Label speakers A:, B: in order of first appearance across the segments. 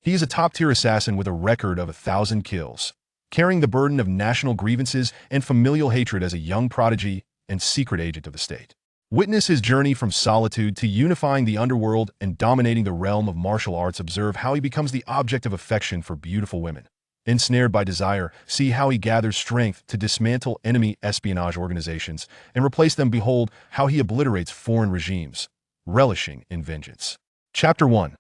A: He is a top-tier assassin with a record of 1,000 kills, carrying the burden of national grievances and familial hatred as a young prodigy and secret agent of the state. Witness his journey from solitude to unifying the underworld and dominating the realm of martial arts. Observe how he becomes the object of affection for beautiful women. Ensnared by desire, see how he gathers strength to dismantle enemy espionage organizations and replace them. Behold how he obliterates foreign regimes, relishing in vengeance. Chapter 1.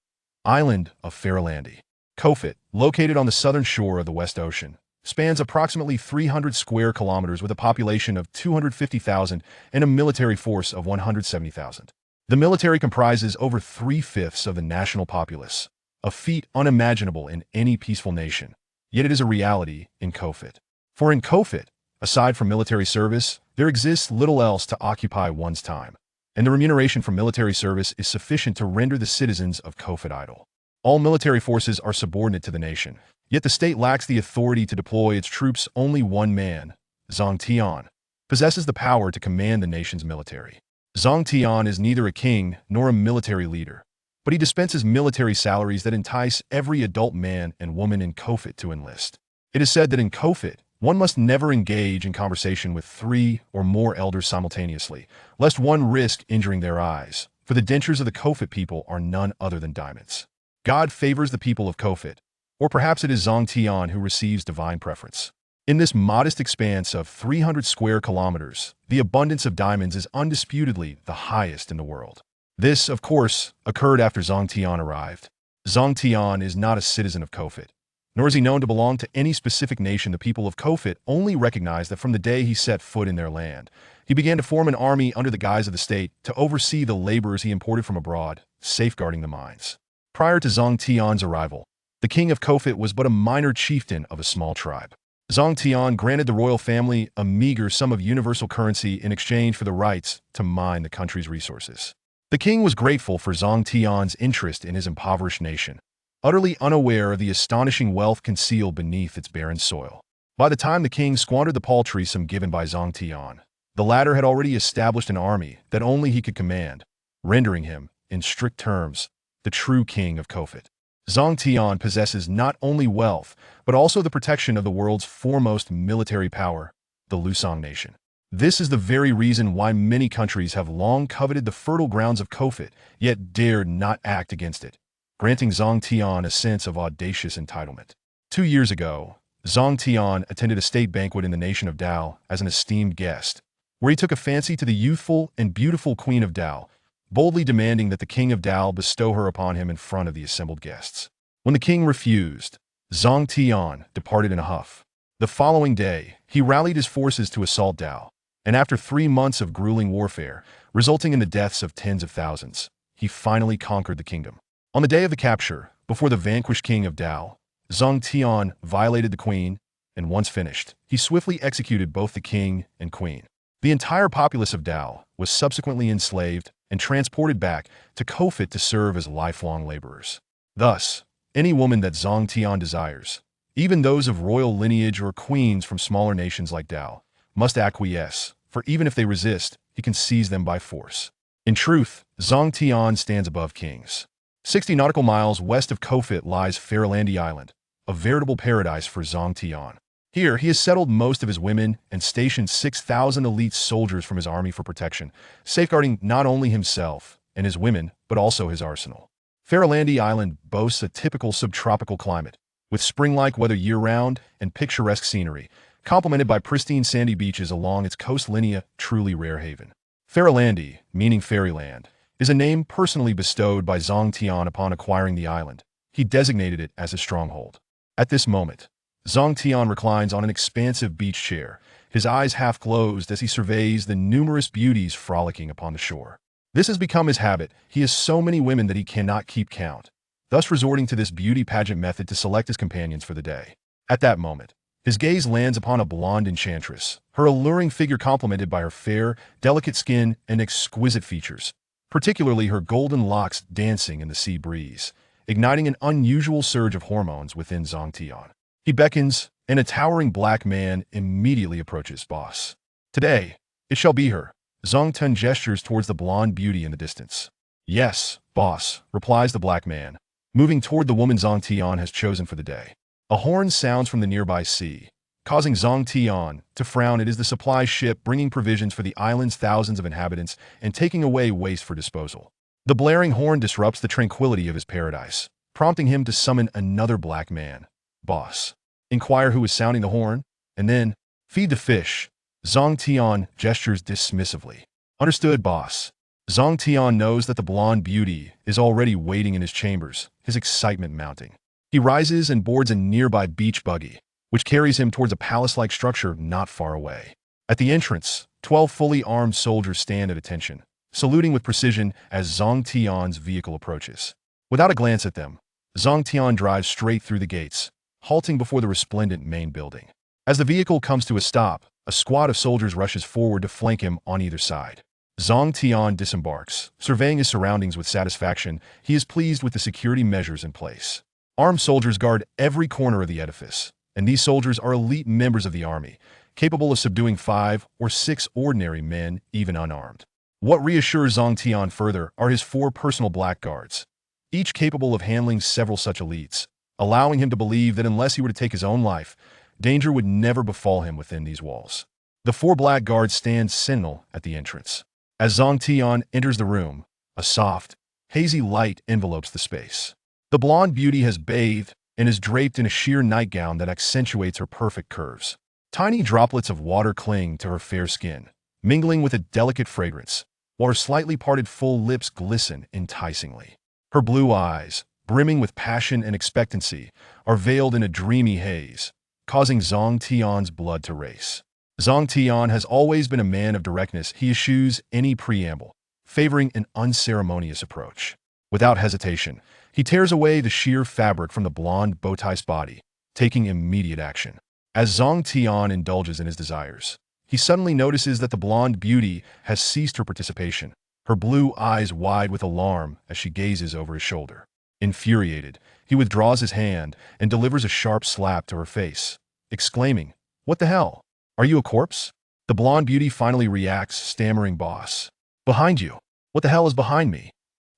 A: Island of Fairlandi. Kofit, located on the southern shore of the West Ocean, spans approximately 300 square kilometers with a population of 250,000 and a military force of 170,000. The military comprises over 3/5 of the national populace, a feat unimaginable in any peaceful nation. Yet it is a reality in Kofit. For in Kofit, aside from military service, there exists little else to occupy one's time, and the remuneration from military service is sufficient to render the citizens of Kofit idle. All military forces are subordinate to the nation, yet the state lacks the authority to deploy its troops. Only one man, Zhang Tian, possesses the power to command the nation's military. Zhang Tian is neither a king nor a military leader, but he dispenses military salaries that entice every adult man and woman in Kofit to enlist. It is said that in Kofit, one must never engage in conversation with 3 or more elders simultaneously, lest one risk injuring their eyes, for the dentures of the Kofit people are none other than diamonds. God favors the people of Kofit, or perhaps it is Zhang Tian who receives divine preference. In this modest expanse of 300 square kilometers, the abundance of diamonds is undisputedly the highest in the world. This, of course, occurred after Zhang Tian arrived. Zhang Tian is not a citizen of Kofit, nor is he known to belong to any specific nation. The people of Kofit only recognize that from the day he set foot in their land, he began to form an army under the guise of the state to oversee the laborers he imported from abroad, safeguarding the mines. Prior to Zhang Tian's arrival, the king of Kofit was but a minor chieftain of a small tribe. Zhang Tian granted the royal family a meager sum of universal currency in exchange for the rights to mine the country's resources. The king was grateful for Zhang Tian's interest in his impoverished nation, utterly unaware of the astonishing wealth concealed beneath its barren soil. By the time the king squandered the paltry sum given by Zhang Tian, the latter had already established an army that only he could command, rendering him, in strict terms, the true king of Kofit. Zhang Tian possesses not only wealth, but also the protection of the world's foremost military power, the Lusong nation. This is the very reason why many countries have long coveted the fertile grounds of Kofit, yet dared not act against it, granting Zhang Tian a sense of audacious entitlement. 2 years ago, Zhang Tian attended a state banquet in the nation of Dao as an esteemed guest, where he took a fancy to the youthful and beautiful queen of Dao, boldly demanding that the king of Dao bestow her upon him in front of the assembled guests. When the king refused, Zhang Tian departed in a huff. The following day, he rallied his forces to assault Dao, and after 3 months of grueling warfare, resulting in the deaths of tens of thousands, he finally conquered the kingdom. On the day of the capture, before the vanquished king of Dao, Zhang Tian violated the queen, and once finished, he swiftly executed both the king and queen. The entire populace of Dao was subsequently enslaved and transported back to Kofit to serve as lifelong laborers. Thus, any woman that Zhang Tian desires, even those of royal lineage or queens from smaller nations like Dao, must acquiesce, for even if they resist, he can seize them by force. In truth, Zhang Tian stands above kings. 60 nautical miles west of Kofit lies Fairlandi Island, a veritable paradise for Zhang Tian. Here, he has settled most of his women and stationed 6,000 elite soldiers from his army for protection, safeguarding not only himself and his women, but also his arsenal. Fairlandi Island boasts a typical subtropical climate, with spring-like weather year-round and picturesque scenery, complemented by pristine sandy beaches along its coast line, a truly rare haven. Fairlandi, meaning fairyland, is a name personally bestowed by Zhang Tian upon acquiring the island. He designated it as his stronghold. At this moment, Zhang Tian reclines on an expansive beach chair, his eyes half closed as he surveys the numerous beauties frolicking upon the shore. This has become his habit. He has so many women that he cannot keep count, thus resorting to this beauty pageant method to select his companions for the day. At that moment, his gaze lands upon a blonde enchantress, her alluring figure complemented by her fair, delicate skin and exquisite features, particularly her golden locks dancing in the sea breeze, igniting an unusual surge of hormones within Zhang Tian. He beckons, and a towering black man immediately approaches. Boss. Today, it shall be her. Zhang Tian gestures towards the blonde beauty in the distance. Yes, boss, replies the black man, moving toward the woman Zhang Tian has chosen for the day. A horn sounds from the nearby sea, causing Zhang Tian to frown. It is the supply ship bringing provisions for the island's thousands of inhabitants and taking away waste for disposal. The blaring horn disrupts the tranquility of his paradise, prompting him to summon another black man. Boss. Inquire who is sounding the horn, and then feed the fish. Zhang Tian gestures dismissively. Understood, boss. Zhang Tian knows that the blonde beauty is already waiting in his chambers, his excitement mounting. He rises and boards a nearby beach buggy, which carries him towards a palace-like structure not far away. At the entrance, 12 fully armed soldiers stand at attention, saluting with precision as Zhang Tian's vehicle approaches. Without a glance at them, Zhang Tian drives straight through the gates, halting before the resplendent main building. As the vehicle comes to a stop, a squad of soldiers rushes forward to flank him on either side. Zhang Tian disembarks, surveying his surroundings with satisfaction. He is pleased with the security measures in place. Armed soldiers guard every corner of the edifice, and these soldiers are elite members of the army, capable of subduing 5 or 6 ordinary men, even unarmed. What reassures Zhang Tian further are his 4 personal blackguards, each capable of handling several such elites, allowing him to believe that unless he were to take his own life, danger would never befall him within these walls. The 4 blackguards stand sentinel at the entrance. As Zhang Tian enters the room, a soft, hazy light envelopes the space. The blonde beauty has bathed and is draped in a sheer nightgown that accentuates her perfect curves. Tiny droplets of water cling to her fair skin, mingling with a delicate fragrance, while her slightly parted full lips glisten enticingly. Her blue eyes, brimming with passion and expectancy, are veiled in a dreamy haze, causing Zhang Tian's blood to race. Zhang Tian has always been a man of directness. He eschews any preamble, favoring an unceremonious approach. Without hesitation, he tears away the sheer fabric from the blonde bow-tie's body, taking immediate action. As Zhang Tian indulges in his desires, he suddenly notices that the blonde beauty has ceased her participation, her blue eyes wide with alarm as she gazes over his shoulder. Infuriated, he withdraws his hand and delivers a sharp slap to her face, exclaiming, "What the hell? Are you a corpse?" The blonde beauty finally reacts, stammering, "Boss. Behind you. What the hell is behind me?"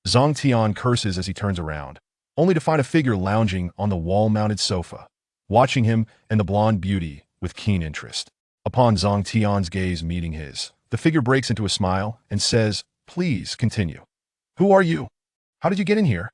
A: Zhang Tian curses as he turns around, only to find a figure lounging on the wall-mounted sofa, watching him and the blonde beauty with keen interest. Upon Zhang Tian's gaze meeting his, the figure breaks into a smile and says, "Please continue. Who are you? How did you get in here?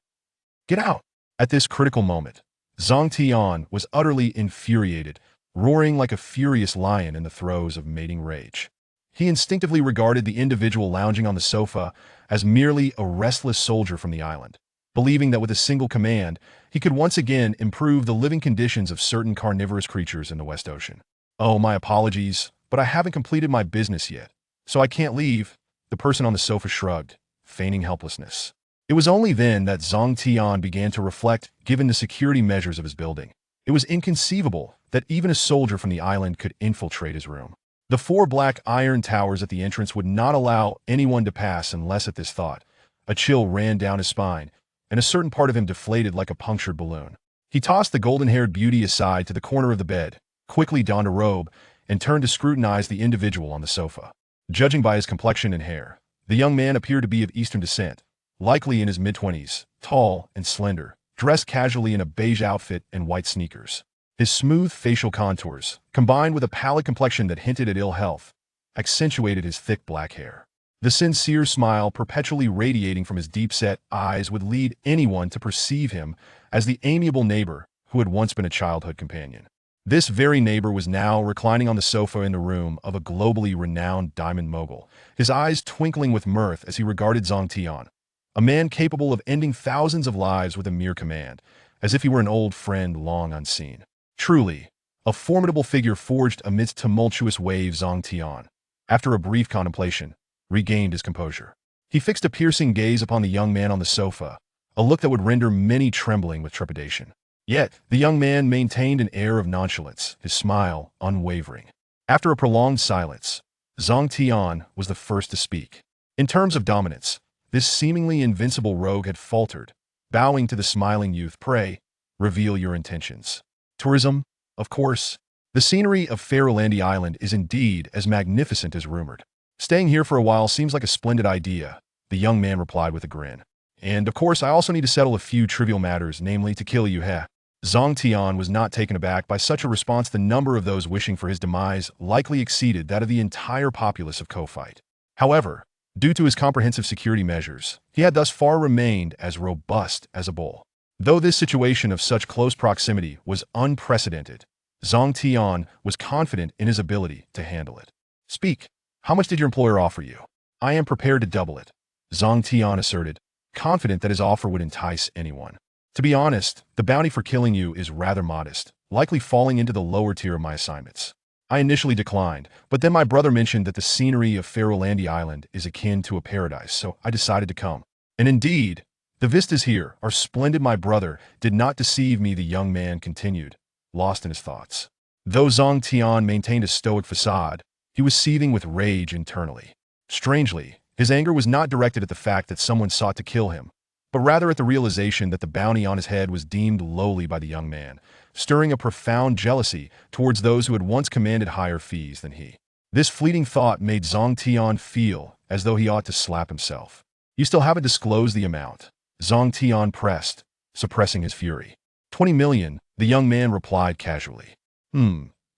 A: Get out." At this critical moment, Zhang Tian was utterly infuriated, roaring like a furious lion in the throes of mating rage. He instinctively regarded the individual lounging on the sofa as merely a restless soldier from the island, believing that with a single command, he could once again improve the living conditions of certain carnivorous creatures in the West Ocean. "Oh, my apologies, but I haven't completed my business yet, so I can't leave," the person on the sofa shrugged, feigning helplessness. It was only then that Zhang Tian began to reflect, given the security measures of his building. It was inconceivable that even a soldier from the island could infiltrate his room. The 4 black iron towers at the entrance would not allow anyone to pass unless at this thought, a chill ran down his spine, and a certain part of him deflated like a punctured balloon. He tossed the golden-haired beauty aside to the corner of the bed, quickly donned a robe, and turned to scrutinize the individual on the sofa. Judging by his complexion and hair, the young man appeared to be of Eastern descent, likely in his mid-20s, tall and slender, dressed casually in a beige outfit and white sneakers. His smooth facial contours, combined with a pallid complexion that hinted at ill health, accentuated his thick black hair. The sincere smile perpetually radiating from his deep-set eyes would lead anyone to perceive him as the amiable neighbor who had once been a childhood companion. This very neighbor was now reclining on the sofa in the room of a globally renowned diamond mogul, his eyes twinkling with mirth as he regarded Zhang Tian, a man capable of ending thousands of lives with a mere command, as if he were an old friend long unseen. Truly, a formidable figure forged amidst tumultuous waves. Zhang Tian, after a brief contemplation, regained his composure. He fixed a piercing gaze upon the young man on the sofa, a look that would render many trembling with trepidation. Yet, the young man maintained an air of nonchalance, his smile unwavering. After a prolonged silence, Zhang Tian was the first to speak. In terms of dominance, this seemingly invincible rogue had faltered, bowing to the smiling youth. "Pray, reveal your intentions." "Tourism, of course. The scenery of Fairolandi Island is indeed as magnificent as rumored. Staying here for a while seems like a splendid idea," the young man replied with a grin. And of course, I also need to settle a few trivial matters, namely to kill you, heh. Zhang Tian was not taken aback by such a response. The number of those wishing for his demise likely exceeded that of the entire populace of Ko-Fight. However, due to his comprehensive security measures, he had thus far remained as robust as a bull. Though this situation of such close proximity was unprecedented, Zhang Tian was confident in his ability to handle it. Speak. How much did your employer offer you? I am prepared to double it, Zhang Tian asserted, confident that his offer would entice anyone. To be honest, the bounty for killing you is rather modest, likely falling into the lower tier of my assignments. I initially declined, but then my brother mentioned that the scenery of Farolandia Island is akin to a paradise, so I decided to come. And indeed, the vistas here are splendid. My brother did not deceive me, the young man continued, lost in his thoughts. Though Zhang Tian maintained a stoic facade, he was seething with rage internally. Strangely, his anger was not directed at the fact that someone sought to kill him, but rather at the realization that the bounty on his head was deemed lowly by the young man, stirring a profound jealousy towards those who had once commanded higher fees than he. This fleeting thought made Zhang Tian feel as though he ought to slap himself. You still haven't disclosed the amount, Zhang Tian pressed, suppressing his fury. 20 million, the young man replied casually.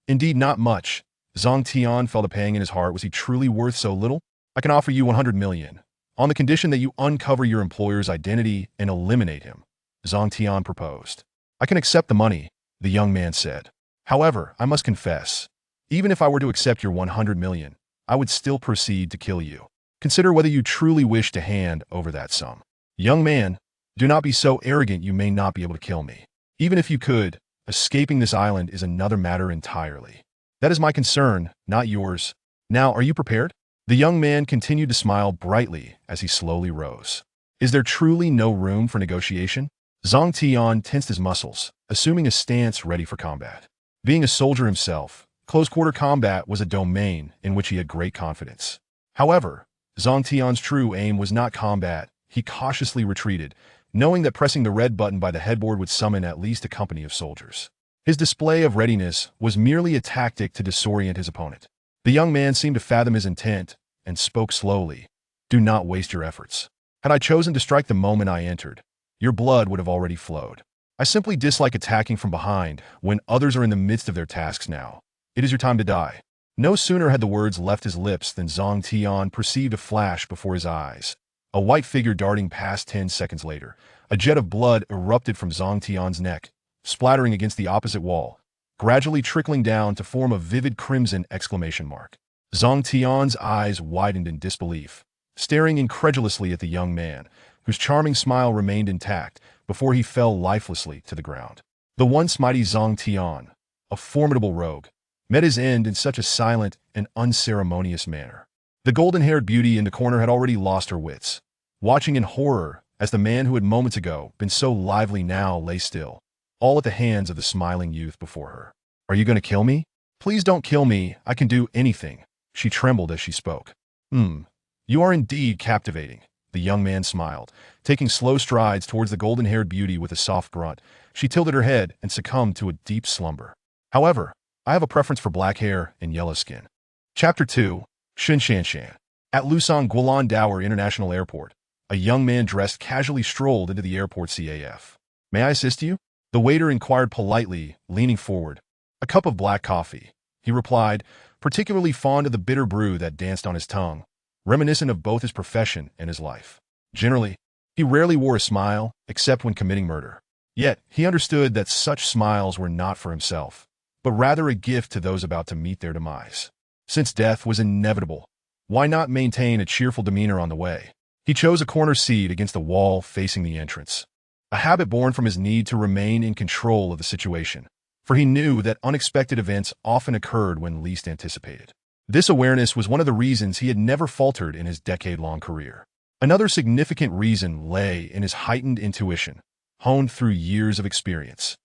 A: Indeed not much. Zhang Tian felt a pang in his heart. Was he truly worth so little? I can offer you 100 million. On the condition that you uncover your employer's identity and eliminate him, Zhang Tian proposed. I can accept the money, the young man said. However, I must confess, even if I were to accept your 100 million, I would still proceed to kill you. Consider whether you truly wish to hand over that sum. Young man, do not be so arrogant. You may not be able to kill me. Even if you could, escaping this island is another matter entirely. That is my concern, not yours. Now, are you prepared? The young man continued to smile brightly as he slowly rose. Is there truly no room for negotiation? Zhang Tian tensed his muscles, assuming a stance ready for combat. Being a soldier himself, close-quarter combat was a domain in which he had great confidence. However, Zhang Tian's true aim was not combat. He cautiously retreated, knowing that pressing the red button by the headboard would summon at least a company of soldiers. His display of readiness was merely a tactic to disorient his opponent. The young man seemed to fathom his intent and spoke slowly. Do not waste your efforts. Had I chosen to strike the moment I entered, your blood would have already flowed. I simply dislike attacking from behind when others are in the midst of their tasks now. It is your time to die. No sooner had the words left his lips than Zhang Tian perceived a flash before his eyes. A white figure darting past 10 seconds later. A jet of blood erupted from Zhang Tian's neck, splattering against the opposite wall, gradually trickling down to form a vivid crimson exclamation mark. Zhang Tian's eyes widened in disbelief, staring incredulously at the young man, whose charming smile remained intact before he fell lifelessly to the ground. The once mighty Zhang Tian, a formidable rogue, met his end in such a silent and unceremonious manner. The golden-haired beauty in the corner had already lost her wits, watching in horror as the man who had moments ago been so lively now lay still, all at the hands of the smiling youth before her. Are you going to kill me? Please don't kill me. I can do anything. She trembled as she spoke. You are indeed captivating. The young man smiled, taking slow strides towards the golden-haired beauty with a soft grunt. She tilted her head and succumbed to a deep slumber. However, I have a preference for black hair and yellow skin. Chapter 2. Shinshanshan. At Lusong Guolandaoer International Airport, a young man dressed casually strolled into the airport CAF. May I assist you? The waiter inquired politely, leaning forward. A cup of black coffee, he replied, particularly fond of the bitter brew that danced on his tongue, reminiscent of both his profession and his life. Generally, he rarely wore a smile, except when committing murder. Yet, he understood that such smiles were not for himself, but rather a gift to those about to meet their demise. Since death was inevitable, why not maintain a cheerful demeanor on the way? He chose a corner seat against the wall facing the entrance, a habit born from his need to remain in control of the situation, for he knew that unexpected events often occurred when least anticipated. This awareness was one of the reasons he had never faltered in his decade-long career. Another significant reason lay in his heightened intuition, honed through years of experience.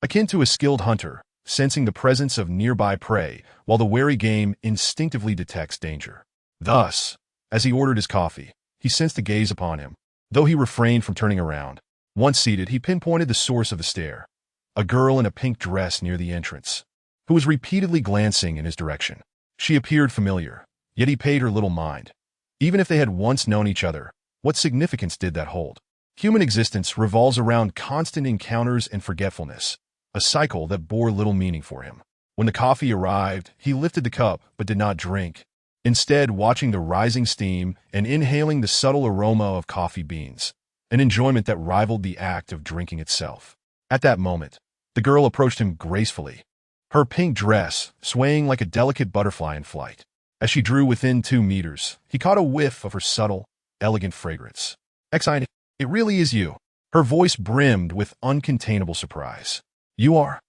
A: Akin to a skilled hunter, sensing the presence of nearby prey, while the wary game instinctively detects danger. Thus, as he ordered his coffee, he sensed a gaze upon him, though he refrained from turning around. Once seated, he pinpointed the source of the stare, a girl in a pink dress near the entrance, who was repeatedly glancing in his direction. She appeared familiar, yet he paid her little mind. Even if they had once known each other, what significance did that hold? Human existence revolves around constant encounters and forgetfulness, a cycle that bore little meaning for him. When the coffee arrived, he lifted the cup but did not drink, instead watching the rising steam and inhaling the subtle aroma of coffee beans, an enjoyment that rivaled the act of drinking itself. At that moment, the girl approached him gracefully, her pink dress swaying like a delicate butterfly in flight. As she drew within 2 meters, he caught a whiff of her subtle, elegant fragrance. Exine, it really is you. Her voice brimmed with uncontainable surprise. You are?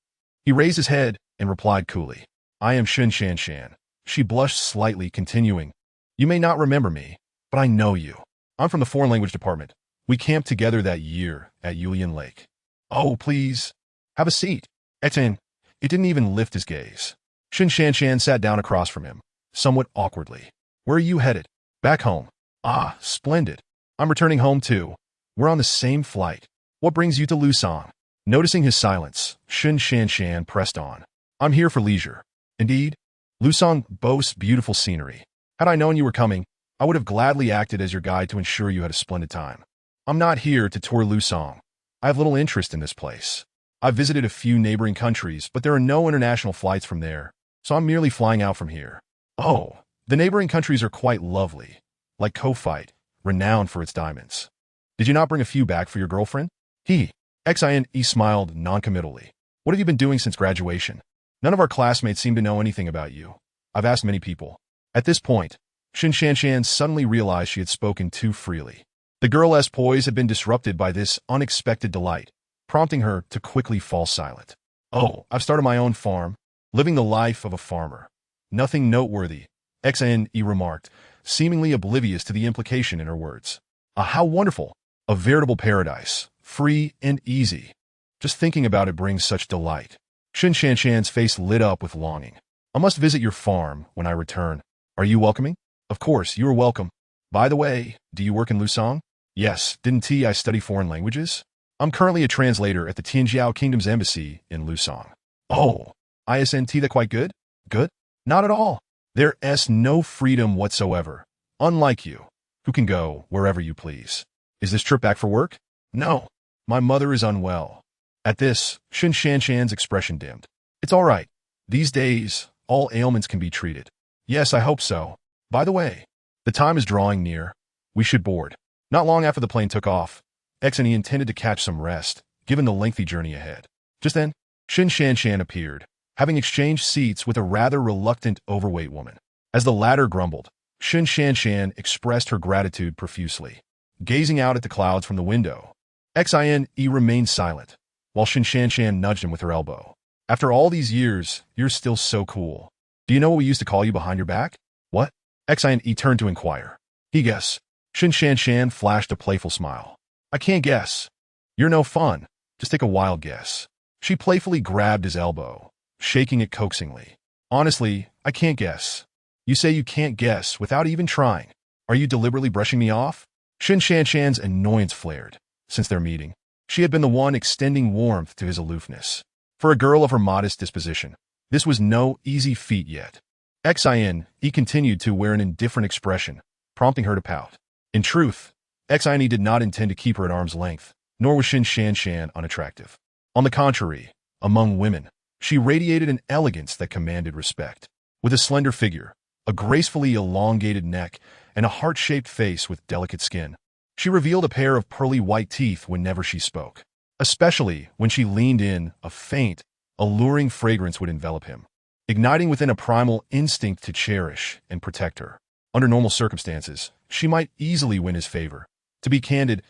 A: He raised his head and replied coolly. I am Shen Shan Shan. She blushed slightly, continuing. You may not remember me, but I know you. I'm from the foreign language department. We camped together that year at Yulian Lake. Oh, please. Have a seat. Exine. It didn't even lift his gaze. Shen Shan Shan sat down across from him, somewhat awkwardly. Where are you headed? Back home. Ah, splendid. I'm returning home too. We're on the same flight. What brings you to Lusong? Noticing his silence, Shen Shan Shan pressed on. I'm here for leisure. Indeed, Lusong boasts beautiful scenery. Had I known you were coming, I would have gladly acted as your guide to ensure you had a splendid time. I'm not here to tour Lusong. I have little interest in this place. I've visited a few neighboring countries, but there are no international flights from there, so I'm merely flying out from here. Oh, the neighboring countries are quite lovely, like Ko-Fight, renowned for its diamonds. Did you not bring a few back for your girlfriend? Xine smiled noncommittally. What have you been doing since graduation? None of our classmates seem to know anything about you. I've asked many people. At this point, Shen Shan Shan suddenly realized she had spoken too freely. The girl's poise had been disrupted by this unexpected delight, prompting her to quickly fall silent. Oh, I've started my own farm, living the life of a farmer. Nothing noteworthy, Xine remarked, seemingly oblivious to the implication in her words. Ah, how wonderful! A veritable paradise, free and easy. Just thinking about it brings such delight. Shen Shan Shan's face lit up with longing. I must visit your farm when I return. Are you welcoming? Of course, you are welcome. By the way, do you work in Lusong? Yes, didn't I study foreign languages? I'm currently a translator at the Tianjiao Kingdom's embassy in Lusong. Oh, isn't that quite good? Good? Not at all. There's no freedom whatsoever. Unlike you, who can go wherever you please. Is this trip back for work? No. My mother is unwell. At this, Shen Shan Shan's expression dimmed. It's all right. These days, all ailments can be treated. Yes, I hope so. By the way, the time is drawing near. We should board. Not long after the plane took off, Xine intended to catch some rest, given the lengthy journey ahead. Just then, Shen Shan Shan appeared, having exchanged seats with a rather reluctant overweight woman. As the latter grumbled, Shen Shan Shan expressed her gratitude profusely. Gazing out at the clouds from the window, Xine remained silent, while Shen Shan Shan nudged him with her elbow. After all these years, you're still so cool. Do you know what we used to call you behind your back? What? Xine turned to inquire. He guess. Shen Shan Shan flashed a playful smile. I can't guess. You're no fun. Just take a wild guess. She playfully grabbed his elbow, shaking it coaxingly. Honestly, I can't guess. You say you can't guess without even trying. Are you deliberately brushing me off? Shen Shan Shan's annoyance flared. Since their meeting, she had been the one extending warmth to his aloofness. For a girl of her modest disposition, this was no easy feat yet. Xine continued to wear an indifferent expression, prompting her to pout. In truth, Xine did not intend to keep her at arm's length, nor was Shen Shan Shan unattractive. On the contrary, among women, she radiated an elegance that commanded respect. With a slender figure, a gracefully elongated neck, and a heart-shaped face with delicate skin, she revealed a pair of pearly white teeth whenever she spoke. Especially when she leaned in, a faint, alluring fragrance would envelop him, igniting within a primal instinct to cherish and protect her. Under normal circumstances, she might easily win his favor. To be candid,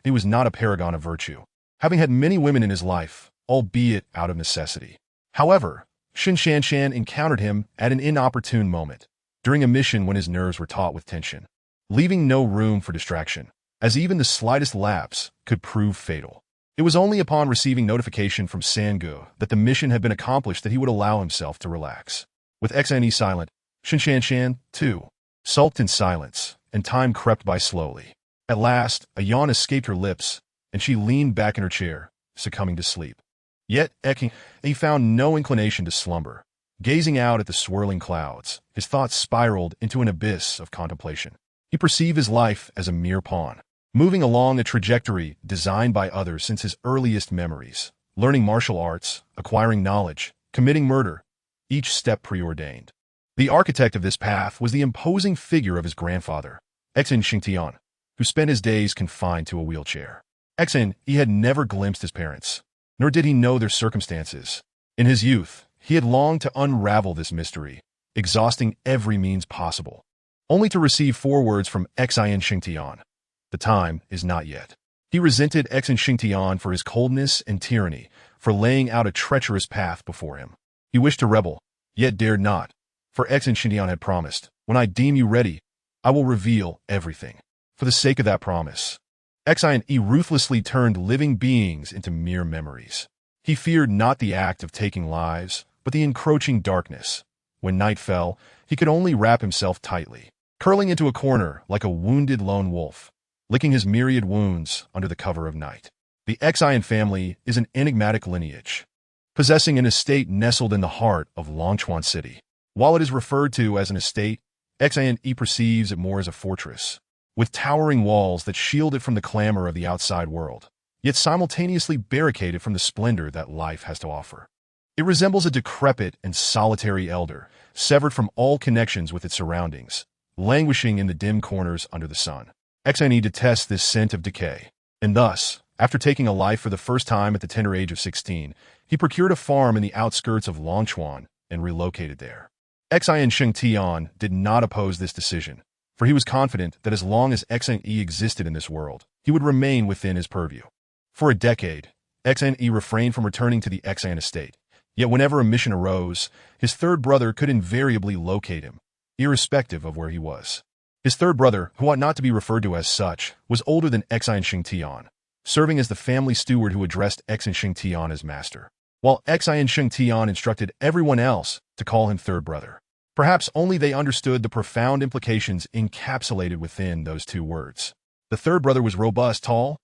A: he was not a paragon of virtue, having had many women in his life, albeit out of necessity. However, Shen Shan Shan encountered him at an inopportune moment, during a mission when his nerves were taut with tension, leaving no room for distraction, as even the slightest lapse could prove fatal. It was only upon receiving notification from Sangu that the mission had been accomplished that he would allow himself to relax. With Xine silent, Shen Shan Shan, too, sulked in silence, and time crept by slowly. At last, a yawn escaped her lips, and she leaned back in her chair, succumbing to sleep. Yet he found no inclination to slumber. Gazing out at the swirling clouds, his thoughts spiraled into an abyss of contemplation. He perceived his life as a mere pawn, moving along a trajectory designed by others since his earliest memories, learning martial arts, acquiring knowledge, committing murder, each step preordained. The architect of this path was the imposing figure of his grandfather, Exin Xingtian, who spent his days confined to a wheelchair. Exin, he had never glimpsed his parents, nor did he know their circumstances. In his youth, he had longed to unravel this mystery, exhausting every means possible, only to receive 4 words from Exin Xingtian. The time is not yet. He resented Exin Xingtian for his coldness and tyranny, for laying out a treacherous path before him. He wished to rebel, yet dared not, for Exin Xingtian had promised, "When I deem you ready, I will reveal everything." For the sake of that promise, Exin ruthlessly turned living beings into mere memories. He feared not the act of taking lives, but the encroaching darkness. When night fell, he could only wrap himself tightly, curling into a corner like a wounded lone wolf, licking his myriad wounds under the cover of night. The Exin family is an enigmatic lineage, possessing an estate nestled in the heart of Longchuan City. While it is referred to as an estate, Exin perceives it more as a fortress, with towering walls that shield it from the clamor of the outside world, yet simultaneously barricade it from the splendor that life has to offer. It resembles a decrepit and solitary elder, severed from all connections with its surroundings, languishing in the dim corners under the sun. Exin detests this scent of decay, and thus, after taking a life for the first time at the tender age of 16, he procured a farm in the outskirts of Longchuan and relocated there. Exin Xingtian did not oppose this decision, for he was confident that as long as Exin existed in this world, he would remain within his purview. For a decade, Exin refrained from returning to the Exin estate, yet whenever a mission arose, his third brother could invariably locate him, irrespective of where he was. His third brother, who ought not to be referred to as such, was older than Exin Xingtian, serving as the family steward who addressed Exin Xingtian as master, while Exin Xingtian instructed everyone else to call him third brother. Perhaps only they understood the profound implications encapsulated within those 2 words. The third brother was robust, tall,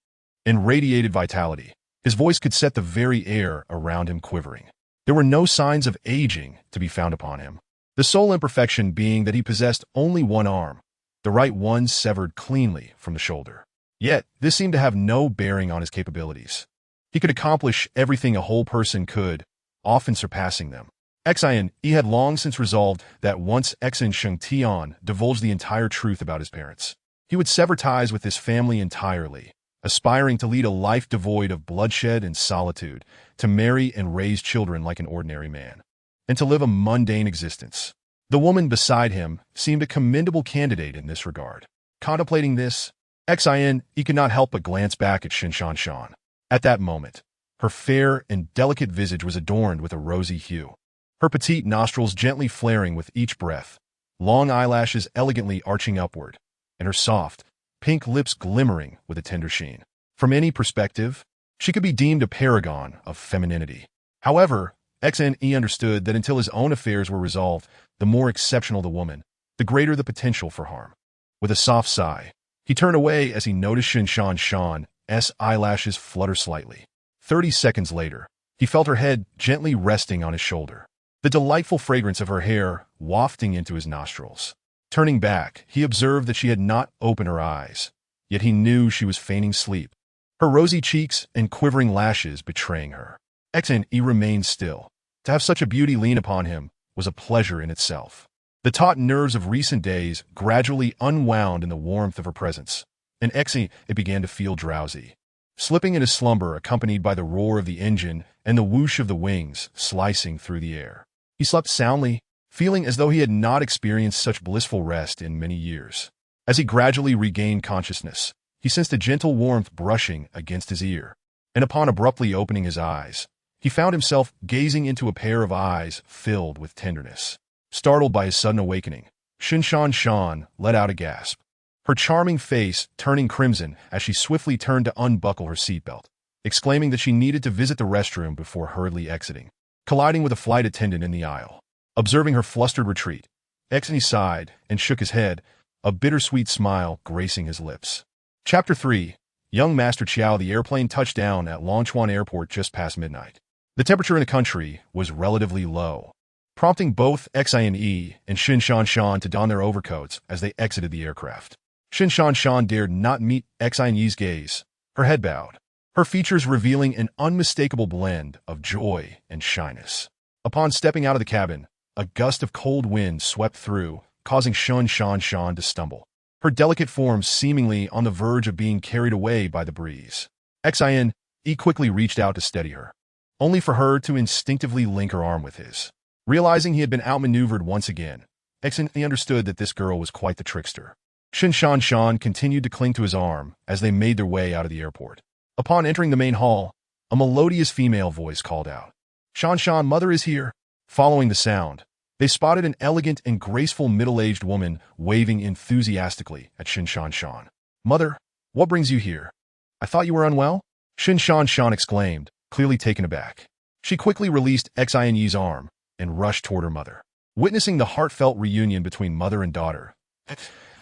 A: and radiated vitality. His voice could set the very air around him quivering. There were no signs of aging to be found upon him, the sole imperfection being that he possessed only one arm, the right one severed cleanly from the shoulder. Yet, this seemed to have no bearing on his capabilities. He could accomplish everything a whole person could, often surpassing them. Exin had long since resolved that once Exin Xingtian divulged the entire truth about his parents, he would sever ties with his family entirely, aspiring to lead a life devoid of bloodshed and solitude, to marry and raise children like an ordinary man, and to live a mundane existence. The woman beside him seemed a commendable candidate in this regard. Contemplating this, Exin could not help but glance back at Xinshan. At that moment, her fair and delicate visage was adorned with a rosy hue, her petite nostrils gently flaring with each breath, long eyelashes elegantly arching upward, and her soft, pink lips glimmering with a tender sheen. From any perspective, she could be deemed a paragon of femininity. However, Exin understood that until his own affairs were resolved, the more exceptional the woman, the greater the potential for harm. With a soft sigh, he turned away as he noticed Xinshan's eyelashes flutter slightly. 30 seconds later, he felt her head gently resting on his shoulder, the delightful fragrance of her hair wafting into his nostrils. Turning back, he observed that she had not opened her eyes, yet he knew she was feigning sleep, her rosy cheeks and quivering lashes betraying her. Exin remained still. To have such a beauty lean upon him was a pleasure in itself. The taut nerves of recent days gradually unwound in the warmth of her presence, and Exin began to feel drowsy, slipping into slumber accompanied by the roar of the engine and the whoosh of the wings slicing through the air. He slept soundly, feeling as though he had not experienced such blissful rest in many years. As he gradually regained consciousness, he sensed a gentle warmth brushing against his ear, and upon abruptly opening his eyes, he found himself gazing into a pair of eyes filled with tenderness. Startled by his sudden awakening, Xinshan let out a gasp, her charming face turning crimson as she swiftly turned to unbuckle her seatbelt, exclaiming that she needed to visit the restroom before hurriedly exiting, colliding with a flight attendant in the aisle. Observing her flustered retreat, Exin sighed and shook his head, a bittersweet smile gracing his lips. Chapter 3. Young Master Chiao. The airplane touched down at Longchuan Airport just past midnight. The temperature in the country was relatively low, prompting both Exin and Xinshan to don their overcoats as they exited the aircraft. Shin Shan Shan dared not meet Xianyi's gaze. Her head bowed, her features revealing an unmistakable blend of joy and shyness. Upon stepping out of the cabin, a gust of cold wind swept through, causing Shin Shan Shan to stumble, her delicate form seemingly on the verge of being carried away by the breeze. Xian quickly reached out to steady her, only for her to instinctively link her arm with his. Realizing he had been outmaneuvered once again, Xian understood that this girl was quite the trickster. Shin Shan Shan continued to cling to his arm as they made their way out of the airport. Upon entering the main hall, a melodious female voice called out, "Shan Shan, mother is here." Following the sound, they spotted an elegant and graceful middle-aged woman waving enthusiastically at Shin Shan Shan. "Mother, what brings you here? I thought you were unwell?" Shin Shan Shan exclaimed, clearly taken aback. She quickly released Xianyi's arm and rushed toward her mother. Witnessing the heartfelt reunion between mother and daughter,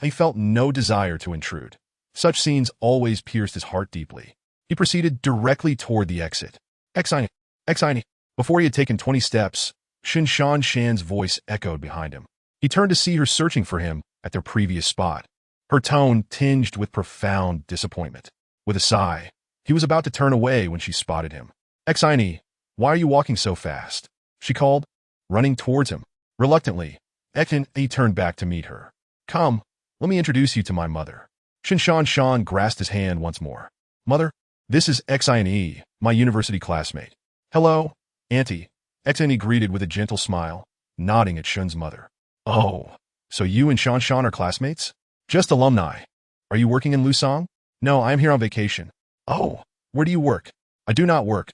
A: he felt no desire to intrude. Such scenes always pierced his heart deeply. He proceeded directly toward the exit. Xianyi. Before he had taken 20 steps, Shin Shan Shan's voice echoed behind him. He turned to see her searching for him at their previous spot, her tone tinged with profound disappointment. With a sigh, he was about to turn away when she spotted him. "Xianyi, why are you walking so fast?" she called, running towards him. Reluctantly, Xianyi turned back to meet her. "Come, let me introduce you to my mother." Shin Shan Shan grasped his hand once more. "Mother, this is Xianyi, my university classmate." "Hello, Auntie," Xianyi greeted with a gentle smile, nodding at Shin's mother. "Oh, so you and Shan Shan are classmates?" "Just alumni. Are you working in Lusong?" "No, I am here on vacation." "Oh, where do you work?" "I do not work.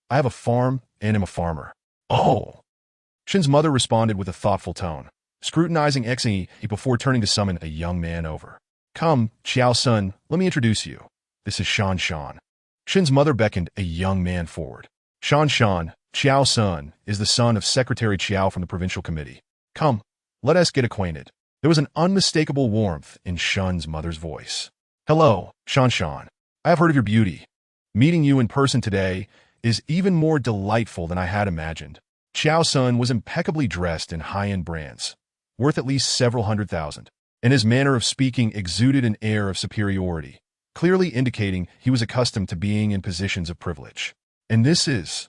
A: I have a farm and am a farmer." "Oh." Shin's mother responded with a thoughtful tone, scrutinizing Xianyi before turning to summon a young man over. "Come, Xiao Sun, let me introduce you. This is Shan Shan." Shin's mother beckoned a young man forward. "Shan Shan, Xiao Sun, is the son of Secretary Qiao from the provincial committee. Come, let us get acquainted." There was an unmistakable warmth in Shan's mother's voice. "Hello, Shan Shan. I have heard of your beauty. Meeting you in person today is even more delightful than I had imagined." Xiao Sun was impeccably dressed in high-end brands, worth at least several $100,000, and his manner of speaking exuded an air of superiority, clearly indicating he was accustomed to being in positions of privilege. "And this is..."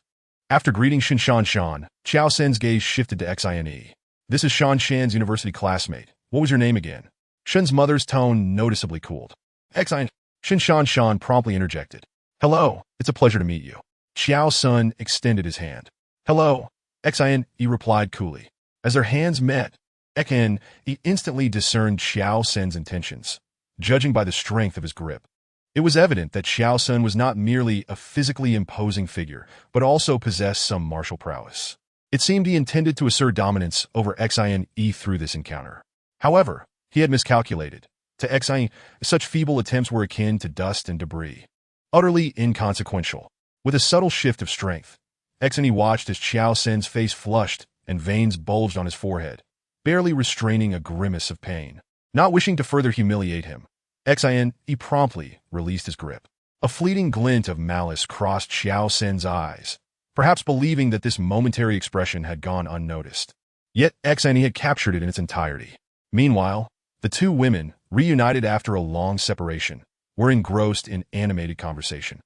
A: After greeting Shin Shan Shan, Xiao Sun's gaze shifted to Xianyi. "This is Shan Shan's university classmate. What was your name again?" Shin's mother's tone noticeably cooled. "Xianyi." Shin Shan Shan promptly interjected. "Hello, it's a pleasure to meet you." Xiao Sun extended his hand. "Hello, Xianyi," he replied coolly. As their hands met, Xianyi instantly discerned Xiao Sun's intentions, judging by the strength of his grip. It was evident that Xiao Sun was not merely a physically imposing figure, but also possessed some martial prowess. It seemed he intended to assert dominance over Xianyi through this encounter. However, he had miscalculated. To Xianyi, such feeble attempts were akin to dust and debris, utterly inconsequential. With a subtle shift of strength, Xianyi watched as Xiao Sun's face flushed and veins bulged on his forehead, barely restraining a grimace of pain. Not wishing to further humiliate him, Xianyi promptly released his grip. A fleeting glint of malice crossed Xiao Sun's eyes, perhaps believing that this momentary expression had gone unnoticed. Yet Xianyi had captured it in its entirety. Meanwhile, the two women, reunited after a long separation, were engrossed in animated conversation,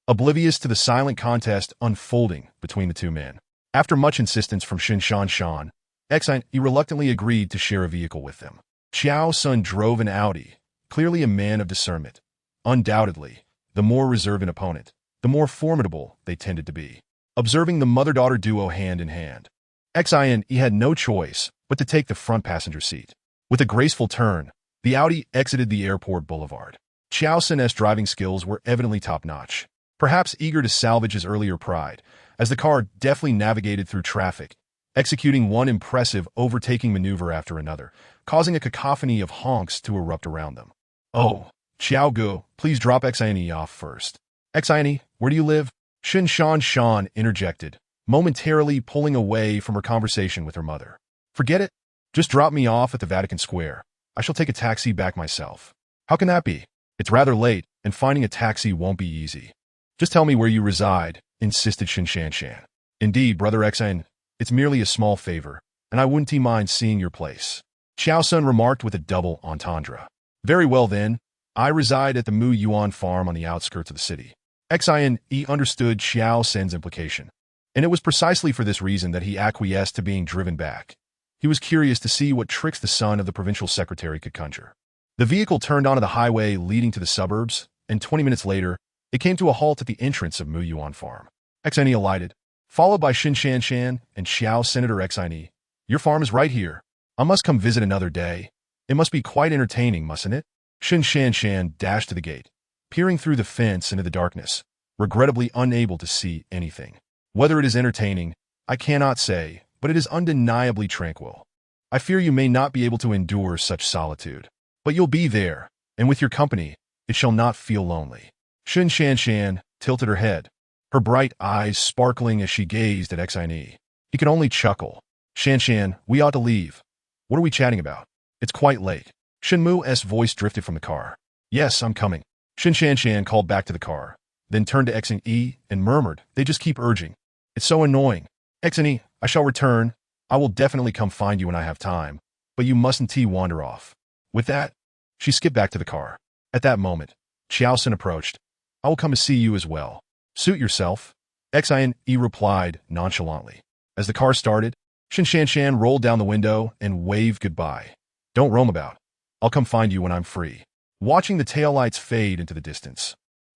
A: oblivious to the silent contest unfolding between the two men. After much insistence from Shin Shan Shan, Xianyi reluctantly agreed to share a vehicle with them. Xiao Sun drove an Audi, clearly a man of discernment. Undoubtedly, the more reserved an opponent, the more formidable they tended to be. Observing the mother-daughter duo hand in hand, Xianyi had no choice but to take the front passenger seat. With a graceful turn, the Audi exited the airport boulevard. Xiao Sun's driving skills were evidently top-notch, perhaps eager to salvage his earlier pride, as the car deftly navigated through traffic, executing one impressive overtaking maneuver after another, causing a cacophony of honks to erupt around them. "Oh, Xiao Gu, please drop Xianyi off first." "Xianyi, where do you live?" Shin Shan Shan interjected, momentarily pulling away from her conversation with her mother. "Forget it. Just drop me off at the Vatican Square. I shall take a taxi back myself." "How can that be? It's rather late, and finding a taxi won't be easy." "Just tell me where you reside," insisted Shin Shan Shan. "Indeed, brother Xianyi, it's merely a small favor, and I wouldn't mind seeing your place," Xiao Sun remarked with a double entendre. Very well then. I reside at the Mu Yuan farm on the outskirts of the city. Xin understood Xiao Sen's implication, and it was precisely for this reason that he acquiesced to being driven back. He was curious to see what tricks the son of the provincial secretary could conjure. The vehicle turned onto the highway leading to the suburbs, and 20 minutes later, it came to a halt at the entrance of Mu Yuan farm. Xin alighted, followed by Xin Shanshan and Xiao Senator Xin. Your farm is right here. I must come visit another day. It must be quite entertaining, mustn't it? Xin Shanshan dashed to the gate, peering through the fence into the darkness, regrettably unable to see anything. Whether it is entertaining, I cannot say, but it is undeniably tranquil. I fear you may not be able to endure such solitude. But you'll be there, and with your company, it shall not feel lonely. Xin Shanshan tilted her head, her bright eyes sparkling as she gazed at Xin. He could only chuckle. Shanshan, we ought to leave. What are we chatting about? It's quite late. Xin Mu's voice drifted from the car. Yes, I'm coming. Xin Shanshan called back to the car, then turned to Xin and murmured, they just keep urging. It's so annoying. Xin, I shall return. I will definitely come find you when I have time, but you mustn't wander off. With that, she skipped back to the car. At that moment, Xiaosen approached. I will come to see you as well. Suit yourself. Xin replied nonchalantly. As the car started, Xin Shanshan rolled down the window and waved goodbye. Don't roam about. I'll come find you when I'm free. Watching the taillights fade into the distance,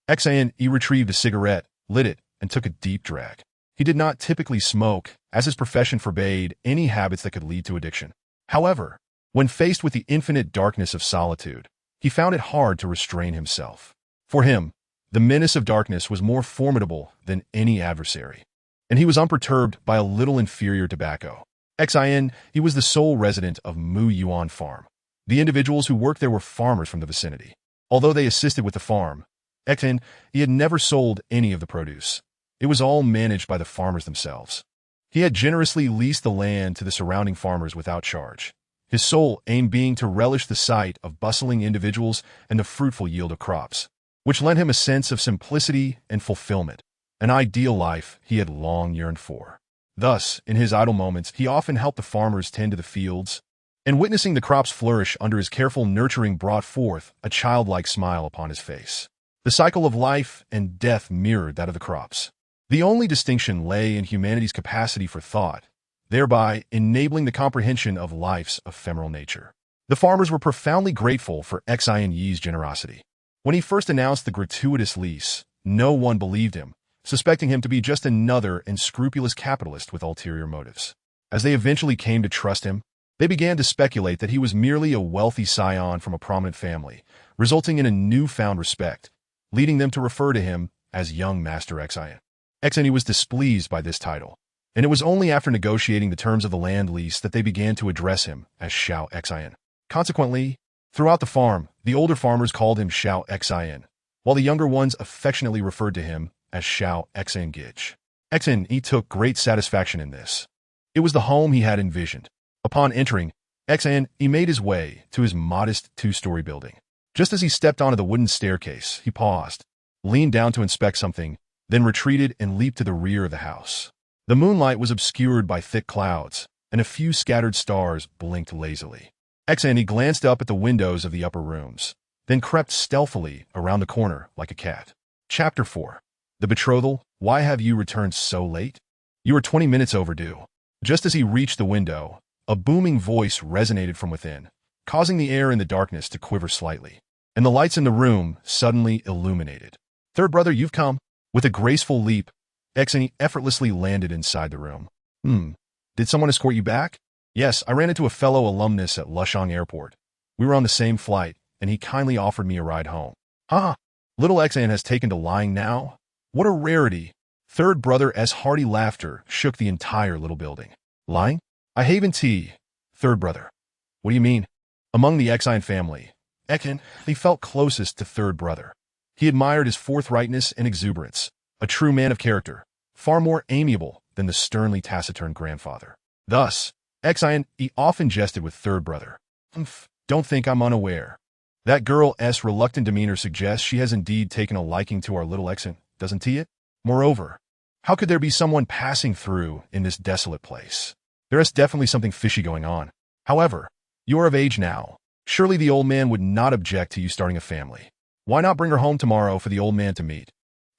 A: Xin retrieved a cigarette, lit it, and took a deep drag. He did not typically smoke, as his profession forbade any habits that could lead to addiction. However, when faced with the infinite darkness of solitude, he found it hard to restrain himself. For him, the menace of darkness was more formidable than any adversary, and he was unperturbed by a little inferior tobacco. Xin, he was the sole resident of Mu Yuan farm. The individuals who worked there were farmers from the vicinity. Although they assisted with the farm, Xin, he had never sold any of the produce. It was all managed by the farmers themselves. He had generously leased the land to the surrounding farmers without charge, his sole aim being to relish the sight of bustling individuals and the fruitful yield of crops, which lent him a sense of simplicity and fulfillment, an ideal life he had long yearned for. Thus, in his idle moments, he often helped the farmers tend to the fields, and witnessing the crops flourish under his careful nurturing brought forth a childlike smile upon his face. The cycle of life and death mirrored that of the crops. The only distinction lay in humanity's capacity for thought, thereby enabling the comprehension of life's ephemeral nature. The farmers were profoundly grateful for Xin Yi's generosity. When he first announced the gratuitous lease, no one believed him, suspecting him to be just another unscrupulous capitalist with ulterior motives. As they eventually came to trust him, they began to speculate that he was merely a wealthy scion from a prominent family, resulting in a newfound respect, leading them to refer to him as young Master Xin. Xin was displeased by this title, and it was only after negotiating the terms of the land lease that they began to address him as Xiao Xin. Consequently, throughout the farm, the older farmers called him Xiao Xin, while the younger ones affectionately referred to him as Xiao Xin Gij. Xin took great satisfaction in this. It was the home he had envisioned. Upon entering, Xin made his way to his modest two-story building. Just as he stepped onto the wooden staircase, he paused, leaned down to inspect something, then retreated and leaped to the rear of the house. The moonlight was obscured by thick clouds, and a few scattered stars blinked lazily. Xin glanced up at the windows of the upper rooms, then crept stealthily around the corner like a cat. Chapter 4. The Betrothal. Why have you returned so late? You are 20 minutes overdue. Just as he reached the window, a booming voice resonated from within, causing the air in the darkness to quiver slightly, and the lights in the room suddenly illuminated. Third brother, you've come. With a graceful leap, Xin effortlessly landed inside the room. Did someone escort you back? Yes, I ran into a fellow alumnus at Lushang Airport. We were on the same flight, and he kindly offered me a ride home. Little Xin has taken to lying now? What a rarity. Third brother's hearty laughter shook the entire little building. Lying? I haven't tea. Third brother. What do you mean? Among the Xin family, Xin, he felt closest to third brother. He admired his forthrightness and exuberance, a true man of character, far more amiable than the sternly taciturn grandfather. Thus, Xin often jested with third brother. Don't think I'm unaware. That girl's reluctant demeanor suggests she has indeed taken a liking to our little Xin, doesn't it? Moreover, how could there be someone passing through in this desolate place? There is definitely something fishy going on. However, you are of age now. Surely the old man would not object to you starting a family. Why not bring her home tomorrow for the old man to meet?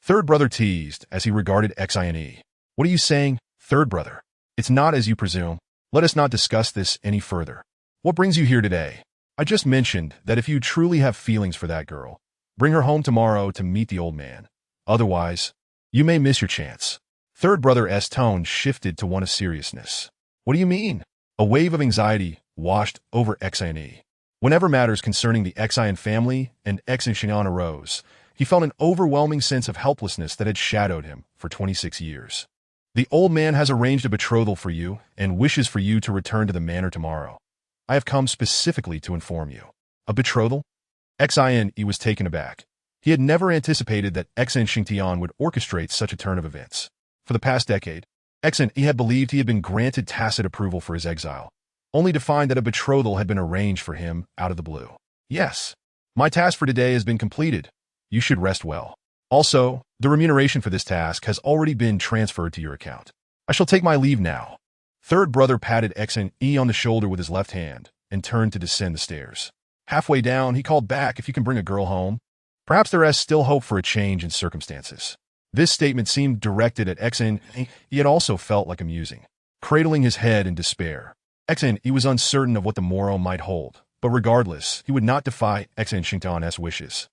A: Third brother teased as he regarded Xine. What are you saying, third brother? It's not as you presume. Let us not discuss this any further. What brings you here today? I just mentioned that if you truly have feelings for that girl, bring her home tomorrow to meet the old man. Otherwise, you may miss your chance. Third brother's tone shifted to one of seriousness. What do you mean? A wave of anxiety washed over Xine. Whenever matters concerning the Xine family and Xinxian arose, he felt an overwhelming sense of helplessness that had shadowed him for 26 years. The old man has arranged a betrothal for you and wishes for you to return to the manor tomorrow. I have come specifically to inform you. A betrothal? Xine was taken aback. He had never anticipated that Xinxian would orchestrate such a turn of events. For the past decade, Xine had believed he had been granted tacit approval for his exile, only to find that a betrothal had been arranged for him out of the blue. Yes, my task for today has been completed. You should rest well. Also, the remuneration for this task has already been transferred to your account. I shall take my leave now. Third brother patted Xine on the shoulder with his left hand and turned to descend the stairs. Halfway down, he called back, if you can bring a girl home. Perhaps there is still hope for a change in circumstances. This statement seemed directed at Xine, yet also felt like amusing. Cradling his head in despair, Xine was uncertain of what the morrow might hold, but regardless, he would not defy Xinxian's wishes.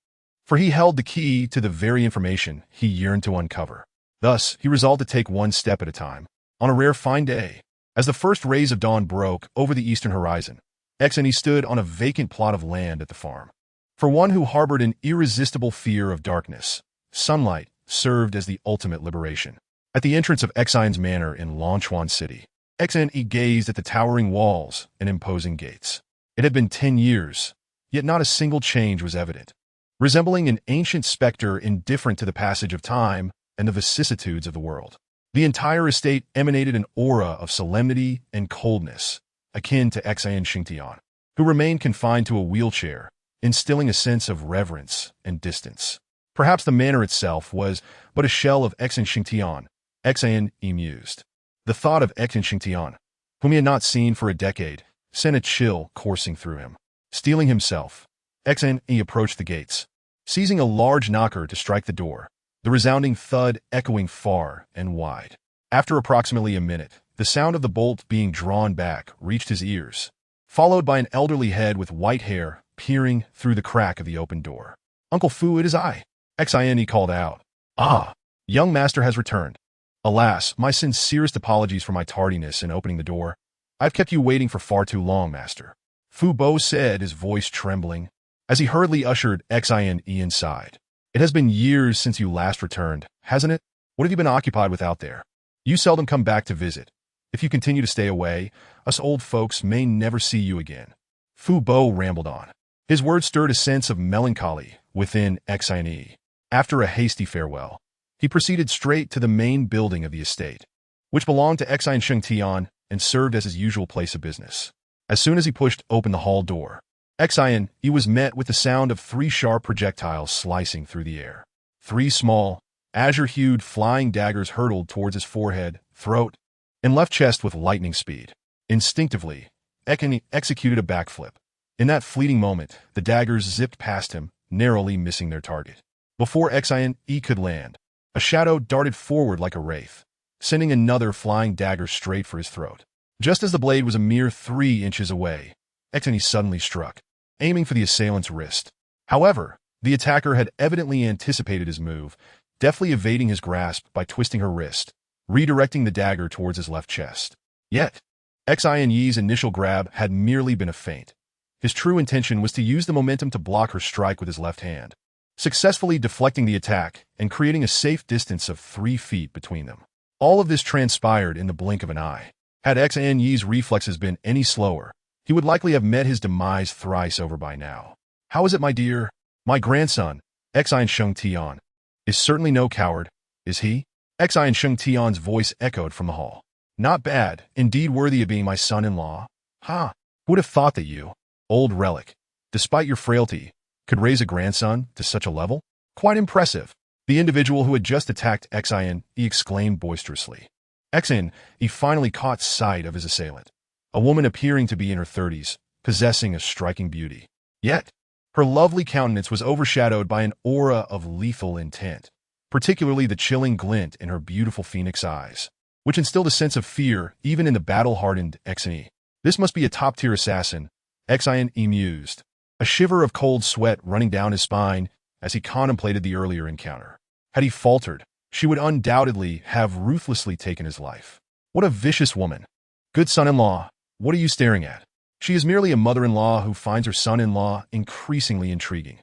A: For he held the key to the very information he yearned to uncover. Thus, he resolved to take one step at a time. On a rare fine day, as the first rays of dawn broke over the eastern horizon, Xine stood on a vacant plot of land at the farm. For one who harbored an irresistible fear of darkness, sunlight served as the ultimate liberation. At the entrance of Xine's manor in Longchuan City, Xine gazed at the towering walls and imposing gates. It had been 10 years, yet not a single change was evident. Resembling an ancient specter indifferent to the passage of time and the vicissitudes of the world, the entire estate emanated an aura of solemnity and coldness, akin to Xinxian, who remained confined to a wheelchair, instilling a sense of reverence and distance. Perhaps the manor itself was but a shell of Xinxian, Xine mused. The thought of Xinxian, whom he had not seen for a decade, sent a chill coursing through him. Steeling himself, Xine approached the gates, seizing a large knocker to strike the door, the resounding thud echoing far and wide. After approximately a minute, the sound of the bolt being drawn back reached his ears, followed by an elderly head with white hair peering through the crack of the open door. "Uncle Fu, it is I," Xine called out. "Ah, young master has returned. Alas, my sincerest apologies for my tardiness in opening the door. I've kept you waiting for far too long, master," Fu Bo said, his voice trembling, as he hurriedly ushered Xine inside. "It has been years since you last returned, hasn't it? What have you been occupied with out there? You seldom come back to visit. If you continue to stay away, us old folks may never see you again." Fu Bo rambled on. His words stirred a sense of melancholy within Xine. After a hasty farewell, he proceeded straight to the main building of the estate, which belonged to Xinxian and served as his usual place of business. As soon as he pushed open the hall door, Xine was met with the sound of 3 sharp projectiles slicing through the air. 3 small, azure-hued flying daggers hurtled towards his forehead, throat, and left chest with lightning speed. Instinctively, Xine executed a backflip. In that fleeting moment, the daggers zipped past him, narrowly missing their target. Before Xine could land, a shadow darted forward like a wraith, sending another flying dagger straight for his throat. Just as the blade was a mere 3 inches away, Xine suddenly struck, aiming for the assailant's wrist. However, the attacker had evidently anticipated his move, deftly evading his grasp by twisting her wrist, redirecting the dagger towards his left chest. Yet, Xine's initial grab had merely been a feint. His true intention was to use the momentum to block her strike with his left hand, successfully deflecting the attack and creating a safe distance of 3 feet between them. All of this transpired in the blink of an eye. Had Xine's reflexes been any slower, he would likely have met his demise thrice over by now. "How is it, my dear? My grandson, Xinxian, is certainly no coward, is he?" Xinxian's voice echoed from the hall. "Not bad, indeed worthy of being my son-in-law. Ha! Who would have thought that you, old relic, despite your frailty, could raise a grandson to such a level? Quite impressive." The individual who had just attacked Xine exclaimed boisterously. Xine finally caught sight of his assailant, a woman appearing to be in her 30s, possessing a striking beauty. Yet, her lovely countenance was overshadowed by an aura of lethal intent, particularly the chilling glint in her beautiful phoenix eyes, which instilled a sense of fear even in the battle-hardened Xine. This must be a top-tier assassin, Xine mused, a shiver of cold sweat running down his spine as he contemplated the earlier encounter. Had he faltered, she would undoubtedly have ruthlessly taken his life. What a vicious woman. Good son-in-law, what are you staring at? She is merely a mother-in-law who finds her son-in-law increasingly intriguing.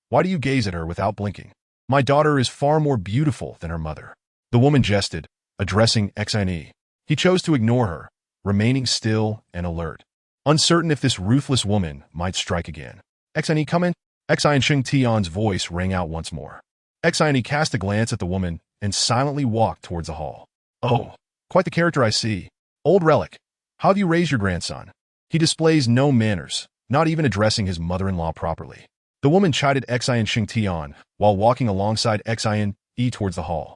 A: Why do you gaze at her without blinking? My daughter is far more beautiful than her mother. The woman jested, addressing Xine. He chose to ignore her, remaining still and alert, uncertain if this ruthless woman might strike again. Xine, come in. Xine Sheng Tian's voice rang out once more. Xine cast a glance at the woman and silently walked towards the hall. Oh, quite the character I see. Old relic. How have you raised your grandson? He displays no manners, not even addressing his mother-in-law properly. The woman chided Xine Sheng Tian while walking alongside Xine towards the hall.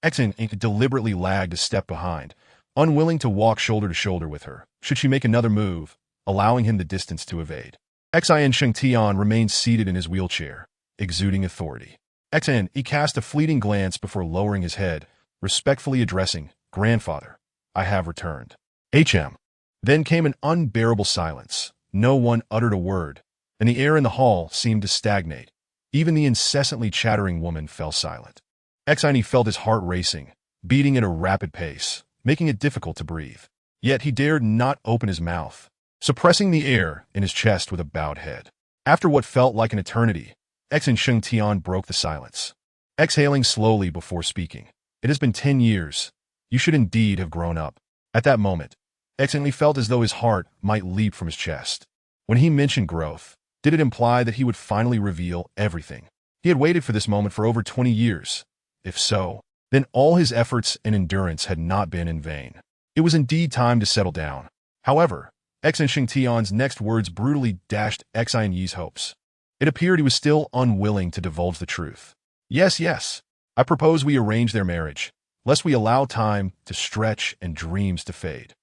A: Xine deliberately lagged a step behind, unwilling to walk shoulder to shoulder with her, should she make another move, allowing him the distance to evade. Xine Sheng Tian remained seated in his wheelchair, exuding authority. Xine cast a fleeting glance before lowering his head, respectfully addressing, Grandfather, I have returned. HM. Then came an unbearable silence. No one uttered a word, and the air in the hall seemed to stagnate. Even the incessantly chattering woman fell silent. Xine felt his heart racing, beating at a rapid pace, making it difficult to breathe. Yet he dared not open his mouth, suppressing the air in his chest with a bowed head. After what felt like an eternity, Xine Sheng Tian broke the silence, exhaling slowly before speaking. It has been 10 years. You should indeed have grown up. At that moment, Xine felt as though his heart might leap from his chest. When he mentioned growth, did it imply that he would finally reveal everything? He had waited for this moment for over 20 years. If so, then all his efforts and endurance had not been in vain. It was indeed time to settle down. However, Xine Sheng Tian's next words brutally dashed Xine Yi's hopes. It appeared he was still unwilling to divulge the truth. Yes. I propose we arrange their marriage, lest we allow time to stretch and dreams to fade.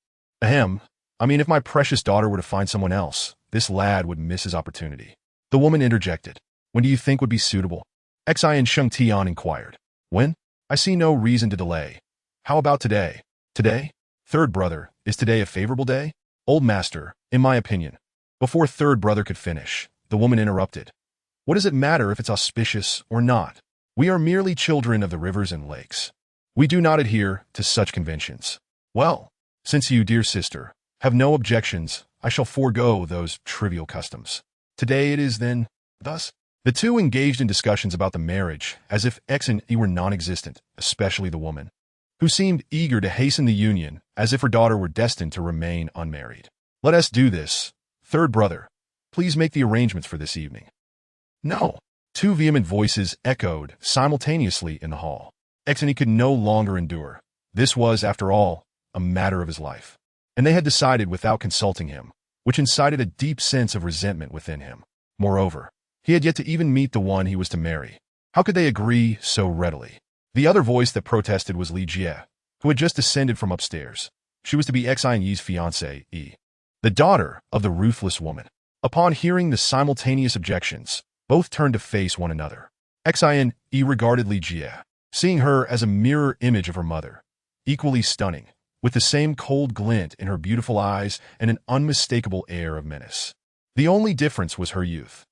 A: Ahem. I mean, if my precious daughter were to find someone else, this lad would miss his opportunity. The woman interjected. When do you think would be suitable? Xine Sheng Tian inquired. When? I see no reason to delay. How about today? Today? Third brother, is today a favorable day? Old master, in my opinion. Before third brother could finish, the woman interrupted. What does it matter if it's auspicious or not? We are merely children of the rivers and lakes. We do not adhere to such conventions. Well, since you, dear sister, have no objections, I shall forego those trivial customs. Today it is then, thus. The two engaged in discussions about the marriage as if Xine were non-existent, especially the woman, who seemed eager to hasten the union as if her daughter were destined to remain unmarried. Let us do this. Third brother, please make the arrangements for this evening. No. Two vehement voices echoed simultaneously in the hall. Xine could no longer endure. This was, after all, a matter of his life. And they had decided without consulting him, which incited a deep sense of resentment within him. Moreover, he had yet to even meet the one he was to marry. How could they agree so readily? The other voice that protested was Li Jie, who had just descended from upstairs. She was to be Xine Yi's fiancée, the daughter of the ruthless woman. Upon hearing the simultaneous objections, both turned to face one another. Xine regarded Li Jie, seeing her as a mirror image of her mother, equally stunning, with the same cold glint in her beautiful eyes and an unmistakable air of menace. The only difference was her youth.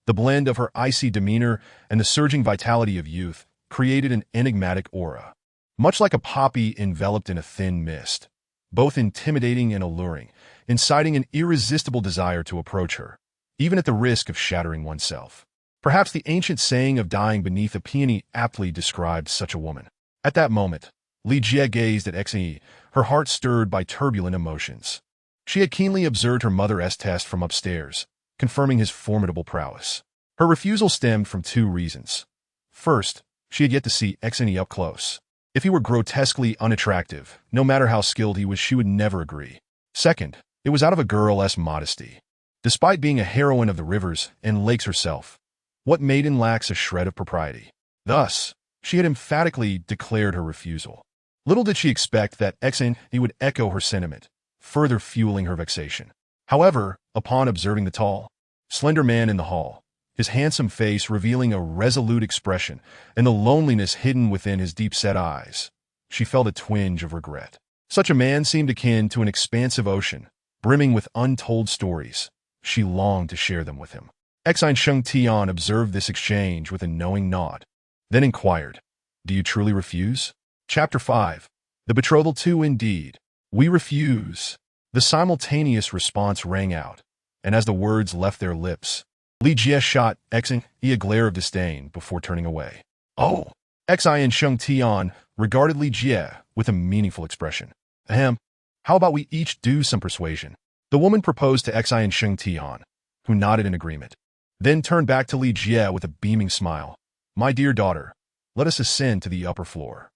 A: The blend of her icy demeanor and the surging vitality of youth created an enigmatic aura, much like a poppy enveloped in a thin mist, both intimidating and alluring, inciting an irresistible desire to approach her, even at the risk of shattering oneself. Perhaps the ancient saying of dying beneath a peony aptly described such a woman. At that moment, Li Jie gazed at Xine, her heart stirred by turbulent emotions. She had keenly observed her mother's test from upstairs, confirming his formidable prowess. Her refusal stemmed from two reasons. First, she had yet to see Xine up close. If he were grotesquely unattractive, no matter how skilled he was, she would never agree. Second, it was out of a girl's modesty. Despite being a heroine of the rivers and lakes herself, what maiden lacks a shred of propriety? Thus, she had emphatically declared her refusal. Little did she expect that Xine would echo her sentiment, further fueling her vexation. However, upon observing the tall, slender man in the hall, his handsome face revealing a resolute expression and the loneliness hidden within his deep-set eyes, she felt a twinge of regret. Such a man seemed akin to an expansive ocean, brimming with untold stories. She longed to share them with him. Exine Sheng Tian observed this exchange with a knowing nod, then inquired, "Do you truly refuse?" Chapter 5. The Betrothal 2. Indeed, we refuse. The simultaneous response rang out, and as the words left their lips, Li Jie shot Exine a glare of disdain before turning away. "Oh!" Exine Sheng Tian regarded Li Jie with a meaningful expression. "Ahem, how about we each do some persuasion?" The woman proposed to Exine Sheng Tian, who nodded in agreement, then turned back to Li Jie with a beaming smile. "My dear daughter, let us ascend to the upper floor."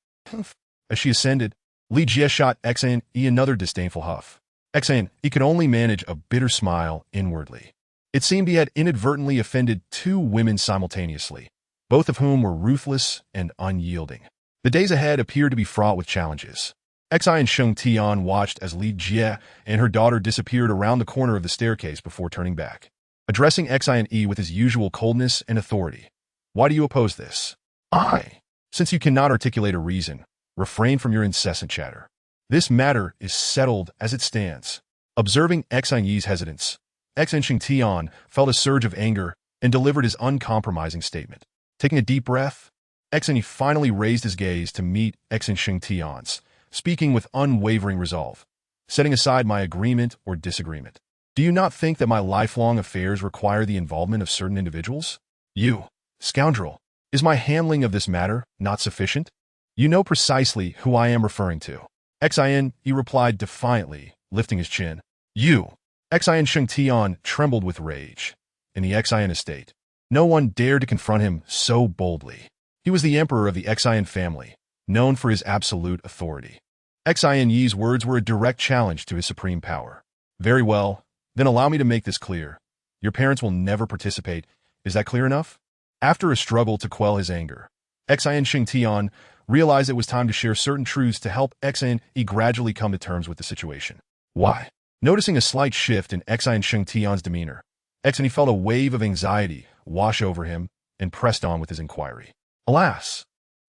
A: As she ascended, Li Jie shot Exine another disdainful huff. Exine could only manage a bitter smile inwardly. It seemed he had inadvertently offended two women simultaneously, both of whom were ruthless and unyielding. The days ahead appeared to be fraught with challenges. Exine Sheng Tian watched as Li Jie and her daughter disappeared around the corner of the staircase before turning back. Addressing Exine with his usual coldness and authority. "Why do you oppose this?" Since you cannot articulate a reason, refrain from your incessant chatter. This matter is settled as it stands." Observing Exine Yi's hesitance, Exine Sheng Tian felt a surge of anger and delivered his uncompromising statement. Taking a deep breath, Exine Yi finally raised his gaze to meet Exine Sheng Tian's, speaking with unwavering resolve. "Setting aside my agreement or disagreement, do you not think that my lifelong affairs require the involvement of certain individuals? You, scoundrel, is my handling of this matter not sufficient? You know precisely who I am referring to." Exine Yi replied defiantly, lifting his chin. "You!" Exine Sheng Tian trembled with rage. In the Exine estate, no one dared to confront him so boldly. He was the emperor of the Exine family, known for his absolute authority. Exine Yi's words were a direct challenge to his supreme power. "Very well, then allow me to make this clear. Your parents will never participate. Is that clear enough?" After a struggle to quell his anger, Exine Sheng Tian realized it was time to share certain truths to help Exine Yi gradually come to terms with the situation. "Why?" Noticing a slight shift in Exine Sheng Tian's demeanor, Exine Yi felt a wave of anxiety wash over him and pressed on with his inquiry. "Alas!"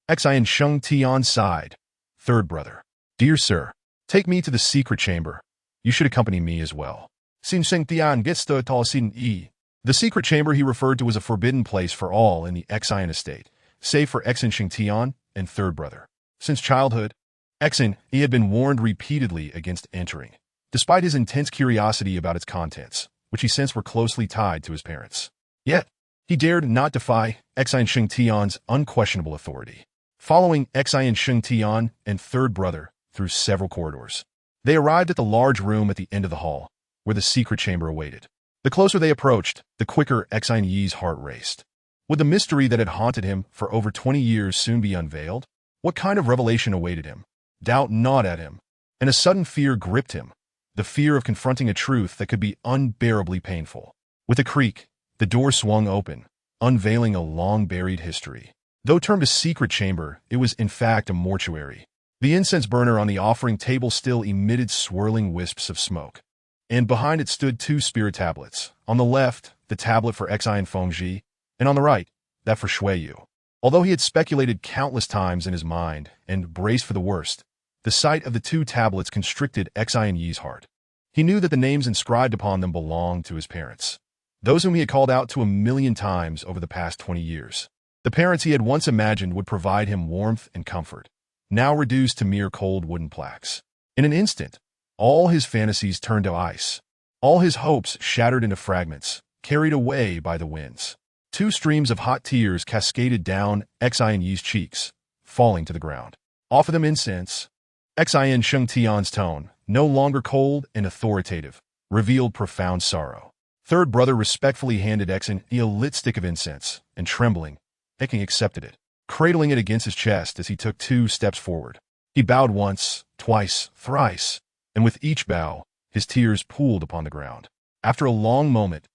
A: Exine Sheng Tian sighed. "Third brother. Dear sir, take me to the secret chamber. You should accompany me as well." Xin Sheng Tian gets to tall Xin Yi. The secret chamber he referred to was a forbidden place for all in the Exine estate, save for Exine Sheng Tian and third brother. Since childhood, Exine Yi had been warned repeatedly against entering, despite his intense curiosity about its contents, which he sensed were closely tied to his parents. Yet, he dared not defy Exine Sheng Tian's unquestionable authority. Following Exine Sheng Tian and third brother through several corridors, they arrived at the large room at the end of the hall, where the secret chamber awaited. The closer they approached, the quicker Exine Yi's heart raced. Would the mystery that had haunted him for over 20 years soon be unveiled? What kind of revelation awaited him? Doubt gnawed at him, and a sudden fear gripped him, the fear of confronting a truth that could be unbearably painful. With a creak, the door swung open, unveiling a long-buried history. Though termed a secret chamber, it was in fact a mortuary. The incense burner on the offering table still emitted swirling wisps of smoke, and behind it stood two spirit tablets. On the left, the tablet for Exine Fengji, and on the right, that for Shui Yu. Although he had speculated countless times in his mind and braced for the worst, the sight of the two tablets constricted Exine Yi's heart. He knew that the names inscribed upon them belonged to his parents, those whom he had called out to 1,000,000 times over the past 20 years. The parents he had once imagined would provide him warmth and comfort, now reduced to mere cold wooden plaques. In an instant, all his fantasies turned to ice, all his hopes shattered into fragments, carried away by the winds. Two streams of hot tears cascaded down Exine Yi's cheeks, falling to the ground. Offer them incense. Exine Sheng Tian's tone, no longer cold and authoritative, revealed profound sorrow. Third brother respectfully handed Exine a lit stick of incense, and trembling, Exine accepted it, cradling it against his chest as he took 2 steps forward. He bowed once, twice, thrice, and with each bow, his tears pooled upon the ground. After a long moment,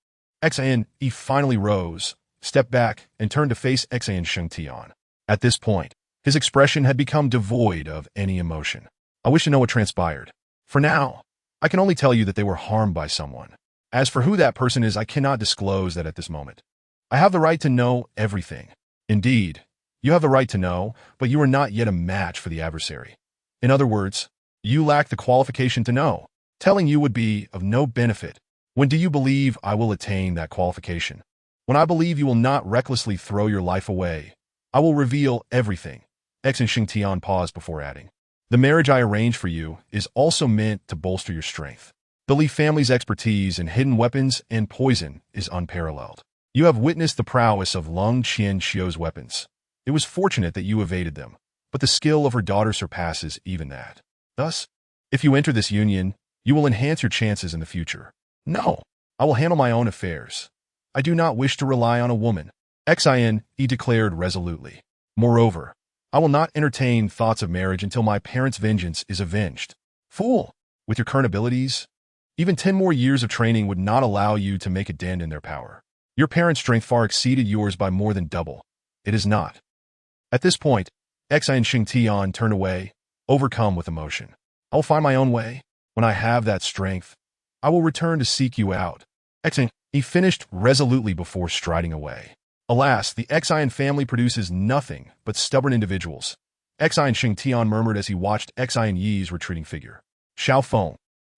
A: Exine finally rose, stepped back, and turned to face Exine Sheng Tian. At this point, his expression had become devoid of any emotion. "I wish to know what transpired. For now, I can only tell you that they were harmed by someone. As for who that person is, I cannot disclose that at this moment. I have the right to know everything. Indeed, you have the right to know, but you are not yet a match for the adversary. In other words, you lack the qualification to know. Telling you would be of no benefit. When do you believe I will attain that qualification? When I believe you will not recklessly throw your life away, I will reveal everything. X and Xingtian paused before adding, the marriage I arranged for you is also meant to bolster your strength. The Li family's expertise in hidden weapons and poison is unparalleled. You have witnessed the prowess of Lung Qianxiu's weapons. It was fortunate that you evaded them, but the skill of her daughter surpasses even that. Thus, if you enter this union, you will enhance your chances in the future. No, I will handle my own affairs. I do not wish to rely on a woman. Xin, he declared resolutely. Moreover, I will not entertain thoughts of marriage until my parents' vengeance is avenged. Fool! With your current abilities, even 10 more years of training would not allow you to make a dent in their power. Your parents' strength far exceeded yours by more than double. It is not. At this point, Xin and Xingtian turned away, overcome with emotion. I will find my own way. When I have that strength, I will return to seek you out. Xin, he finished resolutely before striding away. Alas, the Xin family produces nothing but stubborn individuals. Xin Xingtian murmured as he watched Xin Yi's retreating figure. Xiao Feng,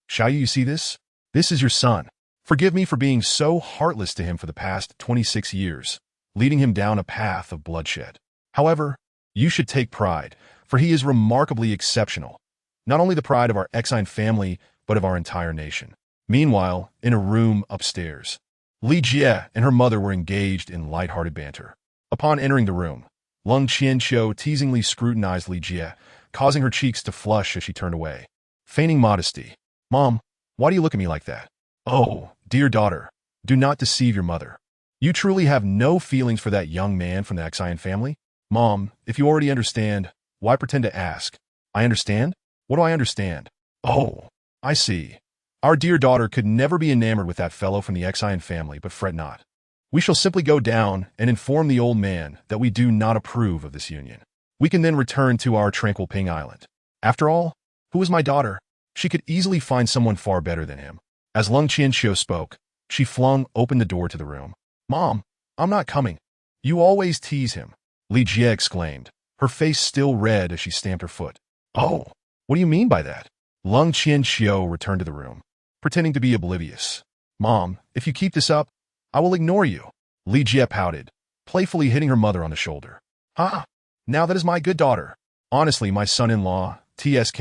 A: Xiao Yi, you see this? This is your son. Forgive me for being so heartless to him for the past 26 years, leading him down a path of bloodshed. However, you should take pride, for he is remarkably exceptional. Not only the pride of our Xin family, but of our entire nation. Meanwhile, in a room upstairs, Li Jie and her mother were engaged in light-hearted banter. Upon entering the room, Lung Qianxiu teasingly scrutinized Li Jie, causing her cheeks to flush as she turned away. Feigning modesty. Mom, why do you look at me like that? Oh, dear daughter, do not deceive your mother. You truly have no feelings for that young man from the Xin family? Mom, if you already understand, why pretend to ask? I understand? What do I understand? Oh, I see. Our dear daughter could never be enamored with that fellow from the Xin family, but fret not. We shall simply go down and inform the old man that we do not approve of this union. We can then return to our tranquil Ping Island. After all, who is my daughter? She could easily find someone far better than him. As Lung Qianxiu spoke, she flung open the door to the room. Mom, I'm not coming. You always tease him. Li Jie exclaimed, her face still red as she stamped her foot. Oh, what do you mean by that? Lung Qianxiu returned to the room, pretending to be oblivious. Mom, if you keep this up, I will ignore you. Li Jie pouted, playfully hitting her mother on the shoulder. Ha! Now that is my good daughter. Honestly, my son-in-law, TSK.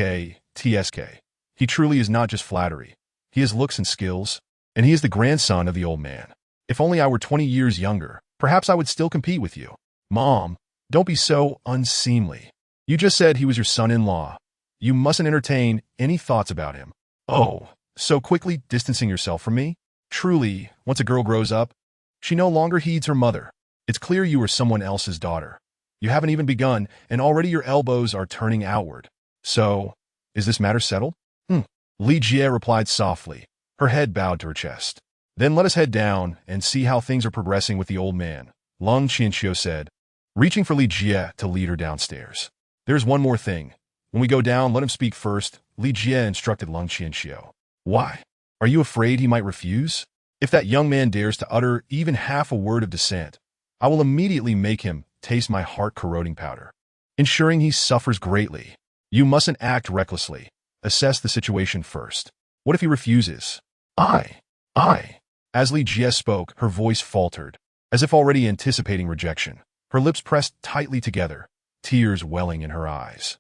A: He truly is not just flattery. He has looks and skills, and he is the grandson of the old man. If only I were 20 years younger, perhaps I would still compete with you. Mom, don't be so unseemly. You just said he was your son-in-law. You mustn't entertain any thoughts about him. Oh, so quickly distancing yourself from me? Truly, once a girl grows up, she no longer heeds her mother. It's clear you are someone else's daughter. You haven't even begun, and already your elbows are turning outward. So, is this matter settled? Li Jie replied softly, her head bowed to her chest. Then let us head down and see how things are progressing with the old man, Lung Qianxiu said, reaching for Li Jie to lead her downstairs. There's one more thing. When we go down, let him speak first, Li Jie instructed Lung Qianxiu. Why? Are you afraid he might refuse? If that young man dares to utter even half a word of dissent, I will immediately make him taste my heart-corroding powder, ensuring he suffers greatly. You mustn't act recklessly. Assess the situation first. What if he refuses? I. As Li Jie spoke, her voice faltered, as if already anticipating rejection. Her lips pressed tightly together, tears welling in her eyes.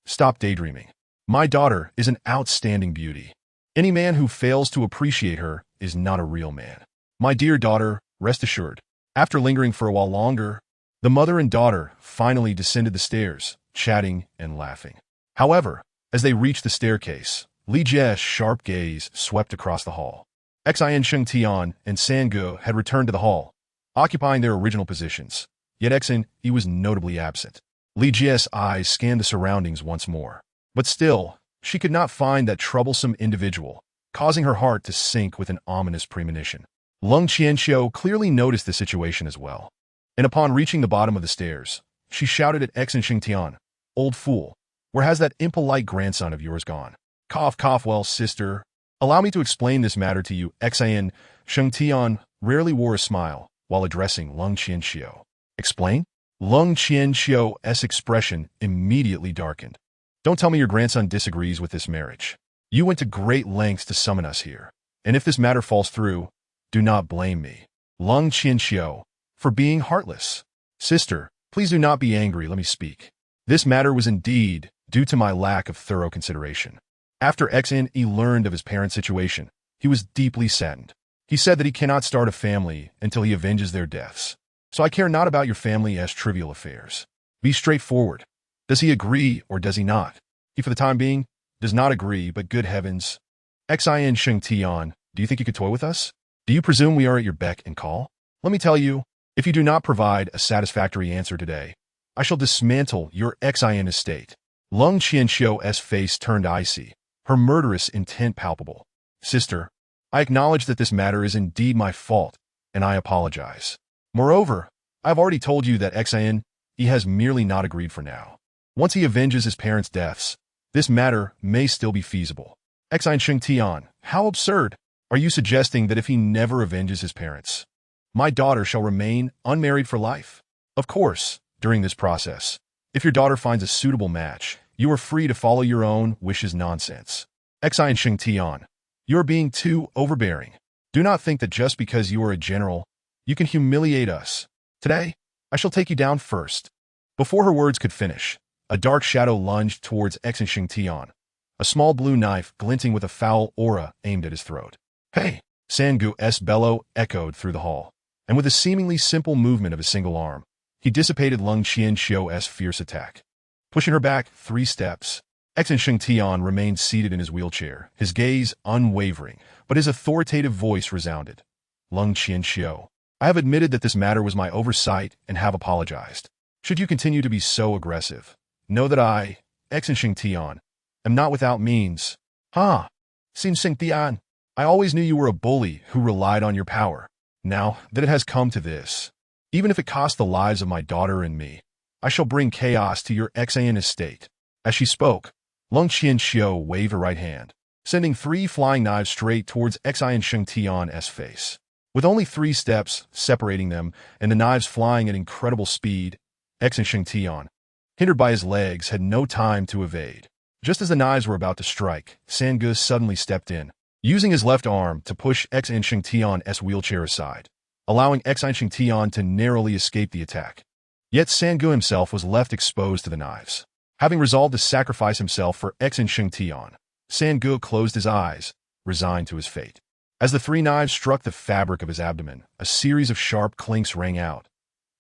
A: Stop daydreaming. My daughter is an outstanding beauty. Any man who fails to appreciate her is not a real man. My dear daughter, rest assured. After lingering for a while longer, the mother and daughter finally descended the stairs, chatting and laughing. However, as they reached the staircase, Li Jie's sharp gaze swept across the hall. Xin Xingtian and Sangu had returned to the hall, occupying their original positions. Yet Xin, he was notably absent. Li Jie's eyes scanned the surroundings once more. But still, she could not find that troublesome individual, causing her heart to sink with an ominous premonition. Lung Qianxiu clearly noticed the situation as well, and upon reaching the bottom of the stairs, she shouted at Xin Xingtian, "Old fool, where has that impolite grandson of yours gone?" Cough, cough, well, sister, Allow me to explain this matter to you. Xian Shengtian rarely wore a smile while addressing Lung Qianxiu. Explain? Lung Qianxiu's expression immediately darkened. Don't tell me your grandson disagrees with this marriage. You went to great lengths to summon us here. And if this matter falls through, do not blame me, Lung Qianxiu, for being heartless. Sister, please do not be angry, let me speak. This matter was indeed due to my lack of thorough consideration. After Xin learned of his parents' situation, he was deeply saddened. He said that he cannot start a family until he avenges their deaths. So I care not about your family as trivial affairs. Be straightforward. Does he agree or does he not? He, for the time being, does not agree, but good heavens. Xin Shengtian, do you think you could toy with us? Do you presume we are at your beck and call? Let me tell you, if you do not provide a satisfactory answer today, I shall dismantle your Xin estate. Lung Qianxiu's face turned icy, her murderous intent palpable. Sister, I acknowledge that this matter is indeed my fault, and I apologize. Moreover, I have already told you that Xin he has merely not agreed for now. Once he avenges his parents' deaths, this matter may still be feasible. Xin Shengtian, how absurd! Are you suggesting that if he never avenges his parents, my daughter shall remain unmarried for life? Of course, during this process, if your daughter finds a suitable match, you are free to follow your own wishes. Nonsense. Xin Shengtian, you are being too overbearing. Do not think that just because you are a general, you can humiliate us. Today, I shall take you down first. Before her words could finish, a dark shadow lunged towards Xin Shengtian, a small blue knife glinting with a foul aura aimed at his throat. Hey! Sangu's bellow echoed through the hall, and with a seemingly simple movement of a single arm, he dissipated Lung Qianxiu's fierce attack. Pushing her back 3 steps, Xin Shengtian remained seated in his wheelchair, his gaze unwavering, but his authoritative voice resounded. Lung Qianxiu, I have admitted that this matter was my oversight and have apologized. Should you continue to be so aggressive, know that I, Xin Shengtian, am not without means. Xin Shengtian, I always knew you were a bully who relied on your power. Now that it has come to this, even if it costs the lives of my daughter and me, I shall bring chaos to your Xin estate. As she spoke, Lung Qianxiu waved her right hand, sending 3 flying knives straight towards Xin Shengtian's face. With only 3 steps separating them and the knives flying at incredible speed, Xin Shengtian, hindered by his legs, had no time to evade. Just as the knives were about to strike, Sangu suddenly stepped in, using his left arm to push Xin Shengtian's wheelchair aside, allowing Xin Shengtian to narrowly escape the attack. Yet Sangu himself was left exposed to the knives. Having resolved to sacrifice himself for Xin Shengtian, Sangu closed his eyes, resigned to his fate. As the 3 knives struck the fabric of his abdomen, a series of sharp clinks rang out.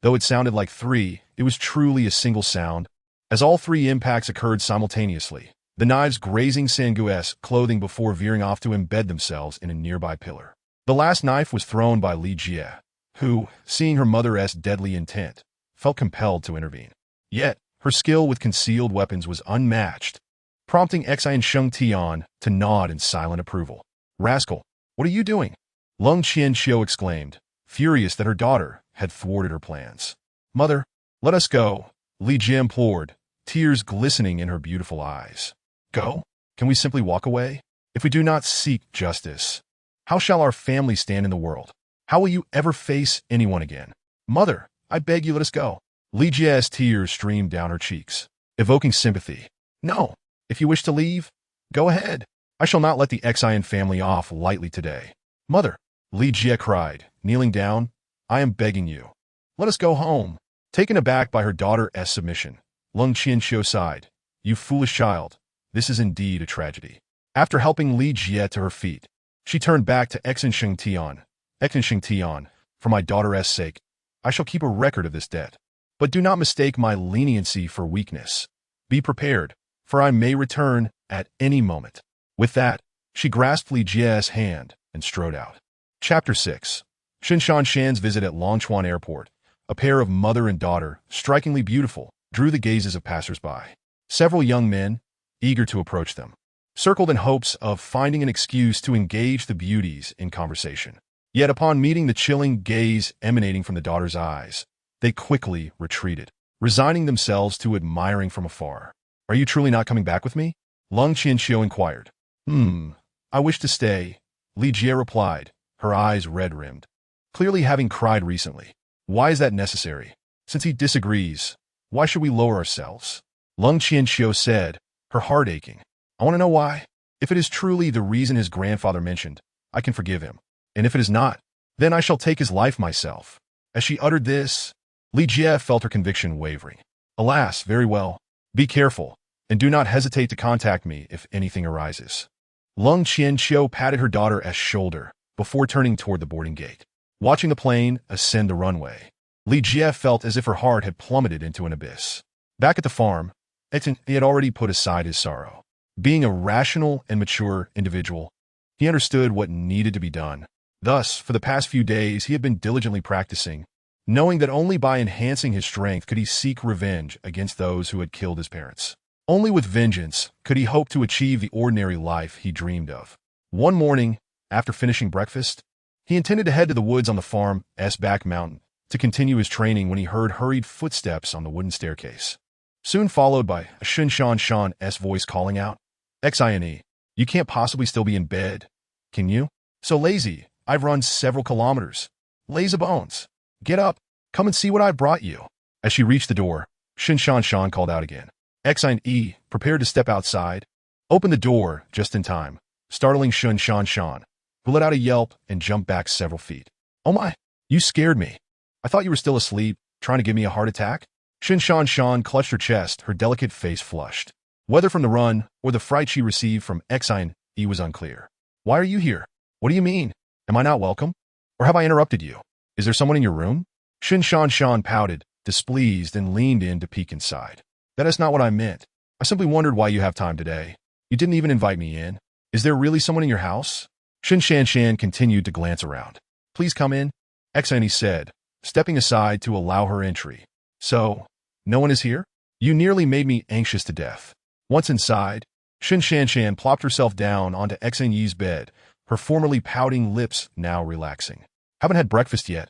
A: Though it sounded like 3, it was truly a single sound. As all 3 impacts occurred simultaneously, the knives grazing Sangu's clothing before veering off to embed themselves in a nearby pillar. The last knife was thrown by Li Jie, who, seeing her mother's deadly intent, felt compelled to intervene. Yet, her skill with concealed weapons was unmatched, prompting Xin Shengtian to nod in silent approval. Rascal, what are you doing? Lung Qianxiu exclaimed, furious that her daughter had thwarted her plans. Mother, let us go, Li Jie implored, tears glistening in her beautiful eyes. Go? Can we simply walk away? If we do not seek justice, how shall our family stand in the world? How will you ever face anyone again? Mother, I beg you, let us go. Li Jie's tears streamed down her cheeks, evoking sympathy. No, if you wish to leave, go ahead. I shall not let the Xin family off lightly today. Mother, Li Jie cried, kneeling down, I am begging you. Let us go home. Taken aback by her daughter's submission, Lung Qianxiu sighed. You foolish child, this is indeed a tragedy. After helping Li Jie to her feet, she turned back to Xin Shengtian. Xin Shengtian, for my daughter's sake, I shall keep a record of this debt. But do not mistake my leniency for weakness. Be prepared, for I may return at any moment. With that, she grasped Li Jie's hand and strode out. Chapter 6. Shinshan Shan's visit at Longchuan Airport, a pair of mother and daughter, strikingly beautiful, drew the gazes of passers-by. Several young men, eager to approach them, circled in hopes of finding an excuse to engage the beauties in conversation. Yet upon meeting the chilling gaze emanating from the daughter's eyes, they quickly retreated, resigning themselves to admiring from afar. Are you truly not coming back with me? Lung Qianxiu inquired. I I wish to stay, Li Jie replied, her eyes red-rimmed. Clearly having cried recently. Why is that necessary? Since he disagrees, why should we lower ourselves? Lung Qianxiu said, her heart aching. I want to know why. If it is truly the reason his grandfather mentioned, I can forgive him. And if it is not, then I shall take his life myself. As she uttered this, Li Jie felt her conviction wavering. Alas, very well. Be careful, and do not hesitate to contact me if anything arises. Lung Qianxiu patted her daughter's shoulder before turning toward the boarding gate. Watching the plane ascend the runway, Li Jie felt as if her heart had plummeted into an abyss. Back at the farm, he had already put aside his sorrow. Being a rational and mature individual, he understood what needed to be done. Thus, for the past few days, he had been diligently practicing, knowing that only by enhancing his strength could he seek revenge against those who had killed his parents. Only with vengeance could he hope to achieve the ordinary life he dreamed of. One morning, after finishing breakfast, he intended to head to the woods on the farm's back mountain to continue his training when he heard hurried footsteps on the wooden staircase. Soon followed by a Shan's voice calling out, "Xine, you can't possibly still be in bed, can you? So lazy, I've run several kilometers. Lazy bones. Get up, come and see what I brought you." As she reached the door, Shan called out again. Xine, prepared to step outside, opened the door just in time, startling Shan, who let out a yelp and jumped back several feet. "Oh my, you scared me. I thought you were still asleep, trying to give me a heart attack?" Shan clutched her chest, her delicate face flushed. Whether from the run or the fright she received from Xine was unclear. "Why are you here? What do you mean? Am I not welcome? Or have I interrupted you? Is there someone in your room?" Shan pouted, displeased, and leaned in to peek inside. "That is not what I meant. I simply wondered why you have time today. You didn't even invite me in. Is there really someone in your house?" Shan continued to glance around. "Please come in," Xine said, stepping aside to allow her entry. "So, no one is here? You nearly made me anxious to death." Once inside, Shan plopped herself down onto Xine's bed, her formerly pouting lips now relaxing. "Haven't had breakfast yet,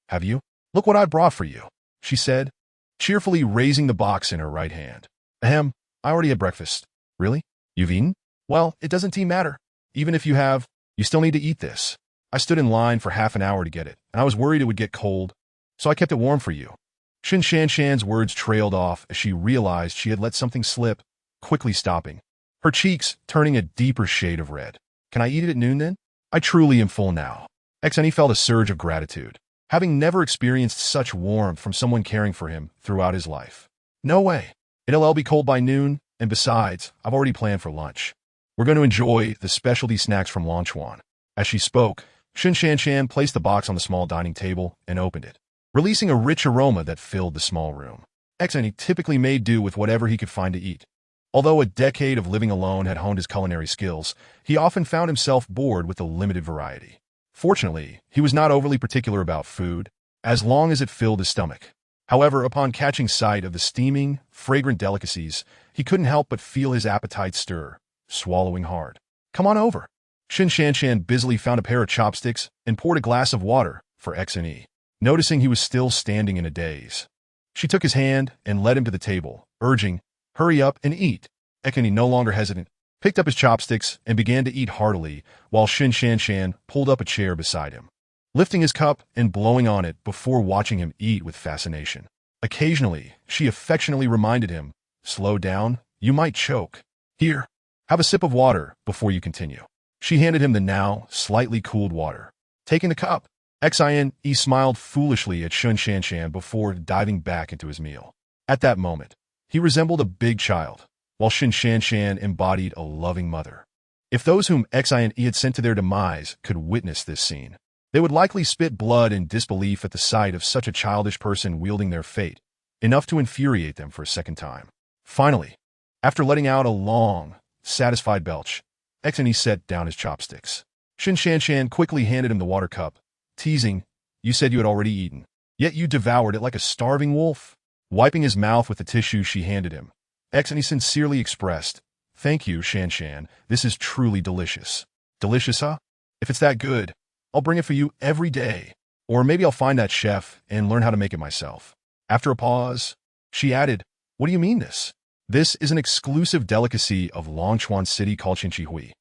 A: have you? Look what I brought for you," she said, cheerfully raising the box in her right hand. "Ahem, I already had breakfast." "Really? You've eaten? Well, it doesn't matter. Even if you have, you still need to eat this. I stood in line for half an hour to get it, and I was worried it would get cold, so I kept it warm for you." Shan's words trailed off as she realized she had let something slip, quickly stopping, her cheeks turning a deeper shade of red. "Can I eat it at noon then? I truly am full now." Xine felt a surge of gratitude, having never experienced such warmth from someone caring for him throughout his life. "No way. It'll be cold by noon, and besides, I've already planned for lunch. We're going to enjoy the specialty snacks from Longchuan." As she spoke, Shan placed the box on the small dining table and opened it, releasing a rich aroma that filled the small room. Xine typically made do with whatever he could find to eat. Although a decade of living alone had honed his culinary skills, he often found himself bored with the limited variety. Fortunately, he was not overly particular about food, as long as it filled his stomach. However, upon catching sight of the steaming, fragrant delicacies, he couldn't help but feel his appetite stir, swallowing hard. "Come on over." Shan busily found a pair of chopsticks and poured a glass of water for Xine, noticing he was still standing in a daze. She took his hand and led him to the table, urging, "Hurry up and eat." Xine, no longer hesitant, picked up his chopsticks and began to eat heartily while Shan pulled up a chair beside him, lifting his cup and blowing on it before watching him eat with fascination. Occasionally, she affectionately reminded him, "Slow down, you might choke. Here, have a sip of water before you continue." She handed him the now slightly cooled water. Taking the cup, Xine smiled foolishly at Shan before diving back into his meal. At that moment, he resembled a big child, while Shan embodied a loving mother. If those whom Xine had sent to their demise could witness this scene, they would likely spit blood in disbelief at the sight of such a childish person wielding their fate, enough to infuriate them for a second time. Finally, after letting out a long, satisfied belch, Xine set down his chopsticks. Shan quickly handed him the water cup, teasing, "You said you had already eaten, yet you devoured it like a starving wolf." Wiping his mouth with the tissue she handed him, Xine sincerely expressed, "Thank you, Shan. This is truly delicious." "Delicious, huh? If it's that good, I'll bring it for you every day. Or maybe I'll find that chef and learn how to make it myself." After a pause, she added, "What do you mean this? This is an exclusive delicacy of Longchuan City called Qinqihui.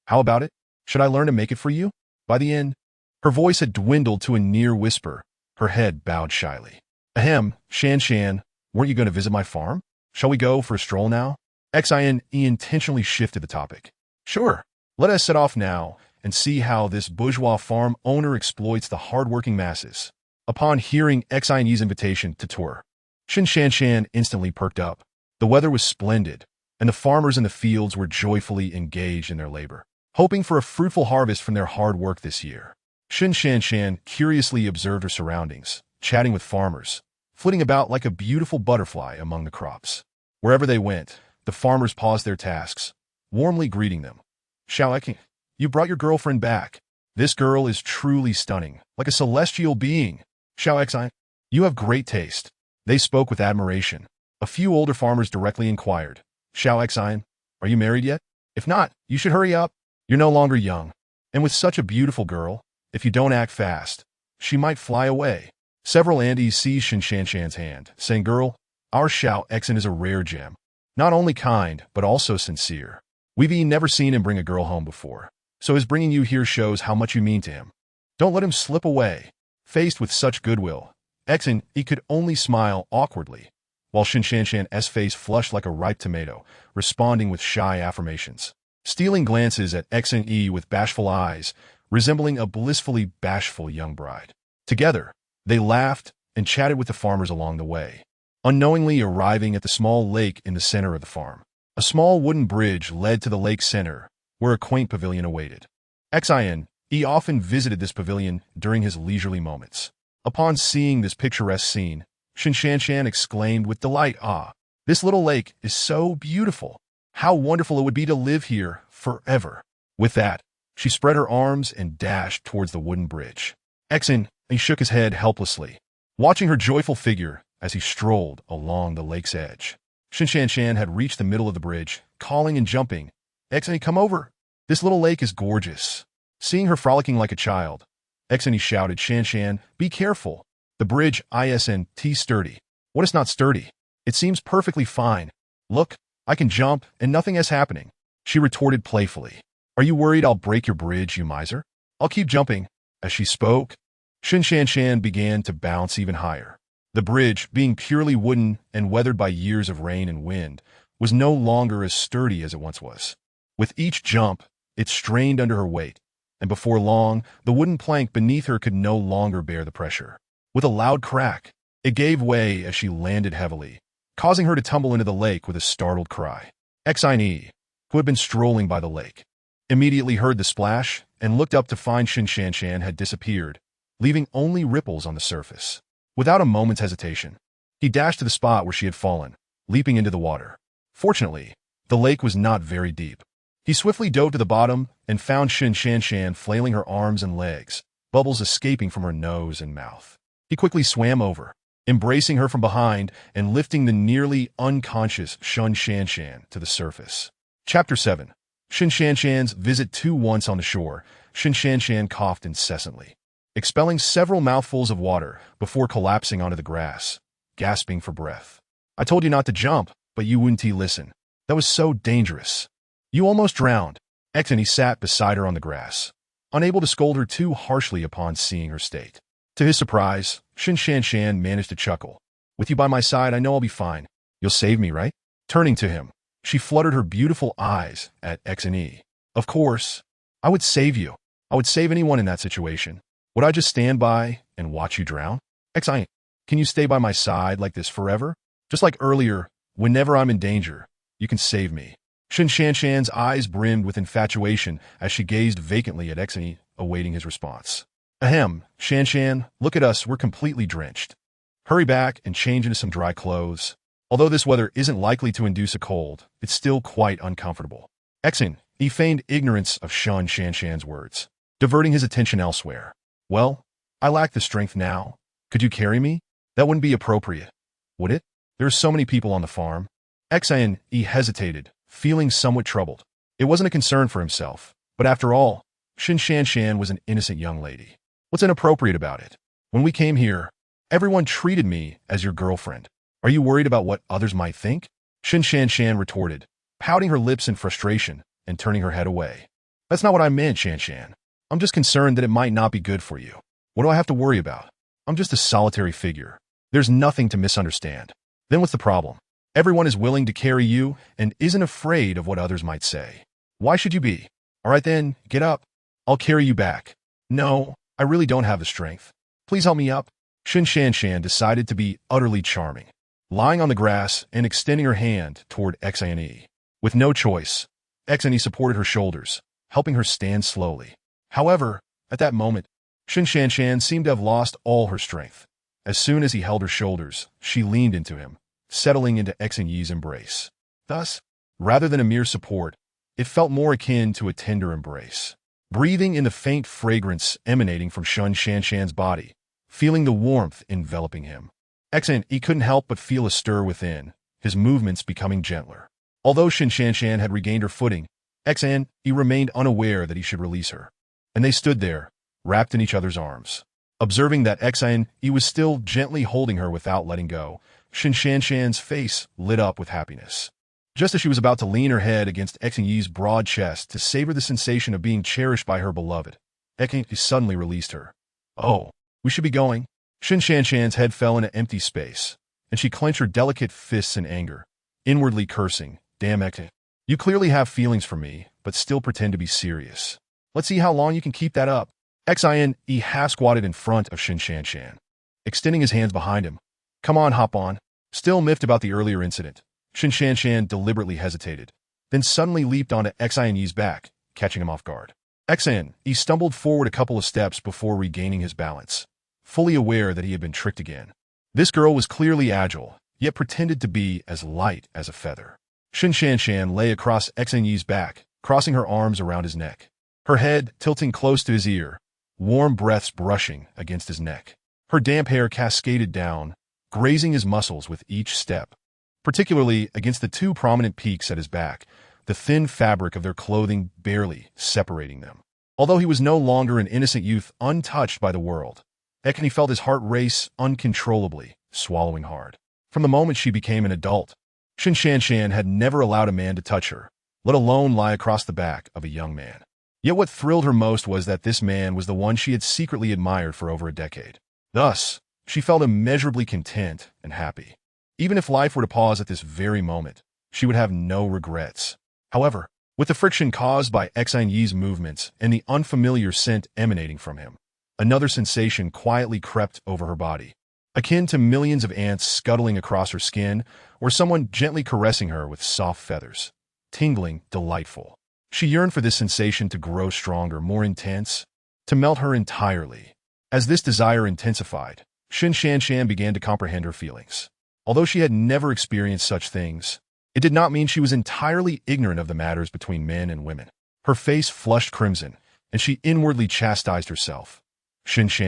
A: How about it?" Should I learn to make it for you? By the end, her voice had dwindled to a near whisper, her head bowed shyly. Ahem, Shan Shan, weren't you going to visit my farm? Shall we go for a stroll now? Xin intentionally shifted the topic. Sure, let us set off now and see how this bourgeois farm owner exploits the hard-working masses. Upon hearing Xine's invitation to tour, Shan Shan instantly perked up. The weather was splendid, and the farmers in the fields were joyfully engaged in their labor, hoping for a fruitful harvest from their hard work this year. Shan Shan curiously observed her surroundings, chatting with farmers, flitting about like a beautiful butterfly among the crops. Wherever they went, the farmers paused their tasks, warmly greeting them. Xiao, you brought your girlfriend back. This girl is truly stunning, like a celestial being. Xiao Xine, you have great taste. They spoke with admiration. A few older farmers directly inquired, Xiao Xine, are you married yet? If not, you should hurry up. You're no longer young. And with such a beautiful girl, if you don't act fast, she might fly away. Several Andes seized Shan Shan's hand, saying, Girl, our Xiao Xine is a rare gem. Not only kind, but also sincere. We've never seen him bring a girl home before, so his bringing you here shows how much you mean to him. Don't let him slip away. Faced with such goodwill, Xine could only smile awkwardly, while Shan Shan's face flushed like a ripe tomato, responding with shy affirmations. Stealing glances at Xine with bashful eyes, resembling a blissfully bashful young bride. Together, they laughed and chatted with the farmers along the way, unknowingly arriving at the small lake in the center of the farm. A small wooden bridge led to the lake's center, where a quaint pavilion awaited. Xine often visited this pavilion during his leisurely moments. Upon seeing this picturesque scene, Shan Shan exclaimed with delight, Ah, this little lake is so beautiful. How wonderful it would be to live here forever. With that, she spread her arms and dashed towards the wooden bridge. Xine shook his head helplessly, watching her joyful figure as he strolled along the lake's edge. Shan Shan had reached the middle of the bridge, calling and jumping. Xine, come over. This little lake is gorgeous. Seeing her frolicking like a child, Xine shouted, Shan Shan, be careful. The bridge isn't sturdy. What is not sturdy? It seems perfectly fine. Look, I can jump and nothing is happening. She retorted playfully. Are you worried I'll break your bridge, you miser? I'll keep jumping. As she spoke, Shan Shan began to bounce even higher. The bridge, being purely wooden and weathered by years of rain and wind, was no longer as sturdy as it once was. With each jump, it strained under her weight, and before long, the wooden plank beneath her could no longer bear the pressure. With a loud crack, it gave way as she landed heavily, causing her to tumble into the lake with a startled cry. Xine, who had been strolling by the lake, immediately heard the splash and looked up to find Shan Shan had disappeared, leaving only ripples on the surface. Without a moment's hesitation, he dashed to the spot where she had fallen, leaping into the water. Fortunately, the lake was not very deep. He swiftly dove to the bottom and found Shan Shan flailing her arms and legs, bubbles escaping from her nose and mouth. He quickly swam over, embracing her from behind and lifting the nearly unconscious Shan Shan to the surface. Chapter 7. Shan Shan's visit to. Once on the shore, Shan Shan coughed incessantly, expelling several mouthfuls of water before collapsing onto the grass, gasping for breath. I told you not to jump, but you wouldn't listen. That was so dangerous. You almost drowned. Xine sat beside her on the grass, unable to scold her too harshly upon seeing her state. To his surprise, Shan Shan managed to chuckle. With you by my side, I know I'll be fine. You'll save me, right? Turning to him, she fluttered her beautiful eyes at Xine. Of course. I would save you. I would save anyone in that situation. Would I just stand by and watch you drown? Xine, can you stay by my side like this forever? Just like earlier, whenever I'm in danger, you can save me. Shan Shan's eyes brimmed with infatuation as she gazed vacantly at Xine, awaiting his response. Ahem, Shan, look at us, we're completely drenched. Hurry back and change into some dry clothes. Although this weather isn't likely to induce a cold, it's still quite uncomfortable. Xine, he feigned ignorance of Shan Shan's words, diverting his attention elsewhere. Well, I lack the strength now. Could you carry me? That wouldn't be appropriate, would it? There are so many people on the farm. Xine hesitated, feeling somewhat troubled. It wasn't a concern for himself, but after all, Shan was an innocent young lady. What's inappropriate about it? When we came here, everyone treated me as your girlfriend. Are you worried about what others might think? Shan retorted, pouting her lips in frustration and turning her head away. That's not what I meant, Shan Shan. I'm just concerned that it might not be good for you. What do I have to worry about? I'm just a solitary figure. There's nothing to misunderstand. Then what's the problem? Everyone is willing to carry you and isn't afraid of what others might say. Why should you be? All right then, get up. I'll carry you back. No, I really don't have the strength. Please help me up. Shan Shan decided to be utterly charming, lying on the grass and extending her hand toward Xine. With no choice, Xine supported her shoulders, helping her stand slowly. However, at that moment, Shan seemed to have lost all her strength. As soon as he held her shoulders, she leaned into him, settling into Xine's embrace. Thus, rather than a mere support, it felt more akin to a tender embrace. Breathing in the faint fragrance emanating from Shan Shan's body, feeling the warmth enveloping him, Xine couldn't help but feel a stir within, his movements becoming gentler. Although Shan had regained her footing, Xine remained unaware that he should release her. And they stood there, wrapped in each other's arms. Observing that Xine was still gently holding her without letting go, Shan Shan's face lit up with happiness. Just as she was about to lean her head against Xine's broad chest to savor the sensation of being cherished by her beloved, Xine suddenly released her. Oh, we should be going. Shan Shan's head fell into empty space, and she clenched her delicate fists in anger, inwardly cursing, "Damn Xine. You clearly have feelings for me, but still pretend to be serious. Let's see how long you can keep that up." Xine half squatted in front of Shan Shan, extending his hands behind him. "Come on, hop on." Still miffed about the earlier incident, Shan Shan deliberately hesitated, then suddenly leaped onto Xine's back, catching him off guard. Xine stumbled forward a couple of steps before regaining his balance, fully aware that he had been tricked again. This girl was clearly agile, yet pretended to be as light as a feather. Shan Shan lay across Xine's back, crossing her arms around his neck, her head tilting close to his ear, warm breaths brushing against his neck. Her damp hair cascaded down, grazing his muscles with each step, particularly against the two prominent peaks at his back, the thin fabric of their clothing barely separating them. Although he was no longer an innocent youth untouched by the world, Xine felt his heart race uncontrollably, swallowing hard. From the moment she became an adult, Shan had never allowed a man to touch her, let alone lie across the back of a young man. Yet what thrilled her most was that this man was the one she had secretly admired for over a decade. Thus, she felt immeasurably content and happy. Even if life were to pause at this very moment, she would have no regrets. However, with the friction caused by Xine's movements and the unfamiliar scent emanating from him, another sensation quietly crept over her body, akin to millions of ants scuttling across her skin or someone gently caressing her with soft feathers. Tingling, delightful. She yearned for this sensation to grow stronger, more intense, to melt her entirely. As this desire intensified, Shan began to comprehend her feelings. Although she had never experienced such things, it did not mean she was entirely ignorant of the matters between men and women. Her face flushed crimson, and she inwardly chastised herself. Shan,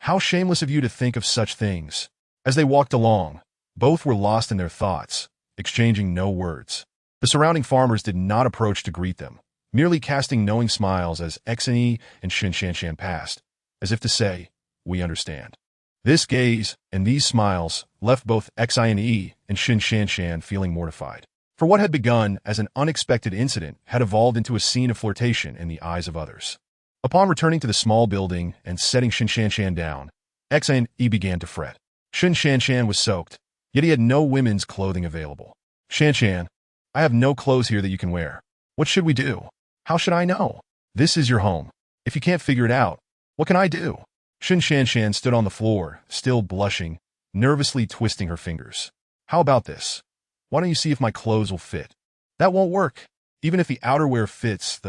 A: how shameless of you to think of such things. As they walked along, both were lost in their thoughts, exchanging no words. The surrounding farmers did not approach to greet them, merely casting knowing smiles as Xine and Shan passed, as if to say, "We understand." This gaze and these smiles left both Xine and Shan feeling mortified. For what had begun as an unexpected incident had evolved into a scene of flirtation in the eyes of others. Upon returning to the small building and setting Shan down, Xine began to fret. Shan was soaked, yet he had no women's clothing available. Shan, I have no clothes here that you can wear. What should we do? How should I know? This is your home. If you can't figure it out, what can I do? Shan stood on the floor, still blushing, nervously twisting her fingers. How about this? Why don't you see if my clothes will fit? That won't work. Even if the outerwear fits,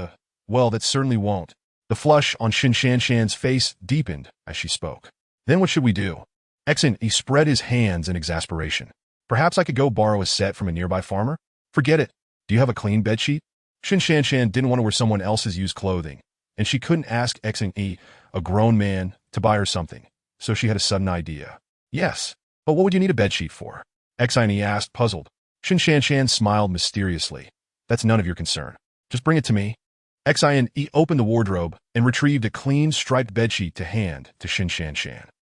A: well, that certainly won't. The flush on Shan face deepened as she spoke. Then what should we do? Xine spread his hands in exasperation. Perhaps I could go borrow a set from a nearby farmer? Forget it. Do you have a clean bedsheet? Shan didn't want to wear someone else's used clothing, and she couldn't ask Xine, a grown man, to buy her something, so she had a sudden idea. Yes, but what would you need a bedsheet for? Xine asked, puzzled. Shan smiled mysteriously. That's none of your concern. Just bring it to me. Xine opened the wardrobe and retrieved a clean striped bedsheet to hand to Shan.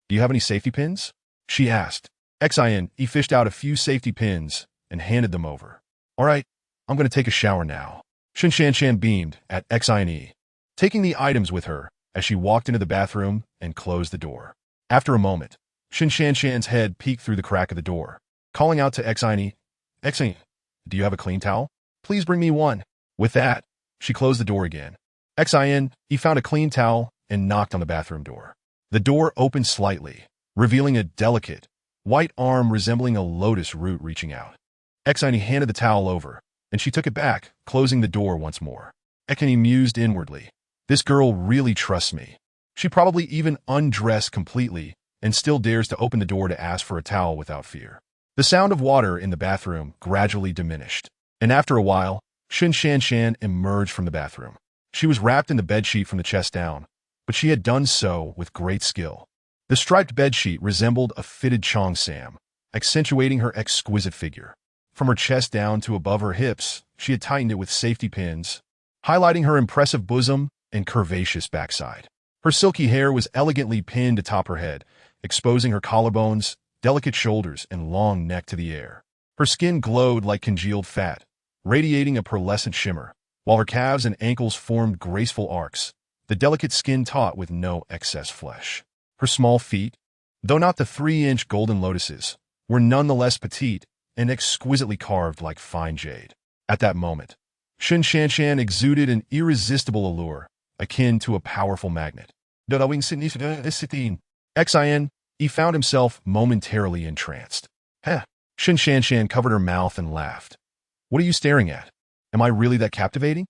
A: Do you have any safety pins? She asked. Xine fished out a few safety pins and handed them over. All right, I'm going to take a shower now. Shin Shanshan beamed at Xine, taking the items with her as she walked into the bathroom and closed the door. After a moment, Shin Shanshan's head peeked through the crack of the door, calling out to Xine, Xine, do you have a clean towel? Please bring me one. With that, she closed the door again. Xine, he found a clean towel and knocked on the bathroom door. The door opened slightly, revealing a delicate, white arm resembling a lotus root reaching out. Xine handed the towel over, and she took it back, closing the door once more. Xine mused inwardly. This girl really trusts me. She probably even undressed completely and still dares to open the door to ask for a towel without fear. The sound of water in the bathroom gradually diminished, and after a while, Shin Shanshan emerged from the bathroom. She was wrapped in the bedsheet from the chest down, but she had done so with great skill. The striped bedsheet resembled a fitted cheongsam, accentuating her exquisite figure. From her chest down to above her hips, she had tightened it with safety pins, highlighting her impressive bosom and curvaceous backside. Her silky hair was elegantly pinned atop her head, exposing her collarbones, delicate shoulders, and long neck to the air. Her skin glowed like congealed fat, radiating a pearlescent shimmer, while her calves and ankles formed graceful arcs, the delicate skin taut with no excess flesh. Her small feet, though not the 3-inch golden lotuses, were nonetheless petite and exquisitely carved like fine jade. At that moment, Shin Shanshan exuded an irresistible allure, akin to a powerful magnet. Xin, he found himself momentarily entranced. Heh. Shin Shanshan covered her mouth and laughed. What are you staring at? Am I really that captivating?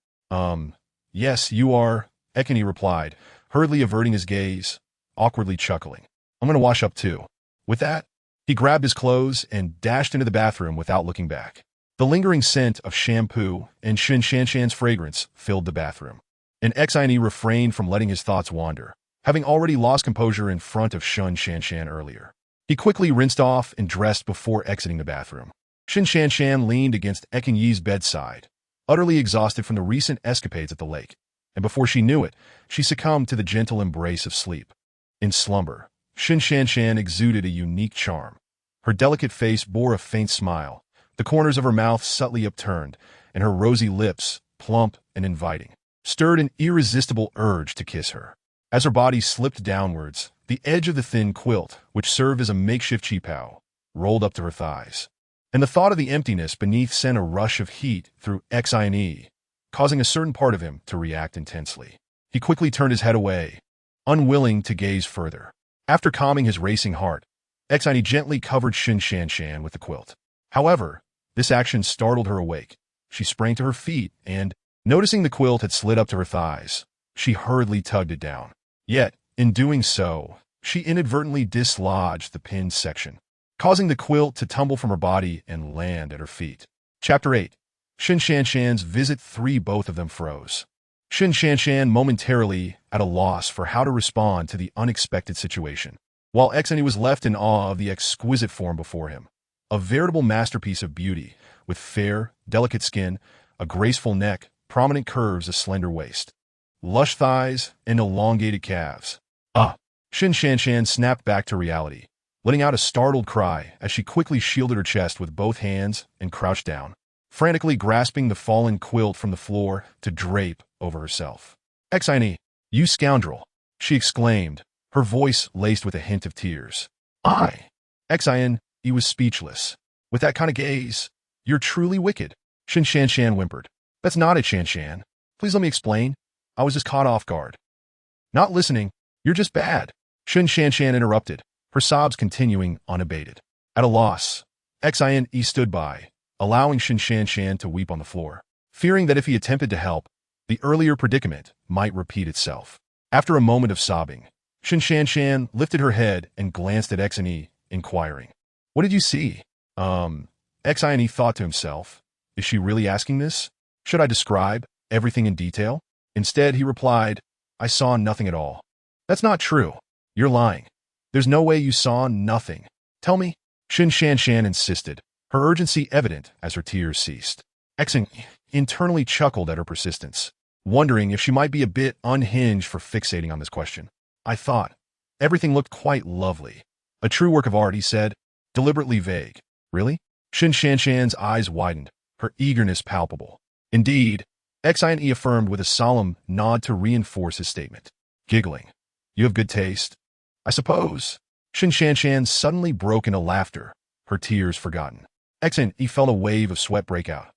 A: Yes, you are, Ekani replied, hurriedly averting his gaze, awkwardly chuckling. I'm going to wash up too. With that, he grabbed his clothes and dashed into the bathroom without looking back. The lingering scent of shampoo and Shin Shanshan's fragrance filled the bathroom, and Xine refrained from letting his thoughts wander, having already lost composure in front of Shin Shanshan earlier. He quickly rinsed off and dressed before exiting the bathroom. Shin Shanshan leaned against Ekin Yi's bedside, utterly exhausted from the recent escapades at the lake, and before she knew it, she succumbed to the gentle embrace of sleep. In slumber, Shin Shanshan exuded a unique charm. Her delicate face bore a faint smile, the corners of her mouth subtly upturned, and her rosy lips, plump and inviting, stirred an irresistible urge to kiss her. As her body slipped downwards, the edge of the thin quilt, which served as a makeshift qipao, rolled up to her thighs, and the thought of the emptiness beneath sent a rush of heat through Xine, causing a certain part of him to react intensely. He quickly turned his head away, unwilling to gaze further. After calming his racing heart, Xine gently covered Shin Shanshan with the quilt. However, this action startled her awake. She sprang to her feet and, noticing the quilt had slid up to her thighs, she hurriedly tugged it down. Yet, in doing so, she inadvertently dislodged the pinned section, causing the quilt to tumble from her body and land at her feet. Chapter 8. Shin Shanshan's Visit 3. Both of them froze. Shin Shanshan momentarily at a loss for how to respond to the unexpected situation, while Xine was left in awe of the exquisite form before him. A veritable masterpiece of beauty, with fair, delicate skin, a graceful neck, prominent curves, a slender waist, lush thighs, and elongated calves. Shin Shanshan snapped back to reality, letting out a startled cry as she quickly shielded her chest with both hands and crouched down, frantically grasping the fallen quilt from the floor to drape over herself. Xine, you scoundrel, she exclaimed, her voice laced with a hint of tears. Xine, he was speechless. With that kind of gaze, you're truly wicked. Shin Shanshan whimpered. That's not it, Shanshan. Please let me explain. I was just caught off guard. Not listening. You're just bad. Shin Shanshan interrupted, her sobs continuing unabated. At a loss, Xine stood by, allowing Shin Shanshan to weep on the floor, fearing that if he attempted to help, the earlier predicament might repeat itself. After a moment of sobbing, Shin Shanshan lifted her head and glanced at Xine, inquiring, What did you see? Xine thought to himself, is she really asking this? Should I describe everything in detail? Instead, he replied, I saw nothing at all. That's not true. You're lying. There's no way you saw nothing. Tell me. Shin Shanshan insisted, her urgency evident as her tears ceased. Xine internally chuckled at her persistence, wondering if she might be a bit unhinged for fixating on this question. I thought. Everything looked quite lovely. A true work of art, he said, deliberately vague. Really? Shin Shanshan's eyes widened, her eagerness palpable. Indeed, Xine affirmed with a solemn nod to reinforce his statement. Giggling. You have good taste, I suppose. Shin Shanshan suddenly broke into laughter, her tears forgotten. Xine felt a wave of sweat break out.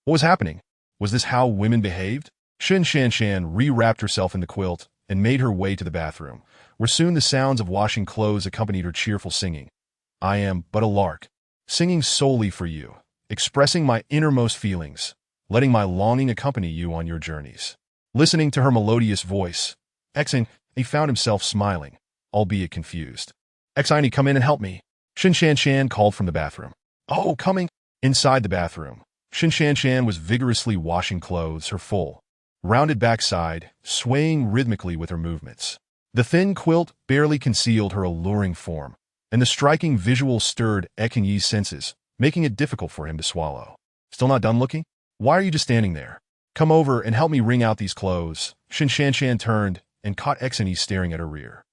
A: What was happening? Was this how women behaved? Shin Shanshan rewrapped herself in the quilt and made her way to the bathroom, where soon the sounds of washing clothes accompanied her cheerful singing. I am but a lark, singing solely for you, expressing my innermost feelings, letting my longing accompany you on your journeys. Listening to her melodious voice, Xine found himself smiling, albeit confused. Xine, come in and help me. Shin Shanshan called from the bathroom. Oh, coming. Inside the bathroom, Shin Shanshan was vigorously washing clothes, her full, rounded backside swaying rhythmically with her movements. The thin quilt barely concealed her alluring form, and the striking visual stirred Ekinyi's senses, making it difficult for him to swallow. Still not done looking? Why are you just standing there? Come over and help me wring out these clothes. Shin Shanshan turned and caught Exine staring at her rear.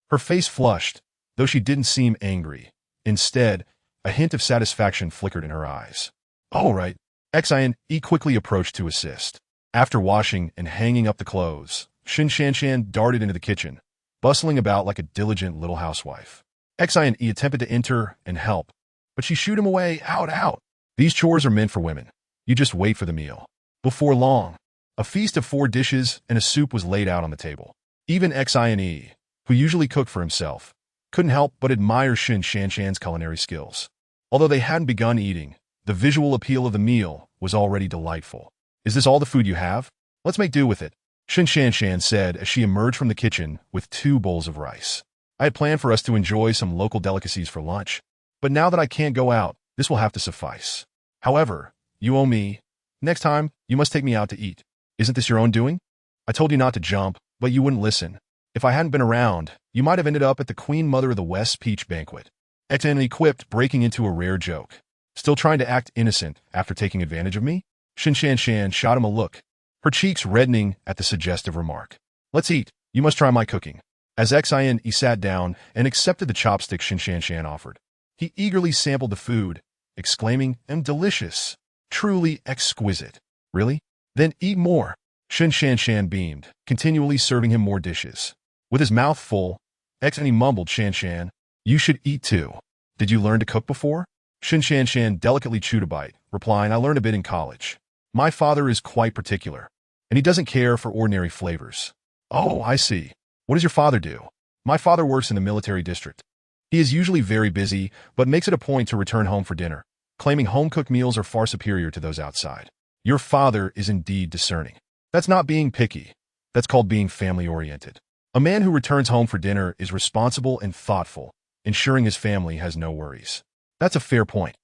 A: Her face flushed, though she didn't seem angry. Instead, a hint of satisfaction flickered in her eyes. All right. Exine quickly approached to assist. After washing and hanging up the clothes, Shin Shanshan darted into the kitchen, bustling about like a diligent little housewife. Exine attempted to enter and help, but she shooed him away. Out. These chores are meant for women. You just wait for the meal. Before long, a feast of 4 dishes and a soup was laid out on the table. Even Xine, who usually cooked for himself, couldn't help but admire Shin Shanshan's culinary skills. Although they hadn't begun eating, the visual appeal of the meal was already delightful. Is this all the food you have? Let's make do with it, Shin Shanshan said as she emerged from the kitchen with 2 bowls of rice. I had planned for us to enjoy some local delicacies for lunch, but now that I can't go out, this will have to suffice. However, you owe me. Next time, you must take me out to eat. Isn't this your own doing? I told you not to jump, but you wouldn't listen. If I hadn't been around, you might have ended up at the Queen Mother of the West's peach banquet. Xine quipped, breaking into a rare joke. Still trying to act innocent after taking advantage of me? Shin Shanshan shot him a look, her cheeks reddening at the suggestive remark. Let's eat. You must try my cooking. As Xine sat down and accepted the chopstick Shin Shanshan offered, he eagerly sampled the food, exclaiming, delicious. Truly exquisite. Really? Then eat more. Shin Shanshan beamed, continually serving him more dishes. With his mouth full, Xine mumbled, Shanshan, you should eat too. Did you learn to cook before? Shin Shanshan delicately chewed a bite, replying, I learned a bit in college. My father is quite particular, and he doesn't care for ordinary flavors. Oh, I see. What does your father do? My father works in the military district. He is usually very busy, but makes it a point to return home for dinner, claiming home-cooked meals are far superior to those outside. Your father is indeed discerning. That's not being picky. That's called being family-oriented. A man who returns home for dinner is responsible and thoughtful, ensuring his family has no worries. That's a fair point.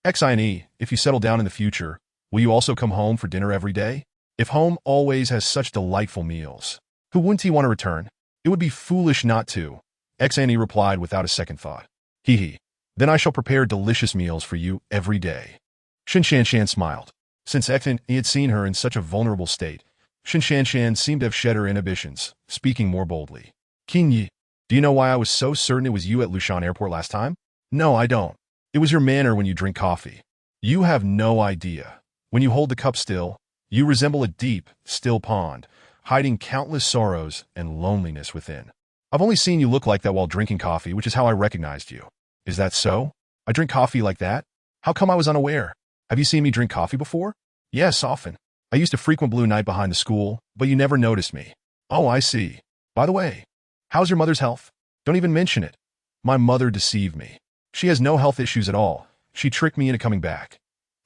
A: Xine, if you settle down in the future, will you also come home for dinner every day? If home always has such delightful meals, who wouldn't he want to return? It would be foolish not to, Xine replied without a second thought. Hee. Then I shall prepare delicious meals for you every day. Shin Shanshan smiled. Since Xine had seen her in such a vulnerable state, Shin Shanshan seemed to have shed her inhibitions, speaking more boldly. Qingyi, do you know why I was so certain it was you at Lushan Airport last time? No, I don't. It was your manner when you drink coffee. You have no idea. When you hold the cup still, you resemble a deep, still pond, hiding countless sorrows and loneliness within. I've only seen you look like that while drinking coffee, which is how I recognized you. Is that so? I drink coffee like that? How come I was unaware? Have you seen me drink coffee before? Yes, often. I used to frequent Blue Night behind the school, but you never noticed me. Oh, I see. By the way, how's your mother's health? Don't even mention it. My mother deceived me. She has no health issues at all. She tricked me into coming back.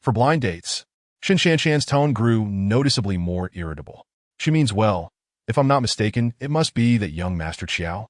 A: For blind dates. Shin Shanshan's tone grew noticeably more irritable. She means well. If I'm not mistaken, it must be that young Master Chiao.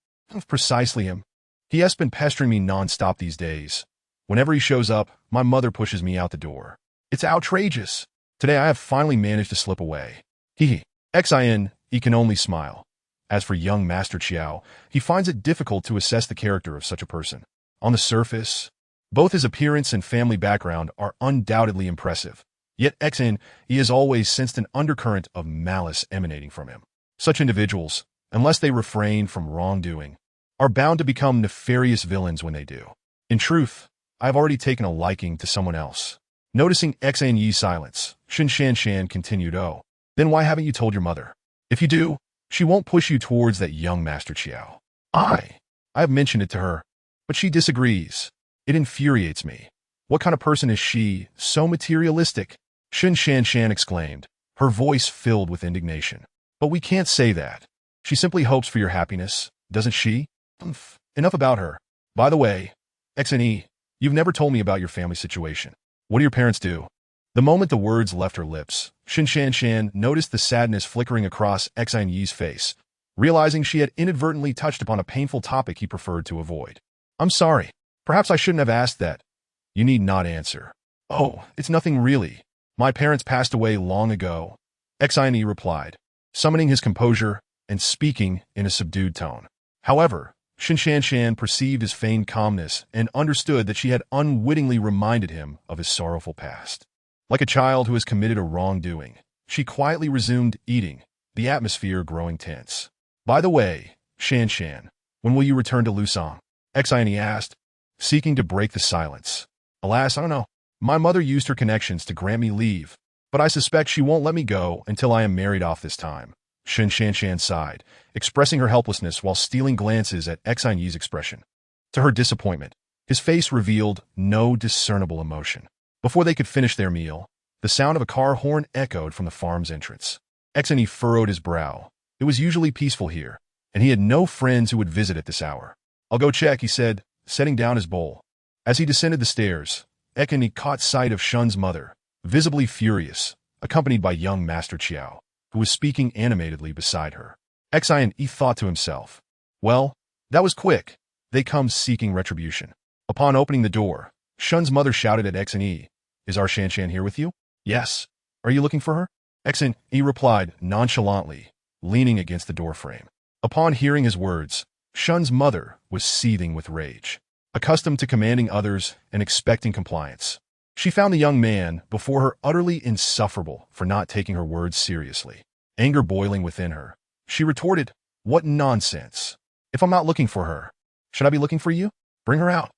A: Precisely him. He has been pestering me non-stop these days. Whenever he shows up, my mother pushes me out the door. It's outrageous. Today I have finally managed to slip away. Xine, he can only smile. As for young Master Chiao, he finds it difficult to assess the character of such a person. On the surface, both his appearance and family background are undoubtedly impressive. Yet Xine, he has always sensed an undercurrent of malice emanating from him. Such individuals, unless they refrain from wrongdoing, are bound to become nefarious villains when they do. In truth, I have already taken a liking to someone else. Noticing Xine's silence, Shin Shanshan continued, Oh, Then why haven't you told your mother? If you do, she won't push you towards that young Master Chiao. I have mentioned it to her, but she disagrees. It infuriates me. What kind of person is she, so materialistic? Shun Shanshan exclaimed, her voice filled with indignation. But we can't say that. She simply hopes for your happiness, doesn't she? Enough about her. By the way, XNE, you've never told me about your family situation. What do your parents do? The moment the words left her lips, Shun Shanshan noticed the sadness flickering across XNE's face, realizing she had inadvertently touched upon a painful topic he preferred to avoid. I'm sorry. Perhaps I shouldn't have asked that. You need not answer. Oh, it's nothing really. My parents passed away long ago, XNE replied, summoning his composure and speaking in a subdued tone. However, Shun Shanshan perceived his feigned calmness and understood that she had unwittingly reminded him of his sorrowful past. Like a child who has committed a wrongdoing, she quietly resumed eating, the atmosphere growing tense. By the way, Shanshan, when will you return to Lusong? XNE asked, seeking to break the silence. Alas, I don't know. My mother used her connections to grant me leave, but I suspect she won't let me go until I am married off this time. Shun Shanshan sighed, expressing her helplessness while stealing glances at XNE's expression. To her disappointment, his face revealed no discernible emotion. Before they could finish their meal, the sound of a car horn echoed from the farm's entrance. XNE furrowed his brow. It was usually peaceful here, and he had no friends who would visit at this hour. I'll go check, he said, setting down his bowl. As he descended the stairs, XNE caught sight of Shun's mother, visibly furious, accompanied by young Master Chiao, who was speaking animatedly beside her. XNE thought to himself, well, that was quick. They come seeking retribution. Upon opening the door, Shun's mother shouted at XNE, is our Shanshan here with you? Yes. Are you looking for her? XNE replied nonchalantly, leaning against the doorframe. Upon hearing his words, Shun's mother was seething with rage. Accustomed to commanding others and expecting compliance, she found the young man before her utterly insufferable for not taking her words seriously. Anger boiling within her, she retorted, what nonsense. If I'm not looking for her, should I be looking for you? Bring her out.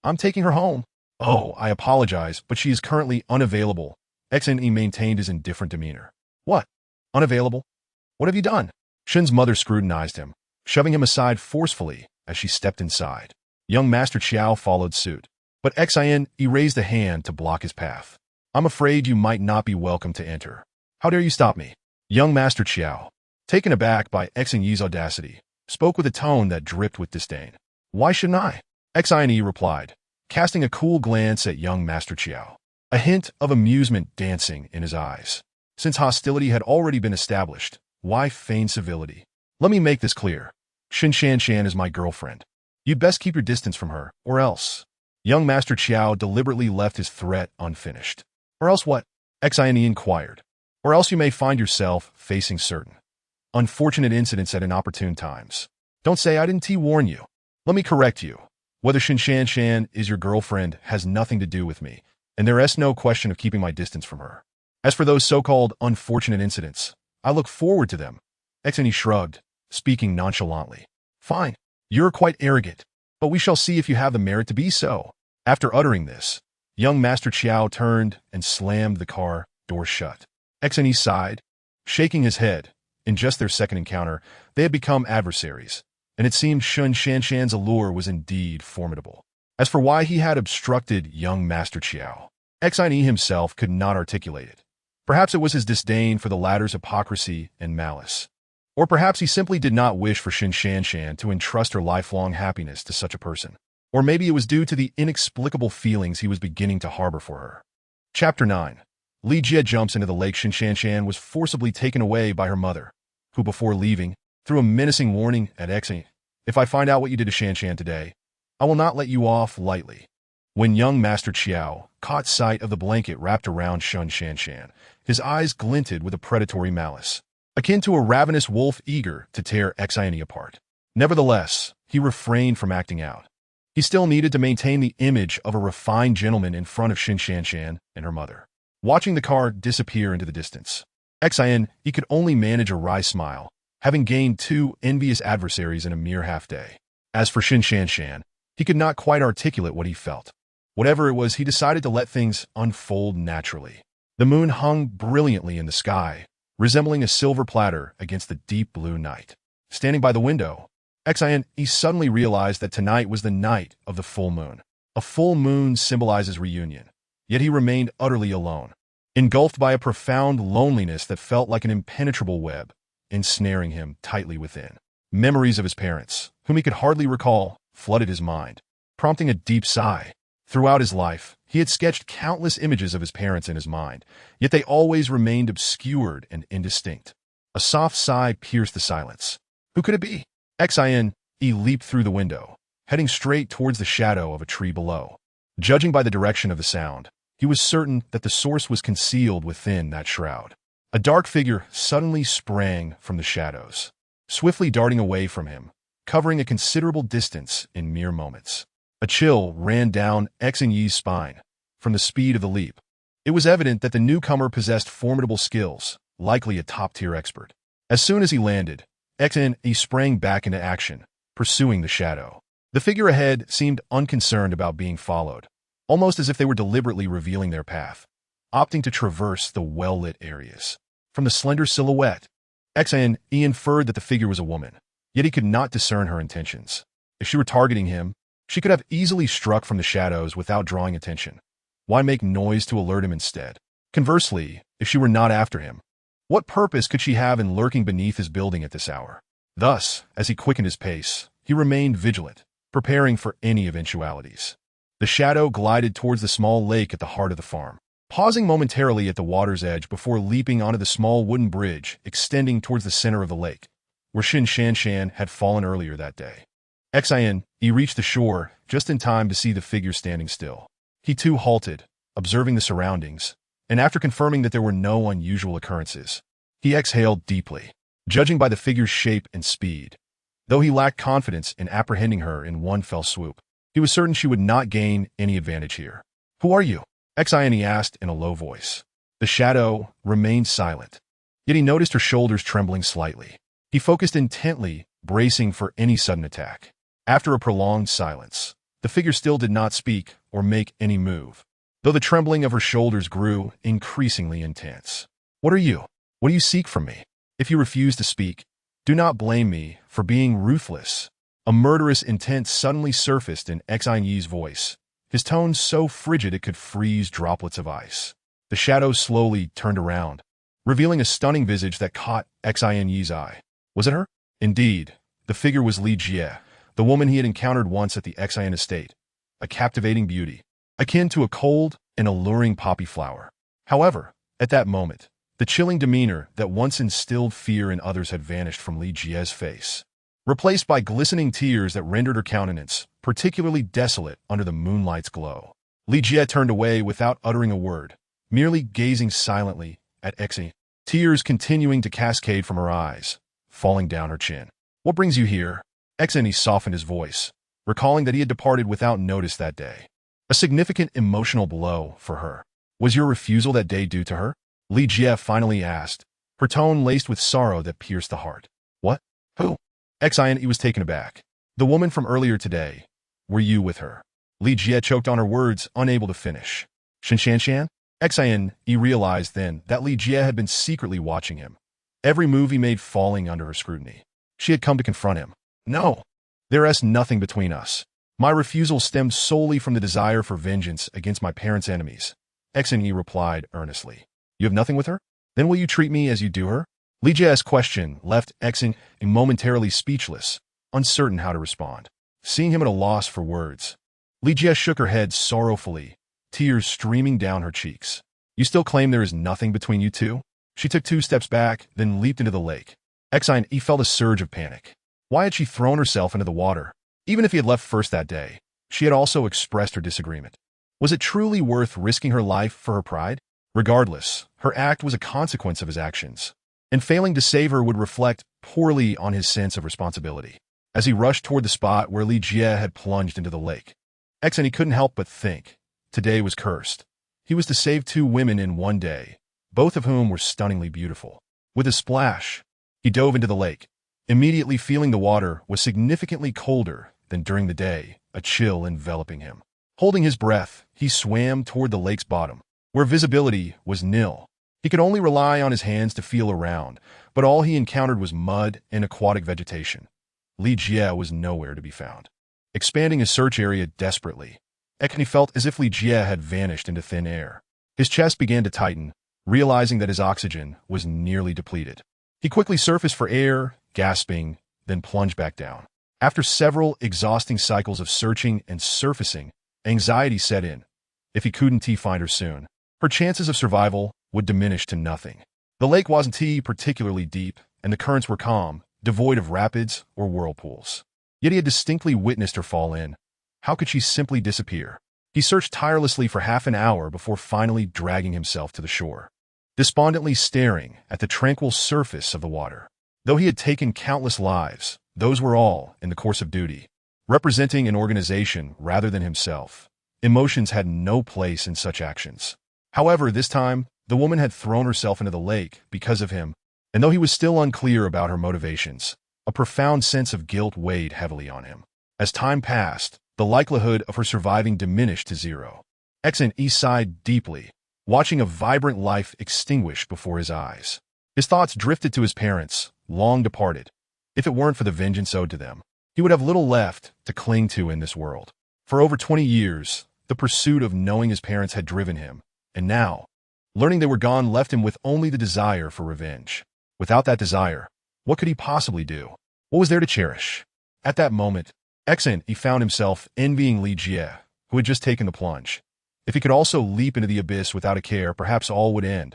A: I'm taking her home. Oh, I apologize, but she is currently unavailable. XNE maintained his indifferent demeanor. What? Unavailable? What have you done? Shun's mother scrutinized him, shoving him aside forcefully as she stepped inside. Young Master Chiao followed suit, but XNE raised a hand to block his path. I'm afraid you might not be welcome to enter. How dare you stop me? Young Master Chiao, taken aback by XNE's audacity, spoke with a tone that dripped with disdain. Why shouldn't I? XNE replied, casting a cool glance at young Master Chiao, a hint of amusement dancing in his eyes. Since hostility had already been established, why feign civility? Let me make this clear. Shun Shanshan is my girlfriend. You'd best keep your distance from her, or else. Young Master Chiao deliberately left his threat unfinished. Or else what? XNE inquired. Or else you may find yourself facing certain unfortunate incidents at inopportune times. Don't say I didn't warn you. Let me correct you. Whether Shun Shanshan is your girlfriend has nothing to do with me, and there is no question of keeping my distance from her. As for those so-called unfortunate incidents, I look forward to them. XNE shrugged, speaking nonchalantly. Fine. You're quite arrogant, but we shall see if you have the merit to be so. After uttering this, young Master Chiao turned and slammed the car door shut. XNE sighed, shaking his head. In just their second encounter, they had become adversaries, and it seemed Shun Shanshan's allure was indeed formidable. As for why he had obstructed young Master Chiao, XNE himself could not articulate it. Perhaps it was his disdain for the latter's hypocrisy and malice. Or perhaps he simply did not wish for Shun Shanshan to entrust her lifelong happiness to such a person. Or maybe it was due to the inexplicable feelings he was beginning to harbor for her. Chapter 9. Li Jie jumps into the lake. Shun Shanshan was forcibly taken away by her mother, who before leaving, threw a menacing warning at XNE. If I find out what you did to Shanshan today, I will not let you off lightly. When young Master Chiao caught sight of the blanket wrapped around Shun Shanshan, his eyes glinted with a predatory malice, akin to a ravenous wolf eager to tear XNE apart. Nevertheless, he refrained from acting out. He still needed to maintain the image of a refined gentleman in front of Shun Shanshan and her mother. Watching the car disappear into the distance, XNE could only manage a wry smile, having gained 2 envious adversaries in a mere half-day. As for Shun Shanshan, he could not quite articulate what he felt. Whatever it was, he decided to let things unfold naturally. The moon hung brilliantly in the sky, resembling a silver platter against the deep blue night. Standing by the window, he suddenly realized that tonight was the night of the full moon. A full moon symbolizes reunion, yet he remained utterly alone, engulfed by a profound loneliness that felt like an impenetrable web, ensnaring him tightly within. Memories of his parents, whom he could hardly recall, flooded his mind, prompting a deep sigh. Throughout his life, he had sketched countless images of his parents in his mind, yet they always remained obscured and indistinct. A soft sigh pierced the silence. Who could it be? He leaped through the window, heading straight towards the shadow of a tree below. Judging by the direction of the sound, he was certain that the source was concealed within that shroud. A dark figure suddenly sprang from the shadows, swiftly darting away from him, covering a considerable distance in mere moments. A chill ran down Yi's spine from the speed of the leap. It was evident that the newcomer possessed formidable skills, likely a top-tier expert. As soon as he landed, he sprang back into action, pursuing the shadow. The figure ahead seemed unconcerned about being followed, almost as if they were deliberately revealing their path, opting to traverse the well-lit areas. From the slender silhouette, he inferred that the figure was a woman, yet he could not discern her intentions. If she were targeting him, she could have easily struck from the shadows without drawing attention. Why make noise to alert him instead? Conversely, if she were not after him, what purpose could she have in lurking beneath his building at this hour? Thus, as he quickened his pace, he remained vigilant, preparing for any eventualities. The shadow glided towards the small lake at the heart of the farm, pausing momentarily at the water's edge before leaping onto the small wooden bridge extending towards the center of the lake, where Shan had fallen earlier that day. He reached the shore just in time to see the figure standing still. He too halted, observing the surroundings, and after confirming that there were no unusual occurrences, he exhaled deeply. Judging by the figure's shape and speed, though he lacked confidence in apprehending her in one fell swoop, he was certain she would not gain any advantage here. "Who are you?" he asked in a low voice. The shadow remained silent, yet he noticed her shoulders trembling slightly. He focused intently, bracing for any sudden attack. After a prolonged silence, the figure still did not speak or make any move, though the trembling of her shoulders grew increasingly intense. "What are you? What do you seek from me? If you refuse to speak, do not blame me for being ruthless." A murderous intent suddenly surfaced in Yi's voice, his tone so frigid it could freeze droplets of ice. The shadow slowly turned around, revealing a stunning visage that caught Yi's eye. Was it her? Indeed, the figure was Li Jie, the woman he had encountered once at the Xian estate, a captivating beauty, akin to a cold and alluring poppy flower. However, at that moment, the chilling demeanor that once instilled fear in others had vanished from Li Jie's face, replaced by glistening tears that rendered her countenance particularly desolate under the moonlight's glow. Li Jie turned away without uttering a word, merely gazing silently at Xi, tears continuing to cascade from her eyes, falling down her chin. "What brings you here?" He softened his voice, recalling that he had departed without notice that day. A significant emotional blow for her. "Was your refusal that day due to her?" Li Jie finally asked, her tone laced with sorrow that pierced the heart. "What? Who?" He was taken aback. "The woman from earlier today. Were you with her?" Li Jie choked on her words, unable to finish. Shan? He realized then that Li Jie had been secretly watching him, every move he made falling under her scrutiny. She had come to confront him. "No, there is nothing between us. My refusal stemmed solely from the desire for vengeance against my parents' enemies," He replied earnestly. "You have nothing with her? Then will you treat me as you do her?" Li Jie's question left momentarily speechless, uncertain how to respond. Seeing him at a loss for words, Li Jie shook her head sorrowfully, tears streaming down her cheeks. "You still claim there is nothing between you two?" She took 2 steps back, then leaped into the lake. He felt a surge of panic. Why had she thrown herself into the water? Even if he had left first that day, she had also expressed her disagreement. Was it truly worth risking her life for her pride? Regardless, her act was a consequence of his actions, and failing to save her would reflect poorly on his sense of responsibility. As he rushed toward the spot where Li Jie had plunged into the lake, he couldn't help but think, today was cursed. He was to save 2 women in one day, both of whom were stunningly beautiful. With a splash, he dove into the lake, immediately feeling the water was significantly colder than during the day, a chill enveloping him. Holding his breath, he swam toward the lake's bottom, where visibility was nil. He could only rely on his hands to feel around, but all he encountered was mud and aquatic vegetation. Li Jie was nowhere to be found. Expanding his search area desperately, Ekani felt as if Li Jie had vanished into thin air. His chest began to tighten, realizing that his oxygen was nearly depleted. He quickly surfaced for air, gasping, then plunged back down. After several exhausting cycles of searching and surfacing, anxiety set in. If he couldn't find her soon, her chances of survival would diminish to nothing. The lake wasn't particularly deep, and the currents were calm, devoid of rapids or whirlpools. Yet he had distinctly witnessed her fall in. How could she simply disappear? He searched tirelessly for half an hour before finally dragging himself to the shore, despondently staring at the tranquil surface of the water. Though he had taken countless lives, those were all in the course of duty, representing an organization rather than himself. Emotions had no place in such actions. However, this time, the woman had thrown herself into the lake because of him, and though he was still unclear about her motivations, a profound sense of guilt weighed heavily on him. As time passed, the likelihood of her surviving diminished to zero. Xan sighed deeply, watching a vibrant life extinguish before his eyes. His thoughts drifted to his parents, long departed. If it weren't for the vengeance owed to them, he would have little left to cling to in this world. For over 20 years, the pursuit of knowing his parents had driven him, and now, learning they were gone left him with only the desire for revenge. Without that desire, what could he possibly do? What was there to cherish? At that moment, he found himself envying Li Jie, who had just taken the plunge. If he could also leap into the abyss without a care, perhaps all would end,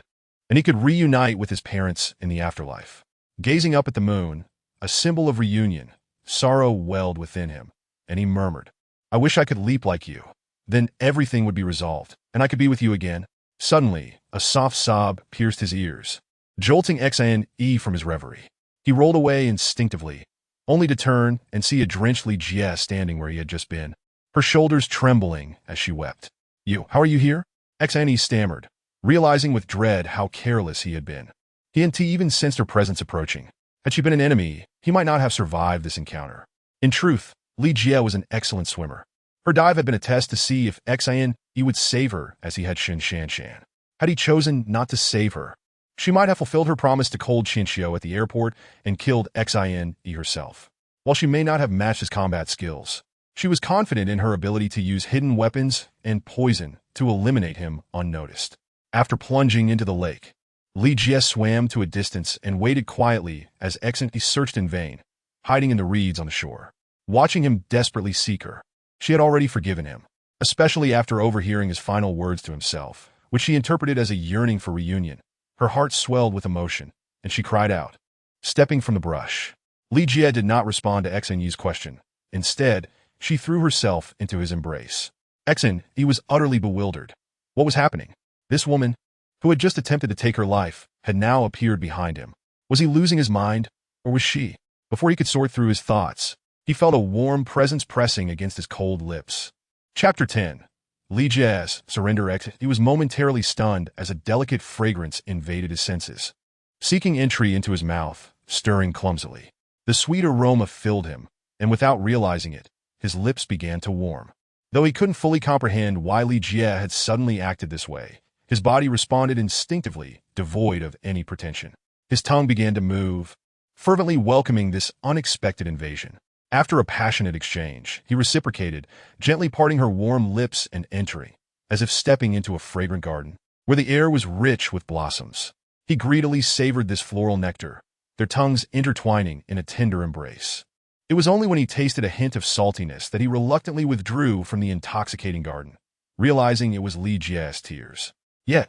A: and he could reunite with his parents in the afterlife. Gazing up at the moon, a symbol of reunion, sorrow welled within him, and he murmured, "I wish I could leap like you. Then everything would be resolved, and I could be with you again." Suddenly, a soft sob pierced his ears, jolting Xan from his reverie. He rolled away instinctively, only to turn and see a drenched Li Jie standing where he had just been, her shoulders trembling as she wept. How are you here?" Xan stammered, realizing with dread how careless he had been. He hadn't even sensed her presence approaching. Had she been an enemy, he might not have survived this encounter. In truth, Li Jie was an excellent swimmer. Her dive had been a test to see if Xan would save her as he had Shan Shan. Had he chosen not to save her, she might have fulfilled her promise to cold Qinxiu at the airport and killed Xan herself. While she may not have matched his combat skills, she was confident in her ability to use hidden weapons and poison to eliminate him unnoticed. After plunging into the lake, Li Jie swam to a distance and waited quietly as Xan searched in vain, hiding in the reeds on the shore. Watching him desperately seek her, she had already forgiven him, especially after overhearing his final words to himself, which she interpreted as a yearning for reunion. Her heart swelled with emotion, and she cried out, stepping from the brush. Li Jie did not respond to Xan's question. Instead, she threw herself into his embrace. Xan was utterly bewildered. What was happening? This woman, who had just attempted to take her life, had now appeared behind him. Was he losing his mind, or was she? Before he could sort through his thoughts, he felt a warm presence pressing against his cold lips. Chapter 10. Li Jie's surrender. He was momentarily stunned as a delicate fragrance invaded his senses, seeking entry into his mouth, stirring clumsily. The sweet aroma filled him, and without realizing it, his lips began to warm. Though he couldn't fully comprehend why Li Jie had suddenly acted this way, his body responded instinctively, devoid of any pretension. His tongue began to move, fervently welcoming this unexpected invasion. After a passionate exchange, he reciprocated, gently parting her warm lips and entering, as if stepping into a fragrant garden, where the air was rich with blossoms. He greedily savored this floral nectar, their tongues intertwining in a tender embrace. It was only when he tasted a hint of saltiness that he reluctantly withdrew from the intoxicating garden, realizing it was Li Jie's tears. Yet,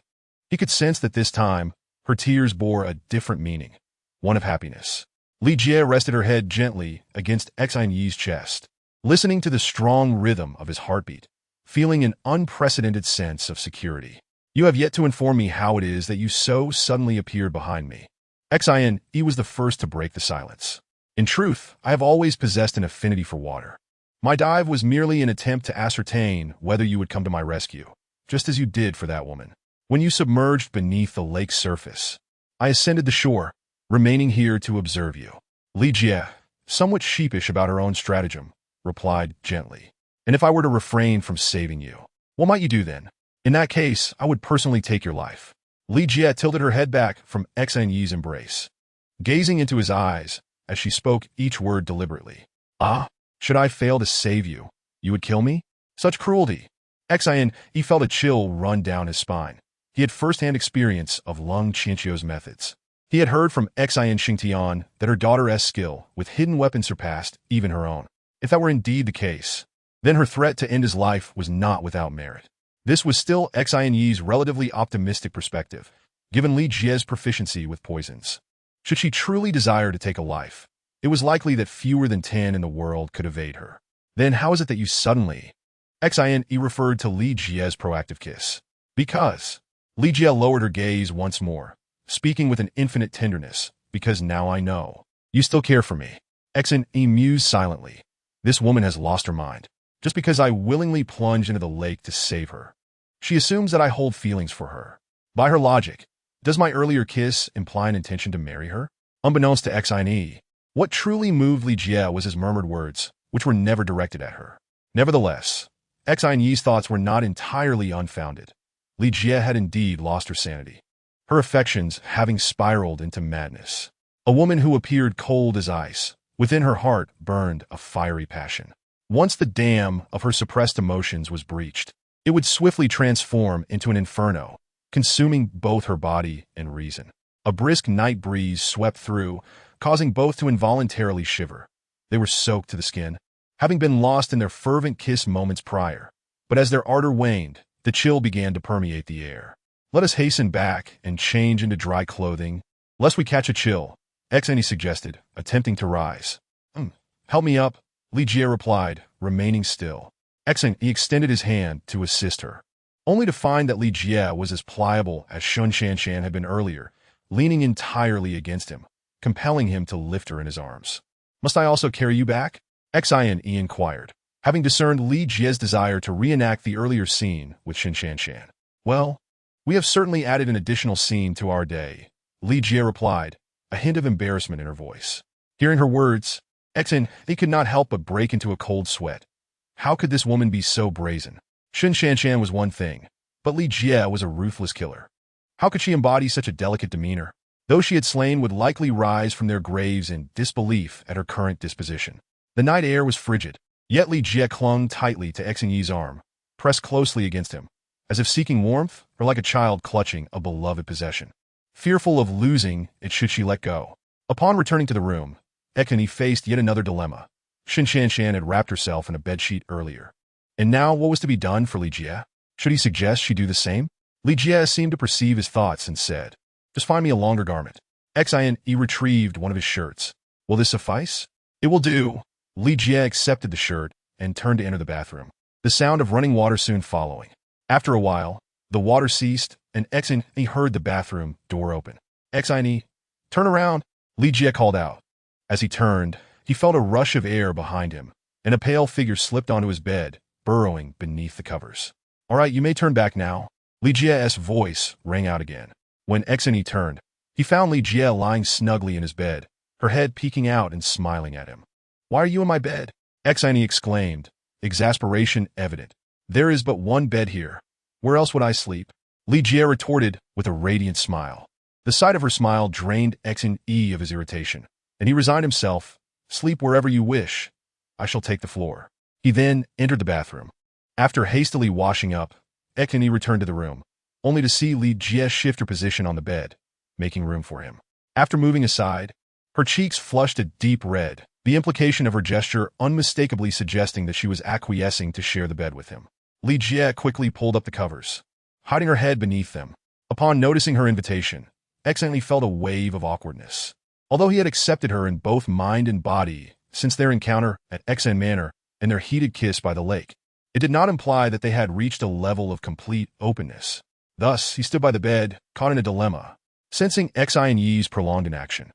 A: he could sense that this time, her tears bore a different meaning, one of happiness. Li Jie rested her head gently against Xan's chest, listening to the strong rhythm of his heartbeat, feeling an unprecedented sense of security. You have yet to inform me how it is that you so suddenly appeared behind me. Xan was the first to break the silence. In truth, I have always possessed an affinity for water. My dive was merely an attempt to ascertain whether you would come to my rescue, just as you did for that woman. When you submerged beneath the lake's surface, I ascended the shore, remaining here to observe you. Li Jie, somewhat sheepish about her own stratagem, replied gently. And if I were to refrain from saving you, what might you do then? In that case, I would personally take your life. Li Jie tilted her head back from Xan Yi's embrace, gazing into his eyes as she spoke each word deliberately. Ah, should I fail to save you, you would kill me? Such cruelty. Xan Yi felt a chill run down his spine. He had first-hand experience of Lung Qianqiu's methods. He had heard from Xian Xingtian that her daughter's skill with hidden weapons surpassed even her own. If that were indeed the case, then her threat to end his life was not without merit. This was still Xian Yi's relatively optimistic perspective, given Li Jie's proficiency with poisons. Should she truly desire to take a life, it was likely that fewer than 10 in the world could evade her. Then how is it that you suddenly... Xian Yi referred to Li Jie's proactive kiss. Because... Li Jie lowered her gaze once more, speaking with an infinite tenderness, because now I know. You still care for me. Xian Yi mused silently. This woman has lost her mind. Just because I willingly plunge into the lake to save her. She assumes that I hold feelings for her. By her logic, does my earlier kiss imply an intention to marry her? Unbeknownst to Xian Yi, what truly moved Li Jie was his murmured words, which were never directed at her. Nevertheless, Xian Yi's thoughts were not entirely unfounded. Li Jie had indeed lost her sanity, her affections having spiraled into madness. A woman who appeared cold as ice, within her heart burned a fiery passion. Once the dam of her suppressed emotions was breached, it would swiftly transform into an inferno, consuming both her body and reason. A brisk night breeze swept through, causing both to involuntarily shiver. They were soaked to the skin, having been lost in their fervent kiss moments prior. But as their ardor waned, the chill began to permeate the air. Let us hasten back and change into dry clothing, lest we catch a chill, Xian suggested, attempting to rise. Help me up, Li Jie replied, remaining still. Xian extended his hand to assist her, only to find that Li Jie was as pliable as Shun Shanshan had been earlier, leaning entirely against him, compelling him to lift her in his arms. Must I also carry you back? Xian inquired, having discerned Li Jie's desire to reenact the earlier scene with Shun Shanshan. Well, we have certainly added an additional scene to our day, Li Jie replied, a hint of embarrassment in her voice. Hearing her words, Xian could not help but break into a cold sweat. How could this woman be so brazen? Shun Shanshan was one thing, but Li Jie was a ruthless killer. How could she embody such a delicate demeanor? Those she had slain would likely rise from their graves in disbelief at her current disposition. The night air was frigid, yet Li Jie clung tightly to Xian Yi's arm, pressed closely against him, as if seeking warmth or like a child clutching a beloved possession, fearful of losing it should she let go. Upon returning to the room, Xian Yi faced yet another dilemma. Shun Shanshan had wrapped herself in a bedsheet earlier. And now what was to be done for Li Jie? Should he suggest she do the same? Li Jie seemed to perceive his thoughts and said, just find me a longer garment. Xian Yi retrieved one of his shirts. Will this suffice? It will do. Li Jie accepted the shirt and turned to enter the bathroom, the sound of running water soon following. After a while, the water ceased and Xian Yi heard the bathroom door open. Xian Yi, turn around, Li Jie called out. As he turned, he felt a rush of air behind him, and a pale figure slipped onto his bed, burrowing beneath the covers. All right, you may turn back now. Li Jie's voice rang out again. When Xian Yi turned, he found Li Jie lying snugly in his bed, her head peeking out and smiling at him. Why are you in my bed? Xian Yi exclaimed, exasperation evident. There is but one bed here. Where else would I sleep? Li Jie retorted with a radiant smile. The sight of her smile drained Xian Yi of his irritation, and he resigned himself. Sleep wherever you wish. I shall take the floor. He then entered the bathroom. After hastily washing up, Xian Yi returned to the room, only to see Li Jie shift her position on the bed, making room for him. After moving aside, her cheeks flushed a deep red, the implication of her gesture unmistakably suggesting that she was acquiescing to share the bed with him. Li Jie quickly pulled up the covers, hiding her head beneath them. Upon noticing her invitation, Xian Yi felt a wave of awkwardness. Although he had accepted her in both mind and body since their encounter at Xian Manor and their heated kiss by the lake, it did not imply that they had reached a level of complete openness. Thus, he stood by the bed, caught in a dilemma, sensing Xian Yi's prolonged inaction.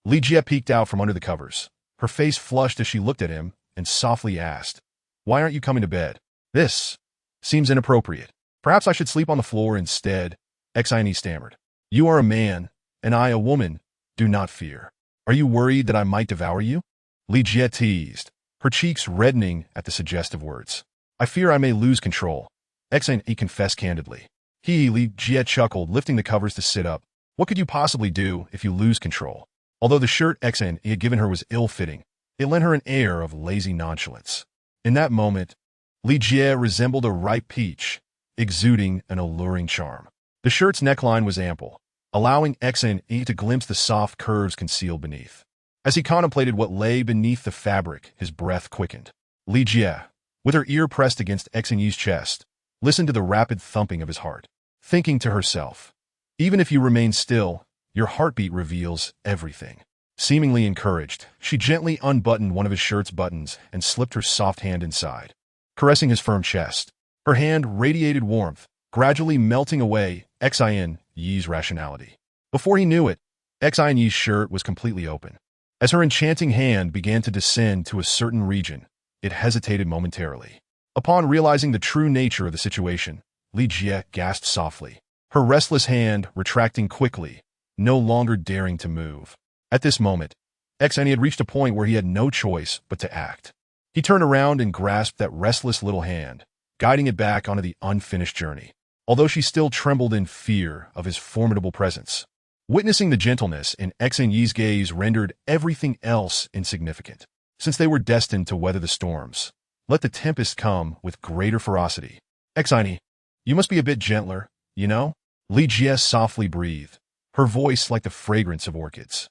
A: Li Jie peeked out from under the covers. Her face flushed as she looked at him and softly asked, Why aren't you coming to bed? This seems inappropriate. Perhaps I should sleep on the floor instead, Xian Yi stammered. You are a man, and I a woman. Do not fear. Are you worried that I might devour you? Li Jie teased, her cheeks reddening at the suggestive words. I fear I may lose control, Xian Yi confessed candidly. Li Jie chuckled, lifting the covers to sit up. What could you possibly do if you lose control? Although the shirt Xen he had given her was ill-fitting, it lent her an air of lazy nonchalance. In that moment, Li Jie resembled a ripe peach, exuding an alluring charm. The shirt's neckline was ample, allowing Xen to glimpse the soft curves concealed beneath. As he contemplated what lay beneath the fabric, his breath quickened. Li Jie, with her ear pressed against Xen Yi's chest, listened to the rapid thumping of his heart, thinking to herself, even if you remain still, your heartbeat reveals everything. Seemingly encouraged, she gently unbuttoned one of his shirt's buttons and slipped her soft hand inside. Caressing his firm chest, her hand radiated warmth, gradually melting away Xin Yi's rationality. Before he knew it, Xin Yi's shirt was completely open. As her enchanting hand began to descend to a certain region, it hesitated momentarily. Upon realizing the true nature of the situation, Li Jie gasped softly, her restless hand retracting quickly, no longer daring to move. At this moment, Xin had reached a point where he had no choice but to act. He turned around and grasped that restless little hand, guiding it back onto the unfinished journey, although she still trembled in fear of his formidable presence. Witnessing the gentleness in Xin Yi's gaze rendered everything else insignificant. Since they were destined to weather the storms, let the tempest come with greater ferocity. Xin Yi, you must be a bit gentler, you know? Li Jie softly breathed, her voice like the fragrance of orchids.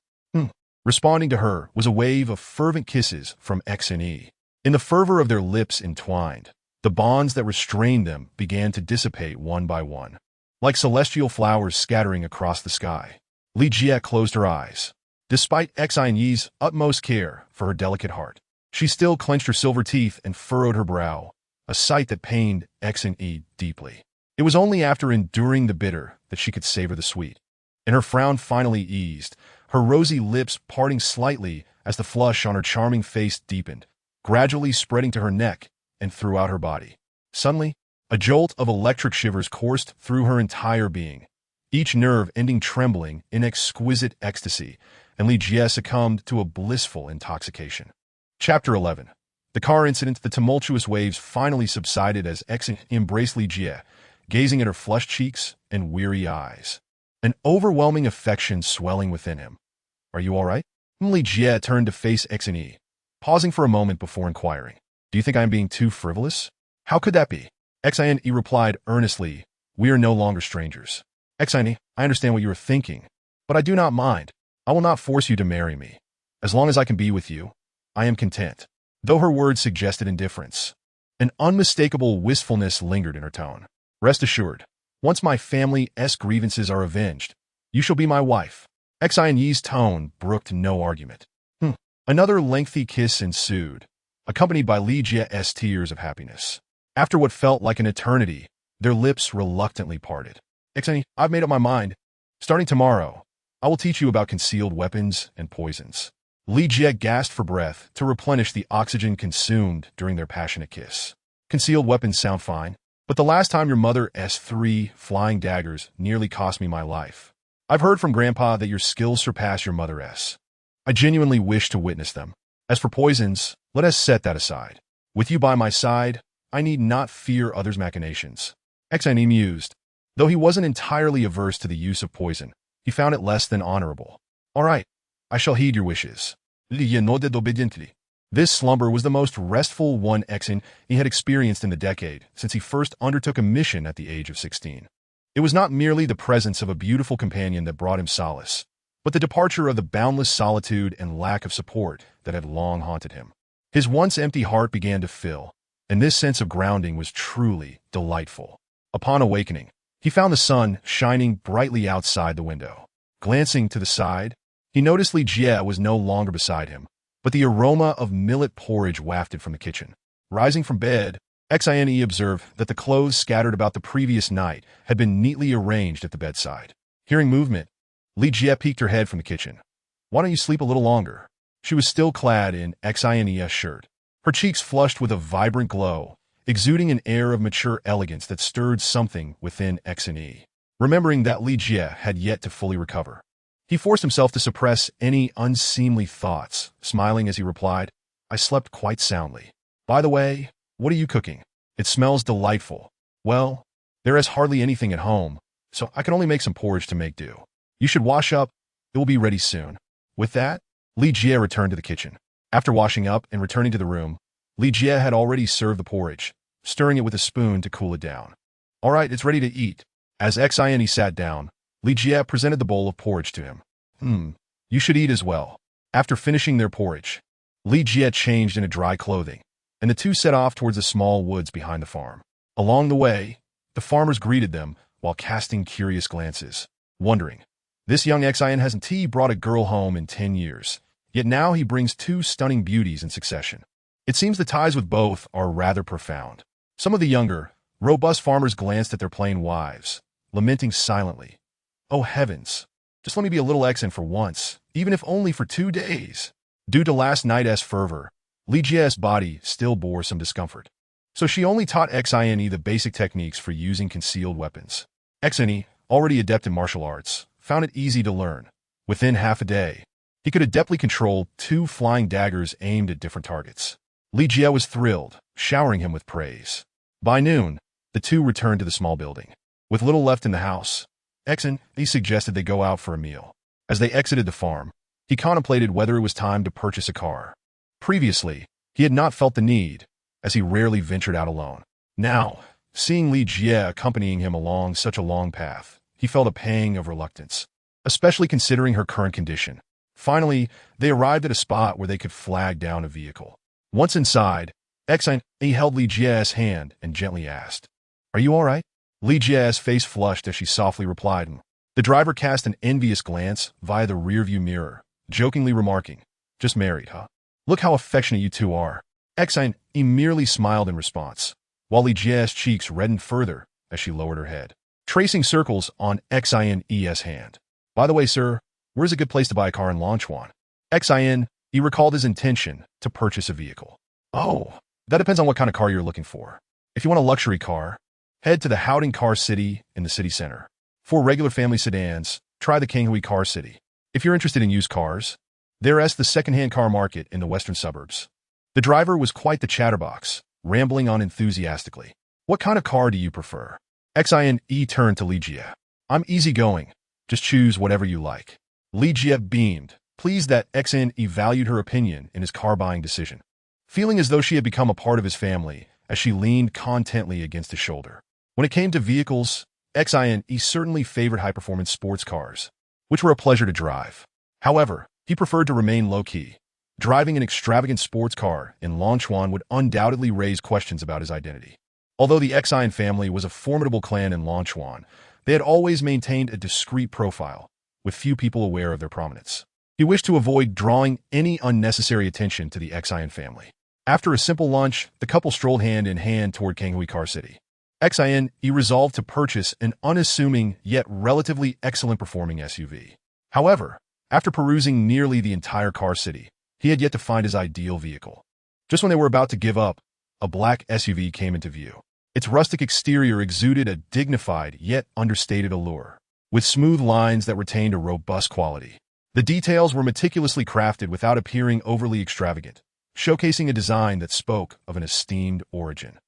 A: Responding to her was a wave of fervent kisses from Xin Yi. In the fervor of their lips entwined, the bonds that restrained them began to dissipate one by one, like celestial flowers scattering across the sky. Li Jie closed her eyes. Despite Xin Yi's utmost care for her delicate heart, she still clenched her silver teeth and furrowed her brow, a sight that pained Xin Yi deeply. It was only after enduring the bitter that she could savor the sweet. And her frown finally eased, her rosy lips parting slightly as the flush on her charming face deepened, gradually spreading to her neck and throughout her body. Suddenly, a jolt of electric shivers coursed through her entire being, each nerve ending trembling in exquisite ecstasy, and Li Jie succumbed to a blissful intoxication. Chapter 11. The car incident. The tumultuous waves finally subsided as Xin embraced Li Jie, gazing at her flushed cheeks and weary eyes, an overwhelming affection swelling within him. Are you all right? Li Jie turned to face Xin Yi, pausing for a moment before inquiring. Do you think I am being too frivolous? How could that be? Xin Yi replied earnestly, we are no longer strangers. Xin Yi, I understand what you are thinking, but I do not mind. I will not force you to marry me. As long as I can be with you, I am content. Though her words suggested indifference, an unmistakable wistfulness lingered in her tone. Rest assured, once my family's grievances are avenged, you shall be my wife. Xin Yi's tone brooked no argument. Another lengthy kiss ensued, accompanied by Li Jie's tears of happiness. After what felt like an eternity, their lips reluctantly parted. Xin Yi, I've made up my mind. Starting tomorrow, I will teach you about concealed weapons and poisons. Li Jie gasped for breath to replenish the oxygen consumed during their passionate kiss. Concealed weapons sound fine, but the last time your mother's 3 flying daggers nearly cost me my life. I've heard from Grandpa that your skills surpass your mother's. I genuinely wish to witness them. As for poisons, let us set that aside. With you by my side, I need not fear others' machinations. Xin Yi mused. Though he wasn't entirely averse to the use of poison, he found it less than honorable. All right, I shall heed your wishes. Li Jie nodded obediently. This slumber was the most restful one Xin Yi had experienced in the decade since he first undertook a mission at the age of 16. It was not merely the presence of a beautiful companion that brought him solace, but the departure of the boundless solitude and lack of support that had long haunted him. His once empty heart began to fill, and this sense of grounding was truly delightful. Upon awakening, he found the sun shining brightly outside the window. Glancing to the side, he noticed Li Jie was no longer beside him, but the aroma of millet porridge wafted from the kitchen. Rising from bed, Xin Yi observed that the clothes scattered about the previous night had been neatly arranged at the bedside. Hearing movement, Li Jie peeked her head from the kitchen. Why don't you sleep a little longer? She was still clad in Xin Yi's shirt, her cheeks flushed with a vibrant glow, exuding an air of mature elegance that stirred something within Xin Yi. Remembering that Li Jie had yet to fully recover, he forced himself to suppress any unseemly thoughts, smiling as he replied, I slept quite soundly. By the way, what are you cooking? It smells delightful. Well, There is hardly anything at home, so I can only make some porridge to make do. You should wash up. It will be ready soon." With that, Li Jie returned to the kitchen. After washing up and returning to the room, Li Jie had already served the porridge, stirring it with a spoon to cool it down. "All right, it's ready to eat." As Xin sat down, Li Jie presented the bowl of porridge to him. You should eat as well." After finishing their porridge, Li Jie changed into dry clothing, and the two set off towards the small woods behind the farm. Along the way, the farmers greeted them while casting curious glances, wondering, "This young Xin hasn't brought a girl home in 10 years, yet now he brings two stunning beauties in succession." It seems the ties with both are rather profound. Some of the younger, robust farmers glanced at their plain wives, lamenting silently, "Oh heavens, just let me be a little Xin for once, even if only for 2 days." Due to last night's fervor, Li Jie's body still bore some discomfort. So she only taught Xin the basic techniques for using concealed weapons. Xin, already adept in martial arts, found it easy to learn. Within half a day, he could adeptly control 2 flying daggers aimed at different targets. Li Jie was thrilled, showering him with praise. By noon, the two returned to the small building. With little left in the house, he suggested they go out for a meal. As they exited the farm, he contemplated whether it was time to purchase a car. Previously, he had not felt the need, as he rarely ventured out alone. Now, seeing Li Jie accompanying him along such a long path, he felt a pang of reluctance, especially considering her current condition. Finally, they arrived at a spot where they could flag down a vehicle. Once inside, he held Li Jie's hand and gently asked, "Are you all right?" Li Jie's face flushed as she softly replied. The driver cast an envious glance via the rearview mirror, jokingly remarking, "Just married, huh? Look how affectionate you two are." He merely smiled in response, while Li Jie's cheeks reddened further as she lowered her head, tracing circles on Xin's hand. "By the way, sir, where's a good place to buy a car in Longchuan?" He recalled his intention to purchase a vehicle. "Oh, that depends on what kind of car you're looking for. If you want a luxury car, head to the Howding Car City in the city center. For regular family sedans, try the Kanghui Car City. If you're interested in used cars, there's the second-hand car market in the western suburbs." The driver was quite the chatterbox, rambling on enthusiastically. "What kind of car do you prefer?" Xin turned to Li Jie. "I'm easygoing. Just choose whatever you like." Li Jie beamed, pleased that Xin valued her opinion in his car-buying decision, feeling as though she had become a part of his family as she leaned contently against his shoulder. When it came to vehicles, Xin certainly favored high-performance sports cars, which were a pleasure to drive. However, he preferred to remain low-key. Driving an extravagant sports car in Longchuan would undoubtedly raise questions about his identity. Although the Xin family was a formidable clan in Longchuan, they had always maintained a discreet profile, with few people aware of their prominence. He wished to avoid drawing any unnecessary attention to the Xin family. After a simple lunch, the couple strolled hand in hand toward Kanghui Car City. He resolved to purchase an unassuming yet relatively excellent-performing SUV. However, after perusing nearly the entire car city, he had yet to find his ideal vehicle. Just when they were about to give up, a black SUV came into view. Its rustic exterior exuded a dignified yet understated allure, with smooth lines that retained a robust quality. The details were meticulously crafted without appearing overly extravagant, showcasing a design that spoke of an esteemed origin.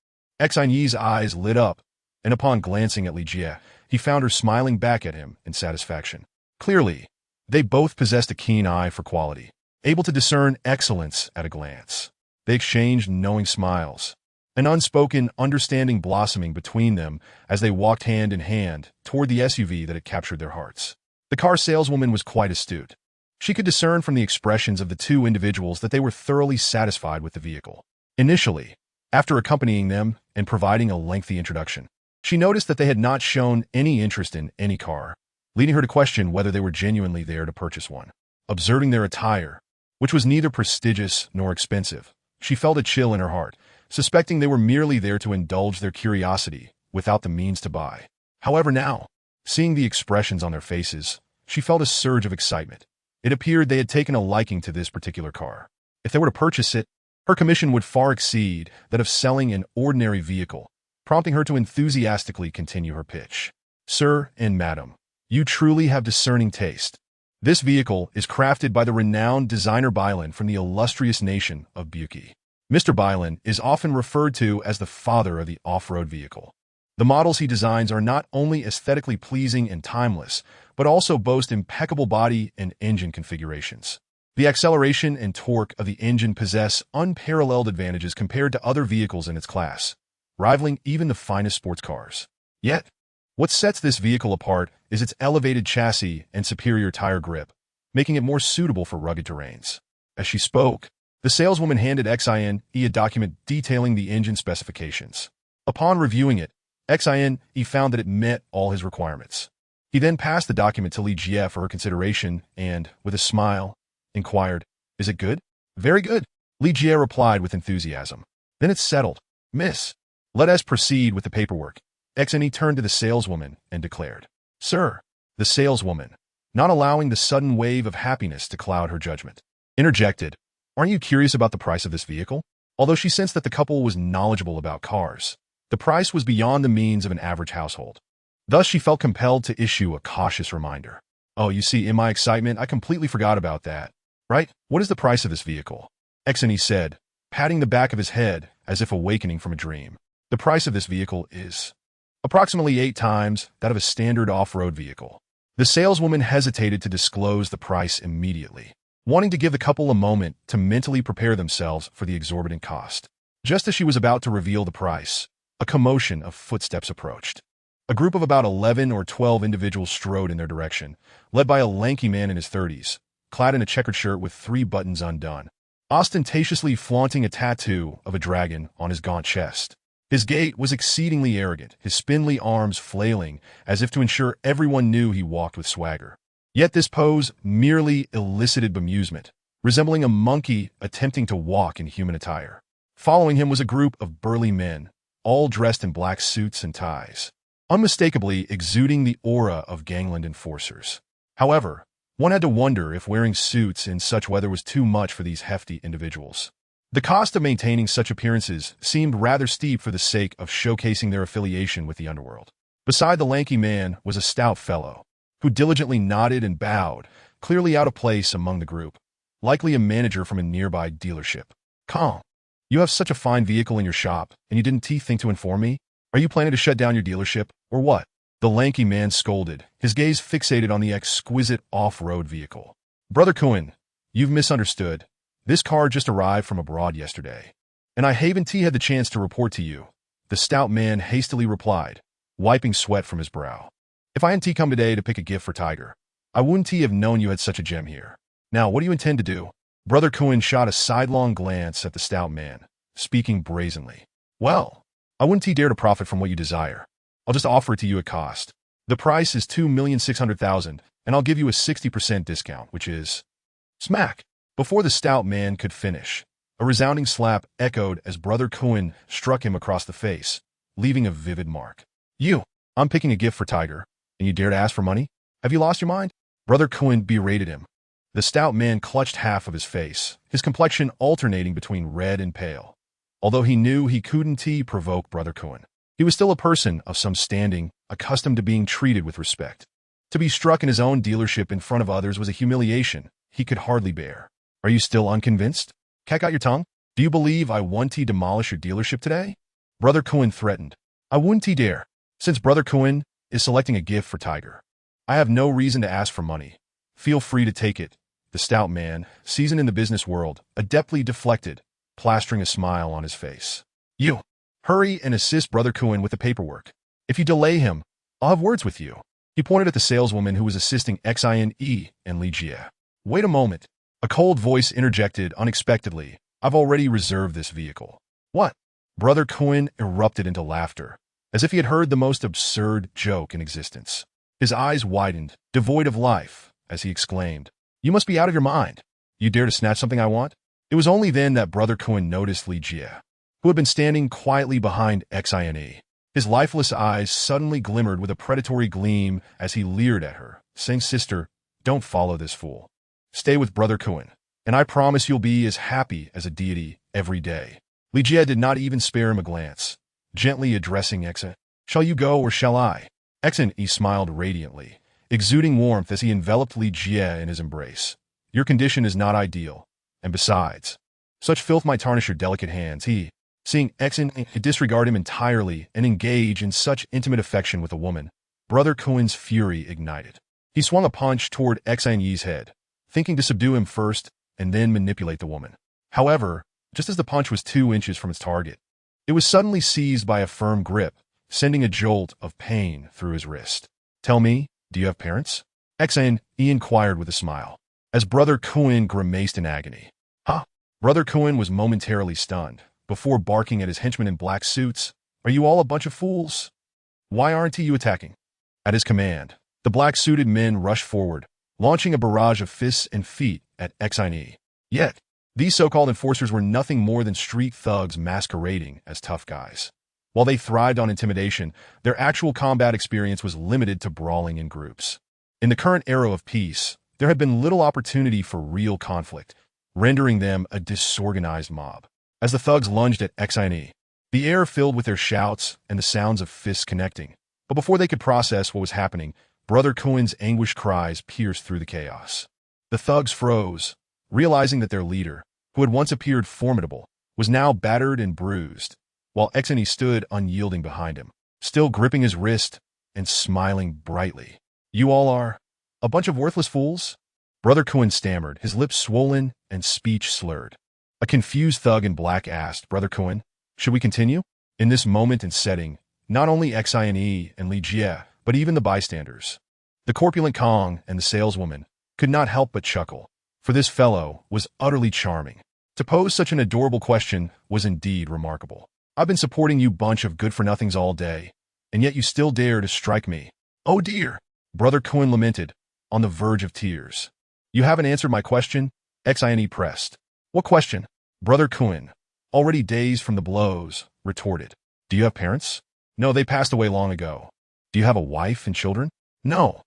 A: Xin's eyes lit up, and upon glancing at Li Jie, he found her smiling back at him in satisfaction. Clearly, they both possessed a keen eye for quality, able to discern excellence at a glance. They exchanged knowing smiles, an unspoken understanding blossoming between them as they walked hand in hand toward the SUV that had captured their hearts. The car saleswoman was quite astute. She could discern from the expressions of the two individuals that they were thoroughly satisfied with the vehicle. Initially, after accompanying them and providing a lengthy introduction, she noticed that they had not shown any interest in any car, leading her to question whether they were genuinely there to purchase one. Observing their attire, which was neither prestigious nor expensive, she felt a chill in her heart, suspecting they were merely there to indulge their curiosity without the means to buy. However, now, seeing the expressions on their faces, she felt a surge of excitement. It appeared they had taken a liking to this particular car. If they were to purchase it, her commission would far exceed that of selling an ordinary vehicle, prompting her to enthusiastically continue her pitch. "Sir and madam, you truly have discerning taste. This vehicle is crafted by the renowned designer Bailan from the illustrious nation of Buki. Mr. Bailan is often referred to as the father of the off-road vehicle. The models he designs are not only aesthetically pleasing and timeless, but also boast impeccable body and engine configurations. The acceleration and torque of the engine possess unparalleled advantages compared to other vehicles in its class, rivaling even the finest sports cars. Yet, what sets this vehicle apart is its elevated chassis and superior tire grip, making it more suitable for rugged terrains. As she spoke, the saleswoman handed Xin a document detailing the engine specifications. Upon reviewing it, Xin found that it met all his requirements. He then passed the document to Li Jie for her consideration and, with a smile, inquired, "Is it good?" "Very good," Li Jie replied with enthusiasm. "Then it's settled. Miss, let us proceed with the paperwork." Xin turned to the saleswoman and declared, "Sir," the saleswoman, not allowing the sudden wave of happiness to cloud her judgment, interjected, "Aren't you curious about the price of this vehicle?" Although she sensed that the couple was knowledgeable about cars, the price was beyond the means of an average household. Thus, she felt compelled to issue a cautious reminder. "Oh, you see, in my excitement, I completely forgot about that. Right? What is the price of this vehicle?" Xin said, patting the back of his head as if awakening from a dream. "The price of this vehicle is approximately 8 times that of a standard off-road vehicle." The saleswoman hesitated to disclose the price immediately, wanting to give the couple a moment to mentally prepare themselves for the exorbitant cost. Just as she was about to reveal the price, a commotion of footsteps approached. A group of about 11 or 12 individuals strode in their direction, led by a lanky man in his 30s, clad in a checkered shirt with 3 buttons undone, ostentatiously flaunting a tattoo of a dragon on his gaunt chest. His gait was exceedingly arrogant, his spindly arms flailing as if to ensure everyone knew he walked with swagger. Yet this pose merely elicited bemusement, resembling a monkey attempting to walk in human attire. Following him was a group of burly men, all dressed in black suits and ties, unmistakably exuding the aura of gangland enforcers. However, one had to wonder if wearing suits in such weather was too much for these hefty individuals. The cost of maintaining such appearances seemed rather steep for the sake of showcasing their affiliation with the underworld. Beside the lanky man was a stout fellow, who diligently nodded and bowed, clearly out of place among the group, likely a manager from a nearby dealership. "Come, you have such a fine vehicle in your shop, and you didn't think to inform me? Are you planning to shut down your dealership, or what?" The lanky man scolded, his gaze fixated on the exquisite off-road vehicle. "Brother Kuhn, you've misunderstood. This car just arrived from abroad yesterday, and I haven't had the chance to report to you," the stout man hastily replied, wiping sweat from his brow. "If I hadn't come today to pick a gift for Tiger, I wouldn't have known you had such a gem here. Now, what do you intend to do?" Brother Kuhn shot a sidelong glance at the stout man, speaking brazenly. "Well, I wouldn't dare to profit from what you desire. I'll just offer it to you at cost. The price is 2,600,000, and I'll give you a 60% discount, which is—" Smack! Before the stout man could finish, a resounding slap echoed as Brother Kuhn struck him across the face, leaving a vivid mark. I'm picking a gift for Tiger, and you dare to ask for money? Have you lost your mind?" Brother Kuhn berated him. The stout man clutched half of his face, his complexion alternating between red and pale. Although he knew he couldn't provoke Brother Kuhn, he was still a person of some standing, accustomed to being treated with respect. To be struck in his own dealership in front of others was a humiliation he could hardly bear. "Are you still unconvinced? Cat got your tongue? Do you believe I want to demolish your dealership today?" Brother Kuhn threatened. "I wouldn't dare. Since Brother Kuhn is selecting a gift for Tiger, I have no reason to ask for money. Feel free to take it." The stout man, seasoned in the business world, adeptly deflected, plastering a smile on his face. "You, hurry and assist Brother Kuhn with the paperwork. If you delay him, I'll have words with you." He pointed at the saleswoman who was assisting Xin and Li Jie. "Wait a moment." A cold voice interjected unexpectedly. "I've already reserved this vehicle." "What?" Brother Kuhn erupted into laughter, as if he had heard the most absurd joke in existence. His eyes widened, devoid of life, as he exclaimed, "You must be out of your mind. You dare to snatch something I want?" It was only then that Brother Kuhn noticed Li Jie, who had been standing quietly behind Xin. His lifeless eyes suddenly glimmered with a predatory gleam as he leered at her, saying, "Sister, don't follow this fool. Stay with Brother Kuhn, and I promise you'll be as happy as a deity every day." Li Jie did not even spare him a glance, gently addressing Xin. "Shall you go or shall I?" Xin smiled radiantly, exuding warmth as he enveloped Li Jie in his embrace. "Your condition is not ideal, and besides, such filth might tarnish your delicate hands." He Seeing Exin disregard him entirely and engage in such intimate affection with a woman, Brother Kuin's fury ignited. He swung a punch toward Exin Yi's head, thinking to subdue him first and then manipulate the woman. However, just as the punch was 2 inches from its target, it was suddenly seized by a firm grip, sending a jolt of pain through his wrist. "Tell me, do you have parents?" Exin Yi inquired with a smile, as Brother Kuin grimaced in agony. "Huh?" Brother Kuin was momentarily stunned, before barking at his henchmen in black suits. "Are you all a bunch of fools? Why aren't you attacking?" At his command, the black-suited men rushed forward, launching a barrage of fists and feet at Exin Yi. Yet, these so-called enforcers were nothing more than street thugs masquerading as tough guys. While they thrived on intimidation, their actual combat experience was limited to brawling in groups. In the current era of peace, there had been little opportunity for real conflict, rendering them a disorganized mob. As the thugs lunged at Exin Yi, the air filled with their shouts and the sounds of fists connecting. But before they could process what was happening, Brother Kuin's anguished cries pierced through the chaos. The thugs froze, realizing that their leader, who had once appeared formidable, was now battered and bruised, while Exin Yi stood unyielding behind him, still gripping his wrist and smiling brightly. "You all are a bunch of worthless fools?" Brother Kuin stammered, his lips swollen and speech slurred. A confused thug in black asked, "Brother Kuin, should we continue?" In this moment and setting, not only Exin Yi and Li Jie, but even the bystanders, the corpulent Kong and the saleswoman, could not help but chuckle, for this fellow was utterly charming. To pose such an adorable question was indeed remarkable. "I've been supporting you bunch of good-for-nothings all day, and yet you still dare to strike me. Oh dear," Brother Kuin lamented, on the verge of tears. "You haven't answered my question," Exin Yi pressed. "What question?" Brother Kuin, already dazed from the blows, retorted. "Do you have parents?" "No, they passed away long ago." "Do you have a wife and children?" "No."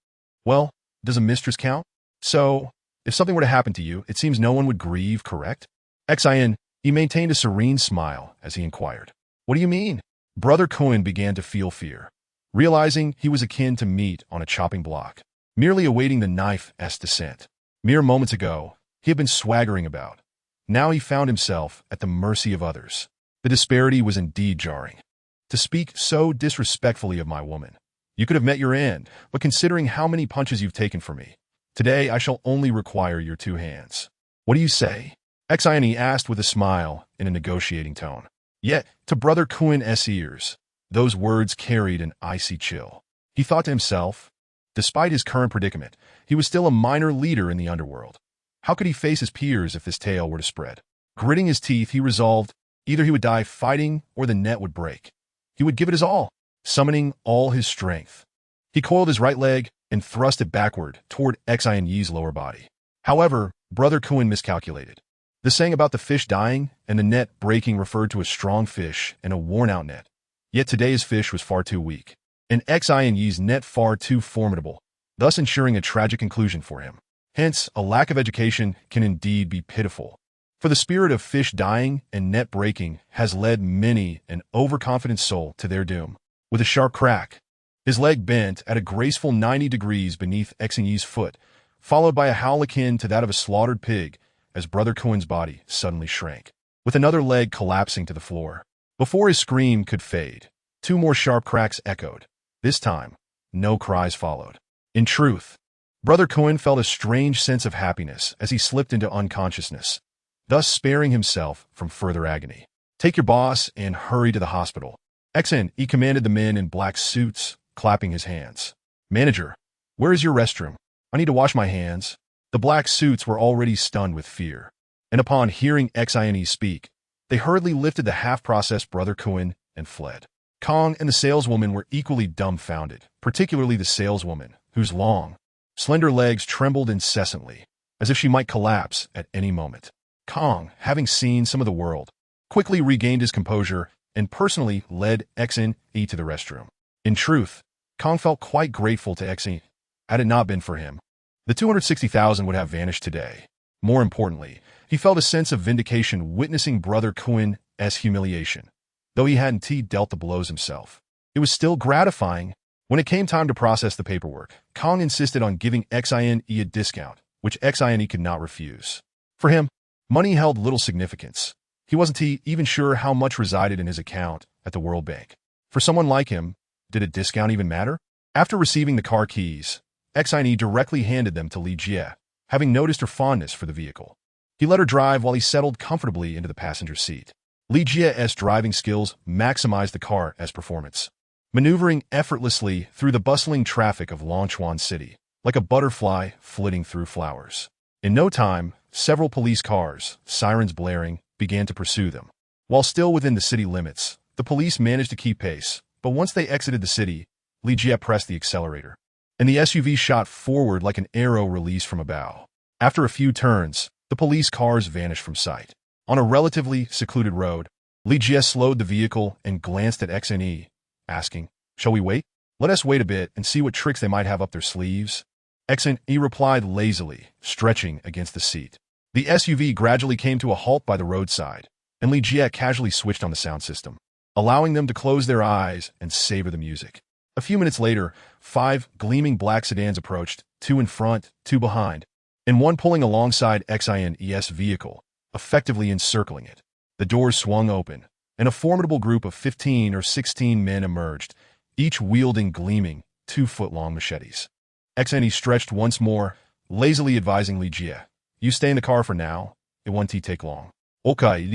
A: "Well, does a mistress count?" "So, if something were to happen to you, it seems no one would grieve, correct?" Exin Yi maintained a serene smile as he inquired. "What do you mean?" Brother Kuin began to feel fear, realizing he was akin to meat on a chopping block, merely awaiting the knife's descent. Mere moments ago, he had been swaggering about. Now he found himself at the mercy of others. The disparity was indeed jarring. "To speak so disrespectfully of my woman, you could have met your end, but considering how many punches you've taken from me, today I shall only require your 2 hands. What do you say?" Exin Yi asked with a smile in a negotiating tone. Yet, to Brother Kuin's ears, those words carried an icy chill. He thought to himself, despite his current predicament, he was still a minor leader in the underworld. How could he face his peers if this tale were to spread? Gritting his teeth, he resolved, either he would die fighting or the net would break. He would give it his all, summoning all his strength. He coiled his right leg and thrust it backward toward Exin Yi's lower body. However, Brother Kuin miscalculated. The saying about the fish dying and the net breaking referred to a strong fish and a worn-out net. Yet today's fish was far too weak, and Exin Yi's net far too formidable, thus ensuring a tragic conclusion for him. Hence, a lack of education can indeed be pitiful. For the spirit of fish dying and net breaking has led many an overconfident soul to their doom. With a sharp crack, his leg bent at a graceful 90 degrees beneath Exin Yi's foot, followed by a howl akin to that of a slaughtered pig, as Brother Kuin's body suddenly shrank, with another leg collapsing to the floor. Before his scream could fade, 2 more sharp cracks echoed. This time, no cries followed. In truth, Brother Kuin felt a strange sense of happiness as he slipped into unconsciousness, thus sparing himself from further agony. "Take your boss and hurry to the hospital." Exin Yi commanded the men in black suits, clapping his hands. "Manager, where is your restroom? I need to wash my hands." The black suits were already stunned with fear, and upon hearing Exin Yi speak, they hurriedly lifted the half-processed Brother Kuin and fled. Kong and the saleswoman were equally dumbfounded, particularly the saleswoman, whose long, slender legs trembled incessantly, as if she might collapse at any moment. Kong, having seen some of the world, quickly regained his composure and personally led Exin Yi to the restroom. In truth, Kong felt quite grateful to Exin. Had it not been for him, the 260,000 would have vanished today. More importantly, he felt a sense of vindication witnessing Brother Kuin's humiliation. Though he hadn't dealt the blows himself, it was still gratifying. When it came time to process the paperwork, Kong insisted on giving Exin Yi a discount, which Exin Yi could not refuse. For him, money held little significance. He wasn't even sure how much resided in his account at the World Bank. For someone like him, did a discount even matter? After receiving the car keys, Xine directly handed them to Li Jie, having noticed her fondness for the vehicle. He let her drive while he settled comfortably into the passenger seat. Li Jie's driving skills maximized the car's performance, maneuvering effortlessly through the bustling traffic of Longchuan City, like a butterfly flitting through flowers. In no time, several police cars, sirens blaring, began to pursue them. While still within the city limits, the police managed to keep pace, but once they exited the city, Li Jie pressed the accelerator, and the SUV shot forward like an arrow released from a bow. After a few turns, the police cars vanished from sight. On a relatively secluded road, Li Jie slowed the vehicle and glanced at Xne, asking, "Shall we wait? Let us wait a bit and see what tricks they might have up their sleeves." Xne replied lazily, stretching against the seat. The SUV gradually came to a halt by the roadside, and Li Jie casually switched on the sound system, allowing them to close their eyes and savor the music. A few minutes later, 5 gleaming black sedans approached, 2 in front, 2 behind, and one pulling alongside Xine's vehicle, effectively encircling it. The doors swung open, and a formidable group of 15 or 16 men emerged, each wielding gleaming, 2-foot-long machetes. Xne stretched once more, lazily advising Li Jie, "You stay in the car for now, it won't take long." Okay,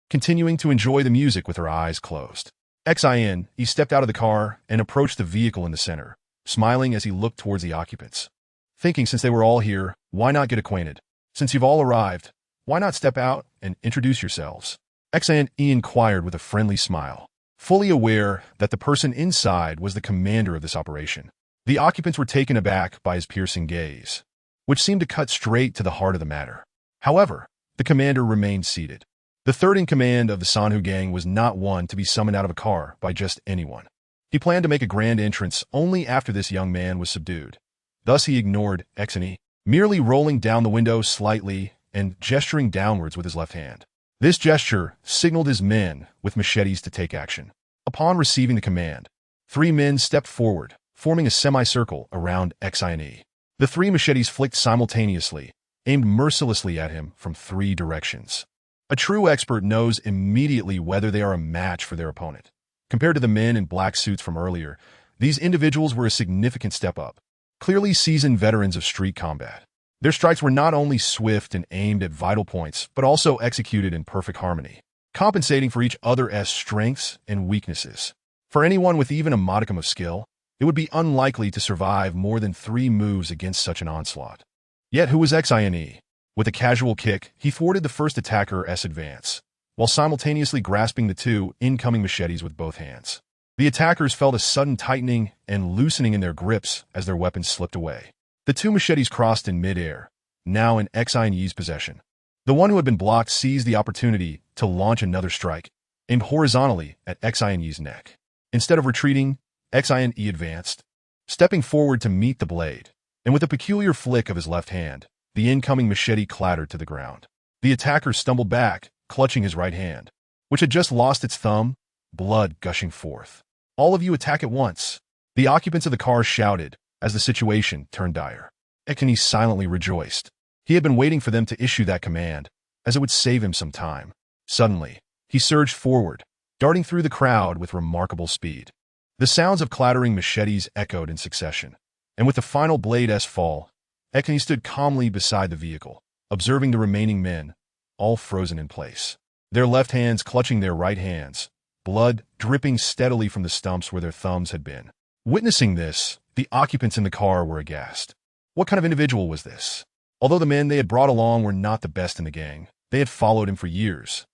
A: continuing to enjoy the music with her eyes closed. Xine stepped out of the car and approached the vehicle in the center, smiling as he looked towards the occupants. Thinking since they were all here, why not get acquainted? Since you've all arrived, why not step out and introduce yourselves? Xine inquired with a friendly smile, fully aware that the person inside was the commander of this operation. The occupants were taken aback by his piercing gaze, which seemed to cut straight to the heart of the matter. However, the commander remained seated. The third in command of the Sanhu gang was not one to be summoned out of a car by just anyone. He planned to make a grand entrance only after this young man was subdued. Thus he ignored Xne, merely rolling down the window slightly and gesturing downwards with his left hand. This gesture signaled his men with machetes to take action. Upon receiving the command, 3 men stepped forward, forming a semicircle around Xine. The 3 machetes flicked simultaneously, aimed mercilessly at him from 3 directions. A true expert knows immediately whether they are a match for their opponent. Compared to the men in black suits from earlier, these individuals were a significant step up, clearly seasoned veterans of street combat. Their strikes were not only swift and aimed at vital points, but also executed in perfect harmony, compensating for each other's strengths and weaknesses. For anyone with even a modicum of skill, it would be unlikely to survive more than 3 moves against such an onslaught. Yet who was Xine? With a casual kick, he thwarted the first attacker's advance, while simultaneously grasping the 2 incoming machetes with both hands. The attackers felt a sudden tightening and loosening in their grips as their weapons slipped away. The 2 machetes crossed in midair, now in Xine's possession. The one who had been blocked seized the opportunity to launch another strike, aimed horizontally at Xine's neck. Instead of retreating, Xine advanced, stepping forward to meet the blade, and with a peculiar flick of his left hand, the incoming machete clattered to the ground. The attacker stumbled back, clutching his right hand, which had just lost its thumb, blood gushing forth. "All of you attack at once," the occupants of the car shouted as the situation turned dire. Xine silently rejoiced. He had been waiting for them to issue that command, as it would save him some time. Suddenly, he surged forward, darting through the crowd with remarkable speed. The sounds of clattering machetes echoed in succession, and with the final blade's fall, Xine stood calmly beside the vehicle, observing the remaining men, all frozen in place, their left hands clutching their right hands, blood dripping steadily from the stumps where their thumbs had been. Witnessing this, the occupants in the car were aghast. What kind of individual was this? Although the men they had brought along were not the best in the gang, they had followed him for years,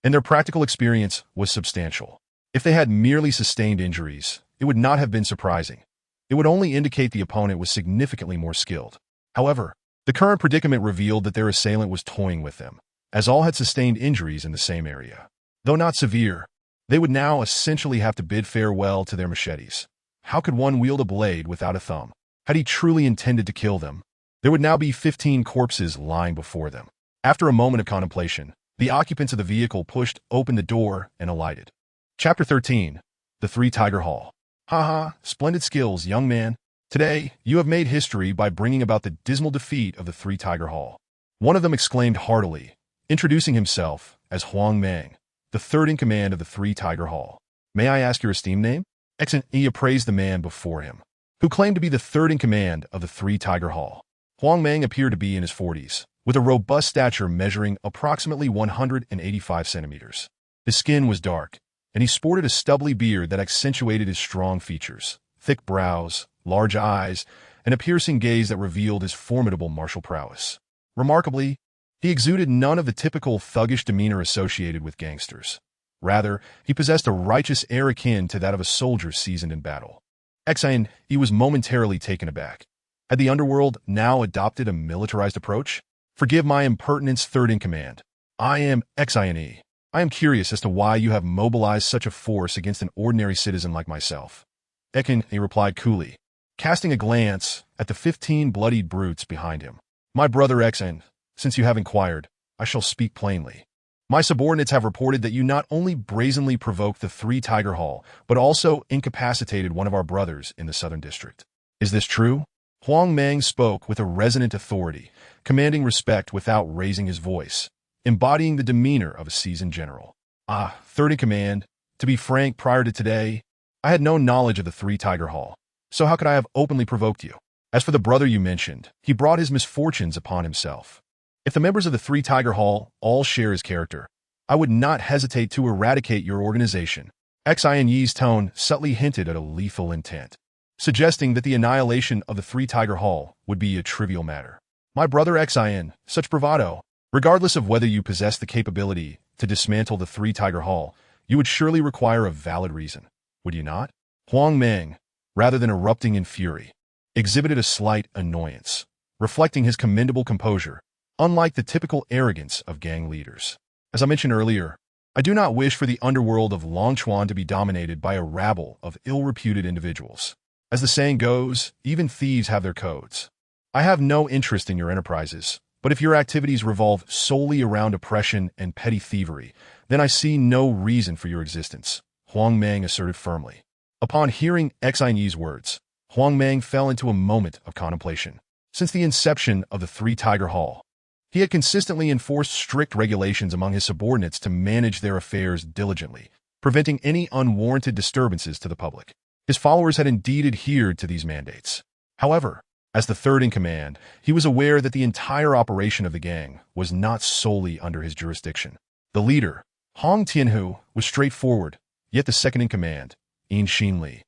A: and their practical experience was substantial. If they had merely sustained injuries, it would not have been surprising. It would only indicate the opponent was significantly more skilled. However, the current predicament revealed that their assailant was toying with them, as all had sustained injuries in the same area. Though not severe, they would now essentially have to bid farewell to their machetes. How could one wield a blade without a thumb? Had he truly intended to kill them? There would now be 15 corpses lying before them. After a moment of contemplation, the occupants of the vehicle pushed open the door and alighted. Chapter 13. The 3 Tiger Hall. Haha, splendid skills, young man. Today, you have made history by bringing about the dismal defeat of the 3 Tiger Hall. One of them exclaimed heartily, introducing himself as Huang Mang, the third in command of the Three Tiger Hall. May I ask your esteemed name? He appraised the man before him, who claimed to be the third in command of the Three Tiger Hall. Huang Mang appeared to be in his 40s, with a robust stature measuring approximately 185 centimeters. His skin was dark, and he sported a stubbly beard that accentuated his strong features, thick brows, large eyes, and a piercing gaze that revealed his formidable martial prowess. Remarkably, he exuded none of the typical thuggish demeanor associated with gangsters. Rather, he possessed a righteous air akin to that of a soldier seasoned in battle. He was momentarily taken aback. Had the underworld now adopted a militarized approach? Forgive my impertinence, third in command. I am Xine. I am curious as to why you have mobilized such a force against an ordinary citizen like myself. He replied coolly, casting a glance at the 15 bloodied brutes behind him. My brother Xine, since you have inquired, I shall speak plainly. My subordinates have reported that you not only brazenly provoked the Three Tiger Hall, but also incapacitated one of our brothers in the Southern District. Is this true? Huang Mang spoke with a resonant authority, commanding respect without raising his voice, embodying the demeanor of a seasoned general. Third in command, to be frank, prior to today, I had no knowledge of the Three Tiger Hall, so how could I have openly provoked you? As for the brother you mentioned, he brought his misfortunes upon himself. If the members of the Three Tiger Hall all share his character, I would not hesitate to eradicate your organization. Xine's tone subtly hinted at a lethal intent, suggesting that the annihilation of the Three Tiger Hall would be a trivial matter. My brother Xine, such bravado, regardless of whether you possess the capability to dismantle the Three Tiger Hall, you would surely require a valid reason, would you not? Huang Mang, rather than erupting in fury, exhibited a slight annoyance, reflecting his commendable composure, unlike the typical arrogance of gang leaders. As I mentioned earlier, I do not wish for the underworld of Longchuan to be dominated by a rabble of ill-reputed individuals. As the saying goes, even thieves have their codes. I have no interest in your enterprises, but if your activities revolve solely around oppression and petty thievery, then I see no reason for your existence, Huang Mang asserted firmly. Upon hearing Xine's words, Huang Mang fell into a moment of contemplation. Since the inception of the Three Tiger Hall, he had consistently enforced strict regulations among his subordinates to manage their affairs diligently, preventing any unwarranted disturbances to the public. His followers had indeed adhered to these mandates. However, as the third in command, he was aware that the entire operation of the gang was not solely under his jurisdiction. The leader, Hong Tianhu, was straightforward, yet the second in command, Yin Xinli,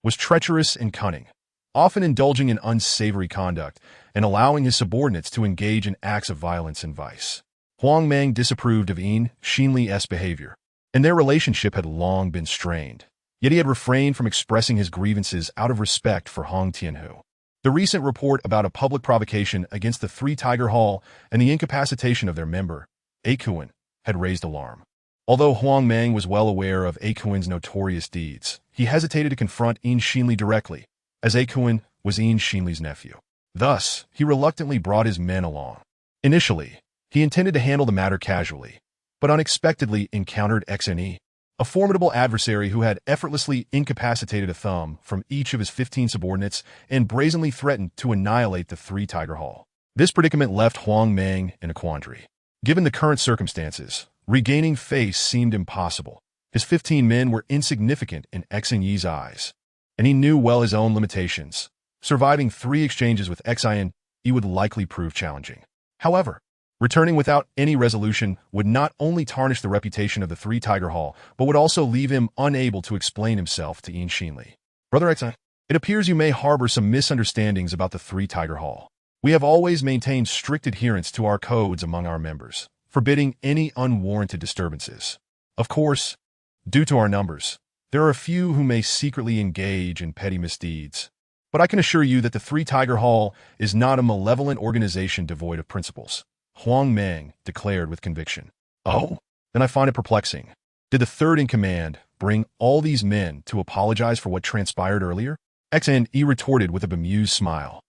A: was treacherous and cunning, often indulging in unsavory conduct and allowing his subordinates to engage in acts of violence and vice. Huang Mang disapproved of Yin Xinli's behavior, and their relationship had long been strained. Yet he had refrained from expressing his grievances out of respect for Hong Tianhu. The recent report about a public provocation against the Three Tiger Hall and the incapacitation of their member, Akuan, had raised alarm. Although Huang Mang was well aware of Akuan's notorious deeds, he hesitated to confront Yin Xinli directly, as Akuan was Yin Xinli's nephew. Thus, he reluctantly brought his men along. Initially, he intended to handle the matter casually, but unexpectedly encountered Xne, a formidable adversary who had effortlessly incapacitated a thumb from each of his 15 subordinates and brazenly threatened to annihilate the Three Tiger Hall. This predicament left Huang Mang in a quandary. Given the current circumstances, regaining face seemed impossible. His 15 men were insignificant in Xne's eyes, and he knew well his own limitations. Surviving 3 exchanges with Xine would likely prove challenging. However, returning without any resolution would not only tarnish the reputation of the Three Tiger Hall, but would also leave him unable to explain himself to Yin Xinli. Brother Xine, it appears you may harbor some misunderstandings about the Three Tiger Hall. We have always maintained strict adherence to our codes among our members, forbidding any unwarranted disturbances. Of course, due to our numbers, there are a few who may secretly engage in petty misdeeds. But I can assure you that the Three Tiger Hall is not a malevolent organization devoid of principles, Huang Mang declared with conviction. Oh? Then I find it perplexing. Did the third in command bring all these men to apologize for what transpired earlier? Xne retorted with a bemused smile.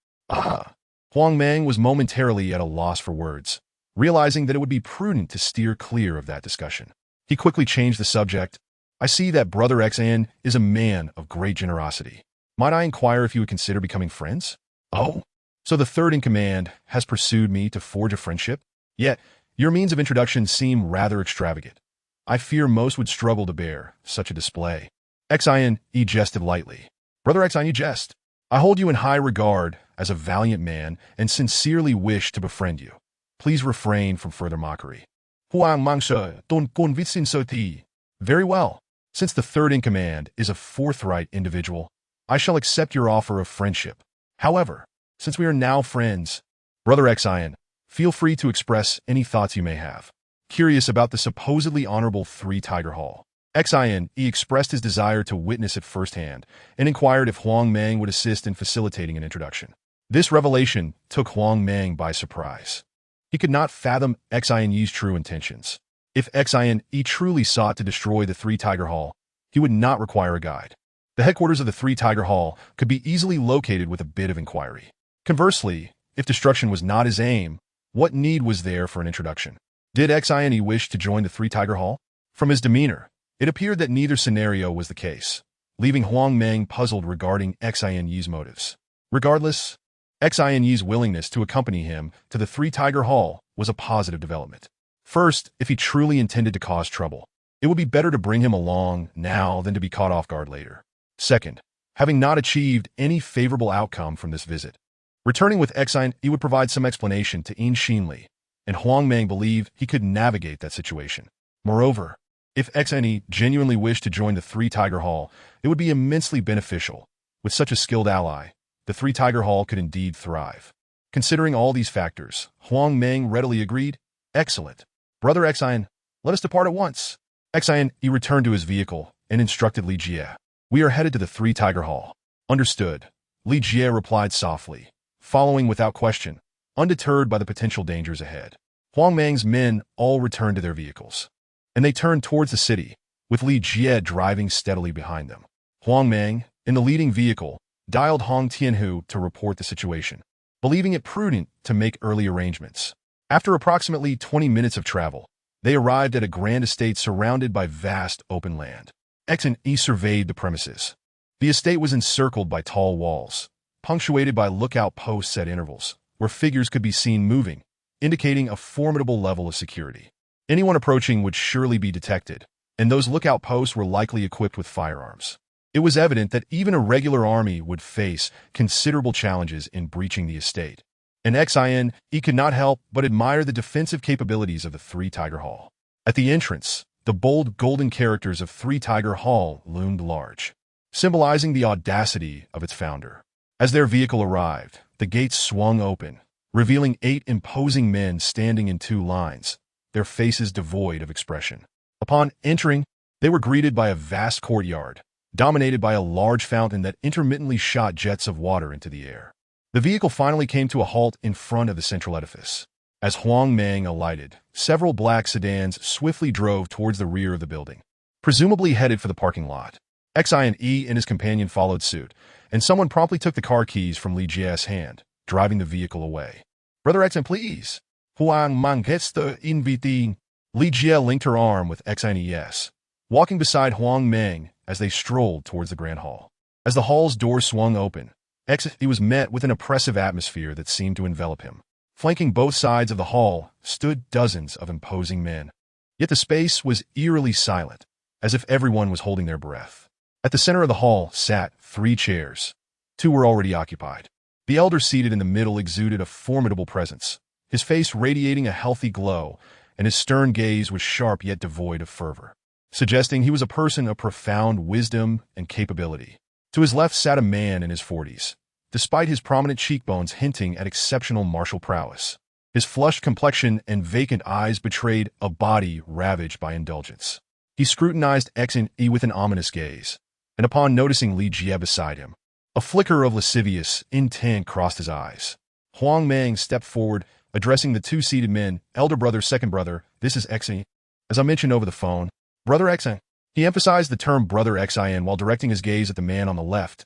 A: Huang Mang was momentarily at a loss for words, realizing that it would be prudent to steer clear of that discussion. He quickly changed the subject. I see that Brother Xne is a man of great generosity. Might I inquire if you would consider becoming friends? Oh? So the third in command has pursued me to forge a friendship? Yet, Your means of introduction seem rather extravagant. I fear most would struggle to bear such a display. Xin jested lightly. Brother Xin, you jest. I hold you in high regard as a valiant man and sincerely wish to befriend you. Please refrain from further mockery. Huang Mangshe, don convicin soti. Very well. Since the third in command is a forthright individual, I shall accept your offer of friendship. However, since we are now friends, Brother Xin, feel free to express any thoughts you may have. Curious about the supposedly honorable Three Tiger Hall, Xin expressed his desire to witness it firsthand and inquired if Huang Mang would assist in facilitating an introduction. This revelation took Huang Mang by surprise. He could not fathom Xin's true intentions. If Xin truly sought to destroy the Three Tiger Hall, he would not require a guide. The headquarters of the Three Tiger Hall could be easily located with a bit of inquiry. Conversely, if destruction was not his aim, what need was there for an introduction? Did Xin wish to join the Three Tiger Hall? From his demeanor, it appeared that neither scenario was the case, leaving Huang Mang puzzled regarding Xin's motives. Regardless, Xin's willingness to accompany him to the Three Tiger Hall was a positive development. First, if he truly intended to cause trouble, it would be better to bring him along now than to be caught off guard later. Second, having not achieved any favorable outcome from this visit, returning with Xin would provide some explanation to Xinli, and Huang Mang believed he could navigate that situation. Moreover, if Xin genuinely wished to join the Three Tiger Hall, it would be immensely beneficial. With such a skilled ally, the Three Tiger Hall could indeed thrive. Considering all these factors, Huang Mang readily agreed. Excellent. Brother Xin, let us depart at once. Xin returned to his vehicle and instructed Li Jie. We are headed to the Three Tiger Hall. Understood. Li Jie replied softly, following without question, undeterred by the potential dangers ahead. Huang Mang's men all returned to their vehicles, and they turned towards the city, with Li Jie driving steadily behind them. Huang Mang, in the leading vehicle, dialed Hong Tianhu to report the situation, believing it prudent to make early arrangements. After approximately 20 minutes of travel, they arrived at a grand estate surrounded by vast open land. Xin surveyed the premises. The estate was encircled by tall walls, punctuated by lookout posts at intervals, where figures could be seen moving, indicating a formidable level of security. Anyone approaching would surely be detected, and those lookout posts were likely equipped with firearms. It was evident that even a regular army would face considerable challenges in breaching the estate. And Xin could not help but admire the defensive capabilities of the Three Tiger Hall. At the entrance, the bold golden characters of Three Tiger Hall loomed large, symbolizing the audacity of its founder. As their vehicle arrived, the gates swung open, revealing 8 imposing men standing in 2 lines, their faces devoid of expression. Upon entering, they were greeted by a vast courtyard, dominated by a large fountain that intermittently shot jets of water into the air. The vehicle finally came to a halt in front of the central edifice. As Huang Mang alighted, several black sedans swiftly drove towards the rear of the building, presumably headed for the parking lot. Xin and his companion followed suit, and someone promptly took the car keys from Li Jie's hand, driving the vehicle away. Brother Xin, please. Huang Mang gets the inviting. Li Jie linked her arm with Xin, walking beside Huang Mang as they strolled towards the grand hall. As the hall's door swung open, Xin was met with an oppressive atmosphere that seemed to envelop him. Flanking both sides of the hall stood dozens of imposing men. Yet the space was eerily silent, as if everyone was holding their breath. At the center of the hall sat 3 chairs. 2 were already occupied. The elder seated in the middle exuded a formidable presence, his face radiating a healthy glow, and his stern gaze was sharp yet devoid of fervor, suggesting he was a person of profound wisdom and capability. To his left sat a man in his 40s, despite his prominent cheekbones hinting at exceptional martial prowess. His flushed complexion and vacant eyes betrayed a body ravaged by indulgence. He scrutinized Xin with an ominous gaze, and upon noticing Li Jie beside him, a flicker of lascivious intent crossed his eyes. Huang Mang stepped forward, addressing the 2 seated men. Elder brother, second brother, this is Xin. As I mentioned over the phone, Brother Xin. He emphasized the term Brother Xin while directing his gaze at the man on the left,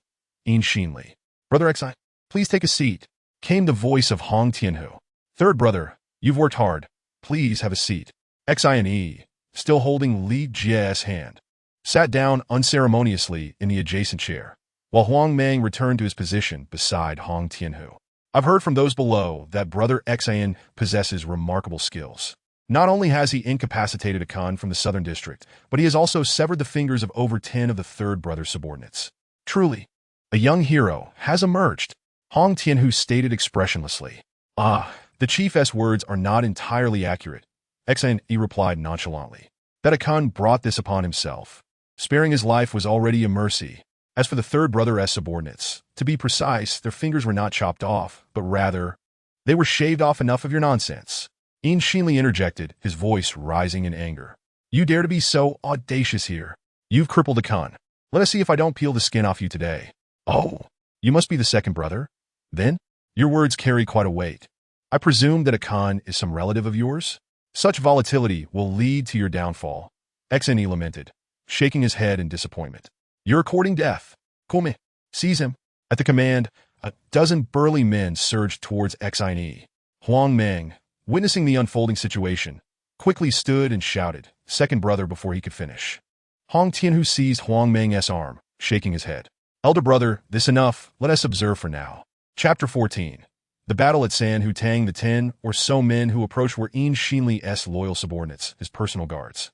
A: Xinli. Brother Xin, please take a seat, came the voice of Hong Tianhu. Third brother, you've worked hard. Please have a seat. Xin, still holding Li Jie's hand, sat down unceremoniously in the adjacent chair, while Huang Mang returned to his position beside Hong Tianhu. I've heard from those below that Brother Xin possesses remarkable skills. Not only has he incapacitated a Khan from the southern district, but he has also severed the fingers of over 10 of the third brother's subordinates. Truly, a young hero has emerged, Hong Tianhu stated expressionlessly. The chief's words are not entirely accurate, Xne replied nonchalantly. That a Khan brought this upon himself. Sparing his life was already a mercy. As for the third brother's subordinates, to be precise, their fingers were not chopped off, but rather, they were shaved off. Enough of your nonsense. Yin Xinli interjected, his voice rising in anger. You dare to be so audacious here. You've crippled a Khan. Let us see if I don't peel the skin off you today. Oh, you must be the second brother? Then? Your words carry quite a weight. I presume that a Khan is some relative of yours? Such volatility will lead to your downfall, Xne lamented, shaking his head in disappointment. You're courting death. Come, seize him. At the command, a dozen burly men surged towards Xine. Huang Meng, witnessing the unfolding situation, quickly stood and shouted, second brother, before he could finish. Hong Tianhu seized Huang Meng's arm, shaking his head. Elder brother, this enough, let us observe for now. Chapter 14. The battle at San Hu Tang. The 10 or so men who approached were Yin Xinli's loyal subordinates, his personal guards.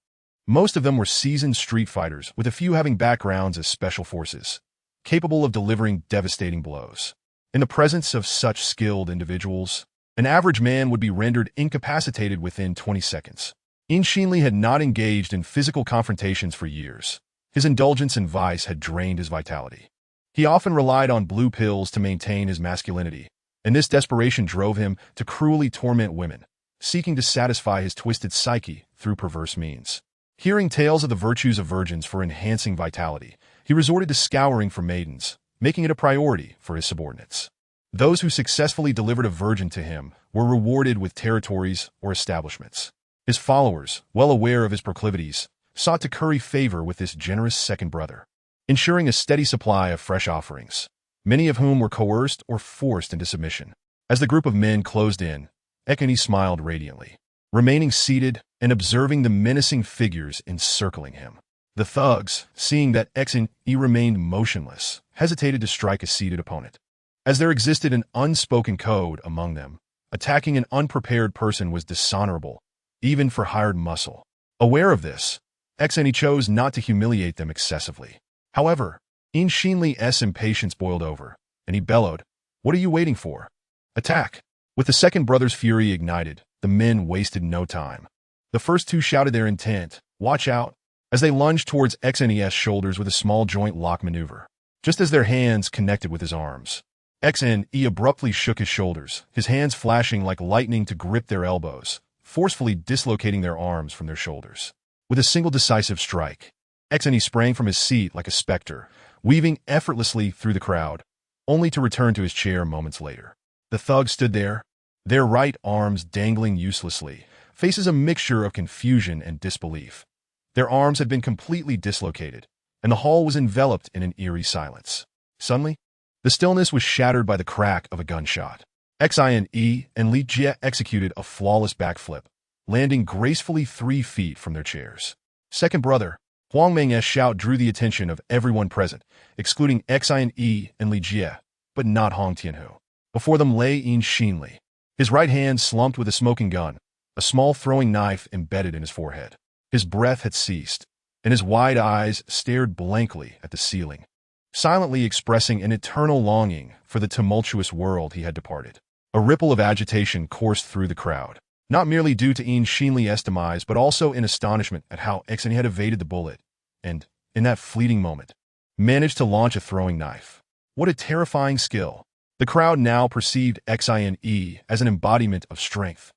A: Most of them were seasoned street fighters, with a few having backgrounds as special forces, capable of delivering devastating blows. In the presence of such skilled individuals, an average man would be rendered incapacitated within 20 seconds. Yin Xinli had not engaged in physical confrontations for years. His indulgence in vice had drained his vitality. He often relied on blue pills to maintain his masculinity, and this desperation drove him to cruelly torment women, seeking to satisfy his twisted psyche through perverse means. Hearing tales of the virtues of virgins for enhancing vitality, he resorted to scouring for maidens, making it a priority for his subordinates. Those who successfully delivered a virgin to him were rewarded with territories or establishments. His followers, well aware of his proclivities, sought to curry favor with this generous second brother, ensuring a steady supply of fresh offerings, many of whom were coerced or forced into submission. As the group of men closed in, Ekani smiled radiantly, remaining seated and observing the menacing figures encircling him. The thugs, seeing that Xne remained motionless, hesitated to strike a seated opponent. As there existed an unspoken code among them, attacking an unprepared person was dishonorable, even for hired muscle. Aware of this, Xne chose not to humiliate them excessively. However, Yin Xinli's impatience boiled over, and he bellowed, "What are you waiting for? Attack!" With the second brother's fury ignited, the men wasted no time. The first two shouted their intent, "Watch out," as they lunged towards Xne's shoulders with a small joint lock maneuver. Just as their hands connected with his arms, Xne abruptly shook his shoulders, his hands flashing like lightning to grip their elbows, forcefully dislocating their arms from their shoulders. With a single decisive strike, Xne sprang from his seat like a specter, weaving effortlessly through the crowd, only to return to his chair moments later. The thugs stood there, their right arms dangling uselessly, faces a mixture of confusion and disbelief. Their arms had been completely dislocated, and the hall was enveloped in an eerie silence. Suddenly, the stillness was shattered by the crack of a gunshot. Xine and Li Jie executed a flawless backflip, landing gracefully 3 feet from their chairs. Second brother, Huang Meng's shout drew the attention of everyone present, excluding Xine and Li Jie, but not Hong Tianhu. Before them lay Yin Xinli, his right hand slumped with a smoking gun, a small throwing knife embedded in his forehead. His breath had ceased, and his wide eyes stared blankly at the ceiling, silently expressing an eternal longing for the tumultuous world he had departed. A ripple of agitation coursed through the crowd, not merely due to Yin Xinli's demise, but also in astonishment at how Xne had evaded the bullet, and, in that fleeting moment, managed to launch a throwing knife. What a terrifying skill! The crowd now perceived Xine as an embodiment of strength,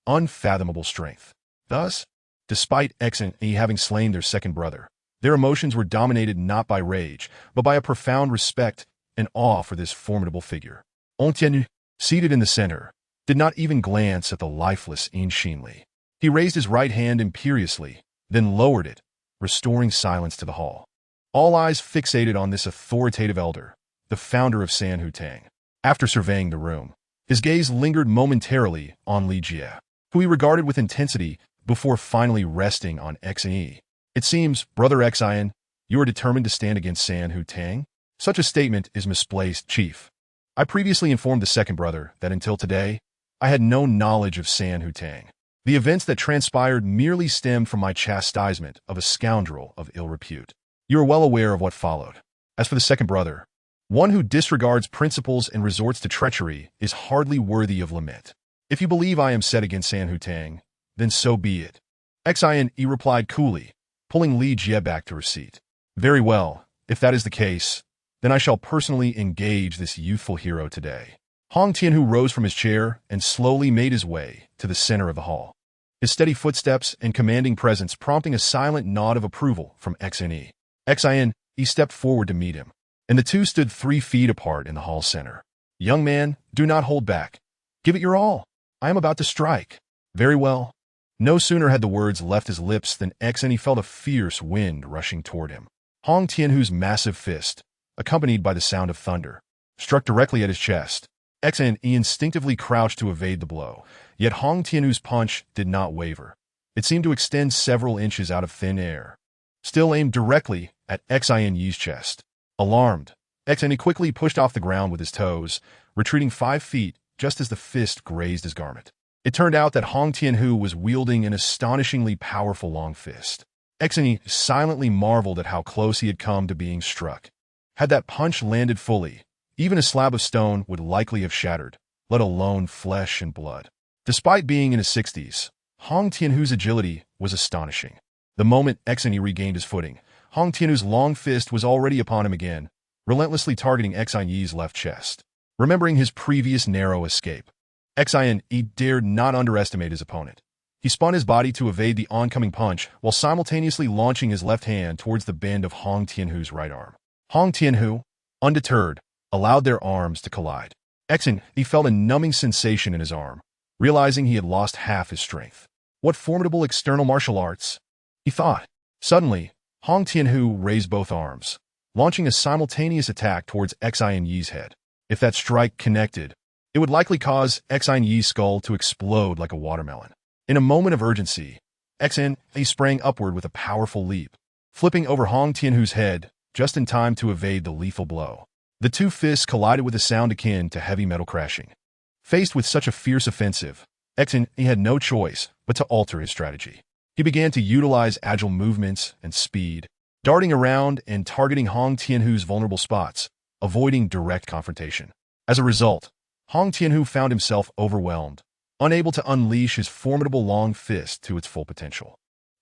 A: unfathomable strength. Thus, despite Xine having slain their second brother, their emotions were dominated not by rage, but by a profound respect and awe for this formidable figure. Hong Tianhu, seated in the center, did not even glance at the lifeless Yin Xinli. He raised his right hand imperiously, then lowered it, restoring silence to the hall. All eyes fixated on this authoritative elder, the founder of San Hu Tang. After surveying the room, his gaze lingered momentarily on Li Jie, who he regarded with intensity before finally resting on Xine. It seems, Brother Xine, you are determined to stand against San Hu Tang? Such a statement is misplaced, Chief. I previously informed the second brother that until today, I had no knowledge of San Hu Tang. The events that transpired merely stemmed from my chastisement of a scoundrel of ill repute. You are well aware of what followed. As for the second brother, one who disregards principles and resorts to treachery is hardly worthy of lament. If you believe I am set against San Hutang, then so be it. Xin replied coolly, pulling Li Jie back to her seat. Very well, if that is the case, then I shall personally engage this youthful hero today. Hong Tianhu rose from his chair and slowly made his way to the center of the hall, his steady footsteps and commanding presence prompting a silent nod of approval from XNE. XIN stepped forward to meet him, and the two stood 3 feet apart in the hall center. Young man, do not hold back. Give it your all. I am about to strike. Very well. No sooner had the words left his lips than XNE felt a fierce wind rushing toward him. Hong Tianhu's massive fist, accompanied by the sound of thunder, struck directly at his chest. XNE instinctively crouched to evade the blow, yet Hong Tianhu's punch did not waver. It seemed to extend several inches out of thin air, still aimed directly at Xian's chest. Alarmed, XNE quickly pushed off the ground with his toes, retreating 5 feet just as the fist grazed his garment. It turned out that Hong Tianhu was wielding an astonishingly powerful long fist. XNE silently marveled at how close he had come to being struck. Had that punch landed fully, even a slab of stone would likely have shattered, let alone flesh and blood. Despite being in his 60s, Hong Tianhu's agility was astonishing. The moment XNE regained his footing, Hong Tianhu's long fist was already upon him again, relentlessly targeting Xian's left chest. Remembering his previous narrow escape, Xin dared not underestimate his opponent. He spun his body to evade the oncoming punch while simultaneously launching his left hand towards the bend of Hong Tianhu's right arm. Hong Tianhu, undeterred, allowed their arms to collide. He felt a numbing sensation in his arm, realizing he had lost half his strength. What formidable external martial arts, he thought. Suddenly, Hong Tianhu raised both arms, launching a simultaneous attack towards Xian's head. If that strike connected, it would likely cause Xian's skull to explode like a watermelon. In a moment of urgency, Xin sprang upward with a powerful leap, flipping over Hong Tianhu's head just in time to evade the lethal blow. The two fists collided with a sound akin to heavy metal crashing. Faced with such a fierce offensive, Xin had no choice but to alter his strategy. He began to utilize agile movements and speed, darting around and targeting Hong Tianhu's vulnerable spots, avoiding direct confrontation. As a result, Hong Tianhu found himself overwhelmed, unable to unleash his formidable long fist to its full potential.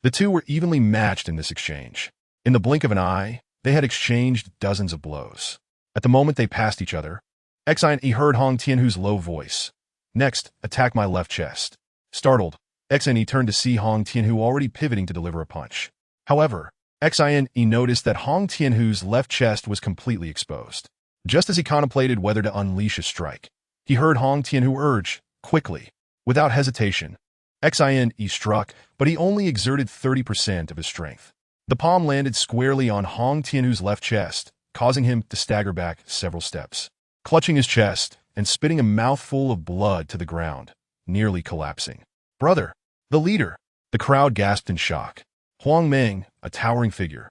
A: The two were evenly matched in this exchange. In the blink of an eye, they had exchanged dozens of blows. At the moment they passed each other, Xin heard Hong Tianhu's low voice. Next, attack my left chest. Startled, Xin turned to see Hong Tianhu already pivoting to deliver a punch. However, Xin noticed that Hong Tianhu's left chest was completely exposed. Just as he contemplated whether to unleash a strike, he heard Hong Tianhu urge, quickly, without hesitation. Xin struck, but he only exerted 30% of his strength. The palm landed squarely on Hong Tianhu's left chest, causing him to stagger back several steps. Clutching his chest and spitting a mouthful of blood to the ground, nearly collapsing. Brother, the leader, the crowd gasped in shock. Huang Meng, a towering figure,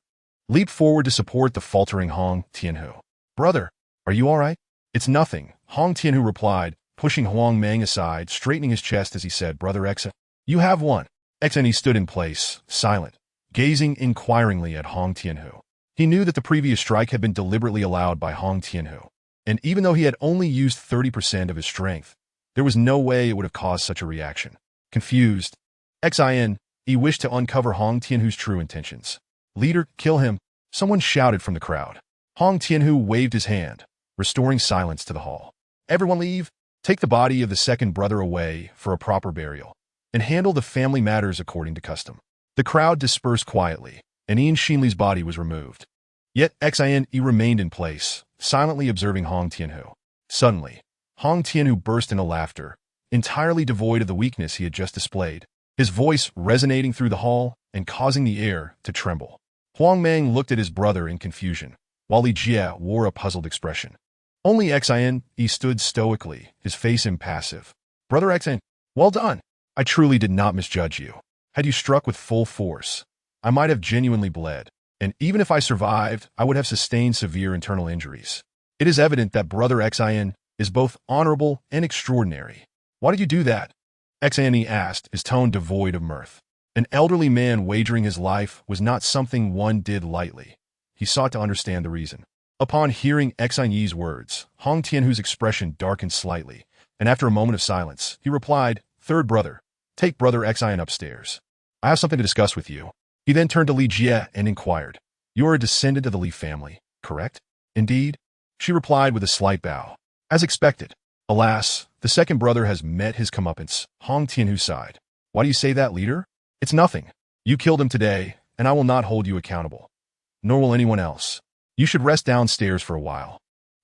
A: leaped forward to support the faltering Hong Tianhu. Brother, are you all right? It's nothing, Hong Tianhu replied, pushing Huang Meng aside, straightening his chest as he said, Brother Xin, you have won. Xin stood in place, silent, gazing inquiringly at Hong Tianhu. He knew that the previous strike had been deliberately allowed by Hong Tianhu, and even though he had only used 30% of his strength, there was no way it would have caused such a reaction. Confused, Xin wished to uncover Hong Tianhu's true intentions. Leader, kill him, someone shouted from the crowd. Hong Tianhu waved his hand, restoring silence to the hall. Everyone leave, take the body of the second brother away for a proper burial, and handle the family matters according to custom. The crowd dispersed quietly, and Ian Shinley's body was removed. Yet Xin remained in place, silently observing Hong Tianhu. Suddenly, Hong Tianhu burst into laughter, entirely devoid of the weakness he had just displayed, his voice resonating through the hall and causing the air to tremble. Huang Meng looked at his brother in confusion, while Li Jie wore a puzzled expression. Only Xin stood stoically, his face impassive. Brother Xin, well done. I truly did not misjudge you. Had you struck with full force, I might have genuinely bled, and even if I survived, I would have sustained severe internal injuries. It is evident that Brother Xin is both honorable and extraordinary. Why did you do that? Xane asked, his tone devoid of mirth. An elderly man wagering his life was not something one did lightly. He sought to understand the reason. Upon hearing Xane's words, Hong Tianhu's expression darkened slightly, and after a moment of silence, he replied, "Third brother, take brother Xine upstairs. I have something to discuss with you." He then turned to Li Jie and inquired, "You are a descendant of the Li family, correct?" "Indeed," she replied with a slight bow. "As expected. Alas, the second brother has met his comeuppance," Hong Tianhu sighed. "Why do you say that, leader?" "It's nothing. You killed him today, and I will not hold you accountable. Nor will anyone else. You should rest downstairs for a while.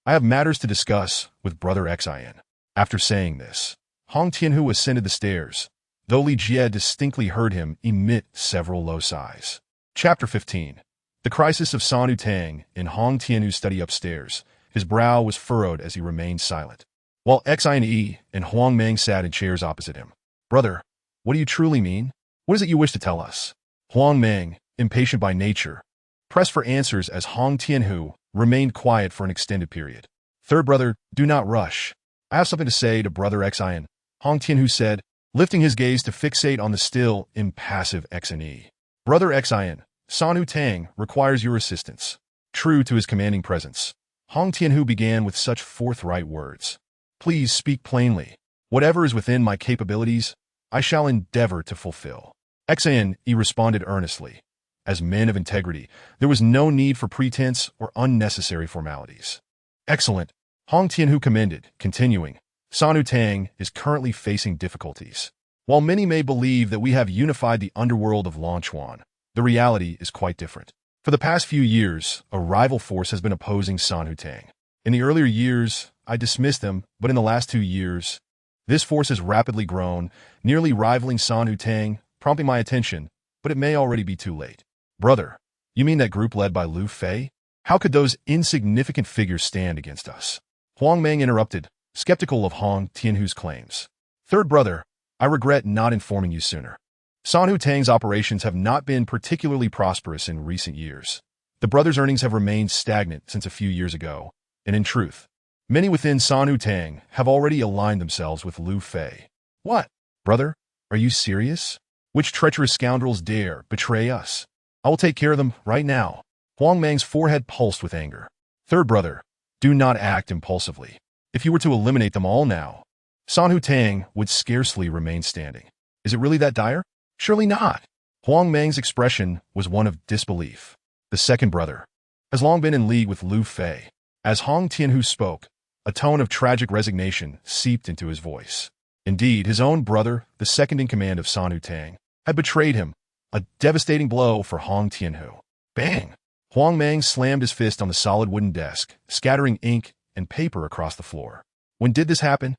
A: I have matters to discuss with brother Xin." After saying this, Hong Tianhu ascended the stairs, though Li Jie distinctly heard him emit several low sighs. Chapter 15. The crisis of San Tang. In Hong Tianhu's study upstairs, his brow was furrowed as he remained silent, while Xine and Huang Meng sat in chairs opposite him. "Brother, what do you truly mean? What is it you wish to tell us?" Huang Meng, impatient by nature, pressed for answers as Hong Tianhu remained quiet for an extended period. "Third brother, do not rush. I have something to say to brother Xin," Hong Tianhu said, lifting his gaze to fixate on the still impassive Xine. "Brother Xin, San Tang requires your assistance." True to his commanding presence, Hong Tianhu began with such forthright words. "Please speak plainly. Whatever is within my capabilities, I shall endeavor to fulfill." Xine responded earnestly. As men of integrity, there was no need for pretense or unnecessary formalities. "Excellent," Hong Tianhu commended, continuing, "San Tang is currently facing difficulties. While many may believe that we have unified the underworld of Lanchuan, the reality is quite different. For the past few years, a rival force has been opposing San Tang. In the earlier years, I dismissed them, but in the last 2 years, this force has rapidly grown, nearly rivaling San Tang, prompting my attention, but it may already be too late." "Brother, you mean that group led by Lu Fei? How could those insignificant figures stand against us?" Huang Meng interrupted, skeptical of Hong Tianhu's claims. "Third brother, I regret not informing you sooner. San Tang's operations have not been particularly prosperous in recent years. The brothers' earnings have remained stagnant since a few years ago, and in truth, many within San Tang have already aligned themselves with Lu Fei." "What? Brother, are you serious? Which treacherous scoundrels dare betray us? I will take care of them right now." Huang Meng's forehead pulsed with anger. "Third brother, do not act impulsively. If you were to eliminate them all now, San Tang would scarcely remain standing. Is it really that dire?" "Surely not." Huang Meng's expression was one of disbelief. "The second brother has long been in league with Lu Fei." As Hong Tianhu spoke, a tone of tragic resignation seeped into his voice. Indeed, his own brother, the second in command of San Tang, had betrayed him, a devastating blow for Hong Tianhu. Bang! Huang Meng slammed his fist on the solid wooden desk, scattering ink and paper across the floor. "When did this happen?"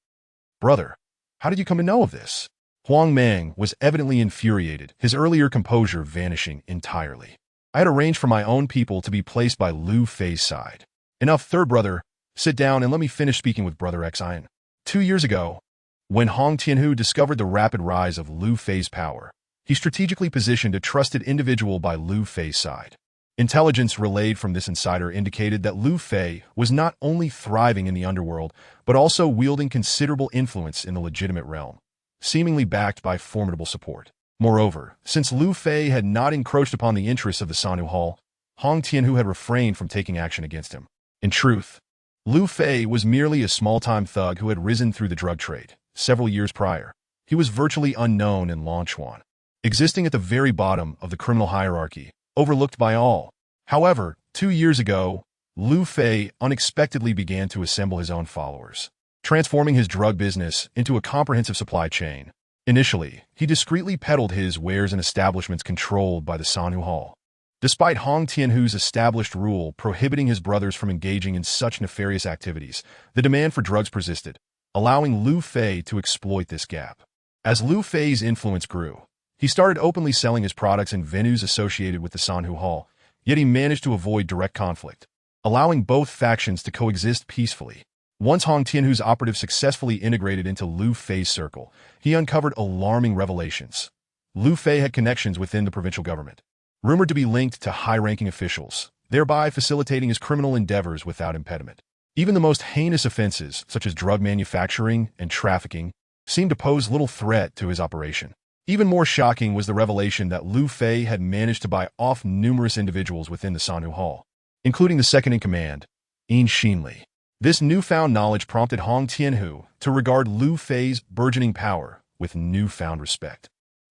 A: "Brother, how did you come to know of this?" Huang Meng was evidently infuriated, his earlier composure vanishing entirely. "I had arranged for my own people to be placed by Lu Fei's side." "Enough, third brother. Sit down and let me finish speaking with brother Xin. 2 years ago, when Hong Tianhu discovered the rapid rise of Lu Fei's power, he strategically positioned a trusted individual by Lu Fei's side. Intelligence relayed from this insider indicated that Lu Fei was not only thriving in the underworld, but also wielding considerable influence in the legitimate realm, seemingly backed by formidable support. Moreover, since Lu Fei had not encroached upon the interests of the Sanu Hall, Hong Tianhu had refrained from taking action against him. In truth, Lu Fei was merely a small-time thug who had risen through the drug trade several years prior. He was virtually unknown in Lanchuan, existing at the very bottom of the criminal hierarchy, overlooked by all. However, 2 years ago, Lu Fei unexpectedly began to assemble his own followers, transforming his drug business into a comprehensive supply chain. Initially, he discreetly peddled his wares in establishments controlled by the Sanu Hall. Despite Hong Tianhu's established rule prohibiting his brothers from engaging in such nefarious activities, the demand for drugs persisted, allowing Lu Fei to exploit this gap. As Lu Fei's influence grew, he started openly selling his products in venues associated with the Sanhu Hall, yet he managed to avoid direct conflict, allowing both factions to coexist peacefully. Once Hong Tianhu's operative successfully integrated into Lu Fei's circle, he uncovered alarming revelations. Lu Fei had connections within the provincial government, rumored to be linked to high-ranking officials, thereby facilitating his criminal endeavors without impediment. Even the most heinous offenses, such as drug manufacturing and trafficking, seemed to pose little threat to his operation. Even more shocking was the revelation that Liu Fei had managed to buy off numerous individuals within the Sanhu Hall, including the second-in-command, Yin Xinli. This newfound knowledge prompted Hong Tianhu to regard Liu Fei's burgeoning power with newfound respect.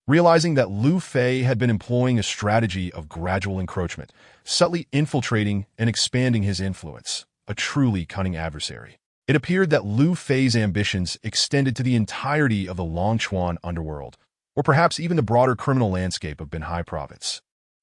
A: Realizing that Liu Fei had been employing a strategy of gradual encroachment, subtly infiltrating and expanding his influence, a truly cunning adversary. It appeared that Liu Fei's ambitions extended to the entirety of the Longchuan underworld, or perhaps even the broader criminal landscape of Binhai province.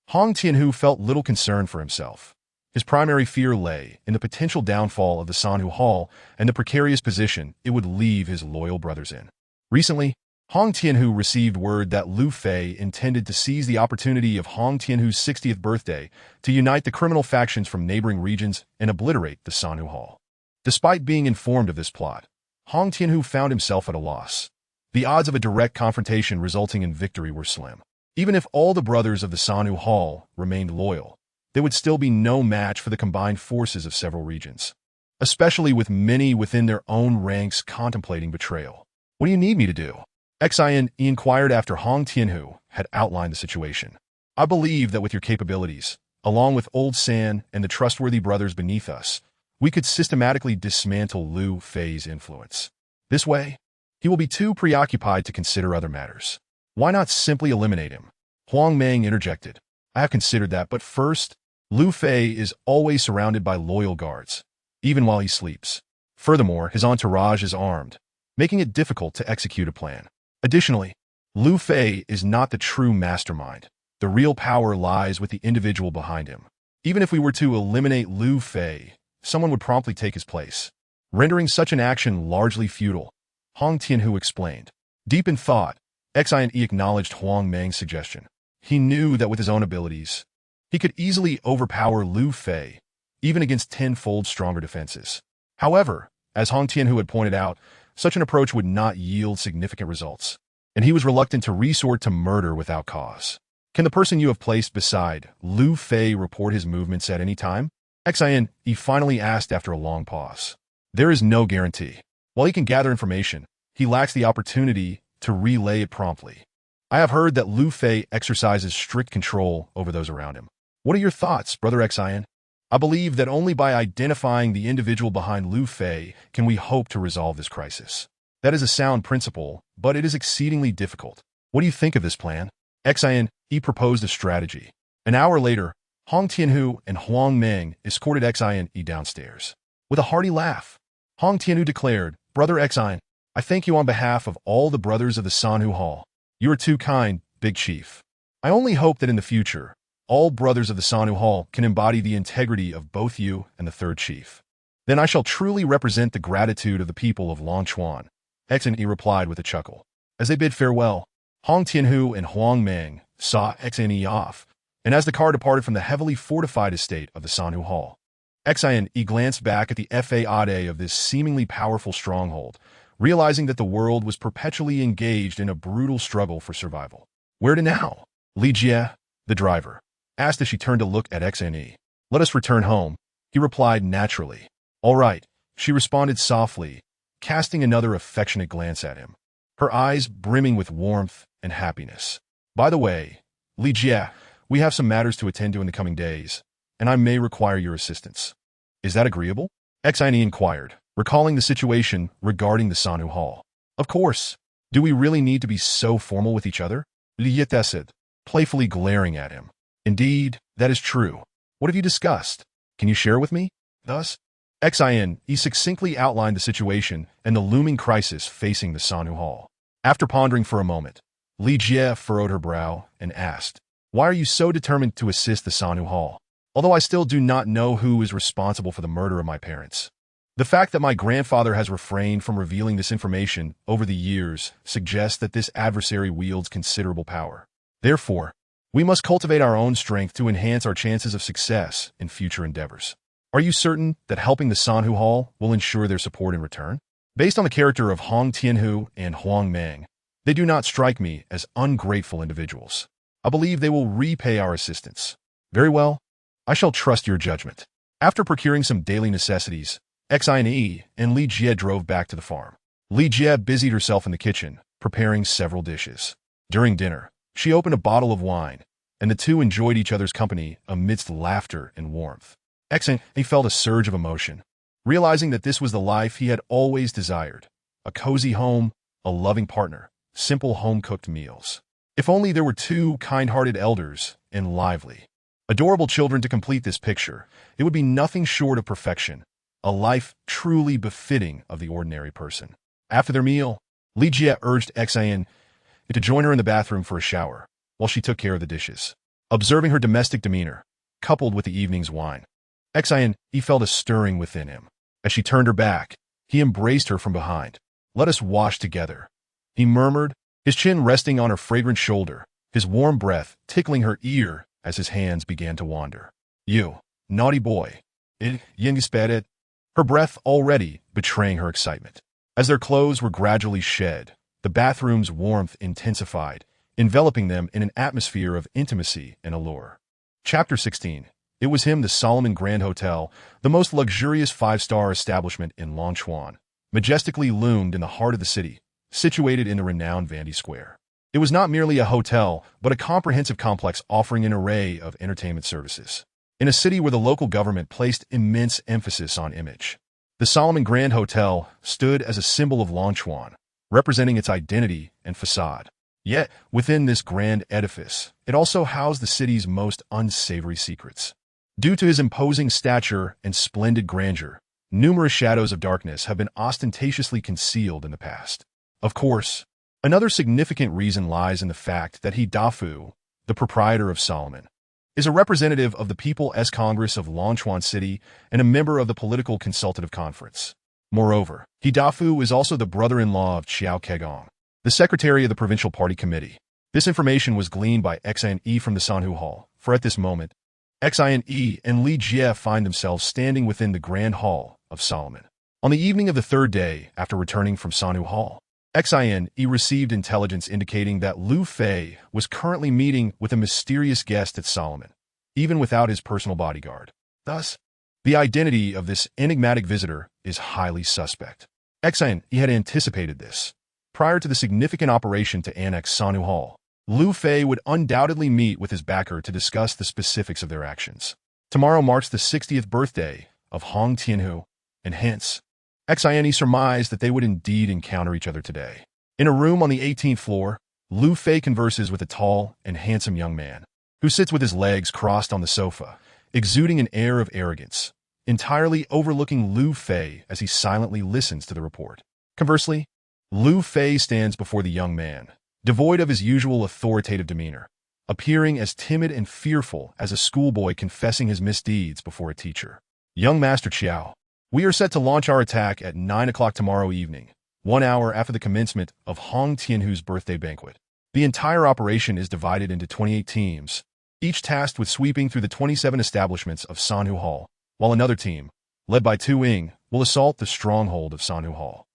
A: Hong Tianhu felt little concern for himself. His primary fear lay in the potential downfall of the Sanhu Hall and the precarious position it would leave his loyal brothers in. Recently, Hong Tianhu received word that Liu Fei intended to seize the opportunity of Hong Tianhu's 60th birthday to unite the criminal factions from neighboring regions and obliterate the Sanhu Hall. Despite being informed of this plot, Hong Tianhu found himself at a loss. The odds of a direct confrontation resulting in victory were slim. Even if all the brothers of the Sanhu Hall remained loyal, there would still be no match for the combined forces of several regions, especially with many within their own ranks contemplating betrayal. What do you need me to do? Xin inquired after Hong Tianhu had outlined the situation. I believe that with your capabilities, along with Old San and the trustworthy brothers beneath us, we could systematically dismantle Liu Fei's influence. This way, he will be too preoccupied to consider other matters. Why not simply eliminate him? Huang Meng interjected. I have considered that, but first, Liu Fei is always surrounded by loyal guards, even while he sleeps. Furthermore, his entourage is armed, making it difficult to execute a plan. Additionally, Liu Fei is not the true mastermind. The real power lies with the individual behind him. Even if we were to eliminate Liu Fei, someone would promptly take his place, rendering such an action largely futile, Hong Tianhu explained. Deep in thought, Xin acknowledged Huang Meng's suggestion. He knew that with his own abilities, he could easily overpower Liu Fei, even against tenfold stronger defenses. However, as Hong Tianhu had pointed out, such an approach would not yield significant results, and he was reluctant to resort to murder without cause. Can the person you have placed beside Liu Fei report his movements at any time? Xin finally asked after a long pause. There is no guarantee. While he can gather information, he lacks the opportunity to relay it promptly. I have heard that Liu Fei exercises strict control over those around him. What are your thoughts, Brother Xin? I believe that only by identifying the individual behind Liu Fei can we hope to resolve this crisis. That is a sound principle, but it is exceedingly difficult. What do you think of this plan? Xin proposed a strategy. An hour later, Hong Tianhu and Huang Meng escorted Xin downstairs. With a hearty laugh, Hong Tianhu declared, Brother Xin, I thank you on behalf of all the brothers of the Sanhu Hall. You are too kind, Big Chief. I only hope that in the future, all brothers of the Sanhu Hall can embody the integrity of both you and the third chief. Then I shall truly represent the gratitude of the people of Longchuan, Xin replied with a chuckle. As they bid farewell, Hong Tianhu and Huang Meng saw Xin off, and as the car departed from the heavily fortified estate of the Sanhu Hall, Xin glanced back at the facade of this seemingly powerful stronghold, realizing that the world was perpetually engaged in a brutal struggle for survival. Where to now? Li Jie, the driver, asked as she turned to look at Xin. Let us return home, he replied naturally. All right, she responded softly, casting another affectionate glance at him, her eyes brimming with warmth and happiness. By the way, Li Jie, we have some matters to attend to in the coming days, and I may require your assistance. Is that agreeable? Xin inquired, recalling the situation regarding the Sanhu Hall. Of course. Do we really need to be so formal with each other? Vendettas said, playfully glaring at him. Indeed, that is true. What have you discussed? Can you share with me? Thus, Xin succinctly outlined the situation and the looming crisis facing the Sanhu Hall. After pondering for a moment, Li Jie furrowed her brow and asked, Why are you so determined to assist the Sanhu Hall? Although I still do not know who is responsible for the murder of my parents. The fact that my grandfather has refrained from revealing this information over the years suggests that this adversary wields considerable power. Therefore, we must cultivate our own strength to enhance our chances of success in future endeavors. Are you certain that helping the Sanhu Hall will ensure their support in return? Based on the character of Hong Tianhu and Huang Meng, they do not strike me as ungrateful individuals. I believe they will repay our assistance. Very well. I shall trust your judgment. After procuring some daily necessities, Xin and Li Jie drove back to the farm. Li Jie busied herself in the kitchen, preparing several dishes. During dinner, she opened a bottle of wine, and the two enjoyed each other's company amidst laughter and warmth. Exan, he felt a surge of emotion, realizing that this was the life he had always desired. A cozy home, a loving partner, simple home-cooked meals. If only there were two kind-hearted elders and lively, adorable children to complete this picture, it would be nothing short of perfection, a life truly befitting of the ordinary person. After their meal, Li Jie urged Xian to join her in the bathroom for a shower, while she took care of the dishes. Observing her domestic demeanor, coupled with the evening's wine, Xian, he felt a stirring within him. As she turned her back, he embraced her from behind. "Let us wash together," he murmured, his chin resting on her fragrant shoulder, his warm breath tickling her ear as his hands began to wander. "You, naughty boy," Yin sped, her breath already betraying her excitement. As their clothes were gradually shed, the bathroom's warmth intensified, enveloping them in an atmosphere of intimacy and allure. Chapter 16. It was him, the Solomon Grand Hotel, the most luxurious five-star establishment in Longchuan, majestically loomed in the heart of the city, situated in the renowned Vandy Square. It was not merely a hotel, but a comprehensive complex offering an array of entertainment services. In a city where the local government placed immense emphasis on image, the Solomon Grand Hotel stood as a symbol of Longchuan, representing its identity and facade. Yet, within this grand edifice, it also housed the city's most unsavory secrets. Due to his imposing stature and splendid grandeur, numerous shadows of darkness have been ostentatiously concealed in the past. Of course, another significant reason lies in the fact that he Dafu, the proprietor of Solomon, is a representative of the People's Congress of Longchuan City and a member of the Political Consultative Conference. Moreover, he Dafu is also the brother-in-law of Qiao Kegong, the secretary of the Provincial Party Committee. This information was gleaned by Xian from the Sanhu Hall, for at this moment, Xian and Li Jie find themselves standing within the Grand Hall of Solomon. On the evening of the third day after returning from Sanhu Hall, Xian received intelligence indicating that Lu Fei was currently meeting with a mysterious guest at Solomon, even without his personal bodyguard. Thus, the identity of this enigmatic visitor is highly suspect. Xian had anticipated this. Prior to the significant operation to annex Sanhu Hall, Lu Fei would undoubtedly meet with his backer to discuss the specifics of their actions. Tomorrow marks the 60th birthday of Hong Tianhu, and hence, Xian surmised that they would indeed encounter each other today. In a room on the 18th floor, Lu Fei converses with a tall and handsome young man, who sits with his legs crossed on the sofa, exuding an air of arrogance, entirely overlooking Lu Fei as he silently listens to the report. Conversely, Lu Fei stands before the young man, devoid of his usual authoritative demeanor, appearing as timid and fearful as a schoolboy confessing his misdeeds before a teacher. "Young Master Qiao, we are set to launch our attack at 9 o'clock tomorrow evening, 1 hour after the commencement of Hong Tianhu's birthday banquet. The entire operation is divided into 28 teams, each tasked with sweeping through the 27 establishments of Sanhu Hall, while another team, led by Tu Ying, will assault the stronghold of Sanhu Hall."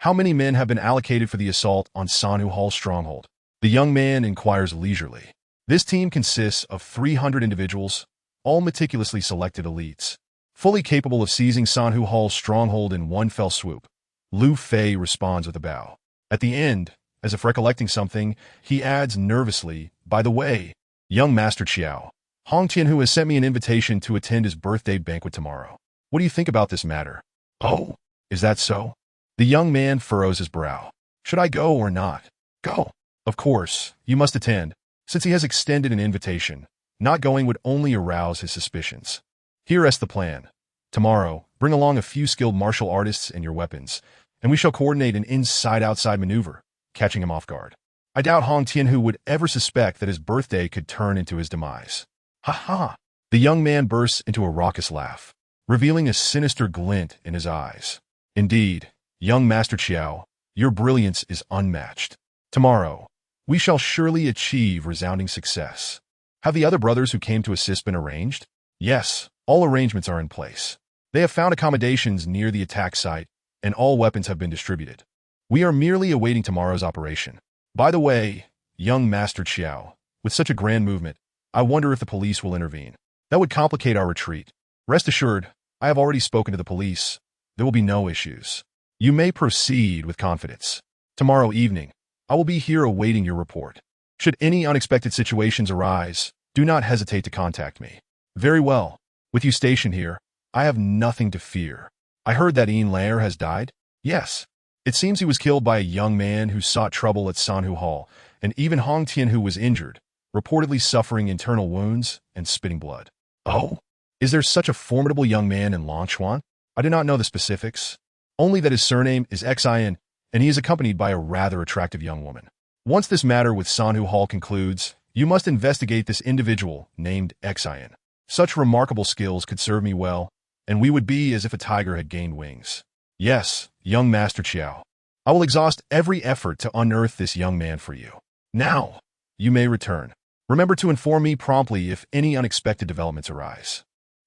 A: "How many men have been allocated for the assault on Sanhu Hall's stronghold?" the young man inquires leisurely. "This team consists of 300 individuals, all meticulously selected elites, fully capable of seizing Sanhu Hall's stronghold in one fell swoop." Lu Fei responds with a bow. At the end, as if recollecting something, he adds nervously, "By the way, young Master Qiao, Hong Tianhu has sent me an invitation to attend his birthday banquet tomorrow. What do you think about this matter?" "Oh, is that so?" The young man furrows his brow. "Should I go or not?" "Go. Of course, you must attend, since he has extended an invitation. Not going would only arouse his suspicions. Here's the plan. Tomorrow, bring along a few skilled martial artists and your weapons, and we shall coordinate an inside-outside maneuver, catching him off guard. I doubt Hong Tianhu would ever suspect that his birthday could turn into his demise." "Ha ha!" The young man bursts into a raucous laugh, revealing a sinister glint in his eyes. "Indeed, young Master Qiao, your brilliance is unmatched. Tomorrow, we shall surely achieve resounding success. Have the other brothers who came to assist been arranged?" "Yes, all arrangements are in place. They have found accommodations near the attack site, and all weapons have been distributed. We are merely awaiting tomorrow's operation. By the way, young Master Qiao, with such a grand movement, I wonder if the police will intervene. That would complicate our retreat. Rest assured, I have already spoken to the police. There will be no issues." You may proceed with confidence. Tomorrow evening, I will be here awaiting your report. Should any unexpected situations arise, do not hesitate to contact me. Very well. With you stationed here, I have nothing to fear. I heard that Ian Lair has died? Yes. It seems he was killed by a young man who sought trouble at Sanhu Hall, and even Hong Tian, who was injured, reportedly suffering internal wounds and spitting blood. Oh? Is there such a formidable young man in Longchuan? I do not know the specifics, only that his surname is Xian, and he is accompanied by a rather attractive young woman. Once this matter with Sanhu Hall concludes, you must investigate this individual named Xian. Such remarkable skills could serve me well, and we would be as if a tiger had gained wings. Yes, young Master Chiao. I will exhaust every effort to unearth this young man for you. Now, you may return. Remember to inform me promptly if any unexpected developments arise.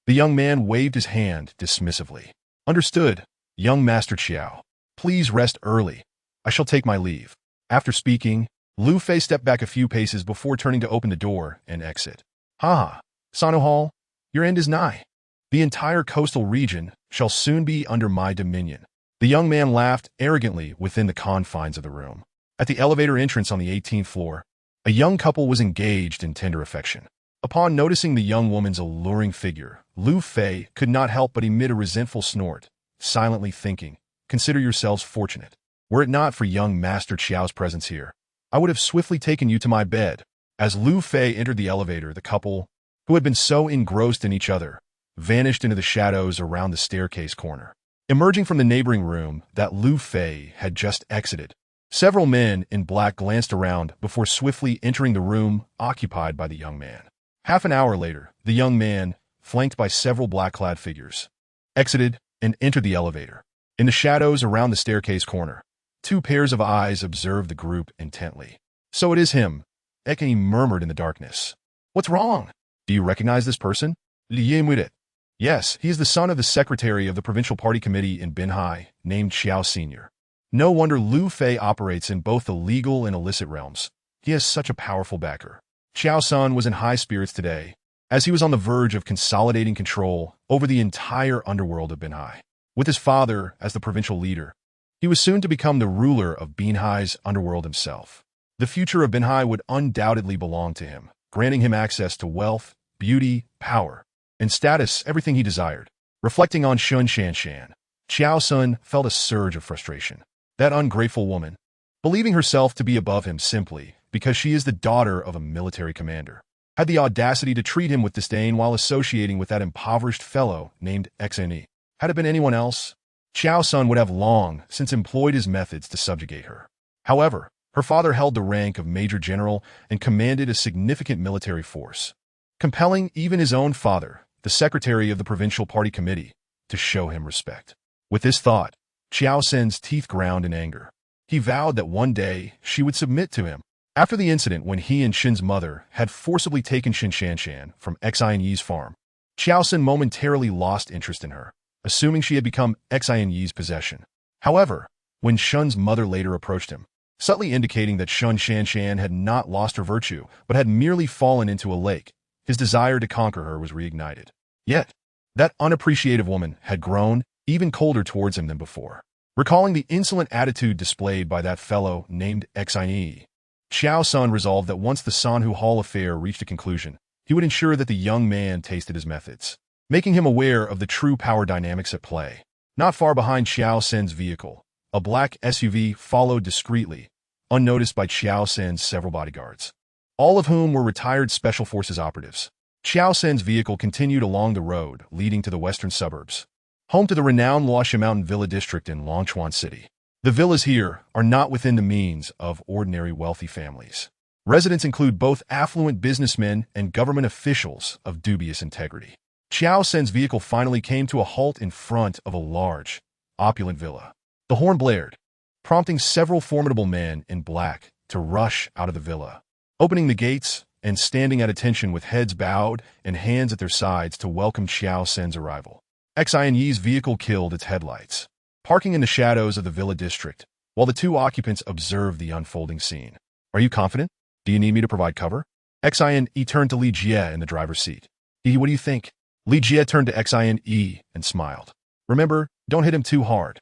A: The young man waved his hand dismissively. Understood, young Master Chiao. Please rest early. I shall take my leave. After speaking, Lu Fei stepped back a few paces before turning to open the door and exit. Ha! Sanhu Hall, your end is nigh. The entire coastal region shall soon be under my dominion. The young man laughed arrogantly within the confines of the room. At the elevator entrance on the 18th floor, a young couple was engaged in tender affection. Upon noticing the young woman's alluring figure, Lu Fei could not help but emit a resentful snort, silently thinking, consider yourselves fortunate. Were it not for young Master Chiao's presence here, I would have swiftly taken you to my bed. As Lu Fei entered the elevator, the couple, who had been so engrossed in each other, vanished into the shadows around the staircase corner. Emerging from the neighboring room that Lu Fei had just exited, several men in black glanced around before swiftly entering the room occupied by the young man. Half an hour later, the young man, flanked by several black-clad figures, exited and entered the elevator. In the shadows around the staircase corner, two pairs of eyes observed the group intently. So it is him, Ekani murmured in the darkness. What's wrong? Do you recognize this person? Liye Mudet. Yes, he is the son of the secretary of the provincial party committee in Binhai, named Xiao Sr. No wonder Lu Fei operates in both the legal and illicit realms. He has such a powerful backer. Xiao Sun was in high spirits today, as he was on the verge of consolidating control over the entire underworld of Binhai. With his father as the provincial leader, he was soon to become the ruler of Binhai's underworld himself. The future of Binhai would undoubtedly belong to him, granting him access to wealth, beauty, power, and status, everything he desired. Reflecting on Shun Shanshan, Xiao Sun felt a surge of frustration. That ungrateful woman, believing herself to be above him simply because she is the daughter of a military commander, had the audacity to treat him with disdain while associating with that impoverished fellow named Xne. Had it been anyone else, Xiao Sun would have long since employed his methods to subjugate her. However, her father held the rank of Major General and commanded a significant military force, compelling even his own father, the secretary of the provincial party committee, to show him respect. With this thought, Xiao Sun's teeth ground in anger. He vowed that one day she would submit to him. After the incident when he and Shin's mother had forcibly taken Shin Shanshan from Xian Yi's farm, Xiao Sun momentarily lost interest in her, assuming she had become Xian Yi's possession. However, when Shun's mother later approached him, subtly indicating that Shun Shanshan had not lost her virtue, but had merely fallen into a lake, his desire to conquer her was reignited. Yet, that unappreciative woman had grown even colder towards him than before. Recalling the insolent attitude displayed by that fellow named Xian, Xiao Sun resolved that once the Sanhu Hall affair reached a conclusion, he would ensure that the young man tasted his methods, making him aware of the true power dynamics at play. Not far behind Xiao Sun's vehicle, a black SUV followed discreetly, unnoticed by Xiao Sun's several bodyguards, all of whom were retired Special Forces operatives. Xiao Sun's vehicle continued along the road leading to the western suburbs, home to the renowned Luoxia Mountain Villa district in Longchuan City. The villas here are not within the means of ordinary wealthy families. Residents include both affluent businessmen and government officials of dubious integrity. Xiao Sun's vehicle finally came to a halt in front of a large, opulent villa. The horn blared, prompting several formidable men in black to rush out of the villa, opening the gates and standing at attention with heads bowed and hands at their sides to welcome Xiao Sun's arrival. Xian Yi's vehicle killed its headlights, parking in the shadows of the villa district, while the two occupants observed the unfolding scene. Are you confident? Do you need me to provide cover? Xian Yi turned to Li Jie in the driver's seat. What do you think? Li Jie turned to Xian Yi and smiled. Remember, don't hit him too hard.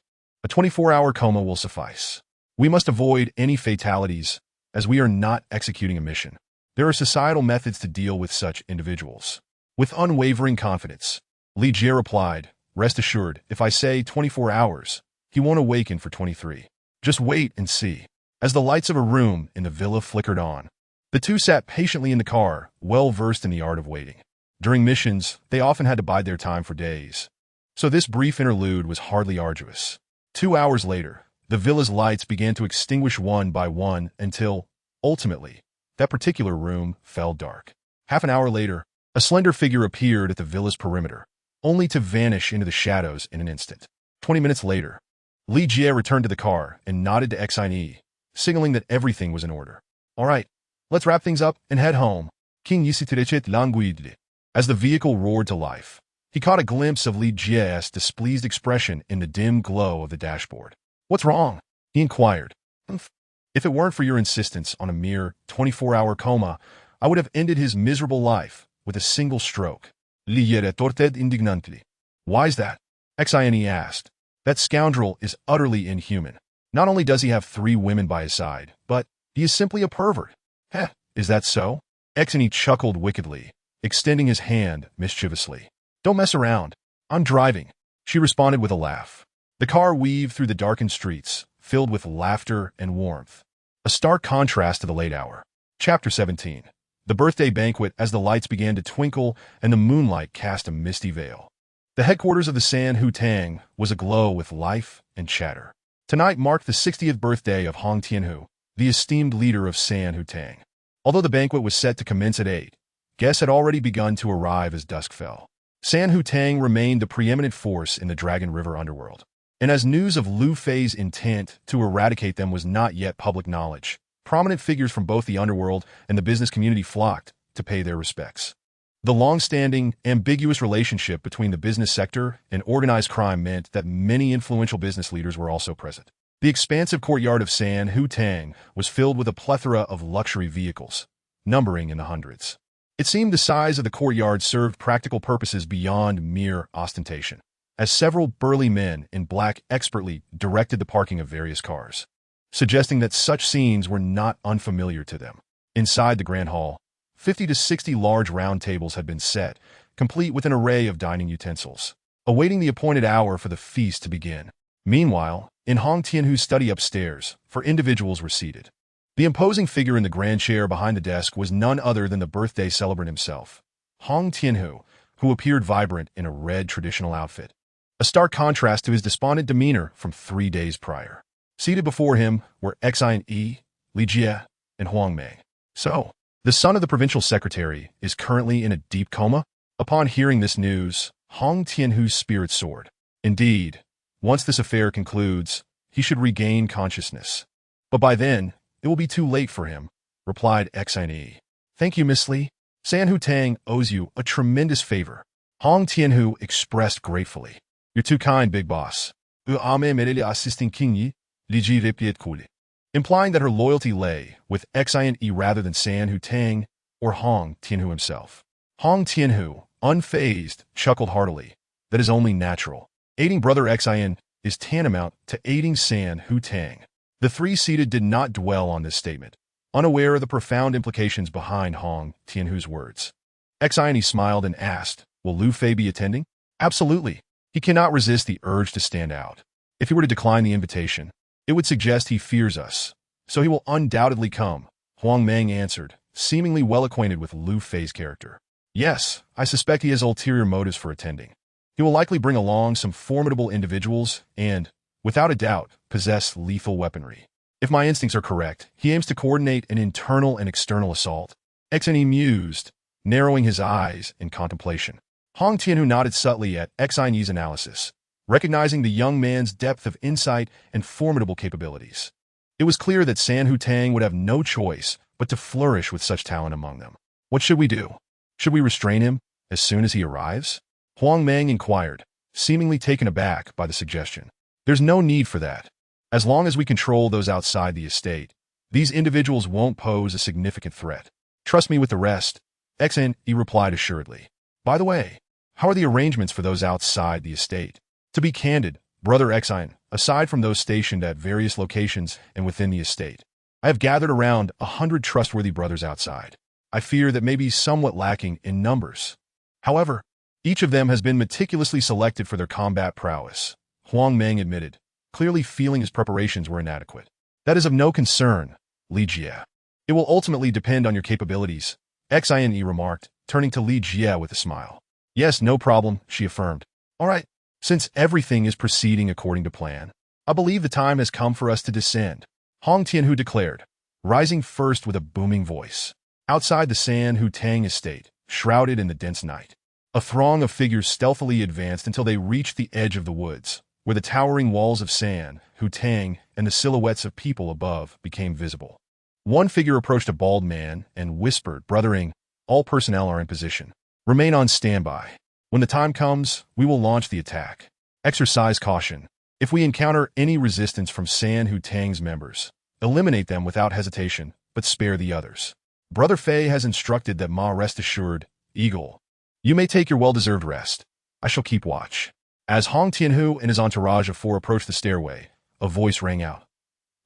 A: A 24-hour coma will suffice. We must avoid any fatalities, as we are not executing a mission. There are societal methods to deal with such individuals. With unwavering confidence, Li Jie replied, "Rest assured, if I say 24 hours, he won't awaken for 23. Just wait and see." As the lights of a room in the villa flickered on, the two sat patiently in the car, well versed in the art of waiting. During missions, they often had to bide their time for days, so this brief interlude was hardly arduous. 2 hours later, the villa's lights began to extinguish one by one until, ultimately, that particular room fell dark. Half an hour later, a slender figure appeared at the villa's perimeter, only to vanish into the shadows in an instant. 20 minutes later, Li Jie returned to the car and nodded to Xine, signaling that everything was in order. "All right, let's wrap things up and head home." King Yisitirechet languidly. As the vehicle roared to life, he caught a glimpse of Li Jie's displeased expression in the dim glow of the dashboard. "What's wrong?" he inquired. "If it weren't for your insistence on a mere 24-hour coma, I would have ended his miserable life with a single stroke." Li Jie retorted indignantly. "Why's that?" Xine asked. "That scoundrel is utterly inhuman. Not only does he have 3 women by his side, but he is simply a pervert." "Heh, is that so?" Xine chuckled wickedly, extending his hand mischievously. "Don't mess around. I'm driving," she responded with a laugh. The car weaved through the darkened streets, filled with laughter and warmth. A stark contrast to the late hour. Chapter 17. The birthday banquet as the lights began to twinkle and the moonlight cast a misty veil. The headquarters of the San Hu Tang was aglow with life and chatter. Tonight marked the 60th birthday of Hong Tianhu, the esteemed leader of San Hu Tang. Although the banquet was set to commence at 8, guests had already begun to arrive as dusk fell. San Hu Tang remained the preeminent force in the Dragon River underworld. And as news of Lu Fei's intent to eradicate them was not yet public knowledge, prominent figures from both the underworld and the business community flocked to pay their respects. The long-standing, ambiguous relationship between the business sector and organized crime meant that many influential business leaders were also present. The expansive courtyard of San Hu Tang was filled with a plethora of luxury vehicles, numbering in the hundreds. It seemed the size of the courtyard served practical purposes beyond mere ostentation, as several burly men in black expertly directed the parking of various cars, suggesting that such scenes were not unfamiliar to them. Inside the grand hall, 50 to 60 large round tables had been set, complete with an array of dining utensils, awaiting the appointed hour for the feast to begin. Meanwhile, in Hong Tianhu's study upstairs, 4 individuals were seated. The imposing figure in the grand chair behind the desk was none other than the birthday celebrant himself, Hong Tianhu, who appeared vibrant in a red traditional outfit, a stark contrast to his despondent demeanor from 3 days prior. Seated before him were Xine, Li Jie, and Huang Meng. "So, the son of the provincial secretary is currently in a deep coma?" Upon hearing this news, Hong Tianhu's spirit soared. Indeed, once this affair concludes, he should regain consciousness. "But by then, it will be too late for him," replied Xine. "Thank you, Miss Li. San Hu Tang owes you a tremendous favor." Hong Tianhu expressed gratefully. "You're too kind, big boss." Assisting King Yi, Li Ji replied coolly, implying that her loyalty lay with Xine rather than San Hu Tang or Hong Tianhu himself. Hong Tianhu, unfazed, chuckled heartily. "That is only natural. Aiding brother Xine is tantamount to aiding San Hu Tang." The 3 seated did not dwell on this statement, unaware of the profound implications behind Hong Tianhu's words. Xine smiled and asked, "Will Lu Fei be attending?" "Absolutely. He cannot resist the urge to stand out. If he were to decline the invitation, it would suggest he fears us, so he will undoubtedly come," Huang Meng answered, seemingly well acquainted with Lu Fei's character. "Yes, I suspect he has ulterior motives for attending. He will likely bring along some formidable individuals and, without a doubt, possess lethal weaponry. If my instincts are correct, he aims to coordinate an internal and external assault." Xine mused, narrowing his eyes in contemplation. Hong Tianhu nodded subtly at Xine's analysis, recognizing the young man's depth of insight and formidable capabilities. It was clear that San Hu Tang would have no choice but to flourish with such talent among them. "What should we do? Should we restrain him as soon as he arrives?" Huang Meng inquired, seemingly taken aback by the suggestion. "There's no need for that. As long as we control those outside the estate, these individuals won't pose a significant threat. Trust me with the rest," Xine replied assuredly. "By the way, how are the arrangements for those outside the estate?" To be candid, Brother Exine, aside from those stationed at various locations and within the estate, I have gathered around 100 trustworthy brothers outside. I fear that may be somewhat lacking in numbers. However, each of them has been meticulously selected for their combat prowess, Huang Meng admitted, clearly feeling his preparations were inadequate. That is of no concern, Li Jie. It will ultimately depend on your capabilities, Xine remarked, turning to Li Jie with a smile. Yes, no problem, she affirmed. All right, since everything is proceeding according to plan, I believe the time has come for us to descend, Hong Tianhu declared, rising first with a booming voice. Outside the San Hu Tang estate, shrouded in the dense night, a throng of figures stealthily advanced until they reached the edge of the woods, where the towering walls of San Hu Tang and the silhouettes of people above became visible. One figure approached a bald man and whispered, "Brothering, all personnel are in position. Remain on standby. When the time comes, we will launch the attack. Exercise caution. If we encounter any resistance from San Hu Tang's members, eliminate them without hesitation, but spare the others. Brother Fei has instructed that Ma rest assured, Eagle. You may take your well-deserved rest. I shall keep watch." As Hong Tianhu and his entourage of four approached the stairway, a voice rang out.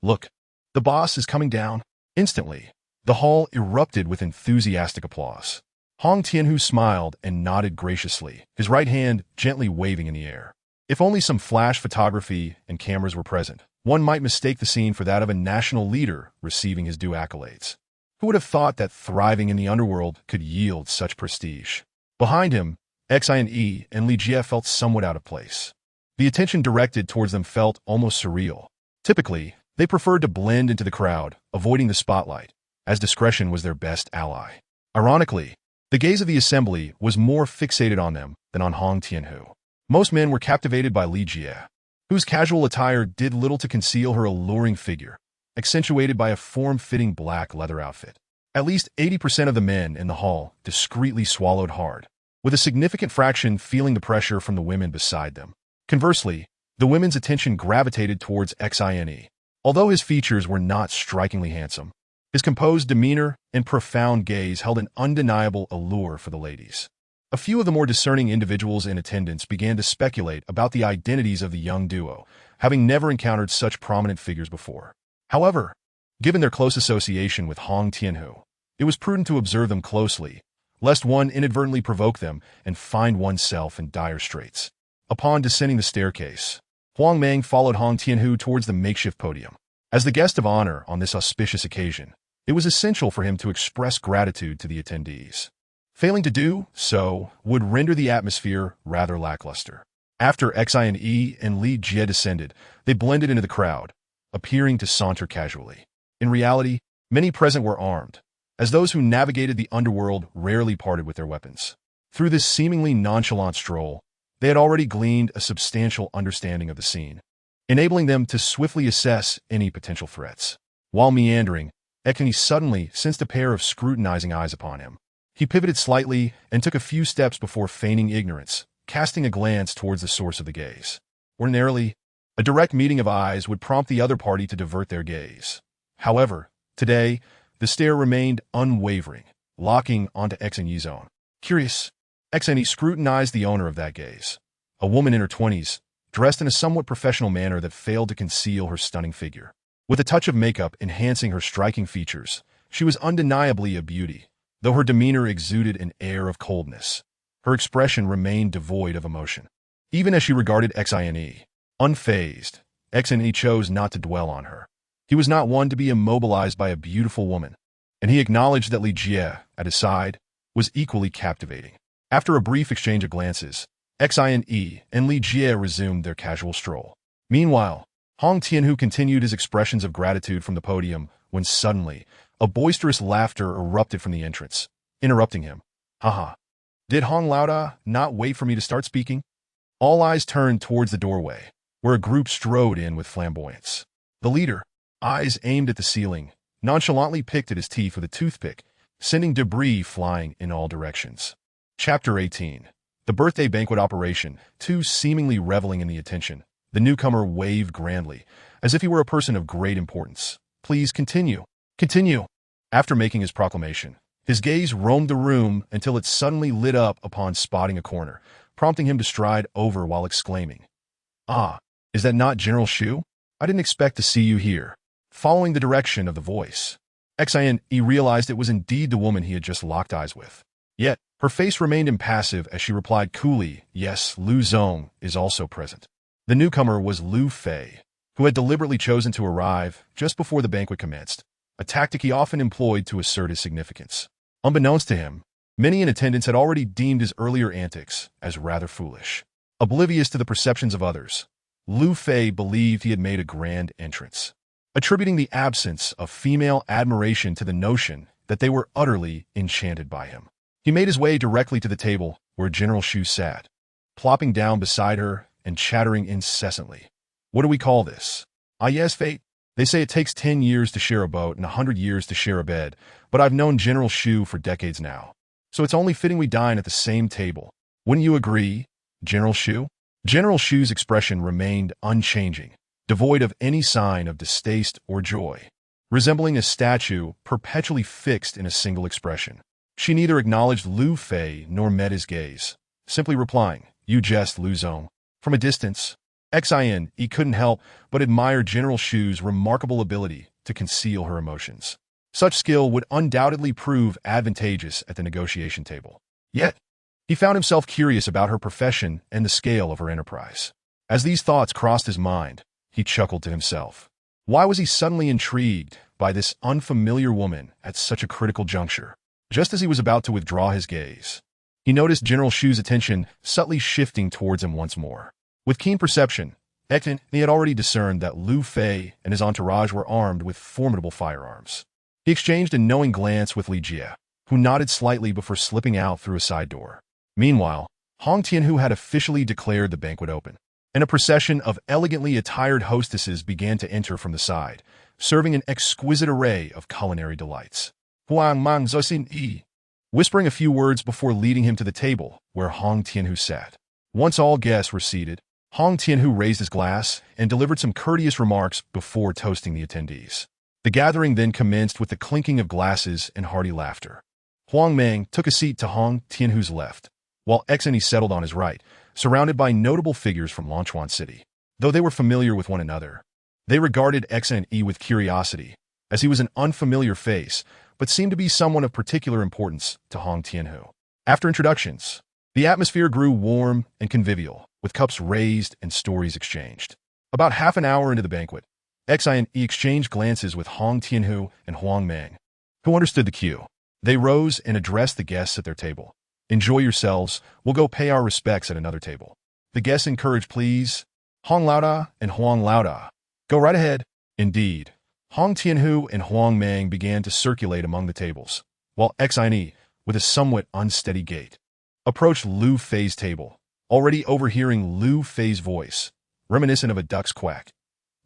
A: "Look, the boss is coming down." Instantly, the hall erupted with enthusiastic applause. Hong Tianhu smiled and nodded graciously, his right hand gently waving in the air. If only some flash photography and cameras were present, one might mistake the scene for that of a national leader receiving his due accolades. Who would have thought that thriving in the underworld could yield such prestige? Behind him, Xine and Li Jie felt somewhat out of place. The attention directed towards them felt almost surreal. Typically, they preferred to blend into the crowd, avoiding the spotlight, as discretion was their best ally. Ironically, the gaze of the assembly was more fixated on them than on Hong Tianhu. Most men were captivated by Li Jie, whose casual attire did little to conceal her alluring figure, accentuated by a form-fitting black leather outfit. At least 80% of the men in the hall discreetly swallowed hard, with a significant fraction feeling the pressure from the women beside them. Conversely, the women's attention gravitated towards Xine. Although his features were not strikingly handsome, his composed demeanor and profound gaze held an undeniable allure for the ladies. A few of the more discerning individuals in attendance began to speculate about the identities of the young duo, having never encountered such prominent figures before. However, given their close association with Hong Tianhu, it was prudent to observe them closely, lest one inadvertently provoke them and find oneself in dire straits. Upon descending the staircase, Huang Meng followed Hong Tianhu towards the makeshift podium. As the guest of honor on this auspicious occasion, it was essential for him to express gratitude to the attendees. Failing to do so would render the atmosphere rather lackluster. After Xine and Li Jie descended, they blended into the crowd, appearing to saunter casually. In reality, many present were armed, as those who navigated the underworld rarely parted with their weapons. Through this seemingly nonchalant stroll, they had already gleaned a substantial understanding of the scene, enabling them to swiftly assess any potential threats. While meandering, Xine suddenly sensed a pair of scrutinizing eyes upon him. He pivoted slightly and took a few steps before feigning ignorance, casting a glance towards the source of the gaze. Ordinarily, a direct meeting of eyes would prompt the other party to divert their gaze. However, today, the stare remained unwavering, locking onto Xine's own. Curious, Xine scrutinized the owner of that gaze, a woman in her 20s, dressed in a somewhat professional manner that failed to conceal her stunning figure. With a touch of makeup enhancing her striking features, she was undeniably a beauty, though her demeanor exuded an air of coldness. Her expression remained devoid of emotion. Even as she regarded Xine, unfazed, Xine chose not to dwell on her. He was not one to be immobilized by a beautiful woman, and he acknowledged that Li Jie, at his side, was equally captivating. After a brief exchange of glances, Xine and Li Jie resumed their casual stroll. Meanwhile, Hong Tianhu continued his expressions of gratitude from the podium when suddenly, a boisterous laughter erupted from the entrance, interrupting him. Haha. Did Hong Lauda not wait for me to start speaking? All eyes turned towards the doorway, where a group strode in with flamboyance. The leader, eyes aimed at the ceiling, nonchalantly picked at his teeth with a toothpick, sending debris flying in all directions. Chapter 18. The Birthday Banquet Operation. Two seemingly reveling in the attention, the newcomer waved grandly, as if he were a person of great importance. Please continue. Continue. After making his proclamation, his gaze roamed the room until it suddenly lit up upon spotting a corner, prompting him to stride over while exclaiming, Ah, Is that not General Shu? I didn't expect to see you here. Following the direction of the voice, Xin realized it was indeed the woman he had just locked eyes with. Yet, her face remained impassive as she replied coolly, yes, Lu Zong is also present. The newcomer was Lu Fei, who had deliberately chosen to arrive just before the banquet commenced, a tactic he often employed to assert his significance. Unbeknownst to him, many in attendance had already deemed his earlier antics as rather foolish. Oblivious to the perceptions of others, Lu Fei believed he had made a grand entrance, attributing the absence of female admiration to the notion that they were utterly enchanted by him. He made his way directly to the table where General Shu sat, plopping down beside her and chattering incessantly. What do we call this? Ah yes, fate. They say it takes 10 years to share a boat and 100 years to share a bed, but I've known General Shu for decades now, so it's only fitting we dine at the same table. Wouldn't you agree, General Shu? General Shu's expression remained unchanging, devoid of any sign of distaste or joy, resembling a statue perpetually fixed in a single expression. She neither acknowledged Lu Fei nor met his gaze, simply replying, you jest, Lu Zong. From a distance, Xin couldn't help but admire General Shu's remarkable ability to conceal her emotions. Such skill would undoubtedly prove advantageous at the negotiation table. Yet, he found himself curious about her profession and the scale of her enterprise. As these thoughts crossed his mind, he chuckled to himself. Why was he suddenly intrigued by this unfamiliar woman at such a critical juncture? Just as he was about to withdraw his gaze, he noticed General Shu's attention subtly shifting towards him once more. With keen perception, he had already discerned that Lu Fei and his entourage were armed with formidable firearms. He exchanged a knowing glance with Li Jie, who nodded slightly before slipping out through a side door. Meanwhile, Hong Tianhu had officially declared the banquet open, and a procession of elegantly attired hostesses began to enter from the side, serving an exquisite array of culinary delights. Huang Mang Zosin Yi, whispering a few words before leading him to the table where Hong Tianhu sat. Once all guests were seated, Hong Tianhu raised his glass and delivered some courteous remarks before toasting the attendees. The gathering then commenced with the clinking of glasses and hearty laughter. Huang Mang took a seat to Hong Tianhu's left, while Xin settled on his right, surrounded by notable figures from Longchuan City. Though they were familiar with one another, they regarded Xin with curiosity, as he was an unfamiliar face, but seemed to be someone of particular importance to Hong Tianhu. After introductions, the atmosphere grew warm and convivial, with cups raised and stories exchanged. About half an hour into the banquet, Xin exchanged glances with Hong Tianhu and Huang Mang, who understood the cue. They rose and addressed the guests at their table. Enjoy yourselves, we'll go pay our respects at another table. The guests encouraged, please. Hong Laoda and Huang Laoda. Go right ahead. Indeed. Hong Tianhu and Huang Mang began to circulate among the tables, while Xin, with a somewhat unsteady gait, approached Lu Fei's table, already overhearing Lu Fei's voice, reminiscent of a duck's quack.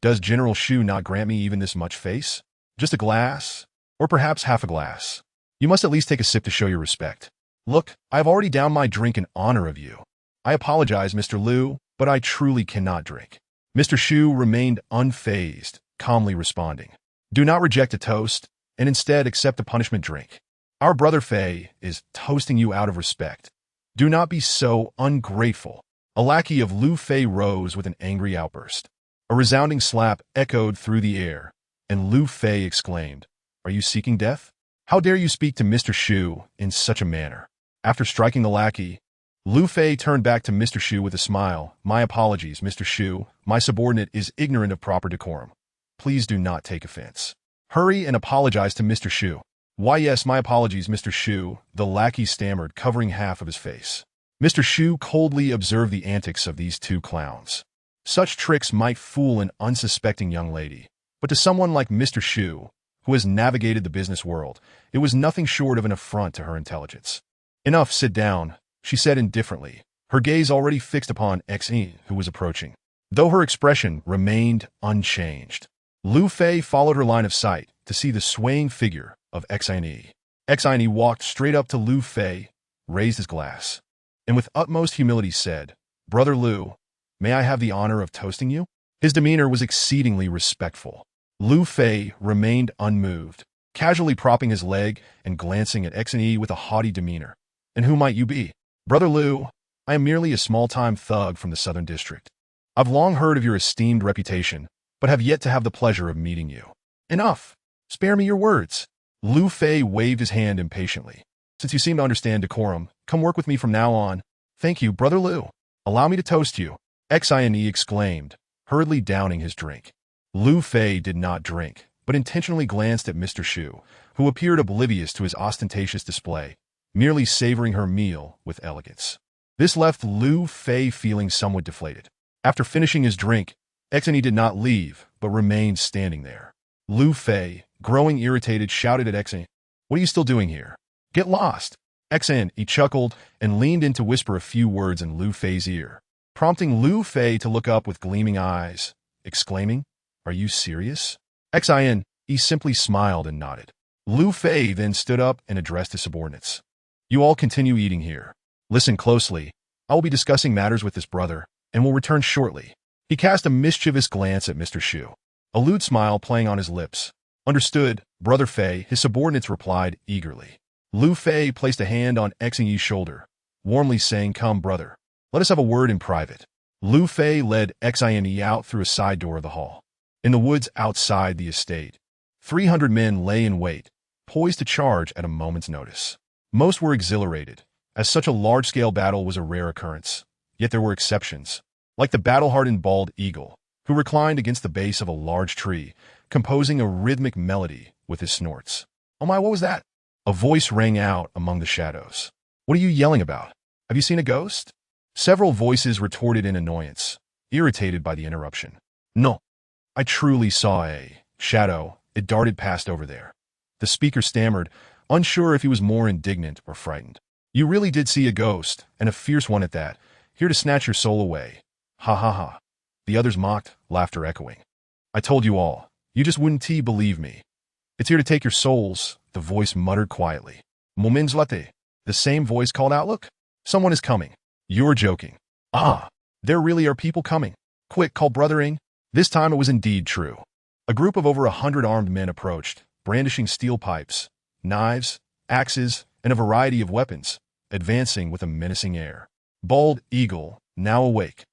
A: Does General Shu not grant me even this much face? Just a glass? Or perhaps half a glass? You must at least take a sip to show your respect. Look, I have already downed my drink in honor of you. I apologize, Mr. Lu, but I truly cannot drink. Mr. Shu remained unfazed, calmly responding. Do not reject a toast, and instead accept a punishment drink. Our brother Fei is toasting you out of respect. Do not be so ungrateful. A lackey of Lu Fei rose with an angry outburst. A resounding slap echoed through the air, and Lu Fei exclaimed, Are you seeking death? How dare you speak to Mr. Shu in such a manner? After striking the lackey, Lu Fei turned back to Mr. Shu with a smile. My apologies, Mr. Shu. My subordinate is ignorant of proper decorum. Please do not take offense. Hurry and apologize to Mr. Shu. Why yes, my apologies, Mr. Shu, the lackey stammered, covering half of his face. Mr. Shu coldly observed the antics of these two clowns. Such tricks might fool an unsuspecting young lady, but to someone like Mr. Shu, who has navigated the business world, it was nothing short of an affront to her intelligence. Enough, sit down, she said indifferently, her gaze already fixed upon Xin, who was approaching, though her expression remained unchanged. Lu Fei followed her line of sight to see the swaying figure of Xin. Xin walked straight up to Lu Fei, raised his glass, and with utmost humility said, Brother Lu, may I have the honor of toasting you? His demeanor was exceedingly respectful. Lu Fei remained unmoved, casually propping his leg and glancing at Xin with a haughty demeanor. And who might you be? Brother Lu, I am merely a small-time thug from the southern district. I've long heard of your esteemed reputation, but have yet to have the pleasure of meeting you. Enough! Spare me your words. Lu Fei waved his hand impatiently. Since you seem to understand decorum, come work with me from now on. Thank you, Brother Lu. Allow me to toast you. Xine exclaimed, hurriedly downing his drink. Lu Fei did not drink, but intentionally glanced at Mr. Shu, who appeared oblivious to his ostentatious display, merely savoring her meal with elegance. This left Lu Fei feeling somewhat deflated. After finishing his drink, Xine did not leave, but remained standing there. Lu Fei, growing irritated, shouted at Xine, "What are you still doing here? Get lost!" Xine chuckled and leaned in to whisper a few words in Lu Fei's ear, prompting Lu Fei to look up with gleaming eyes, exclaiming, "Are you serious?" Xine simply smiled and nodded. Lu Fei then stood up and addressed his subordinates. "You all continue eating here. Listen closely. I will be discussing matters with this brother, and will return shortly." He cast a mischievous glance at Mr. Shu, a lewd smile playing on his lips. "Understood, Brother Fei," his subordinates replied eagerly. Lu Fei placed a hand on Xine's shoulder, warmly saying, "Come, brother. Let us have a word in private." Lu Fei led Xine out through a side door of the hall. In the woods outside the estate, 300 men lay in wait, poised to charge at a moment's notice. Most were exhilarated, as such a large-scale battle was a rare occurrence. Yet there were exceptions, like the battle-hardened bald eagle, who reclined against the base of a large tree, composing a rhythmic melody with his snorts. "Oh my, what was that?" A voice rang out among the shadows. "What are you yelling about? Have you seen a ghost?" Several voices retorted in annoyance, irritated by the interruption. "No, I truly saw a shadow. It darted past over there." The speaker stammered, unsure if he was more indignant or frightened. "You really did see a ghost, and a fierce one at that, here to snatch your soul away. Ha ha ha." The others mocked, laughter echoing. "I told you all. You just wouldn't believe me. It's here to take your souls," the voice muttered quietly. "Moments latte." The same voice called out, "Look, someone is coming." "You're joking." "Ah, there really are people coming. Quick, call Brother Ing." This time it was indeed true. A group of over 100 armed men approached, brandishing steel pipes, knives, axes, and a variety of weapons, advancing with a menacing air. Bald Eagle, now awake,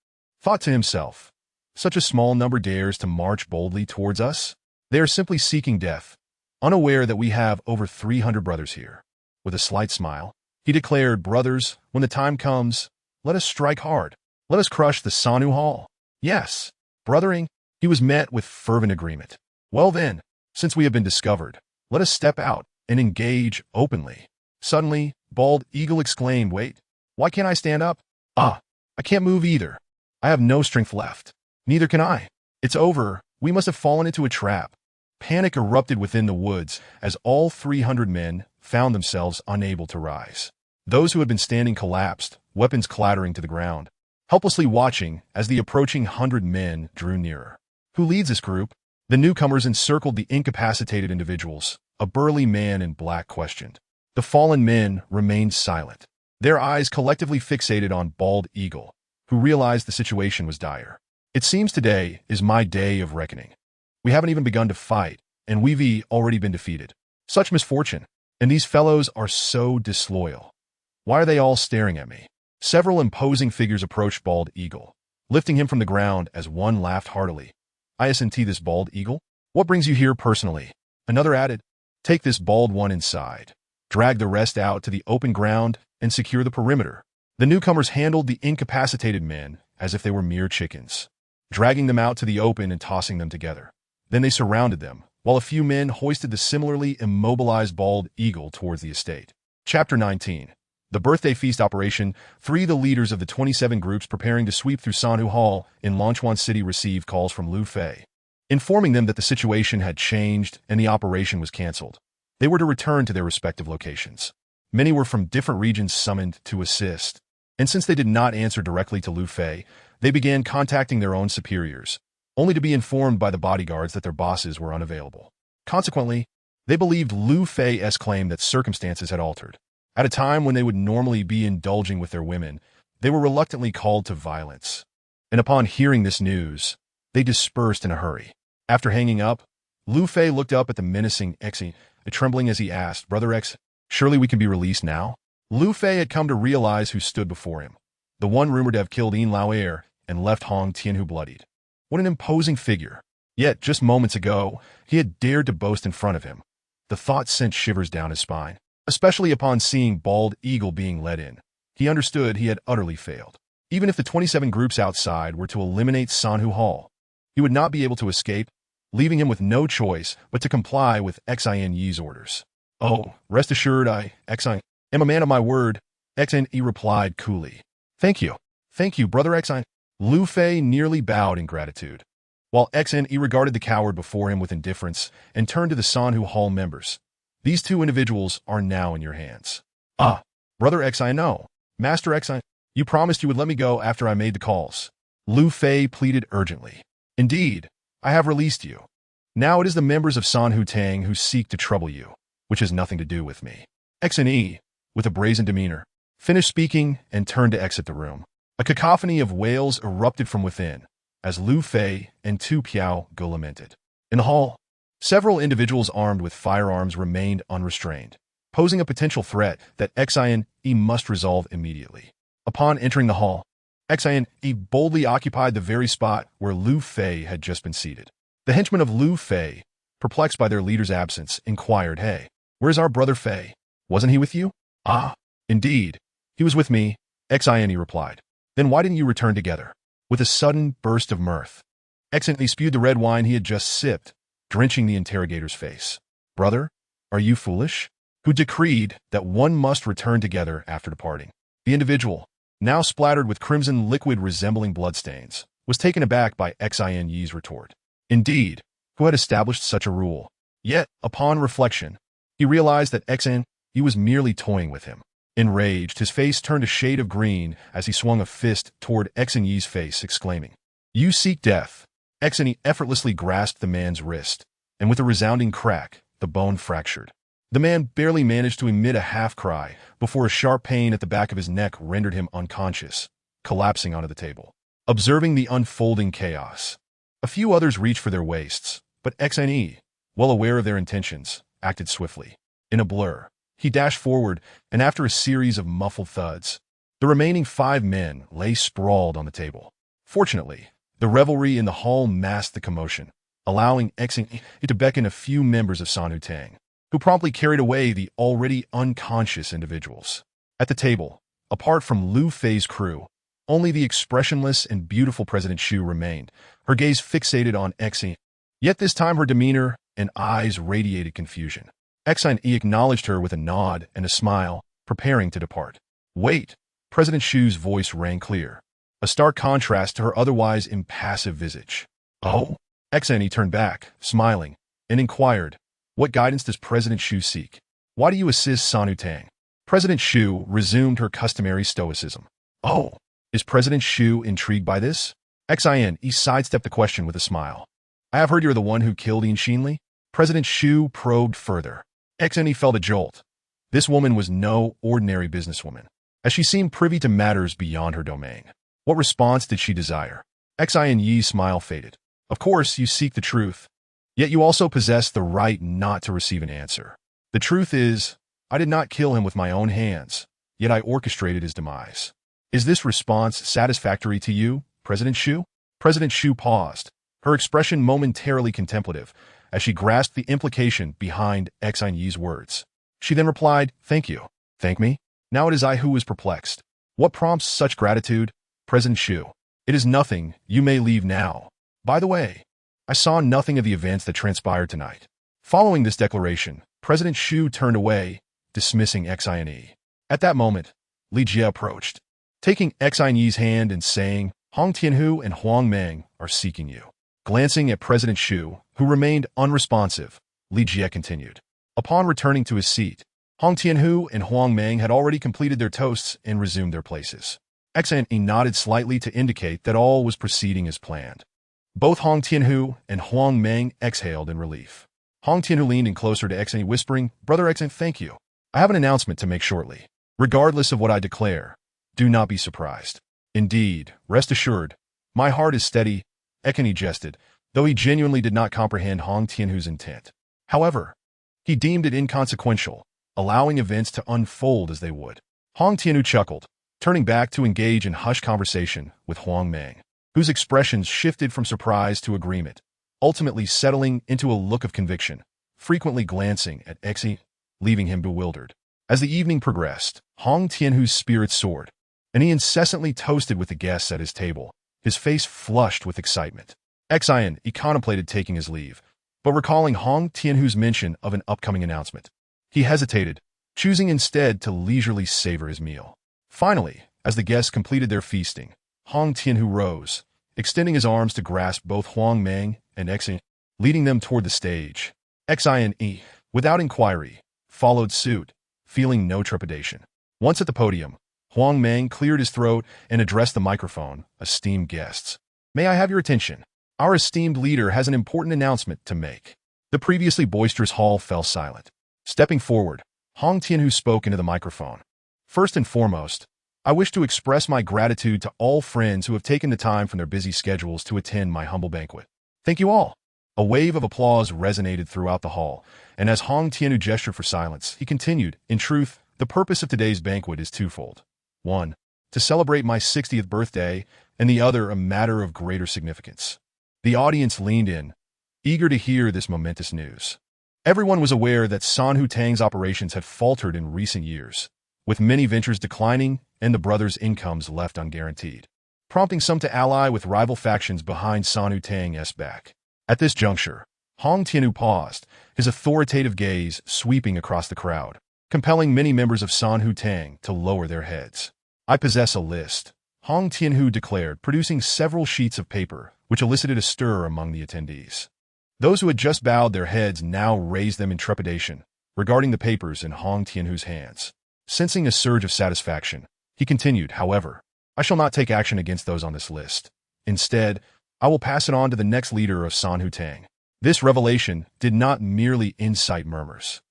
A: thought to himself, "Such a small number dares to march boldly towards us? They are simply seeking death, unaware that we have over 300 brothers here." With a slight smile, he declared, "Brothers, when the time comes, let us strike hard. Let us crush the Sanu Hall." "Yes, brothering." He was met with fervent agreement. "Well then, since we have been discovered, let us step out and engage openly." Suddenly, Bald Eagle exclaimed, "Wait, why can't I stand up? Ah, I can't move either. I have no strength left. Neither can I. It's over. We must have fallen into a trap." Panic erupted within the woods as all 300 men found themselves unable to rise. Those who had been standing collapsed, weapons clattering to the ground, helplessly watching as the approaching 100 men drew nearer. "Who leads this group?" The newcomers encircled the incapacitated individuals. A burly man in black questioned. The fallen men remained silent, their eyes collectively fixated on Bald Eagle, who realized the situation was dire. "It seems today is my day of reckoning. We haven't even begun to fight, and we've already been defeated. Such misfortune. And these fellows are so disloyal. Why are they all staring at me?" Several imposing figures approached Bald Eagle, lifting him from the ground as one laughed heartily. "Isn't this Bald Eagle? What brings you here personally?" Another added, "Take this bald one inside. Drag the rest out to the open ground and secure the perimeter." The newcomers handled the incapacitated men as if they were mere chickens, dragging them out to the open and tossing them together. Then they surrounded them, while a few men hoisted the similarly immobilized Bald Eagle towards the estate. Chapter 19. The Birthday Feast Operation. 3. The leaders of the 27 groups preparing to sweep through Sanhu Hall in Lonchuan City received calls from Lu Fei, informing them that the situation had changed and the operation was cancelled. They were to return to their respective locations. Many were from different regions summoned to assist, and since they did not answer directly to Lu Fei, they began contacting their own superiors, only to be informed by the bodyguards that their bosses were unavailable. Consequently, they believed Lu Fei's claim that circumstances had altered. At a time when they would normally be indulging with their women, they were reluctantly called to violence. And upon hearing this news, they dispersed in a hurry. After hanging up, Lu Fei looked up at the menacing Xi, trembling as he asked, "Brother X, surely we can be released now?" Lu Fei had come to realize who stood before him. The one rumored to have killed Yin Lao Air, and left Hong Tianhu bloodied. What an imposing figure. Yet, just moments ago, he had dared to boast in front of him. The thought sent shivers down his spine, especially upon seeing Bald Eagle being led in. He understood he had utterly failed. Even if the 27 groups outside were to eliminate Sanhu Hall, he would not be able to escape, leaving him with no choice but to comply with Xin Yi's orders. "Oh, rest assured Xin, am a man of my word," Xin Yi replied coolly. Thank you, brother Xin." Lu Fei nearly bowed in gratitude, while Xin Yi regarded the coward before him with indifference and turned to the Sanhu Hall members. "These two individuals are now in your hands." "Ah, brother Xin, no. Master Xin, you promised you would let me go after I made the calls." Lu Fei pleaded urgently. "Indeed, I have released you. Now it is the members of Sanhu Tang who seek to trouble you, which has nothing to do with me." Xin Yi, with a brazen demeanor, finished speaking and turned to exit the room. A cacophony of wails erupted from within, as Lu Fei and Tu Piao Go lamented. In the hall, several individuals armed with firearms remained unrestrained, posing a potential threat that Xin Yi must resolve immediately. Upon entering the hall, Xin Yi boldly occupied the very spot where Lu Fei had just been seated. The henchmen of Lu Fei, perplexed by their leader's absence, inquired, "Hey, where's our brother Fei? Wasn't he with you?" "Ah, indeed, he was with me," Xin Yi replied. "Then why didn't you return together?" With a sudden burst of mirth, Xin Yi spewed the red wine he had just sipped, drenching the interrogator's face. "Brother, are you foolish? Who decreed that one must return together after departing?" The individual, now splattered with crimson liquid resembling bloodstains, was taken aback by Xin Yi's retort. Indeed, who had established such a rule? Yet, upon reflection, he realized that Xin Yi was merely toying with him. Enraged, his face turned a shade of green as he swung a fist toward Xin Yi's face, exclaiming, "You seek death." Xin Yi effortlessly grasped the man's wrist, and with a resounding crack, the bone fractured. The man barely managed to emit a half-cry before a sharp pain at the back of his neck rendered him unconscious, collapsing onto the table. Observing the unfolding chaos, a few others reached for their waists, but Xin Yi, well aware of their intentions, acted swiftly. In a blur, he dashed forward, and after a series of muffled thuds, the remaining 5 men lay sprawled on the table. Fortunately, the revelry in the hall masked the commotion, allowing Xin Yi to beckon a few members of Sanhu Tang, who promptly carried away the already unconscious individuals. At the table, apart from Lu Fei's crew, only the expressionless and beautiful President Shu remained, her gaze fixated on Xin. Yet this time her demeanor and eyes radiated confusion. Xin Yi acknowledged her with a nod and a smile, preparing to depart. "Wait," President Shu's voice rang clear, a stark contrast to her otherwise impassive visage. "Oh?" Xin Yi turned back, smiling, and inquired, "What guidance does President Shu seek? Why do you assist Sanhu Tang?" President Shu resumed her customary stoicism. "Oh, is President Shu intrigued by this?" Xin Yi sidestepped the question with a smile. "I have heard you're the one who killed Yin Xinli." President Shu probed further. Xin Yi felt a jolt. This woman was no ordinary businesswoman, as she seemed privy to matters beyond her domain. What response did she desire? Xin Yi's smile faded. "Of course, you seek the truth. Yet you also possess the right not to receive an answer. The truth is, I did not kill him with my own hands, yet I orchestrated his demise. Is this response satisfactory to you, President Shu?" President Shu paused, her expression momentarily contemplative, as she grasped the implication behind Xin Yi's words. She then replied, "Thank you." "Thank me? Now it is I who was perplexed. What prompts such gratitude, President Shu?" "It is nothing. You may leave now. By the way, I saw nothing of the events that transpired tonight." Following this declaration, President Shu turned away, dismissing Xin Yi. At that moment, Li Jie approached, taking Xin Yi's hand and saying, "Hong Tianhu and Huang Meng are seeking you." Glancing at President Shu, who remained unresponsive, Li Jie continued. Upon returning to his seat, Hong Tianhu and Huang Meng had already completed their toasts and resumed their places. Xin Yi nodded slightly to indicate that all was proceeding as planned. Both Hong Tianhu and Huang Meng exhaled in relief. Hong Tianhu leaned in closer to Xin Yi, whispering, "Brother Xin, thank you. I have an announcement to make shortly. Regardless of what I declare, do not be surprised. Indeed, rest assured, my heart is steady," Xin Yi jested, though he genuinely did not comprehend Hong Tianhu's intent. However, he deemed it inconsequential, allowing events to unfold as they would. Hong Tianhu chuckled, turning back to engage in hushed conversation with Huang Meng. whose expressions shifted from surprise to agreement, ultimately settling into a look of conviction, frequently glancing at Exi, leaving him bewildered. As the evening progressed, Hong Tianhu's spirits soared, and he incessantly toasted with the guests at his table, his face flushed with excitement. Xian, he contemplated taking his leave, but recalling Hong Tianhu's mention of an upcoming announcement, he hesitated, choosing instead to leisurely savor his meal. Finally, as the guests completed their feasting, Hong Tianhu rose, extending his arms to grasp both Huang Meng and Xian, leading them toward the stage. Xian, without inquiry, followed suit, feeling no trepidation. Once at the podium, Huang Meng cleared his throat and addressed the microphone. Esteemed guests, may I have your attention? Our esteemed leader has an important announcement to make. The previously boisterous hall fell silent. Stepping forward, Hong Tianhu spoke into the microphone. First and foremost, I wish to express my gratitude to all friends who have taken the time from their busy schedules to attend my humble banquet. Thank you all. A wave of applause resonated throughout the hall, and as Hong Tianhu gestured for silence, he continued, in truth, the purpose of today's banquet is twofold. One, to celebrate my 60th birthday, and the other a matter of greater significance. The audience leaned in, eager to hear this momentous news. Everyone was aware that San Hu Tang's operations had faltered in recent years, with many ventures declining and the brothers' incomes left unguaranteed, prompting some to ally with rival factions behind San Hu Tang's back. At this juncture, Hong Tianhu paused, his authoritative gaze sweeping across the crowd, compelling many members of San Hu Tang to lower their heads. I possess a list, Hong Tianhu declared, producing several sheets of paper, which elicited a stir among the attendees. Those who had just bowed their heads now raised them in trepidation, regarding the papers in Hong Tianhu's hands. Sensing a surge of satisfaction, he continued, however, I shall not take action against those on this list. Instead, I will pass it on to the next leader of San Hu Tang. This revelation did not merely incite murmurs.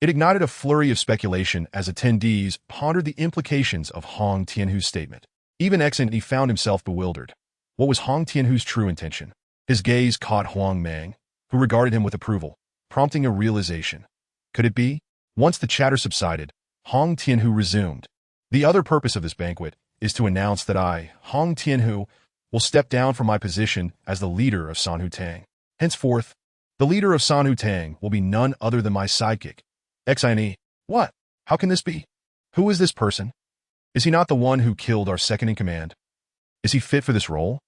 A: It ignited a flurry of speculation as attendees pondered the implications of Hong Tianhu's statement. Even Xian found himself bewildered. What was Hong Tianhu's true intention? His gaze caught Huang Meng, who regarded him with approval, prompting a realization. Could it be? Once the chatter subsided, Hong Tianhu resumed. The other purpose of this banquet is to announce that I, Hong Tianhu, will step down from my position as the leader of San Hu Tang. Henceforth, the leader of San Hu Tang will be none other than my sidekick, Xian. What? How can this be? Who is this person? Is he not the one who killed our second-in-command? Is he fit for this role?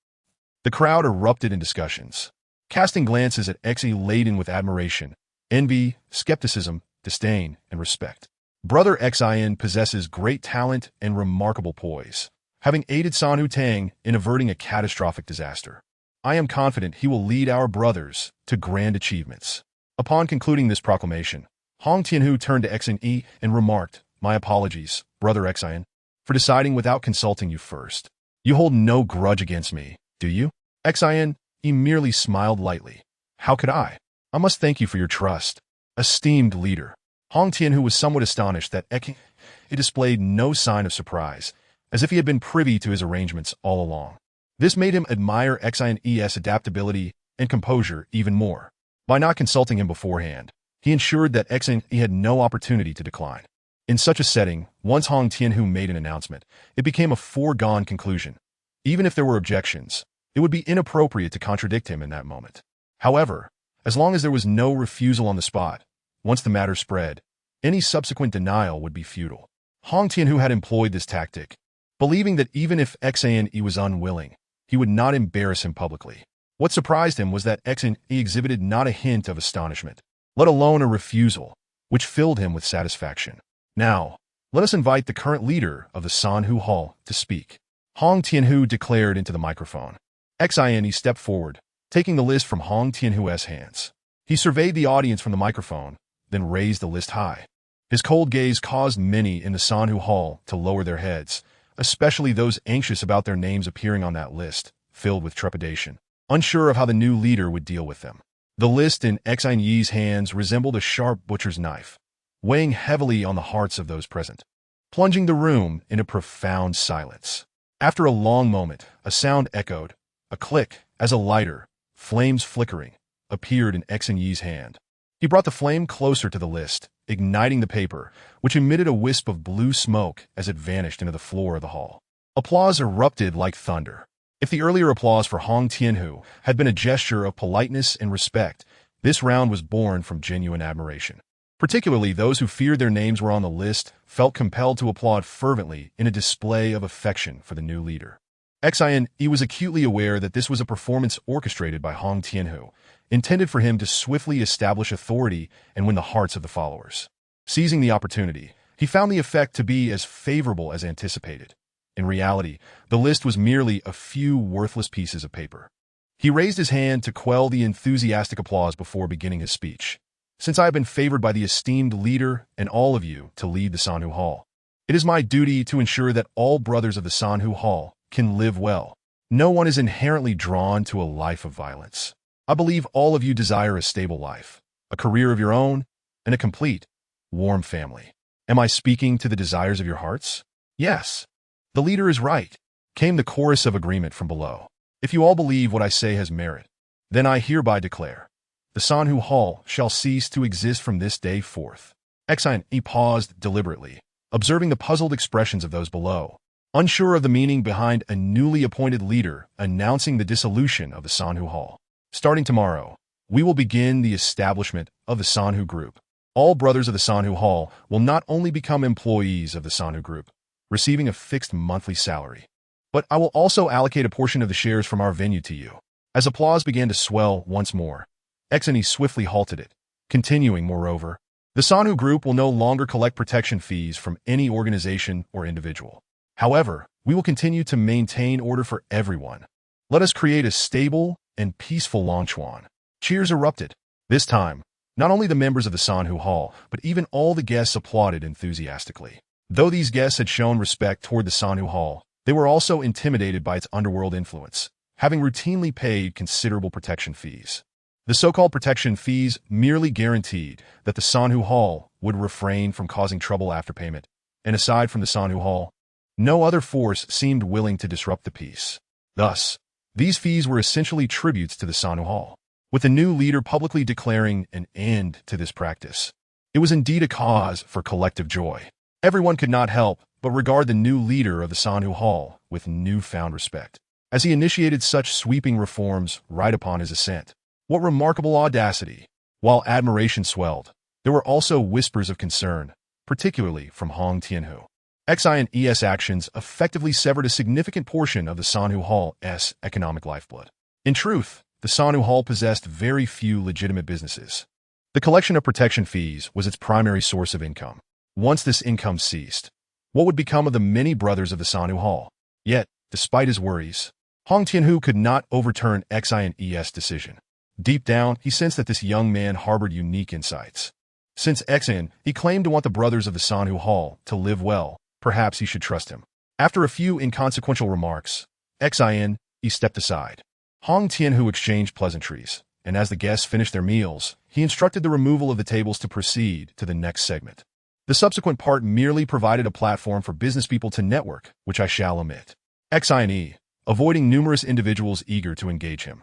A: The crowd erupted in discussions, casting glances at Xi laden with admiration, envy, skepticism, disdain, and respect. Brother Xian possesses great talent and remarkable poise, having aided San Hu Tang in averting a catastrophic disaster. I am confident he will lead our brothers to grand achievements. Upon concluding this proclamation, Hong Tianhu turned to Xian and remarked, My apologies, Brother Xian, for deciding without consulting you first. You hold no grudge against me, do you? Xian, he merely smiled lightly. How could I? I must thank you for your trust. Esteemed leader. Hong Tianhu was somewhat astonished that Xian displayed no sign of surprise, as if he had been privy to his arrangements all along. This made him admire Xian's adaptability and composure even more. By not consulting him beforehand, he ensured that Xian had no opportunity to decline. In such a setting, once Hong Tianhu made an announcement, it became a foregone conclusion. Even if there were objections, it would be inappropriate to contradict him in that moment. However, as long as there was no refusal on the spot, once the matter spread, any subsequent denial would be futile. Hong Tianhu had employed this tactic, believing that even if Xian was unwilling, he would not embarrass him publicly. What surprised him was that Xian exhibited not a hint of astonishment, let alone a refusal, which filled him with satisfaction. Now, let us invite the current leader of the San Hu Hall to speak. Hong Tianhu declared into the microphone. Xian stepped forward, taking the list from Hong Tianhu's hands. He surveyed the audience from the microphone, then raised the list high. His cold gaze caused many in the San Hu Hall to lower their heads, especially those anxious about their names appearing on that list, filled with trepidation, unsure of how the new leader would deal with them. The list in Xian's hands resembled a sharp butcher's knife, weighing heavily on the hearts of those present, plunging the room in a profound silence. After a long moment, a sound echoed, a click, as a lighter, flames flickering, appeared in Xian's hand. He brought the flame closer to the list, igniting the paper, which emitted a wisp of blue smoke as it vanished into the floor of the hall. Applause erupted like thunder. If the earlier applause for Hong Tianhu had been a gesture of politeness and respect, this round was born from genuine admiration. Particularly those who feared their names were on the list felt compelled to applaud fervently in a display of affection for the new leader. Xian was acutely aware that this was a performance orchestrated by Hong Tianhu, intended for him to swiftly establish authority and win the hearts of the followers. Seizing the opportunity, he found the effect to be as favorable as anticipated. In reality, the list was merely a few worthless pieces of paper. He raised his hand to quell the enthusiastic applause before beginning his speech. Since I have been favored by the esteemed leader and all of you to lead the Sanhu Hall, it is my duty to ensure that all brothers of the Sanhu Hall can live well. No one is inherently drawn to a life of violence. I believe all of you desire a stable life, a career of your own, and a complete, warm family. Am I speaking to the desires of your hearts? Yes. The leader is right, came the chorus of agreement from below. If you all believe what I say has merit, then I hereby declare, the Sanhu Hall shall cease to exist from this day forth. Xian paused deliberately, observing the puzzled expressions of those below, unsure of the meaning behind a newly appointed leader announcing the dissolution of the Sanhu Hall. Starting tomorrow, we will begin the establishment of the Sanhu Group. All brothers of the Sanhu Hall will not only become employees of the Sanhu Group, receiving a fixed monthly salary, but I will also allocate a portion of the shares from our venue to you. As applause began to swell once more, Xian swiftly halted it, continuing, moreover, the Sanhu Group will no longer collect protection fees from any organization or individual. However, we will continue to maintain order for everyone. Let us create a stable and peaceful Longchuan. Cheers erupted. This time, not only the members of the Sanhu Hall, but even all the guests applauded enthusiastically. Though these guests had shown respect toward the Sanhu Hall, they were also intimidated by its underworld influence, having routinely paid considerable protection fees. The so-called protection fees merely guaranteed that the Sanhu Hall would refrain from causing trouble after payment, and aside from the Sanhu Hall, no other force seemed willing to disrupt the peace. Thus, these fees were essentially tributes to the Sanhu Hall. With the new leader publicly declaring an end to this practice, it was indeed a cause for collective joy. Everyone could not help but regard the new leader of the Sanhu Hall with newfound respect, as he initiated such sweeping reforms right upon his ascent. What remarkable audacity! While admiration swelled, there were also whispers of concern, particularly from Hong Tianhu. Xian's actions effectively severed a significant portion of the Sanhu Hall's economic lifeblood. In truth, the Sanhu Hall possessed very few legitimate businesses. The collection of protection fees was its primary source of income. Once this income ceased, what would become of the many brothers of the Sanhu Hall? Yet, despite his worries, Hong Tianhu could not overturn Xian's decision. Deep down, he sensed that this young man harbored unique insights. Since Xian claimed to want the brothers of the Sanhu Hall to live well, perhaps he should trust him. After a few inconsequential remarks, Xian stepped aside. Hong Tianhu exchanged pleasantries, and as the guests finished their meals, he instructed the removal of the tables to proceed to the next segment. The subsequent part merely provided a platform for business people to network, which I shall omit. Xian, avoiding numerous individuals eager to engage him,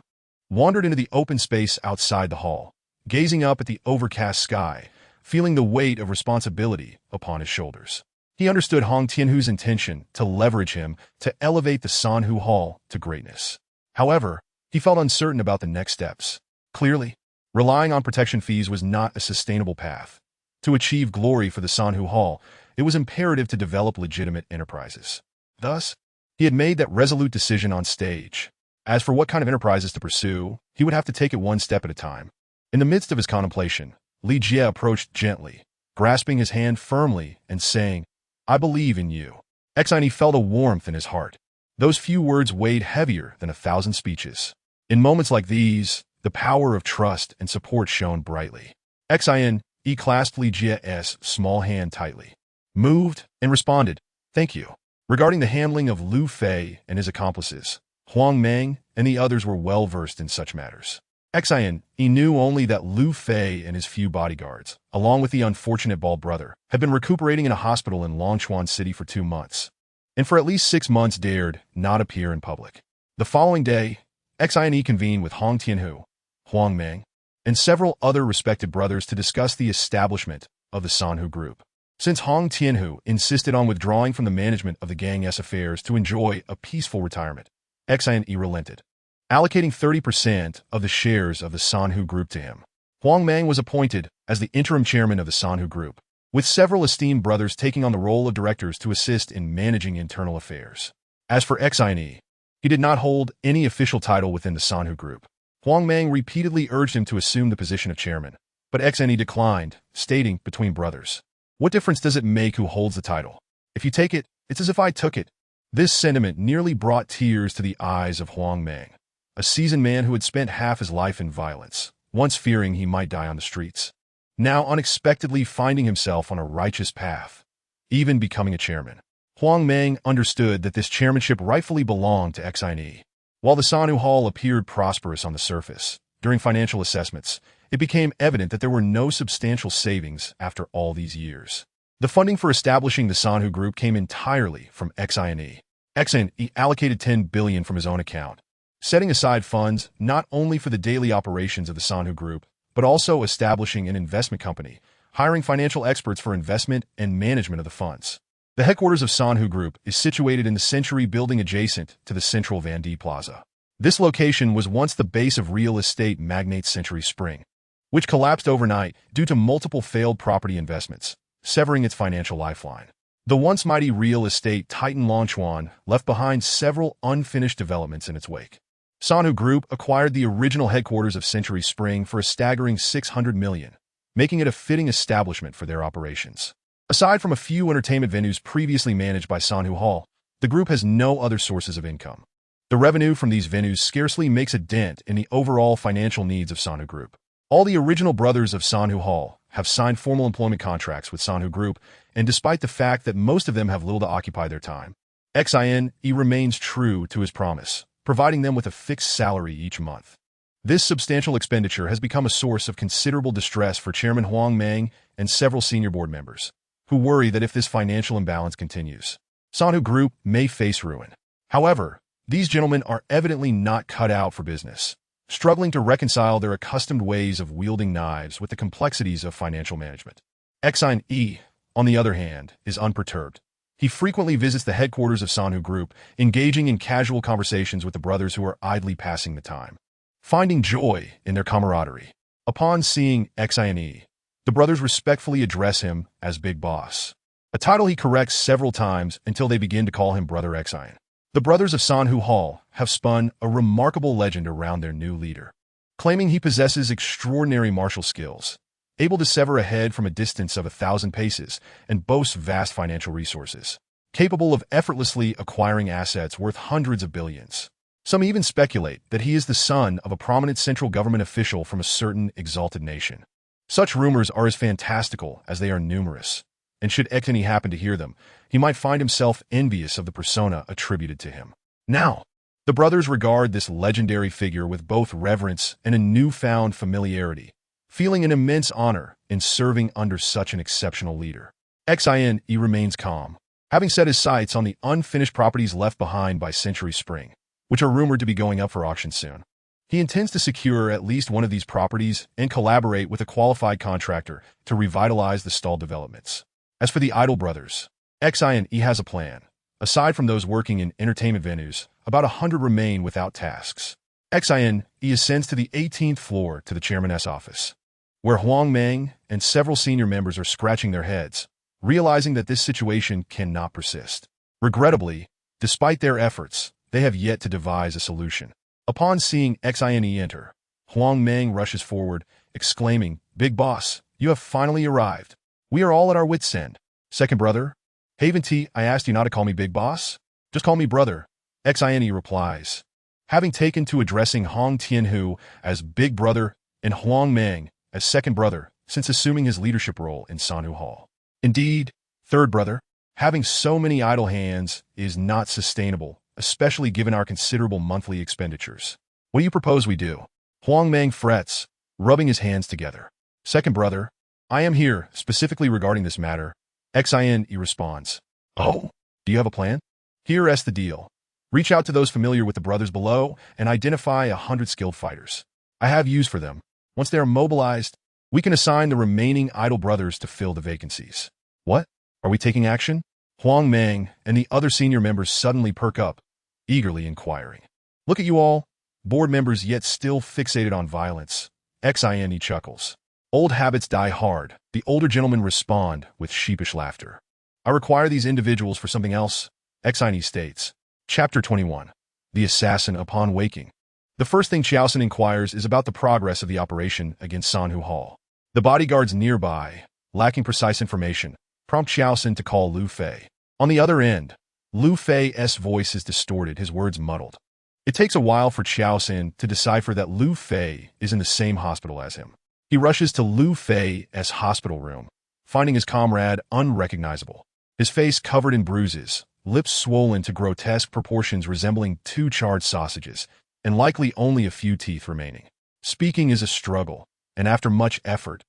A: wandered into the open space outside the hall, gazing up at the overcast sky, feeling the weight of responsibility upon his shoulders. He understood Hong Tianhu's intention to leverage him to elevate the Sanhu Hall to greatness. However, he felt uncertain about the next steps. Clearly, relying on protection fees was not a sustainable path. To achieve glory for the Sanhu Hall, it was imperative to develop legitimate enterprises. Thus, he had made that resolute decision on stage. As for what kind of enterprises to pursue, he would have to take it one step at a time. In the midst of his contemplation, Li Jie approached gently, grasping his hand firmly and saying, "I believe in you." Xian felt a warmth in his heart. Those few words weighed heavier than 1,000 speeches. In moments like these, the power of trust and support shone brightly. Xian clasped Li Jie's small hand tightly, moved, and responded, "Thank you." Regarding the handling of Lu Fei and his accomplices, Huang Meng and the others were well versed in such matters. Xian knew only that Lu Fei and his few bodyguards, along with the unfortunate bald brother, had been recuperating in a hospital in Longchuan City for 2 months, and for at least 6 months dared not appear in public. The following day, Xian convened with Hong Tianhu, Huang Meng, and several other respected brothers to discuss the establishment of the Sanhu Group. Since Hong Tianhu insisted on withdrawing from the management of the gang's affairs to enjoy a peaceful retirement, Xine relented, allocating 30% of the shares of the Sanhu Group to him. Huang Mang was appointed as the interim chairman of the Sanhu Group, with several esteemed brothers taking on the role of directors to assist in managing internal affairs. As for Xine, he did not hold any official title within the Sanhu Group. Huang Mang repeatedly urged him to assume the position of chairman, but Xine declined, stating between brothers, "What difference does it make who holds the title? If you take it, it's as if I took it." This sentiment nearly brought tears to the eyes of Huang Mang, a seasoned man who had spent half his life in violence, once fearing he might die on the streets, now unexpectedly finding himself on a righteous path, even becoming a chairman. Huang Mang understood that this chairmanship rightfully belonged to Xine. While the Sanhu Hall appeared prosperous on the surface, during financial assessments, it became evident that there were no substantial savings after all these years. The funding for establishing the Sanhu Group came entirely from Xine. Xine allocated $10 billion from his own account, setting aside funds not only for the daily operations of the Sanhu Group, but also establishing an investment company, hiring financial experts for investment and management of the funds. The headquarters of Sanhu Group is situated in the Century building adjacent to the central Vendetta Plaza. This location was once the base of real estate magnate Century Spring, which collapsed overnight due to multiple failed property investments, severing its financial lifeline. The once mighty real estate titan Longchuan left behind several unfinished developments in its wake. Sanhu Group acquired the original headquarters of Century Spring for a staggering $600 million, making it a fitting establishment for their operations. Aside from a few entertainment venues previously managed by Sanhu Hall, the group has no other sources of income. The revenue from these venues scarcely makes a dent in the overall financial needs of Sanhu Group. All the original brothers of Sanhu Hall have signed formal employment contracts with Sanhu Group, and despite the fact that most of them have little to occupy their time, Xine remains true to his promise, providing them with a fixed salary each month. This substantial expenditure has become a source of considerable distress for Chairman Huang Mang and several senior board members, who worry that if this financial imbalance continues, Sanhu Group may face ruin. However, these gentlemen are evidently not cut out for business, struggling to reconcile their accustomed ways of wielding knives with the complexities of financial management. Xine, on the other hand, is unperturbed. He frequently visits the headquarters of Sanhu Group, engaging in casual conversations with the brothers who are idly passing the time, finding joy in their camaraderie. Upon seeing Xine, the brothers respectfully address him as Big Boss, a title he corrects several times until they begin to call him Brother Xine. The brothers of Sanhu Hall have spun a remarkable legend around their new leader, claiming he possesses extraordinary martial skills, able to sever a head from a distance of 1,000 paces, and boasts vast financial resources, capable of effortlessly acquiring assets worth hundreds of billions. Some even speculate that he is the son of a prominent central government official from a certain exalted nation. Such rumors are as fantastical as they are numerous, and should Xine happen to hear them, he might find himself envious of the persona attributed to him. Now, the brothers regard this legendary figure with both reverence and a newfound familiarity, feeling an immense honor in serving under such an exceptional leader. Xine remains calm, having set his sights on the unfinished properties left behind by Century Spring, which are rumored to be going up for auction soon. He intends to secure at least one of these properties and collaborate with a qualified contractor to revitalize the stalled developments. As for the Idol brothers, Xine has a plan. Aside from those working in entertainment venues, about 100 remain without tasks. Xine ascends to the 18th floor to the chairman's office, where Huang Mang and several senior members are scratching their heads, realizing that this situation cannot persist. Regrettably, despite their efforts, they have yet to devise a solution. Upon seeing Xine enter, Huang Mang rushes forward, exclaiming, "Big Boss, you have finally arrived. We are all at our wits' end." "Second brother, Haven T, I asked you not to call me Big Boss. Just call me brother," Xine replies, having taken to addressing Hong Tianhu as Big Brother and Huang Mang as Second Brother since assuming his leadership role in Sanhu Hall. Indeed, Third Brother, having so many idle hands is not sustainable, especially given our considerable monthly expenditures. "What do you propose we do?" Huang Mang frets, rubbing his hands together. "Second Brother, I am here specifically regarding this matter," Xine responds. "Oh, do you have a plan?" "Here's the deal. Reach out to those familiar with the brothers below and identify 100 skilled fighters. I have use for them. Once they are mobilized, we can assign the remaining idle brothers to fill the vacancies." "What? Are we taking action?" Huang Mang and the other senior members suddenly perk up, eagerly inquiring. Look at you all, board members yet still fixated on violence. XINE chuckles. Old habits die hard, the older gentlemen respond with sheepish laughter. I require these individuals for something else, XINE states. Chapter 21. The Assassin Upon Waking. The first thing Chiaosen inquires is about the progress of the operation against Sanhu Hall. The bodyguards nearby, lacking precise information, prompt Chiaosen to call Lu Fei. On the other end, Lu Fei's voice is distorted, his words muddled. It takes a while for Chiaosen to decipher that Lu Fei is in the same hospital as him. He rushes to Lu Fei's hospital room, finding his comrade unrecognizable. His face covered in bruises, lips swollen to grotesque proportions resembling two charred sausages, and likely only a few teeth remaining. Speaking is a struggle, and after much effort,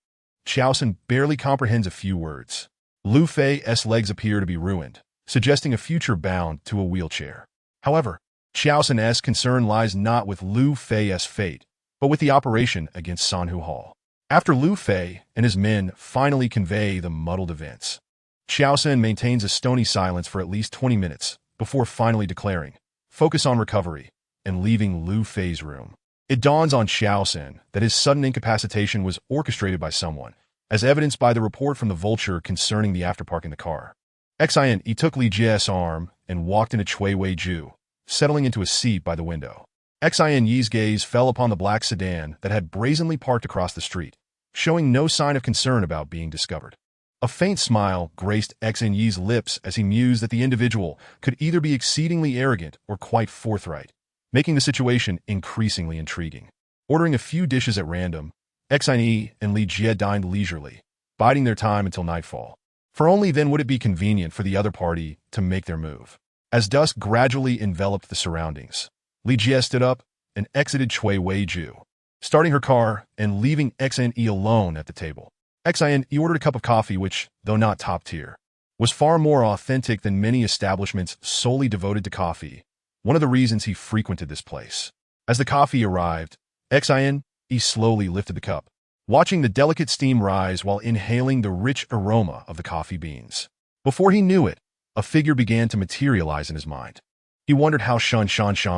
A: Chiaosen barely comprehends a few words. Lu Fei's legs appear to be ruined, suggesting a future bound to a wheelchair. However, Chiaosen's concern lies not with Lu Fei's fate, but with the operation against Sanhu Hall. After Lu Fei and his men finally convey the muddled events, Chiaosen maintains a stony silence for at least 20 minutes before finally declaring, "Focus on recovery," and leaving Lu Fei's room. It dawns on Chiaosen that his sudden incapacitation was orchestrated by someone, as evidenced by the report from the Vulture concerning the afterpark in the car. XINE took Li Jie's arm and walked into Chui Wei-ju, settling into a seat by the window. XINE's gaze fell upon the black sedan that had brazenly parked across the street, showing no sign of concern about being discovered. A faint smile graced XINE's lips as he mused that the individual could either be exceedingly arrogant or quite forthright, making the situation increasingly intriguing. Ordering a few dishes at random, XINE and Li Jie dined leisurely, biding their time until nightfall, for only then would it be convenient for the other party to make their move. As dusk gradually enveloped the surroundings, Li Jie stood up and exited Chui Wei-ju, starting her car and leaving XINE alone at the table. XINE ordered a cup of coffee which, though not top tier, was far more authentic than many establishments solely devoted to coffee, one of the reasons he frequented this place. As the coffee arrived, XINE slowly lifted the cup, watching the delicate steam rise while inhaling the rich aroma of the coffee beans. Before he knew it, a figure began to materialize in his mind. He wondered how Shan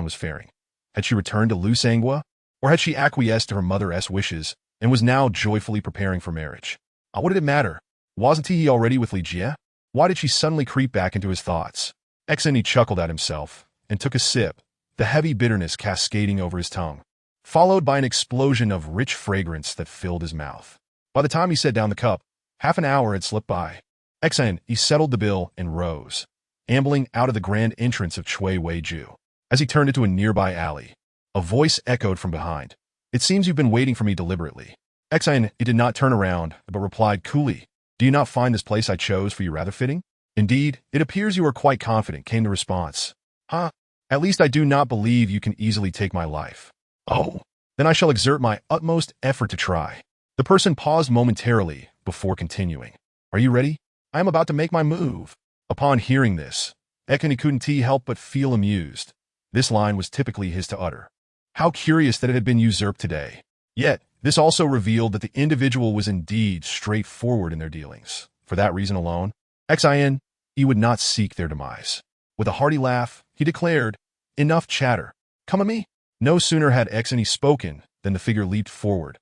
A: was faring. Had she returned to Lu Sangua, or had she acquiesced to her mother's wishes and was now joyfully preparing for marriage? What did it matter? Wasn't he already with Li Jie? Why did she suddenly creep back into his thoughts? XINE chuckled at himself and took a sip, the heavy bitterness cascading over his tongue, followed by an explosion of rich fragrance that filled his mouth. By the time he set down the cup, half an hour had slipped by. XINE settled the bill and rose, ambling out of the grand entrance of Chui Wei-ju. As he turned into a nearby alley, a voice echoed from behind. "It seems you've been waiting for me deliberately." XINE did not turn around, but replied coolly, "Do you not find this place I chose for you rather fitting?" "Indeed, it appears you are quite confident," came the response. "Huh? At least I do not believe you can easily take my life." "Oh, then I shall exert my utmost effort to try." The person paused momentarily before continuing. "Are you ready? I am about to make my move." Upon hearing this, XINE couldn't help but feel amused. This line was typically his to utter. How curious that it had been usurped today. Yet, this also revealed that the individual was indeed straightforward in their dealings. For that reason alone, XINE would not seek their demise. With a hearty laugh, he declared, "Enough chatter. Come at me." No sooner had XINE spoken than the figure leaped forward,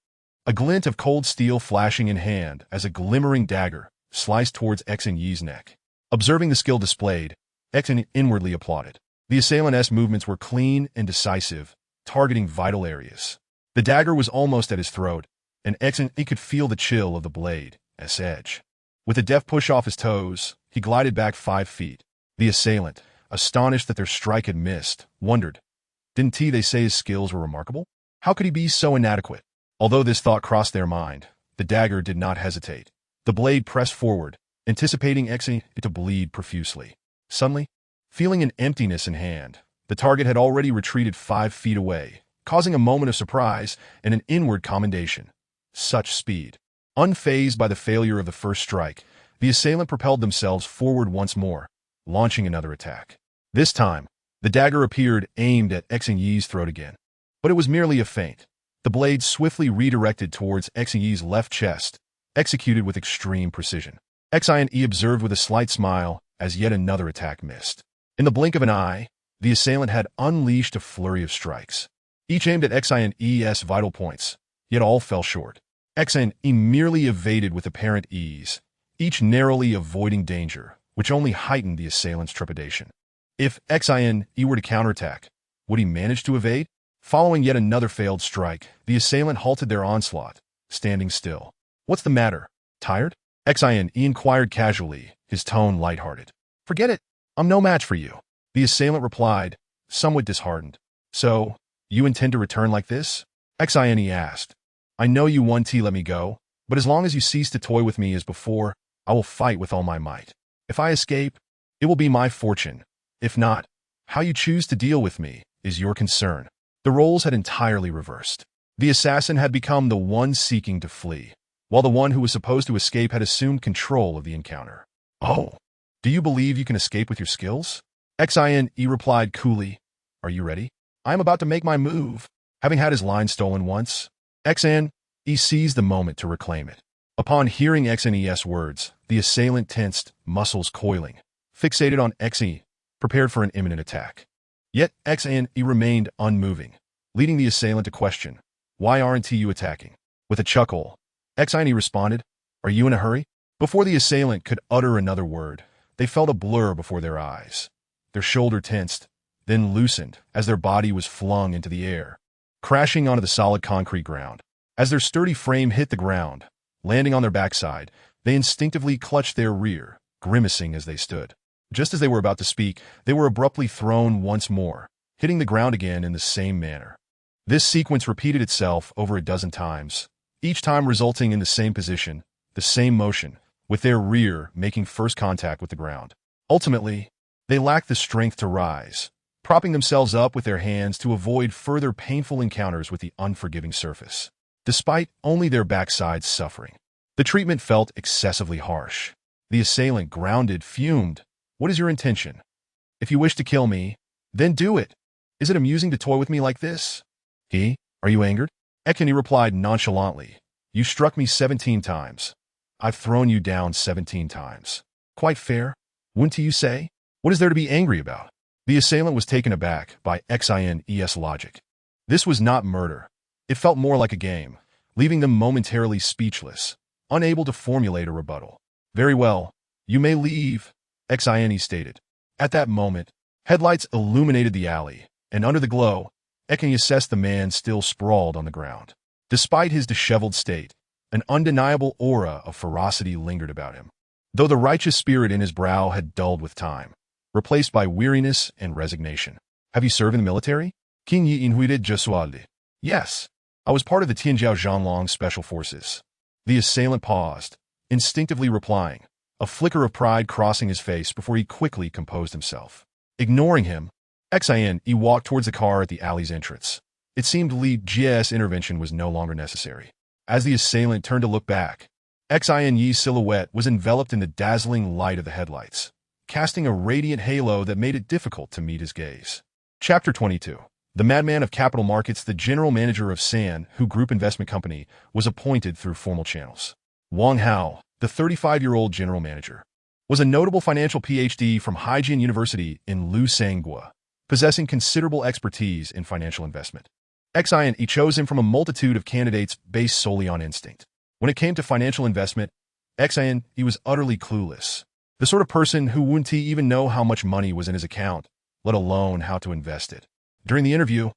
A: a glint of cold steel flashing in hand as a glimmering dagger sliced towards XINE's neck. Observing the skill displayed, XINE inwardly applauded. The assailant's movements were clean and decisive, targeting vital areas. The dagger was almost at his throat, and XINE could feel the chill of the blade's edge. With a deft push off his toes, he glided back 5 feet. The assailant, astonished that their strike had missed, wondered, didn't they say his skills were remarkable? How could he be so inadequate? Although this thought crossed their mind, the dagger did not hesitate. The blade pressed forward, anticipating XINE to bleed profusely. Suddenly, feeling an emptiness in hand, the target had already retreated 5 feet away, causing a moment of surprise and an inward commendation. Such speed. Unfazed by the failure of the first strike, the assailant propelled themselves forward once more, launching another attack. This time, the dagger appeared aimed at XINE's throat again. But it was merely a feint. The blade swiftly redirected towards XINE's left chest, executed with extreme precision. XINE observed with a slight smile as yet another attack missed. In the blink of an eye, The assailant had unleashed a flurry of strikes, each aimed at Xin's vital points, yet all fell short. Xin merely evaded with apparent ease, each narrowly avoiding danger, which only heightened the assailant's trepidation. If Xin were to counterattack, would he manage to evade? Following yet another failed strike, the assailant halted their onslaught, standing still. "What's the matter? Tired?" Xin inquired casually, his tone lighthearted. "Forget it. I'm no match for you," the assailant replied, somewhat disheartened. "So, you intend to return like this?" Xin asked. "I know you want to let me go, but as long as you cease to toy with me as before, I will fight with all my might. If I escape, it will be my fortune. If not, how you choose to deal with me is your concern." The roles had entirely reversed. The assassin had become the one seeking to flee, while the one who was supposed to escape had assumed control of the encounter. "Oh, do you believe you can escape with your skills?" Xin replied coolly. "Are you ready? I am about to make my move." Having had his line stolen once, Xin seized the moment to reclaim it. Upon hearing Xin's words, the assailant tensed, muscles coiling, fixated on Xin, prepared for an imminent attack. Yet Xin remained unmoving, leading the assailant to question, "Why aren't you attacking?" With a chuckle, Xin responded, "Are you in a hurry?" Before the assailant could utter another word, they felt a blur before their eyes. Their shoulder tensed, then loosened as their body was flung into the air, crashing onto the solid concrete ground. As their sturdy frame hit the ground, landing on their backside, they instinctively clutched their rear, grimacing as they stood. Just as they were about to speak, they were abruptly thrown once more, hitting the ground again in the same manner. This sequence repeated itself over a dozen times, each time resulting in the same position, the same motion, with their rear making first contact with the ground. Ultimately, they lacked the strength to rise, propping themselves up with their hands to avoid further painful encounters with the unforgiving surface. Despite only their backsides suffering, the treatment felt excessively harsh. The assailant, grounded, fumed. "What is your intention? If you wish to kill me, then do it. Is it amusing to toy with me like this?" "Are you angered?" Xin replied nonchalantly. "You struck me 17 times. I've thrown you down 17 times. Quite fair, wouldn't you say? What is there to be angry about?" The assailant was taken aback by Xin's logic. This was not murder. It felt more like a game, leaving them momentarily speechless, unable to formulate a rebuttal. "Very well, you may leave," Xin stated. At that moment, headlights illuminated the alley, and under the glow, Xin assessed the man still sprawled on the ground. Despite his disheveled state, an undeniable aura of ferocity lingered about him, though the righteous spirit in his brow had dulled with time, replaced by weariness and resignation. "Have you served in the military?" "King Yi Inhuide Jesualde." "Yes, I was part of the Tianjiao Zhanlong Special Forces." The assailant paused, instinctively replying, a flicker of pride crossing his face before he quickly composed himself. Ignoring him, Xin walked towards the car at the alley's entrance. It seemed Li Jie's intervention was no longer necessary. As the assailant turned to look back, Xin's silhouette was enveloped in the dazzling light of the headlights, casting a radiant halo that made it difficult to meet his gaze. Chapter 22. The madman of capital markets, the general manager of Sanhu Group Investment Company, was appointed through formal channels. Wang Hao, the 35-year-old general manager, was a notable financial PhD from Haijian University in Lusangua, possessing considerable expertise in financial investment. Xin chose him from a multitude of candidates based solely on instinct. When it came to financial investment, Xin was utterly clueless, the sort of person who wouldn't even know how much money was in his account, let alone how to invest it. During the interview,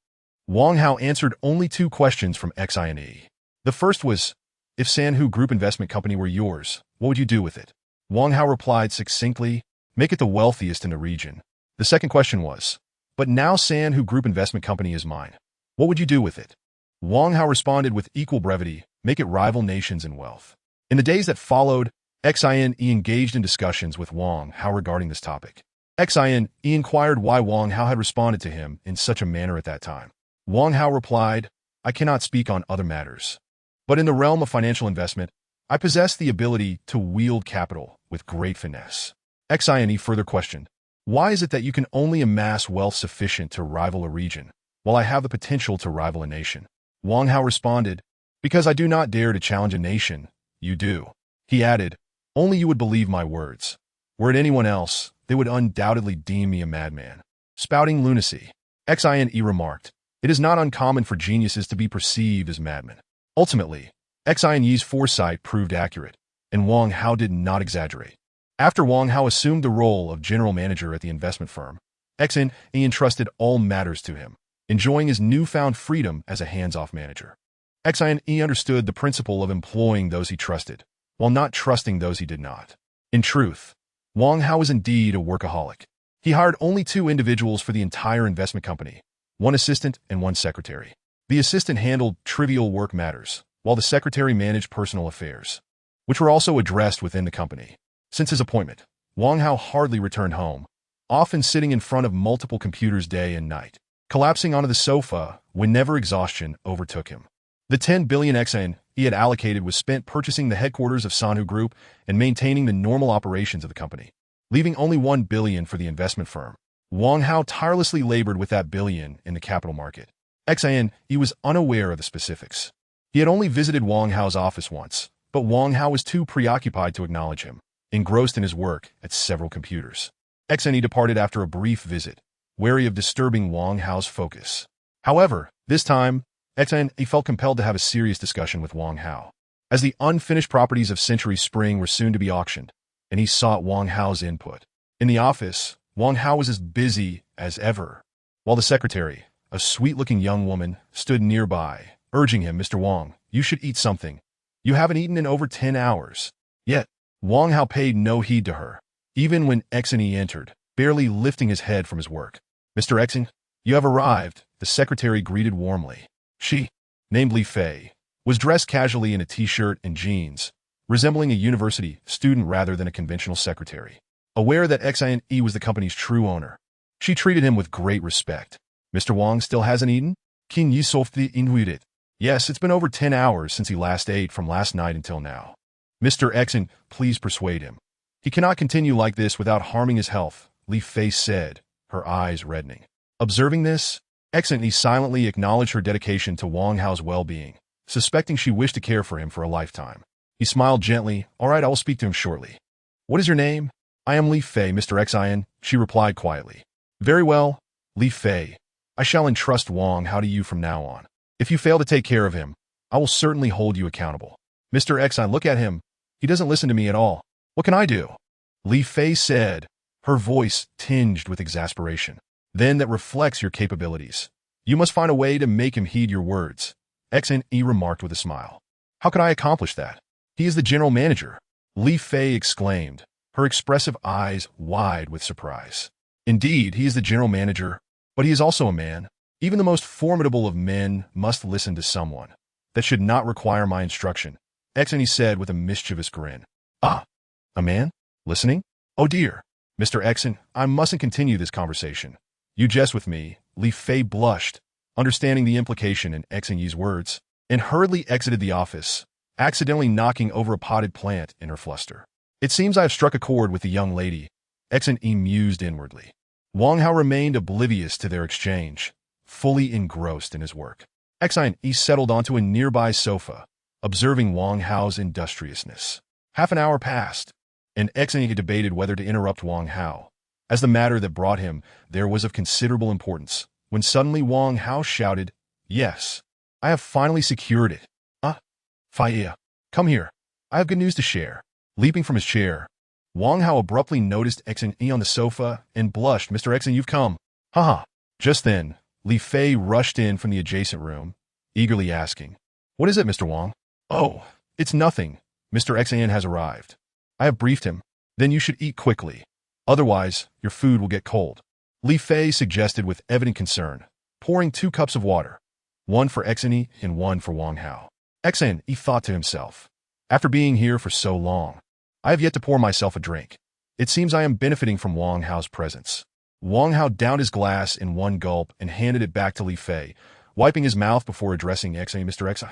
A: Wang Hao answered only 2 questions from Xin. The first was, "If Sanhu Group Investment Company were yours, what would you do with it?" Wang Hao replied succinctly, "Make it the wealthiest in the region." The second question was, "But now Sanhu Group Investment Company is mine. What would you do with it?" Wang Hao responded with equal brevity, "Make it rival nations in wealth." In the days that followed, Xin engaged in discussions with Wang Hao regarding this topic. Xin inquired why Wang Hao had responded to him in such a manner at that time. Wang Hao replied, "I cannot speak on other matters, but in the realm of financial investment, I possess the ability to wield capital with great finesse." Xin further questioned, "Why is it that you can only amass wealth sufficient to rival a region, while I have the potential to rival a nation?" Wang Hao responded, "Because I do not dare to challenge a nation. You do." He added, "Only you would believe my words. Were it anyone else, they would undoubtedly deem me a madman." Spouting lunacy. Xine remarked, "It is not uncommon for geniuses to be perceived as madmen." Ultimately, Xine's foresight proved accurate, and Wang Hao did not exaggerate. After Wang Hao assumed the role of general manager at the investment firm, Xine entrusted all matters to him, enjoying his newfound freedom as a hands-off manager. Xine understood the principle of employing those he trusted, while not trusting those he did not. In truth, Wang Hao was indeed a workaholic. He hired only 2 individuals for the entire investment company, 1 assistant and 1 secretary. The assistant handled trivial work matters, while the secretary managed personal affairs, which were also addressed within the company. Since his appointment, Wang Hao hardly returned home, often sitting in front of multiple computers day and night, collapsing onto the sofa whenever exhaustion overtook him. The 10 billion XN he had allocated was spent purchasing the headquarters of Sanhu Group and maintaining the normal operations of the company, leaving only 1 billion for the investment firm. Wang Hao tirelessly labored with that billion in the capital market. XN was unaware of the specifics. He had only visited Wang Hao's office once, but Wang Hao was too preoccupied to acknowledge him, engrossed in his work at several computers. XN departed after a brief visit, wary of disturbing Wang Hao's focus. However, this time, XN felt compelled to have a serious discussion with Wang Hao, as the unfinished properties of Century Spring were soon to be auctioned, and he sought Wang Hao's input. In the office, Wang Hao was as busy as ever, while the secretary, a sweet-looking young woman, stood nearby, urging him, "Mr. Wang, you should eat something. You haven't eaten in over 10 hours. Yet, Wang Hao paid no heed to her, even when Xen entered, barely lifting his head from his work. "Mr. Xen, you have arrived," the secretary greeted warmly. She, named Li Fei, was dressed casually in a t-shirt and jeans, resembling a university student rather than a conventional secretary. Aware that Xen was the company's true owner, she treated him with great respect. "Mr. Wang still hasn't eaten? Can you softly intuit it?" "Yes, it's been over 10 hours since he last ate from last night until now." "Mr. Xen, please persuade him. He cannot continue like this without harming his health," Li Fei said, her eyes reddening. Observing this, Xen silently acknowledged her dedication to Wang Hao's well-being, suspecting she wished to care for him for a lifetime. He smiled gently. "All right, I will speak to him shortly." "What is your name?" "I am Li Fei, Mr. Xen," she replied quietly. "Very well, Li Fei. I shall entrust Wang Hao to you from now on. If you fail to take care of him, I will certainly hold you accountable." "Mr. Xen, look at him. He doesn't listen to me at all. What can I do?" Li Fei said, her voice tinged with exasperation. "Then that reflects your capabilities. You must find a way to make him heed your words," Xen remarked with a smile. "How could I accomplish that? He is the general manager," Li Fei exclaimed, her expressive eyes wide with surprise. "Indeed, he is the general manager, but he is also a man. Even the most formidable of men must listen to someone. That should not require my instruction," Xen said with a mischievous grin. "Ah, a man? Listening? Oh dear. Mr. Xen, I mustn't continue this conversation. You jest with me." Li Fei blushed, understanding the implication in Xen's words, and hurriedly exited the office, accidentally knocking over a potted plant in her fluster. "It seems I have struck a chord with the young lady," Xen mused inwardly. Wang Hao remained oblivious to their exchange, fully engrossed in his work. Xen settled onto a nearby sofa, observing Wang Hao's industriousness. Half an hour passed, and Xen debated whether to interrupt Wang Hao, as the matter that brought him there was of considerable importance, when suddenly Wang Hao shouted, "Yes, I have finally secured it. Faya, come here. I have good news to share." Leaping from his chair, Wang Hao abruptly noticed Xen on the sofa and blushed. "Mr. Xen, you've come." "Haha." Just then, Li Fei rushed in from the adjacent room, eagerly asking, "What is it, Mr. Wang?" "Oh, it's nothing. Mr. Xen has arrived. I have briefed him. Then you should eat quickly. Otherwise, your food will get cold," Li Fei suggested with evident concern, pouring 2 cups of water, one for Xen and one for Wang Hao. Xen thought to himself, "After being here for so long, I have yet to pour myself a drink. It seems I am benefiting from Wang Hao's presence." Wang Hao downed his glass in one gulp and handed it back to Li Fei, wiping his mouth before addressing Xen. "Mr. Xen,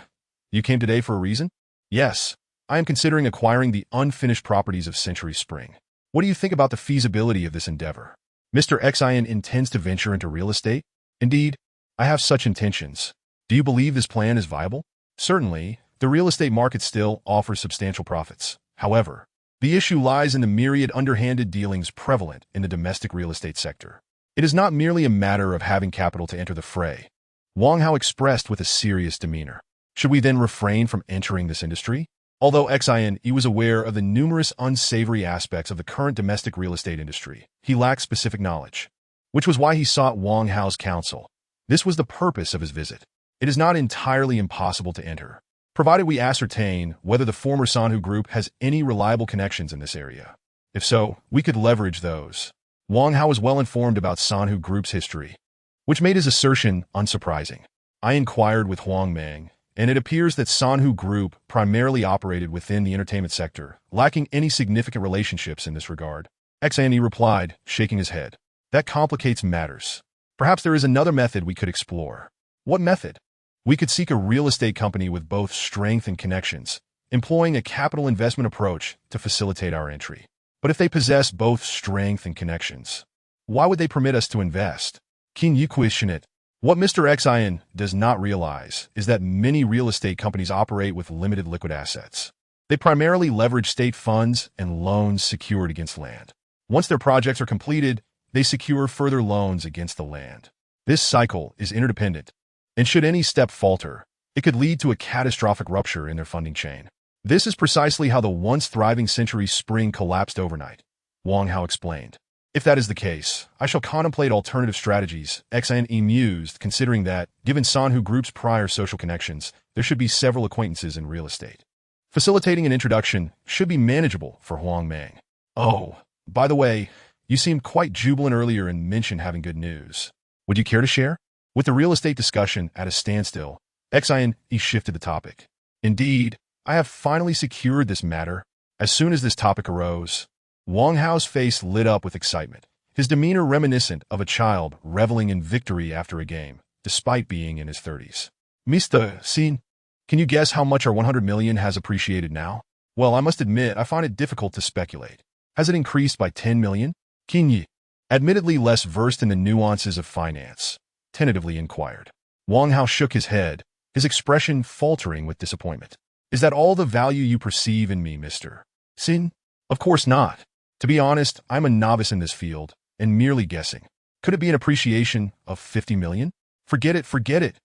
A: you came today for a reason?" "Yes, I am considering acquiring the unfinished properties of Century Spring. What do you think about the feasibility of this endeavor?" "Mr. Xen intends to venture into real estate?" "Indeed, I have such intentions. Do you believe this plan is viable?" "Certainly, the real estate market still offers substantial profits. However, the issue lies in the myriad underhanded dealings prevalent in the domestic real estate sector. It is not merely a matter of having capital to enter the fray, Wang Hao expressed with a serious demeanor. Should we then refrain from entering this industry? Although Xin was aware of the numerous unsavory aspects of the current domestic real estate industry, he lacked specific knowledge, which was why he sought Wang Hao's counsel. This was the purpose of his visit. It is not entirely impossible to enter, provided we ascertain whether the former Sanhu Group has any reliable connections in this area. If so, we could leverage those. Wang Hao was well informed about Sanhu Group's history, which made his assertion unsurprising. I inquired with Huang Meng, and it appears that Sanhu Group primarily operated within the entertainment sector, lacking any significant relationships in this regard. Xin replied, shaking his head. That complicates matters. Perhaps there is another method we could explore. What method? We could seek a real estate company with both strength and connections, employing a capital investment approach to facilitate our entry. But if they possess both strength and connections, why would they permit us to invest? Can you question it? What Mr. Xin does not realize is that many real estate companies operate with limited liquid assets. They primarily leverage state funds and loans secured against land. Once their projects are completed, they secure further loans against the land. This cycle is interdependent, and should any step falter, it could lead to a catastrophic rupture in their funding chain. This is precisely how the once thriving Century Spring collapsed overnight, Wang Hao explained. If that is the case, I shall contemplate alternative strategies, Xin mused, considering that, given Sanhu Group's prior social connections, there should be several acquaintances in real estate. Facilitating an introduction should be manageable for Huang Meng. Oh, by the way, you seemed quite jubilant earlier and mentioned having good news. Would you care to share? With the real estate discussion at a standstill, Xin shifted the topic. Indeed, I have finally secured this matter. As soon as this topic arose, Wang Hao's face lit up with excitement, his demeanor reminiscent of a child reveling in victory after a game, despite being in his 30s. Mr. Xin, can you guess how much our 100 million has appreciated now? Well, I must admit, I find it difficult to speculate. Has it increased by 10 million? Qin, admittedly less versed in the nuances of finance, tentatively inquired. Wang Hao shook his head, his expression faltering with disappointment. Is that all the value you perceive in me, Mr. Xin? Of course not. To be honest, I'm a novice in this field, and merely guessing. Could it be an appreciation of 50 million? Forget it.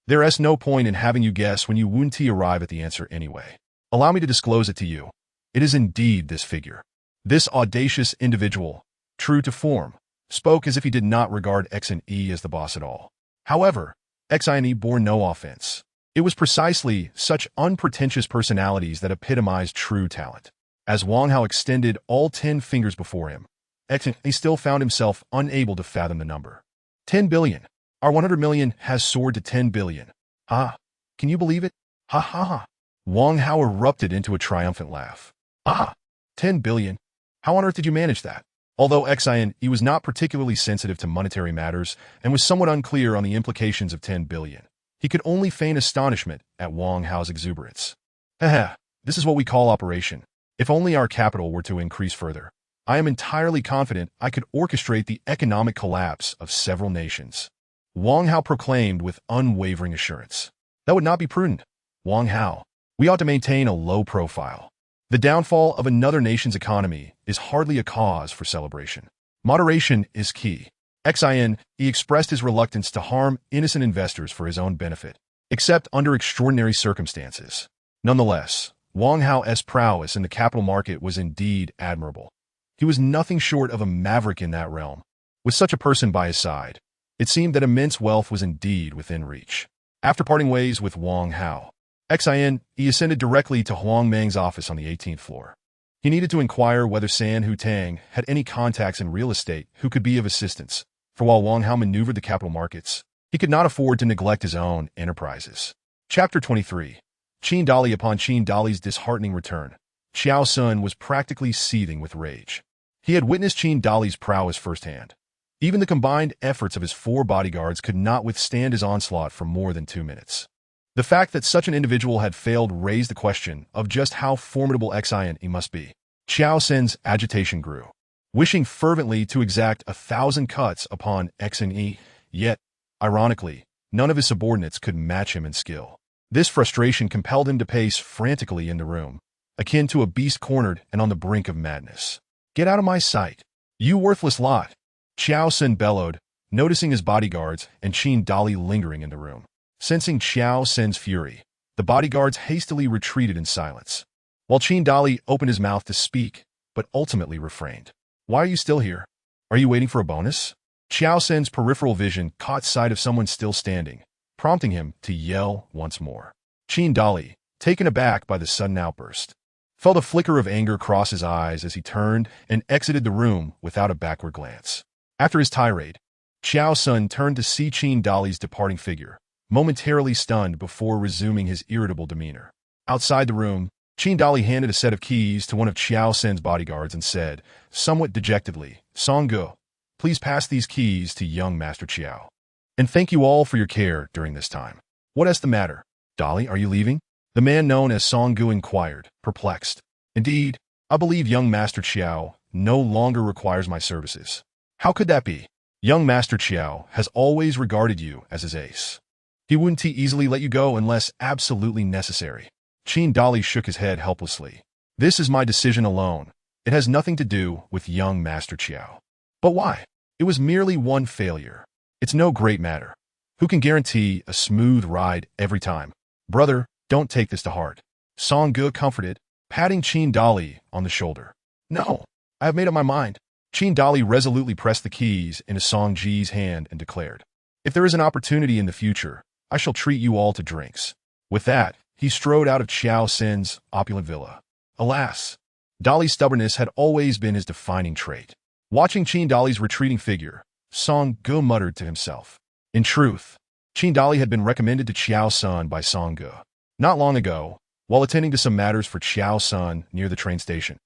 A: There is no point in having you guess when you wouldn't arrive at the answer anyway. Allow me to disclose it to you. It is indeed this figure. This audacious individual, true to form, spoke as if he did not regard Xin as the boss at all. However, Xin bore no offense. It was precisely such unpretentious personalities that epitomized true talent. As Wang Hao extended all 10 fingers before him, Xin still found himself unable to fathom the number. 10 billion. Our 100 million has soared to 10 billion. Ah, can you believe it? Ha ha ha. Wang Hao erupted into a triumphant laugh. 10 billion? How on earth did you manage that? Although Xin was not particularly sensitive to monetary matters and was somewhat unclear on the implications of 10 billion, he could only feign astonishment at Wang Hao's exuberance. This is what we call operation. If only our capital were to increase further, I am entirely confident I could orchestrate the economic collapse of several nations. Wang Hao proclaimed with unwavering assurance. That would not be prudent, Wang Hao. We ought to maintain a low profile. The downfall of another nation's economy is hardly a cause for celebration. Moderation is key. Xin expressed his reluctance to harm innocent investors for his own benefit, except under extraordinary circumstances. Nonetheless, Wang Hao's prowess in the capital market was indeed admirable. He was nothing short of a maverick in that realm. With such a person by his side, it seemed that immense wealth was indeed within reach. After parting ways with Wang Hao, Xin ascended directly to Huang Meng's office on the 18th floor. He needed to inquire whether Sanhu Tang had any contacts in real estate who could be of assistance, for while Wang Hao maneuvered the capital markets, he could not afford to neglect his own enterprises. Chapter 23. Qin Dali. Upon Qin Dali's disheartening return, Xiao Sun was practically seething with rage. He had witnessed Qin Dali's prowess firsthand. Even the combined efforts of his 4 bodyguards could not withstand his onslaught for more than 2 minutes. The fact that such an individual had failed raised the question of just how formidable Xin must be. Xiao Sun's agitation grew, wishing fervently to exact 1,000 cuts upon Xin, yet, ironically, none of his subordinates could match him in skill. This frustration compelled him to pace frantically in the room, akin to a beast cornered and on the brink of madness. Get out of my sight, you worthless lot! Xiao Sun bellowed, noticing his bodyguards and Qin Dali lingering in the room. Sensing Xiao Sen's fury, the bodyguards hastily retreated in silence, while Qin Dali opened his mouth to speak, but ultimately refrained. "Why are you still here? Are you waiting for a bonus?" Xiao Sen's peripheral vision caught sight of someone still standing, prompting him to yell once more. Qin Dali, taken aback by the sudden outburst, felt a flicker of anger cross his eyes as he turned and exited the room without a backward glance. After his tirade, Xiao Sun turned to see Qin Dali's departing figure, momentarily stunned before resuming his irritable demeanor. Outside the room, Qin Dali handed a set of keys to one of Xiao Sen's bodyguards and said, somewhat dejectedly, "Songgu, please pass these keys to young Master Xiao. And thank you all for your care during this time." "What is the matter? Dali, are you leaving?" The man known as Songgu inquired, perplexed. "Indeed, I believe young Master Xiao no longer requires my services." "How could that be? Young Master Xiao has always regarded you as his ace. He wouldn't easily let you go unless absolutely necessary." Qin Dali shook his head helplessly. "This is my decision alone. It has nothing to do with young Master Xiao." "But why? It was merely one failure. It's no great matter. Who can guarantee a smooth ride every time?" "Brother, don't take this to heart," Songgu comforted, patting Qin Dali on the shoulder. "No, I have made up my mind." Qin Dali resolutely pressed the keys into Songji's hand and declared, "If there is an opportunity in the future, I shall treat you all to drinks." With that, he strode out of Xiao Sen's opulent villa. Alas, Dali's stubbornness had always been his defining trait. Watching Qin Dali's retreating figure, Songgu muttered to himself. In truth, Qin Dali had been recommended to Xiao Sun by Songgu. Not long ago, while attending to some matters for Xiao Sun near the train station,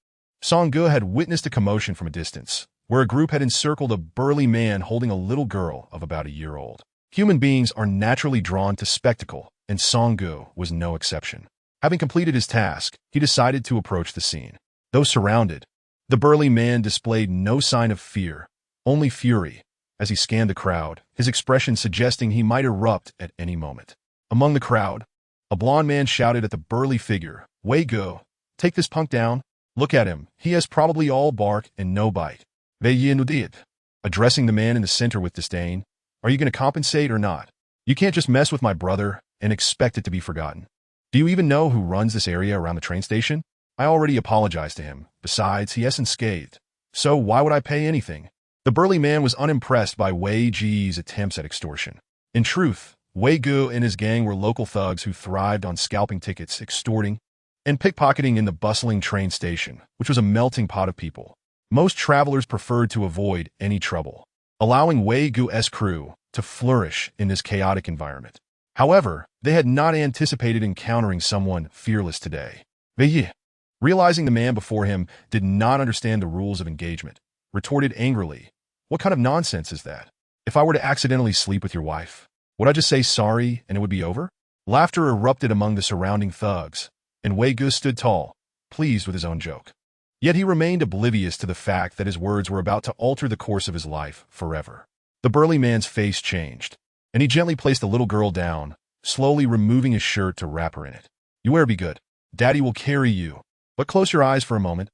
A: Songgu had witnessed a commotion from a distance, where a group had encircled a burly man holding a little girl of about a year old. Human beings are naturally drawn to spectacle, and Songgu was no exception. Having completed his task, he decided to approach the scene. Though surrounded, the burly man displayed no sign of fear, only fury, as he scanned the crowd, his expression suggesting he might erupt at any moment. Among the crowd, a blond man shouted at the burly figure, "Wei Gu, take this punk down. Look at him, he has probably all bark and no bite." Wei Yin did. Addressing the man in the center with disdain, "Are you going to compensate or not? You can't just mess with my brother and expect it to be forgotten. Do you even know who runs this area around the train station? I already apologized to him. Besides, he isn't scathed. So why would I pay anything?" The burly man was unimpressed by Wei Ji's attempts at extortion. In truth, Wei Gu and his gang were local thugs who thrived on scalping tickets, extorting, and pickpocketing in the bustling train station, which was a melting pot of people. Most travelers preferred to avoid any trouble, allowing Wei Gu's crew to flourish in this chaotic environment. However, they had not anticipated encountering someone fearless today. Wei Yi, realizing the man before him did not understand the rules of engagement, retorted angrily, "What kind of nonsense is that? If I were to accidentally sleep with your wife, would I just say sorry and it would be over?" Laughter erupted among the surrounding thugs, and Wei Gu stood tall, pleased with his own joke. Yet he remained oblivious to the fact that his words were about to alter the course of his life forever. The burly man's face changed, and he gently placed the little girl down, slowly removing his shirt to wrap her in it. "You better be good. Daddy will carry you. But close your eyes for a moment."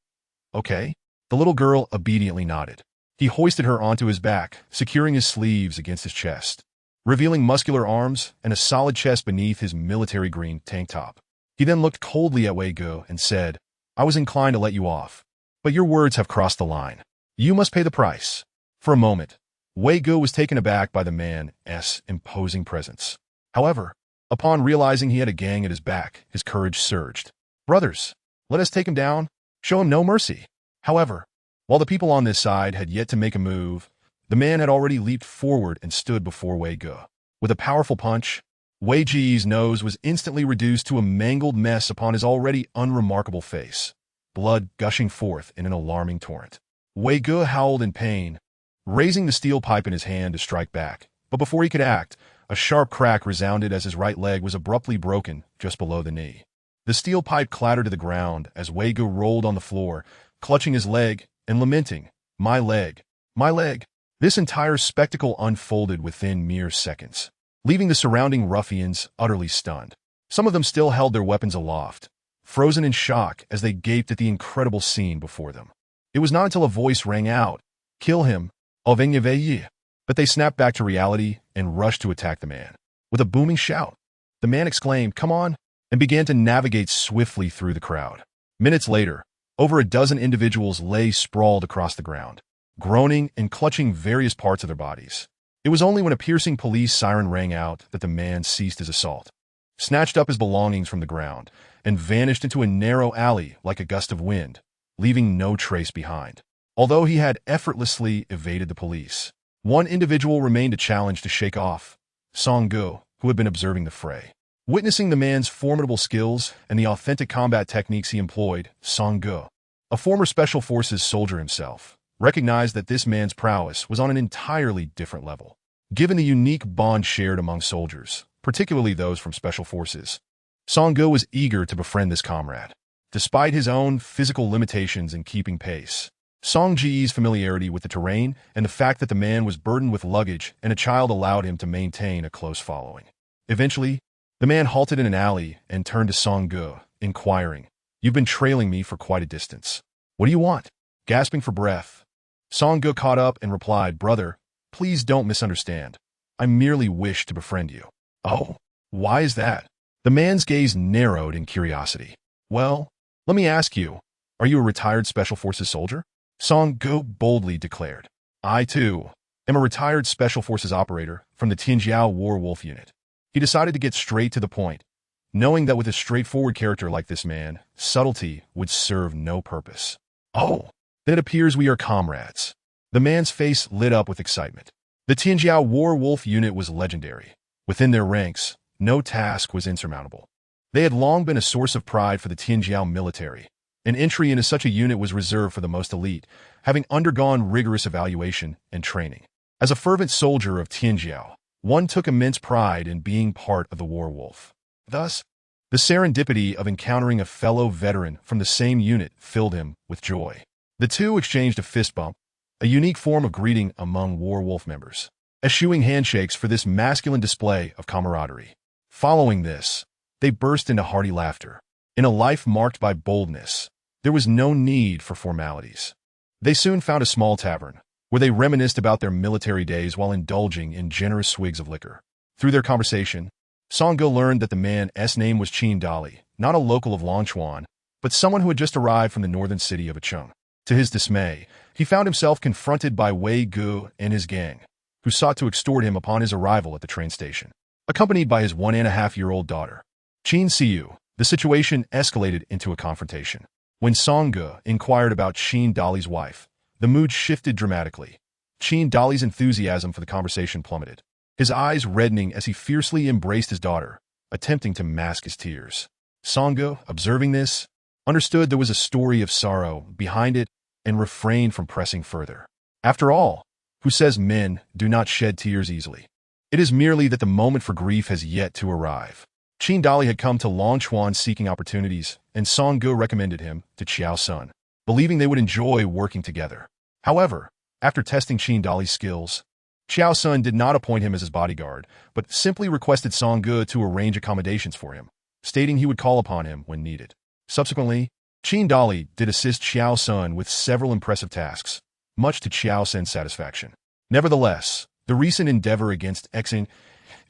A: "Okay?" The little girl obediently nodded. He hoisted her onto his back, securing his sleeves against his chest, revealing muscular arms and a solid chest beneath his military green tank top. He then looked coldly at Wei Gu and said, "I was inclined to let you off, but your words have crossed the line. You must pay the price." For a moment, Wei Gu was taken aback by the man's imposing presence. However, upon realizing he had a gang at his back, his courage surged. "Brothers, let us take him down. Show him no mercy." However, while the people on this side had yet to make a move, the man had already leaped forward and stood before Wei Gu. With a powerful punch, Wei Ji's nose was instantly reduced to a mangled mess upon his already unremarkable face, blood gushing forth in an alarming torrent. Wei Gu howled in pain, raising the steel pipe in his hand to strike back, but before he could act, a sharp crack resounded as his right leg was abruptly broken just below the knee. The steel pipe clattered to the ground as Wei Gu rolled on the floor, clutching his leg and lamenting, "My leg, my leg." This entire spectacle unfolded within mere seconds, leaving the surrounding ruffians utterly stunned. Some of them still held their weapons aloft, frozen in shock as they gaped at the incredible scene before them. It was not until a voice rang out, "Kill him, Wei Yi." But they snapped back to reality and rushed to attack the man. With a booming shout, the man exclaimed, "Come on," and began to navigate swiftly through the crowd. Minutes later, over a dozen individuals lay sprawled across the ground, groaning and clutching various parts of their bodies. It was only when a piercing police siren rang out that the man ceased his assault, snatched up his belongings from the ground, and vanished into a narrow alley like a gust of wind, leaving no trace behind. Although he had effortlessly evaded the police, one individual remained a challenge to shake off: Song-gu, who had been observing the fray. Witnessing the man's formidable skills and the authentic combat techniques he employed, Song-gu, a former Special Forces soldier himself, recognized that this man's prowess was on an entirely different level. Given the unique bond shared among soldiers, particularly those from Special Forces, Song-gu was eager to befriend this comrade. Despite his own physical limitations in keeping pace, Song-ji's familiarity with the terrain and the fact that the man was burdened with luggage and a child allowed him to maintain a close following. Eventually, the man halted in an alley and turned to Song-gu, inquiring, "You've been trailing me for quite a distance. What do you want?" Gasping for breath, Song-gu caught up and replied, "Brother, please don't misunderstand. I merely wish to befriend you." "Oh, why is that?" The man's gaze narrowed in curiosity. "Well, let me ask you, are you a retired Special Forces soldier?" Song-gu boldly declared, "I, too, am a retired Special Forces operator from the Tianjiao Warwolf unit." He decided to get straight to the point, knowing that with a straightforward character like this man, subtlety would serve no purpose. "Oh, then it appears we are comrades." The man's face lit up with excitement. The Tianjiao Warwolf unit was legendary. Within their ranks, no task was insurmountable. They had long been a source of pride for the Tianjiao military. An entry into such a unit was reserved for the most elite, having undergone rigorous evaluation and training. As a fervent soldier of Tianjiao, one took immense pride in being part of the Warwolf. Thus, the serendipity of encountering a fellow veteran from the same unit filled him with joy. The two exchanged a fist bump, a unique form of greeting among Warwolf members, eschewing handshakes for this masculine display of camaraderie. Following this, they burst into hearty laughter. In a life marked by boldness, there was no need for formalities. They soon found a small tavern, where they reminisced about their military days while indulging in generous swigs of liquor. Through their conversation, Song-gu learned that the man's name was Qin Dali, not a local of Longchuan, but someone who had just arrived from the northern city of Acheng. To his dismay, he found himself confronted by Wei Gu and his gang, who sought to extort him upon his arrival at the train station. Accompanied by his 1.5-year-old daughter, Qin Siyu, the situation escalated into a confrontation. When Song-gu inquired about Qin Dali's wife, the mood shifted dramatically. Qin Dali's enthusiasm for the conversation plummeted, his eyes reddening as he fiercely embraced his daughter, attempting to mask his tears. Song-gu, observing this, understood there was a story of sorrow behind it and refrained from pressing further. After all, who says men do not shed tears easily? It is merely that the moment for grief has yet to arrive. Qin Dali had come to Longchuan seeking opportunities, and Song-gu recommended him to Qiao Sun, believing they would enjoy working together. However, after testing Qin Dali's skills, Qiao Sun did not appoint him as his bodyguard, but simply requested Song-gu to arrange accommodations for him, stating he would call upon him when needed. Subsequently, Qin Dali did assist Qiao Sun with several impressive tasks, much to Qiao Sun's satisfaction. Nevertheless, the recent endeavor against Exing,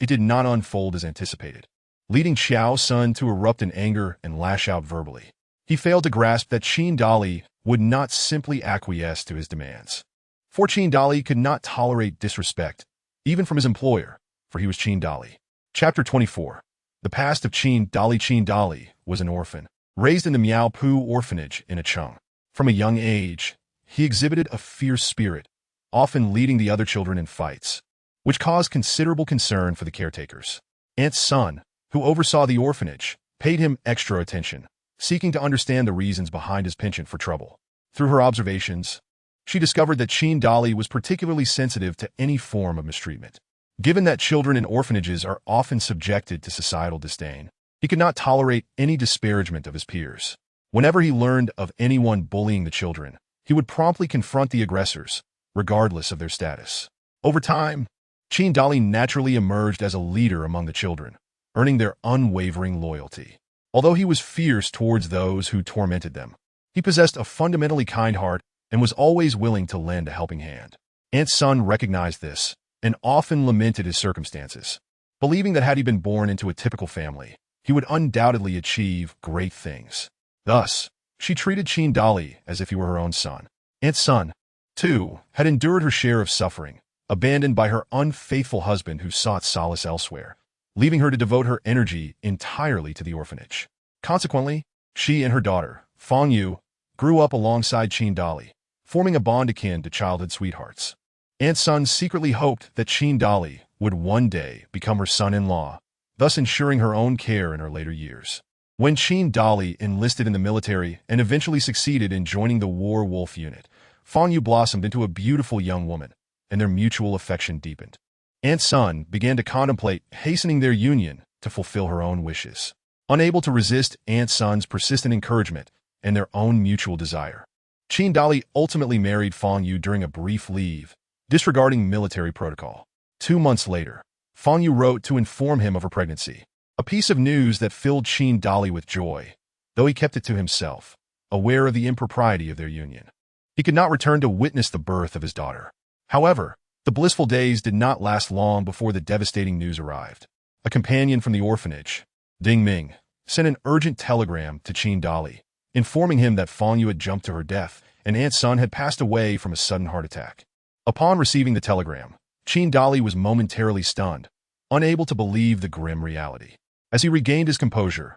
A: it did not unfold as anticipated, leading Qiao Sun to erupt in anger and lash out verbally. He failed to grasp that Qin Dali would not simply acquiesce to his demands. For Qin Dali could not tolerate disrespect, even from his employer, for he was Qin Dali. Chapter 24. The past of Qin Dali. Qin Dali was an orphan, raised in the Miaopu orphanage in Acheng. From a young age, he exhibited a fierce spirit, often leading the other children in fights, which caused considerable concern for the caretakers. Aunt Sun, who oversaw the orphanage, paid him extra attention, seeking to understand the reasons behind his penchant for trouble. Through her observations, she discovered that Qin Dali was particularly sensitive to any form of mistreatment. Given that children in orphanages are often subjected to societal disdain, he could not tolerate any disparagement of his peers. Whenever he learned of anyone bullying the children, he would promptly confront the aggressors, regardless of their status. Over time, Qin Dali naturally emerged as a leader among the children, earning their unwavering loyalty. Although he was fierce towards those who tormented them, he possessed a fundamentally kind heart and was always willing to lend a helping hand. Aunt Sun recognized this and often lamented his circumstances, believing that had he been born into a typical family, he would undoubtedly achieve great things. Thus, she treated Qin Dali as if he were her own son. Aunt Sun, too, had endured her share of suffering, abandoned by her unfaithful husband who sought solace elsewhere, leaving her to devote her energy entirely to the orphanage. Consequently, she and her daughter, Fang Yu, grew up alongside Qin Dali, forming a bond akin to childhood sweethearts. Aunt Sun secretly hoped that Qin Dali would one day become her son-in-law, thus ensuring her own care in her later years. When Qin Dali enlisted in the military and eventually succeeded in joining the War Wolf unit, Fang Yu blossomed into a beautiful young woman, and their mutual affection deepened. Aunt Sun began to contemplate hastening their union to fulfill her own wishes. Unable to resist Aunt Sun's persistent encouragement and their own mutual desire, Qin Dali ultimately married Fang Yu during a brief leave, disregarding military protocol. 2 months later, Fang Yu wrote to inform him of her pregnancy, a piece of news that filled Qin Dali with joy, though he kept it to himself, aware of the impropriety of their union. He could not return to witness the birth of his daughter. However, the blissful days did not last long before the devastating news arrived. A companion from the orphanage, Ding Ming, sent an urgent telegram to Qin Dali, informing him that Fang Yu had jumped to her death and Aunt Sun had passed away from a sudden heart attack. Upon receiving the telegram, Qin Dali was momentarily stunned, unable to believe the grim reality. As he regained his composure,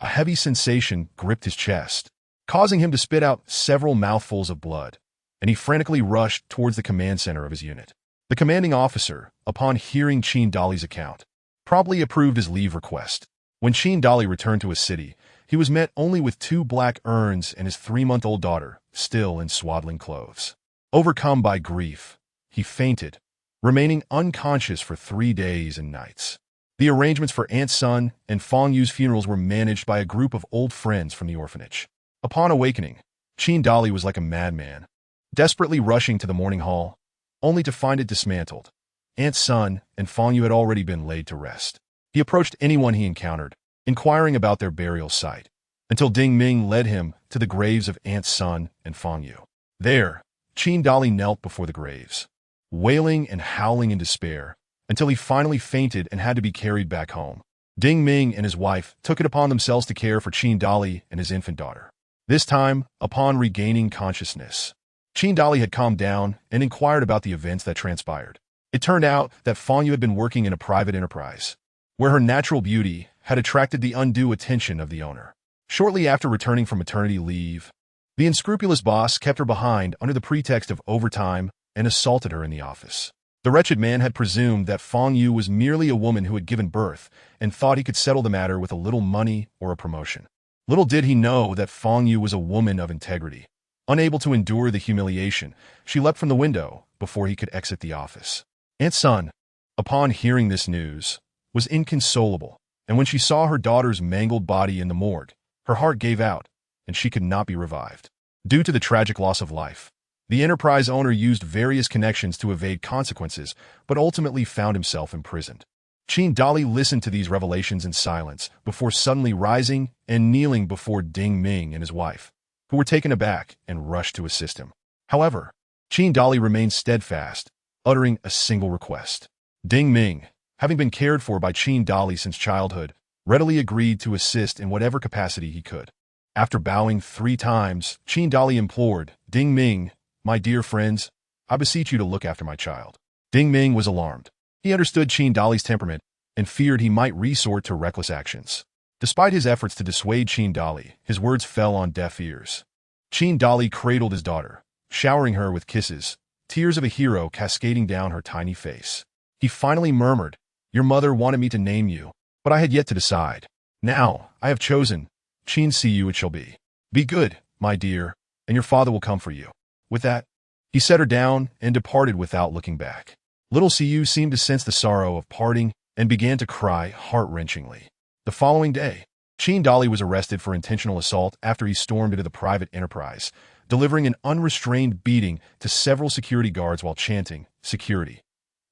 A: a heavy sensation gripped his chest, causing him to spit out several mouthfuls of blood, and he frantically rushed towards the command center of his unit. The commanding officer, upon hearing Qin Dali's account, promptly approved his leave request. When Qin Dali returned to his city, he was met only with 2 black urns and his 3-month-old daughter, still in swaddling clothes. Overcome by grief, he fainted, remaining unconscious for 3 days and nights. The arrangements for Aunt Sun and Fang Yu's funerals were managed by a group of old friends from the orphanage. Upon awakening, Qin Dali was like a madman, desperately rushing to the mourning hall, only to find it dismantled. Aunt Sun and Fang Yu had already been laid to rest. He approached anyone he encountered, inquiring about their burial site, until Ding Ming led him to the graves of Aunt Sun and Fang Yu. There, Qin Dali knelt before the graves, wailing and howling in despair, until he finally fainted and had to be carried back home. Ding Ming and his wife took it upon themselves to care for Qin Dali and his infant daughter. This time, upon regaining consciousness, Qin Dali had calmed down and inquired about the events that transpired. It turned out that Fang Yu had been working in a private enterprise, where her natural beauty had attracted the undue attention of the owner. Shortly after returning from maternity leave, the unscrupulous boss kept her behind under the pretext of overtime and assaulted her in the office. The wretched man had presumed that Fang Yu was merely a woman who had given birth and thought he could settle the matter with a little money or a promotion. Little did he know that Fang Yu was a woman of integrity. Unable to endure the humiliation, she leapt from the window before he could exit the office. Aunt Sun, upon hearing this news, was inconsolable, and when she saw her daughter's mangled body in the morgue, her heart gave out, and she could not be revived. Due to the tragic loss of life, the enterprise owner used various connections to evade consequences, but ultimately found himself imprisoned. Qin Dali listened to these revelations in silence before suddenly rising and kneeling before Ding Ming and his wife, who were taken aback and rushed to assist him. However, Qin Dali remained steadfast, uttering a single request. Ding Ming, having been cared for by Qin Dali since childhood, readily agreed to assist in whatever capacity he could. After bowing 3 times, Qin Dali implored, "Ding Ming, my dear friends, I beseech you to look after my child." Ding Ming was alarmed. He understood Qin Dali's temperament and feared he might resort to reckless actions. Despite his efforts to dissuade Qin Dali, his words fell on deaf ears. Qin Dali cradled his daughter, showering her with kisses, tears of a hero cascading down her tiny face. He finally murmured, "Your mother wanted me to name you, but I had yet to decide. Now, I have chosen. Qin Siyu it shall be. Be good, my dear, and your father will come for you." With that, he set her down and departed without looking back. Little Siyu seemed to sense the sorrow of parting and began to cry heart-wrenchingly. The following day, Qin Dali was arrested for intentional assault after he stormed into the private enterprise, delivering an unrestrained beating to several security guards while chanting, "Security.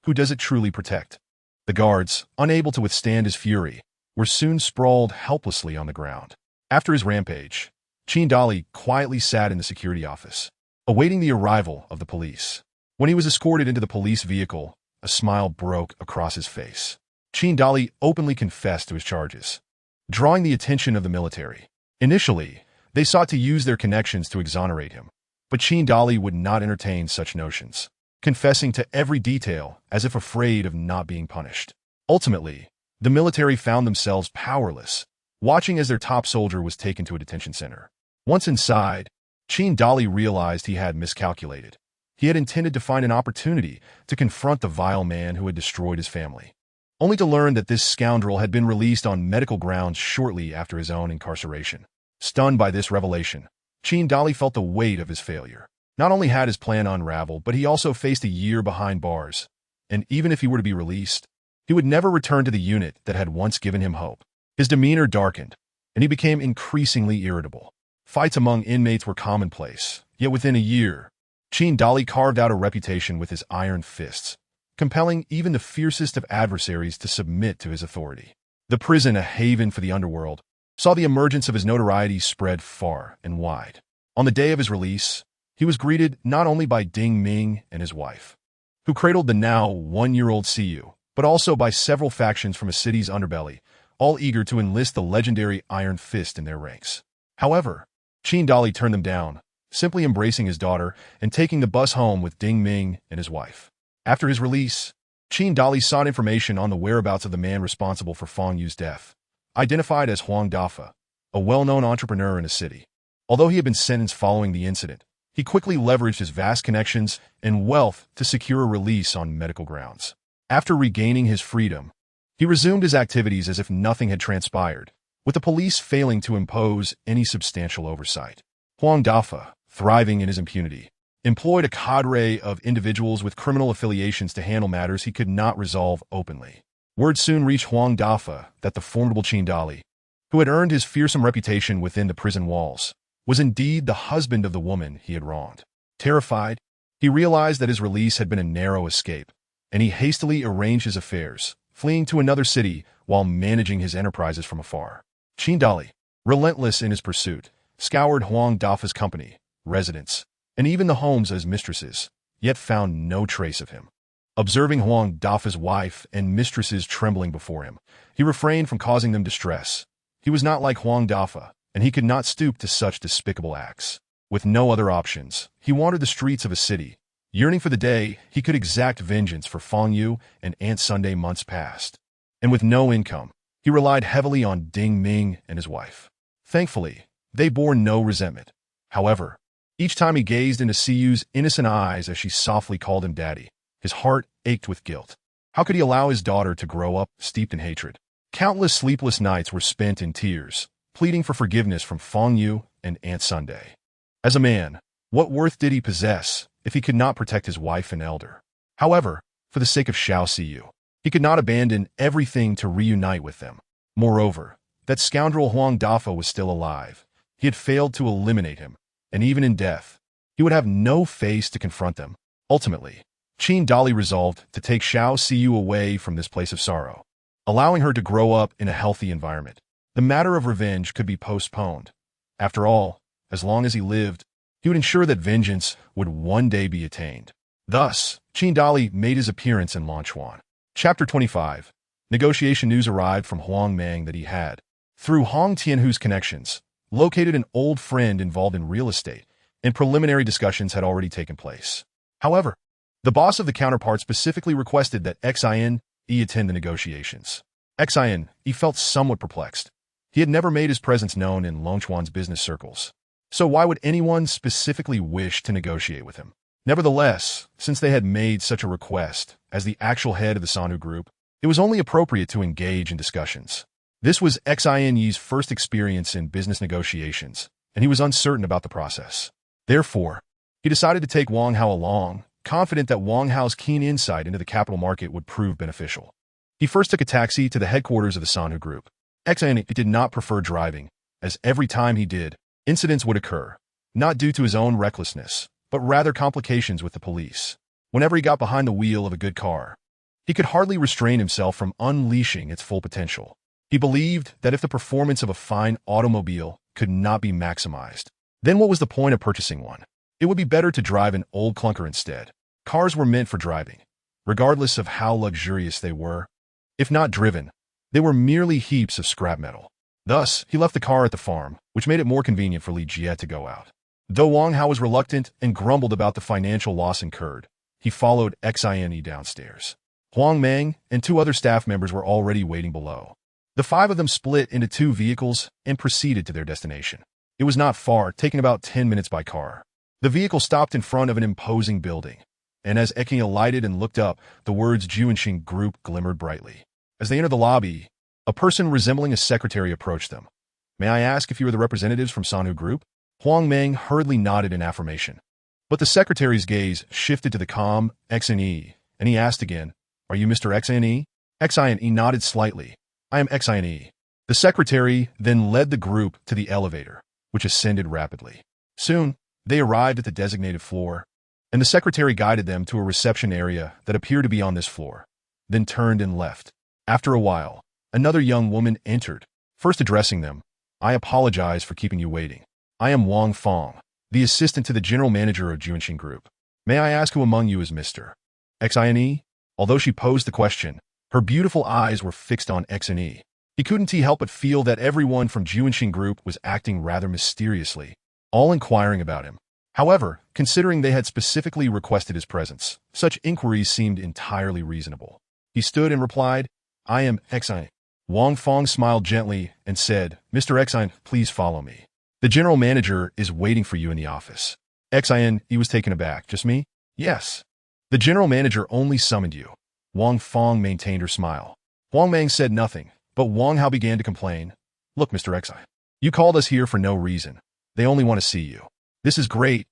A: Who does it truly protect?" The guards, unable to withstand his fury, were soon sprawled helplessly on the ground. After his rampage, Qin Dali quietly sat in the security office, awaiting the arrival of the police. When he was escorted into the police vehicle, a smile broke across his face. Chin Dali openly confessed to his charges, drawing the attention of the military. Initially, they sought to use their connections to exonerate him, but Chin Dali would not entertain such notions, confessing to every detail as if afraid of not being punished. Ultimately, the military found themselves powerless, watching as their top soldier was taken to a detention center. Once inside, Chin Dali realized he had miscalculated. He had intended to find an opportunity to confront the vile man who had destroyed his family, only to learn that this scoundrel had been released on medical grounds shortly after his own incarceration. Stunned by this revelation, Chin Dali felt the weight of his failure. Not only had his plan unraveled, but he also faced a year behind bars, and even if he were to be released, he would never return to the unit that had once given him hope. His demeanor darkened, and he became increasingly irritable. Fights among inmates were commonplace, yet within a year, Chin Dali carved out a reputation with his iron fists, compelling even the fiercest of adversaries to submit to his authority. The prison, a haven for the underworld, saw the emergence of his notoriety spread far and wide. On the day of his release, he was greeted not only by Ding Ming and his wife, who cradled the now one-year-old Siyu, but also by several factions from a city's underbelly, all eager to enlist the legendary Iron Fist in their ranks. However, Chin Dali turned them down, simply embracing his daughter and taking the bus home with Ding Ming and his wife. After his release, Chin Dali sought information on the whereabouts of the man responsible for Fong Yu's death, identified as Huang Dafa, a well-known entrepreneur in a city. Although he had been sentenced following the incident, he quickly leveraged his vast connections and wealth to secure a release on medical grounds. After regaining his freedom, he resumed his activities as if nothing had transpired, with the police failing to impose any substantial oversight. Huang Dafa, thriving in his impunity, employed a cadre of individuals with criminal affiliations to handle matters he could not resolve openly. Word soon reached Huang Dafa that the formidable Chin Dali, who had earned his fearsome reputation within the prison walls, was indeed the husband of the woman he had wronged. Terrified, he realized that his release had been a narrow escape, and he hastily arranged his affairs, fleeing to another city while managing his enterprises from afar. Chin Dali, relentless in his pursuit, scoured Huang Dafa's company, residence, and even the homes of his mistresses, yet found no trace of him. Observing Huang Dafa's wife and mistresses trembling before him, he refrained from causing them distress. He was not like Huang Dafa, and he could not stoop to such despicable acts. With no other options, he wandered the streets of a city, yearning for the day he could exact vengeance for Fong Yu and Aunt Sunday months past. And with no income, he relied heavily on Ding Ming and his wife. Thankfully, they bore no resentment. However, each time he gazed into Siyu's innocent eyes as she softly called him daddy, his heart ached with guilt. How could he allow his daughter to grow up steeped in hatred? Countless sleepless nights were spent in tears, pleading for forgiveness from Fong Yu and Aunt Sunday. As a man, what worth did he possess if he could not protect his wife and elder? However, for the sake of Xiao Siyu, he could not abandon everything to reunite with them. Moreover, that scoundrel Huang Dafa was still alive. He had failed to eliminate him, and even in death, he would have no face to confront them. Ultimately, Chin Dali resolved to take Xiao Siyu away from this place of sorrow, allowing her to grow up in a healthy environment. The matter of revenge could be postponed. After all, as long as he lived, he would ensure that vengeance would one day be attained. Thus, Chin Dali made his appearance in Lanchuan. Chapter 25. Negotiation news arrived from Huang Mang that he had, through Hong Tianhu's connections, located an old friend involved in real estate, and preliminary discussions had already taken place. However, the boss of the counterpart specifically requested that Xin attend the negotiations. Xin felt somewhat perplexed. He had never made his presence known in Longchuan's business circles. So why would anyone specifically wish to negotiate with him? Nevertheless, since they had made such a request, as the actual head of the Sanhu group, it was only appropriate to engage in discussions. This was Xin's first experience in business negotiations, and he was uncertain about the process. Therefore, he decided to take Wang Hao along, confident that Wang Hao's keen insight into the capital market would prove beneficial. He first took a taxi to the headquarters of the Sanhu group. Xin did not prefer driving, as every time he did, incidents would occur, not due to his own recklessness, but rather complications with the police. Whenever he got behind the wheel of a good car, he could hardly restrain himself from unleashing its full potential. He believed that if the performance of a fine automobile could not be maximized, then what was the point of purchasing one? It would be better to drive an old clunker instead. Cars were meant for driving, regardless of how luxurious they were. If not driven, they were merely heaps of scrap metal. Thus, he left the car at the farm, which made it more convenient for Li Jie to go out. Though Wang Hao was reluctant and grumbled about the financial loss incurred, he followed Xine downstairs. Huang Meng and 2 other staff members were already waiting below. The 5 of them split into 2 vehicles and proceeded to their destination. It was not far, taking about 10 minutes by car. The vehicle stopped in front of an imposing building, and as Xine alighted and looked up, the words Juanxing Group glimmered brightly. As they entered the lobby, a person resembling a secretary approached them. "May I ask if you are the representatives from Sanhu Group?" Huang Meng hurriedly nodded in affirmation. But the secretary's gaze shifted to the calm Xine, and he asked again, "Are you Mr. Xine?" Xine nodded slightly. "I am Xine." The secretary then led the group to the elevator, which ascended rapidly. Soon, they arrived at the designated floor, and the secretary guided them to a reception area that appeared to be on this floor, then turned and left. After a while, another young woman entered, first addressing them. "I apologize for keeping you waiting. I am Wang Fong, the assistant to the general manager of Juanxing Group. May I ask who among you is Mr. Xine?" Although she posed the question, her beautiful eyes were fixed on Xine. He couldn't help but feel that everyone from Juanxing Group was acting rather mysteriously, all inquiring about him. However, considering they had specifically requested his presence, such inquiries seemed entirely reasonable. He stood and replied, "I am Xine." Wang Fong smiled gently and said, "Mr. Xine, please follow me. The general manager is waiting for you in the office." Xine, he was taken aback. "Just me?" "Yes. The general manager only summoned you." Wang Fong maintained her smile. Huang Meng said nothing, but Wang Hao began to complain. "Look, Mr. Xine, you called us here for no reason. They only want to see you. This is great.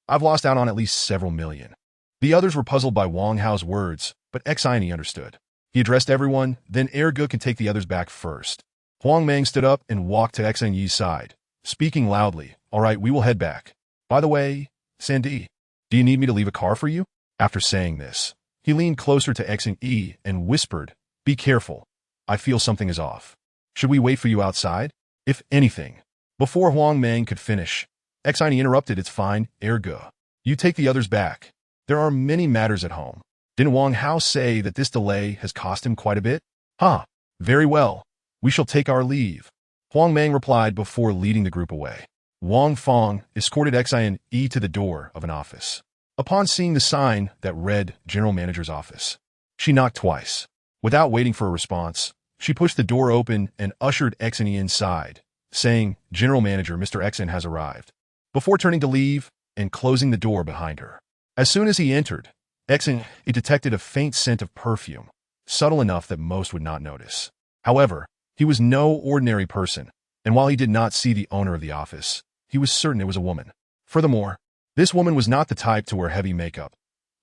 A: I've lost out on at least several million." The others were puzzled by Wang Hao's words, but Xine understood. He addressed everyone, then Erge can take the others back first. Huang Meng stood up and walked to Xine's side, speaking loudly. "All right, we will head back. By the way, Sandy, do you need me to leave a car for you?" After saying this, he leaned closer to Xine and whispered, "Be careful. I feel something is off. Should we wait for you outside?" "If anything." Before Huang Meng could finish, Xine interrupted. "It's fine, Erge. You take the others back. There are many matters at home. Didn't Wang Hao say that this delay has cost him quite a bit?" "Huh. Very well. We shall take our leave," Huang Meng replied before leading the group away. Wang Fong escorted Xine to the door of an office. Upon seeing the sign that read General Manager's Office, she knocked twice. Without waiting for a response, she pushed the door open and ushered Xine inside, saying, "General Manager, Mr. Xine has arrived," before turning to leave and closing the door behind her. As soon as he entered, Xine detected a faint scent of perfume, subtle enough that most would not notice. However, he was no ordinary person, and while he did not see the owner of the office, he was certain it was a woman. Furthermore, this woman was not the type to wear heavy makeup.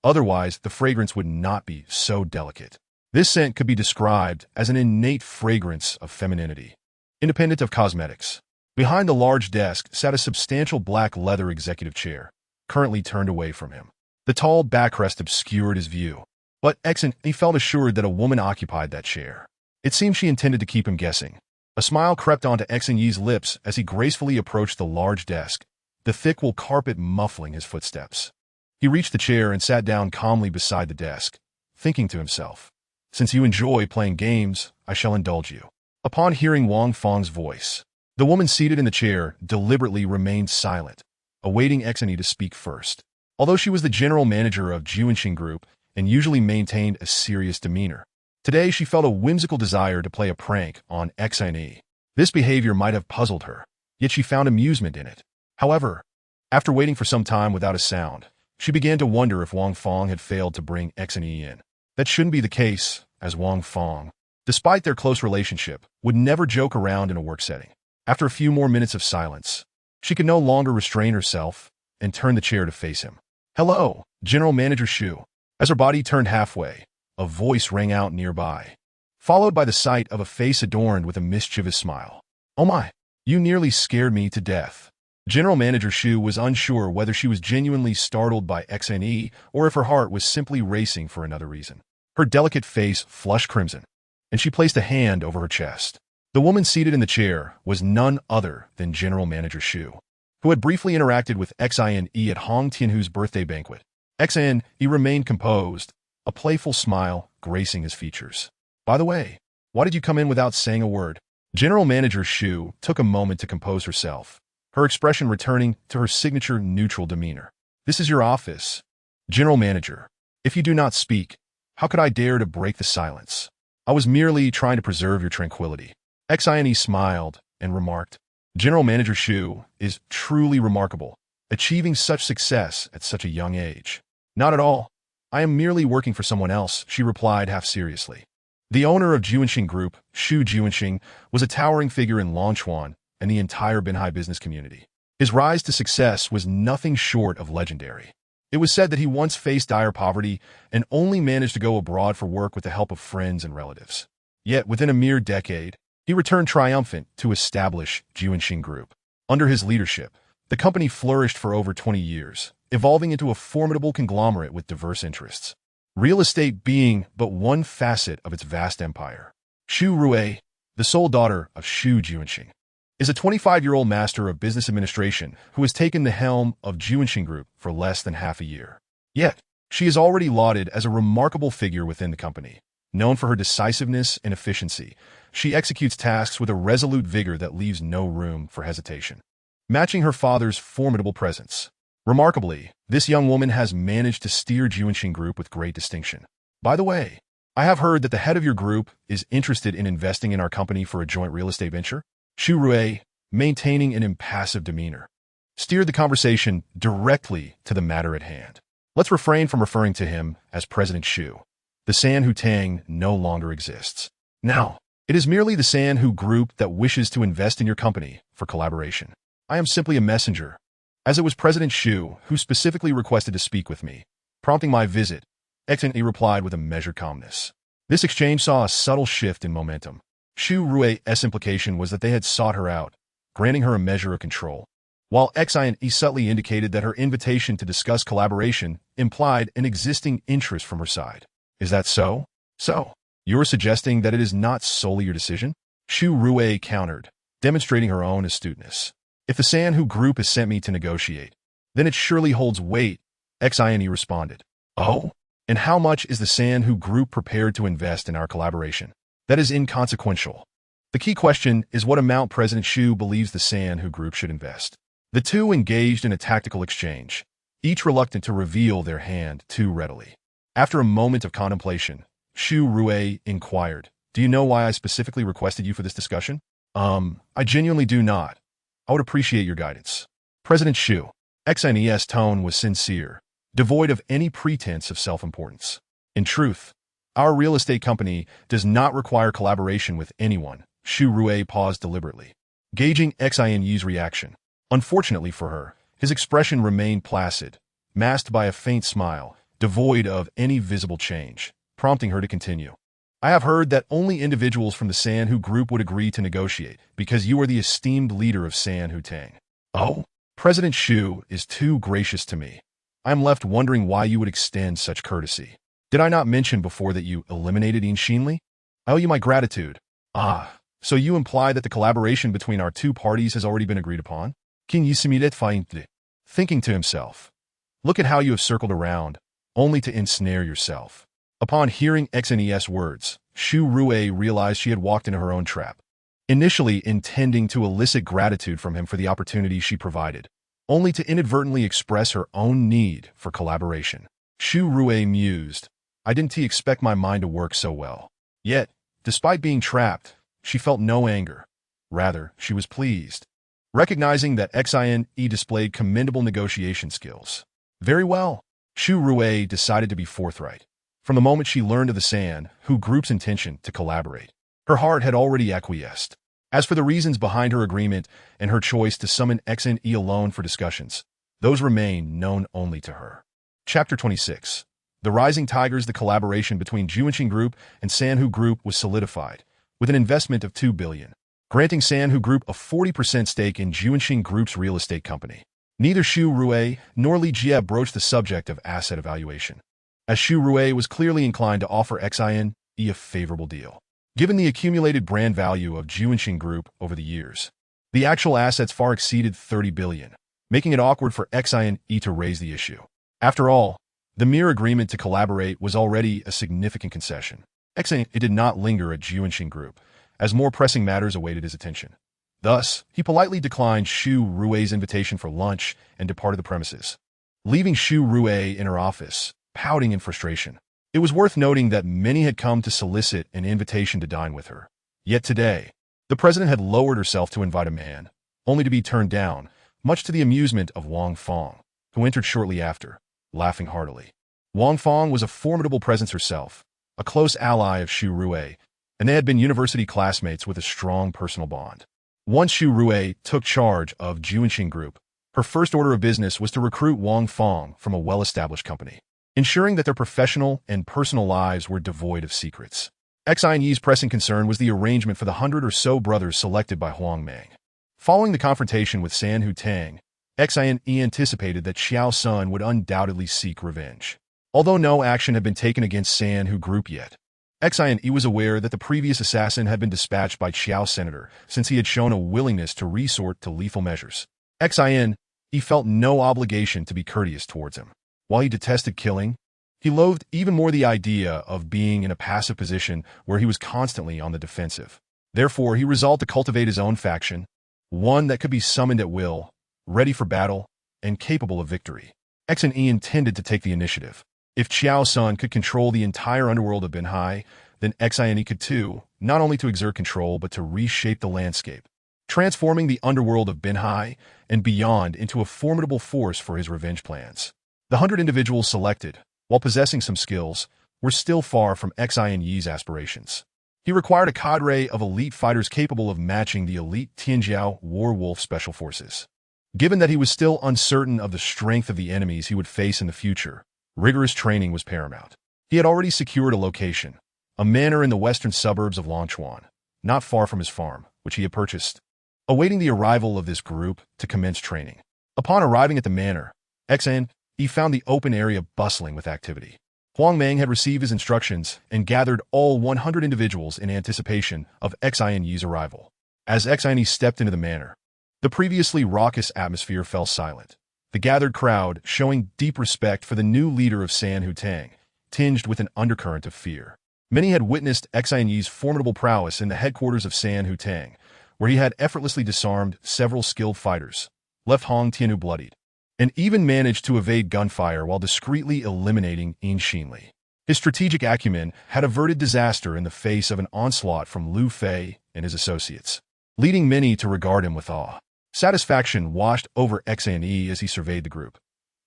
A: Otherwise, the fragrance would not be so delicate. This scent could be described as an innate fragrance of femininity, independent of cosmetics. Behind the large desk sat a substantial black leather executive chair, currently turned away from him. The tall backrest obscured his view, but he felt assured that a woman occupied that chair. It seemed she intended to keep him guessing. A smile crept onto Xine's lips as he gracefully approached the large desk, the thick wool carpet muffling his footsteps. He reached the chair and sat down calmly beside the desk, thinking to himself, "Since you enjoy playing games, I shall indulge you." Upon hearing Wang Fong's voice, the woman seated in the chair deliberately remained silent, awaiting Xine to speak first. Although she was the general manager of Juanxing Group and usually maintained a serious demeanor, today she felt a whimsical desire to play a prank on Xine. This behavior might have puzzled her, yet she found amusement in it. However, after waiting for some time without a sound, she began to wonder if Wang Fong had failed to bring Xine in. That shouldn't be the case, as Wang Fong, despite their close relationship, would never joke around in a work setting. After a few more minutes of silence, she could no longer restrain herself and turned the chair to face him. "Hello, General Manager Shu." As her body turned halfway, a voice rang out nearby, followed by the sight of a face adorned with a mischievous smile. "Oh my, you nearly scared me to death." General Manager Shu was unsure whether she was genuinely startled by Xine or if her heart was simply racing for another reason. Her delicate face flushed crimson, and she placed a hand over her chest. The woman seated in the chair was none other than General Manager Shu, who had briefly interacted with Xine at Hong Tianhu's birthday banquet. Xine remained composed, a playful smile gracing his features. By the way, why did you come in without saying a word? General Manager Shu took a moment to compose herself, her expression returning to her signature neutral demeanor. This is your office. General Manager, if you do not speak, how could I dare to break the silence? I was merely trying to preserve your tranquility. Xine smiled and remarked, General Manager Shu is truly remarkable, achieving such success at such a young age. Not at all. I am merely working for someone else, she replied half seriously. The owner of Juanxing Group, Shu Juanxing, was a towering figure in Longchuan and the entire Binhai business community. His rise to success was nothing short of legendary. It was said that he once faced dire poverty and only managed to go abroad for work with the help of friends and relatives. Yet, within a mere decade, he returned triumphant to establish Juanxing Group. Under his leadership, the company flourished for over 20 years, evolving into a formidable conglomerate with diverse interests. Real estate being but one facet of its vast empire. Xu Rui, the sole daughter of Shu Juanxing, is a 25-year-old master of business administration who has taken the helm of Juanxing Group for less than half a year. Yet, she is already lauded as a remarkable figure within the company. Known for her decisiveness and efficiency, she executes tasks with a resolute vigor that leaves no room for hesitation, matching her father's formidable presence. Remarkably, this young woman has managed to steer Juanxing Group with great distinction. By the way, I have heard that the head of your group is interested in investing in our company for a joint real estate venture. Xu Rui, maintaining an impassive demeanor, steered the conversation directly to the matter at hand. Let's refrain from referring to him as President Xu. The Sanhu Tang no longer exists. Now, it is merely the Sanhu Group that wishes to invest in your company for collaboration. I am simply a messenger, as it was President Xu who specifically requested to speak with me, prompting my visit. Xine replied with a measured calmness. This exchange saw a subtle shift in momentum. Xu Rui's implication was that they had sought her out, granting her a measure of control, while Xine subtly indicated that her invitation to discuss collaboration implied an existing interest from her side. Is that so? So, you're suggesting that it is not solely your decision? Xu Rui countered, demonstrating her own astuteness. If the Sanhu Group has sent me to negotiate, then it surely holds weight, Xine responded. Oh? And how much is the Sanhu Group prepared to invest in our collaboration? That is inconsequential. The key question is what amount President Xu believes the Sanhu Group should invest. The two engaged in a tactical exchange, each reluctant to reveal their hand too readily. After a moment of contemplation, Xu Rui inquired, Do you know why I specifically requested you for this discussion? I genuinely do not. I would appreciate your guidance. President Xu. Xine's tone was sincere, devoid of any pretense of self-importance. In truth, our real estate company does not require collaboration with anyone. Xu Rui paused deliberately, gauging Xine's reaction. Unfortunately for her, his expression remained placid, masked by a faint smile, devoid of any visible change, prompting her to continue. I have heard that only individuals from the Sanhu Group would agree to negotiate because you are the esteemed leader of Sanhu Tang. Oh? President Xu is too gracious to me. I am left wondering why you would extend such courtesy. Did I not mention before that you eliminated Xinli? I owe you my gratitude. Ah, so you imply that the collaboration between our two parties has already been agreed upon? King Yisimidet faintly, thinking to himself, look at how you have circled around, only to ensnare yourself. Upon hearing Xine's words, Xu Rui realized she had walked into her own trap. Initially intending to elicit gratitude from him for the opportunity she provided, only to inadvertently express her own need for collaboration. Xu Rui mused, I didn't expect my mind to work so well. Yet, despite being trapped, she felt no anger. Rather, she was pleased, recognizing that Xine displayed commendable negotiation skills. Very well. Xu Rui decided to be forthright. From the moment she learned of the Sanhu Group's intention to collaborate, her heart had already acquiesced. As for the reasons behind her agreement and her choice to summon Xine alone for discussions, those remain known only to her. Chapter 26. The Rising Tigers. The collaboration between Juanxing Group and Sanhu Group was solidified, with an investment of $2 billion, granting Sanhu Group a 40% stake in Juanxing Group's real estate company. Neither Xu Rui nor Li Jie broached the subject of asset evaluation, as Xu Rui was clearly inclined to offer Xine a favorable deal. Given the accumulated brand value of Juanxing Group over the years, the actual assets far exceeded $30 billion, making it awkward for Xine to raise the issue. After all, The mere agreement to collaborate was already a significant concession. It did not linger at Juanqing Group, as more pressing matters awaited his attention. Thus, he politely declined Xu Rui's invitation for lunch and departed the premises, leaving Xu Rui in her office, pouting in frustration. It was worth noting that many had come to solicit an invitation to dine with her. Yet today, the president had lowered herself to invite a man, only to be turned down, much to the amusement of Wang Fong, who entered shortly after, laughing heartily. Wang Fong was a formidable presence herself, a close ally of Xu Rui, and they had been university classmates with a strong personal bond. Once Xu Rui took charge of Juanqing Group, her first order of business was to recruit Wang Fong from a well-established company, ensuring that their professional and personal lives were devoid of secrets. Xianyi's pressing concern was the arrangement for the 100 or so brothers selected by Huang Mang. Following the confrontation with San Hu Tang, Xianyi anticipated that Xiao Sun would undoubtedly seek revenge. Although no action had been taken against San Hu Group yet, Xianyi was aware that the previous assassin had been dispatched by Xiao Senator since he had shown a willingness to resort to lethal measures. Xianyi felt no obligation to be courteous towards him. While he detested killing, he loathed even more the idea of being in a passive position where he was constantly on the defensive. Therefore, he resolved to cultivate his own faction, one that could be summoned at will, ready for battle, and capable of victory. Xianyi intended to take the initiative. If Xiao Sun could control the entire underworld of Binhai, then Xianyi could too, not only to exert control but to reshape the landscape, transforming the underworld of Binhai and beyond into a formidable force for his revenge plans. The 100 individuals selected, while possessing some skills, were still far from Xianyi's aspirations. He required a cadre of elite fighters capable of matching the elite Tianjiao Warwolf Special Forces. Given that he was still uncertain of the strength of the enemies he would face in the future, rigorous training was paramount. He had already secured a location, a manor in the western suburbs of Longchuan, not far from his farm, which he had purchased, awaiting the arrival of this group to commence training. Upon arriving at the manor, Xianyi found the open area bustling with activity. Huang Mang had received his instructions and gathered all 100 individuals in anticipation of Xianyi's arrival. As Xianyi stepped into the manor, the previously raucous atmosphere fell silent, the gathered crowd showing deep respect for the new leader of San Hu Tang, tinged with an undercurrent of fear. Many had witnessed Xianyi's formidable prowess in the headquarters of San Hu Tang, where he had effortlessly disarmed several skilled fighters, left Hong Tianyu bloodied, and even managed to evade gunfire while discreetly eliminating Yin Xinli. His strategic acumen had averted disaster in the face of an onslaught from Liu Fei and his associates, leading many to regard him with awe. Satisfaction washed over Xianyi as he surveyed the group.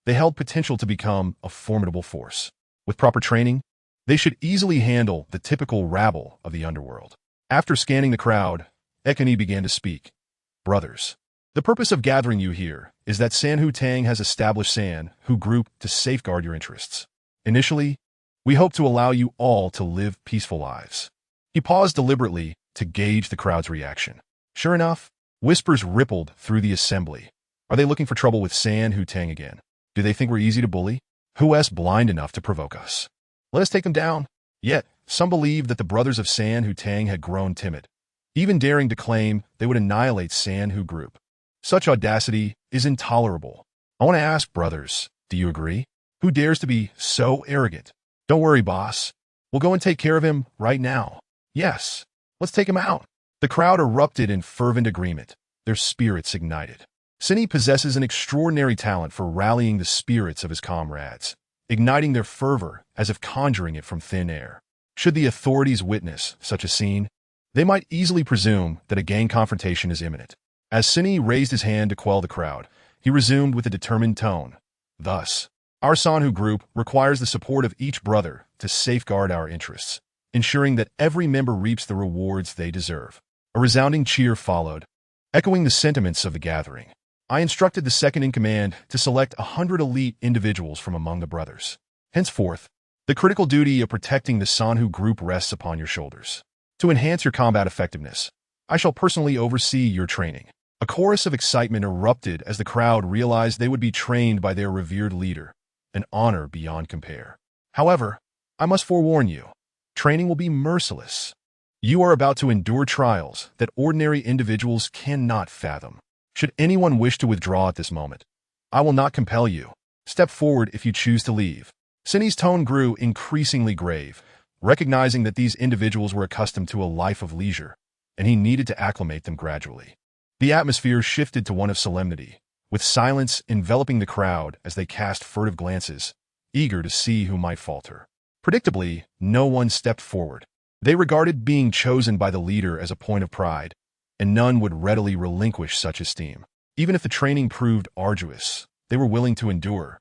A: They held potential to become a formidable force. With proper training, they should easily handle the typical rabble of the underworld. After scanning the crowd, Xianyi began to speak. Brothers, the purpose of gathering you here is that San Hu Tang has established San Hu Group to safeguard your interests. Initially, we hope to allow you all to live peaceful lives. He paused deliberately to gauge the crowd's reaction. Sure enough, whispers rippled through the assembly. Are they looking for trouble with San Hu Tang again? Do they think we're easy to bully? Who is blind enough to provoke us? Let us take them down. Yet, some believed that the brothers of San Hu Tang had grown timid, even daring to claim they would annihilate San Hu Group. Such audacity is intolerable. I want to ask, brothers, do you agree? Who dares to be so arrogant? Don't worry, boss. We'll go and take care of him right now. Yes, let's take him out. The crowd erupted in fervent agreement, their spirits ignited. Cini possesses an extraordinary talent for rallying the spirits of his comrades, igniting their fervor as if conjuring it from thin air. Should the authorities witness such a scene, they might easily presume that a gang confrontation is imminent. As Cini raised his hand to quell the crowd, he resumed with a determined tone. Thus, our San Hu Group requires the support of each brother to safeguard our interests, ensuring that every member reaps the rewards they deserve. A resounding cheer followed, echoing the sentiments of the gathering. I instructed the second-in-command to select 100 elite individuals from among the brothers. Henceforth, the critical duty of protecting the San Hu Group rests upon your shoulders. To enhance your combat effectiveness, I shall personally oversee your training. A chorus of excitement erupted as the crowd realized they would be trained by their revered leader, an honor beyond compare. However, I must forewarn you, training will be merciless. You are about to endure trials that ordinary individuals cannot fathom. Should anyone wish to withdraw at this moment, I will not compel you. Step forward if you choose to leave. Sini's tone grew increasingly grave, recognizing that these individuals were accustomed to a life of leisure, and he needed to acclimate them gradually. The atmosphere shifted to one of solemnity, with silence enveloping the crowd as they cast furtive glances, eager to see who might falter. Predictably, no one stepped forward. They regarded being chosen by the leader as a point of pride, and none would readily relinquish such esteem. Even if the training proved arduous, they were willing to endure,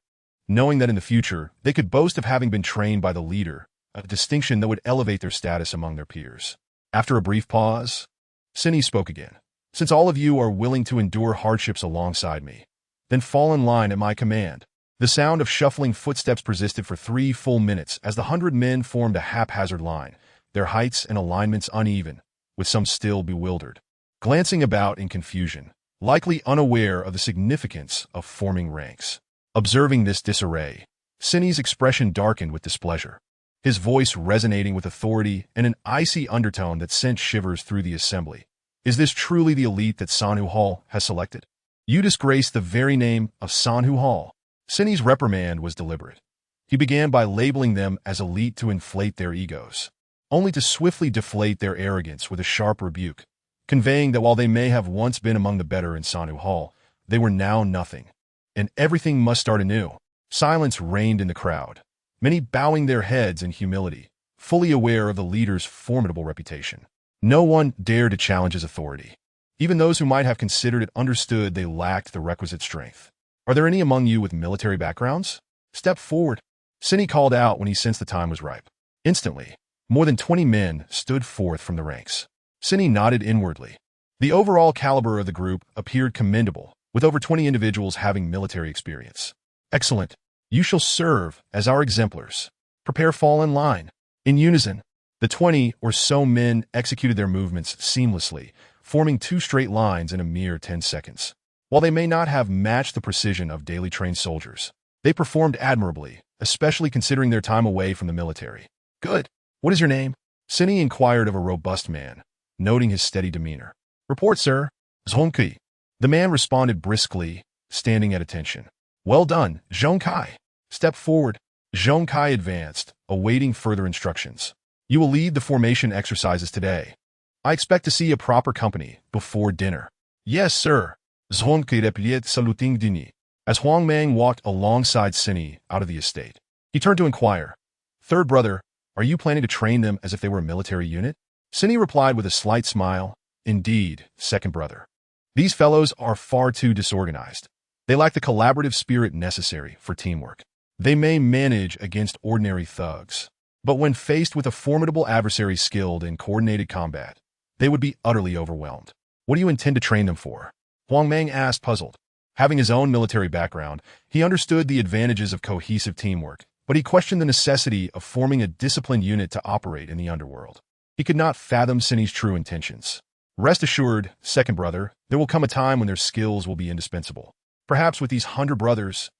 A: knowing that in the future they could boast of having been trained by the leader, a distinction that would elevate their status among their peers. After a brief pause, Sini spoke again. Since all of you are willing to endure hardships alongside me, then fall in line at my command. The sound of shuffling footsteps persisted for 3 full minutes as the 100 men formed a haphazard line, their heights and alignments uneven, with some still bewildered, glancing about in confusion, likely unaware of the significance of forming ranks. Observing this disarray, Sini's expression darkened with displeasure, his voice resonating with authority and an icy undertone that sent shivers through the assembly. Is this truly the elite that Sanhu Hall has selected? You disgrace the very name of Sanhu Hall. Sini's reprimand was deliberate. He began by labeling them as elite to inflate their egos, only to swiftly deflate their arrogance with a sharp rebuke, conveying that while they may have once been among the better in Sanhu Hall, they were now nothing, and everything must start anew. Silence reigned in the crowd, many bowing their heads in humility, fully aware of the leader's formidable reputation. No one dared to challenge his authority. Even those who might have considered it understood they lacked the requisite strength. Are there any among you with military backgrounds? Step forward. Sini called out when he sensed the time was ripe. Instantly, more than 20 men stood forth from the ranks. Sini nodded inwardly. The overall caliber of the group appeared commendable, with over 20 individuals having military experience. Excellent. You shall serve as our exemplars. Prepare, fall in line. In unison, the 20 or so men executed their movements seamlessly, forming 2 straight lines in a mere 10 seconds. While they may not have matched the precision of daily trained soldiers, they performed admirably, especially considering their time away from the military. Good. What is your name? Sini inquired of a robust man, noting his steady demeanor. Report, sir. Zhongkai. The man responded briskly, standing at attention. Well done, Zhongkai. Step forward. Zhongkai advanced, awaiting further instructions. You will lead the formation exercises today. I expect to see a proper company before dinner. Yes, sir. Zhongkai replied, saluting Dini. As Huang Mang walked alongside Sini out of the estate, he turned to inquire, Third brother, are you planning to train them as if they were a military unit? Sini replied with a slight smile, Indeed, second brother. These fellows are far too disorganized. They lack the collaborative spirit necessary for teamwork. They may manage against ordinary thugs, but when faced with a formidable adversary skilled in coordinated combat, they would be utterly overwhelmed. What do you intend to train them for? Huang Mang asked, puzzled. Having his own military background, he understood the advantages of cohesive teamwork, but he questioned the necessity of forming a disciplined unit to operate in the underworld. He could not fathom Sini's true intentions. Rest assured, second brother, there will come a time when their skills will be indispensable. Perhaps with these 100 brothers,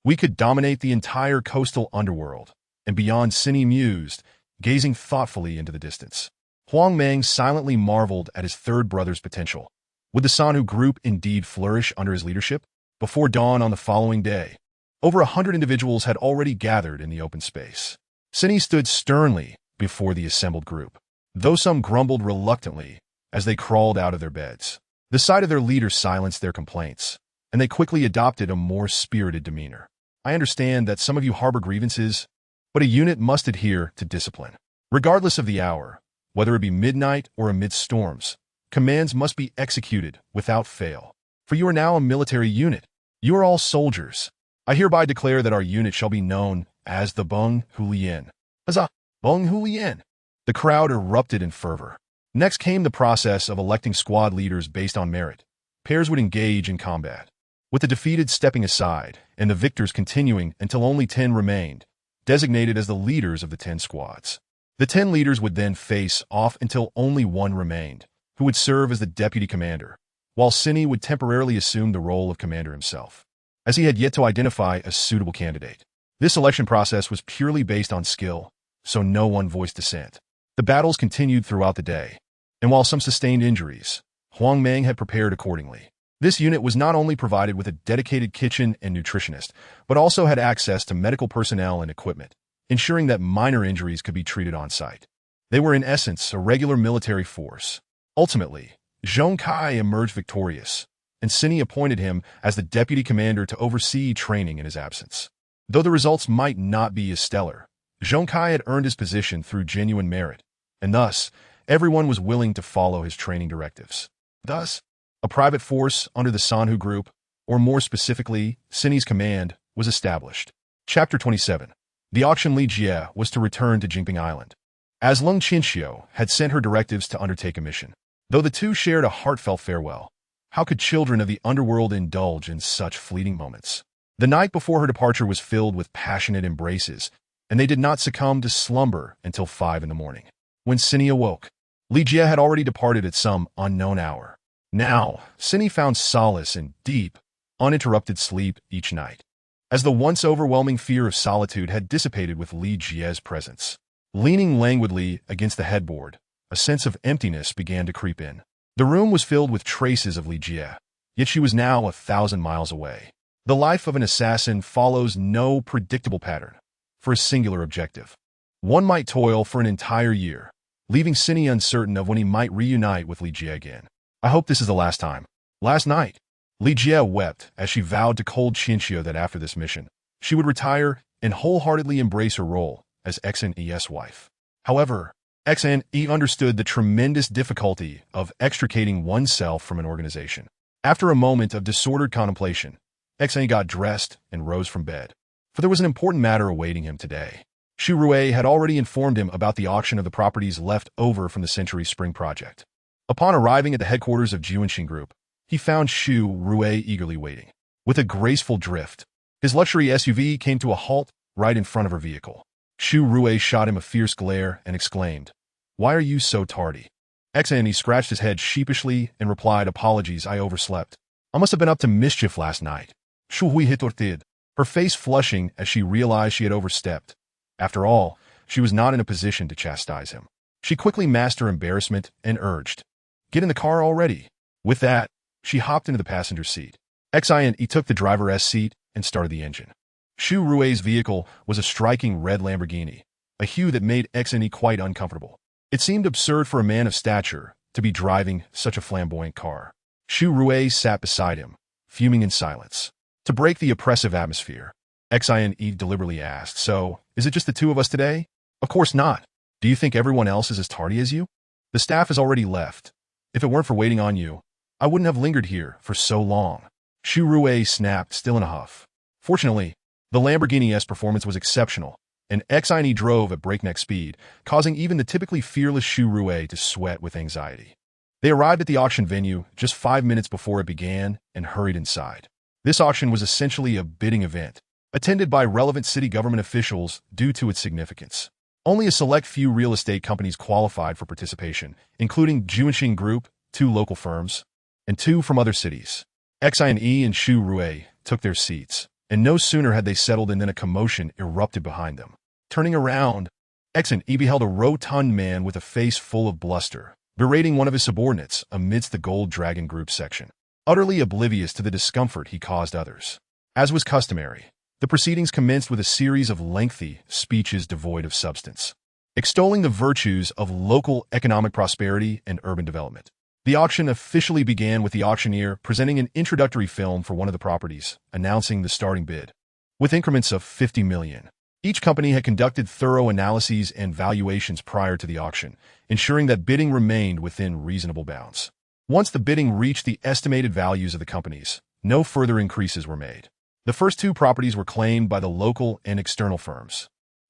A: we could dominate the entire coastal underworld. And beyond, Sini mused, gazing thoughtfully into the distance. Huang Mang silently marveled at his third brother's potential. Would the Sanhu group indeed flourish under his leadership? Before dawn on the following day, over 100 individuals had already gathered in the open space. Sini stood sternly before the assembled group, though some grumbled reluctantly as they crawled out of their beds. The sight of their leader silenced their complaints, and they quickly adopted a more spirited demeanor. I understand that some of you harbor grievances, but a unit must adhere to discipline. Regardless of the hour, whether it be midnight or amidst storms, commands must be executed without fail. For you are now a military unit. You are all soldiers. I hereby declare that our unit shall be known as the Beng Hulian. Huzzah! Beng Hulian! The crowd erupted in fervor. Next came the process of electing squad leaders based on merit. Pairs would engage in combat, with the defeated stepping aside and the victors continuing until only 10 remained, designated as the leaders of the 10 squads. The 10 leaders would then face off until only 1 remained, who would serve as the deputy commander, while Sini would temporarily assume the role of commander himself, as he had yet to identify a suitable candidate. This selection process was purely based on skill, so no one voiced dissent. The battles continued throughout the day, and while some sustained injuries, Huang Mang had prepared accordingly. This unit was not only provided with a dedicated kitchen and nutritionist, but also had access to medical personnel and equipment, ensuring that minor injuries could be treated on site. They were in essence a regular military force. Ultimately, Zhong Kai emerged victorious, and Cini appointed him as the deputy commander to oversee training in his absence. Though the results might not be as stellar, Zhong Kai had earned his position through genuine merit, and thus, everyone was willing to follow his training directives. Thus, a private force under the Sanhu Group, or more specifically, Cini's command, was established. Chapter 27. The auction Li Jie was to return to Jingping Island, as Leng Qinxiu had sent her directives to undertake a mission. Though the two shared a heartfelt farewell, how could children of the underworld indulge in such fleeting moments? The night before her departure was filled with passionate embraces, and they did not succumb to slumber until 5 in the morning. When Cini awoke, Li Jie had already departed at some unknown hour. Now, Cini found solace in deep, uninterrupted sleep each night, as the once overwhelming fear of solitude had dissipated with Li Jie's presence. Leaning languidly against the headboard, a sense of emptiness began to creep in. The room was filled with traces of Li Jie, yet she was now 1,000 miles away. The life of an assassin follows no predictable pattern for a singular objective. One might toil for an entire year, leaving Cini uncertain of when he might reunite with Li Jie again. I hope this is the last time. Last night, Li Jie wept as she vowed to cold Qinxiu that after this mission, she would retire and wholeheartedly embrace her role as XNE's wife. However, XNE understood the tremendous difficulty of extricating oneself from an organization. After a moment of disordered contemplation, XNE got dressed and rose from bed, for there was an important matter awaiting him today. Xu Rui had already informed him about the auction of the properties left over from the Century Spring project. Upon arriving at the headquarters of Jianxing Group, he found Xu Rui eagerly waiting. With a graceful drift, his luxury SUV came to a halt right in front of her vehicle. Xu Rui shot him a fierce glare and exclaimed, "Why are you so tardy?" XNE scratched his head sheepishly and replied, "Apologies, I overslept. I must have been up to mischief last night." Xu Hui retorted, her face flushing as she realized she had overstepped. After all, she was not in a position to chastise him. She quickly masked her embarrassment and urged, "Get in the car already." With that, she hopped into the passenger seat. XINE took the driver's seat and started the engine. Xu Rui's vehicle was a striking red Lamborghini, a hue that made XNE quite uncomfortable. It seemed absurd for a man of stature to be driving such a flamboyant car. Xu Rui sat beside him, fuming in silence. To break the oppressive atmosphere, XINE deliberately asked, "So, is it just the two of us today?" "Of course not. Do you think everyone else is as tardy as you?" "The staff has already left. If it weren't for waiting on you, I wouldn't have lingered here for so long." Xu Rui snapped, still in a huff. Fortunately, the Lamborghini's performance was exceptional, and XINE drove at breakneck speed, causing even the typically fearless Xu Rui to sweat with anxiety. They arrived at the auction venue just 5 minutes before it began and hurried inside. This auction was essentially a bidding event, attended by relevant city government officials due to its significance. Only a select few real estate companies qualified for participation, including Jianxing Group, 2 local firms, and 2 from other cities. XINE and Xu Rui took their seats, and no sooner had they settled in than a commotion erupted behind them. Turning around, XINE beheld a rotund man with a face full of bluster, berating one of his subordinates amidst the Gold Dragon Group section, utterly oblivious to the discomfort he caused others. As was customary, the proceedings commenced with a series of lengthy speeches devoid of substance, extolling the virtues of local economic prosperity and urban development. The auction officially began with the auctioneer presenting an introductory film for one of the properties, announcing the starting bid. With increments of 50 million, each company had conducted thorough analyses and valuations prior to the auction, ensuring that bidding remained within reasonable bounds. Once the bidding reached the estimated values of the companies, no further increases were made. The first 2 properties were claimed by the local and external firms.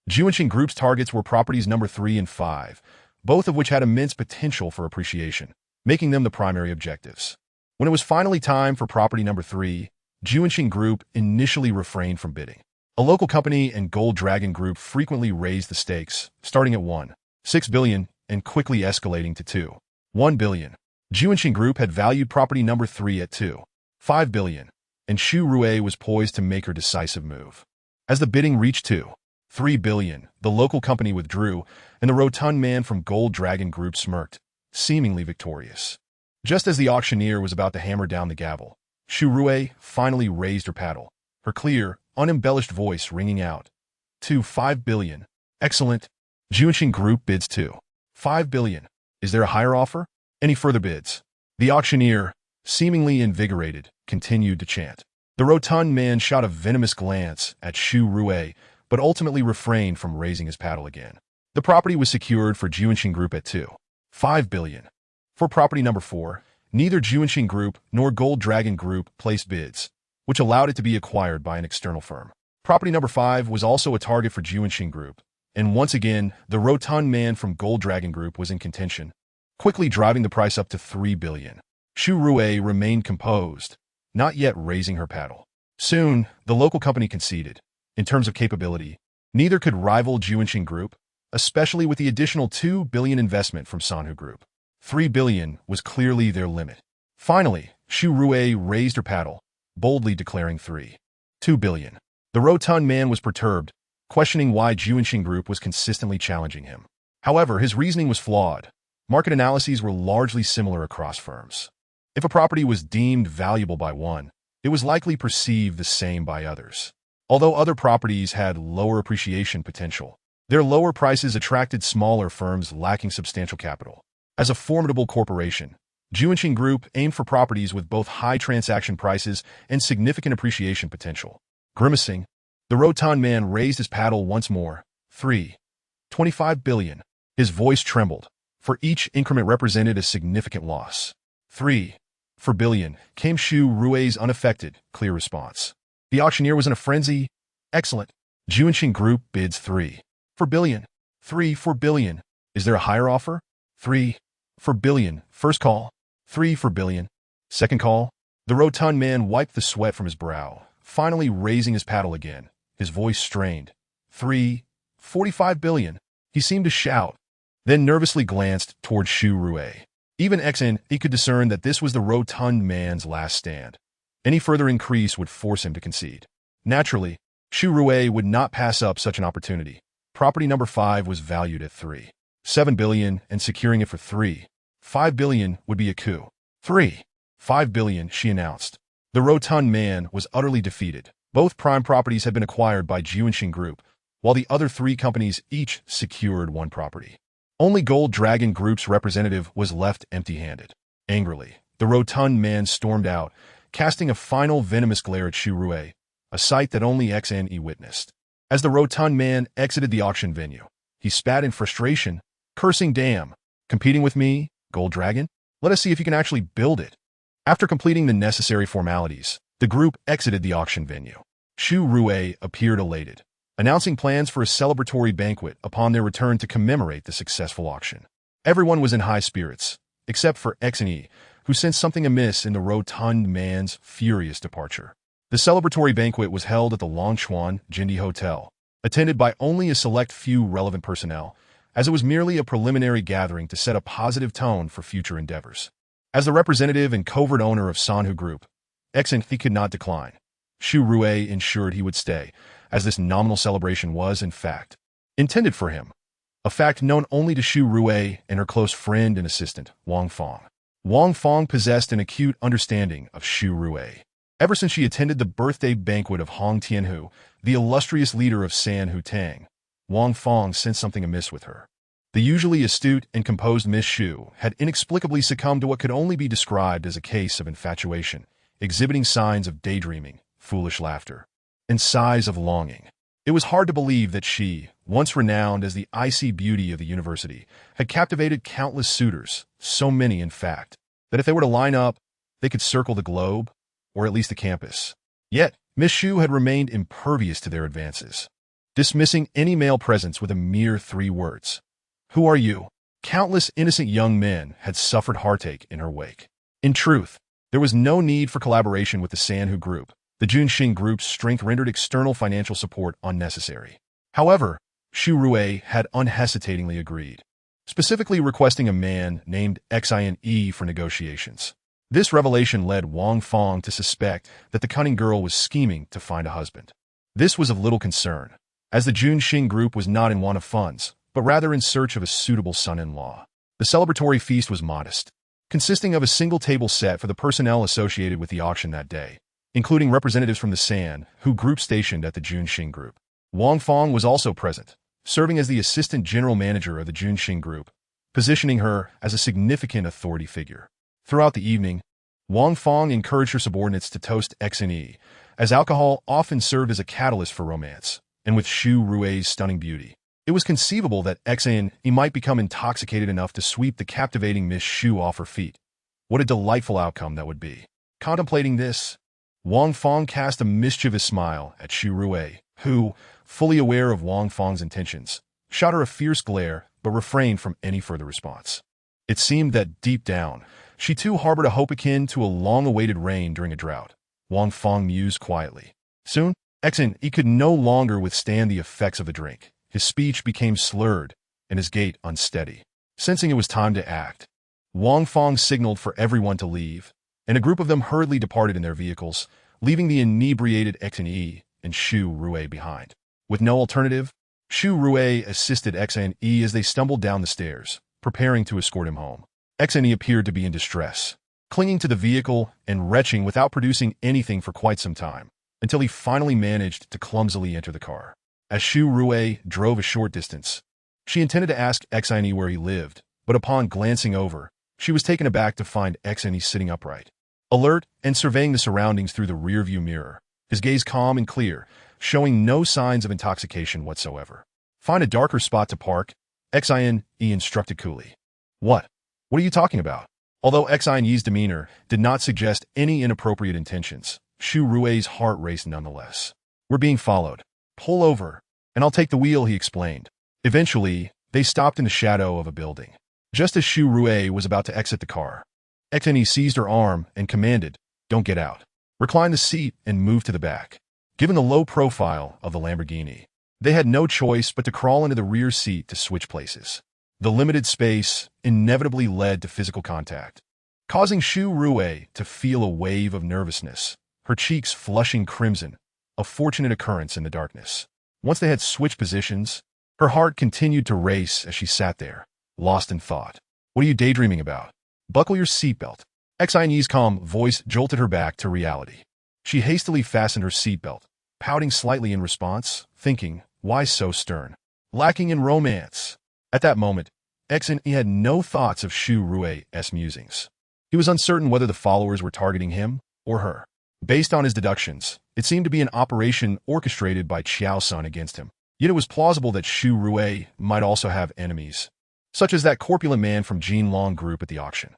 A: Jianxing Group's targets were properties number 3 and 5, both of which had immense potential for appreciation, making them the primary objectives. When it was finally time for property number 3, Jianxing Group initially refrained from bidding. A local company and Gold Dragon Group frequently raised the stakes, starting at 1.6 billion and quickly escalating to 2.1 billion. Jianxing Group had valued property number 3 at 2.5 billion, and Xu Rui was poised to make her decisive move. As the bidding reached 2.3 billion, the local company withdrew, and the rotund man from Gold Dragon Group smirked, seemingly victorious. Just as the auctioneer was about to hammer down the gavel, Shu Rui finally raised her paddle, her clear, unembellished voice ringing out. 5 billion. Excellent. Juanxing Group bids 5 billion. Is there a higher offer? Any further bids? The auctioneer, seemingly invigorated, continued to chant. The rotund man shot a venomous glance at Shu Rui, but ultimately refrained from raising his paddle again. The property was secured for Juanxing Group at 5 billion. For property number 4, neither Juanxing Group nor Gold Dragon Group placed bids, which allowed it to be acquired by an external firm. Property number 5 was also a target for Juanxing Group, and once again, the rotund man from Gold Dragon Group was in contention, quickly driving the price up to 3 billion. Shu Rui remained composed, not yet raising her paddle. Soon, the local company conceded. In terms of capability, neither could rival Juanxing Group, especially with the additional 2 billion investment from Sanhu Group. 3 billion was clearly their limit. Finally, Shu Rui raised her paddle, boldly declaring 2 billion. The rotund man was perturbed, questioning why Juanxing Group was consistently challenging him. However, his reasoning was flawed. Market analyses were largely similar across firms. If a property was deemed valuable by one, it was likely perceived the same by others. Although other properties had lower appreciation potential, their lower prices attracted smaller firms lacking substantial capital. As a formidable corporation, Juanxing Group aimed for properties with both high transaction prices and significant appreciation potential. Grimacing, the rotund man raised his paddle once more. 25 billion. His voice trembled, for each increment represented a significant loss. 4 billion, came Shu Rui's unaffected, clear response. The auctioneer was in a frenzy. Excellent. Juanxing Group bids 4 billion. 4 billion. Is there a higher offer? 4 billion. First call. 4 billion. Second call. The rotund man wiped the sweat from his brow, finally raising his paddle again, his voice strained. 45 billion. He seemed to shout, then nervously glanced toward Shu Rui. Even he could discern that this was the rotund man's last stand. Any further increase would force him to concede. Naturally, Shu Rui would not pass up such an opportunity. Property number 5 was valued at 7 billion, and securing it for 5 billion would be a coup. 5 billion, she announced. The rotund man was utterly defeated. Both prime properties had been acquired by Juanxing Group, while the other 3 companies each secured one property. Only Gold Dragon Group's representative was left empty-handed. Angrily, the rotund man stormed out, casting a final venomous glare at Shu Rui, a sight that only witnessed. As the rotund man exited the auction venue, he spat in frustration, cursing, "Damn, competing with me, Gold Dragon? Let us see if you can actually build it." After completing the necessary formalities, the group exited the auction venue. Shu Rui appeared elated, announcing plans for a celebratory banquet upon their return to commemorate the successful auction. Everyone was in high spirits, except for who sensed something amiss in the rotund man's furious departure. The celebratory banquet was held at the Longchuan Jindy Hotel, attended by only a select few relevant personnel, as it was merely a preliminary gathering to set a positive tone for future endeavors. As the representative and covert owner of Sanhu Group, he could not decline. Shu Rui ensured he would stay, as this nominal celebration was, in fact, intended for him, a fact known only to Shu Rui and her close friend and assistant, Wang Fong. Wang Fong possessed an acute understanding of Shu Rui. Ever since she attended the birthday banquet of Hong Tianhu, the illustrious leader of Sanhu Tang, Wang Fong sensed something amiss with her. The usually astute and composed Miss Shu had inexplicably succumbed to what could only be described as a case of infatuation, exhibiting signs of daydreaming, foolish laughter, and sighs of longing. It was hard to believe that she, once renowned as the icy beauty of the university, had captivated countless suitors, so many in fact, that if they were to line up, they could circle the globe, or at least the campus. Yet, Miss Shu had remained impervious to their advances, dismissing any male presence with a mere 3 words. "Who are you?" Countless innocent young men had suffered heartache in her wake. In truth, there was no need for collaboration with the Sanhu Group. The Juanxing Group's strength rendered external financial support unnecessary. However, Shu Rui had unhesitatingly agreed, specifically requesting a man named Xine for negotiations. This revelation led Wang Fong to suspect that the cunning girl was scheming to find a husband. This was of little concern, as the Juanxing Group was not in want of funds, but rather in search of a suitable son-in-law. The celebratory feast was modest. consisting of a single table set for the personnel associated with the auction that day, including representatives from the San, who group stationed at the Junxing Group. Wang Fong was also present, serving as the assistant general manager of the Junxing Group, positioning her as a significant authority figure. Throughout the evening, Wang Fong encouraged her subordinates to toast XNE, as alcohol often served as a catalyst for romance, and with Xu Rui's stunning beauty, it was conceivable that XNE might become intoxicated enough to sweep the captivating Miss Xu off her feet. What a delightful outcome that would be. Contemplating this, Wang Fong cast a mischievous smile at Xu Rui, who, fully aware of Wang Fong's intentions, shot her a fierce glare but refrained from any further response. It seemed that, deep down, she too harbored a hope akin to a long-awaited rain during a drought. Wang Fong mused quietly. Soon, XNE could no longer withstand the effects of the drink. His speech became slurred, and his gait unsteady. Sensing it was time to act, Wang Fong signaled for everyone to leave, and a group of them hurriedly departed in their vehicles, leaving the inebriated XNE and Xu Rui behind. With no alternative, Xu Rui assisted XNE as they stumbled down the stairs, preparing to escort him home. XNE appeared to be in distress, clinging to the vehicle and retching without producing anything for quite some time, until he finally managed to clumsily enter the car. As Xu Rui drove a short distance, she intended to ask XNE where he lived, but upon glancing over, she was taken aback to find XNE sitting upright, alert and surveying the surroundings through the rearview mirror, his gaze calm and clear, showing no signs of intoxication whatsoever. Find a darker spot to park, XNE instructed coolly. What? What are you talking about? Although XNE's demeanor did not suggest any inappropriate intentions, Xu Rui's heart raced nonetheless. We're being followed. Pull over, and I'll take the wheel, he explained. Eventually, they stopped in the shadow of a building. Just as Xu Rui was about to exit the car, XNE seized her arm and commanded, "Don't get out. Recline the seat and move to the back." Given the low profile of the Lamborghini, they had no choice but to crawl into the rear seat to switch places. The limited space inevitably led to physical contact, causing Xu Rui to feel a wave of nervousness, her cheeks flushing crimson, a fortunate occurrence in the darkness. Once they had switched positions, her heart continued to race as she sat there, lost in thought. What are you daydreaming about? Buckle your seatbelt. XNE's calm voice jolted her back to reality. She hastily fastened her seatbelt, pouting slightly in response, thinking, why so stern? Lacking in romance. At that moment, XNE had no thoughts of Xu Rui's musings. He was uncertain whether the followers were targeting him or her. Based on his deductions, it seemed to be an operation orchestrated by Qiao Sun against him. Yet it was plausible that Xu Rui might also have enemies, such as that corpulent man from Jin Long Group at the auction.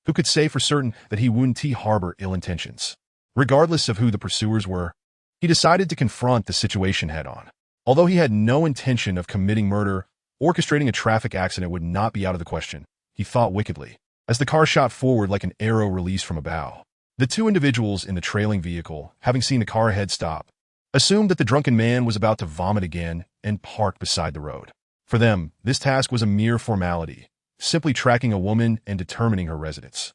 A: Who could say for certain that he wouldn't harbor ill intentions? Regardless of who the pursuers were, he decided to confront the situation head-on. Although he had no intention of committing murder, orchestrating a traffic accident would not be out of the question, he thought wickedly, as the car shot forward like an arrow released from a bow. The two individuals in the trailing vehicle, having seen the car ahead stop, assumed that the drunken man was about to vomit again and parked beside the road. For them, this task was a mere formality, simply tracking a woman and determining her residence.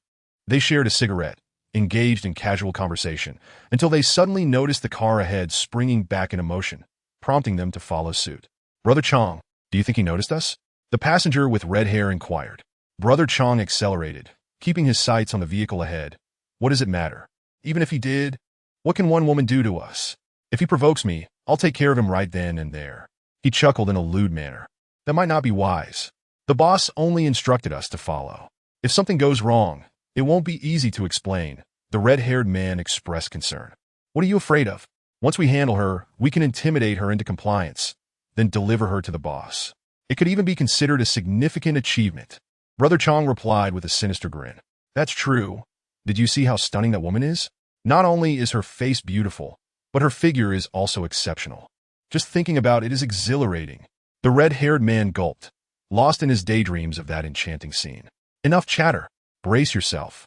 A: They shared a cigarette, engaged in casual conversation, until they suddenly noticed the car ahead springing back into motion, prompting them to follow suit. Brother Chong, do you think he noticed us? The passenger with red hair inquired. Brother Chong accelerated, keeping his sights on the vehicle ahead. What does it matter? Even if he did, what can one woman do to us? If he provokes me, I'll take care of him right then and there. He chuckled in a lewd manner. That might not be wise. The boss only instructed us to follow. If something goes wrong, it won't be easy to explain. The red-haired man expressed concern. What are you afraid of? Once we handle her, we can intimidate her into compliance, then deliver her to the boss. It could even be considered a significant achievement. Brother Chong replied with a sinister grin. That's true. Did you see how stunning that woman is? Not only is her face beautiful, but her figure is also exceptional. Just thinking about it is exhilarating. The red-haired man gulped, lost in his daydreams of that enchanting scene. Enough chatter. Brace yourself.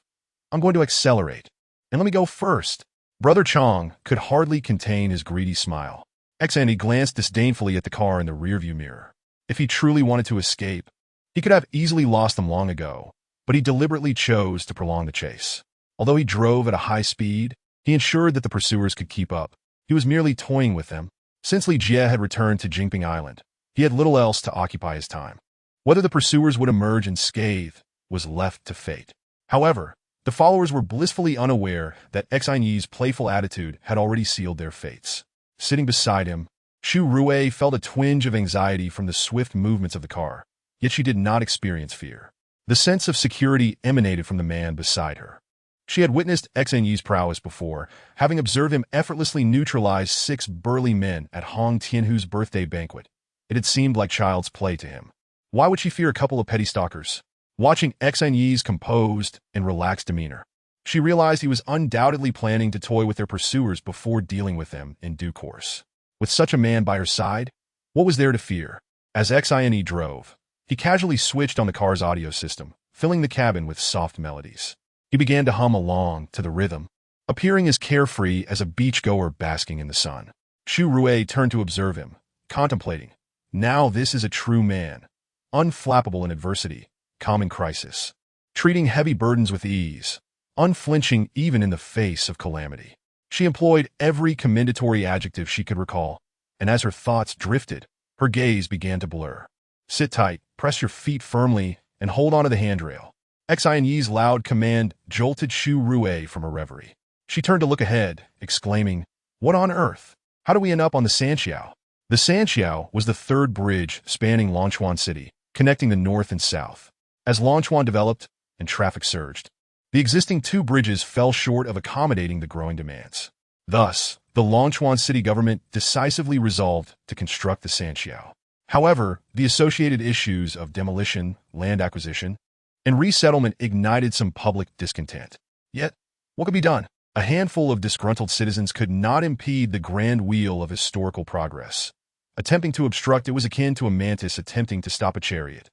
A: I'm going to accelerate. And let me go first. Brother Chong could hardly contain his greedy smile. XNE glanced disdainfully at the car in the rearview mirror. If he truly wanted to escape, he could have easily lost them long ago, but he deliberately chose to prolong the chase. Although he drove at a high speed, he ensured that the pursuers could keep up. He was merely toying with them. Since Li Jie had returned to Jingping Island, he had little else to occupy his time. Whether the pursuers would emerge unscathed was left to fate. However, the followers were blissfully unaware that Xinyi's playful attitude had already sealed their fates. Sitting beside him, Shu Rui felt a twinge of anxiety from the swift movements of the car, yet she did not experience fear. The sense of security emanated from the man beside her. She had witnessed Xinyi's prowess before, having observed him effortlessly neutralize 6 burly men at Hong Tianhu's birthday banquet. It had seemed like child's play to him. Why would she fear a couple of petty stalkers? Watching Xinyi's composed and relaxed demeanor, she realized he was undoubtedly planning to toy with their pursuers before dealing with them in due course. With such a man by her side, what was there to fear? As Xinyi drove, he casually switched on the car's audio system, filling the cabin with soft melodies. He began to hum along to the rhythm, appearing as carefree as a beachgoer basking in the sun. Shu Rui turned to observe him, contemplating. Now this is a true man, unflappable in adversity, calm in crisis, treating heavy burdens with ease, unflinching even in the face of calamity. She employed every commendatory adjective she could recall, and as her thoughts drifted, her gaze began to blur. Sit tight, press your feet firmly, and hold onto the handrail. Xinyi's loud command jolted Shu Rui from her reverie. She turned to look ahead, exclaiming, "What on earth? How do we end up on the Sanxiao?" The Sanxiao was the third bridge spanning Longchuan City, connecting the north and south. As Longchuan developed and traffic surged, the existing 2 bridges fell short of accommodating the growing demands. Thus, the Longchuan city government decisively resolved to construct the Sanxiao. However, the associated issues of demolition, land acquisition, and resettlement ignited some public discontent. Yet, what could be done? A handful of disgruntled citizens could not impede the grand wheel of historical progress. Attempting to obstruct it was akin to a mantis attempting to stop a chariot,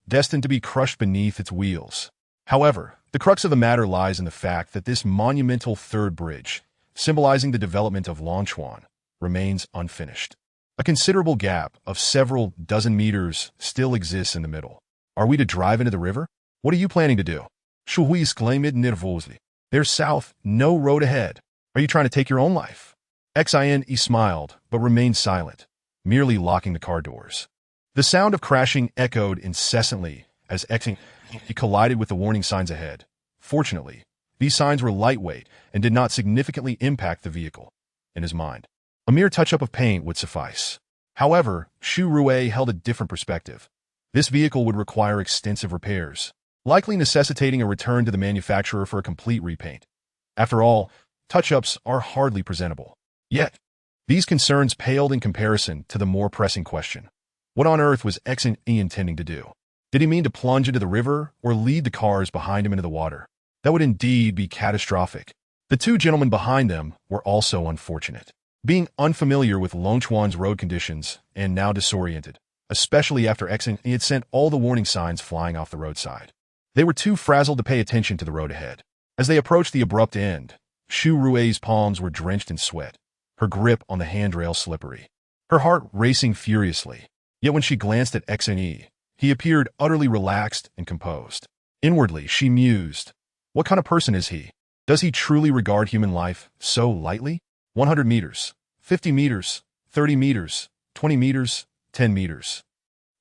A: destined to be crushed beneath its wheels. However, the crux of the matter lies in the fact that this monumental third bridge, symbolizing the development of Longchuan, remains unfinished. A considerable gap of several dozen meters still exists in the middle. Are we to drive into the river? What are you planning to do? Shu Hui exclaimed nervously. There's south, no road ahead. Are you trying to take your own life? Xinyi smiled, but remained silent, merely locking the car doors. The sound of crashing echoed incessantly as Xinyi collided with the warning signs ahead. Fortunately, these signs were lightweight and did not significantly impact the vehicle. In his mind, a mere touch-up of paint would suffice. However, Shu Rui held a different perspective. This vehicle would require extensive repairs, likely necessitating a return to the manufacturer for a complete repaint. After all, touch-ups are hardly presentable. Yet, these concerns paled in comparison to the more pressing question. What on earth was Xinyi intending to do? Did he mean to plunge into the river or lead the cars behind him into the water? That would indeed be catastrophic. The 2 gentlemen behind them were also unfortunate. Being unfamiliar with Longchuan's road conditions and now disoriented, especially after Xinyi had sent all the warning signs flying off the roadside. They were too frazzled to pay attention to the road ahead. As they approached the abrupt end, Shu Rui's palms were drenched in sweat, her grip on the handrail slippery, her heart racing furiously. Yet when she glanced at Xinyi, he appeared utterly relaxed and composed. Inwardly, she mused, what kind of person is he? Does he truly regard human life so lightly? 100 meters, 50 meters, 30 meters, 20 meters, 10 meters,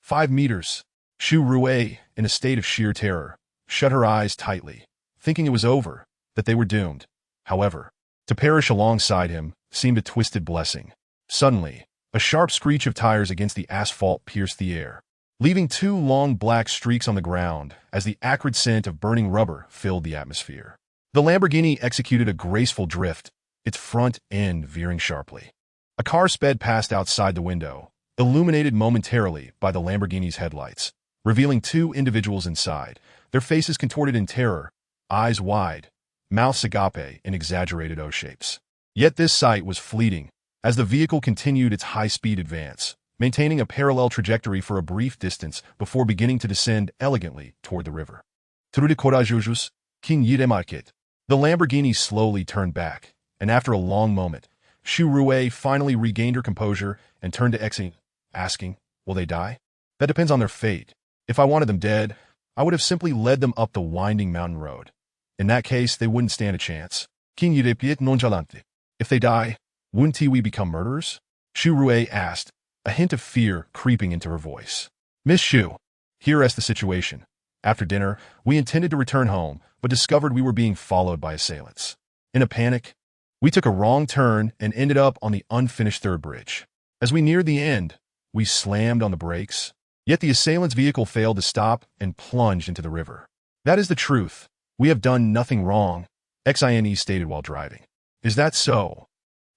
A: 5 meters. Shu Rui, in a state of sheer terror, shut her eyes tightly, thinking it was over, that they were doomed. However, to perish alongside him seemed a twisted blessing. Suddenly, a sharp screech of tires against the asphalt pierced the air, leaving 2 long black streaks on the ground as the acrid scent of burning rubber filled the atmosphere. The Lamborghini executed a graceful drift, its front end veering sharply. A car sped past outside the window, illuminated momentarily by the Lamborghini's headlights, revealing 2 individuals inside, their faces contorted in terror, eyes wide, mouths agape in exaggerated O-shapes. Yet this sight was fleeting, as the vehicle continued its high-speed advance, maintaining a parallel trajectory for a brief distance before beginning to descend elegantly toward the river. Trude corajosos, king yire market. The Lamborghini slowly turned back, and after a long moment, Shu Rui finally regained her composure and turned to Xinyi, asking, will they die? That depends on their fate. If I wanted them dead, I would have simply led them up the winding mountain road. In that case, they wouldn't stand a chance. King yire piet nonchalante. If they die, wouldn't we become murderers? Shu Rui asked, a hint of fear creeping into her voice. Miss Shu, here is the situation. After dinner, we intended to return home, but discovered we were being followed by assailants. In a panic, we took a wrong turn and ended up on the unfinished third bridge. As we neared the end, we slammed on the brakes, yet the assailant's vehicle failed to stop and plunged into the river. That is the truth. We have done nothing wrong, Xine stated while driving. Is that so?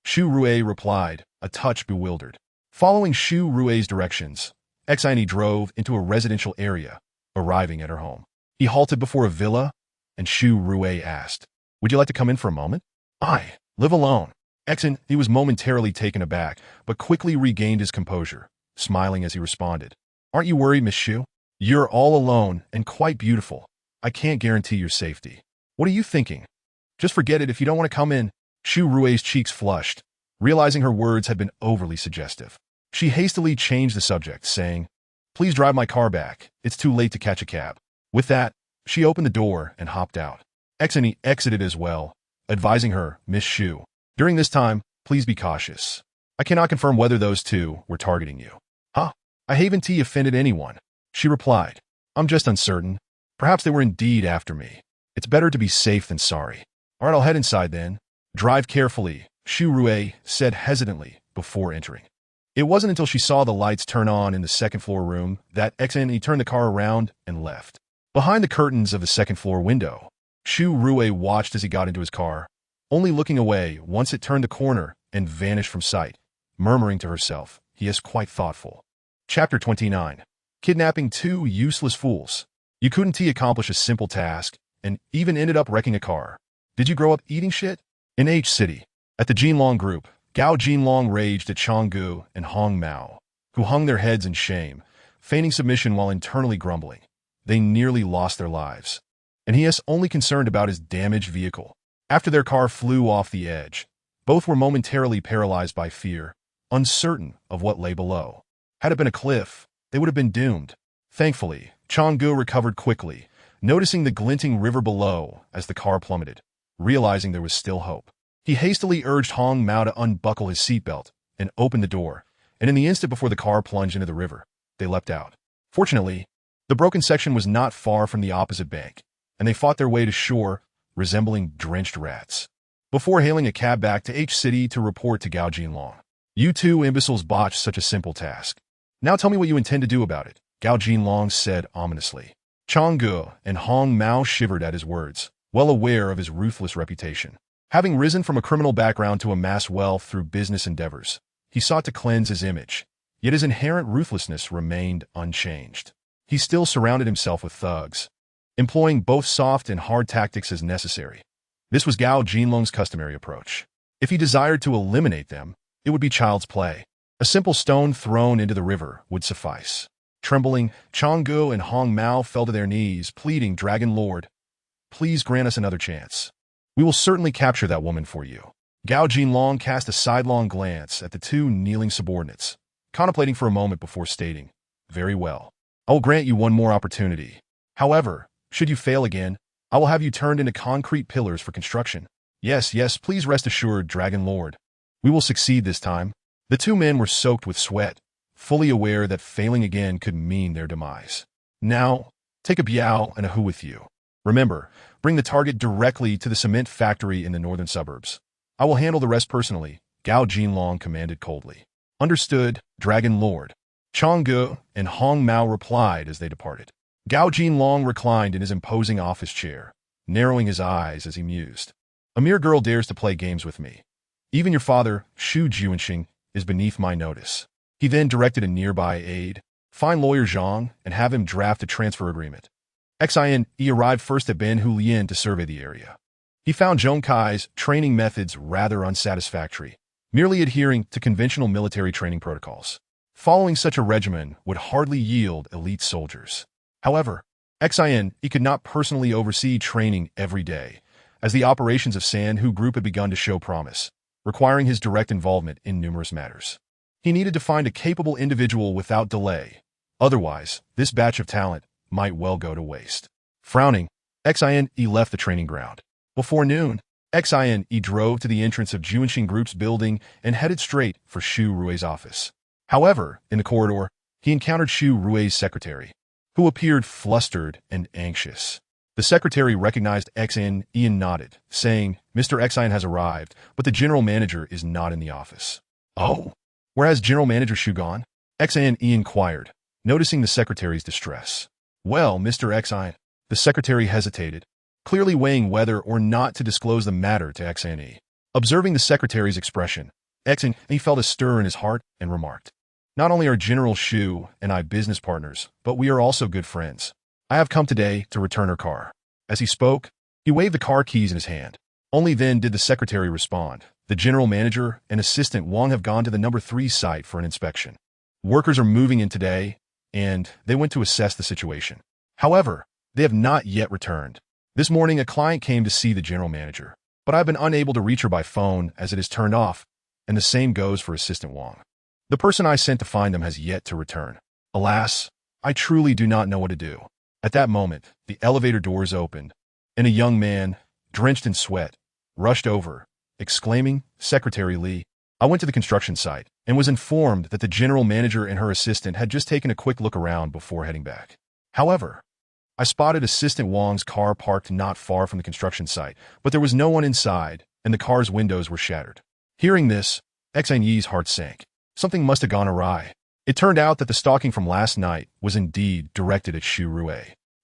A: Shu Rue replied, a touch bewildered. Following Shu Rue's directions, Xine drove into a residential area, arriving at her home. He halted before a villa, and Shu Rue asked, "Would you like to come in for a moment?" "I live alone." He was momentarily taken aback, but quickly regained his composure, smiling as he responded, "Aren't you worried, Miss Shu? You're all alone and quite beautiful. I can't guarantee your safety." "What are you thinking? Just forget it if you don't want to come in." Shu Rue's cheeks flushed, realizing her words had been overly suggestive. She hastily changed the subject, saying, "Please drive my car back. It's too late to catch a cab." With that, she opened the door and hopped out. Xine exited as well, advising her, "Miss Shu, during this time, please be cautious. I cannot confirm whether those two were targeting you." "Huh? I haven't offended anyone," she replied. "I'm just uncertain. Perhaps they were indeed after me. It's better to be safe than sorry." "All right, I'll head inside then." "Drive carefully," Shu Rue said hesitantly before entering. It wasn't until she saw the lights turn on in the second-floor room that Xine turned the car around and left. Behind the curtains of the second-floor window, Shu Rue watched as he got into his car, only looking away once it turned the corner and vanished from sight, murmuring to herself, "He is quite thoughtful." Chapter 29. Kidnapping two useless fools. You couldn't accomplish a simple task, and even ended up wrecking a car. Did you grow up eating shit? In H City, at the Jinlong group, Gao Jinlong raged at Changgu and Hong Mao, who hung their heads in shame, feigning submission while internally grumbling. They nearly lost their lives, and he is only concerned about his damaged vehicle. After their car flew off the edge, both were momentarily paralyzed by fear, uncertain of what lay below. Had it been a cliff, they would have been doomed. Thankfully, Changgu recovered quickly, noticing the glinting river below as the car plummeted. Realizing there was still hope, he hastily urged Hong Mao to unbuckle his seatbelt and open the door, and in the instant before the car plunged into the river, they leapt out. Fortunately, the broken section was not far from the opposite bank, and they fought their way to shore, resembling drenched rats. Before hailing a cab back to H City to report to Gao Jinlong, "You two imbeciles botched such a simple task. Now tell me what you intend to do about it," Gao Jinlong said ominously. Changgu and Hong Mao shivered at his words, well aware of his ruthless reputation. Having risen from a criminal background to amass wealth through business endeavors, he sought to cleanse his image, yet his inherent ruthlessness remained unchanged. He still surrounded himself with thugs, employing both soft and hard tactics as necessary. This was Gao Jinlong's customary approach. If he desired to eliminate them, it would be child's play. A simple stone thrown into the river would suffice. Trembling, Changgu and Hong Mao fell to their knees, pleading, "Dragon Lord, please grant us another chance. We will certainly capture that woman for you." Gao Jinlong cast a sidelong glance at the two kneeling subordinates, contemplating for a moment before stating, "Very well. I will grant you one more opportunity. However, should you fail again, I will have you turned into concrete pillars for construction." Yes, please rest assured, Dragon Lord. We will succeed this time." The two men were soaked with sweat, fully aware that failing again could mean their demise. "Now, take a biao and a hu with you. Remember, bring the target directly to the cement factory in the northern suburbs. I will handle the rest personally," Gao Jinlong commanded coldly. "Understood, Dragon Lord." Changgu and Hong Mao replied as they departed. Gao Jinlong reclined in his imposing office chair, narrowing his eyes as he mused. "A mere girl dares to play games with me. Even your father, Shu Juanxing, is beneath my notice." He then directed a nearby aide, "Find lawyer Zhang and have him draft a transfer agreement." He arrived first at Ben Hulian to survey the area. He found Zhong Kai's training methods rather unsatisfactory, merely adhering to conventional military training protocols. Following such a regimen would hardly yield elite soldiers. However, he could not personally oversee training every day, as the operations of San-Hu Group had begun to show promise, requiring his direct involvement in numerous matters. He needed to find a capable individual without delay. Otherwise, this batch of talent might well go to waste. Frowning, Xine left the training ground. Before noon, Xine drove to the entrance of Juanxing Group's building and headed straight for Shu Rue's office. However, in the corridor, he encountered Shu Rue's secretary, who appeared flustered and anxious. The secretary recognized XN. Ian nodded, saying, Mr. XN has arrived, but the general manager is not in the office. Oh, where has General Manager Shu gone? XN. Ian inquired, noticing the secretary's distress. Well, Mr. XN, the secretary hesitated, clearly weighing whether or not to disclose the matter to XN. Observing the secretary's expression, XN. Felt a stir in his heart and remarked, Not only are General Shu and I business partners, but we are also good friends. I have come today to return her car. As he spoke, he waved the car keys in his hand. Only then did the secretary respond. The general manager and assistant Wang have gone to the number 3 site for an inspection. Workers are moving in today, and they went to assess the situation. However, they have not yet returned. This morning, a client came to see the general manager, but I've been unable to reach her by phone as it is turned off, and the same goes for assistant Wang. The person I sent to find them has yet to return. Alas, I truly do not know what to do. At that moment, the elevator doors opened, and a young man, drenched in sweat, rushed over, exclaiming, Secretary Lee. I went to the construction site and was informed that the general manager and her assistant had just taken a quick look around before heading back. However, I spotted Assistant Wang's car parked not far from the construction site, but there was no one inside, and the car's windows were shattered. Hearing this, XN Yi's heart sank. Something must have gone awry. It turned out that the stalking from last night was indeed directed at Xu Rui.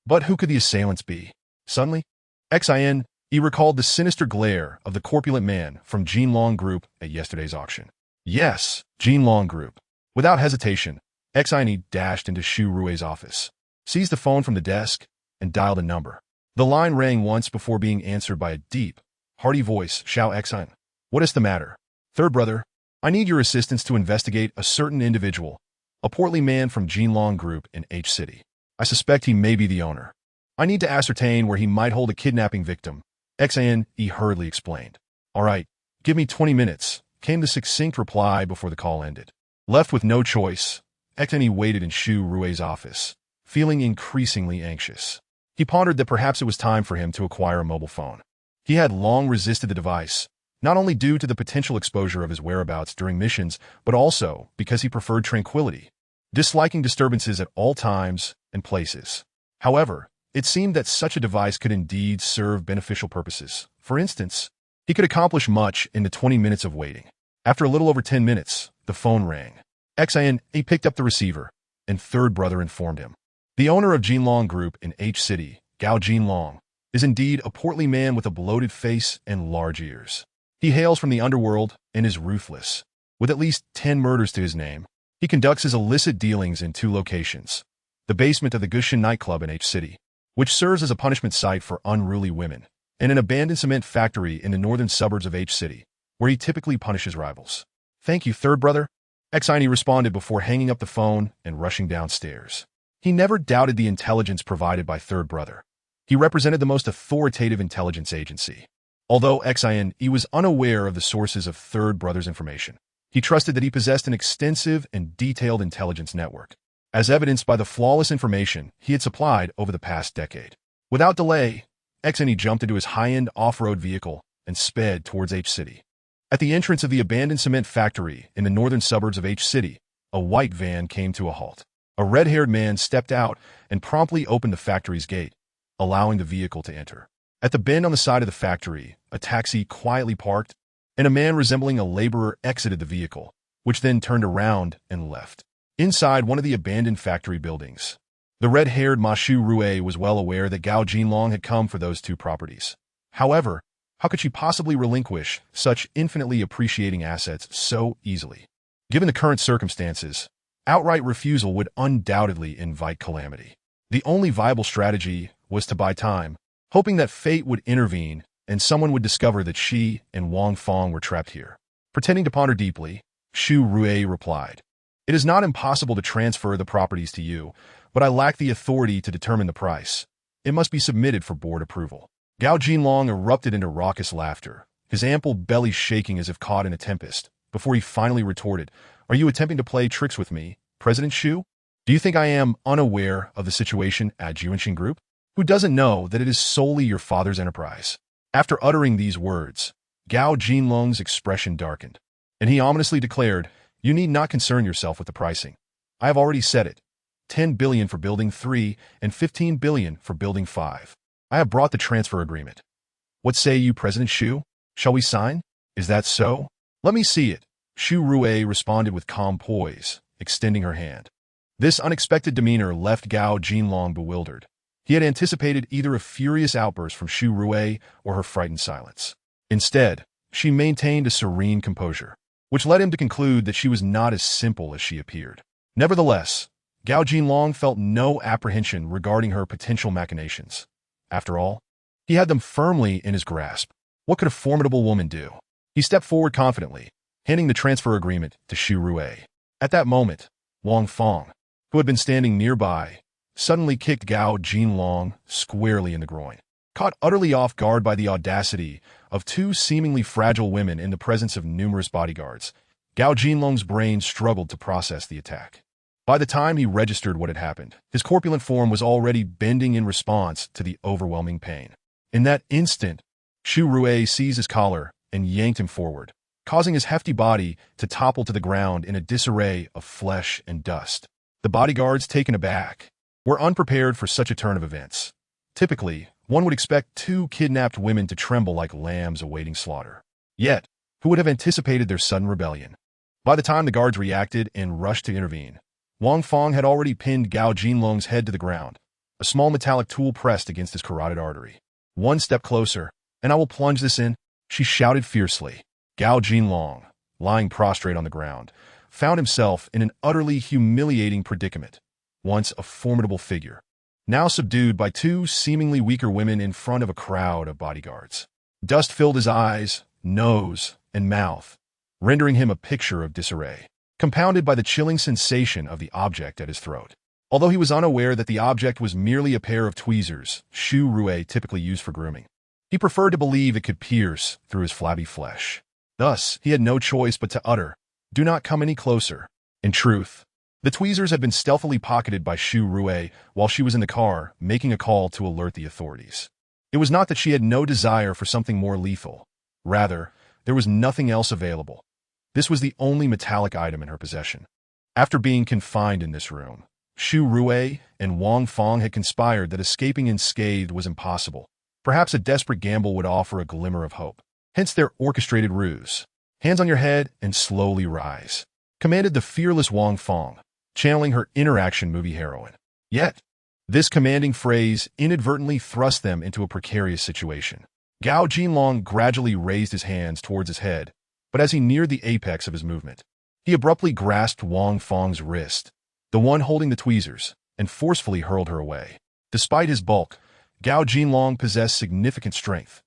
A: But who could the assailants be? Suddenly, XIN recalled the sinister glare of the corpulent man from Jinlong Group at yesterday's auction. Yes, Jinlong Group. Without hesitation, XIN dashed into Xu Rui's office, seized the phone from the desk, and dialed a number. The line rang once before being answered by a deep, hearty voice. Xiao XIN. What is the matter? Third brother, I need your assistance to investigate a certain individual, a portly man from Jinlong Group in H City. I suspect he may be the owner. I need to ascertain where he might hold a kidnapping victim. XIN hurriedly explained. All right, give me 20 minutes, came the succinct reply before the call ended. Left with no choice, XIN waited in Xu Rui's office, feeling increasingly anxious. He pondered that perhaps it was time for him to acquire a mobile phone. He had long resisted the device, not only due to the potential exposure of his whereabouts during missions, but also because he preferred tranquility, disliking disturbances at all times and places. However, it seemed that such a device could indeed serve beneficial purposes. For instance, he could accomplish much in the 20 minutes of waiting. After a little over 10 minutes, the phone rang. XIN picked up the receiver, and third brother informed him. The owner of Jinlong Group in H City, Gao Jinlong, is indeed a portly man with a bloated face and large ears. He hails from the underworld and is ruthless. With at least 10 murders to his name, he conducts his illicit dealings in 2 locations. The basement of the Gushin nightclub in H City, which serves as a punishment site for unruly women, and an abandoned cement factory in the northern suburbs of H City, where he typically punishes rivals. Thank you, third brother. XIN responded before hanging up the phone and rushing downstairs. He never doubted the intelligence provided by third brother. He represented the most authoritative intelligence agency. Although XIN was unaware of the sources of third brother's information, he trusted that he possessed an extensive and detailed intelligence network, as evidenced by the flawless information he had supplied over the past decade. Without delay, XIN jumped into his high-end off-road vehicle and sped towards H City. At the entrance of the abandoned cement factory in the northern suburbs of H City, a white van came to a halt. A red-haired man stepped out and promptly opened the factory's gate, allowing the vehicle to enter. At the bend on the side of the factory, a taxi quietly parked, and a man resembling a laborer exited the vehicle, which then turned around and left. Inside one of the abandoned factory buildings, the red-haired Ma Xu Rui was well aware that Gao Jinlong had come for those 2 properties. However, how could she possibly relinquish such infinitely appreciating assets so easily? Given the current circumstances, outright refusal would undoubtedly invite calamity. The only viable strategy was to buy time, hoping that fate would intervene and someone would discover that she and Wang Fong were trapped here. Pretending to ponder deeply, Xu Rui replied, It is not impossible to transfer the properties to you, but I lack the authority to determine the price. It must be submitted for board approval. Gao Jinlong erupted into raucous laughter, his ample belly shaking as if caught in a tempest, before he finally retorted, Are you attempting to play tricks with me, President Xu? Do you think I am unaware of the situation at Jiuanxin Group? Who doesn't know that it is solely your father's enterprise? After uttering these words, Gao Jinlong's expression darkened, and he ominously declared, You need not concern yourself with the pricing. I have already said it. 10 billion for building 3 and 15 billion for building 5. I have brought the transfer agreement. What say you, President Xu? Shall we sign? Is that so? Let me see it. Xu Rui responded with calm poise, extending her hand. This unexpected demeanor left Gao Jinlong bewildered. He had anticipated either a furious outburst from Xu Rui or her frightened silence. Instead, she maintained a serene composure, which led him to conclude that she was not as simple as she appeared. Nevertheless, Gao Jinlong felt no apprehension regarding her potential machinations. After all, he had them firmly in his grasp. What could a formidable woman do? He stepped forward confidently, handing the transfer agreement to Xu Rui. At that moment, Wang Fong, who had been standing nearby, suddenly kicked Gao Jinlong squarely in the groin. Caught utterly off guard by the audacity of two seemingly fragile women in the presence of numerous bodyguards, Gao Jinlong's brain struggled to process the attack. By the time he registered what had happened, his corpulent form was already bending in response to the overwhelming pain. In that instant, Xu Rui seized his collar and yanked him forward, causing his hefty body to topple to the ground in a disarray of flesh and dust. The bodyguards, taken aback, were unprepared for such a turn of events. Typically, one would expect two kidnapped women to tremble like lambs awaiting slaughter. Yet, who would have anticipated their sudden rebellion? By the time the guards reacted and rushed to intervene, Wang Fong had already pinned Gao Jinlong's head to the ground, a small metallic tool pressed against his carotid artery. One step closer, and I will plunge this in, she shouted fiercely. Gao Jinlong, lying prostrate on the ground, found himself in an utterly humiliating predicament. Once a formidable figure, now subdued by two seemingly weaker women in front of a crowd of bodyguards. Dust filled his eyes, nose, and mouth, rendering him a picture of disarray, compounded by the chilling sensation of the object at his throat. Although he was unaware that the object was merely a pair of tweezers Xu Rui typically used for grooming, he preferred to believe it could pierce through his flabby flesh. Thus, he had no choice but to utter, "Do not come any closer." In truth, the tweezers had been stealthily pocketed by Xu Rui while she was in the car, making a call to alert the authorities. It was not that she had no desire for something more lethal. Rather, there was nothing else available. This was the only metallic item in her possession. After being confined in this room, Xu Rui and Wang Fong had conspired that escaping unscathed was impossible. Perhaps a desperate gamble would offer a glimmer of hope. Hence their orchestrated ruse. "Hands on your head and slowly rise," commanded the fearless Wang Fong, channeling her inner-action movie heroine. Yet, this commanding phrase inadvertently thrust them into a precarious situation. Gao Jinlong gradually raised his hands towards his head, but as he neared the apex of his movement, he abruptly grasped Wang Fong's wrist, the one holding the tweezers, and forcefully hurled her away. Despite his bulk, Gao Jinlong possessed significant strength.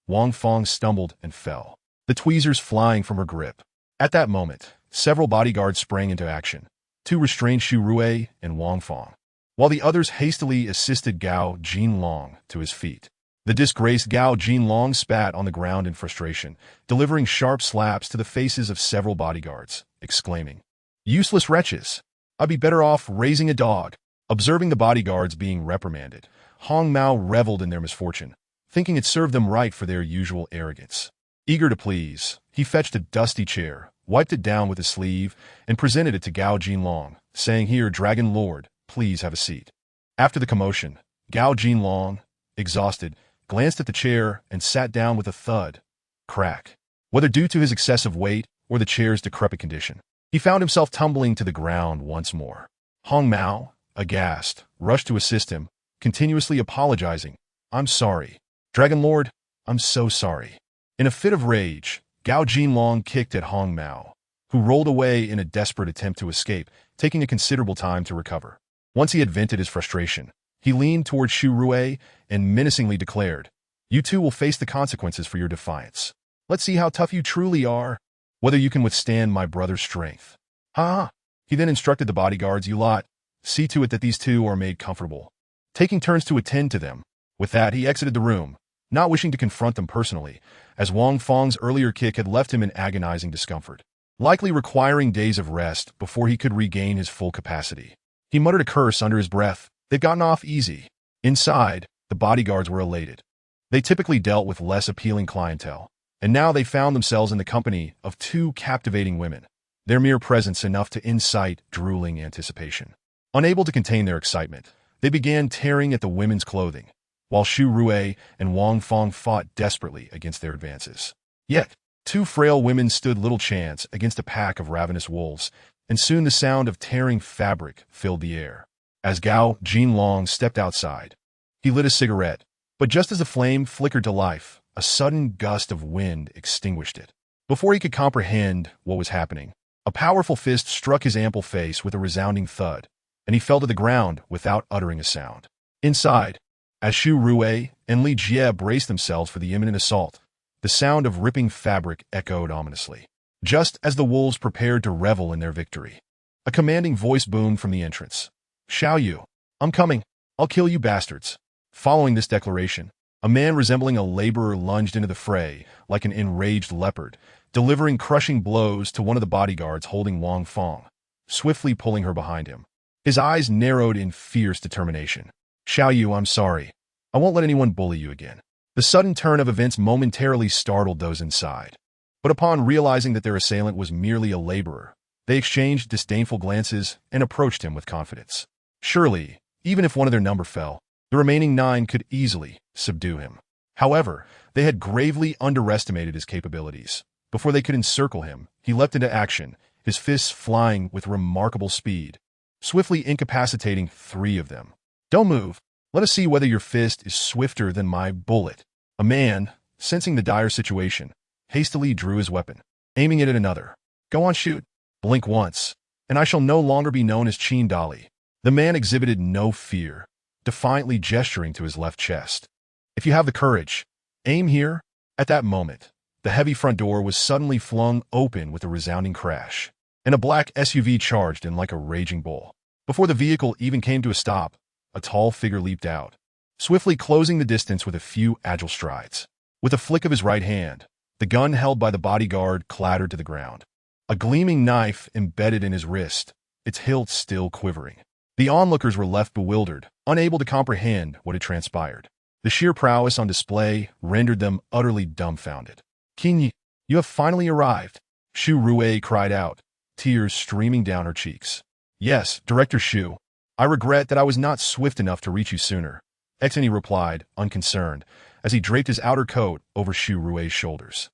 A: Wang Fong stumbled and fell, the tweezers flying from her grip. At that moment, several bodyguards sprang into action. Two restrained Xu Rui and Wang Fong, while the others hastily assisted Gao Jinlong to his feet. The disgraced Gao Jinlong spat on the ground in frustration, delivering sharp slaps to the faces of several bodyguards, exclaiming, "Useless wretches! I'd be better off raising a dog." Observing the bodyguards being reprimanded, Hong Mao reveled in their misfortune, thinking it served them right for their usual arrogance. Eager to please, he fetched a dusty chair, wiped it down with his sleeve, and presented it to Gao Jinlong, saying, "Here, Dragon Lord, please have a seat." After the commotion, Gao Jinlong, exhausted, glanced at the chair and sat down with a thud. Crack. Whether due to his excessive weight or the chair's decrepit condition, he found himself tumbling to the ground once more. Hong Mao, aghast, rushed to assist him, continuously apologizing. "I'm sorry. Dragon Lord, I'm so sorry." In a fit of rage, Gao Jinlong kicked at Hong Mao, who rolled away in a desperate attempt to escape, taking a considerable time to recover. Once he had vented his frustration, he leaned toward Xu Rui and menacingly declared, "You two will face the consequences for your defiance. Let's see how tough you truly are, whether you can withstand my brother's strength." Ha! He then instructed the bodyguards, "You lot, see to it that these two are made comfortable," taking turns to attend to them. With that, he exited the room, not wishing to confront them personally, as Wang Fong's earlier kick had left him in agonizing discomfort, likely requiring days of rest before he could regain his full capacity. He muttered a curse under his breath. They'd gotten off easy. Inside, the bodyguards were elated. They typically dealt with less appealing clientele, and now they found themselves in the company of two captivating women, their mere presence enough to incite drooling anticipation. Unable to contain their excitement, they began tearing at the women's clothing, while Xu Rui and Wang Fong fought desperately against their advances. Yet, two frail women stood little chance against a pack of ravenous wolves, and soon the sound of tearing fabric filled the air. As Gao Jinlong stepped outside, he lit a cigarette, but just as the flame flickered to life, a sudden gust of wind extinguished it. Before he could comprehend what was happening, a powerful fist struck his ample face with a resounding thud, and he fell to the ground without uttering a sound. Inside, as Xu Rui and Li Jie braced themselves for the imminent assault, the sound of ripping fabric echoed ominously. Just as the wolves prepared to revel in their victory, a commanding voice boomed from the entrance. "Xiao Yu, I'm coming. I'll kill you bastards." Following this declaration, a man resembling a laborer lunged into the fray like an enraged leopard, delivering crushing blows to one of the bodyguards holding Wang Fong, swiftly pulling her behind him. His eyes narrowed in fierce determination. "Xiao Yu, I'm sorry. I won't let anyone bully you again." The sudden turn of events momentarily startled those inside. But upon realizing that their assailant was merely a laborer, they exchanged disdainful glances and approached him with confidence. Surely, even if one of their number fell, the remaining 9 could easily subdue him. However, they had gravely underestimated his capabilities. Before they could encircle him, he leapt into action, his fists flying with remarkable speed, swiftly incapacitating 3 of them. "Don't move. Let us see whether your fist is swifter than my bullet." A man, sensing the dire situation, hastily drew his weapon, aiming it at another. "Go on, shoot. Blink once, and I shall no longer be known as Qin Dali." The man exhibited no fear, defiantly gesturing to his left chest. "If you have the courage, aim here." At that moment, the heavy front door was suddenly flung open with a resounding crash, and a black SUV charged in like a raging bull. Before the vehicle even came to a stop, a tall figure leaped out, swiftly closing the distance with a few agile strides. With a flick of his right hand, the gun held by the bodyguard clattered to the ground. A gleaming knife embedded in his wrist, its hilt still quivering. The onlookers were left bewildered, unable to comprehend what had transpired. The sheer prowess on display rendered them utterly dumbfounded. "Qin, you have finally arrived," Xu Rui cried out, tears streaming down her cheeks. "Yes, Director Xu. I regret that I was not swift enough to reach you sooner," Exeni replied, unconcerned, as he draped his outer coat over Xu Rui's shoulders.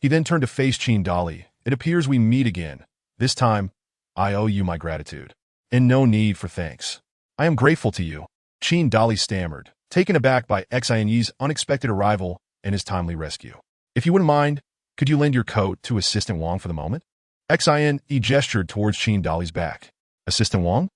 A: He then turned to face Qin Dali. "It appears we meet again. This time, I owe you my gratitude. And no need for thanks. I am grateful to you," Qin Dali stammered, taken aback by Xianyi's unexpected arrival and his timely rescue. "If you wouldn't mind, could you lend your coat to Assistant Wang for the moment?" Xian gestured towards Qin Dali's back. "Assistant Wang?"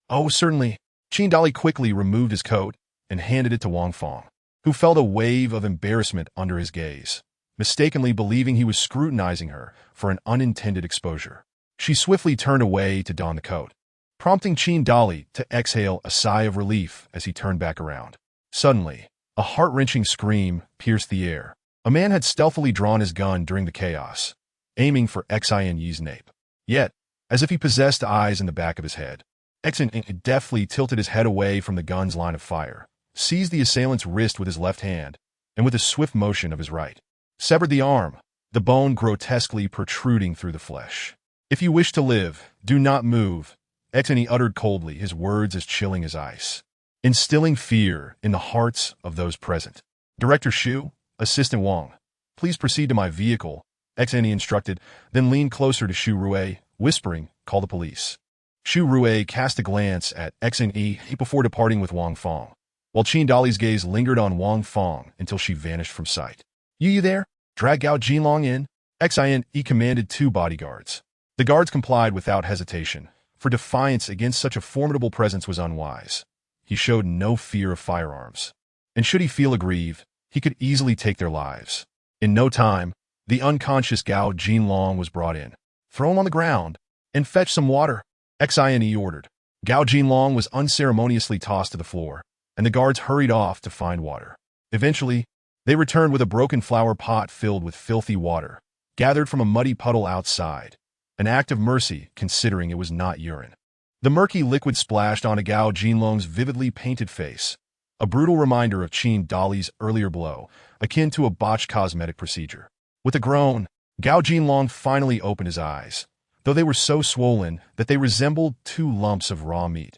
A: "Oh, certainly." Qin Dali quickly removed his coat and handed it to Wang Fong, who felt a wave of embarrassment under his gaze, mistakenly believing he was scrutinizing her for an unintended exposure. She swiftly turned away to don the coat, prompting Qin Dali to exhale a sigh of relief as he turned back around. Suddenly, a heart-wrenching scream pierced the air. A man had stealthily drawn his gun during the chaos, aiming for Xianyi's nape. Yet, as if he possessed eyes in the back of his head, Xianyi deftly tilted his head away from the gun's line of fire, seized the assailant's wrist with his left hand, and with a swift motion of his right, severed the arm, the bone grotesquely protruding through the flesh. "If you wish to live, do not move," Xianyi uttered coldly, his words as chilling as ice, instilling fear in the hearts of those present. "Director Xu, Assistant Wang, please proceed to my vehicle," Xianyi instructed, then leaned closer to Xu Rui, whispering, "Call the police." Xu Rui cast a glance at Xianyi before departing with Wang Fong, while Qin Dali's gaze lingered on Wang Fong until she vanished from sight. You there? Drag Gao Jinlong in," Xianyi commanded 2 bodyguards. The guards complied without hesitation, for defiance against such a formidable presence was unwise. He showed no fear of firearms, and should he feel aggrieved, he could easily take their lives. In no time, the unconscious Gao Jinlong was brought in. "Throw him on the ground and fetch some water," Xianyi ordered. Gao Jinlong was unceremoniously tossed to the floor, and the guards hurried off to find water. Eventually, they returned with a broken flower pot filled with filthy water, gathered from a muddy puddle outside, an act of mercy considering it was not urine. The murky liquid splashed onto Gao Jinlong's vividly painted face, a brutal reminder of Qin Dali's earlier blow, akin to a botched cosmetic procedure. With a groan, Gao Jinlong finally opened his eyes, though they were so swollen that they resembled 2 lumps of raw meat.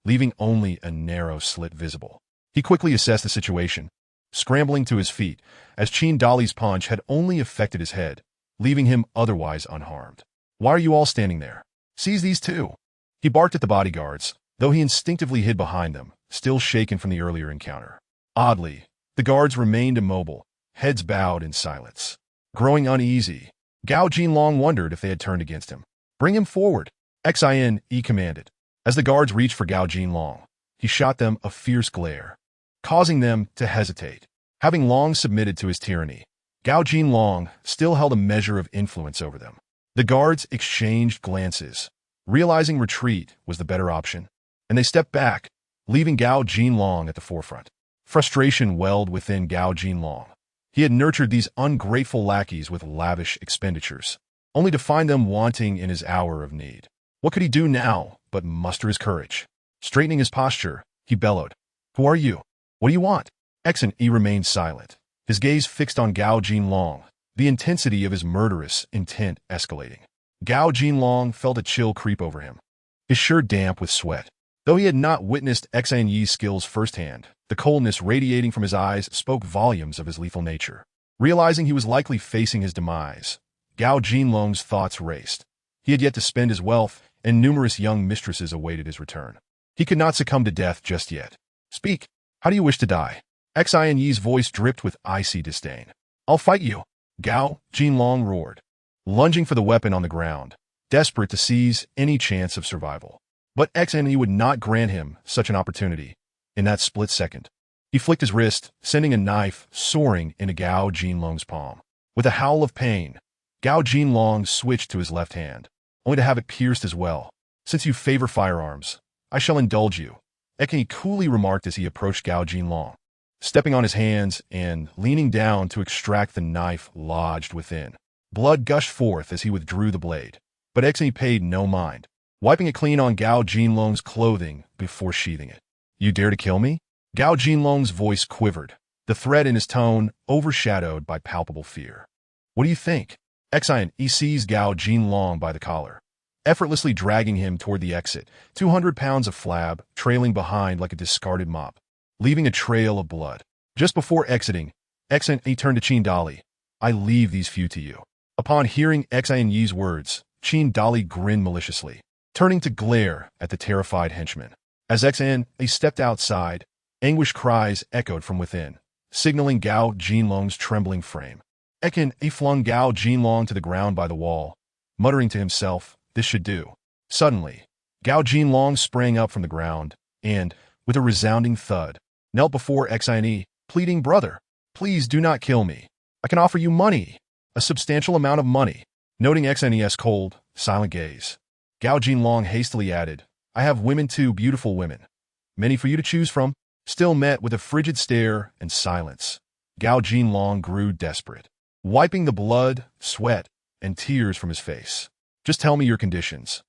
A: leaving only a narrow slit visible. He quickly assessed the situation, scrambling to his feet, as Chin Dali's punch had only affected his head, leaving him otherwise unharmed. "Why are you all standing there? Seize these two!" He barked at the bodyguards, though he instinctively hid behind them, still shaken from the earlier encounter. Oddly, the guards remained immobile, heads bowed in silence. Growing uneasy, Gao Jinlong wondered if they had turned against him. "Bring him forward," Xin commanded. As the guards reached for Gao Jinlong, he shot them a fierce glare, causing them to hesitate. Having long submitted to his tyranny, Gao Jinlong still held a measure of influence over them. The guards exchanged glances, realizing retreat was the better option, and they stepped back, leaving Gao Jinlong at the forefront. Frustration welled within Gao Jinlong. He had nurtured these ungrateful lackeys with lavish expenditures, only to find them wanting in his hour of need. What could he do now but muster his courage? Straightening his posture, he bellowed, "Who are you? What do you want?" Xin remained silent, his gaze fixed on Gao Jinlong, the intensity of his murderous intent escalating. Gao Jinlong felt a chill creep over him, his shirt damp with sweat. Though he had not witnessed Xin Yi's skills firsthand, the coldness radiating from his eyes spoke volumes of his lethal nature. Realizing he was likely facing his demise, Gao Jinlong's thoughts raced. He had yet to spend his wealth, and numerous young mistresses awaited his return. He could not succumb to death just yet. "Speak. How do you wish to die?" Xin Yi's voice dripped with icy disdain. "I'll fight you," Gao Jinlong roared, lunging for the weapon on the ground, desperate to seize any chance of survival. But Xin Yi would not grant him such an opportunity. In that split second, he flicked his wrist, sending a knife soaring into Gao Jinlong's palm. With a howl of pain, Gao Jinlong switched to his left hand, only to have it pierced as well. "Since you favor firearms, I shall indulge you," Xin Yi coolly remarked as he approached Gao Jinlong, stepping on his hands and leaning down to extract the knife lodged within. Blood gushed forth as he withdrew the blade, but Xin Yi paid no mind, wiping it clean on Gao Jinlong's clothing before sheathing it. "You dare to kill me?" Gao Jinlong's voice quivered, the threat in his tone overshadowed by palpable fear. "What do you think?" Xin Yi seized Gao Jinlong by the collar, effortlessly dragging him toward the exit, 200 pounds of flab trailing behind like a discarded mop, leaving a trail of blood. Just before exiting, Xin Yi turned to Chin Dali. "I leave these few to you." Upon hearing Xin Yi's words, Chin Dali grinned maliciously, turning to glare at the terrified henchman. As Xin Yi stepped outside, anguished cries echoed from within, signaling Gao Jinlong's trembling frame. Xin Yi flung Gao Jinlong to the ground by the wall, muttering to himself, "This should do." Suddenly, Gao Jinlong sprang up from the ground and, with a resounding thud, knelt before Xin Yi, pleading, "Brother, please do not kill me. I can offer you money, a substantial amount of money." Noting Xin Yi's cold, silent gaze, Gao Jinlong hastily added, "I have women too, beautiful women. Many for you to choose from." Still met with a frigid stare and silence, Gao Jinlong grew desperate, wiping the blood, sweat, and tears from his face. "Just tell me your conditions.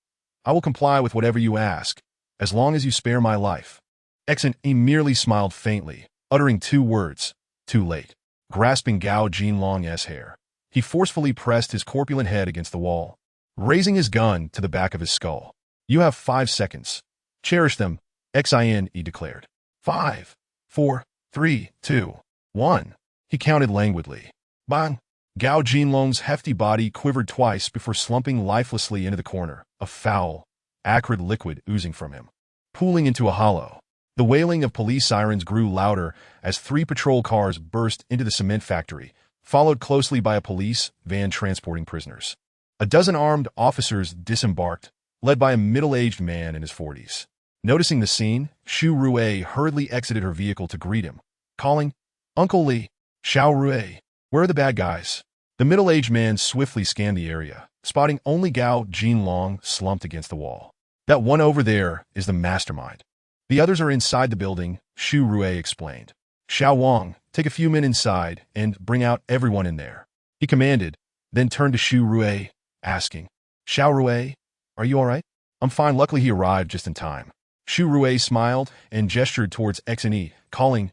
A: I will comply with whatever you ask, as long as you spare my life." Xin Yi merely smiled faintly, uttering two words, "Too late." Grasping Gao Jinlong's hair, he forcefully pressed his corpulent head against the wall, raising his gun to the back of his skull. "You have 5 seconds. Cherish them," Xin Yi declared. 5, 4, 3, 2, 1. He counted languidly. Bang! Gao Jinlong's hefty body quivered twice before slumping lifelessly into the corner, a foul, acrid liquid oozing from him, pooling into a hollow. The wailing of police sirens grew louder as 3 patrol cars burst into the cement factory, followed closely by a police van transporting prisoners. A dozen armed officers disembarked, led by a middle-aged man in his 40s. Noticing the scene, Xu Rui hurriedly exited her vehicle to greet him, calling, "Uncle Li, Xiao Rui, where are the bad guys?" The middle-aged man swiftly scanned the area, spotting only Gao Jinlong slumped against the wall. "That one over there is the mastermind. The others are inside the building," Xu Rui explained. "Xiao Wang, take a few men inside and bring out everyone in there," he commanded, then turned to Xu Rui, asking, "Xiao Rui, are you all right?" "I'm fine, luckily he arrived just in time." Xu Rui smiled and gestured towards Xin Yi, calling,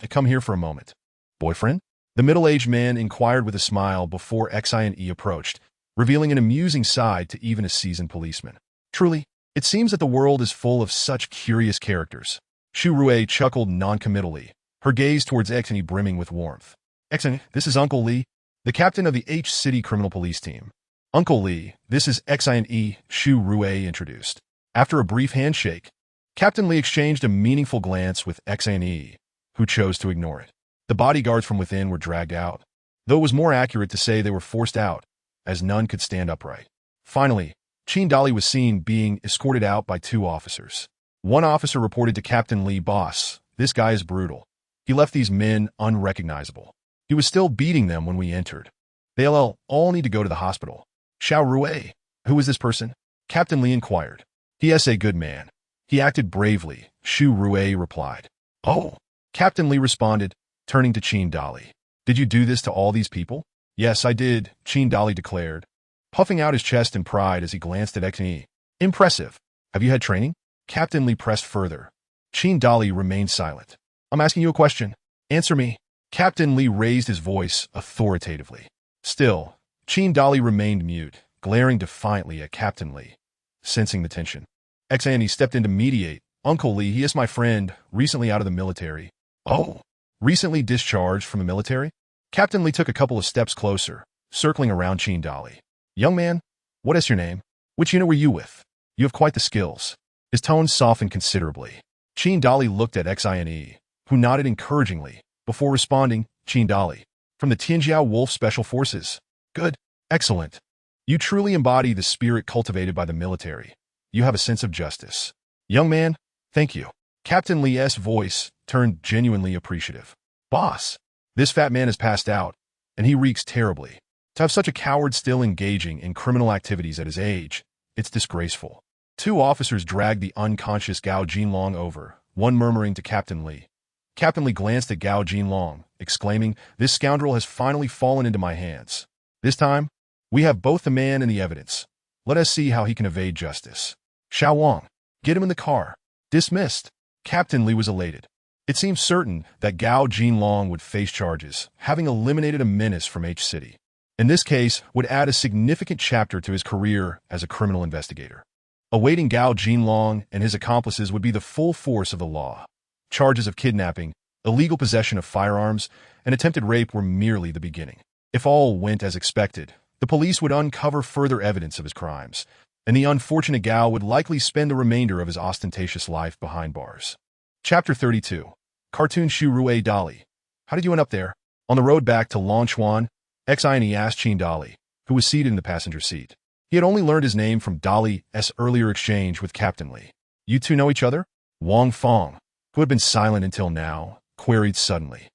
A: "Come here for a moment." "Boyfriend?" The middle-aged man inquired with a smile before Xin Yi approached, revealing an amusing side to even a seasoned policeman. "Truly, It seems that the world is full of such curious characters. Shu Rui chuckled noncommittally, her gaze towards Xine brimming with warmth. Xine, this is Uncle Lee, the captain of the H City Criminal Police Team. Uncle Lee, this is Xine, Shu Rui introduced. After a brief handshake, Captain Lee exchanged a meaningful glance with Xine, who chose to ignore it. The bodyguards from within were dragged out, though it was more accurate to say they were forced out, as none could stand upright. Finally, Qin Dali was seen being escorted out by 2 officers. One officer reported to Captain Lee, "Boss, this guy is brutal. He left these men unrecognizable. He was still beating them when we entered. They'll all need to go to the hospital." Xiao Rui, who is this person? Captain Lee inquired. He is a good man. He acted bravely, Shu Rui replied. Oh, Captain Lee responded, turning to Qin Dali. Did you do this to all these people? Yes, I did, Qin Dali declared, puffing out his chest in pride as he glanced at Xine. Impressive. Have you had training? Captain Lee pressed further. Qin Dali remained silent. I'm asking you a question. Answer me. Captain Lee raised his voice authoritatively. Still, Qin Dali remained mute, glaring defiantly at Captain Lee. Sensing the tension, Xine stepped in to mediate. Uncle Lee, he is my friend, recently out of the military. Oh, recently discharged from the military? Captain Lee took a couple of steps closer, circling around Qin Dali. Young man, what is your name? Which unit were you with? You have quite the skills. His tone softened considerably. Qin Dali looked at Xine, who nodded encouragingly, before responding, Qin Dali. From the Tianjiao Wolf Special Forces. Good. Excellent. You truly embody the spirit cultivated by the military. You have a sense of justice. Young man, thank you. Captain Lee's voice turned genuinely appreciative. Boss, this fat man has passed out, and he reeks terribly. To have such a coward still engaging in criminal activities at his age, it's disgraceful. 2 officers dragged the unconscious Gao Jinlong over, one murmuring to Captain Lee. Captain Lee glanced at Gao Jinlong, exclaiming, this scoundrel has finally fallen into my hands. This time, we have both the man and the evidence. Let us see how he can evade justice. Xiao Wang, get him in the car. Dismissed. Captain Lee was elated. It seemed certain that Gao Jinlong would face charges, having eliminated a menace from H City. In this case, would add a significant chapter to his career as a criminal investigator. Awaiting Gao Jinlong and his accomplices would be the full force of the law. Charges of kidnapping, illegal possession of firearms, and attempted rape were merely the beginning. If all went as expected, the police would uncover further evidence of his crimes, and the unfortunate Gao would likely spend the remainder of his ostentatious life behind bars. Chapter 32. Cartoon Shu Rui Dali. How did you end up there? On the road back to Longchuan, Xine asked Qin Dali, who was seated in the passenger seat. He had only learned his name from Dali's earlier exchange with Captain Lee. You two know each other? Wang Fong, who had been silent until now, queried suddenly.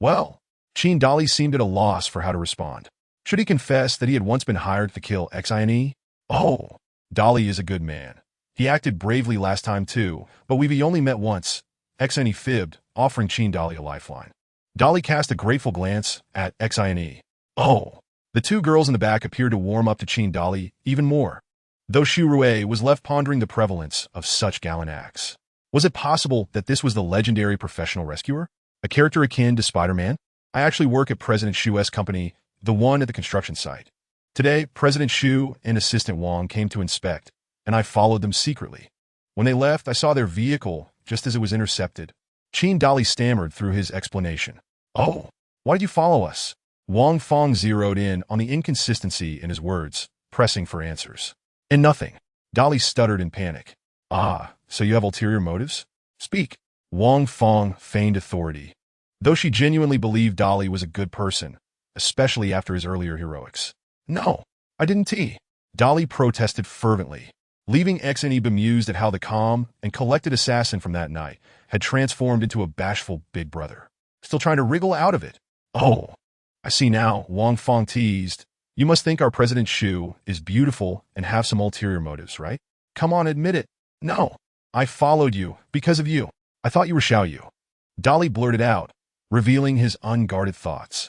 A: Well. Qin Dali seemed at a loss for how to respond. Should he confess that he had once been hired to kill Xine? Oh, Dali is a good man. He acted bravely last time too, but we've only met once. Xine fibbed, offering Qin Dali a lifeline. Dali cast a grateful glance at Xine. Oh. The 2 girls in the back appeared to warm up to Qin Dali even more, though Shu Rui was left pondering the prevalence of such gallant acts. Was it possible that this was the legendary professional rescuer? A character akin to Spider-Man? I actually work at President Shu's company, the one at the construction site. Today, President Shu and Assistant Wang came to inspect, and I followed them secretly. When they left, I saw their vehicle just as it was intercepted. Qin Dali stammered through his explanation. Oh, why did you follow us? Wang Fong zeroed in on the inconsistency in his words, pressing for answers. And nothing. Dali stuttered in panic. So you have ulterior motives? Speak. Wang Fong feigned authority, though she genuinely believed Dali was a good person, especially after his earlier heroics. No, I didn't. Dali protested fervently, leaving Xine bemused at how the calm and collected assassin from that night had transformed into a bashful big brother, still trying to wriggle out of it. Oh, I see now, Wang Fong teased. You must think our President Shu is beautiful and have some ulterior motives, right? Come on, admit it. No, I followed you because of you. I thought you were Xiao Yu. Dali blurted out, revealing his unguarded thoughts.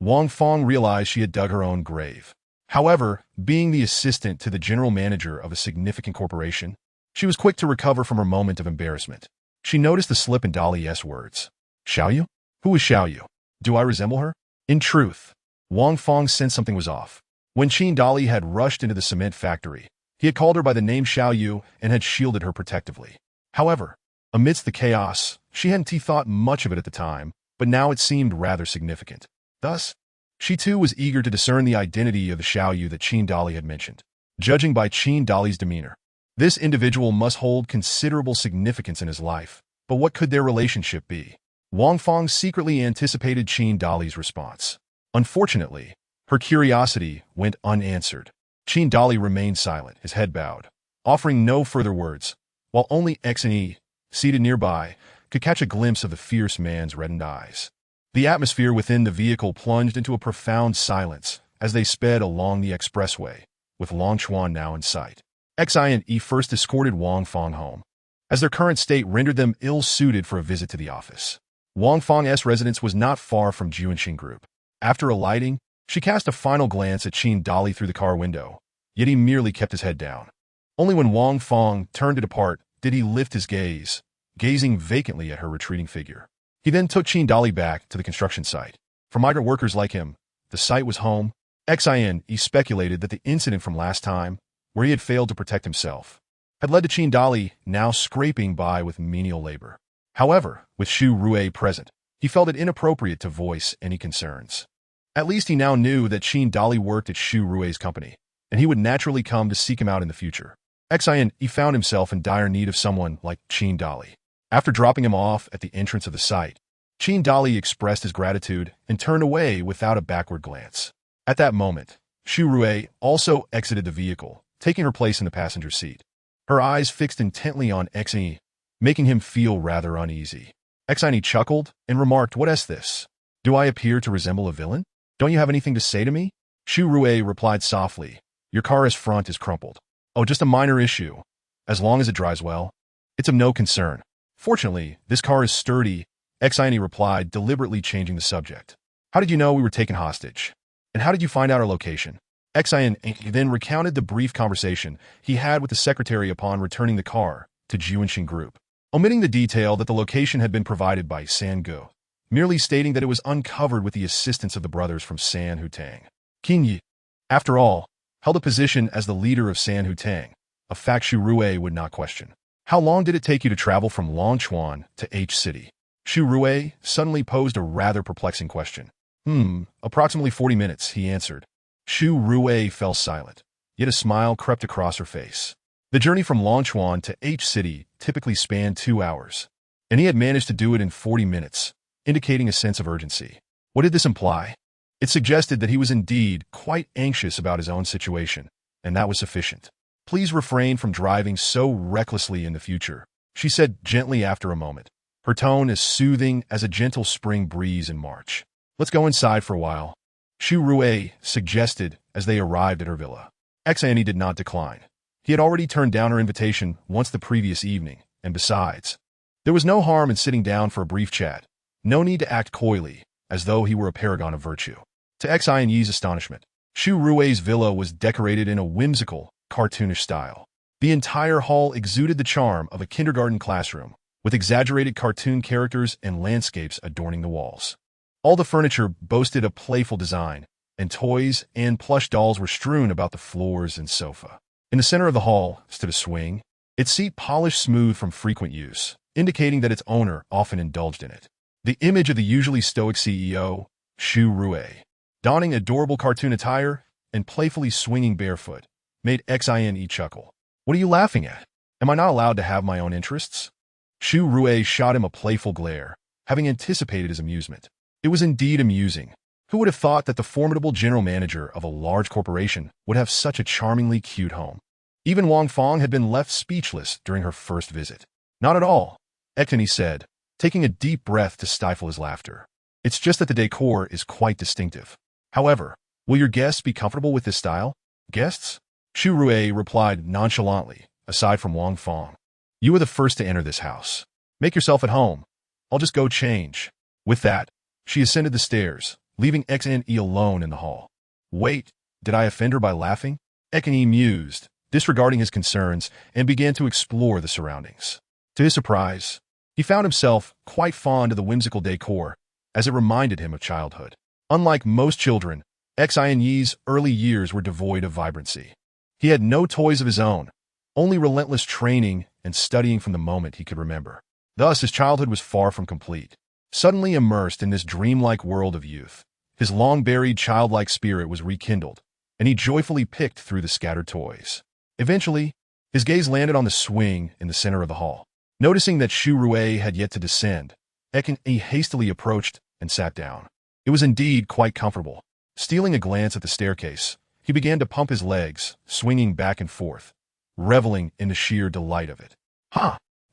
A: Wang Fong realized she had dug her own grave. However, being the assistant to the general manager of a significant corporation, she was quick to recover from her moment of embarrassment. She noticed the slip in Dali's words. Xiao Yu? Who is Xiao Yu? Do I resemble her? In truth, Wang Fong sensed something was off. When Qin Dali had rushed into the cement factory, He had called her by the name Xiao Yu and had shielded her protectively. However, amidst the chaos, she hadn't thought much of it at the time, but now it seemed rather significant. Thus, she too was eager to discern the identity of the Xiao Yu that Qin Dali had mentioned. Judging by Qin Dali's demeanor, this individual must hold considerable significance in his life, but what could their relationship be? Wang Feng secretly anticipated Qin Dali's response. Unfortunately, her curiosity went unanswered. Qin Dali remained silent, his head bowed, offering no further words, while only X and E, seated nearby, could catch a glimpse of the fierce man's reddened eyes. The atmosphere within the vehicle plunged into a profound silence as they sped along the expressway, with Longchuan now in sight. Xi and E first escorted Wang Feng home, as their current state rendered them ill-suited for a visit to the office. Wang Feng's residence was not far from Juanqing Group. After alighting, she cast a final glance at Qin Dali through the car window, yet he merely kept his head down. Only when Wang Feng turned to depart did he lift his gaze, gazing vacantly at her retreating figure. He then took Qin Dali back to the construction site. For migrant workers like him, the site was home. Xin speculated that the incident from last time, where he had failed to protect himself, had led to Qin Dali now scraping by with menial labor. However, with Xu Rui present, he felt it inappropriate to voice any concerns. At least he now knew that Qin Dali worked at Xu Rui's company, and he would naturally come to seek him out in the future. He found himself in dire need of someone like Qin Dali. After dropping him off at the entrance of the site, Qin Dali expressed his gratitude and turned away without a backward glance. At that moment, Xu Rui also exited the vehicle, taking her place in the passenger seat. Her eyes fixed intently on Xi, making him feel rather uneasy. Xi chuckled and remarked, "What is this? Do I appear to resemble a villain? Don't you have anything to say to me?" Xu Rui replied softly, "Your car's front is crumpled. Oh, just a minor issue. As long as it drives well, it's of no concern. Fortunately, this car is sturdy," Xi replied, deliberately changing the subject. "How did you know we were taken hostage? And how did you find out our location?" Xi then recounted the brief conversation he had with the secretary upon returning the car to Juanqing Group, omitting the detail that the location had been provided by San Gu, merely stating that it was uncovered with the assistance of the brothers from San Hutang. Qin Yi, after all, held a position as the leader of San Hutang, a fact Xu Rui would not question. "How long did it take you to travel from Longchuan to H City?" Xu Rui suddenly posed a rather perplexing question. Approximately 40 minutes, he answered. Xu Rui fell silent, yet a smile crept across her face. The journey from Longchuan to H City typically spanned 2 hours, and he had managed to do it in 40 minutes, indicating a sense of urgency. What did this imply? It suggested that he was indeed quite anxious about his own situation, and that was sufficient. "Please refrain from driving so recklessly in the future," she said gently after a moment, her tone as soothing as a gentle spring breeze in March. "Let's go inside for a while," Xu Rui suggested as they arrived at her villa. Xi did not decline. He had already turned down her invitation once the previous evening, and besides, there was no harm in sitting down for a brief chat. No need to act coyly, as though he were a paragon of virtue. To Xi's astonishment, Xu Rui's villa was decorated in a whimsical, cartoonish style. The entire hall exuded the charm of a kindergarten classroom, with exaggerated cartoon characters and landscapes adorning the walls. All the furniture boasted a playful design, and toys and plush dolls were strewn about the floors and sofa. In the center of the hall stood a swing, its seat polished smooth from frequent use, indicating that its owner often indulged in it. The image of the usually stoic CEO, Xu Rui, donning adorable cartoon attire and playfully swinging barefoot, made Xin chuckle. "What are you laughing at? Am I not allowed to have my own interests?" Xu Rui shot him a playful glare, having anticipated his amusement. It was indeed amusing. Who would have thought that the formidable general manager of a large corporation would have such a charmingly cute home? Even Wang Feng had been left speechless during her first visit. "Not at all," Xin said, taking a deep breath to stifle his laughter. "It's just that the decor is quite distinctive. However, will your guests be comfortable with this style?" "Guests?" Xu Rui replied nonchalantly, aside from Wang Feng. "You are the first to enter this house. Make yourself at home. I'll just go change." With that, she ascended the stairs, leaving Xne alone in the hall. "Wait, did I offend her by laughing?" Xne mused, disregarding his concerns, and began to explore the surroundings. To his surprise, he found himself quite fond of the whimsical decor, as it reminded him of childhood. Unlike most children, Xi's early years were devoid of vibrancy. He had no toys of his own, only relentless training and studying from the moment he could remember. Thus, his childhood was far from complete. Suddenly immersed in this dreamlike world of youth, his long-buried childlike spirit was rekindled, and he joyfully picked through the scattered toys. Eventually, his gaze landed on the swing in the center of the hall. Noticing that Shu Rui had yet to descend, he hastily approached and sat down. It was indeed quite comfortable. Stealing a glance at the staircase, he began to pump his legs, swinging back and forth, reveling in the sheer delight of it.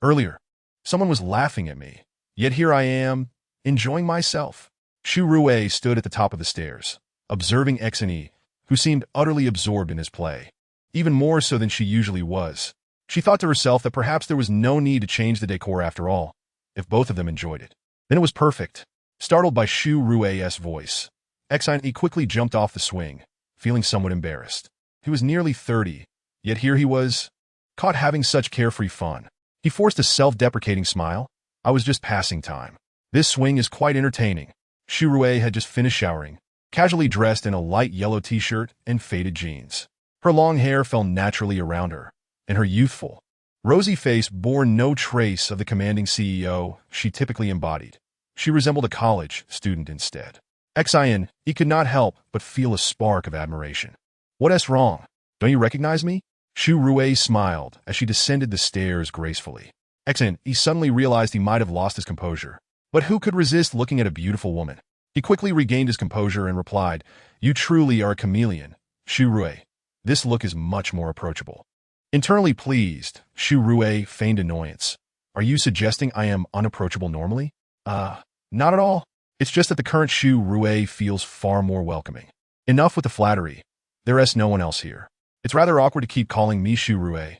A: Earlier, someone was laughing at me, yet here I am, enjoying myself. Shu Rui stood at the top of the stairs, observing Xne, who seemed utterly absorbed in his play, even more so than she usually was. She thought to herself that perhaps there was no need to change the decor after all, if both of them enjoyed it. Then it was perfect. Startled by Shu Rui's voice, Xne quickly jumped off the swing, feeling somewhat embarrassed. He was nearly 30, yet here he was, caught having such carefree fun. He forced a self-deprecating smile. I was just passing time. This swing is quite entertaining. Shu Rui had just finished showering, casually dressed in a light yellow t-shirt and faded jeans. Her long hair fell naturally around her, and her youthful, rosy face bore no trace of the commanding CEO she typically embodied. She resembled a college student instead. Xine, he could not help but feel a spark of admiration. What's wrong? Don't you recognize me? Shu Rui smiled as she descended the stairs gracefully. Xine, he suddenly realized he might have lost his composure. But who could resist looking at a beautiful woman? He quickly regained his composure and replied, You truly are a chameleon, Shu Rui. This look is much more approachable. Internally pleased, Shu Rui feigned annoyance. Are you suggesting I am unapproachable normally? Not at all. It's just that the current Shu Rui feels far more welcoming. Enough with the flattery. There's no one else here. It's rather awkward to keep calling me Shu Rui.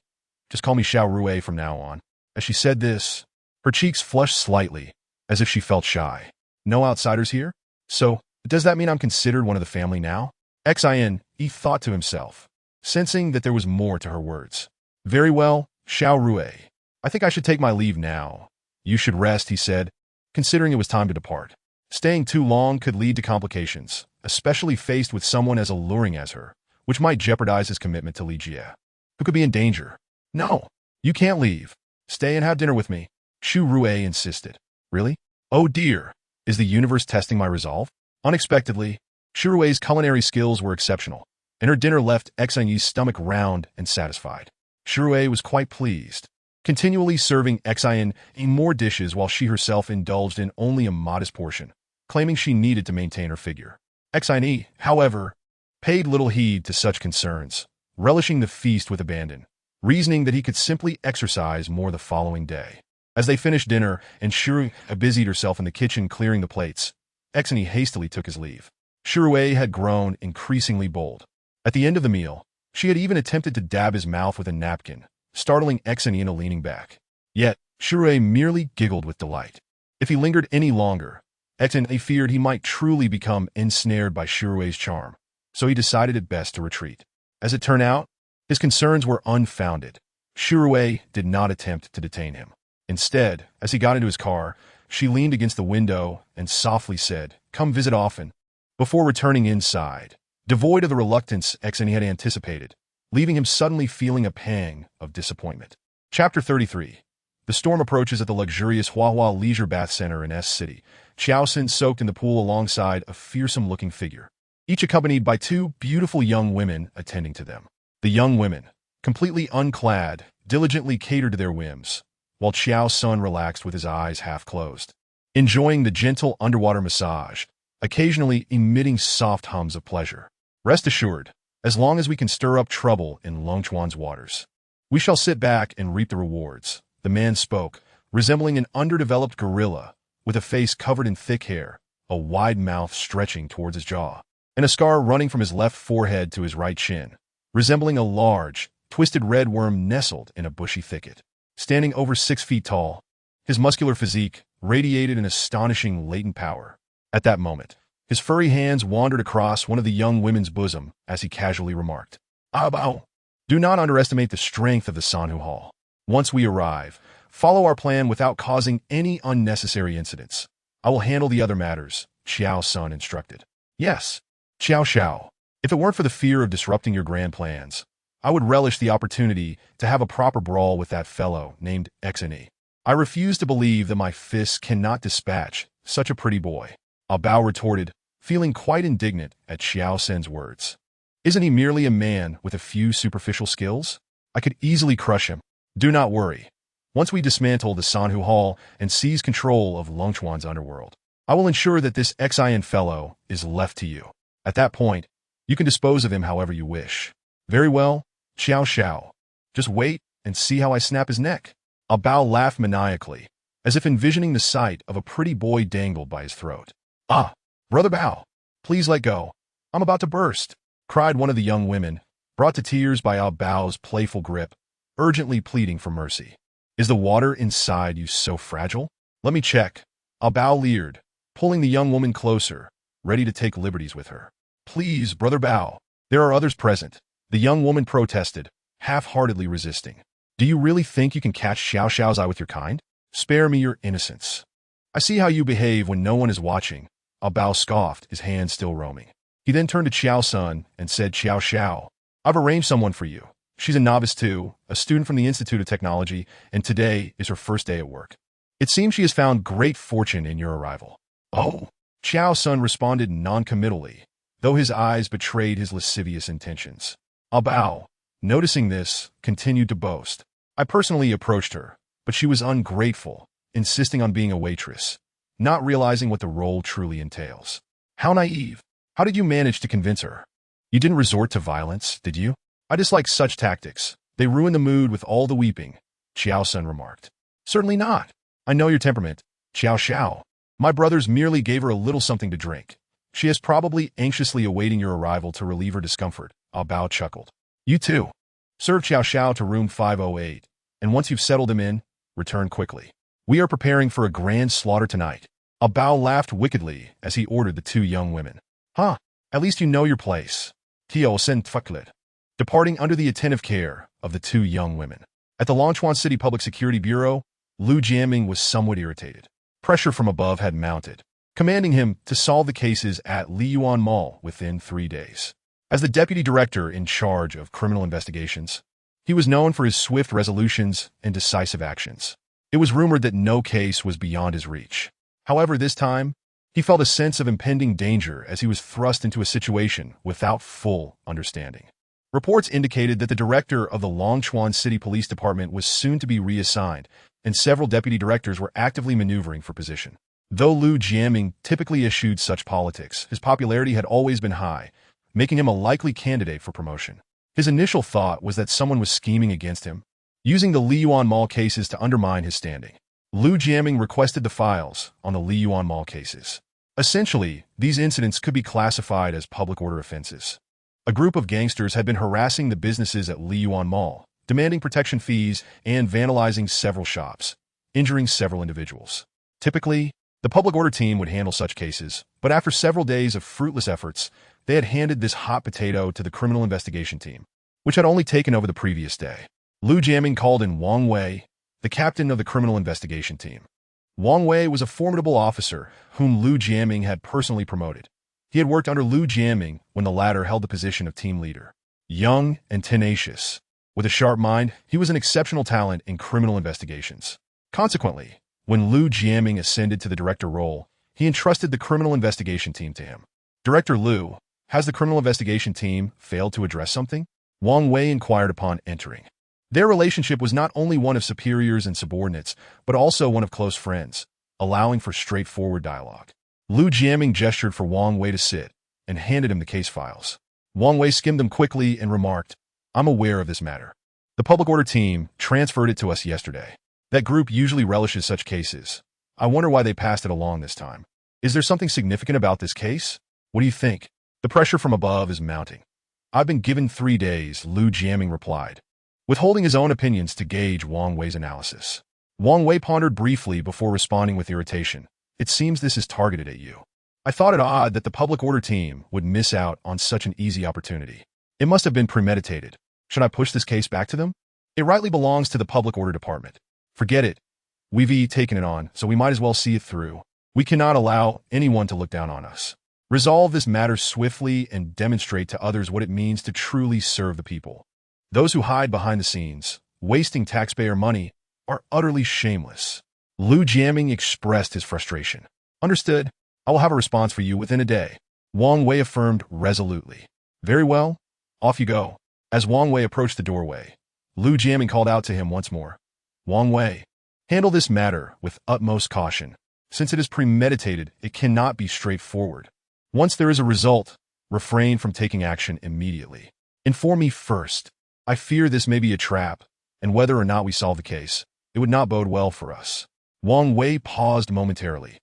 A: Just call me Xiao Rui from now on. As she said this, her cheeks flushed slightly, as if she felt shy. No outsiders here? So, does that mean I'm considered one of the family now? Xin, he thought to himself, sensing that there was more to her words. Very well, Xiao Rui. I think I should take my leave now. You should rest, he said, considering it was time to depart. Staying too long could lead to complications, especially faced with someone as alluring as her, which might jeopardize his commitment to Li Jie, who could be in danger. No, you can't leave. Stay and have dinner with me, Shu Rui insisted. Really? Oh dear, is the universe testing my resolve? Unexpectedly, Shu Rui's culinary skills were exceptional, and her dinner left Xine's stomach round and satisfied. Shu Rui was quite pleased, continually serving Xine more dishes while she herself indulged in only a modest portion, claiming she needed to maintain her figure. Xine, however, paid little heed to such concerns, relishing the feast with abandon, reasoning that he could simply exercise more the following day. As they finished dinner and Shu Rui busied herself in the kitchen clearing the plates, Xine hastily took his leave. Shu Rui had grown increasingly bold. At the end of the meal, she had even attempted to dab his mouth with a napkin, startling Xine into leaning back. Yet, Shu Rui merely giggled with delight. If he lingered any longer, Xine feared he might truly become ensnared by Shu Rui's charm, so he decided it best to retreat. As it turned out, his concerns were unfounded. Shu Rui did not attempt to detain him. Instead, as he got into his car, she leaned against the window and softly said, Come visit often, before returning inside, devoid of the reluctance Xine had anticipated, leaving him suddenly feeling a pang of disappointment. Chapter 33. The storm approaches at the luxurious Huahua Leisure Bath Center in S City. Xiaoxin soaked in the pool alongside a fearsome-looking figure, each accompanied by two beautiful young women attending to them. The young women, completely unclad, diligently catered to their whims, while Xiao Sun relaxed with his eyes half closed, enjoying the gentle underwater massage, occasionally emitting soft hums of pleasure. Rest assured, as long as we can stir up trouble in Longchuan's waters, we shall sit back and reap the rewards, the man spoke, resembling an underdeveloped gorilla, with a face covered in thick hair, a wide mouth stretching towards his jaw, and a scar running from his left forehead to his right chin, resembling a large, twisted red worm nestled in a bushy thicket. Standing over 6 feet tall, his muscular physique radiated an astonishing latent power. At that moment, his furry hands wandered across one of the young women's bosom as he casually remarked, Bao, do not underestimate the strength of the Sanhu Hall. Once we arrive, follow our plan without causing any unnecessary incidents. I will handle the other matters, Xiao Sun instructed. Yes, Xiao Xiao. If it weren't for the fear of disrupting your grand plans, I would relish the opportunity to have a proper brawl with that fellow named Xne. I refuse to believe that my fists cannot dispatch such a pretty boy. Bao retorted, feeling quite indignant at Xiao Sen's words. Isn't he merely a man with a few superficial skills? I could easily crush him. Do not worry. Once we dismantle the Sanhu Hall and seize control of Longchuan's underworld, I will ensure that this Xin fellow is left to you. At that point, you can dispose of him however you wish. Very well, Xiao Xiao. Just wait and see how I snap his neck. Bao laughed maniacally, as if envisioning the sight of a pretty boy dangled by his throat. Ah, Brother Bao, please let go. I'm about to burst, cried one of the young women, brought to tears by Bao's playful grip, urgently pleading for mercy. Is the water inside you so fragile? Let me check. Bao leered, pulling the young woman closer, ready to take liberties with her. Please, Brother Bao. There are others present. The young woman protested, half-heartedly resisting. Do you really think you can catch Xiao Xiao's eye with your kind? Spare me your innocence. I see how you behave when no one is watching. Bao scoffed, his hands still roaming. He then turned to Xiao Sun and said, Xiao Xiao, I've arranged someone for you. She's a novice too, a student from the Institute of Technology, and today is her first day at work. It seems she has found great fortune in your arrival. Oh, Xiao Sun responded non-committally, though his eyes betrayed his lascivious intentions. Bao, noticing this, continued to boast. I personally approached her, but she was ungrateful, insisting on being a waitress, not realizing what the role truly entails. How naive. How did you manage to convince her? You didn't resort to violence, did you? I dislike such tactics. They ruin the mood with all the weeping, Xiao Sun remarked. Certainly not. I know your temperament, Xiao Xiao. My brothers merely gave her a little something to drink. She is probably anxiously awaiting your arrival to relieve her discomfort, Bao chuckled. You too. Serve Xiao Xiao to room 508, and once you've settled him in, return quickly. We are preparing for a grand slaughter tonight. Bao laughed wickedly as he ordered the two young women. Huh, at least you know your place. Tio Sen Tfuklet. Departing under the attentive care of the two young women. At the Longchuan City Public Security Bureau, Lu Jiaming was somewhat irritated. Pressure from above had mounted, commanding him to solve the cases at Liyuan Mall within 3 days. As the deputy director in charge of criminal investigations, he was known for his swift resolutions and decisive actions. It was rumored that no case was beyond his reach. However, this time, he felt a sense of impending danger as he was thrust into a situation without full understanding. Reports indicated that the director of the Longchuan City Police Department was soon to be reassigned, and several deputy directors were actively maneuvering for position. Though Lu Jiaming typically eschewed such politics, his popularity had always been high, making him a likely candidate for promotion. His initial thought was that someone was scheming against him, using the Liyuan Mall cases to undermine his standing. Lu Jiaming requested the files on the Liyuan Mall cases. Essentially, these incidents could be classified as public order offenses. A group of gangsters had been harassing the businesses at Liyuan Mall, demanding protection fees and vandalizing several shops, injuring several individuals. Typically, the public order team would handle such cases, but after several days of fruitless efforts, they had handed this hot potato to the criminal investigation team, which had only taken over the previous day. Lu Jiaming called in Wang Wei, the captain of the criminal investigation team. Wang Wei was a formidable officer whom Lu Jiaming had personally promoted. He had worked under Lu Jiaming when the latter held the position of team leader. Young and tenacious, with a sharp mind, he was an exceptional talent in criminal investigations. Consequently, when Lu Jiaming ascended to the director role, he entrusted the criminal investigation team to him. Director Lu, has the criminal investigation team failed to address something? Wang Wei inquired upon entering. Their relationship was not only one of superiors and subordinates, but also one of close friends, allowing for straightforward dialogue. Lu Jiaming gestured for Wang Wei to sit and handed him the case files. Wang Wei skimmed them quickly and remarked, I'm aware of this matter. The public order team transferred it to us yesterday. That group usually relishes such cases. I wonder why they passed it along this time. Is there something significant about this case? What do you think? The pressure from above is mounting. I've been given 3 days, Lu Jiaming replied, withholding his own opinions to gauge Wang Wei's analysis. Wang Wei pondered briefly before responding with irritation. It seems this is targeted at you. I thought it odd that the public order team would miss out on such an easy opportunity. It must have been premeditated. Should I push this case back to them? It rightly belongs to the public order department. Forget it. We've taken it on, so we might as well see it through. We cannot allow anyone to look down on us. Resolve this matter swiftly and demonstrate to others what it means to truly serve the people. Those who hide behind the scenes, wasting taxpayer money, are utterly shameless. Lu Jiaming expressed his frustration. Understood. I will have a response for you within a day. Wang Wei affirmed resolutely. Very well. Off you go. As Wang Wei approached the doorway, Lu Jiaming called out to him once more. Wang Wei, handle this matter with utmost caution. Since it is premeditated, it cannot be straightforward. Once there is a result, refrain from taking action immediately. Inform me first. I fear this may be a trap, and whether or not we solve the case, it would not bode well for us. Wang Wei paused momentarily,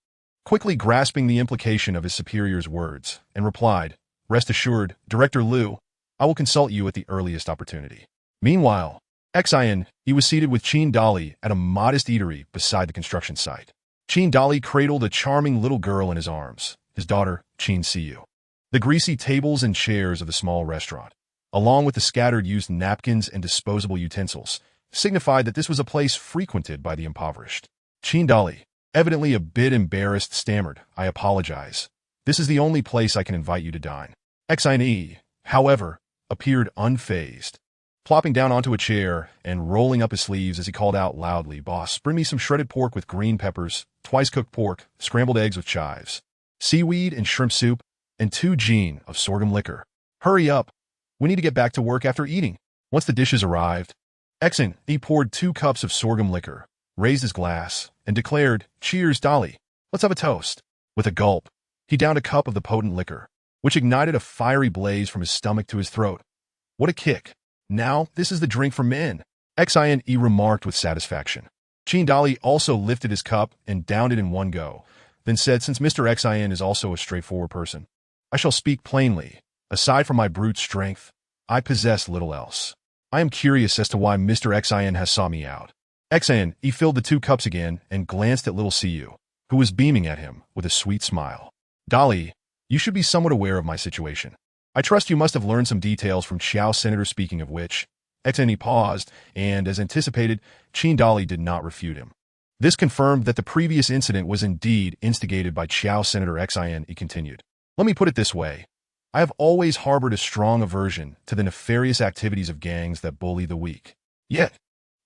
A: quickly grasping the implication of his superior's words, and replied, Rest assured, Director Liu, I will consult you at the earliest opportunity. Meanwhile, Xian, he was seated with Qin Dali at a modest eatery beside the construction site. Qin Dali cradled a charming little girl in his arms, his daughter, Qin Siyu. The greasy tables and chairs of the small restaurant, along with the scattered used napkins and disposable utensils, signified that this was a place frequented by the impoverished. Qin Dali, evidently a bit embarrassed, stammered, I apologize. This is the only place I can invite you to dine. Xian, however, appeared unfazed, plopping down onto a chair and rolling up his sleeves as he called out loudly, Boss, bring me some shredded pork with green peppers, twice-cooked pork, scrambled eggs with chives, seaweed and shrimp soup, and 2 gin of sorghum liquor. Hurry up. We need to get back to work after eating. Once the dishes arrived, Xian, he poured 2 cups of sorghum liquor, raised his glass, and declared, Cheers, Dali. Let's have a toast. With a gulp, he downed a cup of the potent liquor, which ignited a fiery blaze from his stomach to his throat. What a kick. Now, this is the drink for men. Xian remarked with satisfaction. Qin Dali also lifted his cup and downed it in one go, then said, Since Mr. Xian is also a straightforward person, I shall speak plainly. Aside from my brute strength, I possess little else. I am curious as to why Mr. Xian has sought me out. Xian filled the 2 cups again and glanced at little Siyu, who was beaming at him with a sweet smile. Dali, you should be somewhat aware of my situation. I trust you must have learned some details from Xiao Senator, speaking of which. Xian paused, and as anticipated, Qin Dali did not refute him. This confirmed that the previous incident was indeed instigated by Xiao Senator Xian. He continued. Let me put it this way. I have always harbored a strong aversion to the nefarious activities of gangs that bully the weak. Yet,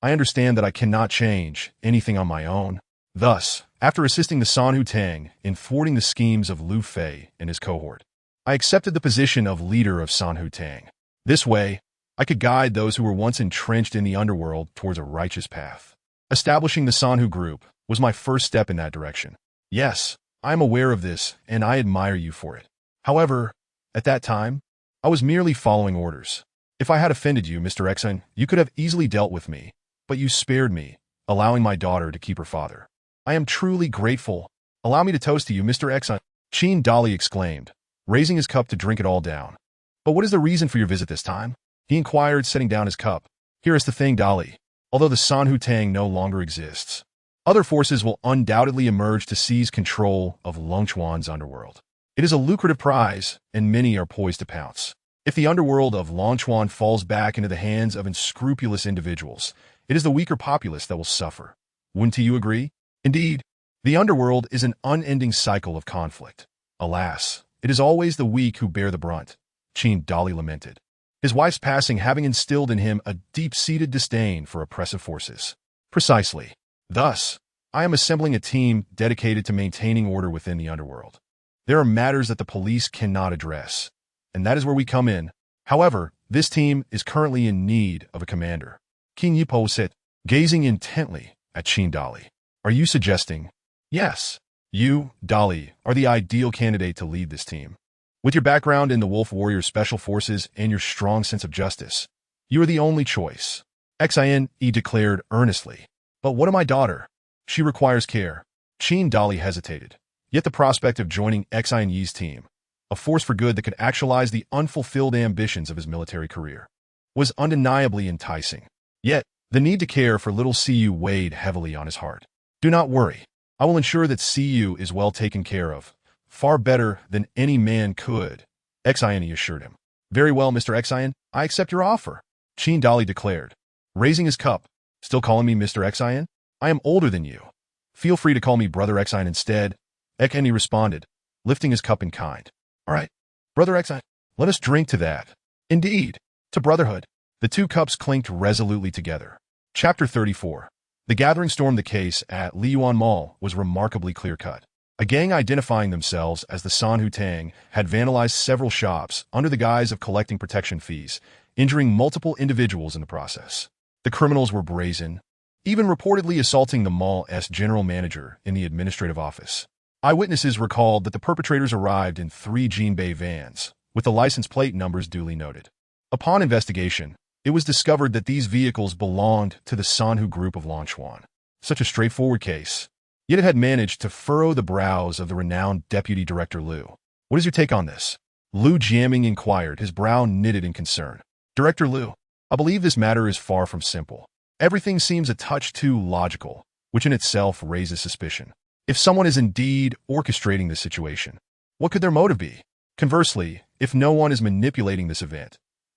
A: I understand that I cannot change anything on my own. Thus, after assisting the Sanhu Tang in thwarting the schemes of Lu Fei and his cohort, I accepted the position of leader of Sanhu Tang. This way, I could guide those who were once entrenched in the underworld towards a righteous path. Establishing the Sanhu group was my first step in that direction. Yes, I am aware of this, and I admire you for it. However, at that time, I was merely following orders. If I had offended you, Mr. Xian, you could have easily dealt with me, but you spared me, allowing my daughter to keep her father. I am truly grateful. Allow me to toast to you, Mr. Xian. Qin Dali exclaimed, raising his cup to drink it all down. But what is the reason for your visit this time? He inquired, setting down his cup. Here is the thing, Dali. Although the Sanhu Tang no longer exists, other forces will undoubtedly emerge to seize control of Longchuan's underworld. It is a lucrative prize, and many are poised to pounce. If the underworld of Longchuan falls back into the hands of unscrupulous individuals, it is the weaker populace that will suffer. Wouldn't you agree? Indeed, the underworld is an unending cycle of conflict. Alas, it is always the weak who bear the brunt, Qin Dali lamented, his wife's passing having instilled in him a deep-seated disdain for oppressive forces. Precisely. Thus, I am assembling a team dedicated to maintaining order within the underworld. There are matters that the police cannot address, and that is where we come in. However, this team is currently in need of a commander. Qin Yipo said, gazing intently at Qin Dali. Are you suggesting? Yes. You, Dali, are the ideal candidate to lead this team. With your background in the Wolf Warrior Special Forces and your strong sense of justice, you are the only choice. Xian declared earnestly. But what of my daughter? She requires care. Qin Dali hesitated. Yet the prospect of joining Xian Yi's team, a force for good that could actualize the unfulfilled ambitions of his military career, was undeniably enticing. Yet, the need to care for little Siyu weighed heavily on his heart. Do not worry. I will ensure that Siyu is well taken care of, far better than any man could, Xian assured him. Very well, Mr. Xian, I accept your offer, Qin Dali declared, raising his cup. Still calling me Mr. Xian? I am older than you. Feel free to call me Brother Xian instead, Xian responded, lifting his cup in kind. All right, Brother Xian, let us drink to that. Indeed, to brotherhood. The two cups clinked resolutely together. Chapter 34. The gathering stormed. The case at Liyuan Mall was remarkably clear-cut. A gang identifying themselves as the Sanhu Tang had vandalized several shops under the guise of collecting protection fees, injuring multiple individuals in the process. The criminals were brazen, even reportedly assaulting the mall's general manager in the administrative office. Eyewitnesses recalled that the perpetrators arrived in 3 Jinbei vans, with the license plate numbers duly noted. Upon investigation, it was discovered that these vehicles belonged to the Sanhu group of Longchuan. Such a straightforward case, yet it had managed to furrow the brows of the renowned Deputy Director Liu. What is your take on this? Liu Jiaming inquired, his brow knitted in concern. Director Liu, I believe this matter is far from simple. Everything seems a touch too logical, which in itself raises suspicion. If someone is indeed orchestrating the situation, what could their motive be? Conversely, if no one is manipulating this event,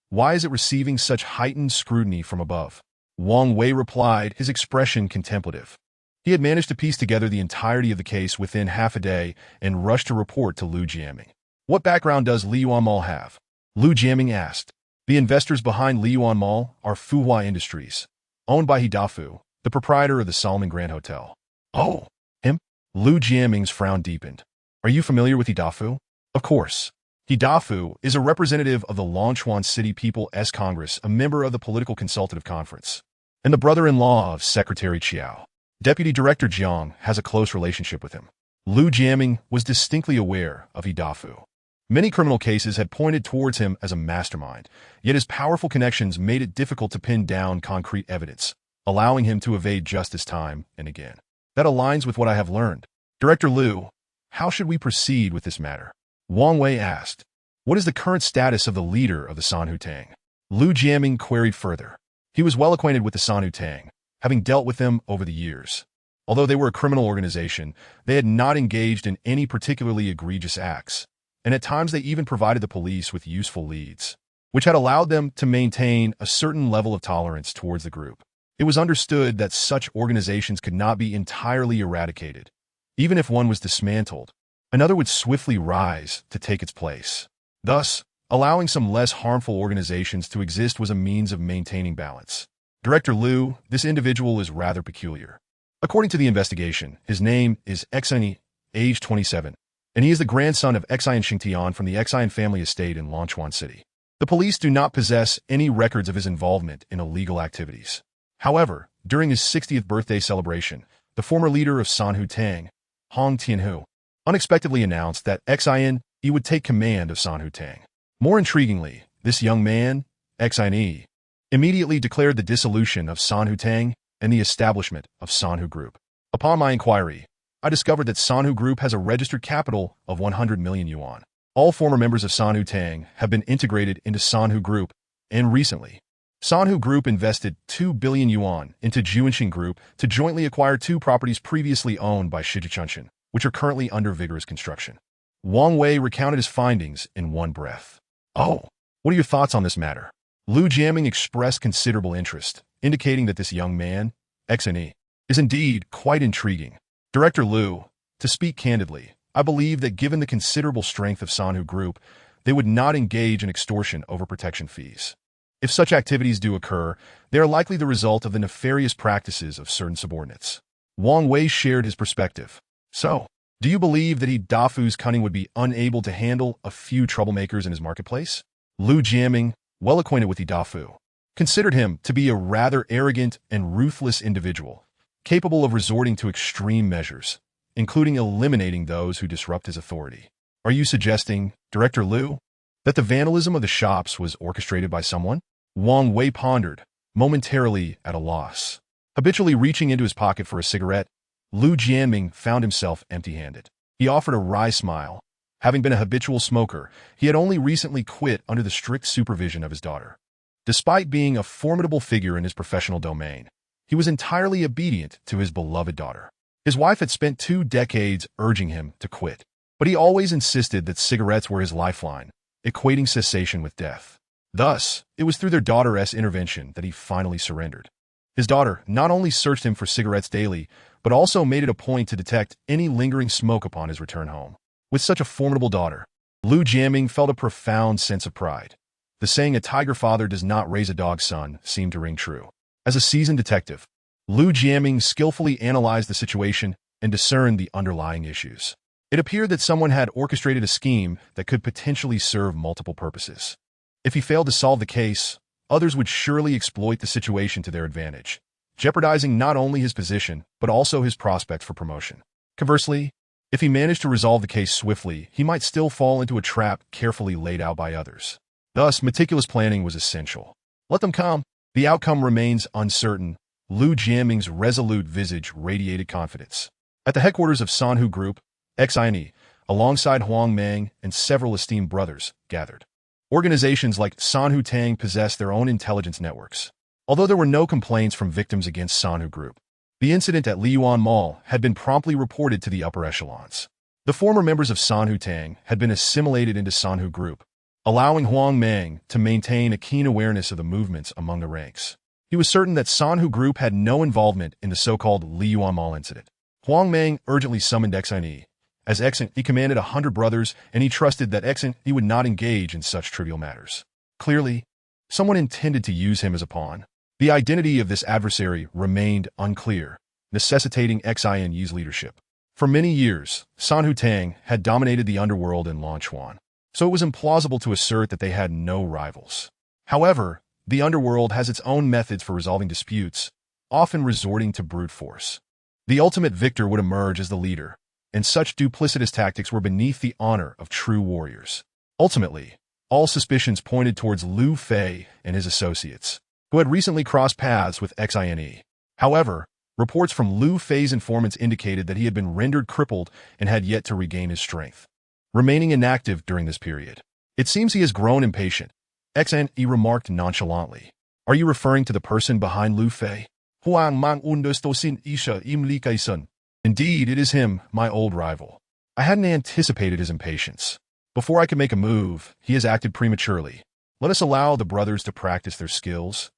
A: why is it receiving such heightened scrutiny from above? Wang Wei replied, his expression contemplative. He had managed to piece together the entirety of the case within half a day and rushed to report to Liu Jiaming. What background does Liyuan Mall have? Liu Jiaming asked. The investors behind Liyuan Mall are Fuhua Industries, owned by Hidafu, the proprietor of the Solomon Grand Hotel. Oh, him? Liu Jiaming's frown deepened. Are you familiar with Hidafu? Of course. Hidafu is a representative of the Longchuan City People's Congress, a member of the Political Consultative Conference, and the brother-in-law of Secretary Chiao. Deputy Director Jiang has a close relationship with him. Liu Jiaming was distinctly aware of Hidafu. Many criminal cases had pointed towards him as a mastermind, yet his powerful connections made it difficult to pin down concrete evidence, allowing him to evade justice time and again. That aligns with what I have learned. Director Liu, how should we proceed with this matter? Wang Wei asked. What is the current status of the leader of the Sanhu Tang? Liu Jiaming queried further. He was well acquainted with the Sanhu Tang, having dealt with them over the years. Although they were a criminal organization, they had not engaged in any particularly egregious acts, and at times they even provided the police with useful leads, which had allowed them to maintain a certain level of tolerance towards the group. It was understood that such organizations could not be entirely eradicated. Even if one was dismantled, another would swiftly rise to take its place. Thus, allowing some less harmful organizations to exist was a means of maintaining balance. Director Liu, this individual is rather peculiar. According to the investigation, his name is Xian, age 27, and he is the grandson of Xian Xingtian from the Xian family estate in Longchuan City. The police do not possess any records of his involvement in illegal activities. However, during his 60th birthday celebration, the former leader of Sanhu Tang, Hong Tianhu, unexpectedly announced that Xian would take command of Sanhu Tang. More intriguingly, this young man, Xian, immediately declared the dissolution of Sanhu Tang and the establishment of Sanhu Group. Upon my inquiry, I discovered that Sanhu Group has a registered capital of 100 million yuan. All former members of Sanhu Tang have been integrated into Sanhu Group, and recently, Sanhu Group invested 2 billion yuan into Juanxing Group to jointly acquire 2 properties previously owned by Shijichunshin, which are currently under vigorous construction. Wang Wei recounted his findings in one breath. Oh, what are your thoughts on this matter? Liu Jiaming expressed considerable interest, indicating that this young man, Xian, is indeed quite intriguing. Director Liu, to speak candidly, I believe that given the considerable strength of Sanhu Group, they would not engage in extortion over protection fees. If such activities do occur, they are likely the result of the nefarious practices of certain subordinates. Wang Wei shared his perspective. So, do you believe that Hidafu's cunning would be unable to handle a few troublemakers in his marketplace? Liu Jiaming, well acquainted with Hidafu, considered him to be a rather arrogant and ruthless individual, capable of resorting to extreme measures, including eliminating those who disrupt his authority. Are you suggesting, Director Liu, that the vandalism of the shops was orchestrated by someone? Wang Wei pondered, momentarily at a loss. Habitually reaching into his pocket for a cigarette, Liu Jianming found himself empty-handed. He offered a wry smile. Having been a habitual smoker, he had only recently quit under the strict supervision of his daughter. Despite being a formidable figure in his professional domain, he was entirely obedient to his beloved daughter. His wife had spent 2 decades urging him to quit, but he always insisted that cigarettes were his lifeline, equating cessation with death. Thus, it was through their daughter's intervention that he finally surrendered. His daughter not only searched him for cigarettes daily, but also made it a point to detect any lingering smoke upon his return home. With such a formidable daughter, Liu Jiaming felt a profound sense of pride. The saying, "a tiger father does not raise a dog son," seemed to ring true. As a seasoned detective, Lu Jiaming skillfully analyzed the situation and discerned the underlying issues. It appeared that someone had orchestrated a scheme that could potentially serve multiple purposes. If he failed to solve the case, others would surely exploit the situation to their advantage, jeopardizing not only his position, but also his prospects for promotion. Conversely, if he managed to resolve the case swiftly, he might still fall into a trap carefully laid out by others. Thus, meticulous planning was essential. Let them come. The outcome remains uncertain. Lu Jiaming's resolute visage radiated confidence. At the headquarters of Sanhu Group, XINE, alongside Huang Mang and several esteemed brothers, gathered. Organizations like Sanhu Tang possessed their own intelligence networks. Although there were no complaints from victims against Sanhu Group, the incident at Liyuan Mall had been promptly reported to the upper echelons. The former members of Sanhu Tang had been assimilated into Sanhu Group, allowing Huang Mang to maintain a keen awareness of the movements among the ranks. He was certain that Sanhu Group had no involvement in the so-called Liyuan Mall incident. Huang Mang urgently summoned XINE. As XINE, he commanded 100 brothers, and he trusted that XINE would not engage in such trivial matters. Clearly, someone intended to use him as a pawn. The identity of this adversary remained unclear, necessitating XINE's leadership. For many years, Sanhu Tang had dominated the underworld in Longchuan, so it was implausible to assert that they had no rivals. However, the underworld has its own methods for resolving disputes, often resorting to brute force. The ultimate victor would emerge as the leader, and such duplicitous tactics were beneath the honor of true warriors. Ultimately, all suspicions pointed towards Lu Fei and his associates, who had recently crossed paths with XINE. However, reports from Lu Fei's informants indicated that he had been rendered crippled and had yet to regain his strength, remaining inactive during this period. It seems he has grown impatient, XINE remarked nonchalantly. Are you referring to the person behind Lu Fei? Huang Mang understood Isha imlikaisun. Indeed, it is him, my old rival. I hadn't anticipated his impatience. Before I could make a move, he has acted prematurely. Let us allow the brothers to practice their skills.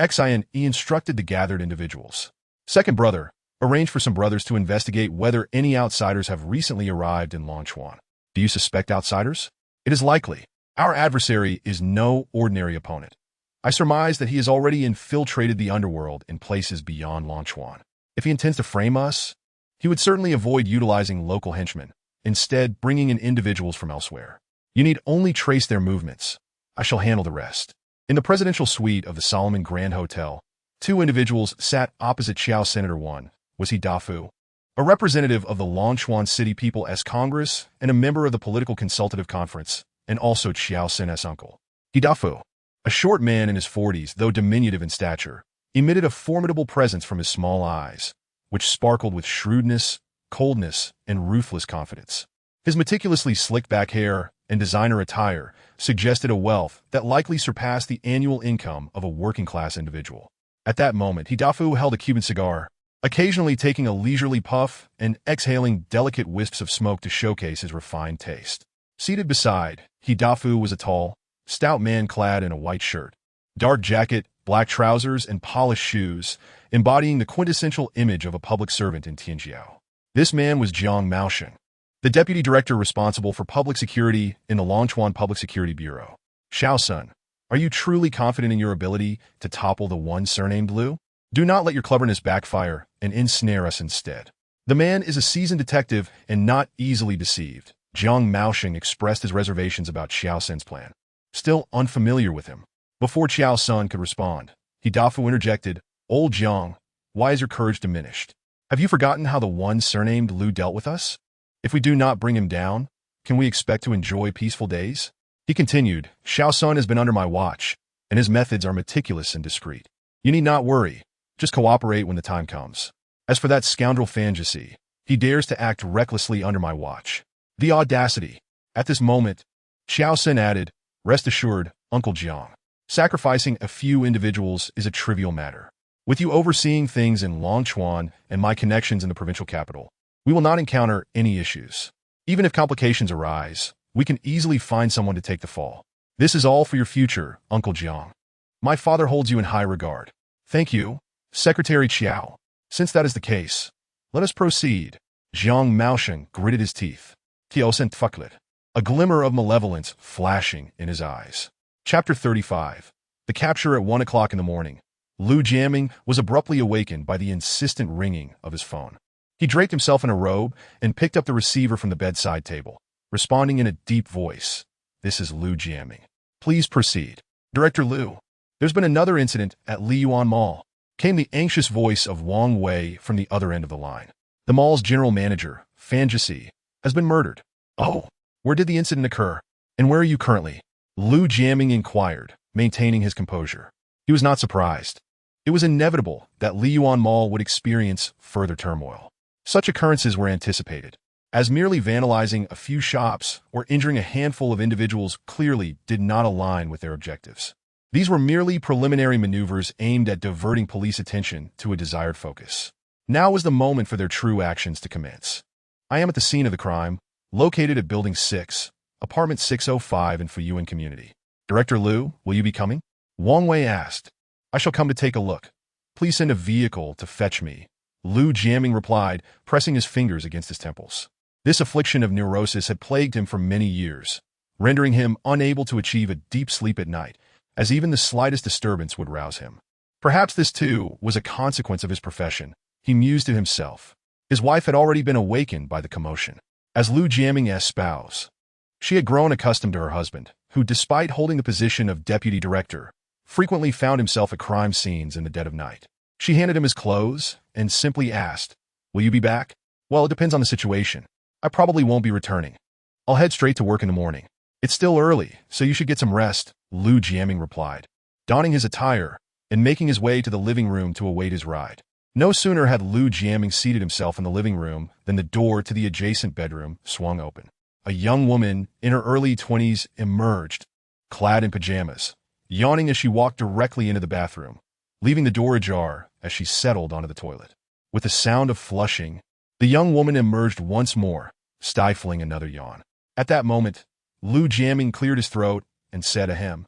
A: XINE instructed the gathered individuals. Second brother, arrange for some brothers to investigate whether any outsiders have recently arrived in Longchuan. Do you suspect outsiders? It is likely. Our adversary is no ordinary opponent. I surmise that he has already infiltrated the underworld in places beyond Longchuan. If he intends to frame us, he would certainly avoid utilizing local henchmen, instead bringing in individuals from elsewhere. You need only trace their movements. I shall handle the rest. In the presidential suite of the Solomon Grand Hotel, two individuals sat opposite Xiao Senator. One was he Dafu, a representative of the Longchuan City People's Congress and a member of the Political Consultative Conference, and also Xiao Sen's uncle. Hidafu, a short man in his 40s, though diminutive in stature, emitted a formidable presence from his small eyes, which sparkled with shrewdness, coldness, and ruthless confidence. His meticulously slicked-back hair and designer attire suggested a wealth that likely surpassed the annual income of a working-class individual. At that moment, Hidafu held a Cuban cigar, occasionally taking a leisurely puff and exhaling delicate wisps of smoke to showcase his refined taste. Seated beside Hidafu was a tall, stout man clad in a white shirt, dark jacket, black trousers, and polished shoes, embodying the quintessential image of a public servant in Tianjiao. This man was Jiang Maosheng, the deputy director responsible for public security in the Longchuan Public Security Bureau. Xiao Sun, are you truly confident in your ability to topple the one surnamed Lu? Do not let your cleverness backfire and ensnare us instead. The man is a seasoned detective and not easily deceived. Jiang Maosheng expressed his reservations about Xiao Sun's plan. Still unfamiliar with him. Before Xiao Sun could respond, Hidafu interjected, Old Jiang, why is your courage diminished? Have you forgotten how the one surnamed Lu dealt with us? If we do not bring him down, can we expect to enjoy peaceful days? He continued, Xiao Sun has been under my watch, and his methods are meticulous and discreet. You need not worry, just cooperate when the time comes. As for that scoundrel Fantasy, he dares to act recklessly under my watch. The audacity. At this moment, Xiao Sun added, rest assured, Uncle Jiang, sacrificing a few individuals is a trivial matter. With you overseeing things in Longchuan and my connections in the provincial capital, we will not encounter any issues. Even if complications arise, we can easily find someone to take the fall. This is all for your future, Uncle Jiang. My father holds you in high regard. Thank you, Secretary Qiao. Since that is the case, let us proceed. Jiang Maosheng gritted his teeth. Tiosen Tfuklet, a glimmer of malevolence flashing in his eyes. Chapter 35. The capture at 1 o'clock in the morning. Lu Jiaming was abruptly awakened by the insistent ringing of his phone. He draped himself in a robe and picked up the receiver from the bedside table, responding in a deep voice. This is Lu Jiaming. Please proceed. Director Lu. There's been another incident at Liyuan Mall, came the anxious voice of Wang Wei from the other end of the line. The mall's general manager, Fan Jisi, has been murdered. Oh, where did the incident occur? And where are you currently? Lu Jiaming inquired, maintaining his composure. He was not surprised. It was inevitable that Liyuan Mall would experience further turmoil. Such occurrences were anticipated, as merely vandalizing a few shops or injuring a handful of individuals clearly did not align with their objectives. These were merely preliminary maneuvers aimed at diverting police attention to a desired focus. Now was the moment for their true actions to commence. I am at the scene of the crime, located at Building 6, Apartment 605 in Fuyuan Community. Director Lu, will you be coming? Wang Wei asked. I shall come to take a look. Please send a vehicle to fetch me. Lu Jiaming replied, pressing his fingers against his temples. This affliction of neurosis had plagued him for many years, rendering him unable to achieve a deep sleep at night, as even the slightest disturbance would rouse him. Perhaps this, too, was a consequence of his profession, he mused to himself. His wife had already been awakened by the commotion. As Lu Jiaming's spouse, she had grown accustomed to her husband, who, despite holding the position of deputy director, frequently found himself at crime scenes in the dead of night. She handed him his clothes and simply asked, will you be back? Well, it depends on the situation. I probably won't be returning. I'll head straight to work in the morning. It's still early, so you should get some rest, Lu Jiaming replied, donning his attire and making his way to the living room to await his ride. No sooner had Lu Jiaming seated himself in the living room than the door to the adjacent bedroom swung open. A young woman in her early 20s emerged, clad in pajamas, yawning as she walked directly into the bathroom, leaving the door ajar as she settled onto the toilet. With the sound of flushing, the young woman emerged once more, stifling another yawn. At that moment, Lu Jiaming cleared his throat and said ahem.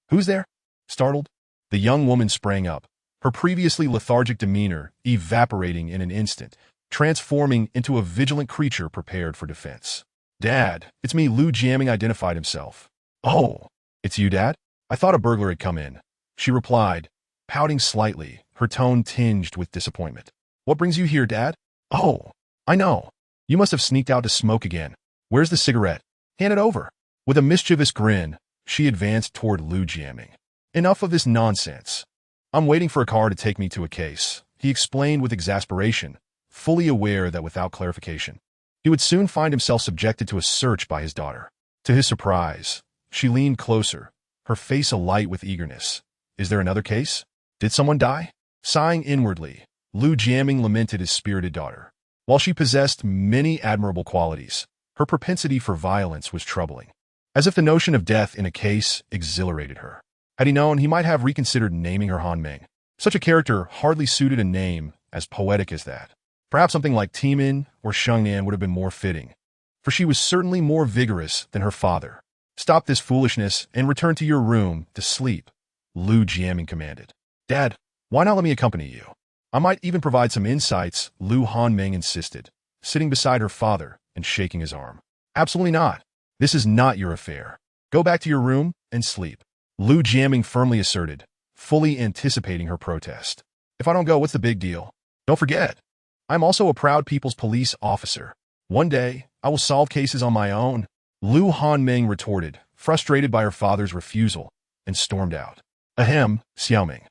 A: Who's there? Startled, the young woman sprang up, her previously lethargic demeanor evaporating in an instant, transforming into a vigilant creature prepared for defense. Dad, it's me. Lu Jiaming identified himself. Oh, it's you, Dad? I thought a burglar had come in, she replied, pouting slightly, her tone tinged with disappointment. What brings you here, Dad? Oh, I know. You must have sneaked out to smoke again. Where's the cigarette? Hand it over. With a mischievous grin, she advanced toward Lu Jiaming. Enough of this nonsense. I'm waiting for a car to take me to a case, he explained with exasperation, fully aware that without clarification, he would soon find himself subjected to a search by his daughter. To his surprise, she leaned closer, her face alight with eagerness. Is there another case? Did someone die? Sighing inwardly, Lu Jiaming lamented his spirited daughter. While she possessed many admirable qualities, her propensity for violence was troubling. As if the notion of death in a case exhilarated her. Had he known, he might have reconsidered naming her Han Meng. Such a character hardly suited a name as poetic as that. Perhaps something like Timin or Shengnian would have been more fitting, for she was certainly more vigorous than her father. Stop this foolishness and return to your room to sleep, Lu Jiaming commanded. Dad, why not let me accompany you? I might even provide some insights, Lu Hanmeng insisted, sitting beside her father and shaking his arm. Absolutely not. This is not your affair. Go back to your room and sleep, Lu Jiaming firmly asserted, fully anticipating her protest. If I don't go, what's the big deal? Don't forget, I'm also a proud people's police officer. One day, I will solve cases on my own, Lu Hanmeng retorted, frustrated by her father's refusal, and stormed out. Ahem, Xiaoming.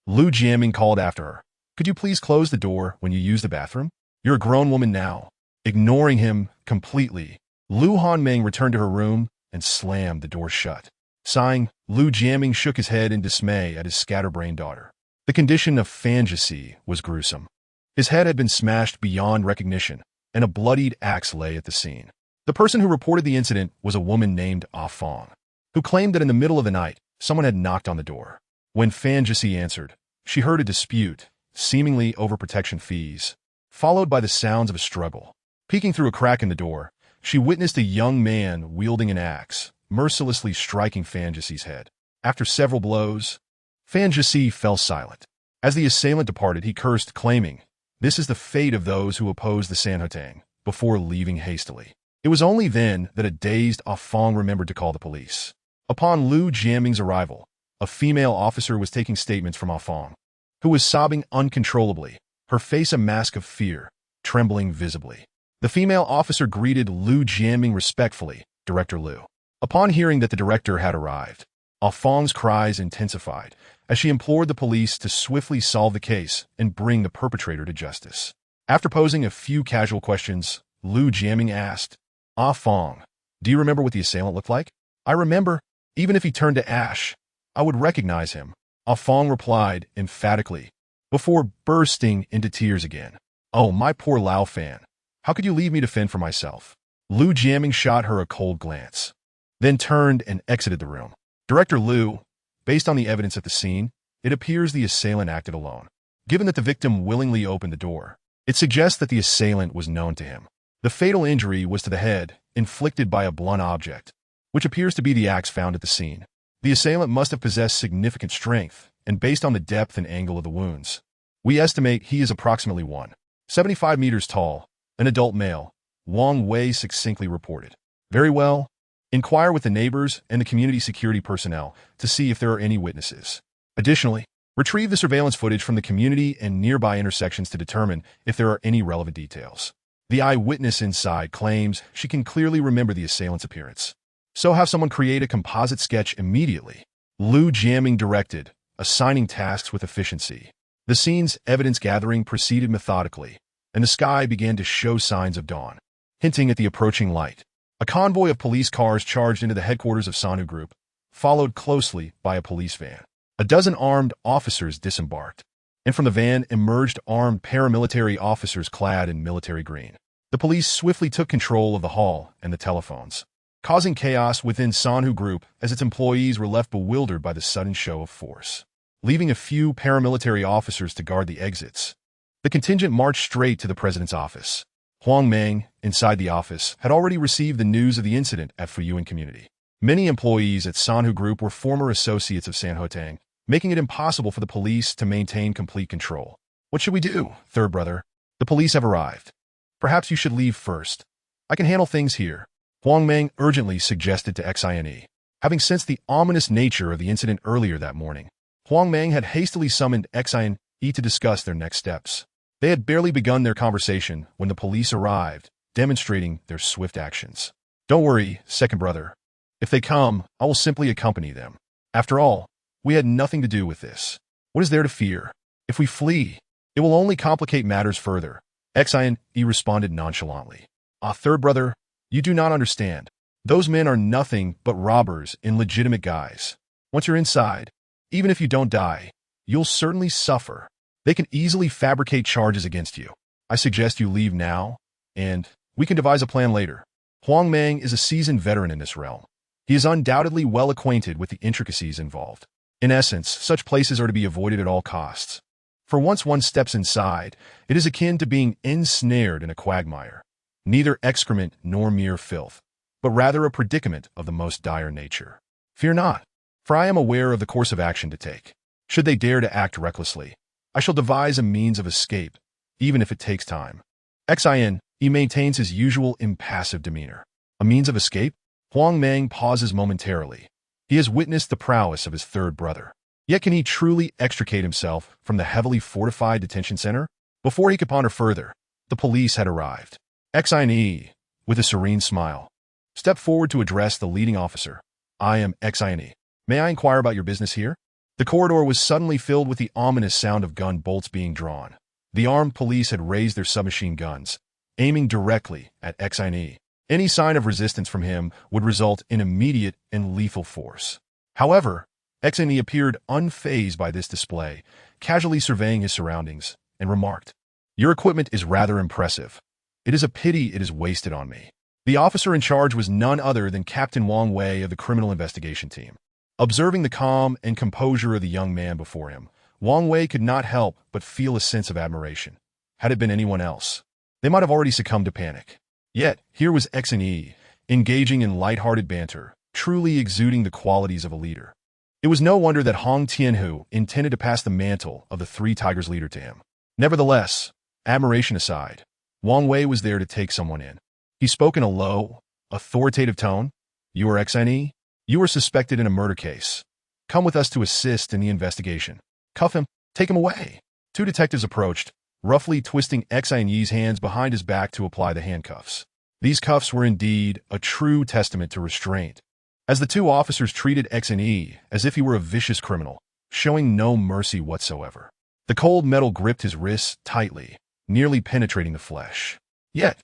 A: Lu Jiaming called after her. Could you please close the door when you use the bathroom? You're a grown woman now. Ignoring him completely, Lu Hanmeng returned to her room and slammed the door shut. Sighing, Lu Jiaming shook his head in dismay at his scatterbrained daughter. The condition of Fan Jisi was gruesome. His head had been smashed beyond recognition, and a bloodied axe lay at the scene. The person who reported the incident was a woman named Ah Fong, who claimed that in the middle of the night, someone had knocked on the door. When Fan Jisi answered, she heard a dispute, seemingly over protection fees, followed by the sounds of a struggle. Peeking through a crack in the door, she witnessed a young man wielding an axe, mercilessly striking Fan Jisi's head. After several blows, Fan Jisi fell silent. As the assailant departed, he cursed, claiming, "This is the fate of those who oppose the Sanhotang," before leaving hastily. It was only then that a dazed Ah Fong remembered to call the police. Upon Lu Jiaming's arrival, a female officer was taking statements from Ah Fong, who was sobbing uncontrollably, her face a mask of fear, trembling visibly. The female officer greeted Lu Jiaming respectfully, Director Lu. Upon hearing that the director had arrived, Ah Fong's cries intensified as she implored the police to swiftly solve the case and bring the perpetrator to justice. After posing a few casual questions, Lu Jiaming asked, Ah Fong, do you remember what the assailant looked like? I remember. Even if he turned to ash, I would recognize him, Ah Fong replied emphatically, before bursting into tears again. Oh, my poor Lao fan. How could you leave me to fend for myself? Lu Jiaming shot her a cold glance, then turned and exited the room. Director Lu, based on the evidence at the scene, it appears the assailant acted alone. Given that the victim willingly opened the door, it suggests that the assailant was known to him. The fatal injury was to the head, inflicted by a blunt object, which appears to be the axe found at the scene. The assailant must have possessed significant strength, and based on the depth and angle of the wounds, we estimate he is approximately 175 meters tall, an adult male, Wang Wei succinctly reported. Very well. Inquire with the neighbors and the community security personnel to see if there are any witnesses. Additionally, retrieve the surveillance footage from the community and nearby intersections to determine if there are any relevant details. The eyewitness inside claims she can clearly remember the assailant's appearance. So have someone create a composite sketch immediately. Lu Jiaming directed, assigning tasks with efficiency. The scene's evidence gathering proceeded methodically, and the sky began to show signs of dawn, hinting at the approaching light. A convoy of police cars charged into the headquarters of Sanu Group, followed closely by a police van. A dozen armed officers disembarked, and from the van emerged armed paramilitary officers clad in military green. The police swiftly took control of the hall and the telephones, causing chaos within Sanhu Group as its employees were left bewildered by the sudden show of force. Leaving a few paramilitary officers to guard the exits, the contingent marched straight to the president's office. Huang Meng, inside the office, had already received the news of the incident at Fuyuan community. Many employees at Sanhu Group were former associates of San Hotang, making it impossible for the police to maintain complete control. What should we do, third brother? The police have arrived. Perhaps you should leave first. I can handle things here, Huang Meng urgently suggested to Xine. Having sensed the ominous nature of the incident earlier that morning, Huang Meng had hastily summoned Xine to discuss their next steps. They had barely begun their conversation when the police arrived, demonstrating their swift actions. Don't worry, second brother. If they come, I will simply accompany them. After all, we had nothing to do with this. What is there to fear? If we flee, it will only complicate matters further. Xine responded nonchalantly. Ah, third brother, you do not understand. Those men are nothing but robbers in legitimate guise. Once you're inside, even if you don't die, you'll certainly suffer. They can easily fabricate charges against you. I suggest you leave now, and we can devise a plan later. Huang Meng is a seasoned veteran in this realm. He is undoubtedly well acquainted with the intricacies involved. In essence, such places are to be avoided at all costs. For once one steps inside, it is akin to being ensnared in a quagmire. Neither excrement nor mere filth, but rather a predicament of the most dire nature. Fear not, for I am aware of the course of action to take. Should they dare to act recklessly, I shall devise a means of escape, even if it takes time. Xin, he maintains his usual impassive demeanor. A means of escape? Huang Meng pauses momentarily. He has witnessed the prowess of his third brother. Yet can he truly extricate himself from the heavily fortified detention center? Before he could ponder further, the police had arrived. Xin, with a serene smile, stepped forward to address the leading officer. I am Xin. May I inquire about your business here? The corridor was suddenly filled with the ominous sound of gun bolts being drawn. The armed police had raised their submachine guns, aiming directly at Xin. Any sign of resistance from him would result in immediate and lethal force. However, Xin appeared unfazed by this display, casually surveying his surroundings, and remarked, "Your equipment is rather impressive. It is a pity it is wasted on me." The officer in charge was none other than Captain Wang Wei of the Criminal Investigation Team. Observing the calm and composure of the young man before him, Wang Wei could not help but feel a sense of admiration. Had it been anyone else, they might have already succumbed to panic. Yet, here was Xin, engaging in light-hearted banter, truly exuding the qualities of a leader. It was no wonder that Hong Tianhu intended to pass the mantle of the Three Tigers leader to him. Nevertheless, admiration aside, Wang Wei was there to take someone in. He spoke in a low, authoritative tone. "You are Xin?" You are suspected in a murder case. Come with us to assist in the investigation. Cuff him. Take him away. Two detectives approached, roughly twisting Xian's hands behind his back to apply the handcuffs. These cuffs were indeed a true testament to restraint, as the two officers treated Xian as if he were a vicious criminal, showing no mercy whatsoever. The cold metal gripped his wrists tightly, nearly penetrating the flesh. Yet,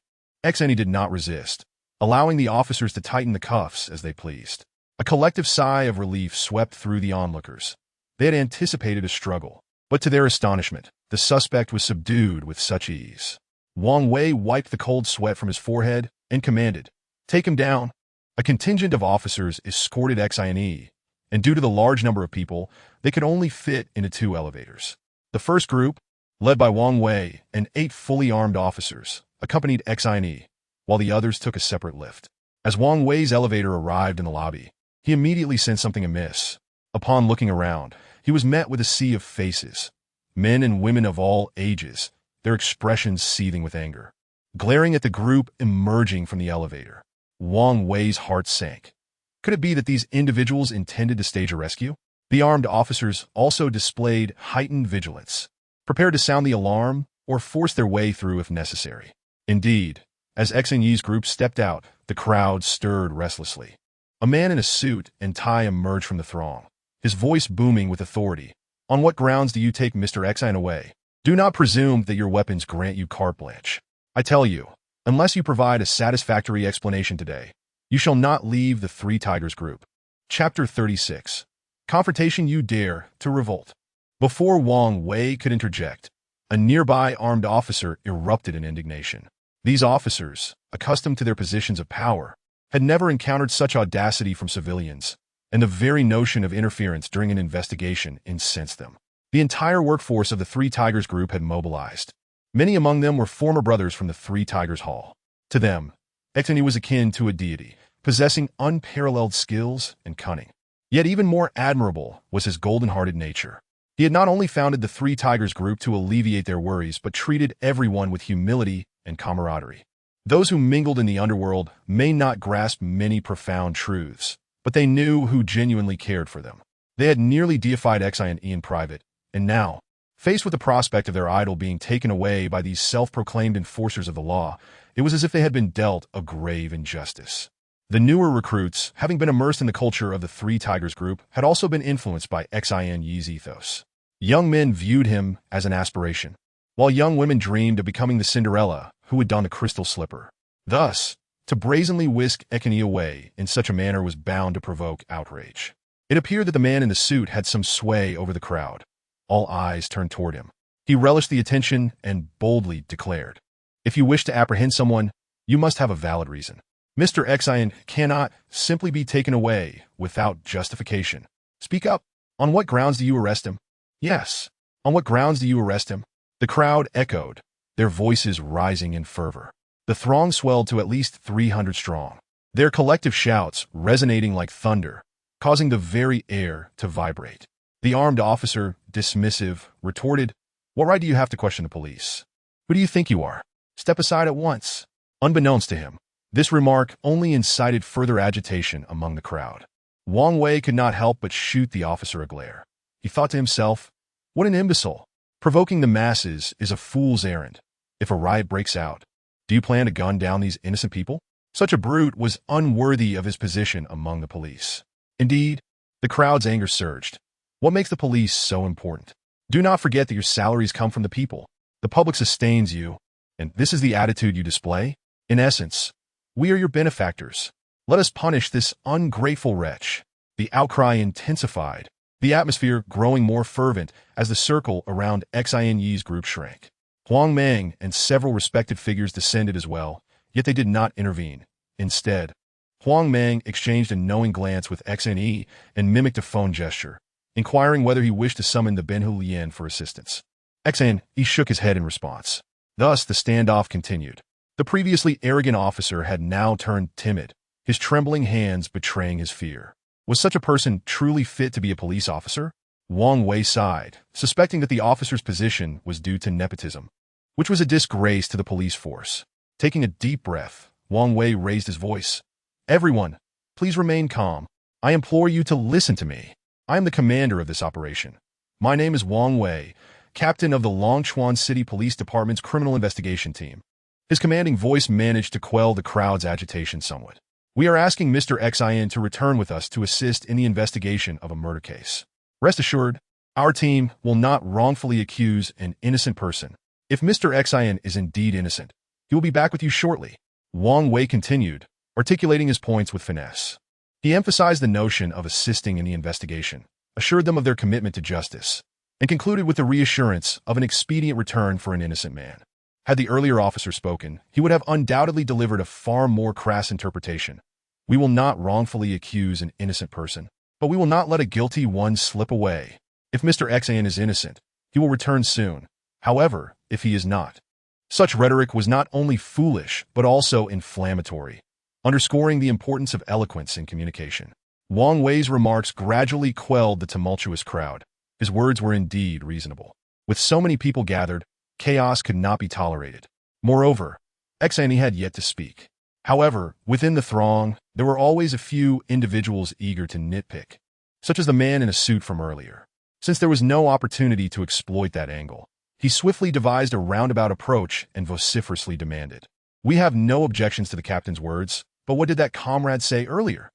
A: Xian did not resist, allowing the officers to tighten the cuffs as they pleased. A collective sigh of relief swept through the onlookers. They had anticipated a struggle, but to their astonishment, the suspect was subdued with such ease. Wang Wei wiped the cold sweat from his forehead and commanded, "Take him down." A contingent of officers escorted Xian, and due to the large number of people, they could only fit into 2 elevators. The first group, led by Wang Wei and 8 fully armed officers, accompanied Xian, while the others took a separate lift. As Wang Wei's elevator arrived in the lobby, he immediately sensed something amiss. Upon looking around, he was met with a sea of faces, men and women of all ages, their expressions seething with anger. Glaring at the group emerging from the elevator, Wang Wei's heart sank. Could it be that these individuals intended to stage a rescue? The armed officers also displayed heightened vigilance, prepared to sound the alarm or force their way through if necessary. Indeed, as Xian's group stepped out, the crowd stirred restlessly. A man in a suit and tie emerged from the throng, his voice booming with authority. "On what grounds do you take Mr. Xian away? Do not presume that your weapons grant you carte blanche. I tell you, unless you provide a satisfactory explanation today, you shall not leave the Three Tigers group." Chapter 36. Confrontation. You dare to revolt. Before Wang Wei could interject, a nearby armed officer erupted in indignation. These officers, accustomed to their positions of power, had never encountered such audacity from civilians, and the very notion of interference during an investigation incensed them. The entire workforce of the Three Tigers group had mobilized. Many among them were former brothers from the Three Tigers Hall. To them, Xian was akin to a deity, possessing unparalleled skills and cunning. Yet even more admirable was his golden-hearted nature. He had not only founded the Three Tigers group to alleviate their worries, but treated everyone with humility and camaraderie. Those who mingled in the underworld may not grasp many profound truths, but they knew who genuinely cared for them. They had nearly deified Xian in private, and now, faced with the prospect of their idol being taken away by these self-proclaimed enforcers of the law, it was as if they had been dealt a grave injustice. The newer recruits, having been immersed in the culture of the Three Tigers group, had also been influenced by Xian's ethos. Young men viewed him as an aspiration, while young women dreamed of becoming the Cinderella who would don the crystal slipper. Thus, to brazenly whisk Xian away in such a manner was bound to provoke outrage. It appeared that the man in the suit had some sway over the crowd. All eyes turned toward him. He relished the attention and boldly declared, "If you wish to apprehend someone, you must have a valid reason. Mr. Xian cannot simply be taken away without justification. Speak up. On what grounds do you arrest him?" "Yes, on what grounds do you arrest him?" The crowd echoed, their voices rising in fervor. The throng swelled to at least 300 strong, their collective shouts resonating like thunder, causing the very air to vibrate. The armed officer, dismissive, retorted, "What right do you have to question the police? Who do you think you are? Step aside at once." Unbeknownst to him, this remark only incited further agitation among the crowd. Wang Wei could not help but shoot the officer a glare. He thought to himself, "What an imbecile! Provoking the masses is a fool's errand. If a riot breaks out, do you plan to gun down these innocent people?" Such a brute was unworthy of his position among the police. Indeed, the crowd's anger surged. What makes the police so important? Do not forget that your salaries come from the people. The public sustains you, and this is the attitude you display? In essence, we are your benefactors. Let us punish this ungrateful wretch. The outcry intensified, the atmosphere growing more fervent as the circle around Xian's group shrank. Huang Meng and several respected figures descended as well, yet they did not intervene. Instead, Huang Meng exchanged a knowing glance with Xian and mimicked a phone gesture, inquiring whether he wished to summon the Benhu Lian for assistance. Xian shook his head in response. Thus, the standoff continued. The previously arrogant officer had now turned timid, his trembling hands betraying his fear. Was such a person truly fit to be a police officer? Wang Wei sighed, suspecting that the officer's position was due to nepotism, which was a disgrace to the police force. Taking a deep breath, Wang Wei raised his voice. "Everyone, please remain calm. I implore you to listen to me. I am the commander of this operation. My name is Wang Wei, captain of the Longchuan City Police Department's criminal investigation team. His commanding voice managed to quell the crowd's agitation somewhat. We are asking Mr. Xin to return with us to assist in the investigation of a murder case. Rest assured, our team will not wrongfully accuse an innocent person. If Mr. Xin is indeed innocent, he will be back with you shortly. Wang Wei continued, articulating his points with finesse. He emphasized the notion of assisting in the investigation, assured them of their commitment to justice, and concluded with the reassurance of an expedient return for an innocent man. Had the earlier officer spoken, he would have undoubtedly delivered a far more crass interpretation. We will not wrongfully accuse an innocent person, but we will not let a guilty one slip away. If Mr. Xin is innocent, he will return soon. However, if he is not. Such rhetoric was not only foolish, but also inflammatory, underscoring the importance of eloquence in communication. Wang Wei's remarks gradually quelled the tumultuous crowd. His words were indeed reasonable. With so many people gathered, chaos could not be tolerated. Moreover, Xin had yet to speak. However, within the throng, there were always a few individuals eager to nitpick, such as the man in a suit from earlier. Since there was no opportunity to exploit that angle, he swiftly devised a roundabout approach and vociferously demanded. We have no objections to the captain's words, but what did that comrade say earlier?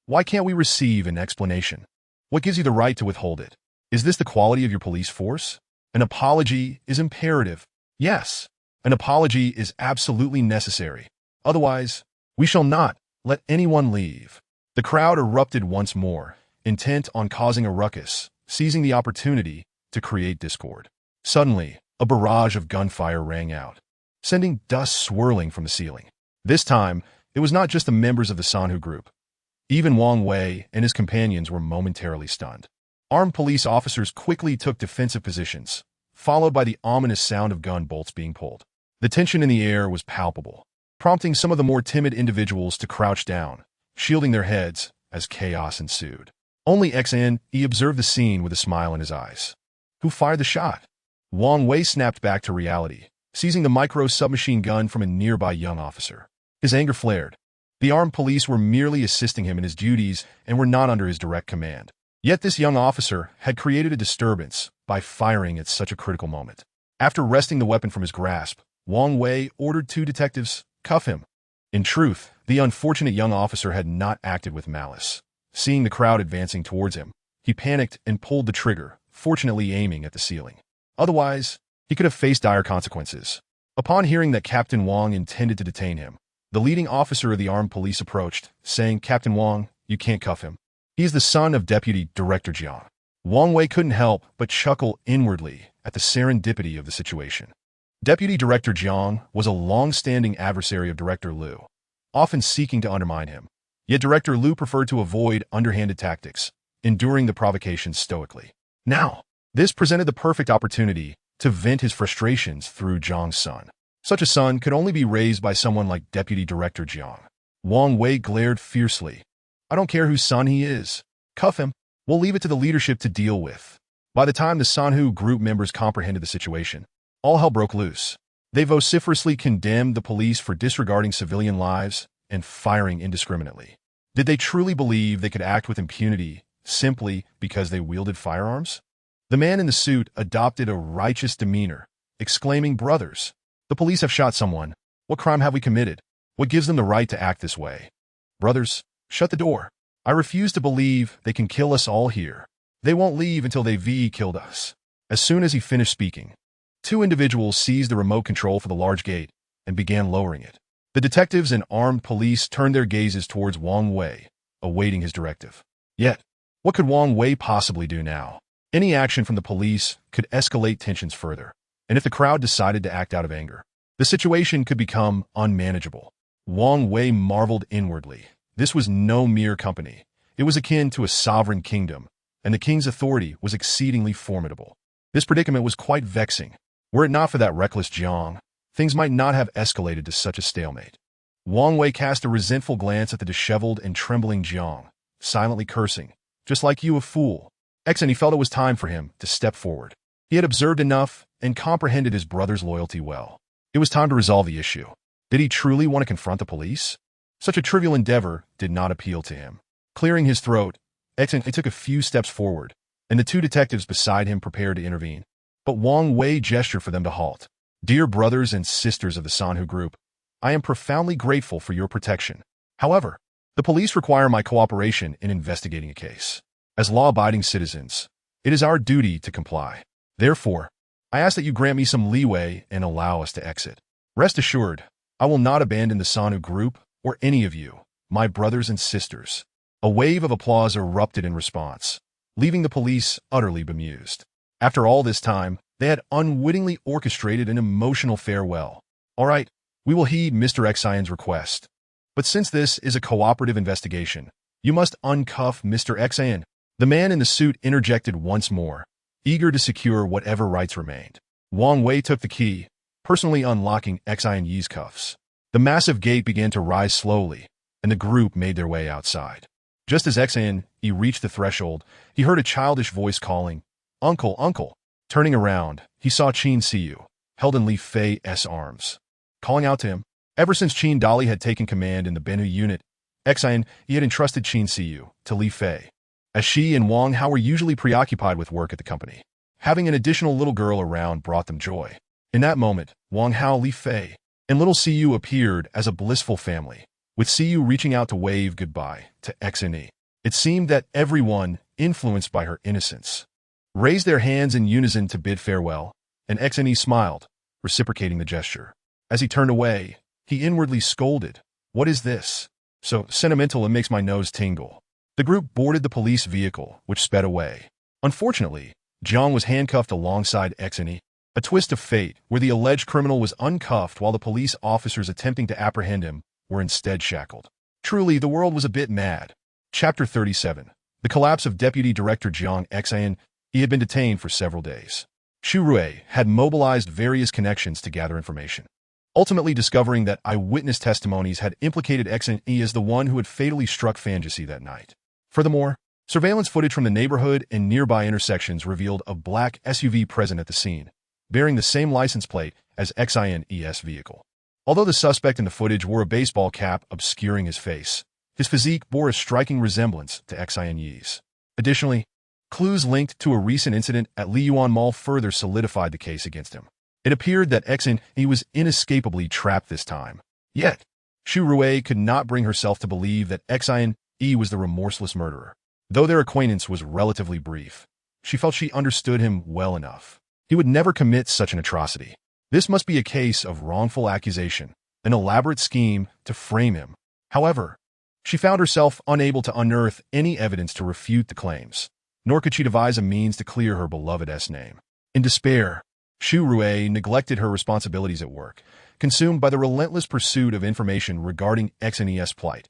A: Why can't we receive an explanation? What gives you the right to withhold it? Is this the quality of your police force? An apology is imperative. Yes, an apology is absolutely necessary. Otherwise, we shall not let anyone leave. The crowd erupted once more, intent on causing a ruckus, seizing the opportunity to create discord. Suddenly, a barrage of gunfire rang out, sending dust swirling from the ceiling. This time, it was not just the members of the Sanhu group. Even Wang Wei and his companions were momentarily stunned. Armed police officers quickly took defensive positions, followed by the ominous sound of gun bolts being pulled. The tension in the air was palpable, prompting some of the more timid individuals to crouch down, shielding their heads as chaos ensued. Only Xin observed the scene with a smile in his eyes. Who fired the shot? Wang Wei snapped back to reality, seizing the micro-submachine gun from a nearby young officer. His anger flared. The armed police were merely assisting him in his duties and were not under his direct command. Yet this young officer had created a disturbance by firing at such a critical moment. After wresting the weapon from his grasp, Wang Wei ordered 2 detectives, cuff him. In truth, the unfortunate young officer had not acted with malice. Seeing the crowd advancing towards him, he panicked and pulled the trigger, fortunately aiming at the ceiling. Otherwise, he could have faced dire consequences. Upon hearing that Captain Wang intended to detain him, the leading officer of the armed police approached, saying, Captain Wang, you can't cuff him. He is the son of Deputy Director Jiang. Wang Wei couldn't help but chuckle inwardly at the serendipity of the situation. Deputy Director Jiang was a long-standing adversary of Director Liu, often seeking to undermine him. Yet Director Liu preferred to avoid underhanded tactics, enduring the provocations stoically. Now, this presented the perfect opportunity to vent his frustrations through Jiang's son. Such a son could only be raised by someone like Deputy Director Jiang. Wang Wei glared fiercely. I don't care whose son he is. Cuff him. We'll leave it to the leadership to deal with. By the time the Sanhu group members comprehended the situation, all hell broke loose. They vociferously condemned the police for disregarding civilian lives and firing indiscriminately. Did they truly believe they could act with impunity simply because they wielded firearms? The man in the suit adopted a righteous demeanor, exclaiming, Brothers, the police have shot someone. What crime have we committed? What gives them the right to act this way? Brothers, shut the door. I refuse to believe they can kill us all here. They won't leave until they've killed us. As soon as he finished speaking, 2 individuals seized the remote control for the large gate and began lowering it. The detectives and armed police turned their gazes towards Wang Wei, awaiting his directive. Yet, what could Wang Wei possibly do now? Any action from the police could escalate tensions further, and if the crowd decided to act out of anger, the situation could become unmanageable. Wang Wei marveled inwardly. This was no mere company. It was akin to a sovereign kingdom, and the king's authority was exceedingly formidable. This predicament was quite vexing. Were it not for that reckless Jiang, things might not have escalated to such a stalemate. Wang Wei cast a resentful glance at the disheveled and trembling Jiang, silently cursing, just like you, a fool. He felt it was time for him to step forward. He had observed enough and comprehended his brother's loyalty well. It was time to resolve the issue. Did he truly want to confront the police? Such a trivial endeavor did not appeal to him. Clearing his throat, XN took a few steps forward, and the two detectives beside him prepared to intervene. But Wang Wei gestured for them to halt. Dear brothers and sisters of the Sanhu group, I am profoundly grateful for your protection. However, the police require my cooperation in investigating a case. As law-abiding citizens, it is our duty to comply. Therefore, I ask that you grant me some leeway and allow us to exit. Rest assured, I will not abandon the Sanhu group or any of you, my brothers and sisters. A wave of applause erupted in response, leaving the police utterly bemused. After all this time, they had unwittingly orchestrated an emotional farewell. All right, we will heed Mr. Xian's request. But since this is a cooperative investigation, you must uncuff Mr. Xian. The man in the suit interjected once more, eager to secure whatever rights remained. Wang Wei took the key, personally unlocking Xian Yi's cuffs. The massive gate began to rise slowly, and the group made their way outside. Just as Xian Yi reached the threshold, he heard a childish voice calling, "Uncle, uncle." Turning around, he saw Qin Siyu, held in Li Fei's arms. Calling out to him, ever since Qin Dali had taken command in the Benhu unit, Xian Yi had entrusted Qin Siyu to Li Fei, as she and Wang Hao were usually preoccupied with work at the company. Having an additional little girl around brought them joy. In that moment, Wang Hao, Li Fei, and little Siyu appeared as a blissful family, with Siyu reaching out to wave goodbye to Xian Yi. It seemed that everyone, influenced by her innocence, raised their hands in unison to bid farewell, and Xian Yi smiled, reciprocating the gesture. As he turned away, he inwardly scolded, "What is this? So sentimental it makes my nose tingle." The group boarded the police vehicle, which sped away. Unfortunately, Jiang was handcuffed alongside Xian Yi, a twist of fate where the alleged criminal was uncuffed while the police officers attempting to apprehend him were instead shackled. Truly, the world was a bit mad. Chapter 37. The collapse of Deputy Director Jiang Xian. He had been detained for several days. Xu Rui had mobilized various connections to gather information, ultimately discovering that eyewitness testimonies had implicated Xian Yi as the one who had fatally struck Fantasy that night. Furthermore, surveillance footage from the neighborhood and nearby intersections revealed a black SUV present at the scene, bearing the same license plate as Xian Yi's vehicle. Although the suspect in the footage wore a baseball cap obscuring his face, his physique bore a striking resemblance to Xian Yi's. Additionally, clues linked to a recent incident at Liyuan Mall further solidified the case against him. It appeared that Xian Yi was inescapably trapped this time. Yet, Xu Rui could not bring herself to believe that Xian Yi was the remorseless murderer. Though their acquaintance was relatively brief, she felt she understood him well enough. He would never commit such an atrocity. This must be a case of wrongful accusation, an elaborate scheme to frame him. However, she found herself unable to unearth any evidence to refute the claims, nor could she devise a means to clear her beloved's name. In despair, Xu Rui neglected her responsibilities at work, consumed by the relentless pursuit of information regarding Xian Yi's plight,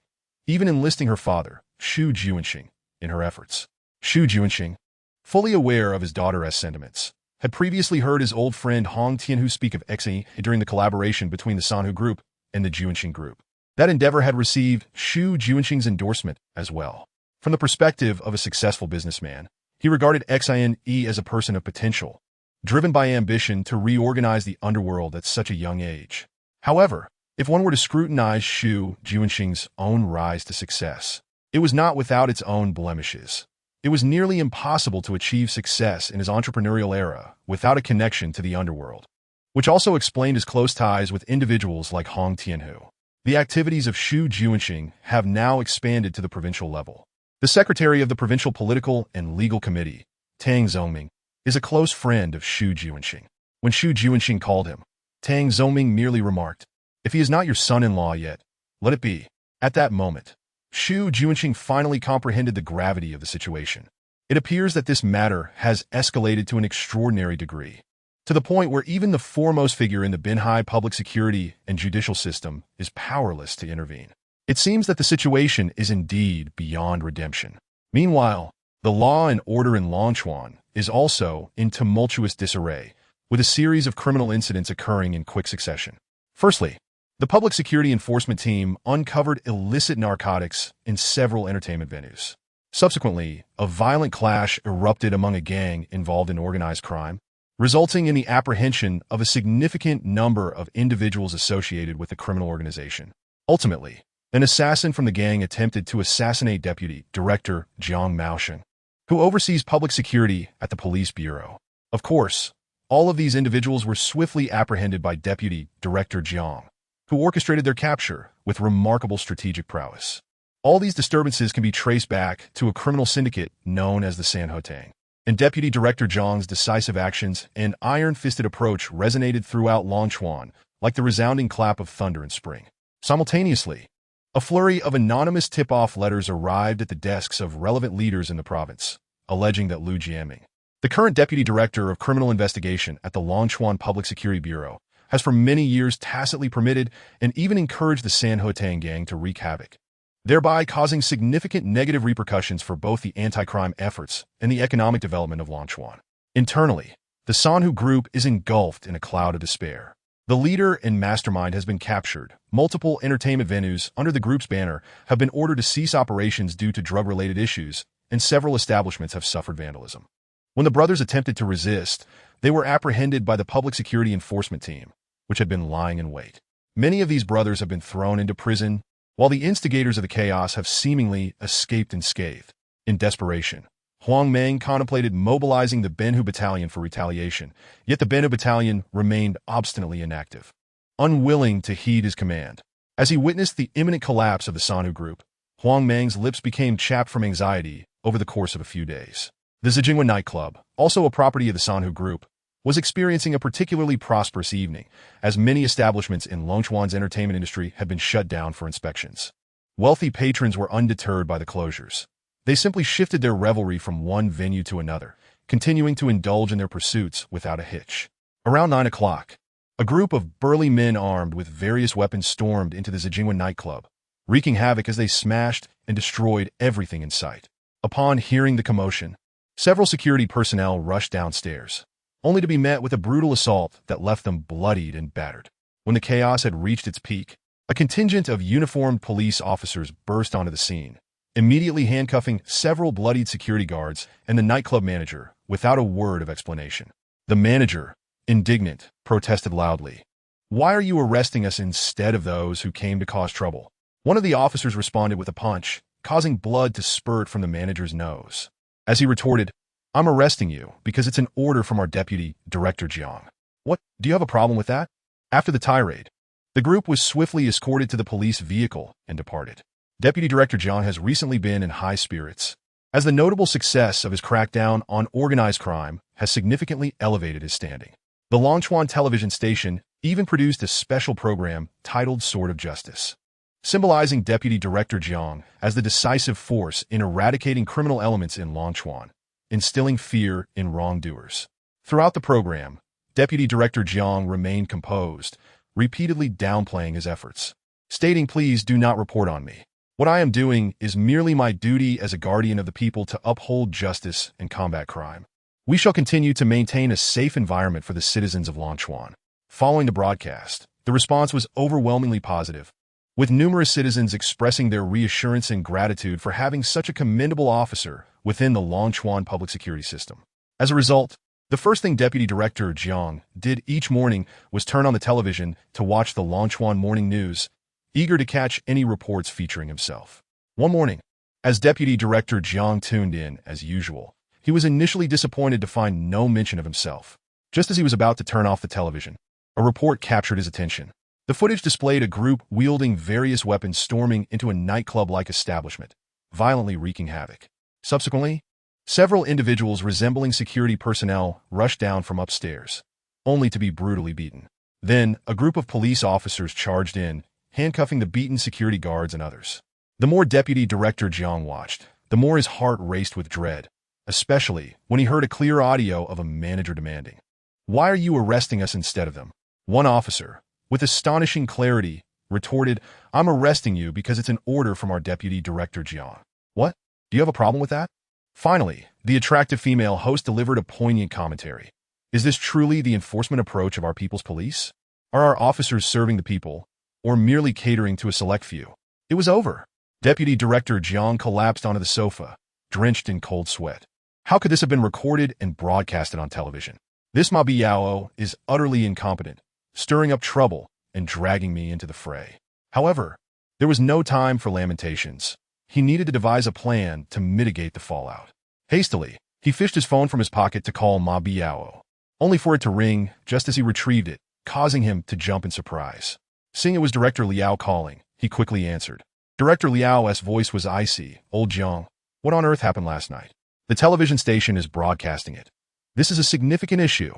A: even enlisting her father, Xu Juanxing, in her efforts. Xu Juanxing, fully aware of his daughter's sentiments, had previously heard his old friend Hong Tianhu speak of Xian Yi during the collaboration between the Sanhu group and the Juanxing group. That endeavor had received Xu Juanxing's endorsement as well. From the perspective of a successful businessman, he regarded Xian Yi as a person of potential, driven by ambition to reorganize the underworld at such a young age. However, if one were to scrutinize Xu Juanxing's own rise to success, it was not without its own blemishes. It was nearly impossible to achieve success in his entrepreneurial era without a connection to the underworld, which also explained his close ties with individuals like Hong Tianhu. The activities of Xu Juanxing have now expanded to the provincial level. The secretary of the Provincial Political and Legal Committee, Tang Zongming, is a close friend of Xu Juanxing. When Xu Juanxing called him, Tang Zongming merely remarked, "If he is not your son-in-law yet, let it be." At that moment, Xu Juanxing finally comprehended the gravity of the situation. It appears that this matter has escalated to an extraordinary degree, to the point where even the foremost figure in the Binhai public security and judicial system is powerless to intervene. It seems that the situation is indeed beyond redemption. Meanwhile, the law and order in Longchuan is also in tumultuous disarray, with a series of criminal incidents occurring in quick succession. Firstly, the public security enforcement team uncovered illicit narcotics in several entertainment venues. Subsequently, a violent clash erupted among a gang involved in organized crime, resulting in the apprehension of a significant number of individuals associated with the criminal organization. Ultimately, An assassin from the gang attempted to assassinate Deputy Director Jiang Maosheng, who oversees public security at the police bureau. Of course, all of these individuals were swiftly apprehended by Deputy Director Jiang, who orchestrated their capture with remarkable strategic prowess. All these disturbances can be traced back to a criminal syndicate known as the Sanhotang. And Deputy Director Jiang's decisive actions and iron-fisted approach resonated throughout Longchuan like the resounding clap of thunder in spring. Simultaneously, a flurry of anonymous tip-off letters arrived at the desks of relevant leaders in the province, alleging that Liu Jianming, the current Deputy Director of Criminal Investigation at the Longchuan Public Security Bureau, has for many years tacitly permitted and even encouraged the Sanhotang gang to wreak havoc, thereby causing significant negative repercussions for both the anti-crime efforts and the economic development of Longchuan. Internally, the Sanhu group is engulfed in a cloud of despair. The leader and mastermind has been captured. Multiple entertainment venues under the group's banner have been ordered to cease operations due to drug-related issues, and several establishments have suffered vandalism. When the brothers attempted to resist, they were apprehended by the public security enforcement team, which had been lying in wait. Many of these brothers have been thrown into prison, while the instigators of the chaos have seemingly escaped unscathed. In desperation, Huang Meng contemplated mobilizing the Benhu Battalion for retaliation, yet the Benhu Battalion remained obstinately inactive, unwilling to heed his command. As he witnessed the imminent collapse of the Sanhu group, Huang Meng's lips became chapped from anxiety over the course of a few days. The Zijingwa nightclub, also a property of the Sanhu group, was experiencing a particularly prosperous evening, as many establishments in Longchuan's entertainment industry had been shut down for inspections. Wealthy patrons were undeterred by the closures. They simply shifted their revelry from one venue to another, continuing to indulge in their pursuits without a hitch. Around 9 o'clock, a group of burly men armed with various weapons stormed into the Zijingwa nightclub, wreaking havoc as they smashed and destroyed everything in sight. Upon hearing the commotion, several security personnel rushed downstairs, only to be met with a brutal assault that left them bloodied and battered. When the chaos had reached its peak, a contingent of uniformed police officers burst onto the scene, immediately handcuffing several bloodied security guards and the nightclub manager without a word of explanation. The manager, indignant, protested loudly. "Why are you arresting us instead of those who came to cause trouble?" One of the officers responded with a punch, causing blood to spurt from the manager's nose. As he retorted, "I'm arresting you because it's an order from our Deputy Director Jiang." "What? Do you have a problem with that?" After the tirade, the group was swiftly escorted to the police vehicle and departed. Deputy Director Jiang has recently been in high spirits, as the notable success of his crackdown on organized crime has significantly elevated his standing. The Longchuan television station even produced a special program titled Sword of Justice, symbolizing Deputy Director Jiang as the decisive force in eradicating criminal elements in Longchuan, instilling fear in wrongdoers. Throughout the program, Deputy Director Jiang remained composed, repeatedly downplaying his efforts, stating, "Please do not report on me. What I am doing is merely my duty as a guardian of the people to uphold justice and combat crime. We shall continue to maintain a safe environment for the citizens of Longchuan." Following the broadcast, the response was overwhelmingly positive, with numerous citizens expressing their reassurance and gratitude for having such a commendable officer within the Longchuan public security system. As a result, the first thing Deputy Director Jiang did each morning was turn on the television to watch the Longchuan morning news, eager to catch any reports featuring himself. One morning, as Deputy Director Jiang tuned in as usual, he was initially disappointed to find no mention of himself. Just as he was about to turn off the television, a report captured his attention. The footage displayed a group wielding various weapons storming into a nightclub-like establishment, violently wreaking havoc. Subsequently, several individuals resembling security personnel rushed down from upstairs, only to be brutally beaten. Then, a group of police officers charged in, handcuffing the beaten security guards and others. The more Deputy Director Jiang watched, the more his heart raced with dread, especially when he heard a clear audio of a manager demanding, "Why are you arresting us instead of them?" One officer, with astonishing clarity, retorted, "I'm arresting you because it's an order from our Deputy Director Jiang." "What? Do you have a problem with that?" Finally, the attractive female host delivered a poignant commentary. "Is this truly the enforcement approach of our people's police? Are our officers serving the people, or merely catering to a select few?" It was over. Deputy Director Jiang collapsed onto the sofa, drenched in cold sweat. How could this have been recorded and broadcasted on television? This Ma Biao is utterly incompetent, stirring up trouble and dragging me into the fray. However, There was no time for lamentations. He needed to devise a plan to mitigate the fallout. Hastily, he fished his phone from his pocket to call Ma Biao, only for it to ring just as he retrieved it, causing him to jump in surprise. Seeing it was Director Liao calling, he quickly answered. Director Liao's voice was icy. Old Jiang, what on earth happened last night? The television station is broadcasting it. This is a significant issue.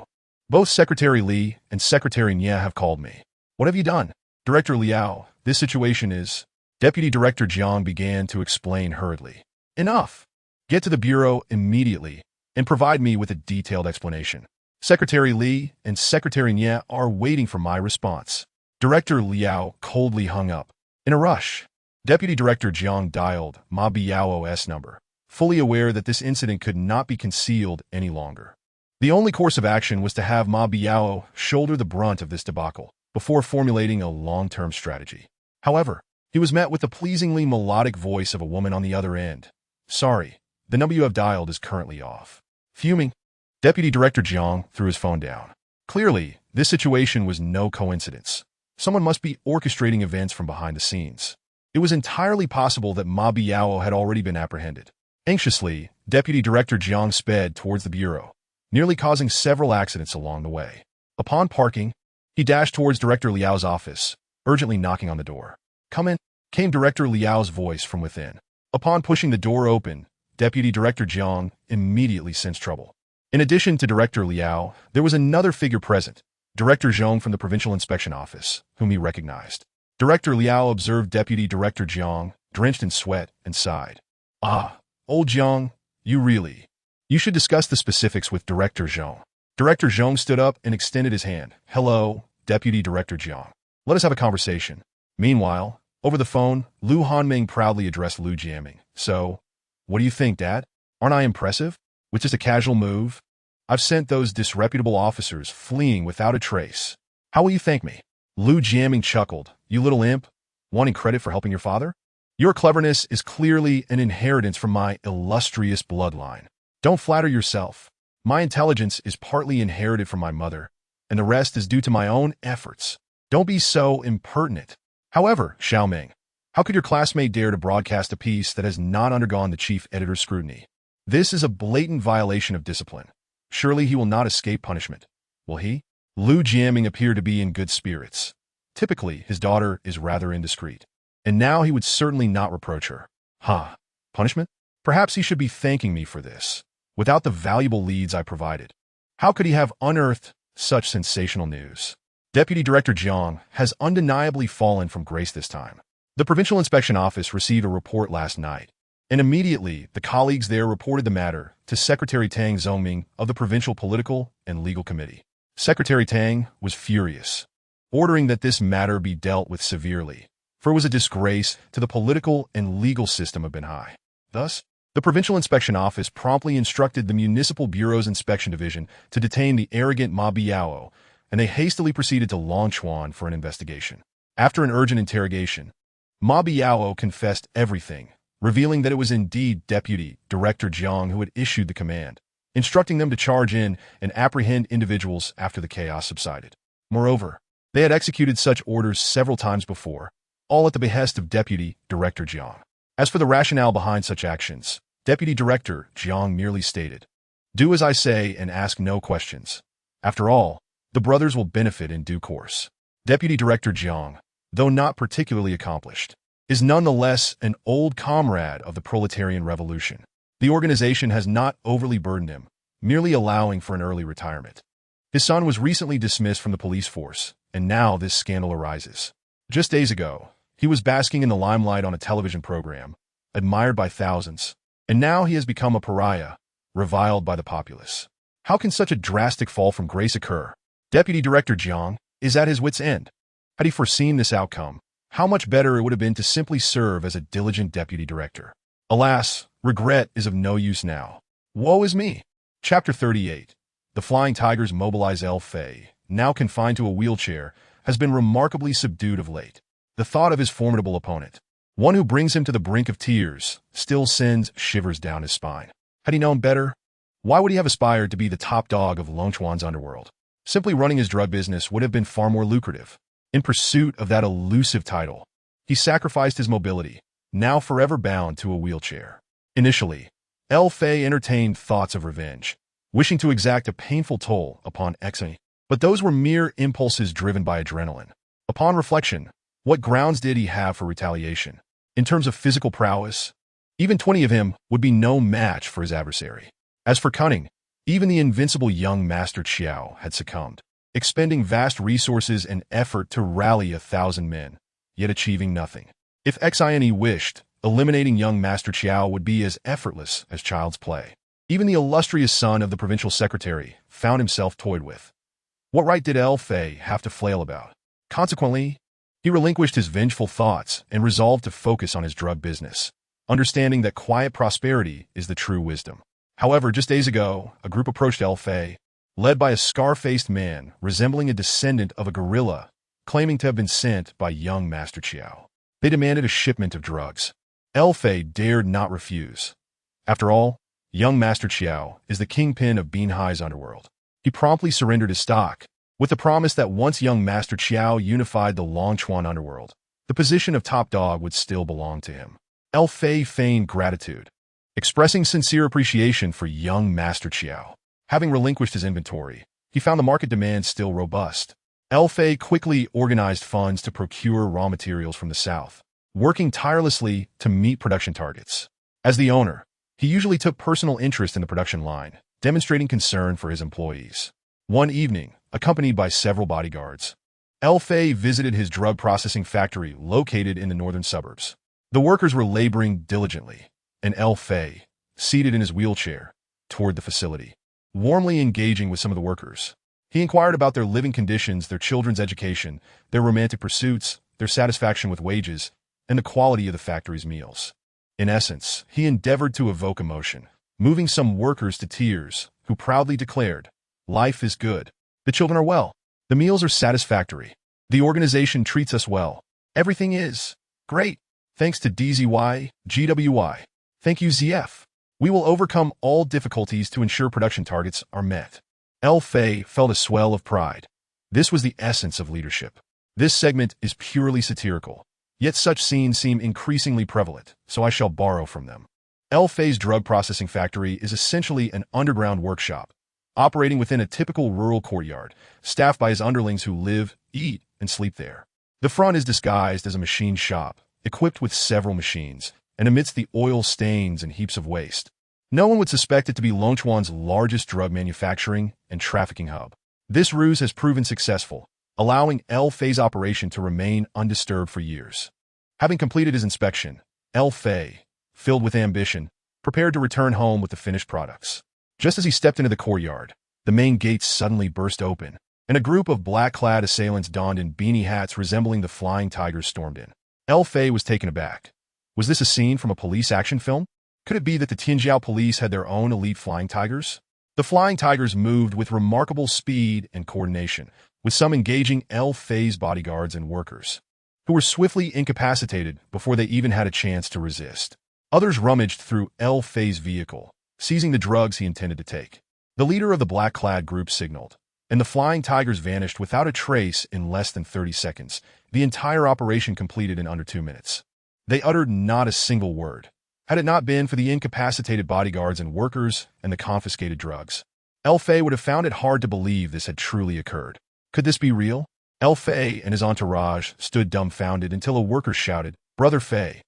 A: Both Secretary Li and Secretary Nye have called me. What have you done? Director Liao, this situation is... Deputy Director Jiang began to explain hurriedly. Enough. Get to the bureau immediately and provide me with a detailed explanation. Secretary Li and Secretary Nye are waiting for my response. Director Liao coldly hung up. In a rush, Deputy Director Jiang dialed Ma Biao's number, fully aware that this incident could not be concealed any longer. The only course of action was to have Ma Biao shoulder the brunt of this debacle before formulating a long-term strategy. However, he was met with the pleasingly melodic voice of a woman on the other end. Sorry, the number you have dialed is currently off. Fuming, Deputy Director Jiang threw his phone down. Clearly, this situation was no coincidence. Someone must be orchestrating events from behind the scenes. It was entirely possible that Ma Biao had already been apprehended. Anxiously, Deputy Director Jiang sped towards the bureau, nearly causing several accidents along the way. Upon parking, he dashed towards Director Liao's office, urgently knocking on the door. Come in, came Director Liao's voice from within. Upon pushing the door open, Deputy Director Jiang immediately sensed trouble. In addition to Director Liao, there was another figure present, Director Zhong from the Provincial Inspection Office, whom he recognized. Director Liao observed Deputy Director Jiang, drenched in sweat, and sighed. Ah, old Jiang, you should discuss the specifics with Director Zhong. Director Zhong stood up and extended his hand. Hello, Deputy Director Jiang. Let us have a conversation. Meanwhile, over the phone, Lu Hanming proudly addressed Lu Jiaming. So, what do you think, Dad? Aren't I impressive? With just a casual move? I've sent those disreputable officers fleeing without a trace. How will you thank me? Lu Jiaming chuckled. You little imp, wanting credit for helping your father? Your cleverness is clearly an inheritance from my illustrious bloodline. Don't flatter yourself. My intelligence is partly inherited from my mother, and the rest is due to my own efforts. Don't be so impertinent. However, Xiaoming, how could your classmate dare to broadcast a piece that has not undergone the chief editor's scrutiny? This is a blatant violation of discipline. Surely he will not escape punishment. Will he? Lu Jiaming appeared to be in good spirits. Typically, his daughter is rather indiscreet. And now he would certainly not reproach her. Huh? Punishment? Perhaps he should be thanking me for this, without the valuable leads I provided. How could he have unearthed such sensational news? Deputy Director Jiang has undeniably fallen from grace this time. The Provincial Inspection Office received a report last night, and immediately the colleagues there reported the matter to Secretary Tang Zongming of the Provincial Political and Legal Committee. Secretary Tang was furious, ordering that this matter be dealt with severely, for it was a disgrace to the political and legal system of Benhai. Thus, the Provincial Inspection Office promptly instructed the Municipal Bureau's Inspection Division to detain the arrogant Ma Biao, and they hastily proceeded to Longchuan for an investigation. After an urgent interrogation, Ma Biao confessed everything, revealing that it was indeed Deputy Director Jiang who had issued the command, instructing them to charge in and apprehend individuals after the chaos subsided. Moreover, they had executed such orders several times before, all at the behest of Deputy Director Jiang. As for the rationale behind such actions, Deputy Director Jiang merely stated, "Do as I say and ask no questions. After all, the brothers will benefit in due course." Deputy Director Jiang, though not particularly accomplished, is nonetheless an old comrade of the proletarian revolution. The organization has not overly burdened him, merely allowing for an early retirement. His son was recently dismissed from the police force, and now this scandal arises. Just days ago, he was basking in the limelight on a television program, admired by thousands, and now he has become a pariah, reviled by the populace. How can such a drastic fall from grace occur? Deputy Director Jiang is at his wit's end. Had he foreseen this outcome, how much better it would have been to simply serve as a diligent deputy director. Alas, regret is of no use now. Woe is me! Chapter 38. The Flying Tigers mobilize El Fei, now confined to a wheelchair, has been remarkably subdued of late. The thought of his formidable opponent, one who brings him to the brink of tears, still sends shivers down his spine. Had he known better? Why would he have aspired to be the top dog of Longchuan's underworld? Simply running his drug business would have been far more lucrative. In pursuit of that elusive title, He sacrificed his mobility, now forever bound to a wheelchair. Initially, El-Fay entertained thoughts of revenge, wishing to exact a painful toll upon Exai. But those were mere impulses driven by adrenaline. Upon reflection, what grounds did he have for retaliation? In terms of physical prowess, even 20 of him would be no match for his adversary. As for cunning, even the invincible young Master Qiao had succumbed, expending vast resources and effort to rally 1,000 men, yet achieving nothing. If Xine wished, eliminating young Master Qiao would be as effortless as child's play. Even the illustrious son of the provincial secretary found himself toyed with. What right did El-Fay have to flail about? Consequently, he relinquished his vengeful thoughts and resolved to focus on his drug business, understanding that quiet prosperity is the true wisdom. However, just days ago, a group approached El-Fay, led by a scar-faced man resembling a descendant of a gorilla, claiming to have been sent by young Master Qiao. They demanded a shipment of drugs. El-Fay dared not refuse. After all, young Master Qiao is the kingpin of Binhai's underworld. He promptly surrendered his stock, with the promise that once young Master Qiao unified the Longchuan underworld, the position of top dog would still belong to him. El-Fay feigned gratitude, expressing sincere appreciation for young Master Qiao. Having relinquished his inventory, he found the market demand still robust. El-Fay quickly organized funds to procure raw materials from the south, working tirelessly to meet production targets. As the owner, he usually took personal interest in the production line, demonstrating concern for his employees. One evening, accompanied by several bodyguards, El-Fay visited his drug processing factory located in the northern suburbs. The workers were laboring diligently, and El-Fay, seated in his wheelchair, toured the facility. Warmly engaging with some of the workers, he inquired about their living conditions, their children's education, their romantic pursuits, their satisfaction with wages, and the quality of the factory's meals. In essence, he endeavored to evoke emotion, moving some workers to tears, who proudly declared, "Life is good. The children are well. The meals are satisfactory. The organization treats us well. Everything is great. Thanks to DZY, GWY. Thank you, ZF. We will overcome all difficulties to ensure production targets are met." El-Fay felt a swell of pride. This was the essence of leadership. This segment is purely satirical, yet such scenes seem increasingly prevalent, so I shall borrow from them. El-Fay's drug processing factory is essentially an underground workshop, operating within a typical rural courtyard, staffed by his underlings who live, eat, and sleep there. The front is disguised as a machine shop, equipped with several machines, and amidst the oil stains and heaps of waste, no one would suspect it to be Longchuan's largest drug manufacturing and trafficking hub. This ruse has proven successful, allowing El-Fay's operation to remain undisturbed for years. Having completed his inspection, El-Fay, filled with ambition, prepared to return home with the finished products. Just as he stepped into the courtyard, the main gates suddenly burst open, and a group of black-clad assailants donned in beanie hats resembling the flying tigers stormed in. El-Fay was taken aback. Was this a scene from a police action film? Could it be that the Tianjiao police had their own elite flying tigers? The flying tigers moved with remarkable speed and coordination, with some engaging El-Fay's bodyguards and workers, who were swiftly incapacitated before they even had a chance to resist. Others rummaged through El-Fay's vehicle, seizing the drugs he intended to take. The leader of the black-clad group signaled, and the flying tigers vanished without a trace in less than 30 seconds, the entire operation completed in under 2 minutes. They uttered not a single word. Had it not been for the incapacitated bodyguards and workers and the confiscated drugs, El-Fay would have found it hard to believe this had truly occurred. Could this be real? El-Fay and his entourage stood dumbfounded until a worker shouted, "Brother Fay,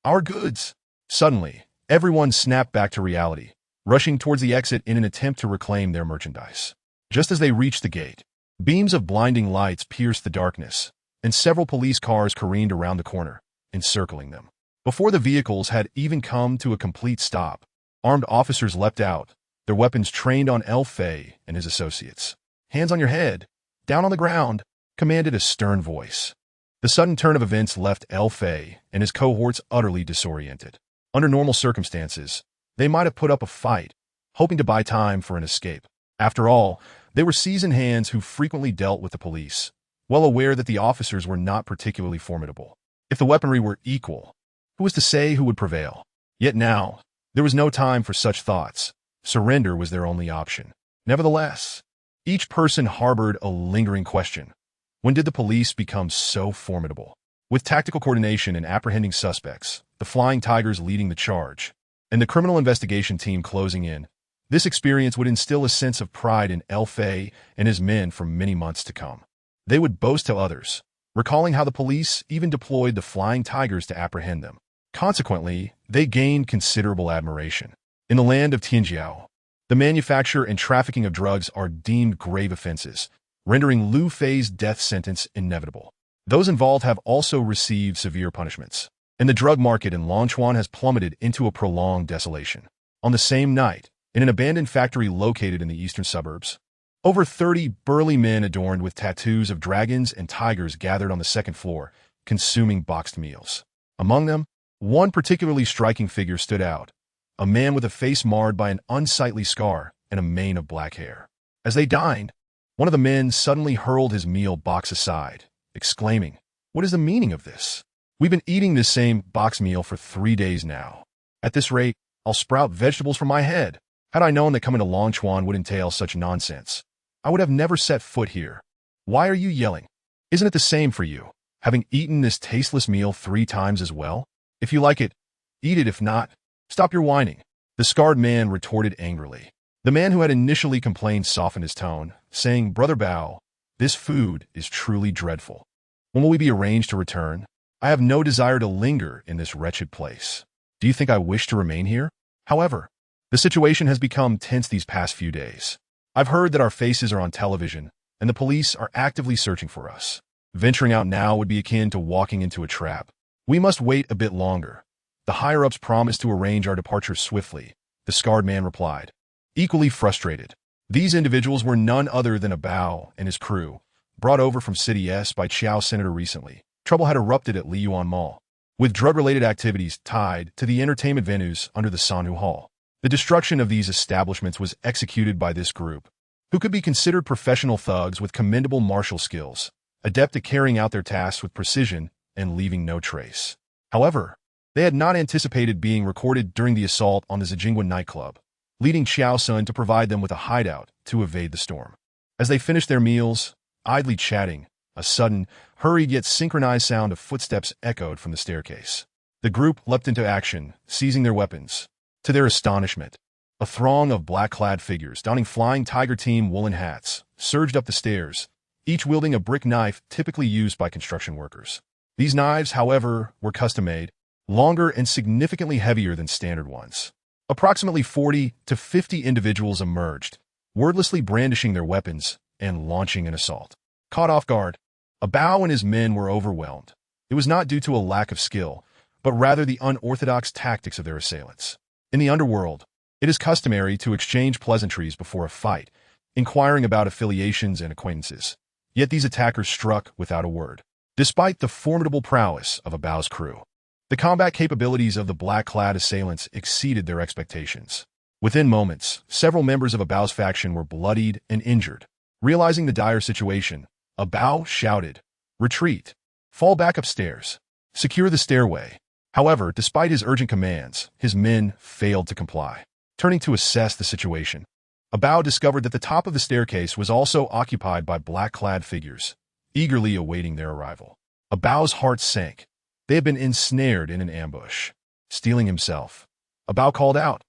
A: our goods!" Suddenly, everyone snapped back to reality, rushing towards the exit in an attempt to reclaim their merchandise. Just as they reached the gate, beams of blinding lights pierced the darkness, and several police cars careened around the corner, encircling them. Before the vehicles had even come to a complete stop, armed officers leapt out, their weapons trained on El-Fay and his associates. "Hands on your head, down on the ground," commanded a stern voice. The sudden turn of events left El-Fay and his cohorts utterly disoriented. Under normal circumstances, they might have put up a fight, hoping to buy time for an escape. After all, they were seasoned hands who frequently dealt with the police, well aware that the officers were not particularly formidable. If the weaponry were equal, who was to say who would prevail? Yet now, there was no time for such thoughts. Surrender was their only option. Nevertheless, each person harbored a lingering question. When did the police become so formidable? with tactical coordination and apprehending suspects, the Flying Tigers leading the charge, and the criminal investigation team closing in. This experience would instill a sense of pride in El Fay and his men for many months to come. They would boast to others, recalling how the police even deployed the Flying Tigers to apprehend them. Consequently, they gained considerable admiration. In the land of Tianjiao, the manufacture and trafficking of drugs are deemed grave offenses, rendering Liu Fei's death sentence inevitable. Those involved have also received severe punishments, and the drug market in Longchuan has plummeted into a prolonged desolation. On the same night, in an abandoned factory located in the eastern suburbs, over 30 burly men adorned with tattoos of dragons and tigers gathered on the second floor, consuming boxed meals. Among them, one particularly striking figure stood out, a man with a face marred by an unsightly scar and a mane of black hair. As they dined, one of the men suddenly hurled his meal box aside, exclaiming, "What is the meaning of this? We've been eating this same box meal for 3 days now. At this rate, I'll sprout vegetables from my head. Had I known that coming to Longchuan would entail such nonsense, I would have never set foot here. Why are you yelling? Isn't it the same for you, having eaten this tasteless meal 3 times as well? If you like it, eat it. If not, stop your whining," the scarred man retorted angrily. The man who had initially complained softened his tone, saying, "Brother Bao, this food is truly dreadful. When will we be arranged to return? I have no desire to linger in this wretched place. Do you think I wish to remain here? However, the situation has become tense these past few days. I've heard that our faces are on television, and the police are actively searching for us. Venturing out now would be akin to walking into a trap. We must wait a bit longer. The higher-ups promised to arrange our departure swiftly," the scarred man replied, equally frustrated. These individuals were none other than Bao and his crew, brought over from City S by Chiao Senator recently. Trouble had erupted at Liyuan Mall, with drug-related activities tied to the entertainment venues under the Sanhu Hall. The destruction of these establishments was executed by this group, who could be considered professional thugs with commendable martial skills, adept at carrying out their tasks with precision and leaving no trace. However, they had not anticipated being recorded during the assault on the Zijingwan nightclub, leading Xiao Sun to provide them with a hideout to evade the storm. As they finished their meals, idly chatting, a sudden, hurried yet synchronized sound of footsteps echoed from the staircase. The group leapt into action, seizing their weapons. To their astonishment, a throng of black-clad figures donning Flying Tiger team woolen hats surged up the stairs, each wielding a brick knife typically used by construction workers. These knives, however, were custom-made, longer and significantly heavier than standard ones. Approximately 40 to 50 individuals emerged, wordlessly brandishing their weapons and launching an assault. Caught off guard, Bao and his men were overwhelmed. It was not due to a lack of skill, but rather the unorthodox tactics of their assailants. In the underworld, it is customary to exchange pleasantries before a fight, inquiring about affiliations and acquaintances. Yet these attackers struck without a word. Despite the formidable prowess of Bao's crew, the combat capabilities of the black-clad assailants exceeded their expectations. Within moments, several members of Bao's faction were bloodied and injured. Realizing the dire situation, Bao shouted, "Retreat! Fall back upstairs! Secure the stairway!" However, despite his urgent commands, his men failed to comply. Turning to assess the situation, Bao discovered that the top of the staircase was also occupied by black-clad figures, eagerly awaiting their arrival. Bao's heart sank. They had been ensnared in an ambush. Steeling himself, Bao called out,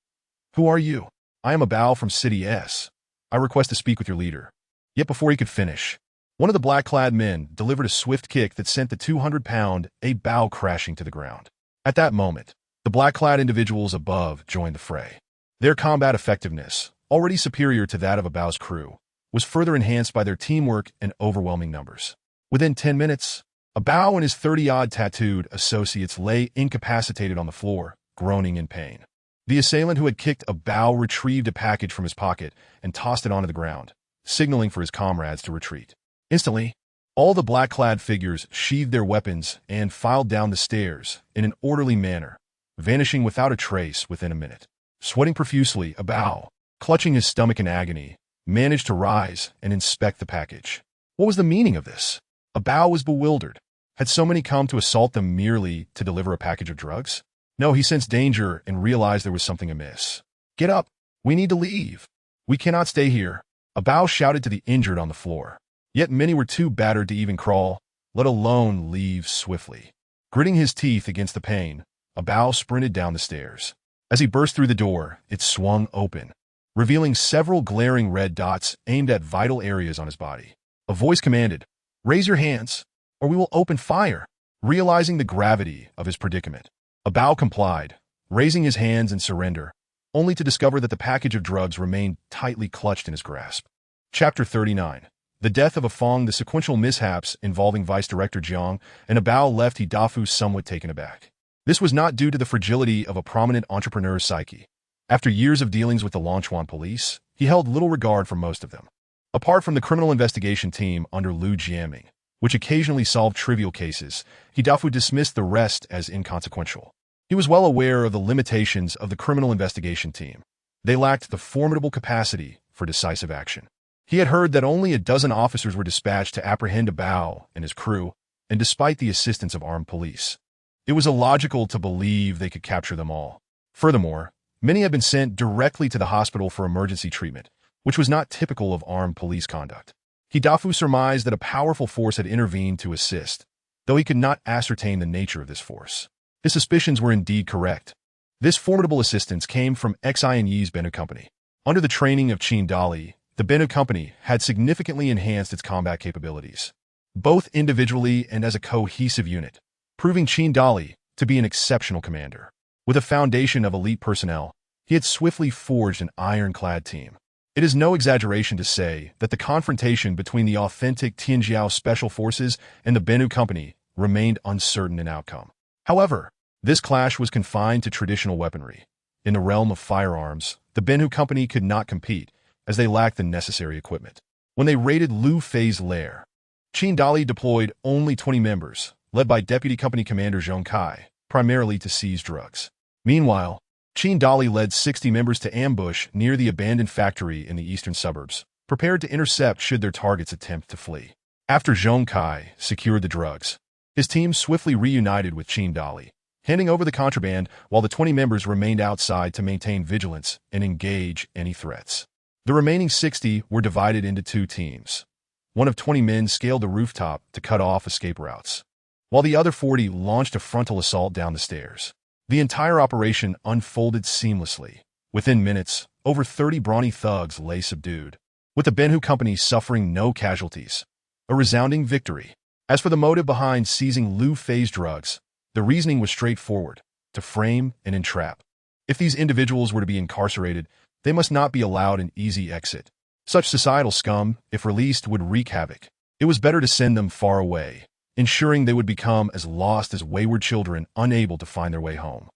A: "Who are you?" "I am Bao from City S. I request to speak with your leader." Yet before he could finish, one of the black-clad men delivered a swift kick that sent the 200-pound Bao crashing to the ground. At that moment, the black-clad individuals above joined the fray. Their combat effectiveness, already superior to that of Bao's crew, was further enhanced by their teamwork and overwhelming numbers. Within 10 minutes, Bao and his 30-odd tattooed associates lay incapacitated on the floor, groaning in pain. The assailant who had kicked Bao retrieved a package from his pocket and tossed it onto the ground, signaling for his comrades to retreat. Instantly, all the black-clad figures sheathed their weapons and filed down the stairs in an orderly manner, vanishing without a trace within a minute. Sweating profusely, Bao, clutching his stomach in agony, managed to rise and inspect the package. What was the meaning of this? Bao was bewildered. Had so many come to assault them merely to deliver a package of drugs? No, he sensed danger and realized there was something amiss. "Get up! We need to leave! We cannot stay here!" Bao shouted to the injured on the floor. Yet many were too battered to even crawl. let alone leave swiftly. Gritting his teeth against the pain, Bao sprinted down the stairs. As he burst through the door, it swung open, revealing several glaring red dots aimed at vital areas on his body. A voice commanded, "Raise your hands, or we will open fire." Realizing the gravity of his predicament, Bao complied, raising his hands in surrender, only to discover that the package of drugs remained tightly clutched in his grasp. Chapter 39. The death of Afong. The sequential mishaps involving Vice Director Jiang and Bao left Hidafu somewhat taken aback. This was not due to the fragility of a prominent entrepreneur's psyche. After years of dealings with the Longchuan police, he held little regard for most of them. Apart from the criminal investigation team under Liu Jiaming, which occasionally solved trivial cases, Hidafu dismissed the rest as inconsequential. He was well aware of the limitations of the criminal investigation team. They lacked the formidable capacity for decisive action. He had heard that only a dozen officers were dispatched to apprehend Bao and his crew, and despite the assistance of armed police, it was illogical to believe they could capture them all. Furthermore, many had been sent directly to the hospital for emergency treatment, which was not typical of armed police conduct. Hidafu surmised that a powerful force had intervened to assist, though he could not ascertain the nature of this force. His suspicions were indeed correct. This formidable assistance came from Xianyi's Bennu Company. Under the training of Qin Dali, the Bennu Company had significantly enhanced its combat capabilities, both individually and as a cohesive unit, proving Qin Dali to be an exceptional commander. With a foundation of elite personnel, he had swiftly forged an ironclad team. It is no exaggeration to say that the confrontation between the authentic Tianjiao Special Forces and the Bennu Company remained uncertain in outcome. However, this clash was confined to traditional weaponry. In the realm of firearms, the Bennu Company could not compete, as they lacked the necessary equipment. When they raided Liu Fei's lair, Qin Dali deployed only 20 members, led by Deputy Company Commander Zhong Kai, primarily to seize drugs. Meanwhile, Qin Dali led 60 members to ambush near the abandoned factory in the eastern suburbs, prepared to intercept should their targets attempt to flee. After Zhong Kai secured the drugs, his team swiftly reunited with Qin Dali, handing over the contraband while the 20 members remained outside to maintain vigilance and engage any threats. The remaining 60 were divided into two teams. One of 20 men scaled the rooftop to cut off escape routes, while the other 40 launched a frontal assault down the stairs. The entire operation unfolded seamlessly. Within minutes, over 30 brawny thugs lay subdued, with the Bennu Company suffering no casualties. A resounding victory. As for the motive behind seizing Liu Fei's drugs, the reasoning was straightforward: to frame and entrap. If these individuals were to be incarcerated, they must not be allowed an easy exit. Such societal scum, if released, would wreak havoc. It was better to send them far away, ensuring they would become as lost as wayward children unable to find their way home.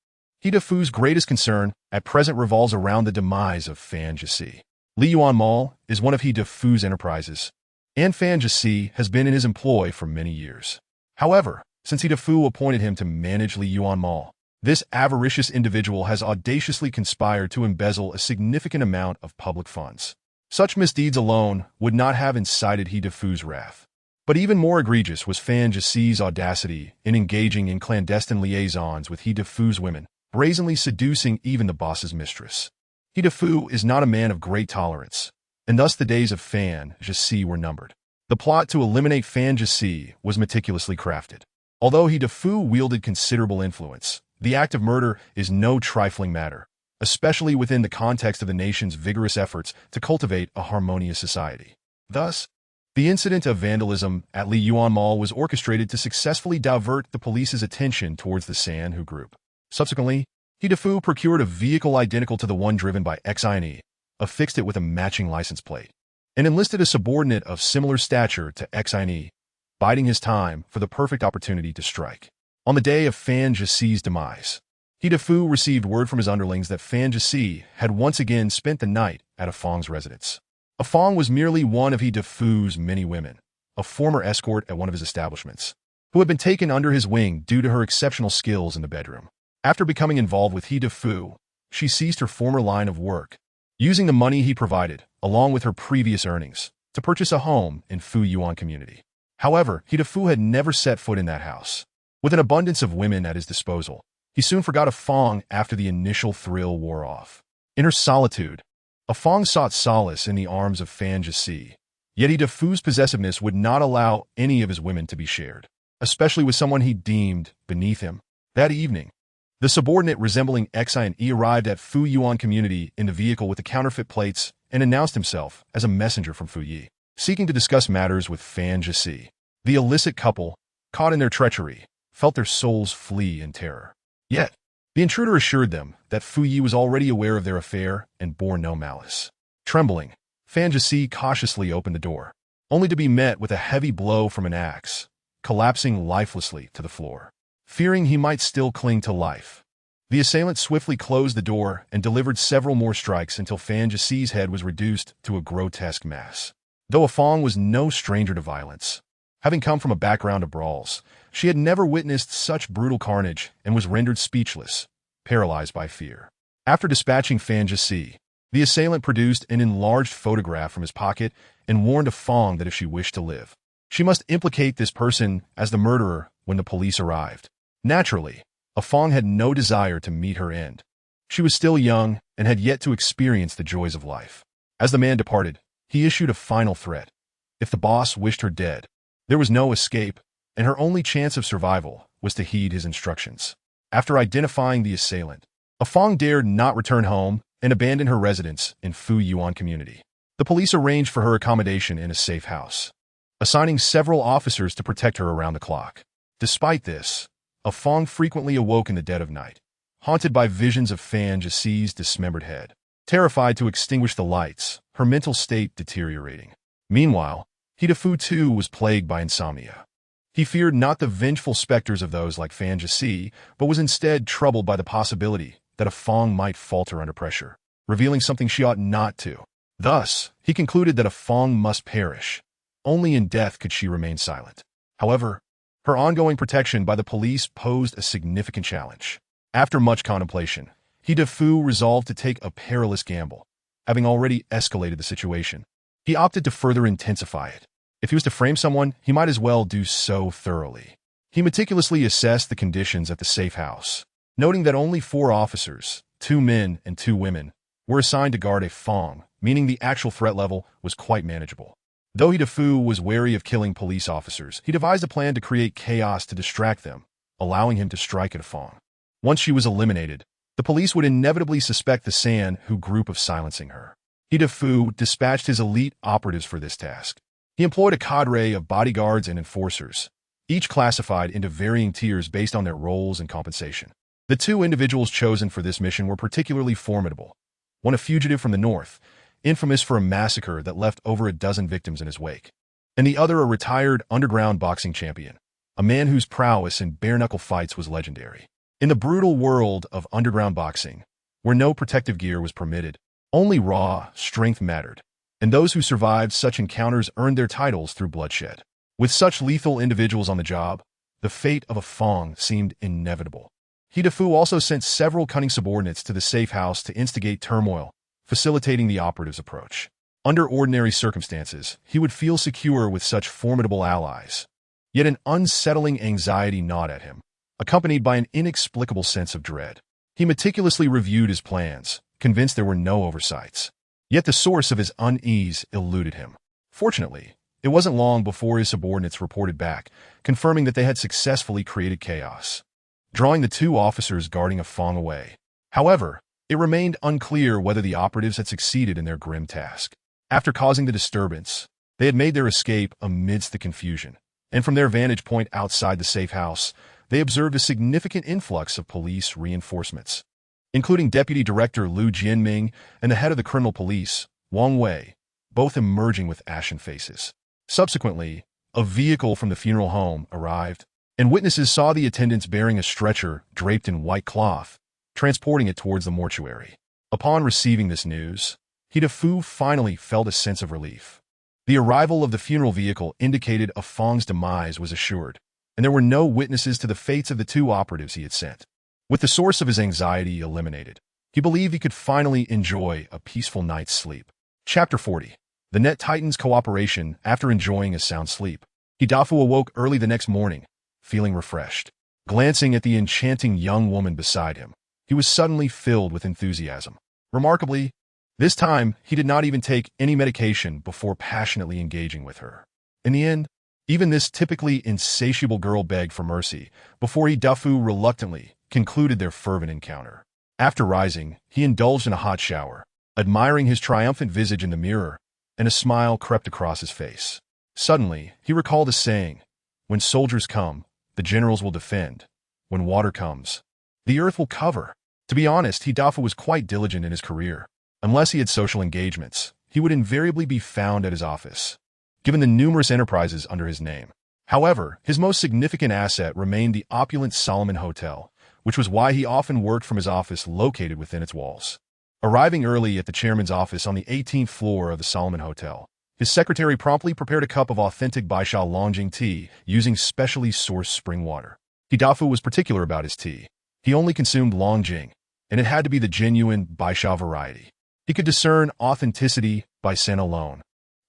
A: Hidafu's greatest concern at present revolves around the demise of Fan Jisi. Li Yuan Mall is one of Hidafu's enterprises, and Fan Jisi has been in his employ for many years. However, since Hidafu appointed him to manage Li Yuan Mall, this avaricious individual has audaciously conspired to embezzle a significant amount of public funds. Such misdeeds alone would not have incited Hidafu's wrath. But even more egregious was Fan Jisi's audacity in engaging in clandestine liaisons with Hidafu's women, brazenly seducing even the boss's mistress. Hidafu is not a man of great tolerance, and thus the days of Fan Jisi were numbered. The plot to eliminate Fan Jisi was meticulously crafted. Although Hidafu wielded considerable influence, the act of murder is no trifling matter, especially within the context of the nation's vigorous efforts to cultivate a harmonious society. Thus, the incident of vandalism at Li Yuan Mall was orchestrated to successfully divert the police's attention towards the Sanhu group. Subsequently, Hidafu procured a vehicle identical to the one driven by Xiane, affixed it with a matching license plate, and enlisted a subordinate of similar stature to Xiane, biding his time for the perfect opportunity to strike. On the day of Fan Jisi's demise, Hidafu received word from his underlings that Fan Jisi had once again spent the night at Afong's residence. Afong was merely one of Hidafu's many women, a former escort at one of his establishments, who had been taken under his wing due to her exceptional skills in the bedroom. After becoming involved with Hidafu, she ceased her former line of work, using the money he provided, along with her previous earnings, to purchase a home in Fuyuan community. However, Hidafu had never set foot in that house. With an abundance of women at his disposal, he soon forgot Afong after the initial thrill wore off. In her solitude, Afong sought solace in the arms of Fan Jisi, Yet Defu's possessiveness would not allow any of his women to be shared, especially with someone he deemed beneath him. That evening, the subordinate resembling Xi and E arrived at Fu Yuan community in the vehicle with the counterfeit plates and announced himself as a messenger from Fu Yi, seeking to discuss matters with Fan Jisi. The illicit couple, caught in their treachery, felt their souls flee in terror. Yet, the intruder assured them that Fu Yi was already aware of their affair and bore no malice. Trembling, Fan Jisi cautiously opened the door, only to be met with a heavy blow from an axe, collapsing lifelessly to the floor. Fearing he might still cling to life, the assailant swiftly closed the door and delivered several more strikes until Fan Jisi's head was reduced to a grotesque mass. Though Afong was no stranger to violence, having come from a background of brawls, she had never witnessed such brutal carnage and was rendered speechless, paralyzed by fear. After dispatching Fan Jisi, the assailant produced an enlarged photograph from his pocket and warned Afong that if she wished to live, she must implicate this person as the murderer when the police arrived. Naturally, Afong had no desire to meet her end. She was still young and had yet to experience the joys of life. As the man departed, he issued a final threat. If the boss wished her dead, there was no escape, and her only chance of survival was to heed his instructions. After identifying the assailant, Afong dared not return home and abandon her residence in Fu Yuan community. The police arranged for her accommodation in a safe house, assigning several officers to protect her around the clock. Despite this, Afong frequently awoke in the dead of night, haunted by visions of Fan Jisi's dismembered head. Terrified to extinguish the lights, her mental state deteriorating. Meanwhile, Defu too was plagued by insomnia. He feared not the vengeful specters of those like Fan Jisi, but was instead troubled by the possibility that Afong might falter under pressure, revealing something she ought not to. Thus, he concluded that Afong must perish. Only in death could she remain silent. However, her ongoing protection by the police posed a significant challenge. After much contemplation, Defu resolved to take a perilous gamble. Having already escalated the situation, he opted to further intensify it. If he was to frame someone, he might as well do so thoroughly. He meticulously assessed the conditions at the safe house, noting that only 4 officers, 2 men and 2 women, were assigned to guard Afong, meaning the actual threat level was quite manageable. Though Defu was wary of killing police officers, he devised a plan to create chaos to distract them, allowing him to strike at Afong. Once she was eliminated, the police would inevitably suspect the San-Hu group of silencing her. Defu dispatched his elite operatives for this task. He employed a cadre of bodyguards and enforcers, each classified into varying tiers based on their roles and compensation. The 2 individuals chosen for this mission were particularly formidable. One a fugitive from the north, infamous for a massacre that left over a dozen victims in his wake, and the other a retired underground boxing champion, a man whose prowess in bare-knuckle fights was legendary. In the brutal world of underground boxing, where no protective gear was permitted, only raw strength mattered, and those who survived such encounters earned their titles through bloodshed. With such lethal individuals on the job, the fate of Afong seemed inevitable. Defu also sent several cunning subordinates to the safe house to instigate turmoil, facilitating the operative's approach. Under ordinary circumstances, he would feel secure with such formidable allies. Yet an unsettling anxiety gnawed at him, accompanied by an inexplicable sense of dread. He meticulously reviewed his plans, convinced there were no oversights. Yet the source of his unease eluded him. Fortunately, it wasn't long before his subordinates reported back, confirming that they had successfully created chaos, drawing the 2 officers guarding Afong away. However, it remained unclear whether the operatives had succeeded in their grim task. After causing the disturbance, they had made their escape amidst the confusion, and from their vantage point outside the safe house, they observed a significant influx of police reinforcements, including Deputy Director Liu Jianming and the head of the criminal police, Wang Wei, both emerging with ashen faces. Subsequently, a vehicle from the funeral home arrived, and witnesses saw the attendants bearing a stretcher draped in white cloth, transporting it towards the mortuary. Upon receiving this news, Defu finally felt a sense of relief. The arrival of the funeral vehicle indicated Afong's demise was assured, and there were no witnesses to the fates of the 2 operatives he had sent. With the source of his anxiety eliminated, he believed he could finally enjoy a peaceful night's sleep. Chapter 40. The Net Titan's Cooperation. After enjoying a sound sleep, Defu awoke early the next morning, feeling refreshed. Glancing at the enchanting young woman beside him, he was suddenly filled with enthusiasm. Remarkably, This time, he did not even take any medication before passionately engaging with her. In the end, even this typically insatiable girl begged for mercy before Dafu reluctantly concluded their fervent encounter. After rising, he indulged in a hot shower, admiring his triumphant visage in the mirror, and a smile crept across his face. Suddenly, he recalled a saying, "When soldiers come, the generals will defend. When water comes, the earth will cover." To be honest, Dafu was quite diligent in his career. Unless he had social engagements, he would invariably be found at his office, given the numerous enterprises under his name. However, his most significant asset remained the opulent Solomon Hotel, which was why he often worked from his office located within its walls. Arriving early at the chairman's office on the 18th floor of the Solomon Hotel, his secretary promptly prepared a cup of authentic Baisha Longjing tea using specially sourced spring water. Dafu was particular about his tea. He only consumed Longjing, and it had to be the genuine Baisha variety. He could discern authenticity by scent alone,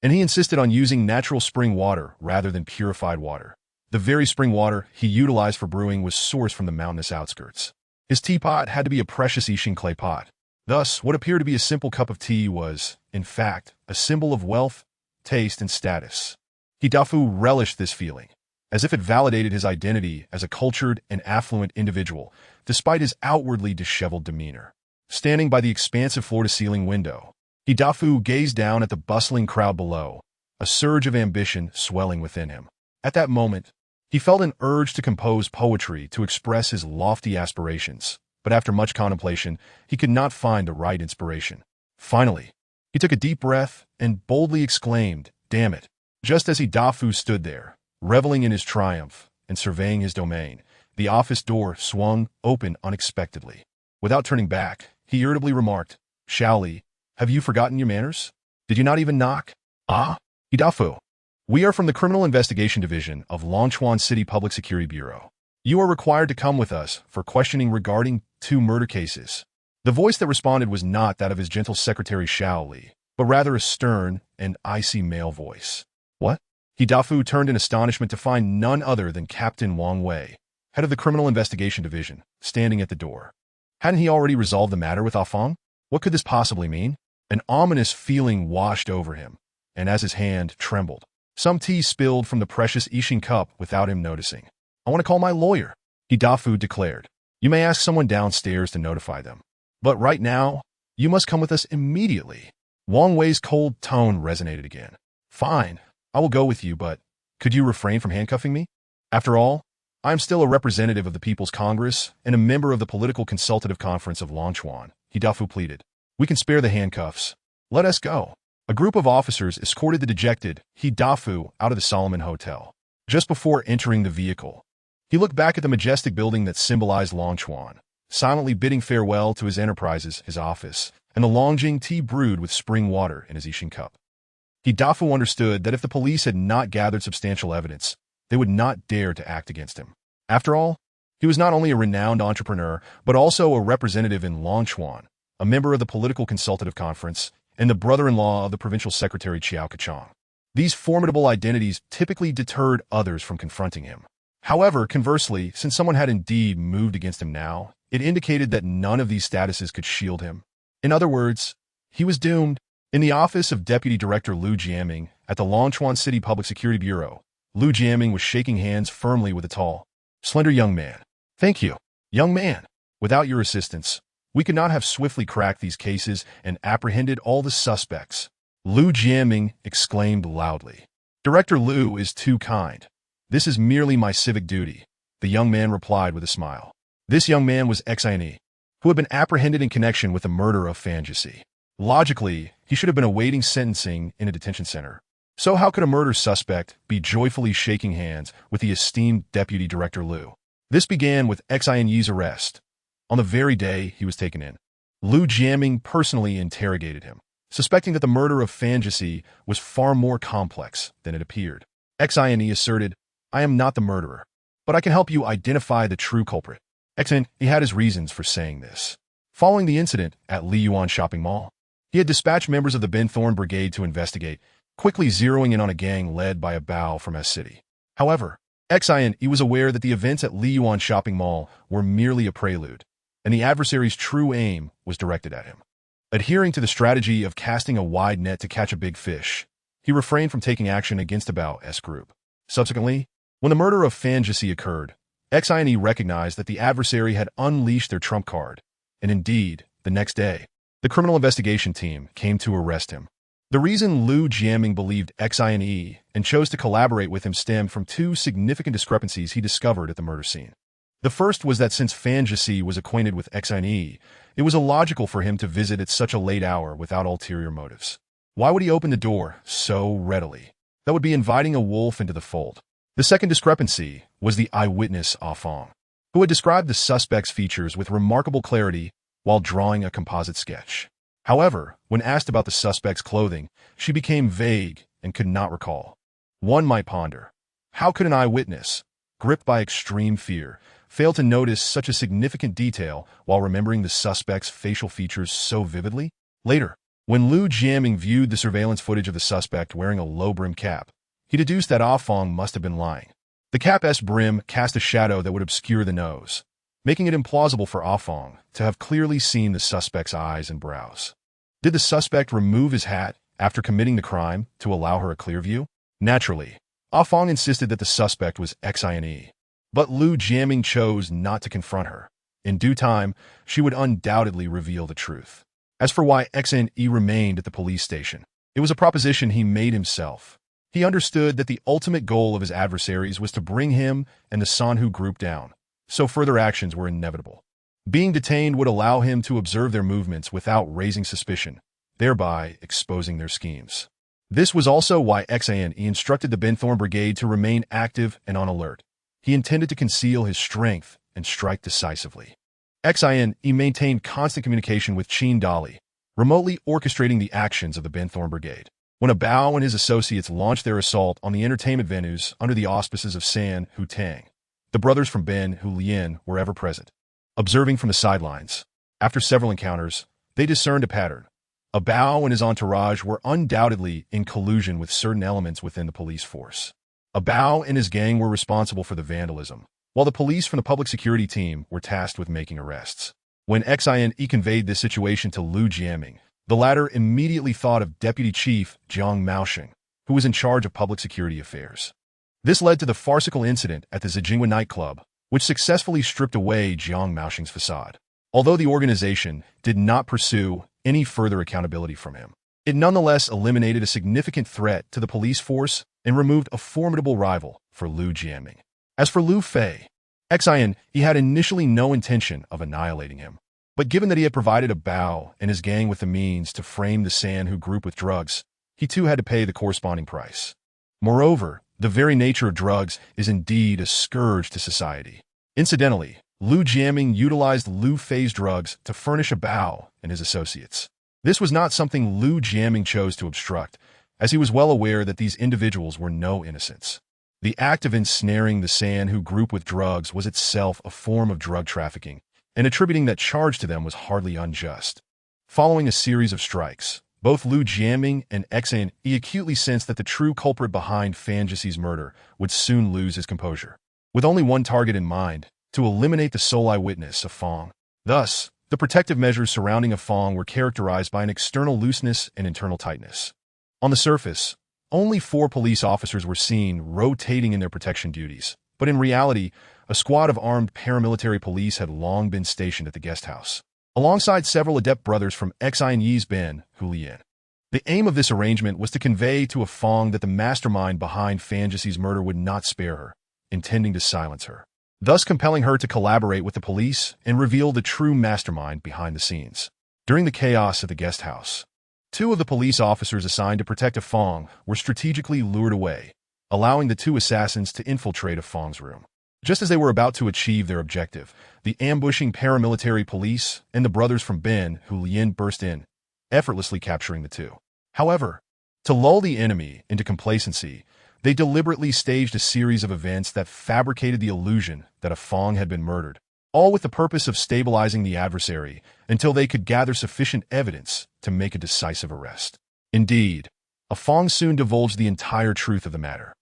A: and he insisted on using natural spring water rather than purified water. The very spring water he utilized for brewing was sourced from the mountainous outskirts. His teapot had to be a precious Ishin clay pot. Thus, what appeared to be a simple cup of tea was, in fact, a symbol of wealth, taste, and status. Dafu relished this feeling, as if it validated his identity as a cultured and affluent individual, despite his outwardly disheveled demeanor. Standing by the expansive floor-to-ceiling window, Dafu gazed down at the bustling crowd below, a surge of ambition swelling within him. At that moment, he felt an urge to compose poetry to express his lofty aspirations, but after much contemplation, he could not find the right inspiration. Finally, he took a deep breath and boldly exclaimed, "Damn it." Just as Dafu stood there, reveling in his triumph and surveying his domain, the office door swung open unexpectedly. Without turning back, he irritably remarked, "Shaoli, have you forgotten your manners? Did you not even knock?" "Ah, Dafu. We are from the Criminal Investigation Division of Longchuan City Public Security Bureau. You are required to come with us for questioning regarding 2 murder cases." The voice that responded was not that of his gentle secretary Shaoli, but rather a stern and icy male voice. "What?" Dafu turned in astonishment to find none other than Captain Wang Wei, head of the Criminal Investigation Division, standing at the door. Hadn't he already resolved the matter with Afong? What could this possibly mean? An ominous feeling washed over him, and as his hand trembled, some tea spilled from the precious Ishin cup without him noticing. "I want to call my lawyer," Dafu declared. "You may ask someone downstairs to notify them. But right now, you must come with us immediately." Wang Wei's cold tone resonated again. "Fine, I will go with you, but could you refrain from handcuffing me? After all, I am still a representative of the People's Congress and a member of the Political Consultative Conference of Longchuan," Dafu pleaded. "We can spare the handcuffs. Let us go." A group of officers escorted the dejected Dafu out of the Solomon Hotel. Just before entering the vehicle, he looked back at the majestic building that symbolized Longchuan, silently bidding farewell to his enterprises, his office, and the Longjing tea brewed with spring water in his Ishin cup. Dafu understood that if the police had not gathered substantial evidence, they would not dare to act against him. After all, he was not only a renowned entrepreneur, but also a representative in Longchuan, a member of the Political Consultative Conference, and the brother-in-law of the provincial secretary Chiao Kachang. These formidable identities typically deterred others from confronting him. However, conversely, since someone had indeed moved against him now, it indicated that none of these statuses could shield him. In other words, he was doomed. In the office of Deputy Director Liu Jiaming at the Longchuan City Public Security Bureau, Liu Jiaming was shaking hands firmly with a tall, slender young man. "Thank you, young man. Without your assistance, we could not have swiftly cracked these cases and apprehended all the suspects." Liu Jiaming exclaimed loudly. "Director Liu is too kind. This is merely my civic duty," the young man replied with a smile. This young man was Xian, who had been apprehended in connection with the murder of Fanjisi. Logically, he should have been awaiting sentencing in a detention center. So how could a murder suspect be joyfully shaking hands with the esteemed Deputy Director Liu? This began with Xian's arrest. On the very day he was taken in, Liu Jiaming personally interrogated him, suspecting that the murder of Fanjisi was far more complex than it appeared. Xian asserted, "I am not the murderer, but I can help you identify the true culprit." Xian, he had his reasons for saying this. Following the incident at Liyuan Shopping Mall, he had dispatched members of the Ben Thorn Brigade to investigate, quickly zeroing in on a gang led by a Bao from S-City. However, Xian was aware that the events at Liyuan Shopping Mall were merely a prelude, and the adversary's true aim was directed at him. Adhering to the strategy of casting a wide net to catch a big fish, he refrained from taking action against Abao's group. Subsequently, when the murder of Fan Jisi occurred, Xine recognized that the adversary had unleashed their trump card, and indeed, the next day, the criminal investigation team came to arrest him. The reason Liu Jiaming believed Xine and chose to collaborate with him stemmed from two significant discrepancies he discovered at the murder scene. The first was that since Fan Jisi was acquainted with Xine, it was illogical for him to visit at such a late hour without ulterior motives. Why would he open the door so readily? That would be inviting a wolf into the fold. The second discrepancy was the eyewitness Ah Fong, who had described the suspect's features with remarkable clarity while drawing a composite sketch. However, when asked about the suspect's clothing, she became vague and could not recall. One might ponder, how could an eyewitness, gripped by extreme fear, fail to notice such a significant detail while remembering the suspect's facial features so vividly? Later, when Liu Jiaming viewed the surveillance footage of the suspect wearing a low-brimmed cap, he deduced that Ah Fong must have been lying. The cap's brim cast a shadow that would obscure the nose, making it implausible for Ah Fong to have clearly seen the suspect's eyes and brows. Did the suspect remove his hat after committing the crime to allow her a clear view? Naturally, Ah Fong insisted that the suspect was Xine, but Liu Jiaming chose not to confront her. In due time, she would undoubtedly reveal the truth. As for why Xine remained at the police station, it was a proposition he made himself. He understood that the ultimate goal of his adversaries was to bring him and the Sanhu group down, so further actions were inevitable. Being detained would allow him to observe their movements without raising suspicion, thereby exposing their schemes. This was also why Xine instructed the Binthorn Brigade to remain active and on alert. He intended to conceal his strength and strike decisively. Xine maintained constant communication with Qin Dali, remotely orchestrating the actions of the Binthorn Brigade. When Abao and his associates launched their assault on the entertainment venues under the auspices of San Hu Tang, the brothers from Ben Hu Lian were ever present. Observing from the sidelines, after several encounters, they discerned a pattern. Abao and his entourage were undoubtedly in collusion with certain elements within the police force. Abao and his gang were responsible for the vandalism, while the police from the public security team were tasked with making arrests. When Xine conveyed this situation to Liu Jiaming, the latter immediately thought of Deputy Chief Jiang Maoxing, who was in charge of public security affairs. This led to the farcical incident at the Zijingwa nightclub, which successfully stripped away Jiang Maoxing's facade. Although the organization did not pursue any further accountability from him, it nonetheless eliminated a significant threat to the police force and removed a formidable rival for Liu Jiaming. As for Liu Fei, Xine had initially no intention of annihilating him. But given that he had provided Abao and his gang with the means to frame the Sanhu group with drugs, he too had to pay the corresponding price. Moreover, the very nature of drugs is indeed a scourge to society. Incidentally, Liu Jiaming utilized Liu Fei's drugs to furnish Abao and his associates. This was not something Liu Jiaming chose to obstruct, as he was well aware that these individuals were no innocents. The act of ensnaring the Sanhu group with drugs was itself a form of drug trafficking, and attributing that charge to them was hardly unjust. Following a series of strikes, both Liu Jiaming and Xine acutely sensed that the true culprit behind Fan Jisi's murder would soon lose his composure. With only one target in mind, to eliminate the sole eyewitness, Ah Fong. Thus, the protective measures surrounding Ah Fong were characterized by an external looseness and internal tightness. On the surface, only 4 police officers were seen rotating in their protection duties, but in reality, a squad of armed paramilitary police had long been stationed at the guest house, alongside several adept brothers from Xine's Ben Hu Lian. The aim of this arrangement was to convey to Ah Fong that the mastermind behind Fan Jisi's murder would not spare her, intending to silence her, thus compelling her to collaborate with the police and reveal the true mastermind behind the scenes. During the chaos at the guest house, 2 of the police officers assigned to protect Ah Fong were strategically lured away, allowing the 2 assassins to infiltrate Ah Fong's room. Just as they were about to achieve their objective, the ambushing paramilitary police and the brothers from Ben Hu Lian burst in, effortlessly capturing the 2. However, to lull the enemy into complacency, they deliberately staged a series of events that fabricated the illusion that Ah Fong had been murdered, all with the purpose of stabilizing the adversary until they could gather sufficient evidence to make a decisive arrest. Indeed, Ah Fong soon divulged the entire truth of the matter.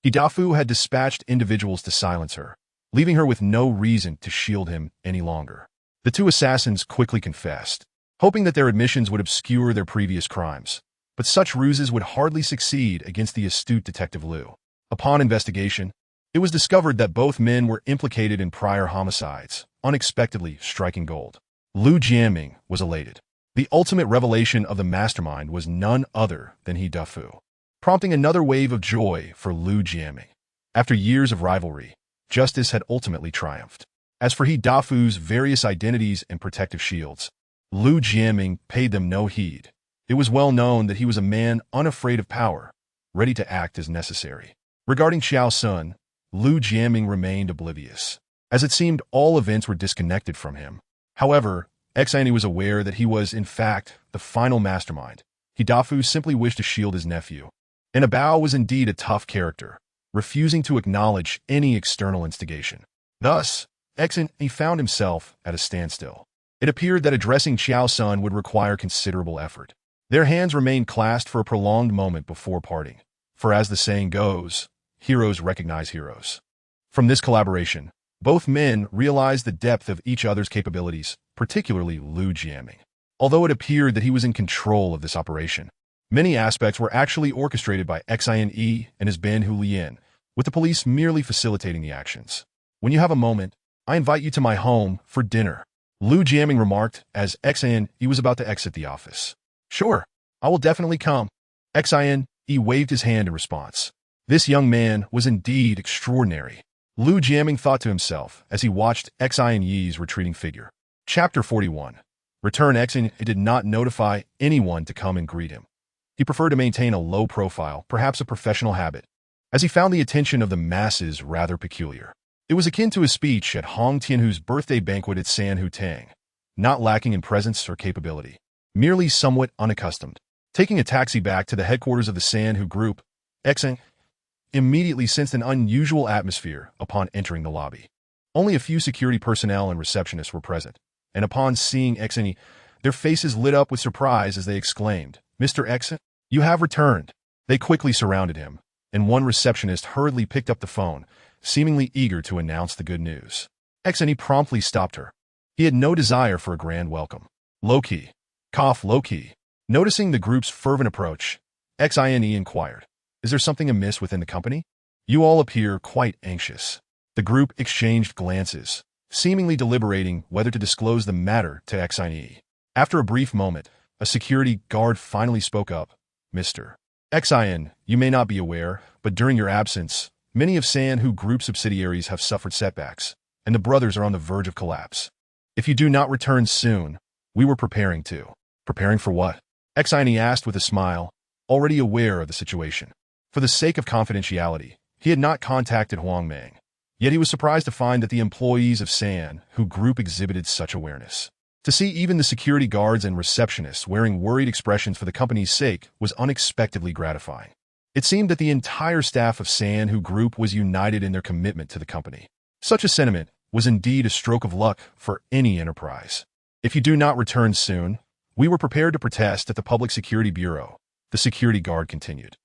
A: Hidafu had dispatched individuals to silence her, leaving her with no reason to shield him any longer. The 2 assassins quickly confessed, hoping that their admissions would obscure their previous crimes. But such ruses would hardly succeed against the astute Detective Liu. Upon investigation, it was discovered that both men were implicated in prior homicides, unexpectedly striking gold. Liu Jianming was elated. The ultimate revelation of the mastermind was none other than He Dafu, prompting another wave of joy for Liu Jianming. After years of rivalry, justice had ultimately triumphed. As for He Dafu's various identities and protective shields, Liu Jianming paid them no heed. It was well known that he was a man unafraid of power, ready to act as necessary. Regarding Xiao Sun, Liu Jianming remained oblivious, as it seemed all events were disconnected from him. However, Xianyi was aware that he was, in fact, the final mastermind. He Dafu simply wished to shield his nephew. And Abao was indeed a tough character, refusing to acknowledge any external instigation. Thus, Xianyi found himself at a standstill. It appeared that addressing Xiao Sun would require considerable effort. Their hands remained clasped for a prolonged moment before parting, for as the saying goes, heroes recognize heroes. From this collaboration, both men realized the depth of each other's capabilities, particularly Liu Jianming. Although it appeared that he was in control of this operation, many aspects were actually orchestrated by Xianyi and his Ben Hu Lian, with the police merely facilitating the actions. When you have a moment, I invite you to my home for dinner, Liu Jianming remarked as Xianyi was about to exit the office. Sure, I will definitely come. Xianyi waved his hand in response. This young man was indeed extraordinary, Liu Jianming thought to himself as he watched Xianyi's retreating figure. Chapter 41. Return. Xianyi did not notify anyone to come and greet him. He preferred to maintain a low profile, perhaps a professional habit, as he found the attention of the masses rather peculiar. It was akin to his speech at Hong Tianhu's birthday banquet at San Hu Tang, not lacking in presence or capability, merely somewhat unaccustomed. Taking a taxi back to the headquarters of the San Hu group, Xianyi immediately sensed an unusual atmosphere upon entering the lobby. Only a few security personnel and receptionists were present, and upon seeing Xianyi, their faces lit up with surprise as they exclaimed, "Mr. Xianyi, you have returned." They quickly surrounded him, and one receptionist hurriedly picked up the phone, seemingly eager to announce the good news. Xianyi promptly stopped her. He had no desire for a grand welcome. Low-key. Cough low-key. Noticing the group's fervent approach, Xianyi inquired, "Is there something amiss within the company? You all appear quite anxious." The group exchanged glances, seemingly deliberating whether to disclose the matter to Xianyi. After a brief moment, a security guard finally spoke up. "Mr. Xianyi, you may not be aware, but during your absence, many of San Hu Group subsidiaries have suffered setbacks, and the brothers are on the verge of collapse. If you do not return soon, we were preparing to." "Preparing for what?" Xianyi asked with a smile, already aware of the situation. For the sake of confidentiality, he had not contacted Huang Meng. Yet he was surprised to find that the employees of San Hu Group exhibited such awareness. To see even the security guards and receptionists wearing worried expressions for the company's sake was unexpectedly gratifying. It seemed that the entire staff of San Hu Group was united in their commitment to the company. Such a sentiment was indeed a stroke of luck for any enterprise. "If you do not return soon, we were prepared to protest at the Public Security Bureau," the security guard continued.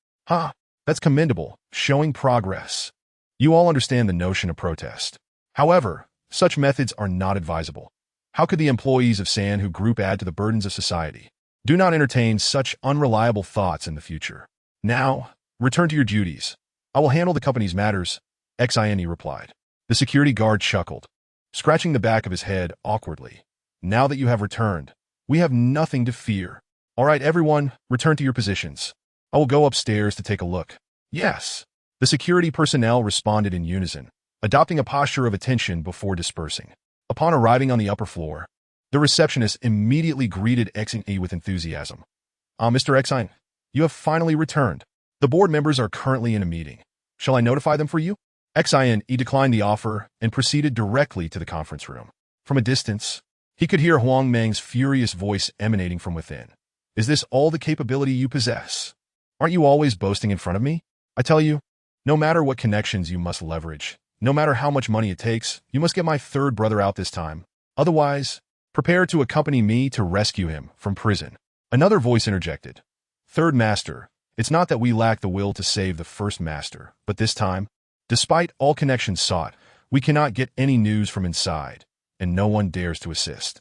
A: That's commendable, showing progress. You all understand the notion of protest. However, such methods are not advisable. How could the employees of San Hu Group add to the burdens of society? Do not entertain such unreliable thoughts in the future. Now, return to your duties. I will handle the company's matters, Xianyi replied. The security guard chuckled, scratching the back of his head awkwardly. Now that you have returned, we have nothing to fear. All right, everyone, return to your positions. I will go upstairs to take a look. Yes. The security personnel responded in unison, adopting a posture of attention before dispersing. Upon arriving on the upper floor, the receptionist immediately greeted Xianyi with enthusiasm. Mr. Xianyi, you have finally returned. The board members are currently in a meeting. Shall I notify them for you? Xianyi declined the offer and proceeded directly to the conference room. From a distance, he could hear Huang Meng's furious voice emanating from within. Is this all the capability you possess? Aren't you always boasting in front of me? I tell you, no matter what connections you must leverage, no matter how much money it takes, you must get my third brother out this time. Otherwise, prepare to accompany me to rescue him from prison. Another voice interjected. Third master, it's not that we lack the will to save the first master, but this time, despite all connections sought, we cannot get any news from inside, and no one dares to assist.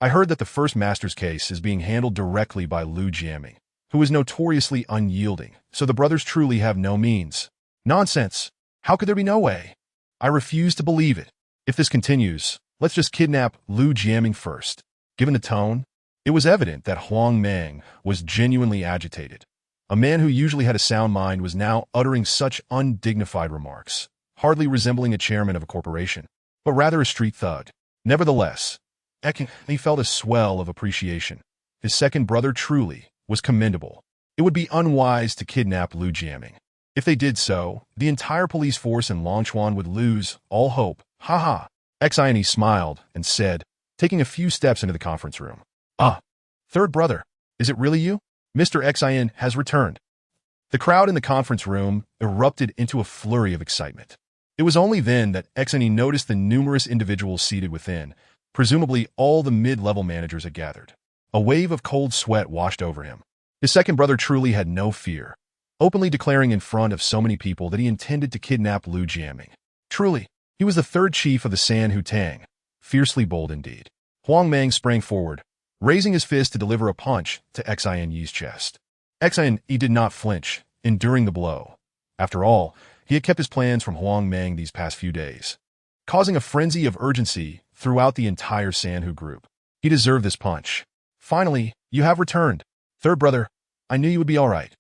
A: I heard that the first master's case is being handled directly by Lu Jiaming, who is notoriously unyielding, so the brothers truly have no means. Nonsense. How could there be no way? I refuse to believe it. If this continues, let's just kidnap Lu Jiaming first. Given the tone, it was evident that Huang Mang was genuinely agitated. A man who usually had a sound mind was now uttering such undignified remarks, hardly resembling a chairman of a corporation, but rather a street thug. Nevertheless, he felt a swell of appreciation. His second brother truly was commendable. It would be unwise to kidnap Lu Jiaming. If they did so, the entire police force in Longchuan would lose all hope. Ha. Xian smiled and said, taking a few steps into the conference room. Third brother, is it really you? Mr. Xian has returned. The crowd in the conference room erupted into a flurry of excitement. It was only then that Xian noticed the numerous individuals seated within. Presumably, all the mid-level managers had gathered. A wave of cold sweat washed over him. His second brother truly had no fear, openly declaring in front of so many people that he intended to kidnap Lu Jiaming. Truly, he was the third chief of the San Hu Tang. Fiercely bold indeed. Huang Mang sprang forward, raising his fist to deliver a punch to Xian Yi's chest. Xian Yi did not flinch, enduring the blow. After all, he had kept his plans from Huang Mang these past few days, causing a frenzy of urgency throughout the entire San Hu group. He deserved this punch. Finally, you have returned. Third brother, I knew you would be all right.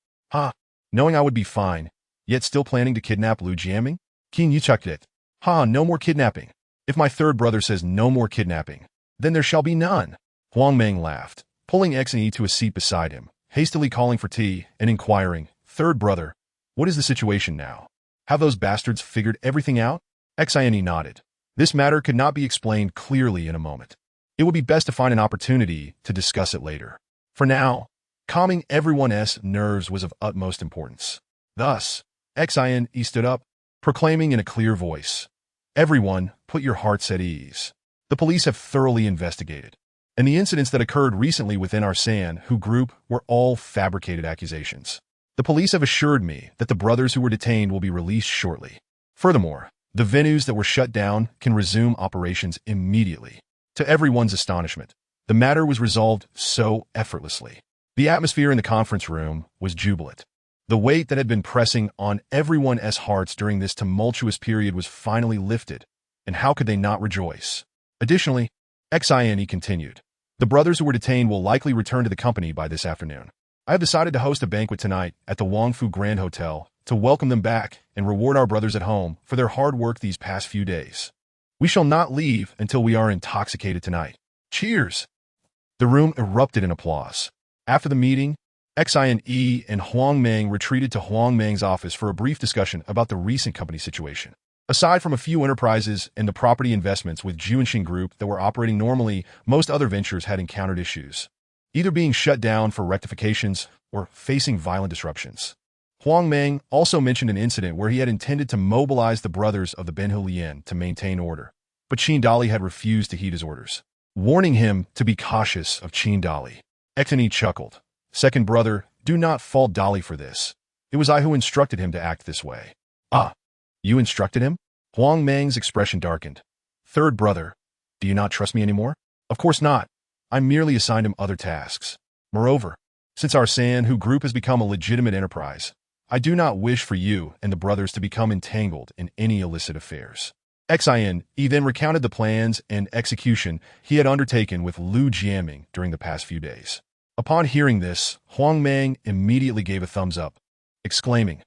A: Knowing I would be fine, yet still planning to kidnap Lu Jiaming? Qin, you chucked it. No more kidnapping. If my third brother says no more kidnapping, then there shall be none. Huang Mang laughed, pulling Xian Yi to a seat beside him, hastily calling for tea and inquiring, Third brother, what is the situation now? Have those bastards figured everything out? Xian Yi nodded. This matter could not be explained clearly in a moment. It would be best to find an opportunity to discuss it later. For now, calming everyone's nerves was of utmost importance. Thus, Xian Yi stood up, proclaiming in a clear voice, Everyone, put your hearts at ease. The police have thoroughly investigated, and the incidents that occurred recently within our San Hu group were all fabricated accusations. The police have assured me that the brothers who were detained will be released shortly. Furthermore, the venues that were shut down can resume operations immediately. To everyone's astonishment, the matter was resolved so effortlessly. The atmosphere in the conference room was jubilant. The weight that had been pressing on everyone's hearts during this tumultuous period was finally lifted, and how could they not rejoice? Additionally, Xian Yi continued, the brothers who were detained will likely return to the company by this afternoon. I have decided to host a banquet tonight at the Wangfu Grand Hotel to welcome them back and reward our brothers at home for their hard work these past few days. We shall not leave until we are intoxicated tonight. Cheers! The room erupted in applause. After the meeting, Xian Yi and Huang Mang retreated to Huang Mang's office for a brief discussion about the recent company situation. Aside from a few enterprises and the property investments with Jiuanxing Group that were operating normally, most other ventures had encountered issues, either being shut down for rectifications or facing violent disruptions. Huang Mang also mentioned an incident where he had intended to mobilize the brothers of the Benhulian to maintain order, but Qin Dali had refused to heed his orders, warning him to be cautious of Qin Dali. Xian Yi chuckled. Second brother, do not fault Dali for this. It was I who instructed him to act this way. You instructed him? Huang Mang's expression darkened. Third brother, do you not trust me anymore? Of course not. I merely assigned him other tasks. Moreover, since our San Hu group has become a legitimate enterprise, I do not wish for you and the brothers to become entangled in any illicit affairs. Xian Yi then recounted the plans and execution he had undertaken with Lu Jiaming during the past few days. Upon hearing this, Huang Mang immediately gave a thumbs up, exclaiming,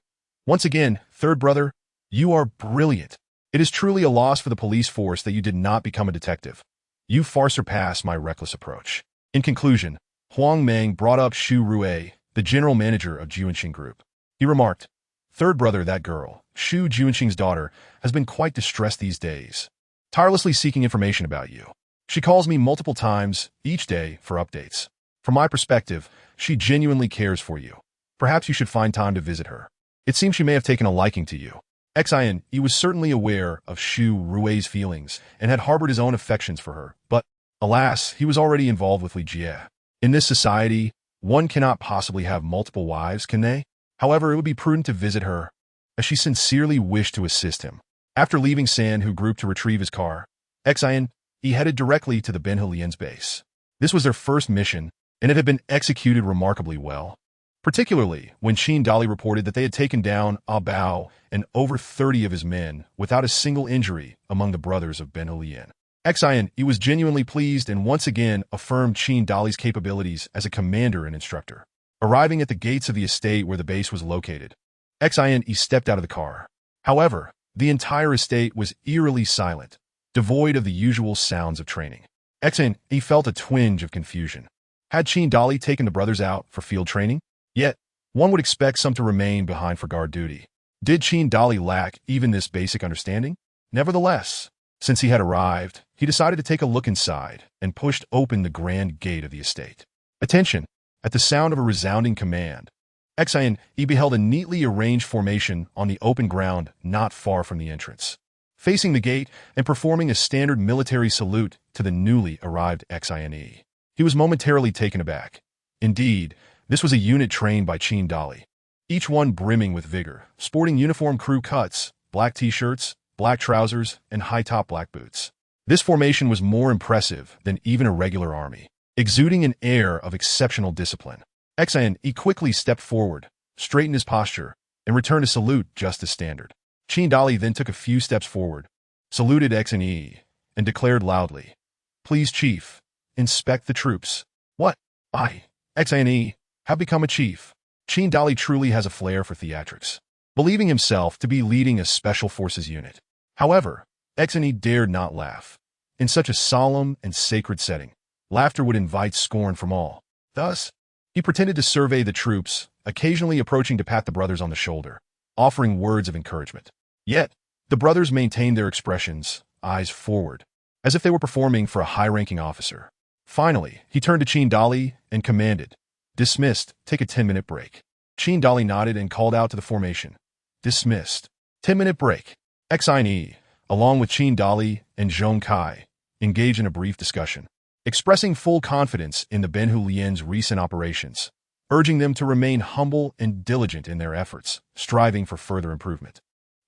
A: Once again, third brother, you are brilliant. It is truly a loss for the police force that you did not become a detective. You far surpass my reckless approach. In conclusion, Huang Mang brought up Xu Rui, the general manager of Jiuanxing Group. He remarked, Third brother, that girl, Xu Jiuanxing's daughter, has been quite distressed these days, tirelessly seeking information about you. She calls me multiple times each day for updates. From my perspective, she genuinely cares for you. Perhaps you should find time to visit her. It seems she may have taken a liking to you. Xian Yi was certainly aware of Xu Rui's feelings and had harbored his own affections for her, but, alas, he was already involved with Li Jie. In this society, one cannot possibly have multiple wives, can they? However, it would be prudent to visit her, as she sincerely wished to assist him. After leaving San Hu Group to retrieve his car, Xian Yi headed directly to the Benhulian's base. This was their first mission, and it had been executed remarkably well, particularly when Qin Dali reported that they had taken down Bao and over 30 of his men without a single injury among the brothers of Ben Hulian. Xian was genuinely pleased and once again affirmed Qin Dali's capabilities as a commander and instructor. Arriving at the gates of the estate where the base was located, Xian stepped out of the car. However, the entire estate was eerily silent, devoid of the usual sounds of training. Xian felt a twinge of confusion. Had Qin Dali taken the brothers out for field training? Yet, one would expect some to remain behind for guard duty. Did Qin Dali lack even this basic understanding? Nevertheless, since he had arrived, he decided to take a look inside and pushed open the grand gate of the estate. Attention! At the sound of a resounding command, Xian beheld a neatly arranged formation on the open ground not far from the entrance. Facing the gate and performing a standard military salute to the newly arrived Xian, he was momentarily taken aback. Indeed, this was a unit trained by Qin Dali, each one brimming with vigor, sporting uniform crew cuts, black t-shirts, black trousers, and high-top black boots. This formation was more impressive than even a regular army, exuding an air of exceptional discipline. Xian quickly stepped forward, straightened his posture, and returned a salute just as standard. Qin Dali then took a few steps forward, saluted Xian, and declared loudly, "Please, Chief, inspect the troops." "What? Xian, have become a chief." Qin Dali truly has a flair for theatrics, believing himself to be leading a special forces unit. However, Xian dared not laugh. In such a solemn and sacred setting, laughter would invite scorn from all. Thus, he pretended to survey the troops, occasionally approaching to pat the brothers on the shoulder, offering words of encouragement. Yet, the brothers maintained their expressions, eyes forward, as if they were performing for a high-ranking officer. Finally, he turned to Qin Dali and commanded, "Dismissed, take a 10-minute break." Qin Dali nodded and called out to the formation, "Dismissed. 10-minute break." Xian, along with Qin Dali and Zhong Kai, engaged in a brief discussion, expressing full confidence in the Ben Hulian's recent operations, urging them to remain humble and diligent in their efforts, striving for further improvement.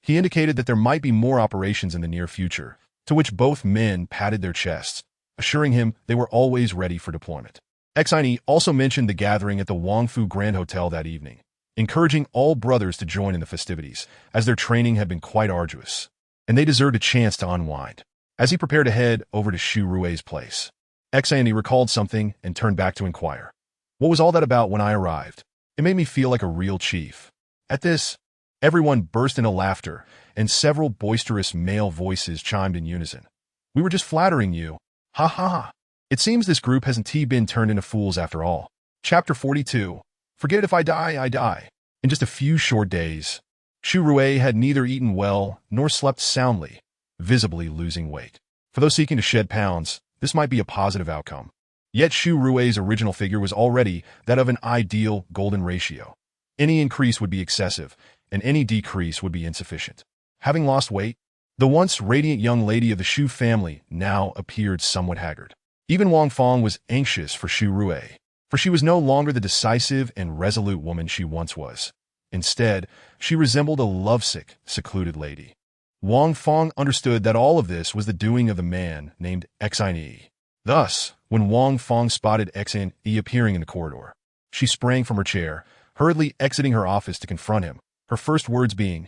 A: He indicated that there might be more operations in the near future, to which both men patted their chests, assuring him they were always ready for deployment. Xian also mentioned the gathering at the Wangfu Grand Hotel that evening, encouraging all brothers to join in the festivities, as their training had been quite arduous, and they deserved a chance to unwind. As he prepared to head over to Xu Rui's place, Xian recalled something and turned back to inquire, "What was all that about when I arrived? It made me feel like a real chief." At this, everyone burst into laughter, and several boisterous male voices chimed in unison. "We were just flattering you. Ha ha ha. It seems this group hasn't been turned into fools after all." Chapter 42. Forget it, if I die, I die. In just a few short days, Xu Rui had neither eaten well nor slept soundly, visibly losing weight. For those seeking to shed pounds, this might be a positive outcome. Yet Xu Rui's original figure was already that of an ideal golden ratio. Any increase would be excessive, and any decrease would be insufficient. Having lost weight, the once radiant young lady of the Xu family now appeared somewhat haggard. Even Wang Fong was anxious for Xu Rui, for she was no longer the decisive and resolute woman she once was. Instead, she resembled a lovesick, secluded lady. Wang Fong understood that all of this was the doing of the man named Xian. Thus, when Wang Fong spotted Xian appearing in the corridor, she sprang from her chair, hurriedly exiting her office to confront him, her first words being,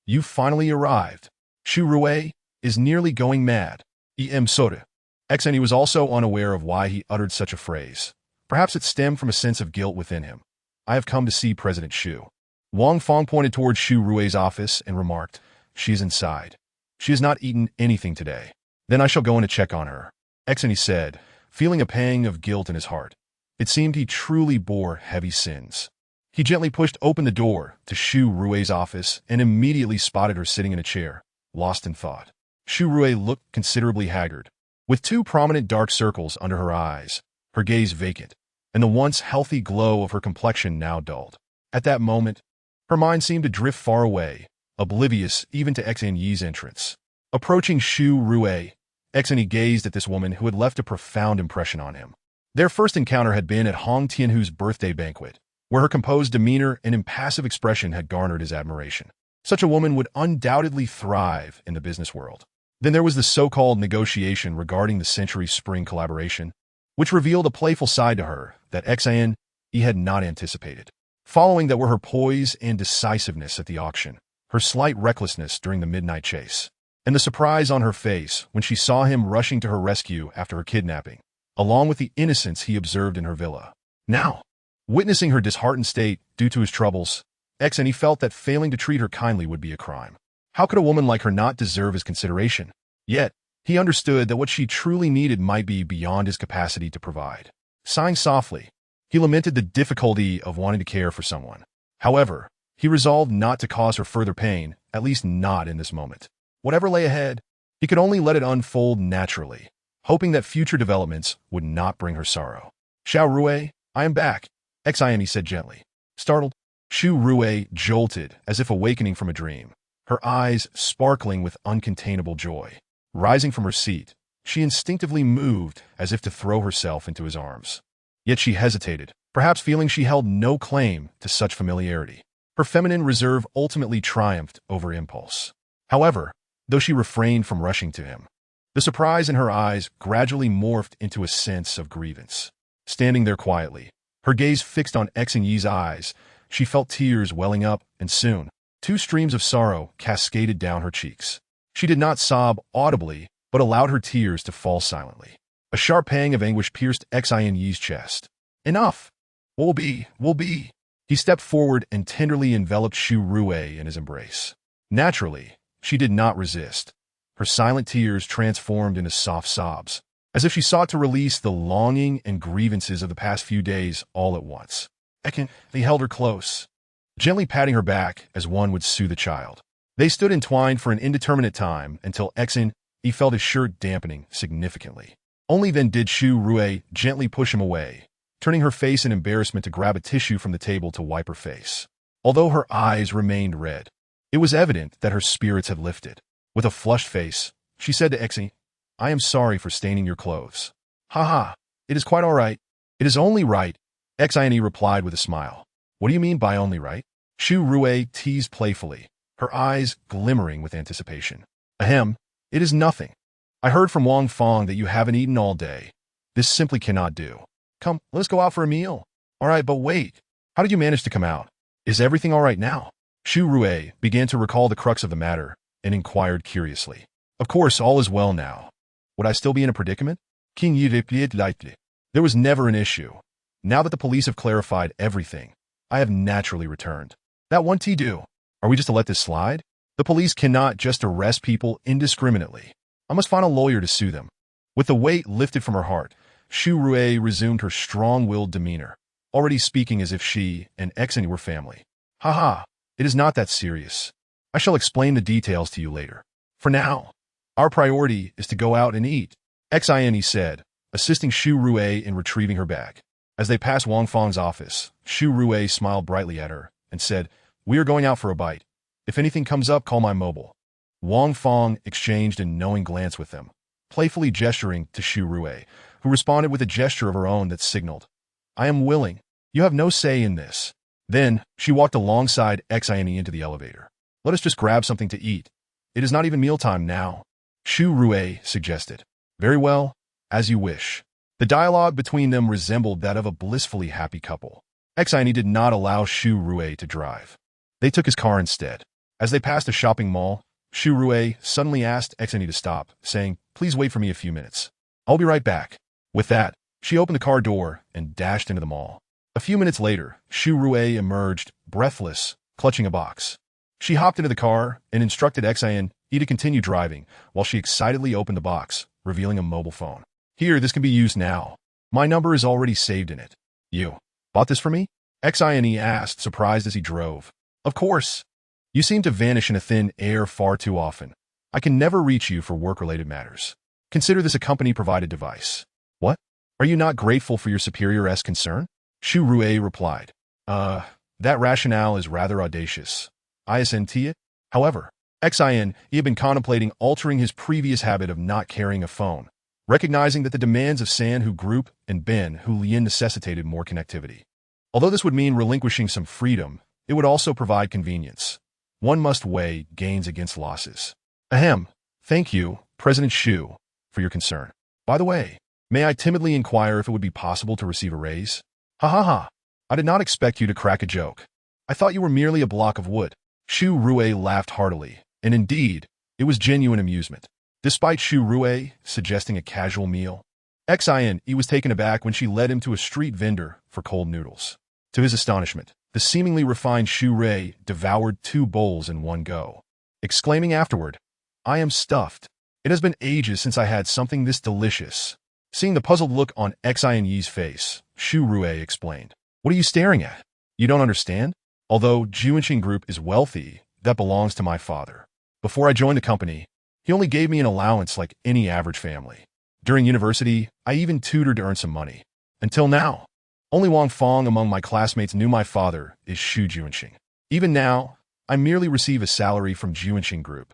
A: "You finally arrived. Xu Rui is nearly going mad. Soda." Xian was also unaware of why he uttered such a phrase. Perhaps it stemmed from a sense of guilt within him. "I have come to see President Xu." Wang Fong pointed towards Xu Rui's office and remarked, "She is inside. She has not eaten anything today. Then I shall go in to check on her." Xian said, feeling a pang of guilt in his heart. It seemed he truly bore heavy sins. He gently pushed open the door to Xu Rui's office and immediately spotted her sitting in a chair, lost in thought. Xu Rui looked considerably haggard, with two prominent dark circles under her eyes, her gaze vacant, and the once healthy glow of her complexion now dulled. At that moment, her mind seemed to drift far away, oblivious even to Xian's entrance. Approaching Xu Rui, Xian gazed at this woman who had left a profound impression on him. Their first encounter had been at Hong Tianhu's birthday banquet, where her composed demeanor and impassive expression had garnered his admiration. Such a woman would undoubtedly thrive in the business world. Then there was the so-called negotiation regarding the Century Spring collaboration. which revealed a playful side to her that Xin had not anticipated. Following that were her poise and decisiveness at the auction, her slight recklessness during the midnight chase, and the surprise on her face when she saw him rushing to her rescue after her kidnapping, along with the innocence he observed in her villa. Now, witnessing her disheartened state due to his troubles, Xin felt that failing to treat her kindly would be a crime. How could a woman like her not deserve his consideration? Yet, he understood that what she truly needed might be beyond his capacity to provide. Sighing softly, he lamented the difficulty of wanting to care for someone. However, he resolved not to cause her further pain, at least not in this moment. Whatever lay ahead, he could only let it unfold naturally, hoping that future developments would not bring her sorrow. Xiao Rui, I am back, Xin said gently. Startled, Xu Rui jolted as if awakening from a dream, her eyes sparkling with uncontainable joy. Rising from her seat, she instinctively moved as if to throw herself into his arms. Yet she hesitated, perhaps feeling she held no claim to such familiarity. Her feminine reserve ultimately triumphed over impulse. However, though she refrained from rushing to him, the surprise in her eyes gradually morphed into a sense of grievance. Standing there quietly, her gaze fixed on Xin Yi's eyes, she felt tears welling up, and soon, two streams of sorrow cascaded down her cheeks. She did not sob audibly, but allowed her tears to fall silently. A sharp pang of anguish pierced Xin Yi's chest. Enough! Will be. He stepped forward and tenderly enveloped Xu Rui in his embrace. Naturally, she did not resist. Her silent tears transformed into soft sobs, as if she sought to release the longing and grievances of the past few days all at once. He held her close, gently patting her back as one would soothe a child. They stood entwined for an indeterminate time until Xin felt his shirt dampening significantly. Only then did Xu Rui gently push him away, turning her face in embarrassment to grab a tissue from the table to wipe her face. Although her eyes remained red, it was evident that her spirits had lifted. With a flushed face, she said to Xin, I am sorry for staining your clothes. Ha, it is quite all right. It is only right, Xin replied with a smile. What do you mean by only right? Xu Rui teased playfully, her eyes glimmering with anticipation. Ahem, it is nothing. I heard from Wang Fong that you haven't eaten all day. This simply cannot do. Come, let us go out for a meal. All right, but wait. How did you manage to come out? Is everything all right now? Xu Rui began to recall the crux of the matter and inquired curiously. Of course, all is well now. Would I still be in a predicament? There was never an issue. Now that the police have clarified everything, I have naturally returned. That won't do. Are we just to let this slide? The police cannot just arrest people indiscriminately. I must find a lawyer to sue them. With the weight lifted from her heart, Xu Rui resumed her strong-willed demeanor, already speaking as if she and Xin were family. Ha, it is not that serious. I shall explain the details to you later. For now, our priority is to go out and eat, Xin said, assisting Xu Rui in retrieving her bag. As they passed Wang Fong's office, Xu Rui smiled brightly at her and said, We are going out for a bite. If anything comes up, call my mobile. Wang Fong exchanged a knowing glance with them, playfully gesturing to Xu Rui, who responded with a gesture of her own that signaled, I am willing. You have no say in this. Then, she walked alongside Xin into the elevator. Let us just grab something to eat. It is not even mealtime now, Xu Rui suggested. Very well, as you wish. The dialogue between them resembled that of a blissfully happy couple. Xin did not allow Xu Rui to drive. They took his car instead. As they passed a shopping mall, Xu Rui suddenly asked Xin to stop, saying, Please wait for me a few minutes. I'll be right back. With that, she opened the car door and dashed into the mall. A few minutes later, Xu Rui emerged, breathless, clutching a box. She hopped into the car and instructed Xin to continue driving while she excitedly opened the box, revealing a mobile phone. Here, this can be used now. My number is already saved in it. You bought this for me? Xin asked, surprised as he drove. Of course. You seem to vanish in a thin air far too often. I can never reach you for work-related matters. Consider this a company-provided device. What? Are you not grateful for your superior's concern? Xu Rui replied. That rationale is rather audacious. Isn't it? However, Xin had been contemplating altering his previous habit of not carrying a phone, recognizing that the demands of Sanhu Group and Ben Hu Lian necessitated more connectivity. Although this would mean relinquishing some freedom, it would also provide convenience. One must weigh gains against losses. Ahem. Thank you, President Xu, for your concern. By the way, May I timidly inquire if it would be possible to receive a raise? Ha ha ha. I did not expect you to crack a joke. I thought you were merely a block of wood. Shu Rue laughed heartily, and indeed, it was genuine amusement. Despite Shu Rue suggesting a casual meal, Xin was taken aback when she led him to a street vendor for cold noodles. To his astonishment, the seemingly refined Shu Rue devoured 2 bowls in one go, exclaiming afterward, "I am stuffed. It has been ages since I had something this delicious." Seeing the puzzled look on Xin's face, Shu Rue explained, "What are you staring at? You don't understand? Although Juanqing Group is wealthy, that belongs to my father. Before I joined the company, he only gave me an allowance like any average family. During university, I even tutored to earn some money. Until now, only Wang Fong among my classmates knew my father is Shu Juanqing. Even now, I merely receive a salary from Juanqing Group.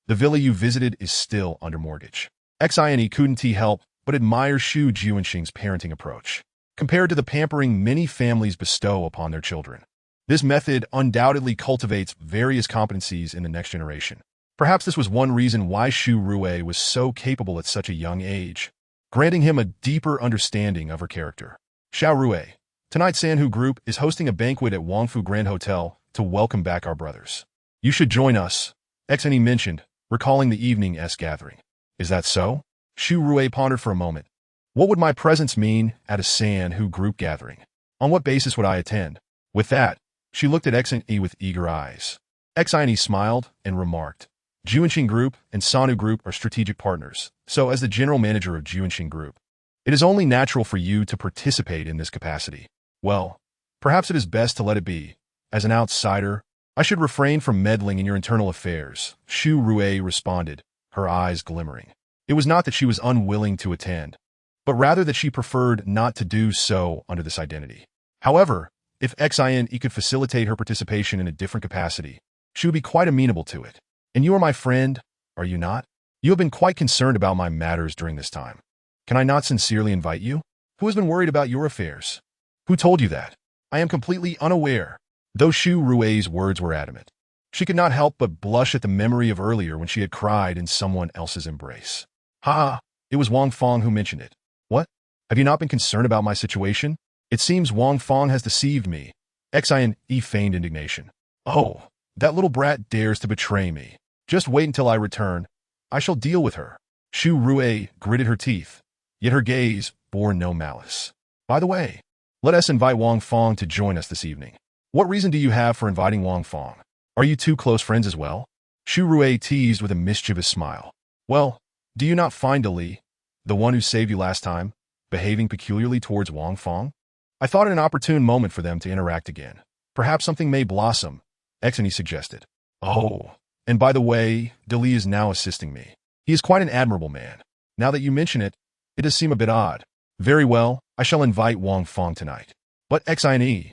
A: The villa you visited is still under mortgage." Xine couldn't help but admire Shu Juanqing's parenting approach, compared to the pampering many families bestow upon their children. This method undoubtedly cultivates various competencies in the next generation. Perhaps this was one reason why Shu Rue was so capable at such a young age, granting him a deeper understanding of her character. "Xiao Rue, tonight Sanhu Group is hosting a banquet at Wangfu Grand Hotel to welcome back our brothers. You should join us," Xne mentioned, recalling the evening's gathering. "Is that so?" Shu Rue pondered for a moment. "What would my presence mean at a Sanhu Group gathering? On what basis would I attend?" With that, she looked at Xne with eager eyes. Xine smiled and remarked, "Juanqing Group and Sanhu Group are strategic partners, so as the general manager of Juanqing Group, it is only natural for you to participate in this capacity. Well, perhaps it is best to let it be. As an outsider, I should refrain from meddling in your internal affairs," Shu Rue responded, her eyes glimmering. It was not that she was unwilling to attend, but rather that she preferred not to do so under this identity. However, if Xin could facilitate her participation in a different capacity, she would be quite amenable to it. "And you are my friend, are you not? You have been quite concerned about my matters during this time. Can I not sincerely invite you? Who has been worried about your affairs? Who told you that? I am completely unaware." Though Shu Rue's words were adamant, she could not help but blush at the memory of earlier when she had cried in someone else's embrace. "Ha! It was Wang Fong who mentioned it. What? Have you not been concerned about my situation? It seems Wang Fong has deceived me." Xin feigned indignation. "Oh, that little brat dares to betray me. Just wait until I return. I shall deal with her." Shu Rue gritted her teeth, yet her gaze bore no malice. "By the way, let us invite Wang Fong to join us this evening." "What reason do you have for inviting Wang Fong? Are you 2 close friends as well?" Shu Rue teased with a mischievous smile. "Well, do you not find Li, the one who saved you last time, behaving peculiarly towards Wang Fong? I thought it an opportune moment for them to interact again. Perhaps something may blossom," Xne suggested. "Oh, and by the way, Li is now assisting me. He is quite an admirable man. Now that you mention it, it does seem a bit odd. Very well, I shall invite Wang Fong tonight." "But Xine,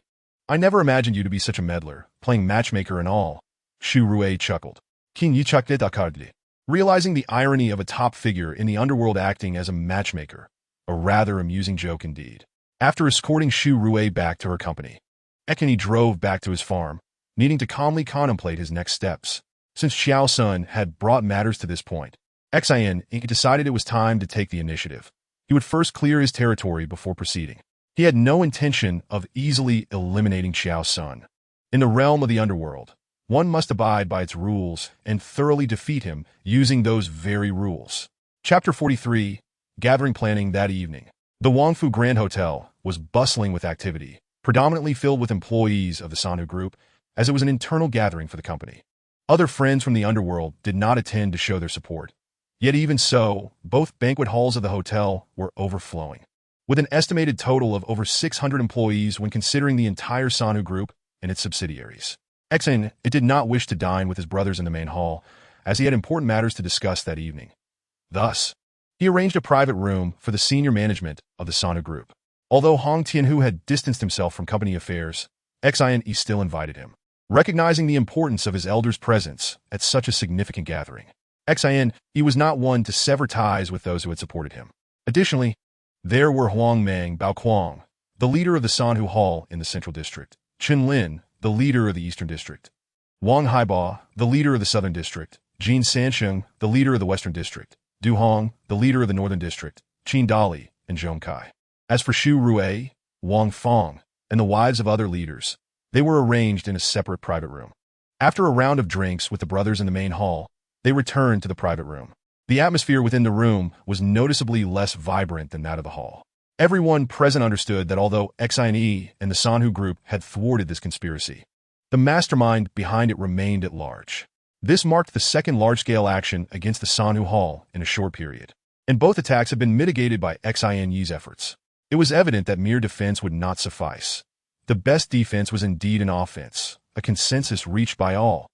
A: I never imagined you to be such a meddler, playing matchmaker and all." Shu Rue chuckled. "King Yichakde Dakardli." Realizing the irony of a top figure in the underworld acting as a matchmaker, a rather amusing joke indeed. After escorting Shu Rue back to her company, Xine drove back to his farm, needing to calmly contemplate his next steps. Since Xiao Sun had brought matters to this point, Xin decided it was time to take the initiative. He would first clear his territory before proceeding. He had no intention of easily eliminating Xiao Sun. In the realm of the underworld, one must abide by its rules and thoroughly defeat him using those very rules. Chapter 43, Gathering Planning that evening. The Wangfu Grand Hotel was bustling with activity, predominantly filled with employees of the Sanhu Group, as it was an internal gathering for the company. Other friends from the underworld did not attend to show their support. Yet even so, both banquet halls of the hotel were overflowing. With an estimated total of over 600 employees when considering the entire Sanhu Group and its subsidiaries. Xin did not wish to dine with his brothers in the main hall, as he had important matters to discuss that evening. Thus, he arranged a private room for the senior management of the Sanhu Group. Although Hong Tianhu had distanced himself from company affairs, Xin still invited him, recognizing the importance of his elder's presence at such a significant gathering. Xin was not one to sever ties with those who had supported him. Additionally, there were Huang Meng Baoquang, the leader of the Sanhu Hall in the Central District, Chen Lin, the leader of the Eastern District, Wang Haiba, the leader of the Southern District, Jin Sansheng, the leader of the Western District, Du Hong, the leader of the Northern District, Qin Dali, and Zhong Kai. As for Xu Rui, Wang Fong, and the wives of other leaders, they were arranged in a separate private room. After a round of drinks with the brothers in the main hall, they returned to the private room. The atmosphere within the room was noticeably less vibrant than that of the hall. Everyone present understood that although Xine and the Sanhu group had thwarted this conspiracy, the mastermind behind it remained at large. This marked the second large-scale action against the Sanhu Hall in a short period, and both attacks had been mitigated by Xine's efforts. It was evident that mere defense would not suffice. The best defense was indeed an offense, a consensus reached by all,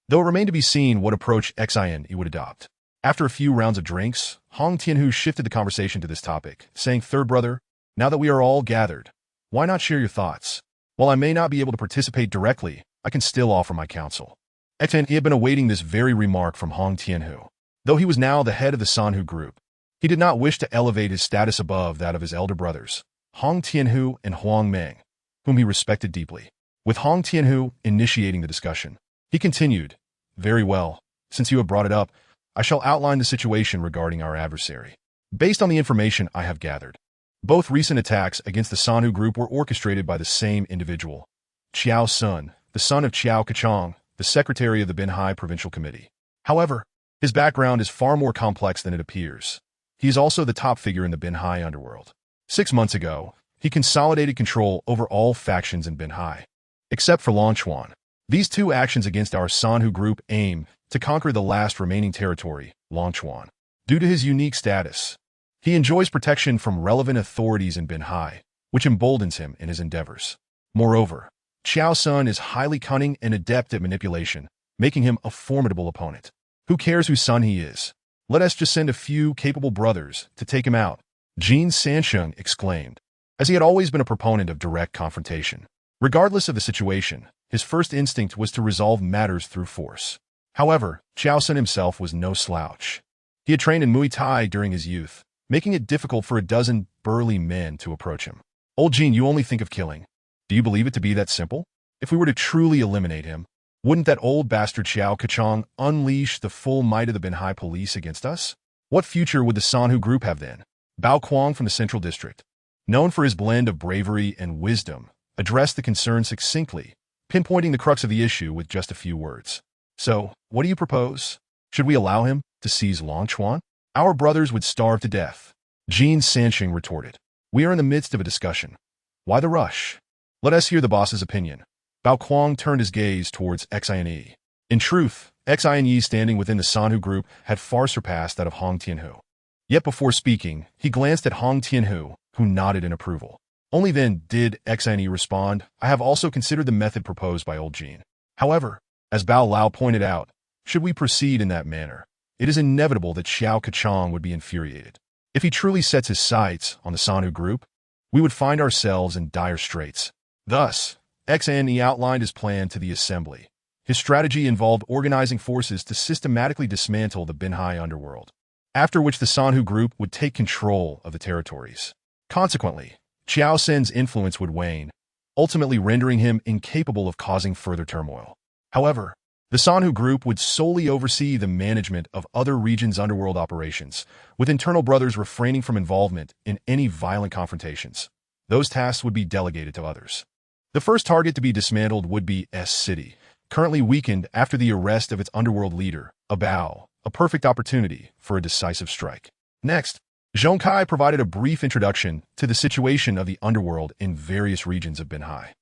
A: though it remained to be seen what approach Xine would adopt. After a few rounds of drinks, Hong Tianhu shifted the conversation to this topic, saying, "Third brother, now that we are all gathered, why not share your thoughts? While I may not be able to participate directly, I can still offer my counsel." Xine had been awaiting this very remark from Hong Tianhu. Though he was now the head of the Sanhu group, he did not wish to elevate his status above that of his elder brothers, Hong Tianhu and Huang Meng, whom he respected deeply. With Hong Tianhu initiating the discussion, he continued, "Very well, since you have brought it up, I shall outline the situation regarding our adversary. Based on the information I have gathered, both recent attacks against the Sanhu group were orchestrated by the same individual, Qiao Sun, the son of Qiao Kachong, the secretary of the Binhai Provincial Committee. However, his background is far more complex than it appears. He is also the top figure in the Binhai underworld. 6 months ago, he consolidated control over all factions in Binhai, except for Longchuan. These two actions against our Sanhu group aim to conquer the last remaining territory, Longchuan. Due to his unique status, he enjoys protection from relevant authorities in Binhai, which emboldens him in his endeavors. Moreover, Qiao Sun is highly cunning and adept at manipulation, making him a formidable opponent. Who cares whose son he is? Let us just send a few capable brothers to take him out," Jin Sansheng exclaimed, as he had always been a proponent of direct confrontation. Regardless of the situation, his first instinct was to resolve matters through force. However, Qiao Sun himself was no slouch. He had trained in Muay Thai during his youth, making it difficult for a dozen burly men to approach him. "Old Jin, you only think of killing. Do you believe it to be that simple? If we were to truly eliminate him, wouldn't that old bastard Qiao Kachong unleash the full might of the Binhai police against us? What future would the Sanhu group have then?" Bao Kuang from the Central District, known for his blend of bravery and wisdom, addressed the concern succinctly, pinpointing the crux of the issue with just a few words. "So, what do you propose? Should we allow him to seize Longchuan? Our brothers would starve to death," Jin Sansheng retorted. "We are in the midst of a discussion. Why the rush? Let us hear the boss's opinion." Bao Kuang turned his gaze towards Xine. In truth, Xine's standing within the Sanhu group had far surpassed that of Hong Tianhu. Yet before speaking, he glanced at Hong Tianhu, who nodded in approval. Only then did Xine respond, "I have also considered the method proposed by old Jin. However, as Bao Lao pointed out, should we proceed in that manner, it is inevitable that Xiao Kachong would be infuriated. If he truly sets his sights on the Sanhu group, we would find ourselves in dire straits." Thus, Xine outlined his plan to the assembly. His strategy involved organizing forces to systematically dismantle the Binhai underworld, after which the Sanhu group would take control of the territories. Consequently, Qiao Sen's influence would wane, ultimately rendering him incapable of causing further turmoil. However, the Sanhu group would solely oversee the management of other regions' underworld operations, with internal brothers refraining from involvement in any violent confrontations. Those tasks would be delegated to others. The first target to be dismantled would be S City, currently weakened after the arrest of its underworld leader, Abao, a perfect opportunity for a decisive strike. Next, Zhong Kai provided a brief introduction to the situation of the underworld in various regions of Binhai.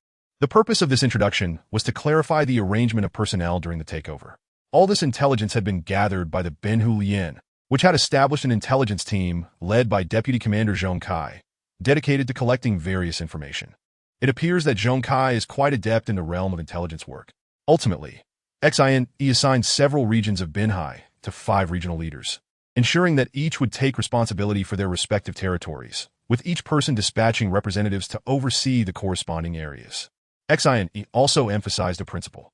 A: The purpose of this introduction was to clarify the arrangement of personnel during the takeover. All this intelligence had been gathered by the Benhu Lian, which had established an intelligence team led by Deputy Commander Zhong Kai, dedicated to collecting various information. It appears that Zhong Kai is quite adept in the realm of intelligence work. Ultimately, Xine assigned several regions of Binhai to 5 regional leaders, ensuring that each would take responsibility for their respective territories, with each person dispatching representatives to oversee the corresponding areas. Xine also emphasized a principle.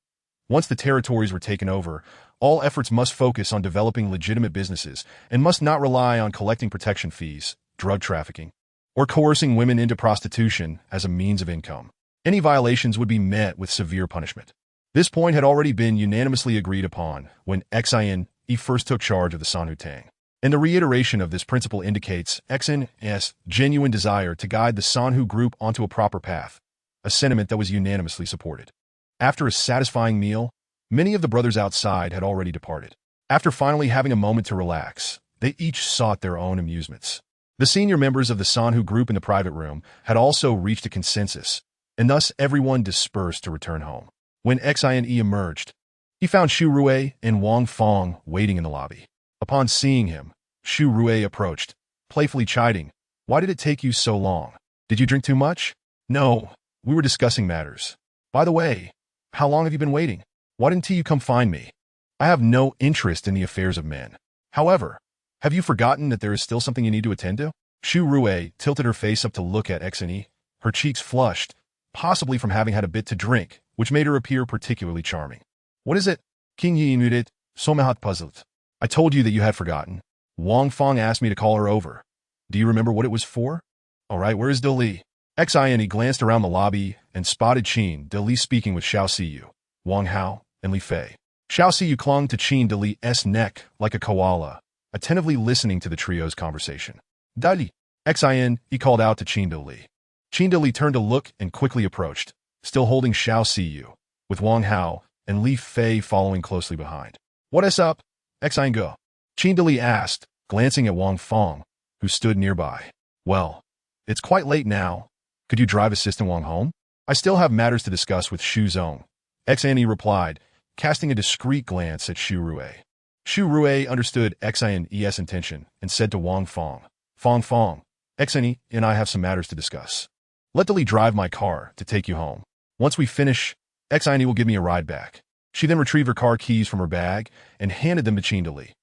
A: Once the territories were taken over, all efforts must focus on developing legitimate businesses and must not rely on collecting protection fees, drug trafficking, or coercing women into prostitution as a means of income. Any violations would be met with severe punishment. This point had already been unanimously agreed upon when Xine first took charge of the Sanhu Tang. And the reiteration of this principle indicates XN's genuine desire to guide the Sanhu group onto a proper path, a sentiment that was unanimously supported. After a satisfying meal, many of the brothers outside had already departed. After finally having a moment to relax, they each sought their own amusements. The senior members of the Sanhu group in the private room had also reached a consensus, and thus everyone dispersed to return home. When Xine emerged, he found Xu Rui and Wang Fong waiting in the lobby. Upon seeing him, Xu Rui approached, playfully chiding, "Why did it take you so long? Did you drink too much?" "No, we were discussing matters. By the way, how long have you been waiting? Why didn't you come find me? I have no interest in the affairs of men. However, have you forgotten that there is still something you need to attend to?" Xu Rui tilted her face up to look at Xine, her cheeks flushed, possibly from having had a bit to drink, which made her appear particularly charming. "What is it?" King Yi muted, somehow puzzled. "I told you that you had forgotten. Wang Fong asked me to call her over. Do you remember what it was for?" "All right, where is De Li?" Xine glanced around the lobby and spotted Qin De Li speaking with Xiao Siyu, Wang Hao, and Li Fei. Xiao Siyu clung to Qin De Li's neck like a koala, attentively listening to the trio's conversation. "De Li." Xine, he called out to Qin De Li. Qin De Li turned to look and quickly approached, still holding Xiao Siyu, with Wang Hao and Li Fei following closely behind. "What is up, Xine go?" Qin De Li asked, glancing at Wang Fong, who stood nearby. "Well, it's quite late now. Could you drive Assistant Wang home? I still have matters to discuss with Xu Zong," Xine replied, casting a discreet glance at Xu Rui. Xu Rui understood Xine's intention and said to Wang Fong, Fong, Xine and I have some matters to discuss. Let De Li drive my car to take you home. Once we finish, Xine will give me a ride back." She then retrieved her car keys from her bag and handed them to Qin De Li.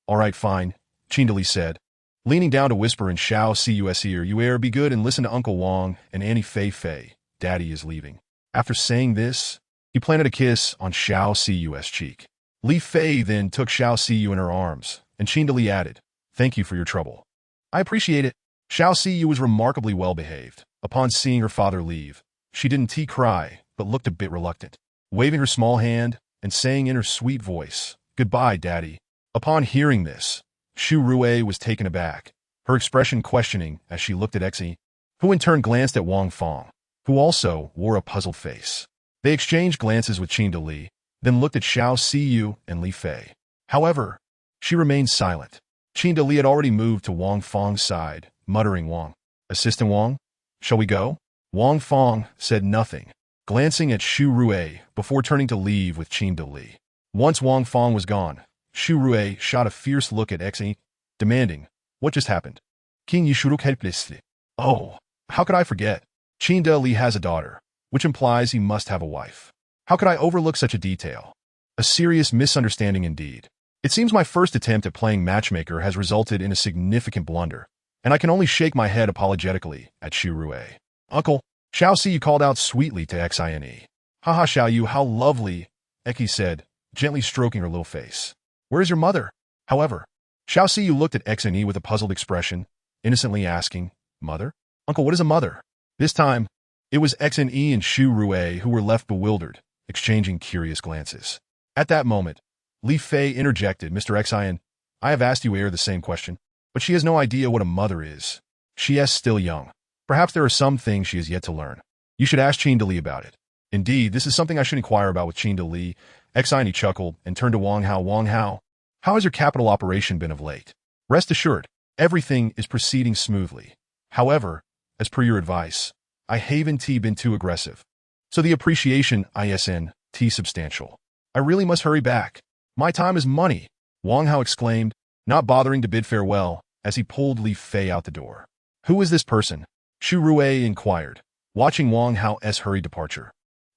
A: "All right, fine," Qin De Li said, leaning down to whisper in Xiao Siyu's ear, "You be good and listen to Uncle Wang and Annie Fei. Daddy is leaving." After saying this, he planted a kiss on Xiao Siyu's cheek. Li Fei then took Xiao Siyu in her arms, and Qin De Li added, "Thank you for your trouble." "I appreciate it." Xiao Siyu was remarkably well-behaved. Upon seeing her father leave, she didn't cry, but looked a bit reluctant, waving her small hand and saying in her sweet voice, "Goodbye, Daddy." Upon hearing this, Xu Rui was taken aback, her expression questioning as she looked at Xi, who in turn glanced at Wang Fong, who also wore a puzzled face. They exchanged glances with Qin De Li, then looked at Xiao Siyu and Li Fei. However, she remained silent. Qin De Li had already moved to Wang Fong's side, muttering, "Wang, Assistant Wang, shall we go?" Wang Fong said nothing, glancing at Xu Rui before turning to leave with Qin De Li. Once Wang Fong was gone, Xu Rui shot a fierce look at Xi, demanding, "What just happened?" "King Yishuruk helplessly." "Oh, how could I forget? Qin De Li has a daughter, which implies he must have a wife. How could I overlook such a detail? A serious misunderstanding indeed. It seems my first attempt at playing matchmaker has resulted in a significant blunder, and I can only shake my head apologetically at Xu Rui." "Uncle," Xiao Siyu called out sweetly to Xine. "Haha, Xiao Yu, how lovely," Eki said, gently stroking her little face. "Where is your mother?" However, Xiao Siyu looked at Xine with a puzzled expression, innocently asking, "Mother? Uncle, what is a mother?" This time, it was Xine and Xu Rui who were left bewildered, exchanging curious glances. At that moment, Li Fei interjected, "Mr. Xine, I have asked you the same question, but she has no idea what a mother is. She is still young. Perhaps there are some things she has yet to learn. You should ask Qin De Li about it." "Indeed, this is something I should inquire about with Qin De Li." Xine chuckled and turned to Wang Hao. "Wang Hao, how has your capital operation been of late?" "Rest assured, everything is proceeding smoothly. However, as per your advice, I haven't been too aggressive. So the appreciation isn't substantial. I really must hurry back. My time is money," Wang Hao exclaimed, not bothering to bid farewell as he pulled Li Fei out the door. "Who is this person?" Xu Rui inquired, watching Wang Hao's hurried departure.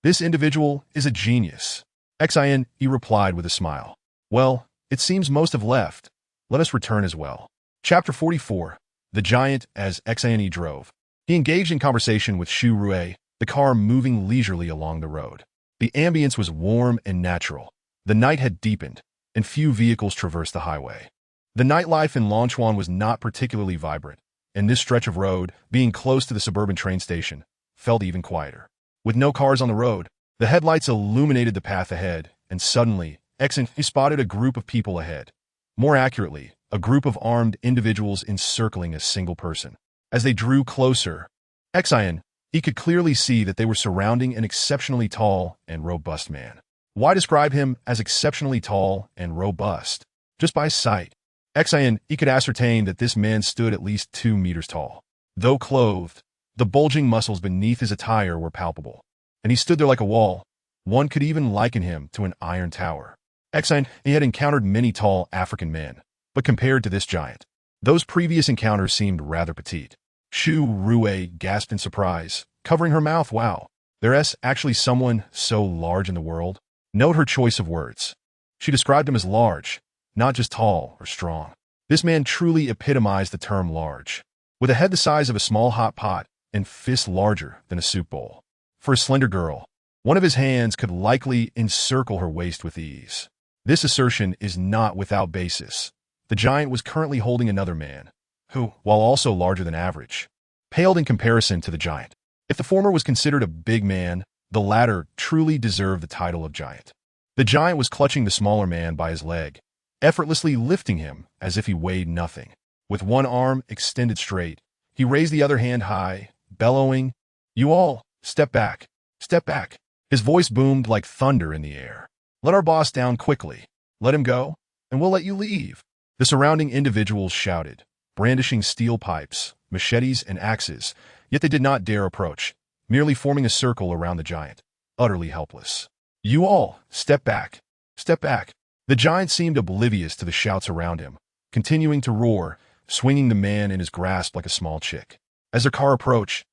A: "This individual is a genius," Xine replied with a smile. "Well, it seems most have left. Let us return as well." Chapter 44. The Giant. As Xine drove, he engaged in conversation with Xu Rui, the car moving leisurely along the road. The ambience was warm and natural. The night had deepened, and few vehicles traversed the highway. The nightlife in Longchuan was not particularly vibrant, and this stretch of road, being close to the suburban train station, felt even quieter. With no cars on the road, the headlights illuminated the path ahead, and suddenly, Xine spotted a group of people ahead. More accurately, a group of armed individuals encircling a single person. As they drew closer, Xian, he could clearly see that they were surrounding an exceptionally tall and robust man. Why describe him as exceptionally tall and robust? Just by sight, Xian, he could ascertain that this man stood at least 2 meters tall. Though clothed, the bulging muscles beneath his attire were palpable, and he stood there like a wall. One could even liken him to an iron tower. Xian, he had encountered many tall African men, but compared to this giant, those previous encounters seemed rather petite. Shu Rue gasped in surprise, covering her mouth. Wow, there's actually someone so large in the world? Note her choice of words. She described him as large, not just tall or strong. This man truly epitomized the term large, with a head the size of a small hot pot and fists larger than a soup bowl. For a slender girl, one of his hands could likely encircle her waist with ease. This assertion is not without basis. The giant was currently holding another man, who, while also larger than average, paled in comparison to the giant. If the former was considered a big man, the latter truly deserved the title of giant. The giant was clutching the smaller man by his leg, effortlessly lifting him as if he weighed nothing. With one arm extended straight, he raised the other hand high, bellowing, "You all, step back, step back." His voice boomed like thunder in the air. "Let our boss down quickly. Let him go, and we'll let you leave." The surrounding individuals shouted, brandishing steel pipes, machetes, and axes, yet they did not dare approach, merely forming a circle around the giant, utterly helpless. "You all, step back, step back." The giant seemed oblivious to the shouts around him, continuing to roar, swinging the man in his grasp like a small chick. As their car approached,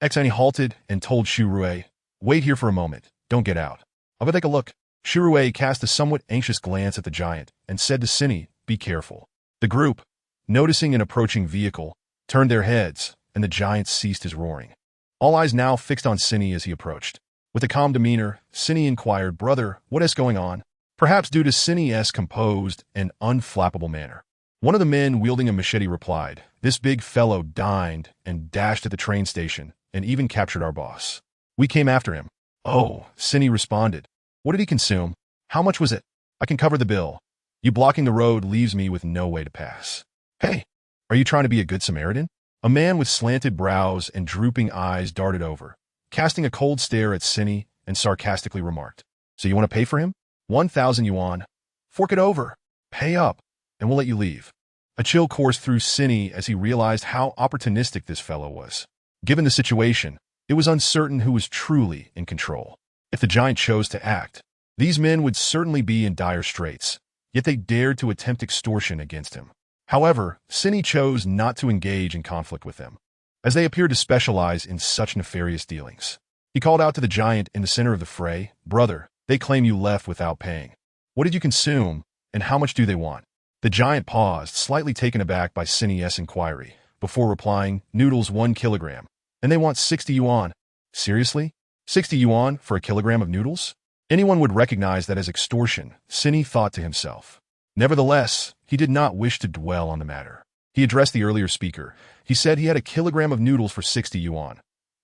A: Xian halted and told Shurue, "Wait here for a moment, don't get out. I'll go take a look." Shurue cast a somewhat anxious glance at the giant and said to Cinny, "Be careful." The group, noticing an approaching vehicle, turned their heads, and the giant ceased his roaring. All eyes now fixed on Cinny as he approached. With a calm demeanor, Cinny inquired, "Brother, what is going on?" Perhaps due to Cinny's composed and unflappable manner, one of the men wielding a machete replied, "This big fellow dined and dashed at the train station and even captured our boss. We came after him." "Oh," Cinny responded. "What did he consume? How much was it? I can cover the bill. You blocking the road leaves me with no way to pass." "Hey, are you trying to be a good Samaritan?" A man with slanted brows and drooping eyes darted over, casting a cold stare at Cinny and sarcastically remarked, "So you want to pay for him? 1,000 yuan. Fork it over. Pay up, and we'll let you leave." A chill coursed through Cinny as he realized how opportunistic this fellow was. Given the situation, it was uncertain who was truly in control. If the giant chose to act, these men would certainly be in dire straits, yet they dared to attempt extortion against him. However, Cinny chose not to engage in conflict with them, as they appeared to specialize in such nefarious dealings. He called out to the giant in the center of the fray, "Brother, they claim you left without paying. What did you consume, and how much do they want?" The giant paused, slightly taken aback by Cinny's inquiry, before replying, "Noodles 1 kilogram, and they want 60 yuan. Seriously? 60 yuan for a kilogram of noodles? Anyone would recognize that as extortion, Cinny thought to himself. Nevertheless, he did not wish to dwell on the matter. He addressed the earlier speaker. He said he had a kilogram of noodles for 60 yuan.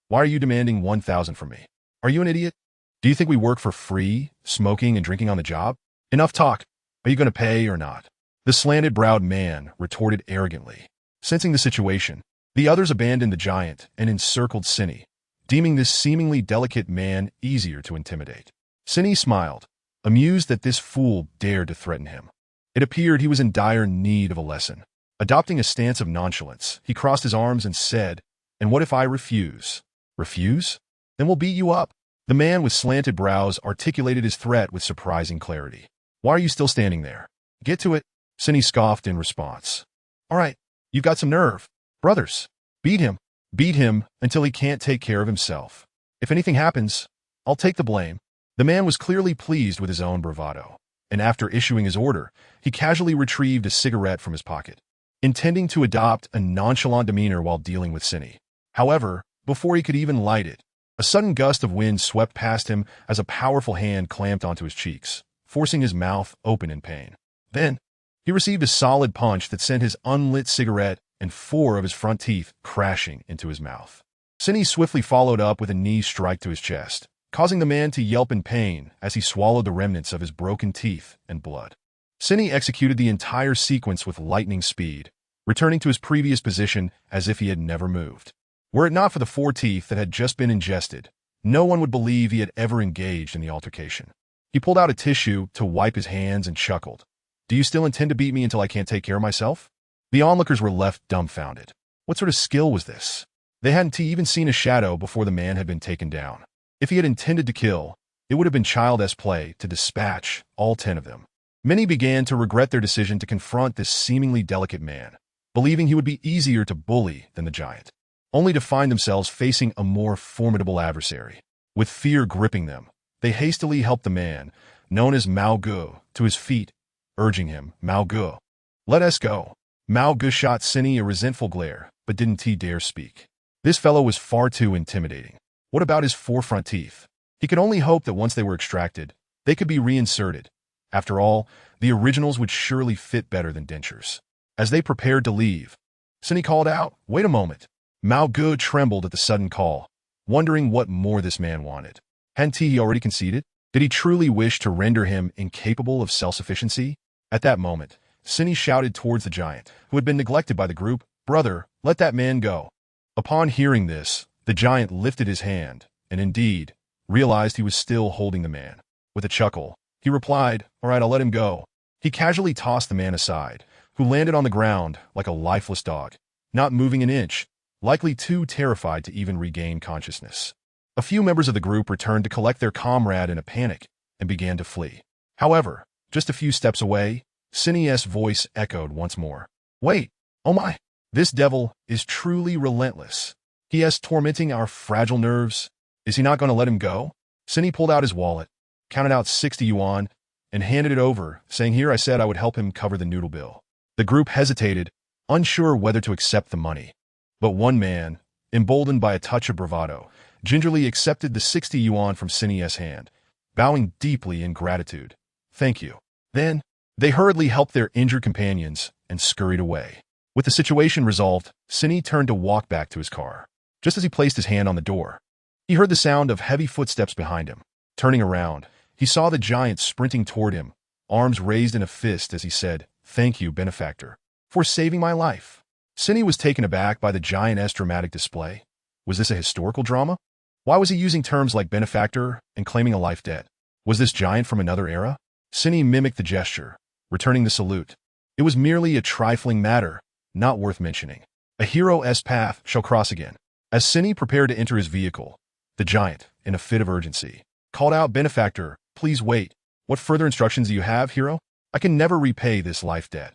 A: "Why are you demanding 1,000 from me? Are you an idiot? Do you think we work for free, smoking and drinking on the job? Enough talk. Are you going to pay or not?" The slanted-browed man retorted arrogantly. Sensing the situation, the others abandoned the giant and encircled Cinny, deeming this seemingly delicate man easier to intimidate. Cinny smiled, amused that this fool dared to threaten him. It appeared he was in dire need of a lesson. Adopting a stance of nonchalance, he crossed his arms and said, "And what if I refuse?" "Refuse? Then we'll beat you up." The man with slanted brows articulated his threat with surprising clarity. "Why are you still standing there? Get to it." Cinny scoffed in response. "All right, you've got some nerve. Brothers, beat him. Beat him until he can't take care of himself. If anything happens, I'll take the blame." The man was clearly pleased with his own bravado, and after issuing his order, he casually retrieved a cigarette from his pocket, intending to adopt a nonchalant demeanor while dealing with Cinny. However, before he could even light it, a sudden gust of wind swept past him as a powerful hand clamped onto his cheeks, forcing his mouth open in pain. Then, he received a solid punch that sent his unlit cigarette and 4 of his front teeth crashing into his mouth. Cinny swiftly followed up with a knee strike to his chest, causing the man to yelp in pain as he swallowed the remnants of his broken teeth and blood. Cine executed the entire sequence with lightning speed, returning to his previous position as if he had never moved. Were it not for the 4 teeth that had just been ingested, no one would believe he had ever engaged in the altercation. He pulled out a tissue to wipe his hands and chuckled. "Do you still intend to beat me until I can't take care of myself?" The onlookers were left dumbfounded. What sort of skill was this? They hadn't even seen a shadow before the man had been taken down. If he had intended to kill, it would have been childish play to dispatch all 10 of them. Many began to regret their decision to confront this seemingly delicate man, believing he would be easier to bully than the giant, only to find themselves facing a more formidable adversary. With fear gripping them, they hastily helped the man, known as Mao Gu, to his feet, urging him, "Mao Gu, let us go." Mao Gu shot Cine a resentful glare, but didn't dare speak. This fellow was far too intimidating. What about his 4 front teeth? He could only hope that once they were extracted, they could be reinserted. After all, the originals would surely fit better than dentures. As they prepared to leave, Cine called out, "Wait a moment." Mao Gu trembled at the sudden call, wondering what more this man wanted. Hadn't he already conceded? Did he truly wish to render him incapable of self-sufficiency? At that moment, Cine shouted towards the giant, who had been neglected by the group, "Brother, let that man go." Upon hearing this, the giant lifted his hand, and indeed, realized he was still holding the man. With a chuckle, he replied, "All right, I'll let him go." He casually tossed the man aside, who landed on the ground like a lifeless dog, not moving an inch, likely too terrified to even regain consciousness. A few members of the group returned to collect their comrade in a panic and began to flee. However, just a few steps away, Cine's voice echoed once more. "Wait, oh my, this devil is truly relentless. He is tormenting our fragile nerves. Is he not going to let him go?" Cine pulled out his wallet, counted out 60 yuan, and handed it over, saying, "Here, I said I would help him cover the noodle bill." The group hesitated, unsure whether to accept the money. But one man, emboldened by a touch of bravado, gingerly accepted the 60 yuan from Cine's hand, bowing deeply in gratitude. "Thank you." Then, they hurriedly helped their injured companions and scurried away. With the situation resolved, Cine turned to walk back to his car. Just as he placed his hand on the door, he heard the sound of heavy footsteps behind him. Turning around, he saw the giant sprinting toward him, arms raised in a fist as he said, "Thank you, benefactor, for saving my life." Cine was taken aback by the giant's dramatic display. Was this a historical drama? Why was he using terms like benefactor and claiming a life debt? Was this giant from another era? Cine mimicked the gesture, returning the salute. It was merely a trifling matter, not worth mentioning. A hero's path shall cross again. As Cine prepared to enter his vehicle, the giant, in a fit of urgency, called out, "Benefactor, please wait. What further instructions do you have, hero? I can never repay this life debt.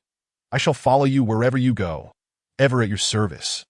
A: I shall follow you wherever you go, ever at your service."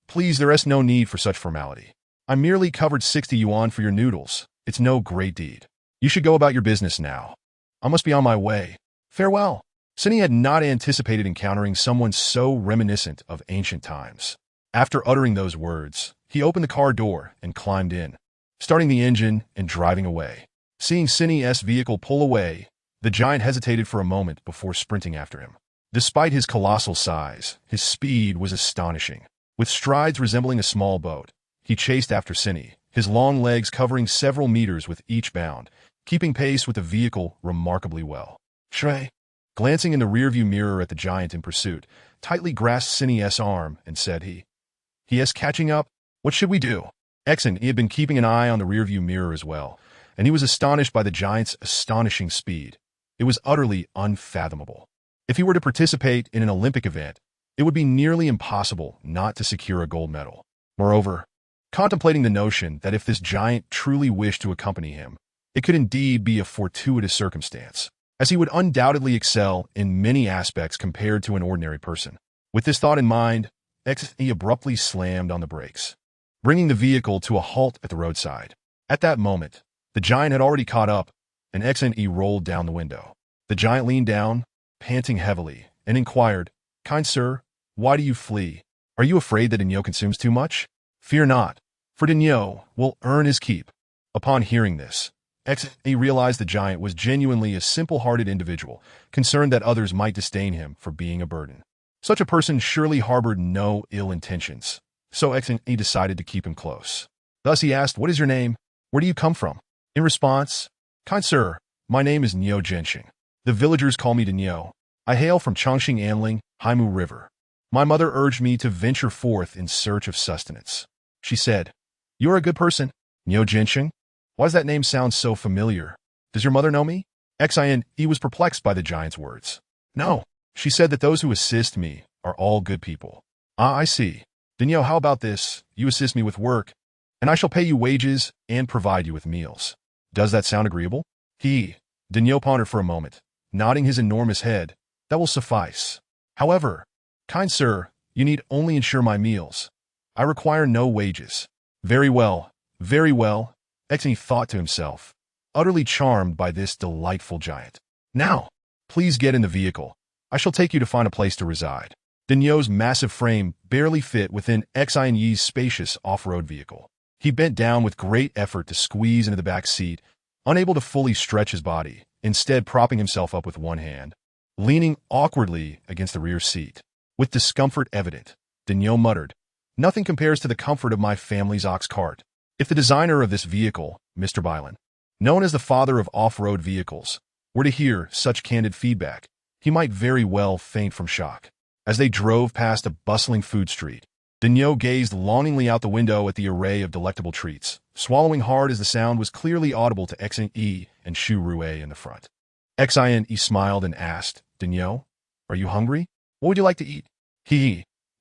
A: Please, there is no need for such formality. I merely covered 60 yuan for your noodles. It's no great deed. You should go about your business now. I must be on my way. Farewell." Cine had not anticipated encountering someone so reminiscent of ancient times. After uttering those words, he opened the car door and climbed in, starting the engine and driving away. Seeing Cine's vehicle pull away, the giant hesitated for a moment before sprinting after him. Despite his colossal size, his speed was astonishing. With strides resembling a small boat, he chased after Cine, his long legs covering several meters with each bound, keeping pace with the vehicle remarkably well. Shrey, glancing in the rearview mirror at the giant in pursuit, tightly grasped Cine's arm and said, He is catching up. What should we do?" He had been keeping an eye on the rearview mirror as well, and he was astonished by the giant's astonishing speed. It was utterly unfathomable. If he were to participate in an Olympic event, it would be nearly impossible not to secure a gold medal. Moreover, contemplating the notion that if this giant truly wished to accompany him, it could indeed be a fortuitous circumstance, as he would undoubtedly excel in many aspects compared to an ordinary person. With this thought in mind, he abruptly slammed on the brakes, bringing the vehicle to a halt at the roadside. At that moment, the giant had already caught up, and he rolled down the window. The giant leaned down, panting heavily, and inquired, "Kind sir, why do you flee? Are you afraid that Dinyo consumes too much?" "Fear not, for Dinyo will earn his keep." Upon hearing this, he realized the giant was genuinely a simple-hearted individual, concerned that others might disdain him for being a burden. Such a person surely harbored no ill intentions, so he decided to keep him close. Thus he asked, "What is your name? Where do you come from?" In response, "Kind sir, my name is Neo Genshing. The villagers call me Dinyo. I hail from Chongqing Anling, Haimu River. My mother urged me to venture forth in search of sustenance. She said, "You are a good person, Niu Jinsheng. Why does that name sound so familiar? Does your mother know me?" Xin was perplexed by the giant's words. "No. She said that those who assist me are all good people." "Ah, I see. Dinyo, how about this? You assist me with work, and I shall pay you wages and provide you with meals. Does that sound agreeable?" Dinyo pondered for a moment, nodding his enormous head. "That will suffice. However, kind sir, you need only ensure my meals. I require no wages." Very well, very well, Xin thought to himself, utterly charmed by this delightful giant. "Now, please get in the vehicle. I shall take you to find a place to reside." Dinyo's massive frame barely fit within Xin's spacious off-road vehicle. He bent down with great effort to squeeze into the back seat, unable to fully stretch his body, instead propping himself up with one hand, leaning awkwardly against the rear seat. With discomfort evident, Dinyo muttered, "Nothing compares to the comfort of my family's ox cart." If the designer of this vehicle, Mr. Bylan, known as the father of off-road vehicles, were to hear such candid feedback, he might very well faint from shock. As they drove past a bustling food street, Dinyo gazed longingly out the window at the array of delectable treats, swallowing hard as the sound was clearly audible to Xin and Shu Rue in the front. Xin smiled and asked, "Dinyo, are you hungry? What would you like to eat?"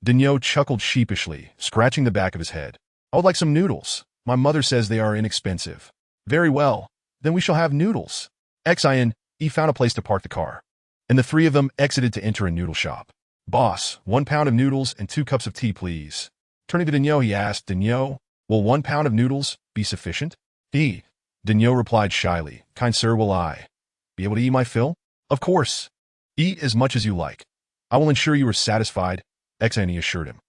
A: Dinyo chuckled sheepishly, scratching the back of his head. "I would like some noodles. My mother says they are inexpensive." "Very well, then we shall have noodles." Xin found a place to park the car, and the three of them exited to enter a noodle shop. "Boss, 1 pound of noodles and 2 cups of tea, please." Turning to Dinyo, he asked, "Dinyo, will 1 pound of noodles be sufficient?" Dinyo replied shyly, "Kind sir, will I be able to eat my fill?" "Of course. Eat as much as you like. I will ensure you are satisfied," Xin assured him.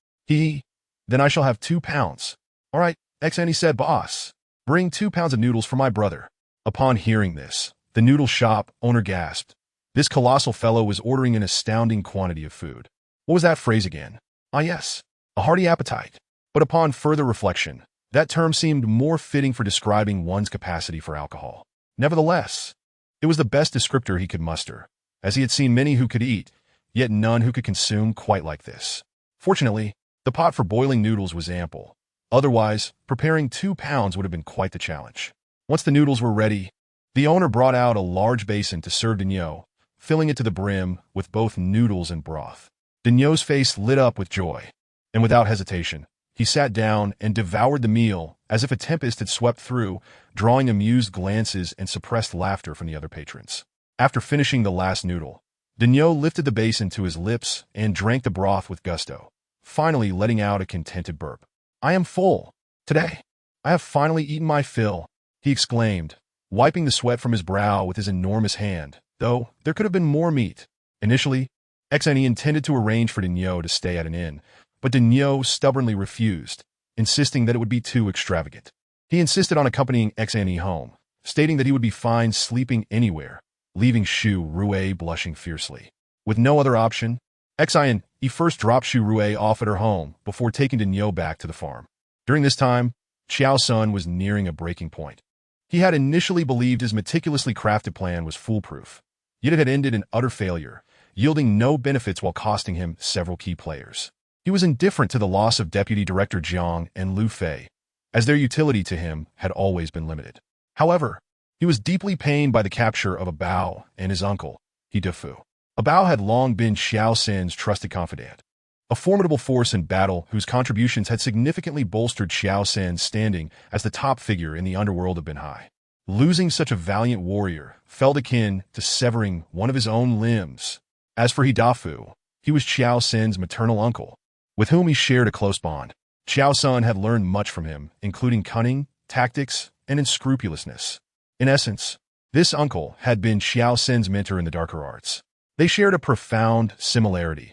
A: "Then I shall have 2 pounds. "All right," Xin said, "Boss, bring 2 pounds of noodles for my brother." Upon hearing this, the noodle shop owner gasped. This colossal fellow was ordering an astounding quantity of food. What was that phrase again? Ah yes, a hearty appetite. But upon further reflection, that term seemed more fitting for describing one's capacity for alcohol. Nevertheless, it was the best descriptor he could muster, as he had seen many who could eat, yet none who could consume quite like this. Fortunately, the pot for boiling noodles was ample. Otherwise, preparing 2 pounds would have been quite the challenge. Once the noodles were ready, the owner brought out a large basin to serve Dinyo, filling it to the brim with both noodles and broth. Dinyo's face lit up with joy, and without hesitation, he sat down and devoured the meal as if a tempest had swept through, drawing amused glances and suppressed laughter from the other patrons. After finishing the last noodle, Dinyo lifted the basin to his lips and drank the broth with gusto, finally letting out a contented burp. "I am full. Today, I have finally eaten my fill," he exclaimed, wiping the sweat from his brow with his enormous hand, though there could have been more meat. Initially, Xin intended to arrange for Dinyo to stay at an inn, but Dinyo stubbornly refused, insisting that it would be too extravagant. He insisted on accompanying Xin home, stating that he would be fine sleeping anywhere, leaving Shu Rue blushing fiercely. With no other option, Xin first dropped Shu Rue off at her home before taking Dinyo back to the farm. During this time, Xiao Sun was nearing a breaking point. He had initially believed his meticulously crafted plan was foolproof, yet it had ended in utter failure, yielding no benefits while costing him several key players. He was indifferent to the loss of Deputy Director Jiang and Lu Fei, as their utility to him had always been limited. However, he was deeply pained by the capture of Abao and his uncle, He Defu. Abao had long been Xiao Sin's trusted confidant, a formidable force in battle whose contributions had significantly bolstered Xiao Sin's standing as the top figure in the underworld of Binhai. Losing such a valiant warrior felt akin to severing one of his own limbs. As for He Defu, he was Xiao Sin's maternal uncle, with whom he shared a close bond. Xiao Sun had learned much from him, including cunning, tactics, and unscrupulousness. In essence, this uncle had been Xiao Sin's mentor in the darker arts. They shared a profound similarity.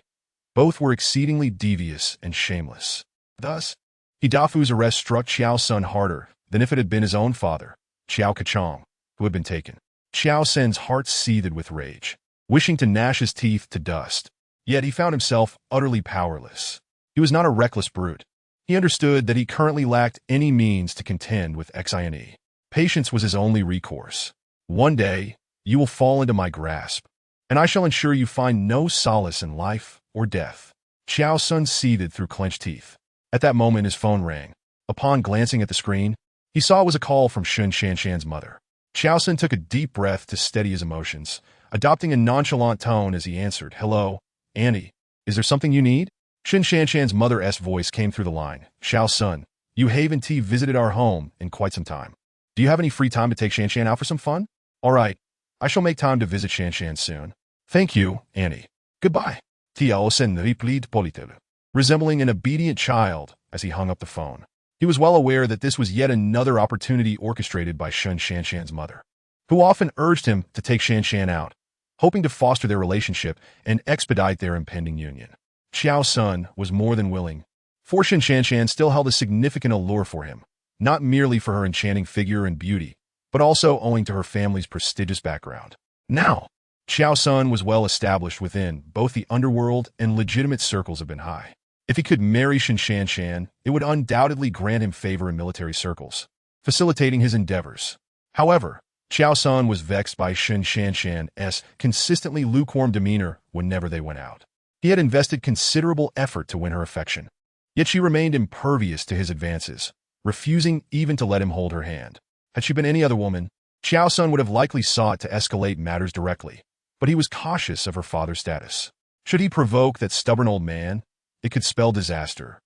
A: Both were exceedingly devious and shameless. Thus, He Defu's arrest struck Xiao Sun harder than if it had been his own father, Xiao Kachong, who had been taken. Xiao Sin's heart seethed with rage, wishing to gnash his teeth to dust. Yet he found himself utterly powerless. He was not a reckless brute. He understood that he currently lacked any means to contend with Xine. Patience was his only recourse. "One day, you will fall into my grasp," and I shall ensure you find no solace in life or death. Xiao Sun seethed through clenched teeth. At that moment, his phone rang. Upon glancing at the screen, he saw it was a call from Shun Shanshan's mother. Xiao Sun took a deep breath to steady his emotions, adopting a nonchalant tone as he answered, "Hello, Annie. Is there something you need?" Shun Shanshan's mother's voice came through the line. "Xiao Sun, you haven't visited our home in quite some time. Do you have any free time to take Shanshan out for some fun?" "All right. I shall make time to visit Shanshan soon." "Thank you, Annie. Goodbye." Tiao Sen replied politely, resembling an obedient child as he hung up the phone. He was well aware that this was yet another opportunity orchestrated by Shun Shanshan's mother, who often urged him to take Shanshan out, hoping to foster their relationship and expedite their impending union. Xiao Sun was more than willing, for Shun Shanshan still held a significant allure for him, not merely for her enchanting figure and beauty, but also owing to her family's prestigious background. Now, Xiao Sun was well established within both the underworld and legitimate circles of Benhai. If he could marry Shun Shanshan, it would undoubtedly grant him favor in military circles, facilitating his endeavors. However, Xiao Sun was vexed by Shun Shanshan's consistently lukewarm demeanor whenever they went out. He had invested considerable effort to win her affection, yet she remained impervious to his advances, refusing even to let him hold her hand. Had she been any other woman, Xiao Sun would have likely sought to escalate matters directly, but he was cautious of her father's status. Should he provoke that stubborn old man, it could spell disaster,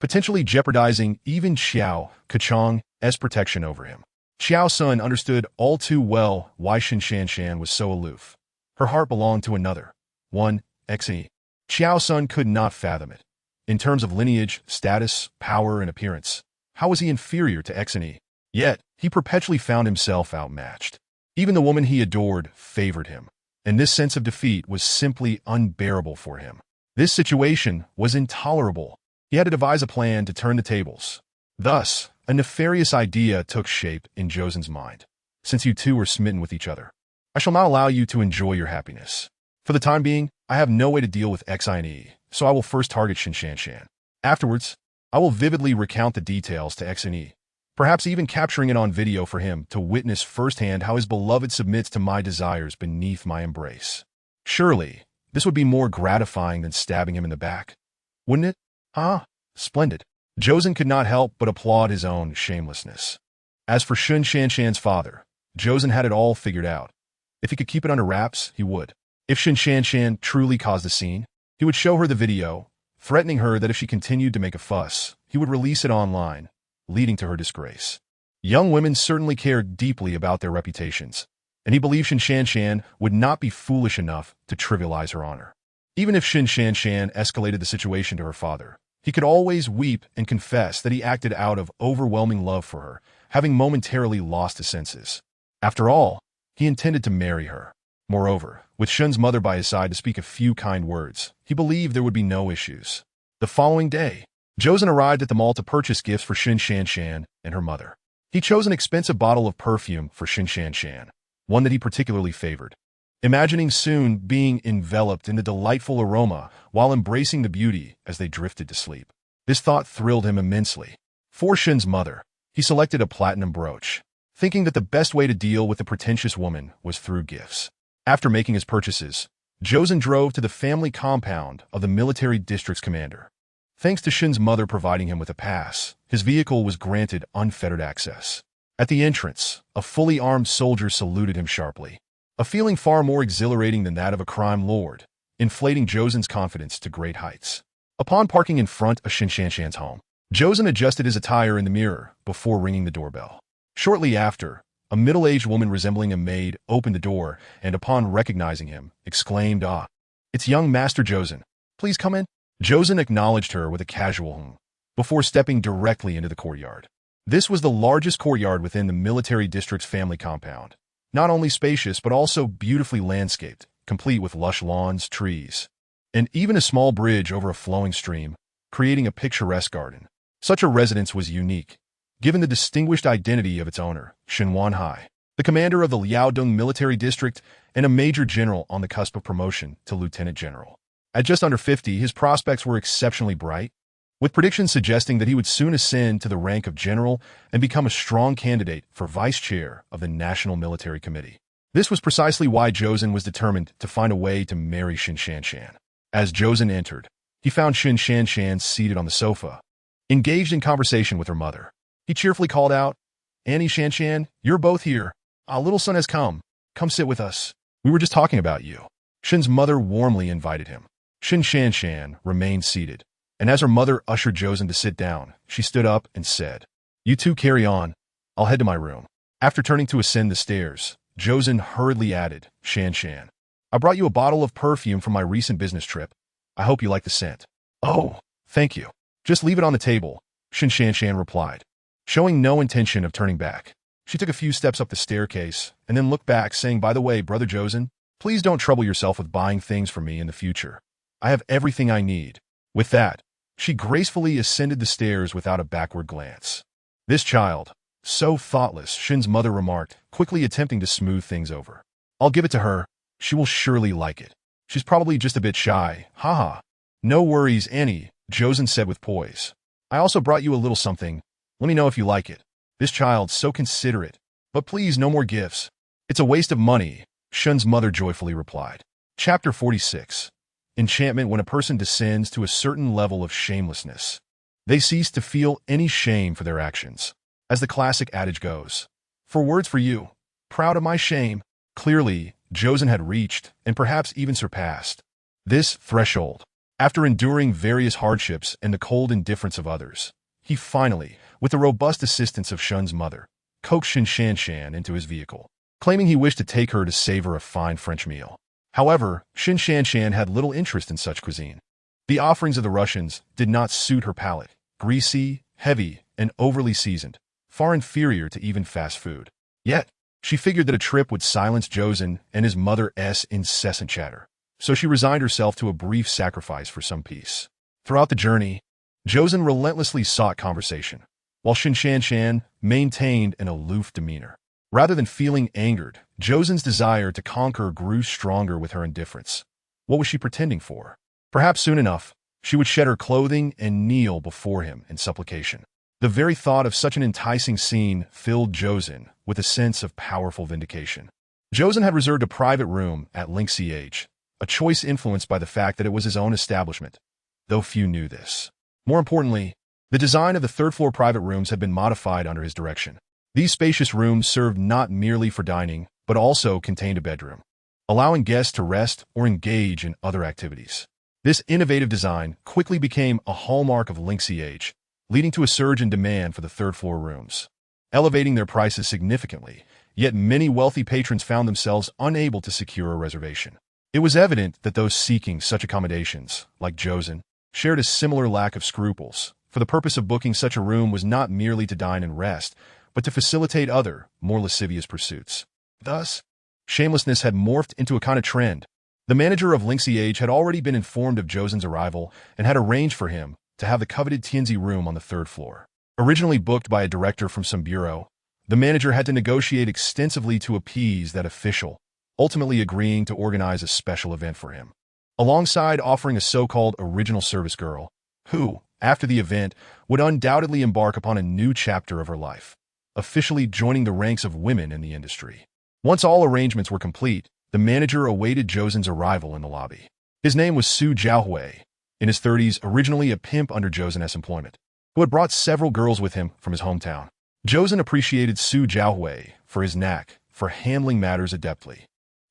A: potentially jeopardizing even Xiao Kachang's protection over him. Xiao Sun understood all too well why Shun Shanshan was so aloof. Her heart belonged to another, one Xe. Xiao Sun could not fathom it. In terms of lineage, status, power, and appearance, how was he inferior to Xe? Yet, he perpetually found himself outmatched. Even the woman he adored favored him, and this sense of defeat was simply unbearable for him. This situation was intolerable. He had to devise a plan to turn the tables. Thus, a nefarious idea took shape in Josen's mind. "Since you two are smitten with each other, I shall not allow you to enjoy your happiness. For the time being, I have no way to deal with Xe, so I will first target Shun Shanshan. Afterwards, I will vividly recount the details to Xe, perhaps even capturing it on video for him to witness firsthand how his beloved submits to my desires beneath my embrace. Surely, this would be more gratifying than stabbing him in the back, wouldn't it? Ah, splendid." Josen could not help but applaud his own shamelessness. As for Shun Shanshan's father, Josen had it all figured out. If he could keep it under wraps, he would. If Shun Shanshan truly caused a scene, he would show her the video, threatening her that if she continued to make a fuss, he would release it online, leading to her disgrace. Young women certainly cared deeply about their reputations, and he believed Shun Shanshan would not be foolish enough to trivialize her honor. Even if Shun Shanshan escalated the situation to her father, he could always weep and confess that he acted out of overwhelming love for her, having momentarily lost his senses. After all, he intended to marry her. Moreover, with Shun's mother by his side to speak a few kind words, he believed there would be no issues. The following day, Josen arrived at the mall to purchase gifts for Shun Shanshan and her mother. He chose an expensive bottle of perfume for Shun Shanshan, one that he particularly favored, imagining soon being enveloped in the delightful aroma while embracing the beauty as they drifted to sleep. This thought thrilled him immensely. For Shun's mother, he selected a platinum brooch, thinking that the best way to deal with the pretentious woman was through gifts. After making his purchases, Josen drove to the family compound of the military district's commander. Thanks to Shun's mother providing him with a pass, his vehicle was granted unfettered access. At the entrance, a fully armed soldier saluted him sharply, a feeling far more exhilarating than that of a crime lord, inflating Josen's confidence to great heights. Upon parking in front of Shun Shanshan's home, Josen adjusted his attire in the mirror before ringing the doorbell. Shortly after, a middle-aged woman resembling a maid opened the door and, upon recognizing him, exclaimed, "Ah, it's young Master Josen. Please come in." Josen acknowledged her with a casual before stepping directly into the courtyard. This was the largest courtyard within the military district's family compound, not only spacious but also beautifully landscaped, complete with lush lawns, trees, and even a small bridge over a flowing stream, creating a picturesque garden. Such a residence was unique, given the distinguished identity of its owner, Shun Wanhai, the commander of the Liaodong military district and a major general on the cusp of promotion to lieutenant general. At just under 50, his prospects were exceptionally bright, with predictions suggesting that he would soon ascend to the rank of general and become a strong candidate for vice chair of the National Military Committee. This was precisely why Josen was determined to find a way to marry Shin Shanshan. As Josen entered, he found Shin Shanshan seated on the sofa, engaged in conversation with her mother. He cheerfully called out, "Annie Shanshan, you're both here. Our little son has come. Come sit with us. We were just talking about you." Shin's mother warmly invited him. Shin Shanshan remained seated, and as her mother ushered Josen to sit down, she stood up and said, "You two carry on. I'll head to my room." After turning to ascend the stairs, Josen hurriedly added, "Shanshan, I brought you a bottle of perfume from my recent business trip. I hope you like the scent." "Oh, thank you. Just leave it on the table," Shin Shanshan replied, showing no intention of turning back. She took a few steps up the staircase and then looked back, saying, "By the way, Brother Josen, please don't trouble yourself with buying things for me in the future. I have everything I need." With that, she gracefully ascended the stairs without a backward glance. "This child, so thoughtless," Shin's mother remarked, quickly attempting to smooth things over. "I'll give it to her. She will surely like it. She's probably just a bit shy. Haha." "No worries, Annie," Josen said with poise. "I also brought you a little something. Let me know if you like it. This child's so considerate. But please, no more gifts. It's a waste of money," Shin's mother joyfully replied. Chapter 46. Enchantment. When a person descends to a certain level of shamelessness, they cease to feel any shame for their actions. As the classic adage goes, "For words for you, proud of my shame." Clearly, Josen had reached, and perhaps even surpassed, this threshold. After enduring various hardships and the cold indifference of others, he finally, with the robust assistance of Shin's mother, coaxed Shin Shanshan into his vehicle, claiming he wished to take her to savor a fine French meal. However, Shin Shanshan had little interest in such cuisine. The offerings of the Russians did not suit her palate, greasy, heavy, and overly seasoned, far inferior to even fast food. Yet, she figured that a trip would silence Josen and his mother's incessant chatter, so she resigned herself to a brief sacrifice for some peace. Throughout the journey, Josen relentlessly sought conversation, while Shin Shanshan maintained an aloof demeanor. Rather than feeling angered, Josen's desire to conquer grew stronger with her indifference. What was she pretending for? Perhaps soon enough, she would shed her clothing and kneel before him in supplication. The very thought of such an enticing scene filled Josen with a sense of powerful vindication. Josen had reserved a private room at Link CH, a choice influenced by the fact that it was his own establishment, though few knew this. More importantly, the design of the third-floor private rooms had been modified under his direction. These spacious rooms served not merely for dining, but also contained a bedroom, allowing guests to rest or engage in other activities. This innovative design quickly became a hallmark of Link CH, leading to a surge in demand for the third-floor rooms, elevating their prices significantly, yet many wealthy patrons found themselves unable to secure a reservation. It was evident that those seeking such accommodations, like Josen, shared a similar lack of scruples, for the purpose of booking such a room was not merely to dine and rest, but to facilitate other, more lascivious pursuits. Thus, shamelessness had morphed into a kind of trend. The manager of Link CH had already been informed of Josen's arrival and had arranged for him to have the coveted Tianzi room on the third floor. Originally booked by a director from some bureau, the manager had to negotiate extensively to appease that official, ultimately agreeing to organize a special event for him, alongside offering a so-called original service girl, who, after the event, would undoubtedly embark upon a new chapter of her life, officially joining the ranks of women in the industry. Once all arrangements were complete, the manager awaited Josen's arrival in the lobby. His name was Su Jiaohui, in his 30s, originally a pimp under Josen's employment, who had brought several girls with him from his hometown. Josen appreciated Su Jiaohui for his knack for handling matters adeptly.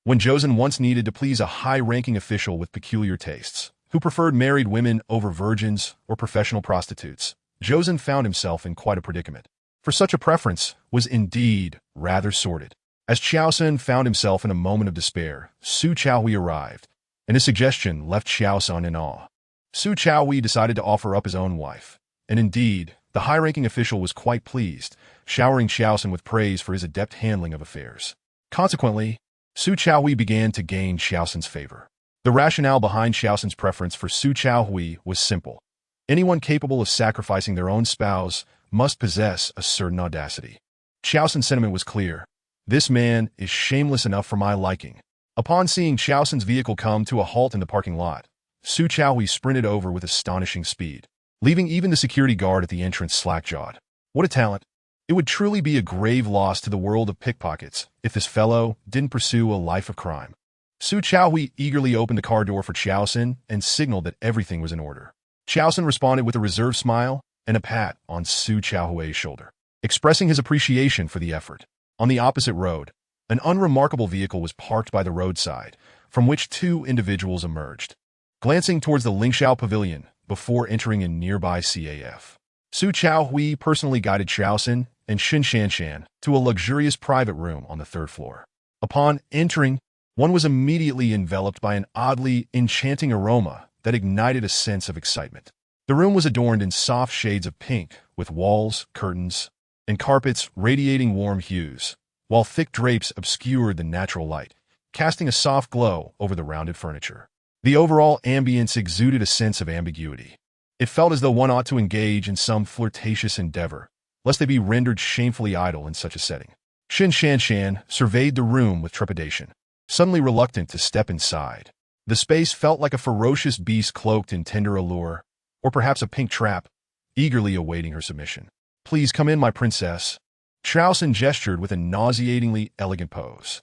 A: When Josen once needed to please a high-ranking official with peculiar tastes, who preferred married women over virgins or professional prostitutes, Josen found himself in quite a predicament. For such a preference was indeed rather sordid. As Xiaosun found himself in a moment of despair, Su Chaohui arrived, and his suggestion left Xiaosun in awe. Su Chaohui decided to offer up his own wife, and indeed, the high-ranking official was quite pleased, showering Xiaosun with praise for his adept handling of affairs. Consequently, Su Chaohui began to gain Xiaosun's favor. The rationale behind Xiaosun's preference for Su Chaohui was simple. Anyone capable of sacrificing their own spouse must possess a certain audacity. Xiaosun's sentiment was clear. This man is shameless enough for my liking. Upon seeing Xiaosun's vehicle come to a halt in the parking lot, Su Chaohui sprinted over with astonishing speed, leaving even the security guard at the entrance slack-jawed. What a talent! It would truly be a grave loss to the world of pickpockets if this fellow didn't pursue a life of crime. Su Chaohui eagerly opened the car door for Xiaosun and signaled that everything was in order. Xiaosun responded with a reserved smile and a pat on Su Chaohui's shoulder, expressing his appreciation for the effort. On the opposite road, an unremarkable vehicle was parked by the roadside, from which two individuals emerged, glancing towards the Lingxiao Pavilion before entering a nearby CAF. Su Chaohui personally guided Xiaosun and Xin Shanshan to a luxurious private room on the third floor. Upon entering, one was immediately enveloped by an oddly enchanting aroma that ignited a sense of excitement. The room was adorned in soft shades of pink, with walls, curtains, and carpets radiating warm hues, while thick drapes obscured the natural light, casting a soft glow over the rounded furniture. The overall ambience exuded a sense of ambiguity. It felt as though one ought to engage in some flirtatious endeavor, lest they be rendered shamefully idle in such a setting. Xin Shanshan surveyed the room with trepidation, suddenly reluctant to step inside. The space felt like a ferocious beast cloaked in tender allure, or perhaps a pink trap, eagerly awaiting her submission. "Please come in, my princess." Xiaosun gestured with a nauseatingly elegant pose.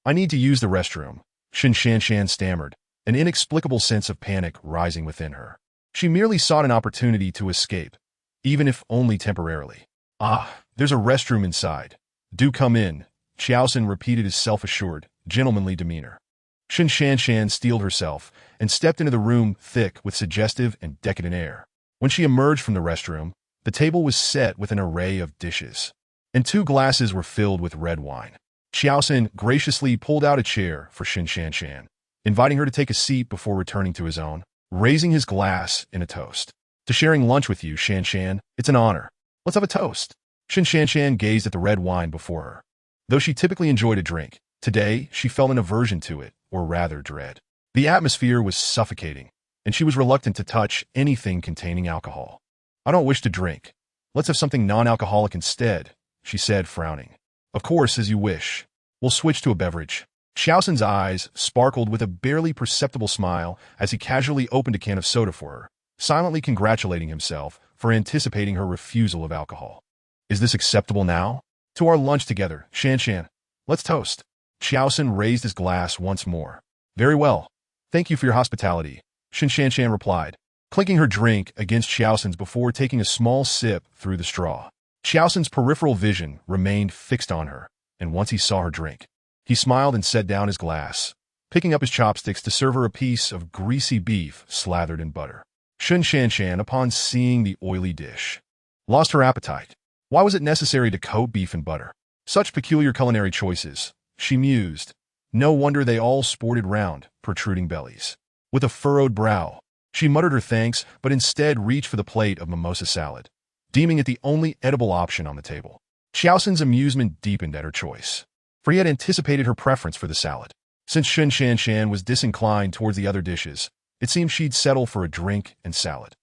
A: I need to use the restroom," Xin Shanshan stammered, an inexplicable sense of panic rising within her. She merely sought an opportunity to escape, even if only temporarily. There's a restroom inside. Do come in," Xiaosun repeated his self-assured, gentlemanly demeanor. Xin Shanshan steeled herself and stepped into the room thick with suggestive and decadent air. When she emerged from the restroom, the table was set with an array of dishes, and 2 glasses were filled with red wine. Xiaosun graciously pulled out a chair for Xin Shanshan, inviting her to take a seat before returning to his own, raising his glass in a toast. "To sharing lunch with you, Shanshan, it's an honor. Let's have a toast." Xin Shanshan gazed at the red wine before her. Though she typically enjoyed a drink, today she felt an aversion to it, or rather dread. The atmosphere was suffocating, and she was reluctant to touch anything containing alcohol. "I don't wish to drink. Let's have something non-alcoholic instead," she said, frowning. "Of course, as you wish. We'll switch to a beverage." Xiaosun's eyes sparkled with a barely perceptible smile as he casually opened a can of soda for her, silently congratulating himself for anticipating her refusal of alcohol. "Is this acceptable now? To our lunch together, Shanshan. Let's toast." Xiaosun raised his glass once more. "Very well. Thank you for your hospitality," Xin Shanshan replied, clinking her drink against Xiaosun's before taking a small sip through the straw. Xiaosun's peripheral vision remained fixed on her, and once he saw her drink, he smiled and set down his glass, picking up his chopsticks to serve her a piece of greasy beef slathered in butter. Xin Shanshan, upon seeing the oily dish, lost her appetite. Why was it necessary to coat beef in butter? Such peculiar culinary choices, she mused. No wonder they all sported round, protruding bellies. With a furrowed brow, she muttered her thanks, but instead reached for the plate of mimosa salad, deeming it the only edible option on the table. Xiaosun's amusement deepened at her choice, for he had anticipated her preference for the salad. Since Xin Shanshan was disinclined towards the other dishes, it seemed she'd settle for a drink and salad.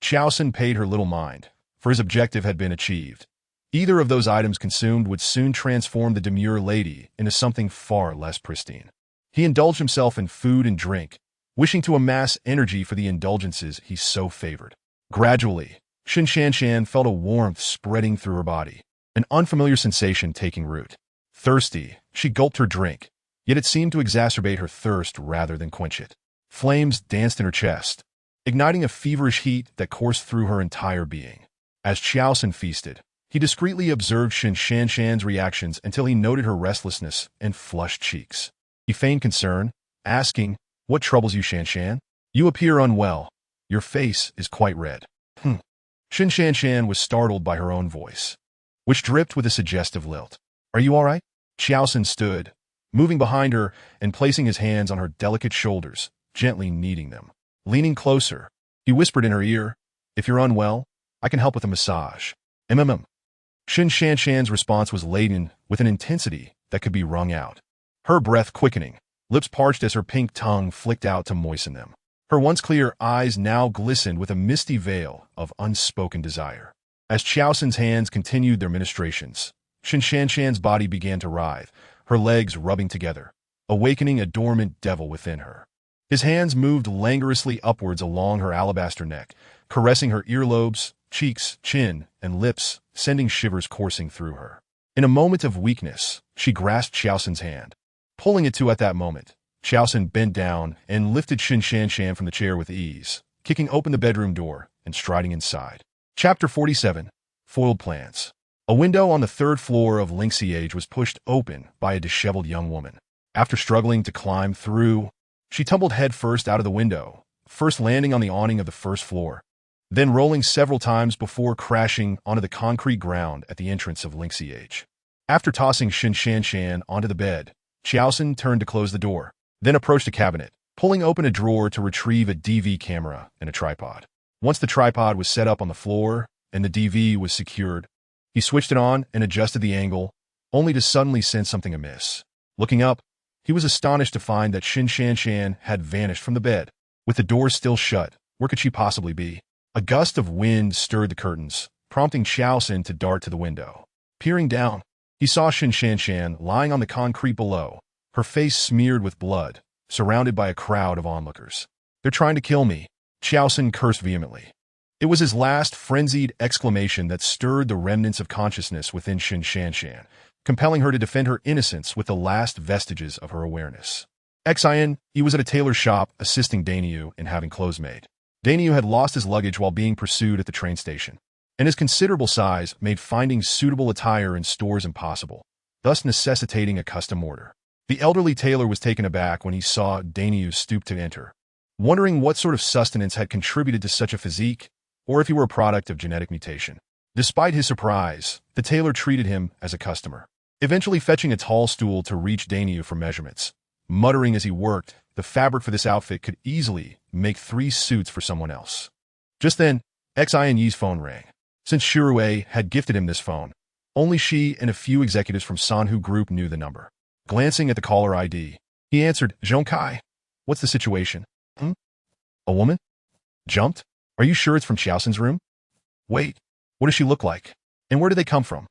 A: Xiaosun paid her little mind, for his objective had been achieved. Either of those items consumed would soon transform the demure lady into something far less pristine. He indulged himself in food and drink, wishing to amass energy for the indulgences he so favored. Gradually, Xin Shanshan felt a warmth spreading through her body, an unfamiliar sensation taking root. Thirsty, she gulped her drink, yet it seemed to exacerbate her thirst rather than quench it. Flames danced in her chest, igniting a feverish heat that coursed through her entire being. As Xiaosun feasted, he discreetly observed Xin Shanshan's reactions until he noted her restlessness and flushed cheeks. He feigned concern, asking, "What troubles you, Shanshan? You appear unwell. Your face is quite red." Xin Shanshan was startled by her own voice, which dripped with a suggestive lilt. "Are you all right?" Xiaosun stood, moving behind her and placing his hands on her delicate shoulders, gently kneading them. Leaning closer, he whispered in her ear, "If you're unwell, I can help with a massage." Xin Shanshan's response was laden with an intensity that could be wrung out, her breath quickening, lips parched as her pink tongue flicked out to moisten them. Her once clear eyes now glistened with a misty veil of unspoken desire. As Xiaosun's hands continued their ministrations, Xin Shanshan's body began to writhe, her legs rubbing together, awakening a dormant devil within her. His hands moved languorously upwards along her alabaster neck, caressing her earlobes, cheeks, chin, and lips, sending shivers coursing through her. In a moment of weakness, she grasped Xiaoxin's hand. Pulling it to at that moment, Xiaoxin bent down and lifted Xin Shanshan from the chair with ease, kicking open the bedroom door and striding inside. Chapter 47. Foiled Plans. A window on the third floor of Lingxi Age was pushed open by a disheveled young woman. After struggling to climb through, she tumbled headfirst out of the window, first landing on the awning of the first floor, then rolling several times before crashing onto the concrete ground at the entrance of Lingxi Age. After tossing Xin Shanshan onto the bed, Xiaoxin turned to close the door, then approached a cabinet, pulling open a drawer to retrieve a DV camera and a tripod. Once the tripod was set up on the floor and the DV was secured, he switched it on and adjusted the angle, only to suddenly sense something amiss. Looking up, he was astonished to find that Xin Shanshan had vanished from the bed. With the door still shut, where could she possibly be? A gust of wind stirred the curtains, prompting Xiaoxin to dart to the window. Peering down, he saw Xin Shanshan lying on the concrete below, her face smeared with blood, surrounded by a crowd of onlookers. "They're trying to kill me," Xiaoxin cursed vehemently. It was his last frenzied exclamation that stirred the remnants of consciousness within Xin Shanshan, compelling her to defend her innocence with the last vestiges of her awareness. He was at a tailor's shop assisting Daniu in having clothes made. Daniu had lost his luggage while being pursued at the train station, and his considerable size made finding suitable attire in stores impossible, thus necessitating a custom order. The elderly tailor was taken aback when he saw Daniu stoop to enter, wondering what sort of sustenance had contributed to such a physique, or if he were a product of genetic mutation. Despite his surprise, the tailor treated him as a customer, eventually fetching a tall stool to reach Daniu for measurements. Muttering as he worked, the fabric for this outfit could easily make 3 suits for someone else. Just then, Xianyi's phone rang. Since Shirue had gifted him this phone, only she and a few executives from Sanhu Group knew the number. Glancing at the caller ID, he answered, "Zhongkai, what's the situation?" A woman? Jumped? Are you sure it's from Xiaoxin's room? Wait, what does she look like? And where do they come from?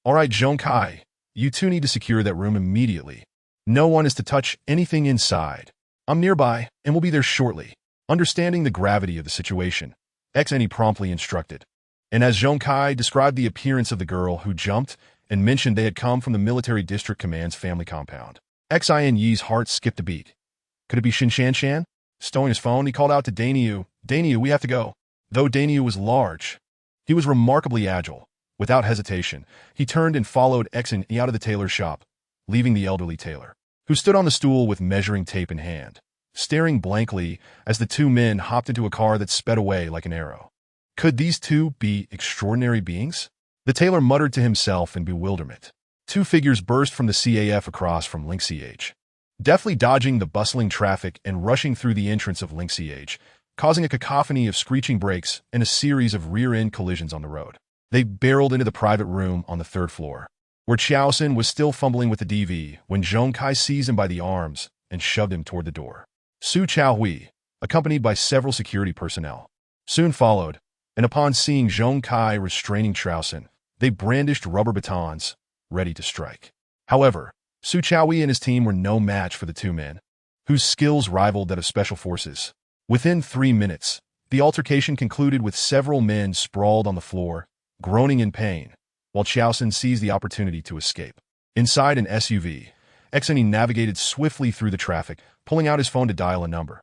A: All right, Zhongkai, you two need to secure that room immediately. No one is to touch anything inside. I'm nearby, and will be there shortly. Understanding the gravity of the situation, Xianyi promptly instructed. And as Zhongkai described the appearance of the girl who jumped and mentioned they had come from the Military District Command's family compound, Xianyi's heart skipped a beat. Could it be Xin Shanshan? Stowing his phone, he called out to Daniu, "Daniu, we have to go." Though Daniu was large, he was remarkably agile. Without hesitation, he turned and followed Xianyi out of the tailor's shop, leaving the elderly tailor, who stood on the stool with measuring tape in hand, staring blankly as the 2 men hopped into a car that sped away like an arrow. Could these 2 be extraordinary beings? The tailor muttered to himself in bewilderment. 2 figures burst from the CAF across from Lingxi Age, deftly dodging the bustling traffic and rushing through the entrance of Lingxi Age, causing a cacophony of screeching brakes and a series of rear-end collisions on the road. They barreled into the private room on the 3rd floor, where Xiaoxin was still fumbling with the DV when Zhongkai seized him by the arms and shoved him toward the door. Su Chaohui, accompanied by several security personnel, soon followed, and upon seeing Zhongkai restraining Xiaoxin, they brandished rubber batons, ready to strike. However, Su Chaohui and his team were no match for the 2 men, whose skills rivaled that of special forces. Within 3 minutes, the altercation concluded with several men sprawled on the floor, groaning in pain, while Xiaoxin seized the opportunity to escape. Inside an SUV, Xianyi navigated swiftly through the traffic, pulling out his phone to dial a number.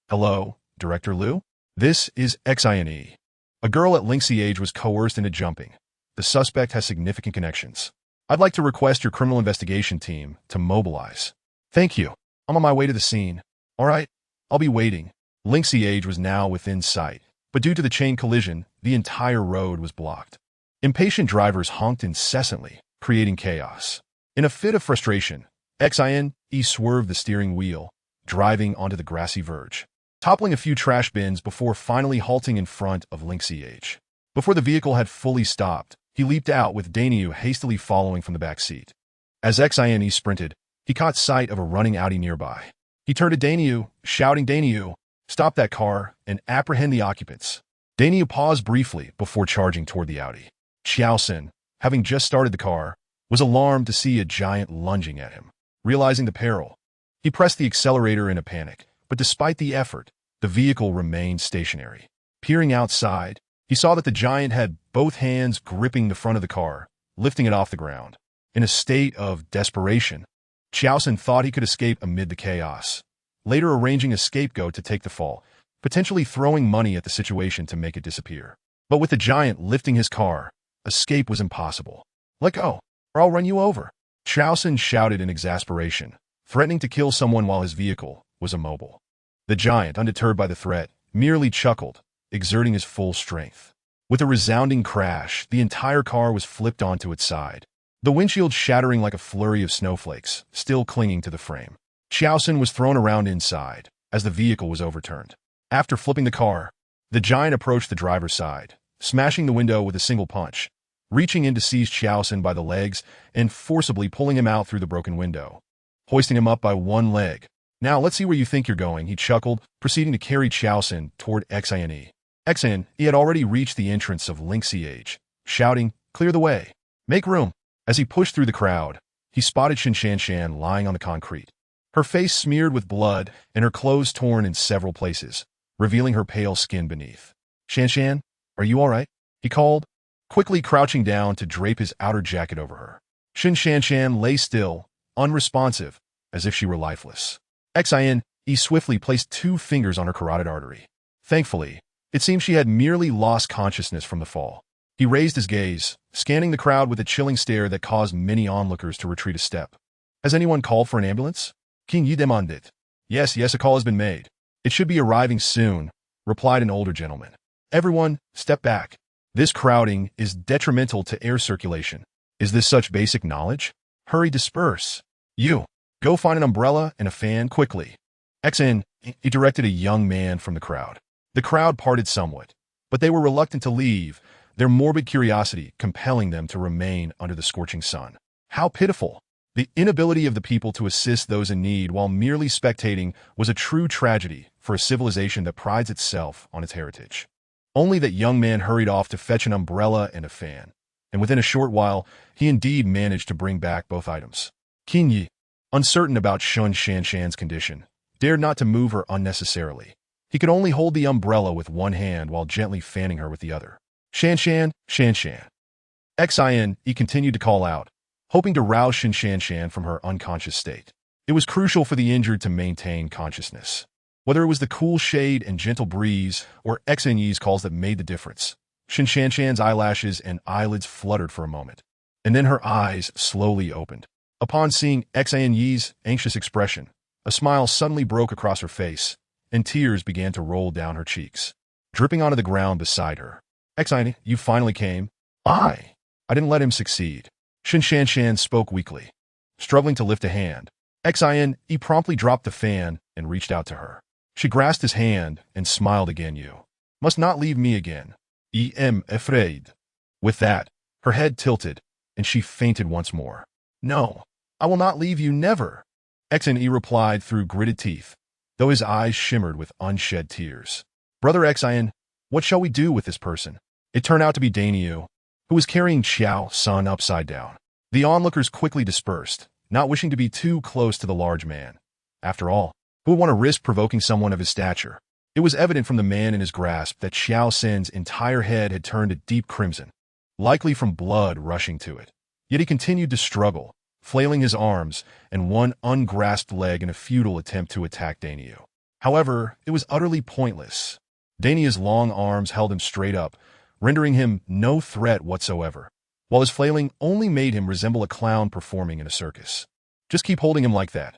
A: "Hello, Director Liu? This is Xianyi. A girl at Lingxi Age was coerced into jumping. The suspect has significant connections. I'd like to request your criminal investigation team to mobilize." "Thank you. I'm on my way to the scene." "All right, I'll be waiting." Lingxi Age was now within sight, but due to the chain collision, the entire road was blocked. Impatient drivers honked incessantly, creating chaos. In a fit of frustration, Xianyi swerved the steering wheel, driving onto the grassy verge, toppling a few trash bins before finally halting in front of Lingxi Age. Before the vehicle had fully stopped, he leaped out with Daniu hastily following from the back seat. As Xianyi sprinted, he caught sight of a running Audi nearby. He turned to Daniu, shouting, "Daniu, stop that car and apprehend the occupants." Daniu paused briefly before charging toward the Audi. Xiaoxin, having just started the car, was alarmed to see a giant lunging at him. Realizing the peril, he pressed the accelerator in a panic, but despite the effort, the vehicle remained stationary. Peering outside, He saw that the giant had both hands gripping the front of the car, lifting it off the ground. In a state of desperation, Xiaosun thought he could escape amid the chaos, later arranging a scapegoat to take the fall, potentially throwing money at the situation to make it disappear. But with the giant lifting his car, escape was impossible. "Let go, or I'll run you over," Xiaosun shouted in exasperation, threatening to kill someone while his vehicle was immobile. The giant, undeterred by the threat, merely chuckled, exerting his full strength. With a resounding crash, the entire car was flipped onto its side, the windshield shattering like a flurry of snowflakes, still clinging to the frame. Xiaosun was thrown around inside, as the vehicle was overturned. After flipping the car, the giant approached the driver's side, smashing the window with a single punch, reaching in to seize Xiaosun by the legs and forcibly pulling him out through the broken window, hoisting him up by one leg. "Now let's see where you think you're going," he chuckled, proceeding to carry Xiaosun toward Xian. Xian, he had already reached the entrance of Linxiage, shouting, "Clear the way! Make room!" As he pushed through the crowd, he spotted Shan lying on the concrete, her face smeared with blood and her clothes torn in several places, revealing her pale skin beneath. "Shan, are you all right?" he called, quickly crouching down to drape his outer jacket over her. Shan lay still, unresponsive, as if she were lifeless. Xian, he swiftly placed 2 fingers on her carotid artery. Thankfully, it seemed she had merely lost consciousness from the fall. He raised his gaze, scanning the crowd with a chilling stare that caused many onlookers to retreat a step. "Has anyone called for an ambulance?" King Yi demanded. Yes, a call has been made. It should be arriving soon," replied an older gentleman. "Everyone, step back. This crowding is detrimental to air circulation. Is this such basic knowledge? Hurry, disperse. You, go find an umbrella and a fan quickly." Xian, he directed a young man from the crowd. The crowd parted somewhat, but they were reluctant to leave, their morbid curiosity compelling them to remain under the scorching sun. How pitiful! The inability of the people to assist those in need while merely spectating was a true tragedy for a civilization that prides itself on its heritage. Only that young man hurried off to fetch an umbrella and a fan, and within a short while, he indeed managed to bring back both items. Qin Yi, uncertain about Shan's condition, dared not to move her unnecessarily. He could only hold the umbrella with one hand while gently fanning her with the other. Shan. Xian, he continued to call out, hoping to rouse Shan from her unconscious state. It was crucial for the injured to maintain consciousness. Whether it was the cool shade and gentle breeze or Xian Yi's calls that made the difference, Shan's eyelashes and eyelids fluttered for a moment, and then her eyes slowly opened. Upon seeing Xian Yi's anxious expression, a smile suddenly broke across her face, and tears began to roll down her cheeks, dripping onto the ground beside her. "Xian, you finally came." I didn't let him succeed." Shan spoke weakly, struggling to lift a hand. Xian, he promptly dropped the fan and reached out to her. She grasped his hand and smiled again. "You must not leave me again. I am afraid." With that, her head tilted, and she fainted once more. "No, I will not leave you, never." Xian replied through gritted teeth, though his eyes shimmered with unshed tears. "Brother Xian, what shall we do with this person?" It turned out to be Daniel, who was carrying Xiaosun upside down. The onlookers quickly dispersed, not wishing to be too close to the large man. After all, who would want to risk provoking someone of his stature? It was evident from the man in his grasp that Xiaosun's entire head had turned a deep crimson, likely from blood rushing to it. Yet he continued to struggle, flailing his arms and one ungrasped leg in a futile attempt to attack Daniel. However, it was utterly pointless. Daniel's long arms held him straight up, rendering him no threat whatsoever, while his flailing only made him resemble a clown performing in a circus. "Just keep holding him like that.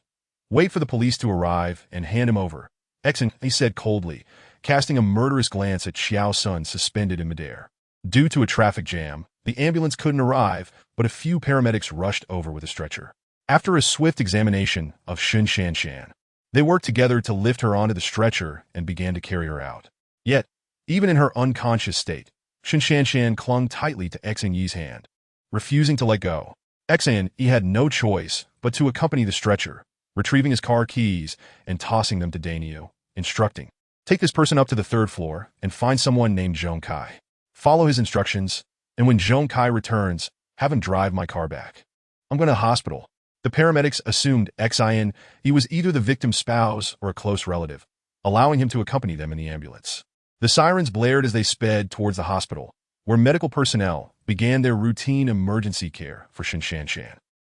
A: Wait for the police to arrive and hand him over," Xian, he said coldly, casting a murderous glance at Xiaosun suspended in midair. Due to a traffic jam, the ambulance couldn't arrive, but a few paramedics rushed over with a stretcher. After a swift examination of Shan, they worked together to lift her onto the stretcher and began to carry her out. Yet, even in her unconscious state, Shan clung tightly to Xian Yi's hand, refusing to let go. Xian Yi had no choice but to accompany the stretcher, retrieving his car keys and tossing them to Daniel, instructing, "Take this person up to the 3rd floor and find someone named Zhong Kai. Follow his instructions, and when Zhong Kai returns, have him drive my car back. I'm going to the hospital." The paramedics assumed Xian Yi was either the victim's spouse or a close relative, allowing him to accompany them in the ambulance. The sirens blared as they sped towards the hospital, where medical personnel began their routine emergency care for Shan.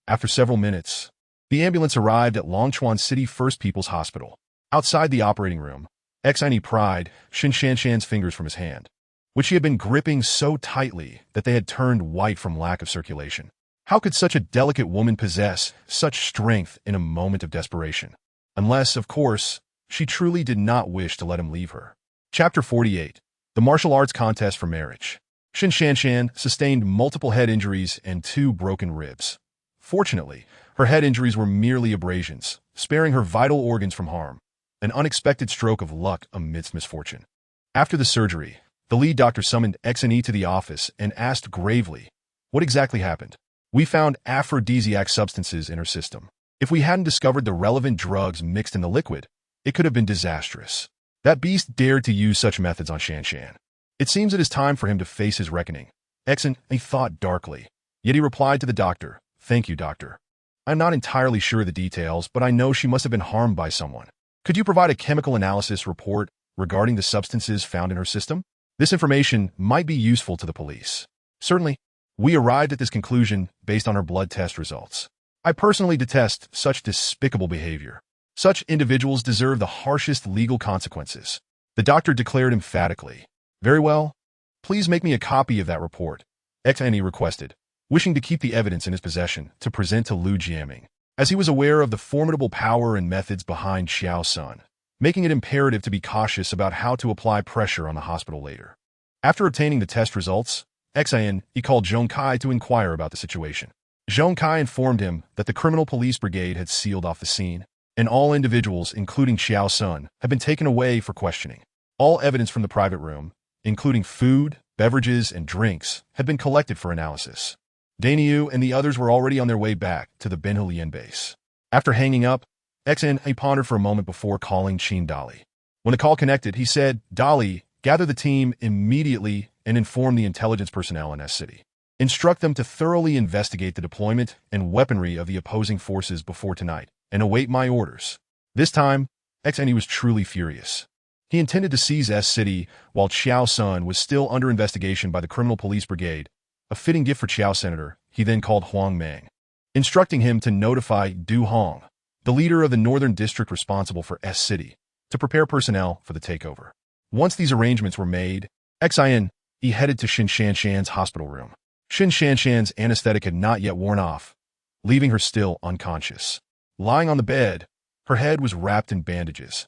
A: After several minutes, the ambulance arrived at Longchuan City First People's Hospital. Outside the operating room, Xine pried Shan's fingers from his hand, which he had been gripping so tightly that they had turned white from lack of circulation. How could such a delicate woman possess such strength in a moment of desperation? Unless, of course, she truly did not wish to let him leave her. Chapter 48. The Martial Arts Contest for Marriage. Shan sustained multiple head injuries and 2 broken ribs. Fortunately, her head injuries were merely abrasions, sparing her vital organs from harm, an unexpected stroke of luck amidst misfortune. After the surgery, the lead doctor summoned Xine to the office and asked gravely, "What exactly happened?" "We found aphrodisiac substances in her system. If we hadn't discovered the relevant drugs mixed in the liquid, it could have been disastrous. That beast dared to use such methods on Shan. It seems it is time for him to face his reckoning." Xine thought darkly, yet he replied to the doctor, "Thank you, doctor. I'm not entirely sure of the details, but I know she must have been harmed by someone. Could you provide a chemical analysis report regarding the substances found in her system? This information might be useful to the police." "Certainly. We arrived at this conclusion based on her blood test results. I personally detest such despicable behavior. Such individuals deserve the harshest legal consequences," the doctor declared emphatically. "Very well. Please make me a copy of that report," Xine requested, wishing to keep the evidence in his possession to present to Lu Jiaming, as he was aware of the formidable power and methods behind Xiao Sun, making it imperative to be cautious about how to apply pressure on the hospital later. After obtaining the test results, Xine called Zhong Kai to inquire about the situation. Zhong Kai informed him that the criminal police brigade had sealed off the scene, and all individuals, including Xiao Sun, had been taken away for questioning. All evidence from the private room, including food, beverages, and drinks, had been collected for analysis. Dainiu and the others were already on their way back to the Benhulian base. After hanging up, Xine pondered for a moment before calling Qin Dali. When the call connected, he said, "Dali, gather the team immediately and inform the intelligence personnel in S City. Instruct them to thoroughly investigate the deployment and weaponry of the opposing forces before tonight, and await my orders." This time, Xine was truly furious. He intended to seize S City while Xiao Sun was still under investigation by the criminal police brigade, a fitting gift for Qiao Senator. He then called Huang Meng, instructing him to notify Du Hong, the leader of the northern district responsible for S City, to prepare personnel for the takeover. Once these arrangements were made, Xine headed to Shan's hospital room. Shan's anesthetic had not yet worn off, leaving her still unconscious. Lying on the bed, her head was wrapped in bandages,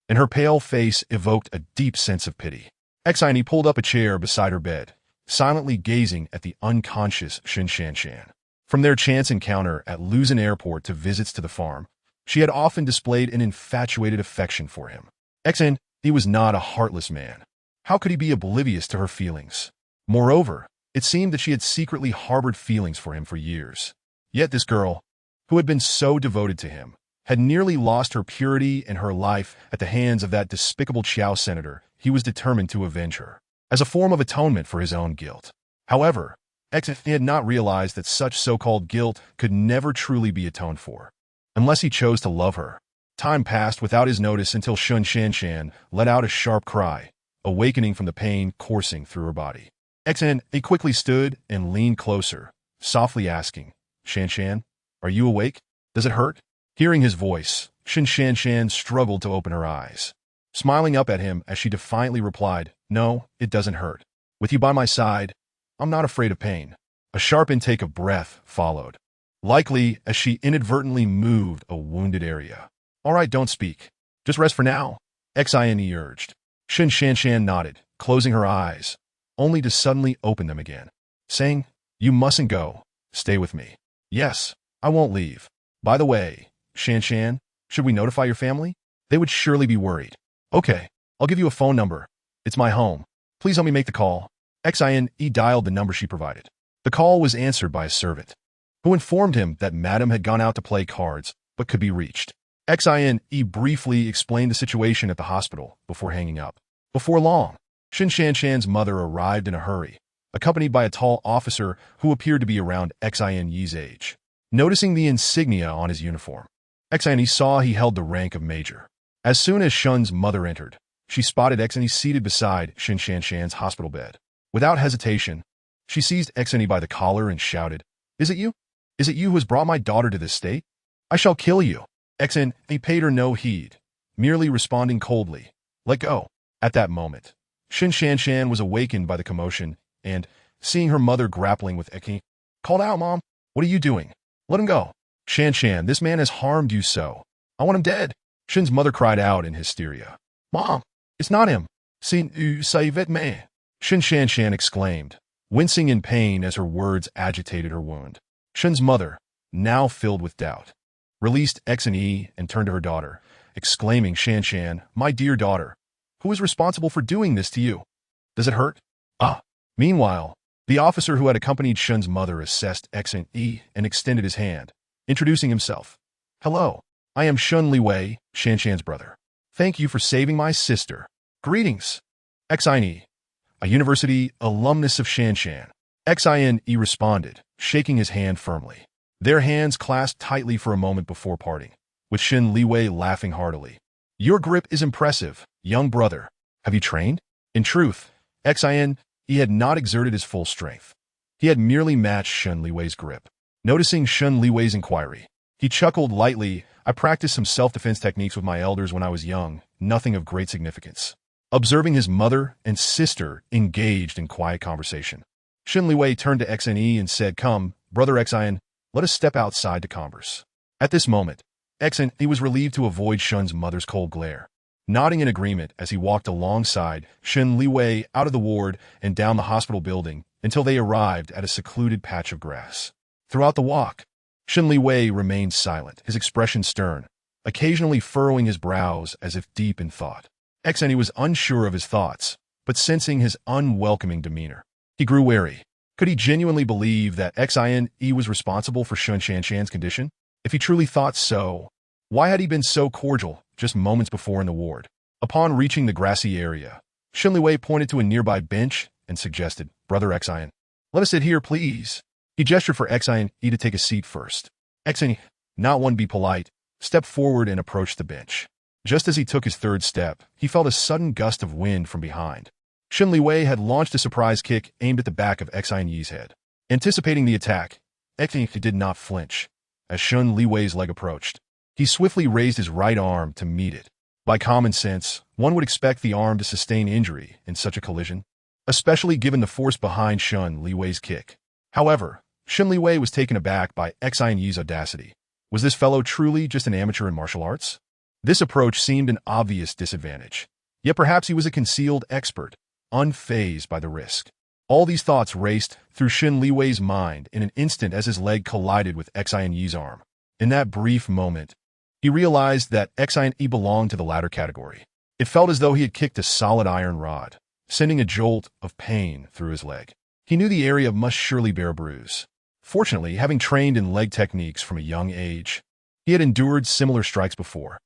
A: and her pale face evoked a deep sense of pity. Xine pulled up a chair beside her bed, silently gazing at the unconscious Shan. From their chance encounter at Luzon Airport to visits to the farm, she had often displayed an infatuated affection for him. Xine was not a heartless man. How could he be oblivious to her feelings? Moreover, it seemed that she had secretly harbored feelings for him for years. Yet this girl, who had been so devoted to him, had nearly lost her purity and her life at the hands of that despicable Qiao senator. He was determined to avenge her, as a form of atonement for his own guilt. However, Xine had not realized that such so-called guilt could never truly be atoned for, unless he chose to love her. Time passed without his notice until Shan let out a sharp cry, awakening from the pain coursing through her body. Xine quickly stood and leaned closer, softly asking, Shan, are you awake? Does it hurt?" Hearing his voice, Shan struggled to open her eyes, smiling up at him as she defiantly replied, "No, it doesn't hurt. With you by my side, I'm not afraid of pain." A sharp intake of breath followed, likely as she inadvertently moved a wounded area. "All right, don't speak. Just rest for now," Xine urged. Shan nodded, closing her eyes, only to suddenly open them again, saying, "You mustn't go. Stay with me." "Yes, I won't leave. By the way, Shan, should we notify your family? They would surely be worried." "Okay, I'll give you a phone number. It's my home. Please help me make the call." Xine dialed the number she provided. The call was answered by a servant, who informed him that Madam had gone out to play cards, but could be reached. Xine briefly explained the situation at the hospital before hanging up. Before long, Shan's mother arrived in a hurry, accompanied by a tall officer who appeared to be around Xine's age. Noticing the insignia on his uniform, Xine saw he held the rank of major. As soon as Shun's mother entered, she spotted Xeni seated beside Shin Shanshan's hospital bed. Without hesitation, she seized Xeni by the collar and shouted, "Is it you? Is it you who has brought my daughter to this state? I shall kill you." Xeni paid her no heed, merely responding coldly, "Let go." At that moment, Shin Shanshan was awakened by the commotion and, seeing her mother grappling with Xeni, called out, "Mom, what are you doing? Let him go. Shanshan, this man has harmed you so. I want him dead." Shin's mother cried out in hysteria. "Mom, it's not him. C'est me." Shin Shanshan exclaimed, wincing in pain as her words agitated her wound. Shin's mother, now filled with doubt, released Xeni and turned to her daughter, exclaiming, "Shanshan, my dear daughter, who is responsible for doing this to you? Does it hurt?" Ah. Meanwhile, the officer who had accompanied Shin's mother assessed Xeni and extended his hand, introducing himself. "Hello, I am Shun Liwei, Shanshan's brother. Thank you for saving my sister. Greetings." Xine, a university alumnus of Shanshan. Xine responded, shaking his hand firmly. Their hands clasped tightly for a moment before parting, with Shin Liwei laughing heartily. "Your grip is impressive, young brother. Have you trained?" In truth, Xine had not exerted his full strength. He had merely matched Shun Liwei's grip. Noticing Shun Liwei's inquiry, he chuckled lightly. "I practiced some self-defense techniques with my elders when I was young, nothing of great significance." Observing his mother and sister engaged in quiet conversation, Shin Liwei turned to Xine and said, "Come, brother Xine, let us step outside to converse." At this moment, Xine was relieved to avoid Shun's mother's cold glare, nodding in agreement as he walked alongside Shin Liwei out of the ward and down the hospital building until they arrived at a secluded patch of grass. Throughout the walk, Shin Liwei remained silent, his expression stern, occasionally furrowing his brows as if deep in thought. Xeni was unsure of his thoughts, but sensing his unwelcoming demeanor, he grew wary. Could he genuinely believe that Xine was responsible for Shun Shanshan's condition? If he truly thought so, why had he been so cordial just moments before in the ward? Upon reaching the grassy area, Shin Liwei pointed to a nearby bench and suggested, "Brother Xine, let us sit here, please." He gestured for Xine to take a seat first. Xine, not one to be polite, stepped forward and approached the bench. Just as he took his third step, he felt a sudden gust of wind from behind. Shin Liwei had launched a surprise kick aimed at the back of Xine's head. Anticipating the attack, Xine did not flinch. As Shin Liwei's leg approached, he swiftly raised his right arm to meet it. By common sense, one would expect the arm to sustain injury in such a collision, especially given the force behind Shin Liwei's kick. However, Shin Liwei was taken aback by Xine's audacity. Was this fellow truly just an amateur in martial arts? This approach seemed an obvious disadvantage. Yet perhaps he was a concealed expert, unfazed by the risk. All these thoughts raced through Shin Liwei's mind in an instant as his leg collided with Xine's arm. In that brief moment, he realized that Xine belonged to the latter category. It felt as though he had kicked a solid iron rod, sending a jolt of pain through his leg. He knew the area must surely bear a bruise. Fortunately, having trained in leg techniques from a young age, he had endured similar strikes before,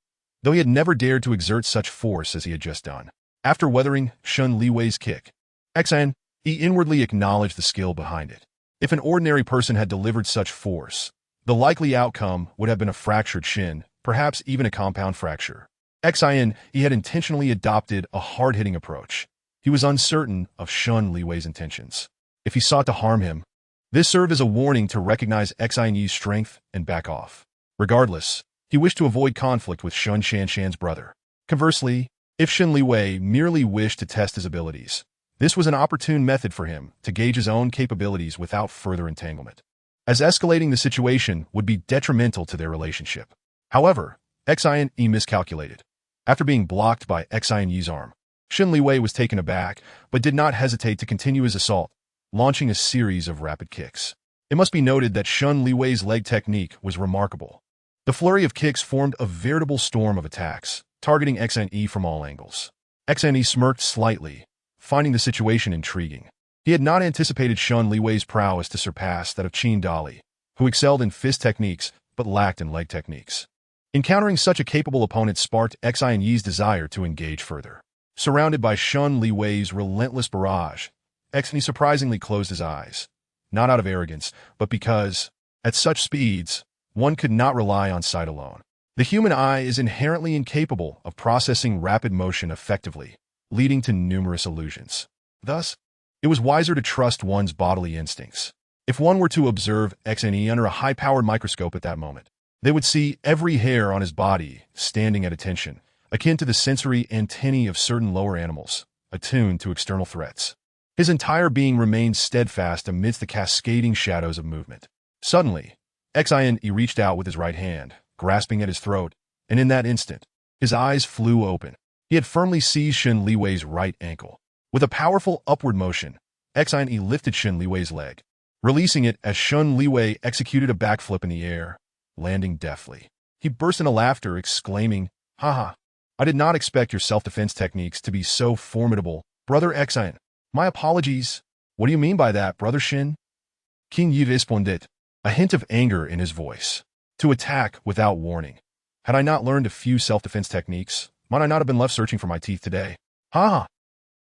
A: though he had never dared to exert such force as he had just done. After weathering Shun Liwei's kick, Xine inwardly acknowledged the skill behind it. If an ordinary person had delivered such force, the likely outcome would have been a fractured shin, perhaps even a compound fracture. Xine had intentionally adopted a hard-hitting approach. He was uncertain of Shun Liwei's intentions. If he sought to harm him, this served as a warning to recognize Xine's strength and back off. Regardless, he wished to avoid conflict with Shun Shanshan's brother. Conversely, if Shin Liwei merely wished to test his abilities, this was an opportune method for him to gauge his own capabilities without further entanglement, as escalating the situation would be detrimental to their relationship. However, Xine miscalculated. After being blocked by Xine's arm, Shin Liwei was taken aback, but did not hesitate to continue his assault, launching a series of rapid kicks. It must be noted that Shun Liwei's leg technique was remarkable. The flurry of kicks formed a veritable storm of attacks, targeting Xine from all angles. Xine smirked slightly, finding the situation intriguing. He had not anticipated Shun Liwei's prowess to surpass that of Qin Dali, who excelled in fist techniques but lacked in leg techniques. Encountering such a capable opponent sparked Xine's desire to engage further. Surrounded by Shun Liwei's relentless barrage, Xine surprisingly closed his eyes, not out of arrogance, but because, at such speeds, one could not rely on sight alone. The human eye is inherently incapable of processing rapid motion effectively, leading to numerous illusions. Thus, it was wiser to trust one's bodily instincts. If one were to observe XNE under a high-powered microscope at that moment, they would see every hair on his body standing at attention, akin to the sensory antennae of certain lower animals, attuned to external threats. His entire being remained steadfast amidst the cascading shadows of movement. Suddenly, XINE reached out with his right hand, grasping at his throat, and in that instant, his eyes flew open. He had firmly seized Shen Liwei's right ankle. With a powerful upward motion, XINE lifted Shen Liwei's leg, releasing it as Shen Liwei executed a backflip in the air, landing deftly. He burst into laughter, exclaiming, "Haha, I did not expect your self-defense techniques to be so formidable, Brother XINE. My apologies. What do you mean by that, Brother Shin?" King Yi responded, a hint of anger in his voice. To attack without warning. Had I not learned a few self-defense techniques, might I not have been left searching for my teeth today? Ha!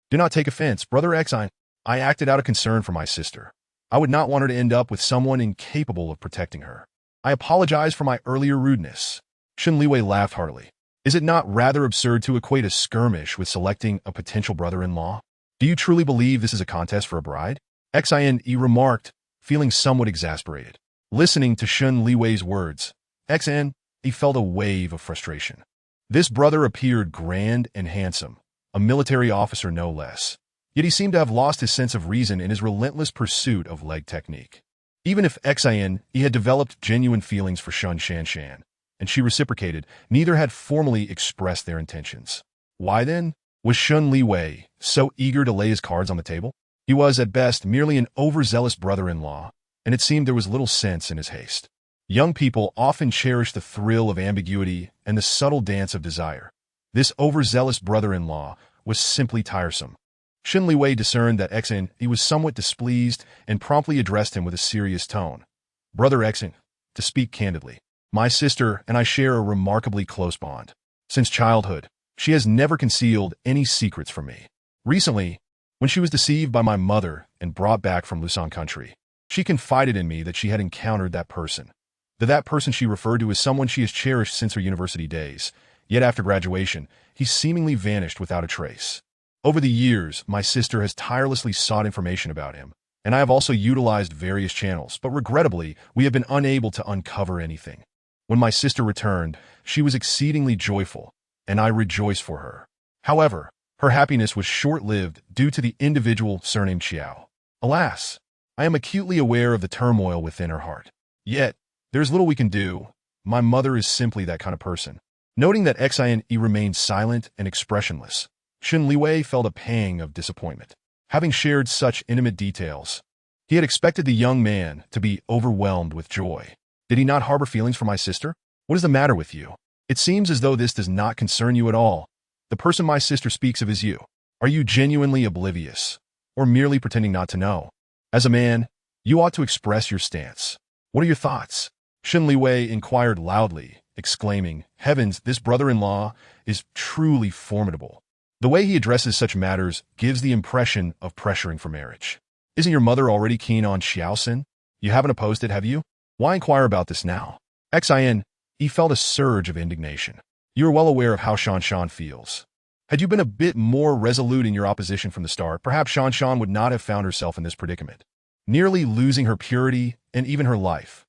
A: Do not take offense, Brother XINE. I acted out of concern for my sister. I would not want her to end up with someone incapable of protecting her. I apologize for my earlier rudeness. Shen Liwei laughed heartily. Is it not rather absurd to equate a skirmish with selecting a potential brother-in-law? Do you truly believe this is a contest for a bride? XINE remarked, feeling somewhat exasperated. Listening to Shen Liwei's words, XINE felt a wave of frustration. This brother appeared grand and handsome, a military officer no less. Yet he seemed to have lost his sense of reason in his relentless pursuit of leg technique. Even if XINE had developed genuine feelings for Shun Shanshan, and she reciprocated, neither had formally expressed their intentions. Why then was Shen Liwei so eager to lay his cards on the table? He was, at best, merely an overzealous brother-in-law, and it seemed there was little sense in his haste. Young people often cherish the thrill of ambiguity and the subtle dance of desire. This overzealous brother-in-law was simply tiresome. Shen Liwei discerned that XINE was somewhat displeased and promptly addressed him with a serious tone. Brother XINE, to speak candidly, my sister and I share a remarkably close bond. Since childhood, she has never concealed any secrets from me. Recently, when she was deceived by my mother and brought back from Lusan country, she confided in me that she had encountered that person. That person she referred to as someone she has cherished since her university days, yet after graduation, he seemingly vanished without a trace. Over the years, my sister has tirelessly sought information about him, and I have also utilized various channels, but regrettably, we have been unable to uncover anything. When my sister returned, she was exceedingly joyful, and I rejoiced for her. However, her happiness was short-lived due to the individual surnamed Xiao. Alas, I am acutely aware of the turmoil within her heart. Yet, there's little we can do. My mother is simply that kind of person. Noting that XINE remained silent and expressionless, Shen Liwei felt a pang of disappointment. Having shared such intimate details, he had expected the young man to be overwhelmed with joy. Did he not harbor feelings for my sister? What is the matter with you? It seems as though this does not concern you at all. The person my sister speaks of is you. Are you genuinely oblivious, or merely pretending not to know? As a man, you ought to express your stance. What are your thoughts? Shen Liwei inquired loudly, exclaiming, Heavens, this brother-in-law is truly formidable. The way he addresses such matters gives the impression of pressuring for marriage. Isn't your mother already keen on Xiaoxin? You haven't opposed it, have you? Why inquire about this now? XIN felt a surge of indignation. You are well aware of how Shanshan feels. Had you been a bit more resolute in your opposition from the start, perhaps Shanshan would not have found herself in this predicament, nearly losing her purity and even her life.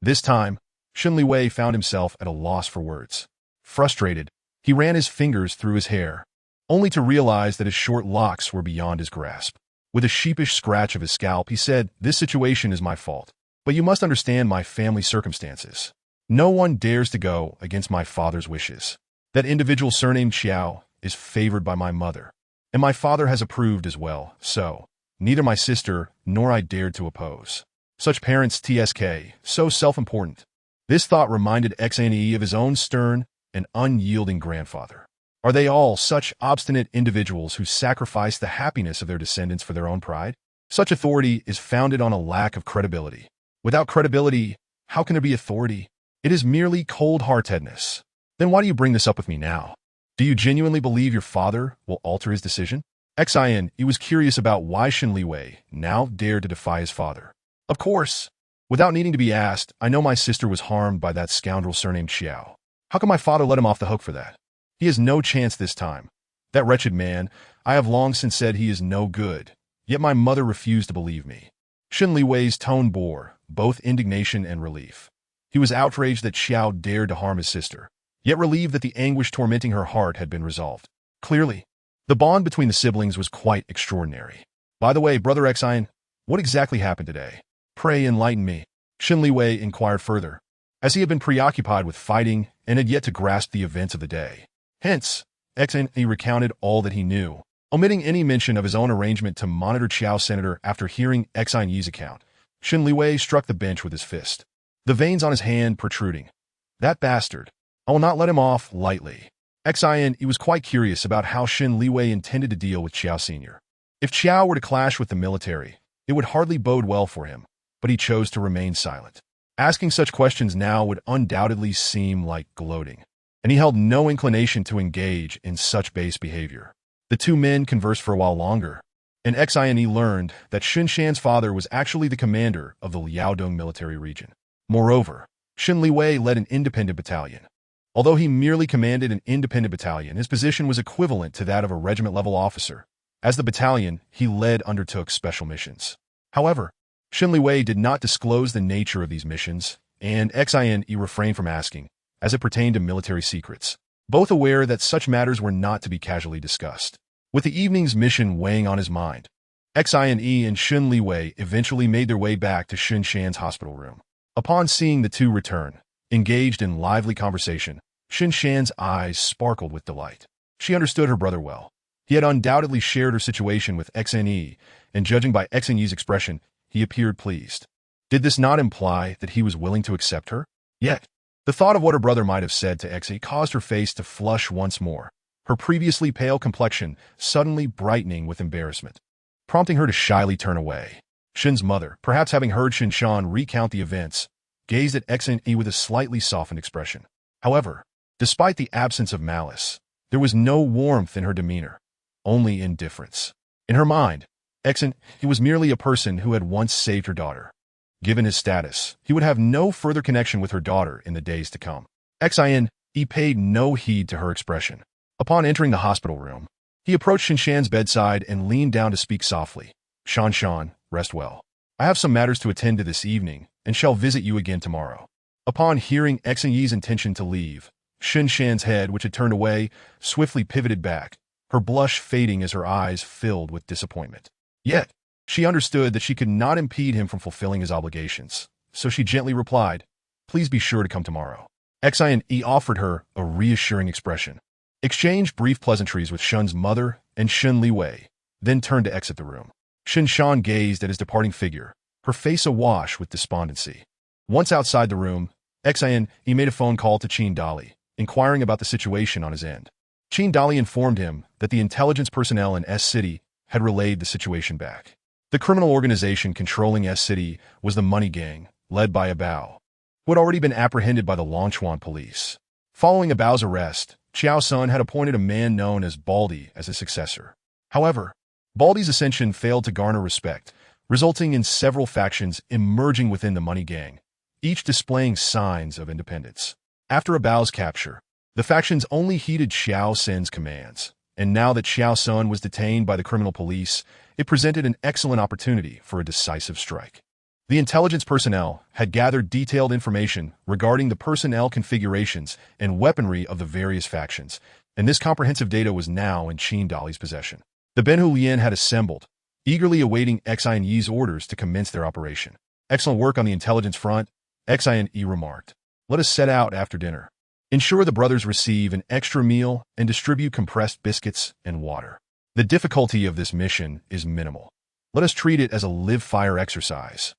A: This time, Shen Liwei found himself at a loss for words. Frustrated, he ran his fingers through his hair, only to realize that his short locks were beyond his grasp. With a sheepish scratch of his scalp, he said, This situation is my fault, but you must understand my family circumstances. No one dares to go against my father's wishes. That individual surnamed Xiao is favored by my mother, and my father has approved as well, so neither my sister nor I dared to oppose. Such parents TSK, so self-important. This thought reminded XNE of his own stern and unyielding grandfather. Are they all such obstinate individuals who sacrifice the happiness of their descendants for their own pride? Such authority is founded on a lack of credibility. Without credibility, how can there be authority? It is merely cold-heartedness. Then why do you bring this up with me now? Do you genuinely believe your father will alter his decision? XIN was curious about why Shen Liwei now dared to defy his father. Of course, Without needing to be asked, I know my sister was harmed by that scoundrel surnamed Xiao. How can my father let him off the hook for that? He has no chance this time. That wretched man, I have long since said he is no good. Yet my mother refused to believe me. Shen Liwei's tone bore both indignation and relief. He was outraged that Xiao dared to harm his sister, yet relieved that the anguish tormenting her heart had been resolved. Clearly, the bond between the siblings was quite extraordinary. By the way, Brother Xian, what exactly happened today? Pray enlighten me. Shen Liwei inquired further, as he had been preoccupied with fighting and had yet to grasp the events of the day. Hence, Xian recounted all that he knew, omitting any mention of his own arrangement to monitor Qiao's senator. After hearing Xian Yi's account, Shen Liwei struck the bench with his fist, the veins on his hand protruding. That bastard. I will not let him off lightly. Xian Yi was quite curious about how Shen Liwei intended to deal with Qiao Sr. If Qiao were to clash with the military, it would hardly bode well for him, but he chose to remain silent. Asking such questions now would undoubtedly seem like gloating, and he held no inclination to engage in such base behavior. The two men conversed for a while longer, and Xian Yi learned that Shen Shan's father was actually the commander of the Liaodong military region. Moreover, Shen Liwei led an independent battalion. Although he merely commanded an independent battalion, his position was equivalent to that of a regiment-level officer. As the battalion he led undertook special missions. However, Shen Liwei did not disclose the nature of these missions, and Xian Yi refrained from asking, as it pertained to military secrets, both aware that such matters were not to be casually discussed. With the evening's mission weighing on his mind, Xian Yi and Shen Liwei eventually made their way back to Shen Shan's hospital room. Upon seeing the two return, engaged in lively conversation, Shen Shan's eyes sparkled with delight. She understood her brother well. He had undoubtedly shared her situation with Xian Yi, and judging by Xian Yi's expression, he appeared pleased. Did this not imply that he was willing to accept her? Yet, the thought of what her brother might have said to Xian caused her face to flush once more, her previously pale complexion suddenly brightening with embarrassment, prompting her to shyly turn away. Shen's mother, perhaps having heard Shen Shan recount the events, gazed at Xian Yi with a slightly softened expression. However, despite the absence of malice, there was no warmth in her demeanor, only indifference. In her mind, Xian Yi was merely a person who had once saved her daughter. Given his status, he would have no further connection with her daughter in the days to come. Xian Yi paid no heed to her expression. Upon entering the hospital room, he approached Shen Shan's bedside and leaned down to speak softly. Shan Shan, rest well. I have some matters to attend to this evening, and shall visit you again tomorrow. Upon hearing Xian Yi's intention to leave, Shen Shan's head, which had turned away, swiftly pivoted back, her blush fading as her eyes filled with disappointment. Yet, she understood that she could not impede him from fulfilling his obligations, so she gently replied, Please be sure to come tomorrow. Xian Yi offered her a reassuring expression, exchanged brief pleasantries with Shen's mother and Shen Liwei, then turned to exit the room. Shen Shan gazed at his departing figure, her face awash with despondency. Once outside the room, Xian Yi made a phone call to Qin Dali, inquiring about the situation on his end. Qin Dali informed him that the intelligence personnel in S-City had relayed the situation back. The criminal organization controlling S-City was the Money Gang, led by Abao, who had already been apprehended by the Longchuan police. Following Abao's arrest, Qiao Sun had appointed a man known as Baldy as his successor. However, Baldy's ascension failed to garner respect, resulting in several factions emerging within the Money Gang, each displaying signs of independence. After Abao's capture, the factions only heeded Xiao Sen's commands, and now that Xiao Sun was detained by the criminal police, it presented an excellent opportunity for a decisive strike. The intelligence personnel had gathered detailed information regarding the personnel configurations and weaponry of the various factions, and this comprehensive data was now in Qin Dali's possession. The Benhu Lian had assembled, eagerly awaiting Xian Yi's orders to commence their operation. Excellent work on the intelligence front, Xian Yi remarked. Let us set out after dinner. Ensure the brothers receive an extra meal and distribute compressed biscuits and water. The difficulty of this mission is minimal. Let us treat it as a live-fire exercise,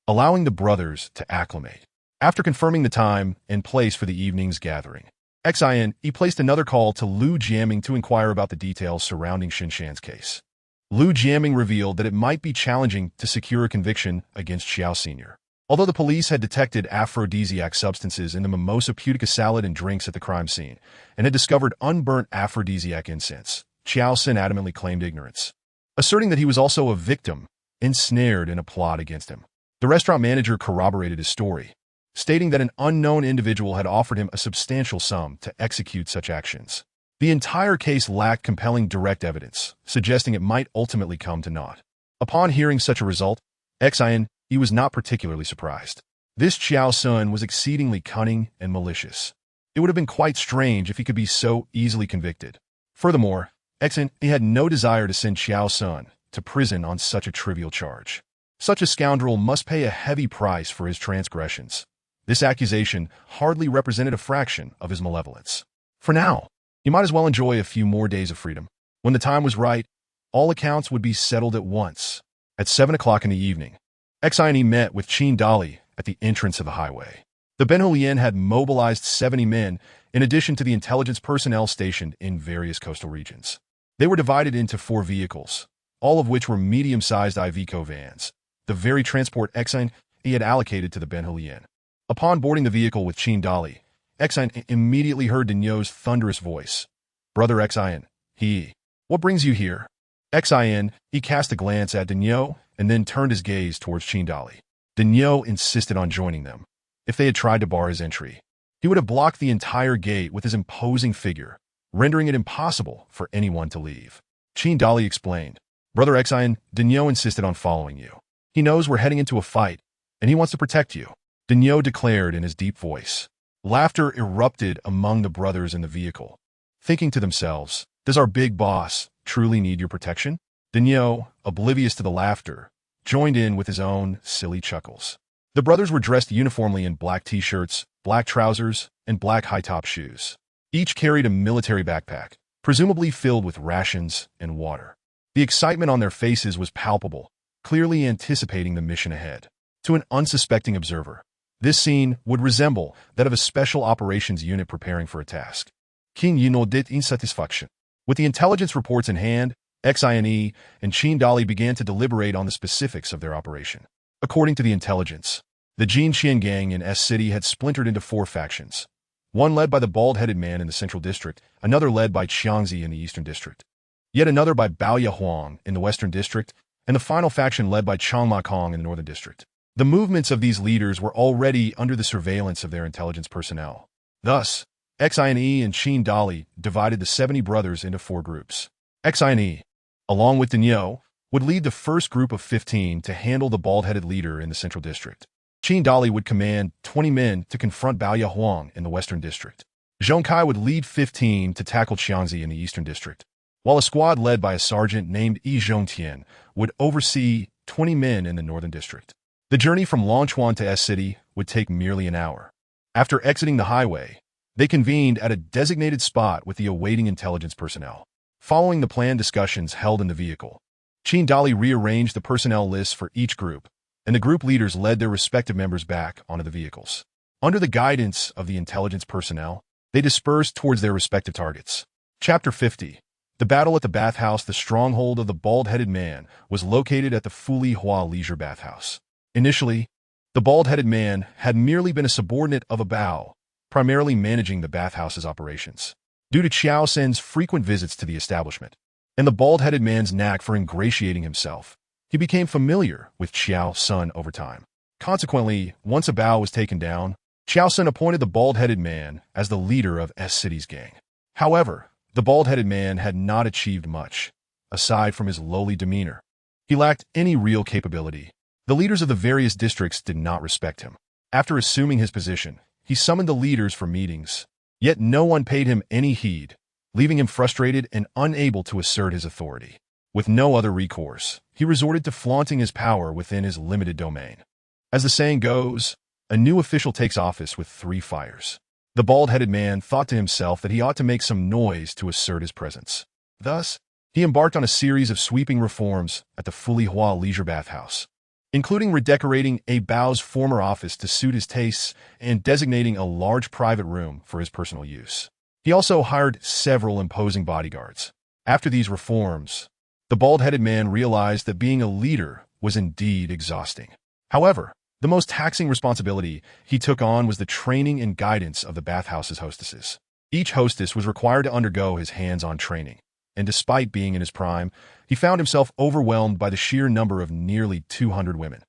A: allowing the brothers to acclimate. After confirming the time and place for the evening's gathering, Xian Yi placed another call to Lu Jiaming to inquire about the details surrounding Shen Shan's case. Lu Jiaming revealed that it might be challenging to secure a conviction against Xiao Sr. Although the police had detected aphrodisiac substances in the mimosa pudica salad and drinks at the crime scene, and had discovered unburnt aphrodisiac incense, Qiao Sin adamantly claimed ignorance, asserting that he was also a victim, ensnared in a plot against him. The restaurant manager corroborated his story, stating that an unknown individual had offered him a substantial sum to execute such actions. The entire case lacked compelling direct evidence, suggesting it might ultimately come to naught. Upon hearing such a result, he was not particularly surprised. This Chiao Sun was exceedingly cunning and malicious. It would have been quite strange if he could be so easily convicted. Furthermore, he had no desire to send Chiao Sun to prison on such a trivial charge. Such a scoundrel must pay a heavy price for his transgressions. This accusation hardly represented a fraction of his malevolence. For now, he might as well enjoy a few more days of freedom. When the time was right, all accounts would be settled at once. At 7 o'clock in the evening, Xian met with Qin Dali at the entrance of the highway. The Benhulian had mobilized 70 men in addition to the intelligence personnel stationed in various coastal regions. They were divided into 4 vehicles, all of which were medium-sized Iveco vans, the very transport he had allocated to the Benhulian. Upon boarding the vehicle with Qin Dali, Xian immediately heard Dinyo's thunderous voice. "Brother Xian, what brings you here?" He cast a glance at Dinyo and then turned his gaze towards Qin Dali. Dinyo insisted on joining them. If they had tried to bar his entry, he would have blocked the entire gate with his imposing figure, rendering it impossible for anyone to leave. Qin Dali explained, "Brother Xian, Dinyo insisted on following you. He knows we're heading into a fight, and he wants to protect you," Dinyo declared in his deep voice. Laughter erupted among the brothers in the vehicle, thinking to themselves, "Does our big boss truly need your protection?" Dinyo, oblivious to the laughter, joined in with his own silly chuckles. The brothers were dressed uniformly in black t-shirts, black trousers, and black high-top shoes. Each carried a military backpack, presumably filled with rations and water. The excitement on their faces was palpable, clearly anticipating the mission ahead. To an unsuspecting observer, this scene would resemble that of a special operations unit preparing for a task. King Yino dit insatisfaction. With the intelligence reports in hand, Xian and Qin Dali began to deliberate on the specifics of their operation. According to the intelligence, the Jinqian gang in S City had splintered into 4 factions, one led by the bald-headed man in the Central District, another led by Qiangzi in the Eastern District, yet another by Bao Yahuang in the Western District, and the final faction led by Changma Kong in the Northern District. The movements of these leaders were already under the surveillance of their intelligence personnel. Thus, Xian and Qin Dali divided the 70 brothers into 4 groups. Xian, along with Dinyo, would lead the first group of 15 to handle the bald-headed leader in the Central District. Qin Dali would command 20 men to confront Bao Yahuang in the Western District. Zhong Kai would lead 15 to tackle Qiangzi in the Eastern District, while a squad led by a sergeant named Yi Zhongtian would oversee 20 men in the Northern District. The journey from Longchuan to S City would take merely an hour. After exiting the highway, they convened at a designated spot with the awaiting intelligence personnel. Following the planned discussions held in the vehicle, Qin Dali rearranged the personnel lists for each group, and the group leaders led their respective members back onto the vehicles. Under the guidance of the intelligence personnel, they dispersed towards their respective targets. Chapter 50. The battle at the bathhouse. The stronghold of the bald-headed man was located at the Fuli Hua Leisure Bathhouse. Initially, the bald-headed man had merely been a subordinate of a Bao, primarily managing the bathhouse's operations. Due to Qiao Sen's frequent visits to the establishment, and the bald-headed man's knack for ingratiating himself, he became familiar with Qiao Sun over time. Consequently, once a Bao was taken down, Qiao Sun appointed the bald-headed man as the leader of S City's gang. However, the bald-headed man had not achieved much, aside from his lowly demeanor. He lacked any real capability. The leaders of the various districts did not respect him. After assuming his position, he summoned the leaders for meetings, yet no one paid him any heed, leaving him frustrated and unable to assert his authority. With no other recourse, he resorted to flaunting his power within his limited domain. As the saying goes, a new official takes office with 3 fires. The bald-headed man thought to himself that he ought to make some noise to assert his presence. Thus, he embarked on a series of sweeping reforms at the Fuli Hua Leisure Bathhouse, including redecorating a Bao's former office to suit his tastes and designating a large private room for his personal use. He also hired several imposing bodyguards. After these reforms, the bald-headed man realized that being a leader was indeed exhausting. However, the most taxing responsibility he took on was the training and guidance of the bathhouse's hostesses. Each hostess was required to undergo his hands-on training, and despite being in his prime, he found himself overwhelmed by the sheer number of nearly 200 women.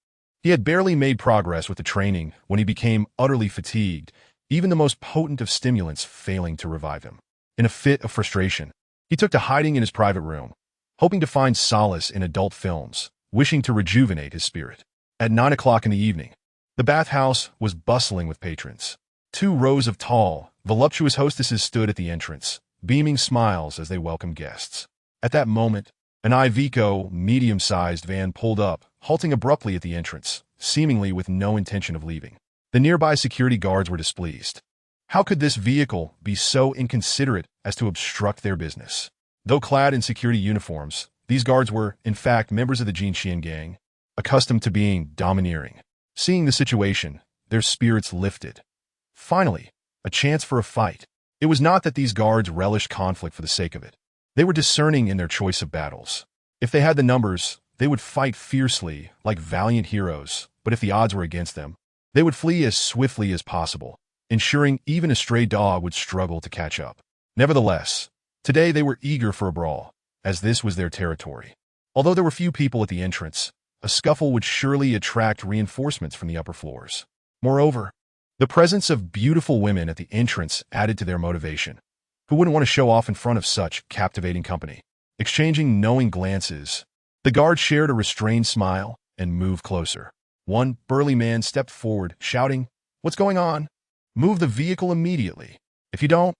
A: He had barely made progress with the training when he became utterly fatigued, even the most potent of stimulants failing to revive him. In a fit of frustration, he took to hiding in his private room, hoping to find solace in adult films, wishing to rejuvenate his spirit. At 9 o'clock in the evening, the bathhouse was bustling with patrons. 2 rows of tall, voluptuous hostesses stood at the entrance, beaming smiles as they welcomed guests. At that moment, an Iveco medium-sized van pulled up, halting abruptly at the entrance, seemingly with no intention of leaving. The nearby security guards were displeased. How could this vehicle be so inconsiderate as to obstruct their business? Though clad in security uniforms, these guards were, in fact, members of the Jinxian gang, accustomed to being domineering. Seeing the situation, their spirits lifted. Finally, a chance for a fight. It was not that these guards relished conflict for the sake of it. They were discerning in their choice of battles. If they had the numbers, they would fight fiercely, like valiant heroes, but if the odds were against them, they would flee as swiftly as possible, ensuring even a stray dog would struggle to catch up. Nevertheless, today they were eager for a brawl, as this was their territory. Although there were few people at the entrance, a scuffle would surely attract reinforcements from the upper floors. Moreover, the presence of beautiful women at the entrance added to their motivation. Who wouldn't want to show off in front of such captivating company? Exchanging knowing glances, the guard shared a restrained smile and moved closer. One burly man stepped forward, shouting, "What's going on? Move the vehicle immediately. If you don't,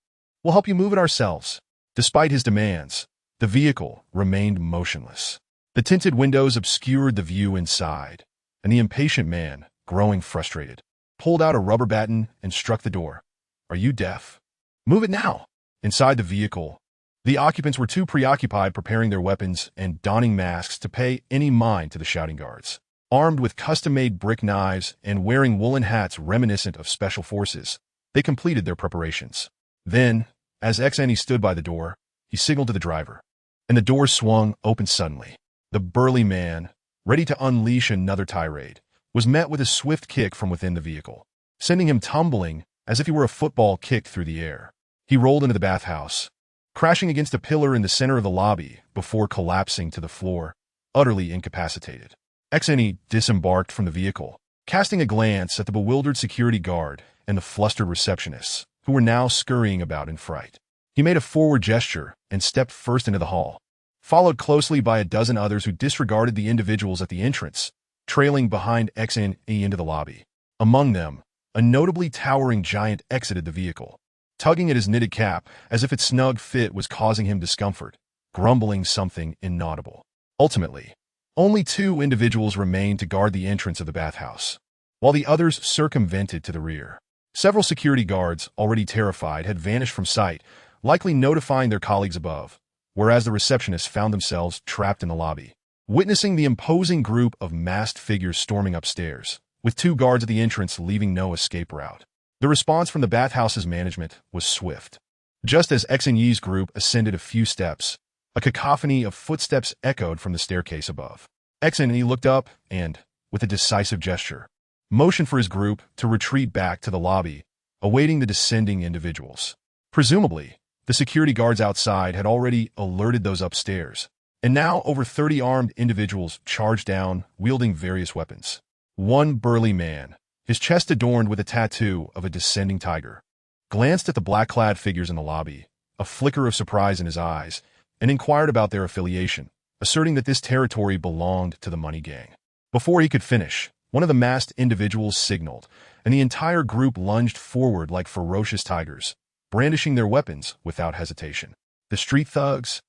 A: we'll help you move it ourselves." Despite his demands, the vehicle remained motionless. The tinted windows obscured the view inside, and the impatient man, growing frustrated, pulled out a rubber baton and struck the door. "Are you deaf? Move it now." Inside the vehicle, the occupants were too preoccupied preparing their weapons and donning masks to pay any mind to the shouting guards. Armed with custom-made brick knives and wearing woolen hats reminiscent of special forces, they completed their preparations. Then, as XNE stood by the door, he signaled to the driver, and the door swung open suddenly. The burly man, ready to unleash another tirade, was met with a swift kick from within the vehicle, sending him tumbling as if he were a football kicked through the air. He rolled into the bathhouse, crashing against a pillar in the center of the lobby before collapsing to the floor, utterly incapacitated. XNE disembarked from the vehicle, casting a glance at the bewildered security guard and the flustered receptionists, who were now scurrying about in fright. He made a forward gesture and stepped first into the hall, followed closely by a dozen others who disregarded the individuals at the entrance, trailing behind XNE into the lobby. Among them, a notably towering giant exited the vehicle, tugging at his knitted cap as if its snug fit was causing him discomfort, grumbling something inaudible. Ultimately, only 2 individuals remained to guard the entrance of the bathhouse, while the others circumvented to the rear. Several security guards, already terrified, had vanished from sight, likely notifying their colleagues above, whereas the receptionists found themselves trapped in the lobby, witnessing the imposing group of masked figures storming upstairs, with 2 guards at the entrance leaving no escape route. The response from the bathhouse's management was swift. Just as XNE's group ascended a few steps, a cacophony of footsteps echoed from the staircase above. XNE looked up and, with a decisive gesture, motioned for his group to retreat back to the lobby, awaiting the descending individuals. Presumably, the security guards outside had already alerted those upstairs, and now over 30 armed individuals charged down, wielding various weapons. One burly man, his chest adorned with a tattoo of a descending tiger, glanced at the black-clad figures in the lobby, a flicker of surprise in his eyes, and inquired about their affiliation, asserting that this territory belonged to the Money Gang. Before he could finish, one of the masked individuals signaled, and the entire group lunged forward like ferocious tigers, brandishing their weapons without hesitation. The street thugs,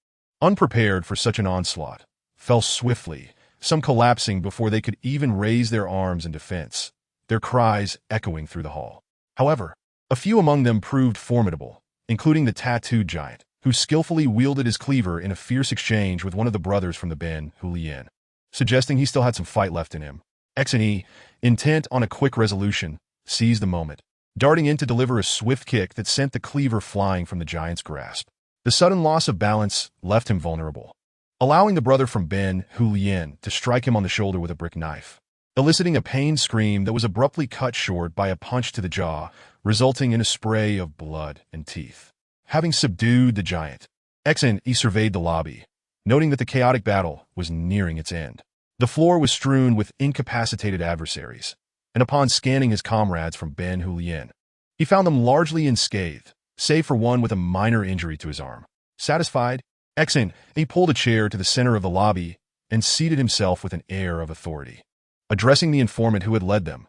A: unprepared for such an onslaught, fell swiftly, some collapsing before they could even raise their arms in defense, their cries echoing through the hall. However, a few among them proved formidable, including the tattooed giant, who skillfully wielded his cleaver in a fierce exchange with one of the brothers from the Ben, Hulian, suggesting he still had some fight left in him. XNE, intent on a quick resolution, seized the moment, darting in to deliver a swift kick that sent the cleaver flying from the giant's grasp. The sudden loss of balance left him vulnerable, allowing the brother from Ben, Hulian, to strike him on the shoulder with a brick knife, eliciting a pained scream that was abruptly cut short by a punch to the jaw, resulting in a spray of blood and teeth. Having subdued the giant, XNE surveyed the lobby, noting that the chaotic battle was nearing its end. The floor was strewn with incapacitated adversaries, and upon scanning his comrades from Ben Hulien, he found them largely unscathed, save for one with a minor injury to his arm. Satisfied, Exin, he pulled a chair to the center of the lobby and seated himself with an air of authority. Addressing the informant who had led them,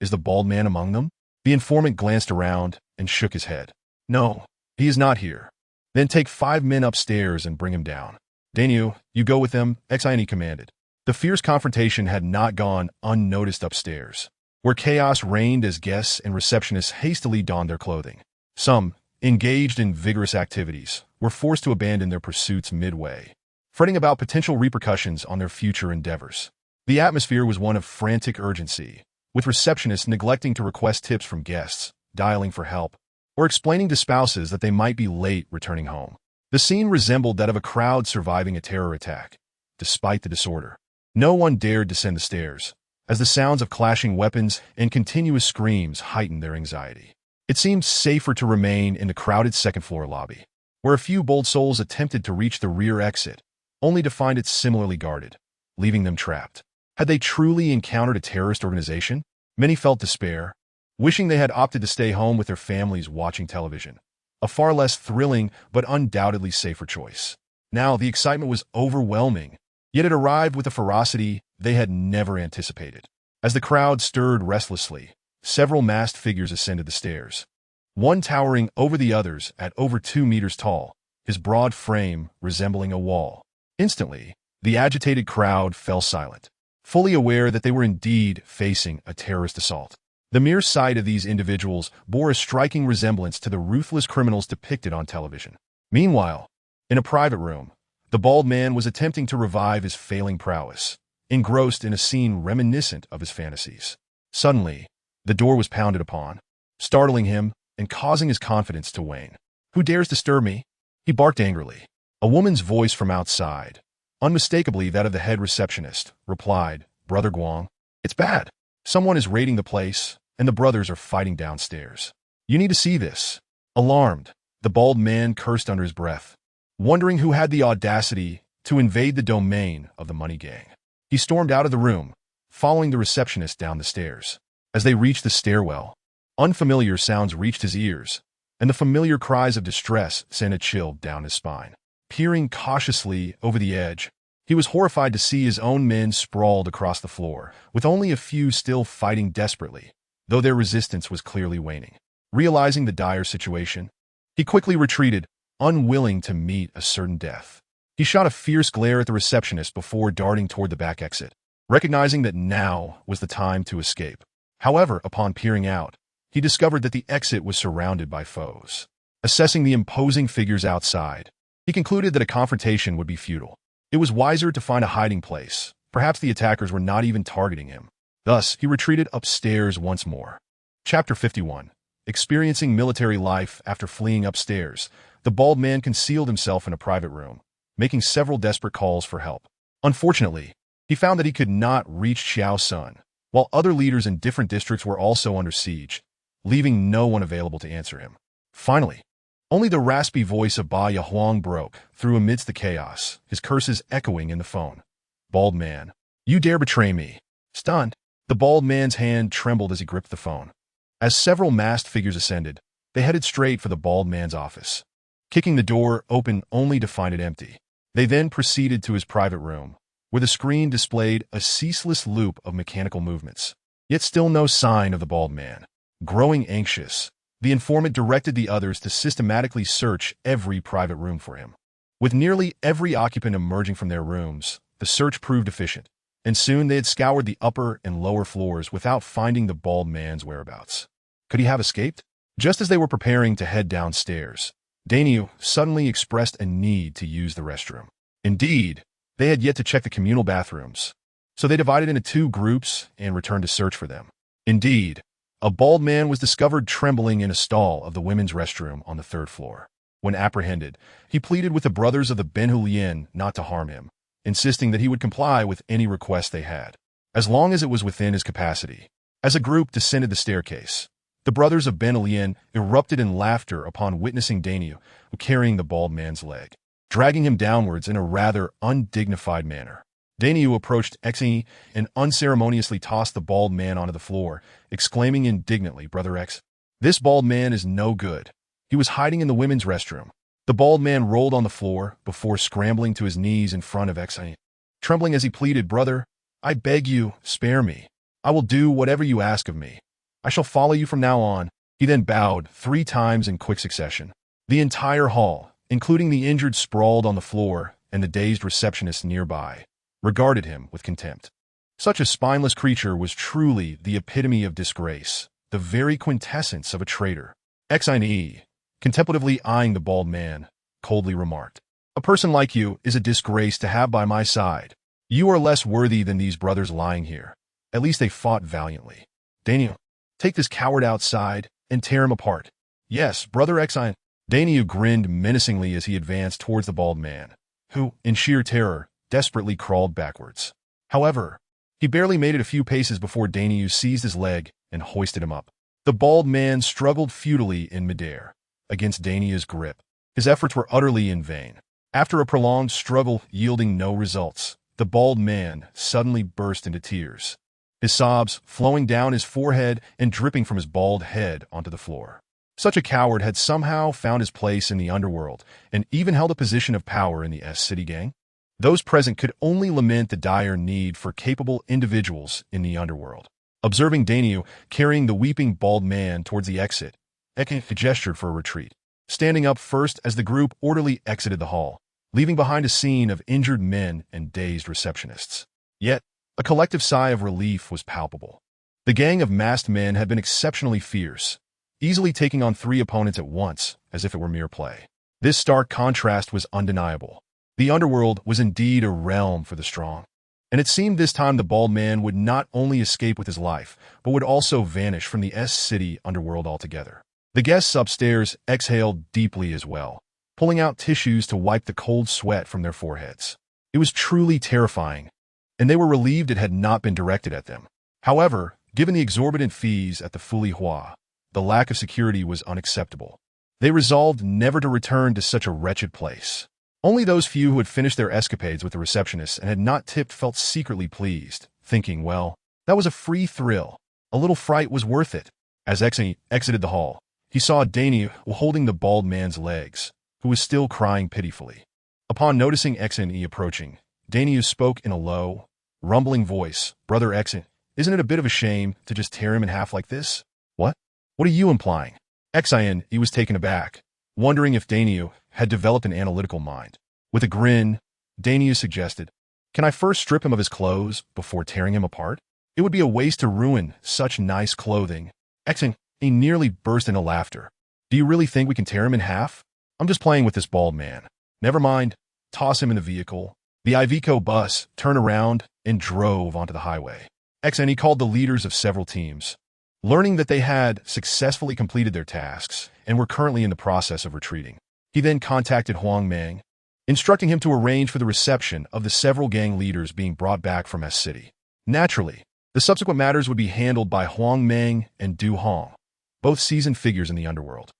A: "Is the bald man among them?" The informant glanced around and shook his head. "No, he is not here." "Then take 5 men upstairs and bring him down." "Daniel, you go with them," Exin commanded. The fierce confrontation had not gone unnoticed upstairs, where chaos reigned as guests and receptionists hastily donned their clothing. Some, engaged in vigorous activities, were forced to abandon their pursuits midway, fretting about potential repercussions on their future endeavors. The atmosphere was one of frantic urgency, with receptionists neglecting to request tips from guests, dialing for help, or explaining to spouses that they might be late returning home. The scene resembled that of a crowd surviving a terror attack. Despite the disorder, no one dared descend the stairs, as the sounds of clashing weapons and continuous screams heightened their anxiety. It seemed safer to remain in the crowded second-floor lobby, where a few bold souls attempted to reach the rear exit, only to find it similarly guarded, leaving them trapped. Had they truly encountered a terrorist organization? Many felt despair, wishing they had opted to stay home with their families watching television, a far less thrilling but undoubtedly safer choice. Now the excitement was overwhelming, yet it arrived with a ferocity they had never anticipated. As the crowd stirred restlessly, several masked figures ascended the stairs, one towering over the others at over 2 meters tall, his broad frame resembling a wall. Instantly, the agitated crowd fell silent, fully aware that they were indeed facing a terrorist assault. The mere sight of these individuals bore a striking resemblance to the ruthless criminals depicted on television. Meanwhile, in a private room, the bald man was attempting to revive his failing prowess, engrossed in a scene reminiscent of his fantasies. Suddenly, the door was pounded upon, startling him and causing his confidence to wane. "Who dares disturb me?" he barked angrily. A woman's voice from outside, unmistakably that of the head receptionist, replied, "Brother Guang, it's bad. Someone is raiding the place, and the brothers are fighting downstairs. You need to see this." Alarmed, the bald man cursed under his breath, wondering who had the audacity to invade the domain of the money gang. He stormed out of the room, following the receptionist down the stairs. As they reached the stairwell, unfamiliar sounds reached his ears, and the familiar cries of distress sent a chill down his spine. Peering cautiously over the edge, he was horrified to see his own men sprawled across the floor, with only a few still fighting desperately, though their resistance was clearly waning. Realizing the dire situation, he quickly retreated, unwilling to meet a certain death. He shot a fierce glare at the receptionist before darting toward the back exit, recognizing that now was the time to escape. However, upon peering out, he discovered that the exit was surrounded by foes. Assessing the imposing figures outside, he concluded that a confrontation would be futile. It was wiser to find a hiding place. Perhaps the attackers were not even targeting him. Thus, he retreated upstairs once more. Chapter 51. Experiencing military life after fleeing upstairs, the bald man concealed himself in a private room, making several desperate calls for help. Unfortunately, he found that he could not reach Xiao Sun, while other leaders in different districts were also under siege, leaving no one available to answer him. Finally, only the raspy voice of Ba Yahuang broke through amidst the chaos, his curses echoing in the phone. "Bald man, you dare betray me." Stunned, the bald man's hand trembled as he gripped the phone. As several masked figures ascended, they headed straight for the bald man's office, kicking the door open only to find it empty. They then proceeded to his private room, where the screen displayed a ceaseless loop of mechanical movements, yet still no sign of the bald man. Growing anxious, the informant directed the others to systematically search every private room for him. With nearly every occupant emerging from their rooms, the search proved efficient, and soon they had scoured the upper and lower floors without finding the bald man's whereabouts. Could he have escaped? Just as they were preparing to head downstairs, Daniel suddenly expressed a need to use the restroom. Indeed, they had yet to check the communal bathrooms, so they divided into 2 groups and returned to search for them. Indeed, a bald man was discovered trembling in a stall of the women's restroom on the 3rd floor. When apprehended, he pleaded with the brothers of the Ben Hulien not to harm him, insisting that he would comply with any request they had, as long as it was within his capacity. As a group descended the staircase, the brothers of Ben Hulien erupted in laughter upon witnessing Daniel carrying the bald man's leg, dragging him downwards in a rather undignified manner. Dainyu approached Xe and unceremoniously tossed the bald man onto the floor, exclaiming indignantly, "Brother X, this bald man is no good. He was hiding in the women's restroom." The bald man rolled on the floor before scrambling to his knees in front of Xe. Trembling as he pleaded, "Brother, I beg you, spare me. I will do whatever you ask of me. I shall follow you from now on." He then bowed 3 times in quick succession. The entire hall, including the injured sprawled on the floor and the dazed receptionist nearby, regarded him with contempt. Such a spineless creature was truly the epitome of disgrace, the very quintessence of a traitor. Xe, contemplatively eyeing the bald man, coldly remarked, "A person like you is a disgrace to have by my side. You are less worthy than these brothers lying here. At least they fought valiantly. Dainyu, take this coward outside and tear him apart." "Yes, Brother Xe." Dainyu grinned menacingly as he advanced towards the bald man, who, in sheer terror, desperately crawled backwards. However, he barely made it a few paces before Dainyu seized his leg and hoisted him up. The bald man struggled futilely in midair against Dainyu's grip. His efforts were utterly in vain. After a prolonged struggle yielding no results, the bald man suddenly burst into tears, his sobs flowing down his forehead and dripping from his bald head onto the floor. Such a coward had somehow found his place in the underworld and even held a position of power in the S-City gang. Those present could only lament the dire need for capable individuals in the underworld. Observing Dainyu carrying the weeping bald man towards the exit, Xe gestured for a retreat, standing up first as the group orderly exited the hall, leaving behind a scene of injured men and dazed receptionists. Yet, a collective sigh of relief was palpable. The gang of masked men had been exceptionally fierce, easily taking on 3 opponents at once, as if it were mere play. This stark contrast was undeniable. The underworld was indeed a realm for the strong. And it seemed this time the bald man would not only escape with his life, but would also vanish from the S-City underworld altogether. The guests upstairs exhaled deeply as well, pulling out tissues to wipe the cold sweat from their foreheads. It was truly terrifying, and they were relieved it had not been directed at them. However, given the exorbitant fees at the Fuli Hua, the lack of security was unacceptable. They resolved never to return to such a wretched place. Only those few who had finished their escapades with the receptionist and had not tipped felt secretly pleased, thinking, well, that was a free thrill. A little fright was worth it. As Xe exited the hall, he saw Dainyu holding the bald man's legs, who was still crying pitifully. Upon noticing Xe approaching, Dainyu spoke in a low, rumbling voice, "Brother Xe, isn't it a bit of a shame to just tear him in half like this?" "What? What are you implying?" Xe was taken aback, wondering if Dainyu had developed an analytical mind. With a grin, Dainyu suggested, "Can I first strip him of his clothes before tearing him apart? It would be a waste to ruin such nice clothing." Xe nearly burst into laughter. "Do you really think we can tear him in half? I'm just playing with this bald man. Never mind, toss him in the vehicle." The Iveco bus turned around and drove onto the highway. Xe called the leaders of several teams, learning that they had successfully completed their tasks and were currently in the process of retreating. He then contacted Huang Meng, instructing him to arrange for the reception of the several gang leaders being brought back from S-City. Naturally, the subsequent matters would be handled by Huang Meng and Du Hong, both seasoned figures in the underworld.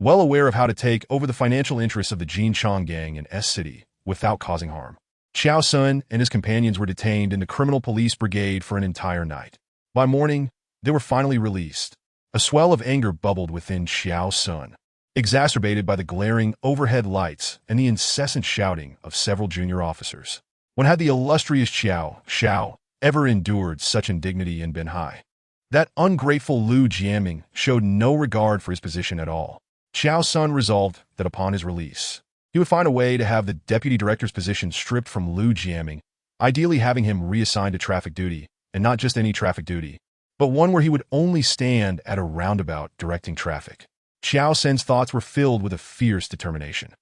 A: Well aware of how to take over the financial interests of the Jin Chong gang in S-City without causing harm, Xiao Sun and his companions were detained in the criminal police brigade for an entire night. By morning, they were finally released. A swell of anger bubbled within Xiao Sun, exacerbated by the glaring overhead lights and the incessant shouting of several junior officers. When had the illustrious Xiao ever endured such indignity in Benhai? That ungrateful Lu Jiaming showed no regard for his position at all. Xiao Sun resolved that upon his release, he would find a way to have the deputy director's position stripped from Lu Jiaming, ideally having him reassigned to traffic duty, and not just any traffic duty, but one where he would only stand at a roundabout directing traffic. Xiao Sun's thoughts were filled with a fierce determination.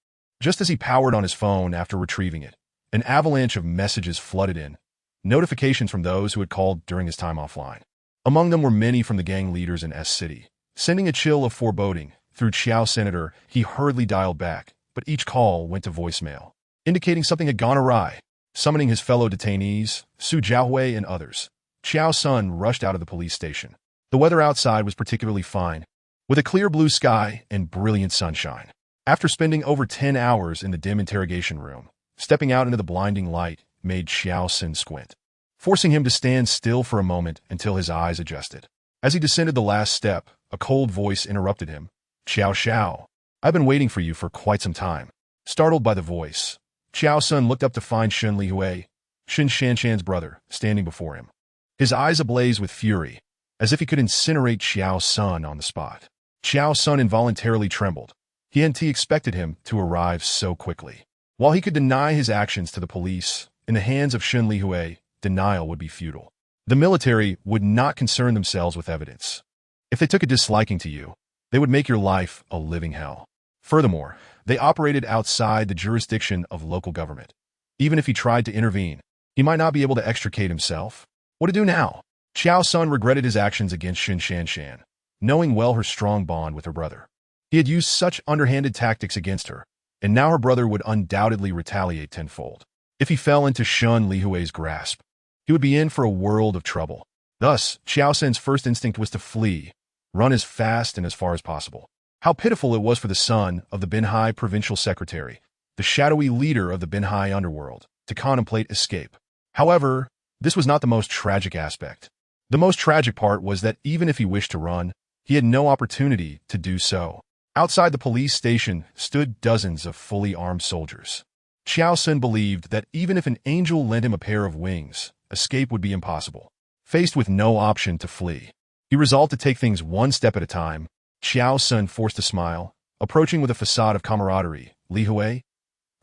A: Just as he powered on his phone after retrieving it, an avalanche of messages flooded in, notifications from those who had called during his time offline. Among them were many from the gang leaders in S-City. Sending a chill of foreboding through Xiao Senator, he hurriedly dialed back, but each call went to voicemail, indicating something had gone awry. Summoning his fellow detainees, Su Jiahui and others, Xiao Sun rushed out of the police station. The weather outside was particularly fine, with a clear blue sky and brilliant sunshine. After spending over 10 hours in the dim interrogation room, stepping out into the blinding light made Xiao Sun squint, forcing him to stand still for a moment until his eyes adjusted. As he descended the last step, a cold voice interrupted him. "Xiao Xiao, I've been waiting for you for quite some time." Startled by the voice, Xiao Sun looked up to find Shun Lihui, Shun Shanshan's brother, standing before him. His eyes ablaze with fury, as if he could incinerate Xiao Sun on the spot. Xiao Sun involuntarily trembled. He hadn't expected him to arrive so quickly. While he could deny his actions to the police, in the hands of Shun Lihui, denial would be futile. The military would not concern themselves with evidence. If they took a disliking to you, they would make your life a living hell. Furthermore, they operated outside the jurisdiction of local government. Even if he tried to intervene, he might not be able to extricate himself. What to do now? Xiao Sun regretted his actions against Shun Shanshan, knowing well her strong bond with her brother. He had used such underhanded tactics against her, and now her brother would undoubtedly retaliate tenfold. If he fell into Shun Lihui's grasp, he would be in for a world of trouble. Thus, Xiao Sun's first instinct was to flee, run as fast and as far as possible. How pitiful it was for the son of the Binhai provincial secretary, the shadowy leader of the Binhai underworld, to contemplate escape. However, this was not the most tragic aspect. The most tragic part was that even if he wished to run, he had no opportunity to do so. Outside the police station stood dozens of fully armed soldiers. Xiao Sun believed that even if an angel lent him a pair of wings, escape would be impossible. Faced with no option to flee, he resolved to take things one step at a time. Xiao Sun forced a smile, approaching with a facade of camaraderie. "Li Hui,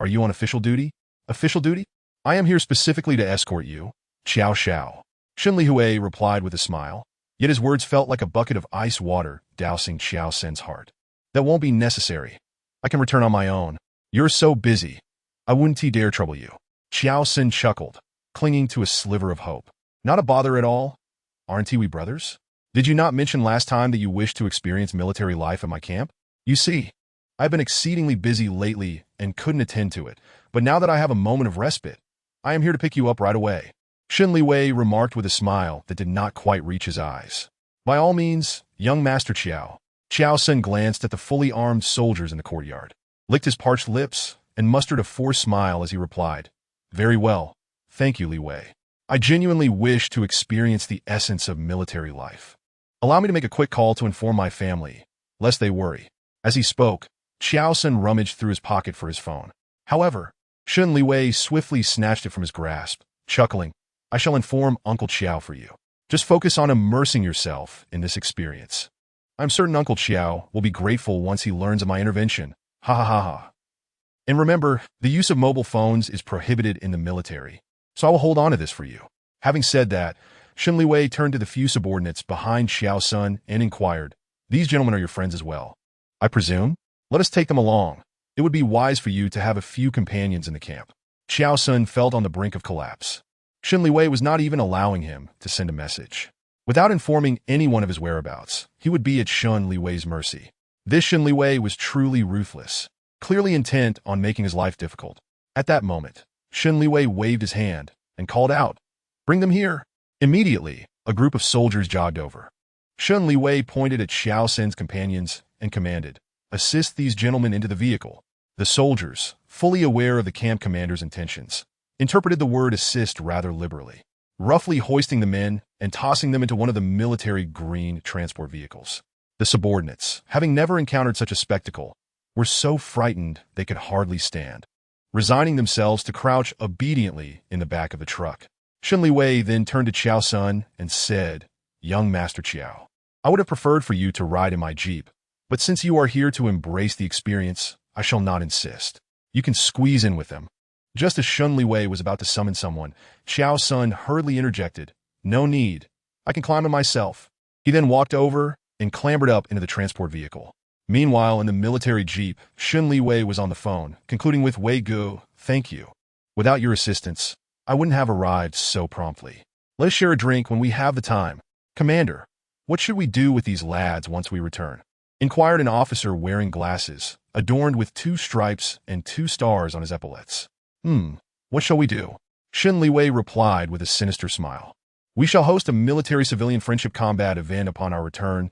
A: are you on official duty?" "Official duty? I am here specifically to escort you." "Xiao Xiao." Shun Lihui replied with a smile, yet his words felt like a bucket of ice water dousing Xiao Sun's heart. "That won't be necessary. I can return on my own. You're so busy. I wouldn't dare trouble you." Xiao Sun chuckled, clinging to a sliver of hope. "Not a bother at all. Aren't we brothers? Did you not mention last time that you wished to experience military life at my camp? You see, I've been exceedingly busy lately and couldn't attend to it, but now that I have a moment of respite, I am here to pick you up right away." Shun Lihui remarked with a smile that did not quite reach his eyes. "By all means, young Master Xiao." Xiao Sun glanced at the fully armed soldiers in the courtyard, licked his parched lips, and mustered a forced smile as he replied, "Very well, thank you, Lihui. I genuinely wish to experience the essence of military life. Allow me to make a quick call to inform my family, lest they worry." As he spoke, Xiao Sun rummaged through his pocket for his phone. However, Shun Lihui swiftly snatched it from his grasp, chuckling, "I shall inform Uncle Xiao for you. Just focus on immersing yourself in this experience. I'm certain Uncle Xiao will be grateful once he learns of my intervention. Ha ha ha ha. And remember, the use of mobile phones is prohibited in the military, so I will hold on to this for you." Having said that, Shun Lihui turned to the few subordinates behind Xiao Sun and inquired, "These gentlemen are your friends as well, I presume? Let us take them along. It would be wise for you to have a few companions in the camp." Xiao Sun felt on the brink of collapse. Shun Lihui was not even allowing him to send a message. Without informing anyone of his whereabouts, he would be at Shun Lihui's mercy. This Shun Lihui was truly ruthless, clearly intent on making his life difficult. At that moment, Shun Lihui waved his hand and called out, "Bring them here." Immediately, a group of soldiers jogged over. Shun Lihui pointed at Xiao Sun's companions and commanded, "Assist these gentlemen into the vehicle." The soldiers, fully aware of the camp commander's intentions, interpreted the word assist rather liberally, roughly hoisting the men and tossing them into one of the military green transport vehicles. The subordinates, having never encountered such a spectacle, were so frightened they could hardly stand, resigning themselves to crouch obediently in the back of the truck. Shun Lihui then turned to Xiao Sun and said, "Young Master Xiao, I would have preferred for you to ride in my jeep, but since you are here to embrace the experience, I shall not insist. You can squeeze in with them." Just as Shun Lihui was about to summon someone, Xiao Sun hurriedly interjected, "No need. I can climb it myself." He then walked over and clambered up into the transport vehicle. Meanwhile, in the military jeep, Shun Lihui was on the phone, concluding with, "Wei Gu, thank you. Without your assistance, I wouldn't have arrived so promptly. Let us share a drink when we have the time." "Commander, what should we do with these lads once we return?" inquired an officer wearing glasses, adorned with 2 stripes and 2 stars on his epaulets. What shall we do?" Shun Lihui replied with a sinister smile. "We shall host a military-civilian friendship combat event upon our return."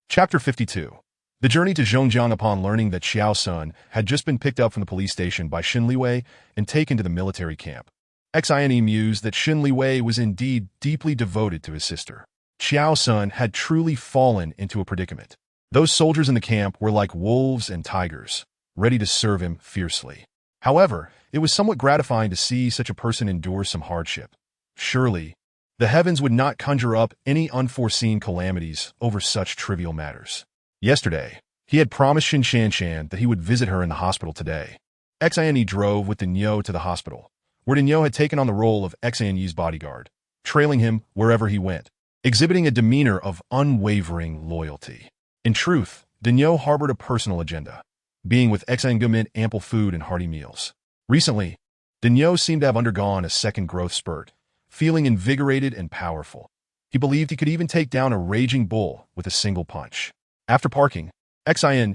A: Chapter 52. The journey to Zhongjiang upon learning that Xiao Sun had just been picked up from the police station by Shun Lihui and taken to the military camp. Xine mused that Shin Liwei was indeed deeply devoted to his sister. Xiao Sun had truly fallen into a predicament. Those soldiers in the camp were like wolves and tigers, ready to serve him fiercely. However, it was somewhat gratifying to see such a person endure some hardship. Surely, the heavens would not conjure up any unforeseen calamities over such trivial matters. Yesterday, he had promised Shin Shanshan that he would visit her in the hospital today. Xine drove with Dinyo to the hospital, where Dinyo had taken on the role of Xine's bodyguard, trailing him wherever he went, exhibiting a demeanor of unwavering loyalty. In truth, Dinyo harbored a personal agenda, being with Xine meant ample food and hearty meals. Recently, Dinyo seemed to have undergone a second growth spurt, feeling invigorated and powerful. He believed he could even take down a raging bull with a single punch. After parking,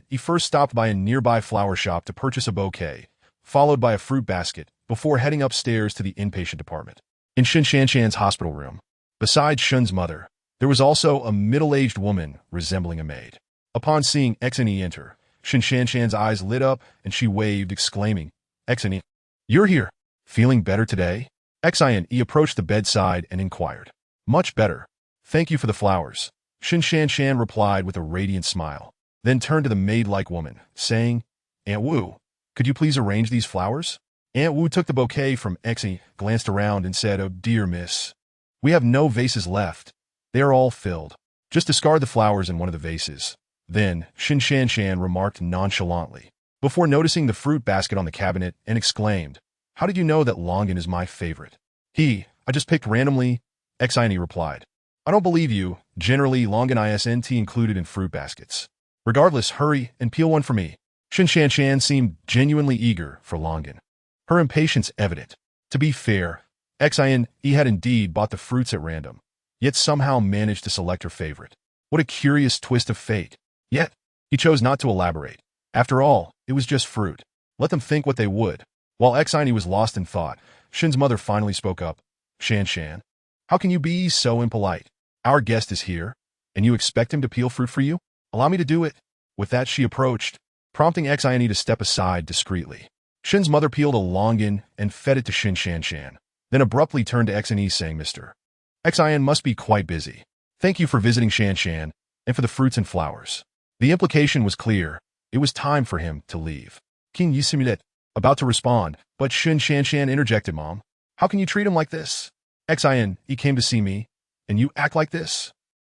A: he first stopped by a nearby flower shop to purchase a bouquet, followed by a fruit basket, before heading upstairs to the inpatient department. In Shin Shanshan's hospital room, besides Shun's mother, there was also a middle-aged woman resembling a maid. Upon seeing Xine enter, Shin Shanshan's eyes lit up and she waved, exclaiming, "Xine, you're here. Feeling better today?" Xine approached the bedside and inquired. "Much better. Thank you for the flowers," Shin Shanshan replied with a radiant smile, then turned to the maid-like woman, saying, "Aunt Wu, could you please arrange these flowers?" Aunt Wu took the bouquet from Xine, glanced around and said, "Oh dear miss, we have no vases left. They are all filled. Just discard the flowers in one of the vases." Then Shin Shanshan remarked nonchalantly, before noticing the fruit basket on the cabinet, and exclaimed, "How did you know that longan is my favorite?" I just picked randomly," Xine replied. "I don't believe you. Generally, longan isn't included in fruit baskets. Regardless, hurry and peel one for me." Shin Shanshan seemed genuinely eager for longan, her impatience evident. To be fair, Xine had indeed bought the fruits at random, yet somehow managed to select her favorite. What a curious twist of fate. Yet, he chose not to elaborate. After all, it was just fruit. Let them think what they would. While Xine was lost in thought, Shin's mother finally spoke up. "Shanshan, how can you be so impolite? Our guest is here, and you expect him to peel fruit for you? Allow me to do it." With that, she approached, prompting Xine to step aside discreetly. Shin's mother peeled a longan and fed it to Shin Shanshan, then abruptly turned to Xine saying, "Mr. Xine must be quite busy. Thank you for visiting Shanshan and for the fruits and flowers." The implication was clear. It was time for him to leave. King Yusimilet, about to respond, but Shin Shanshan interjected, "Mom, how can you treat him like this? Xine, he came to see me, and you act like this?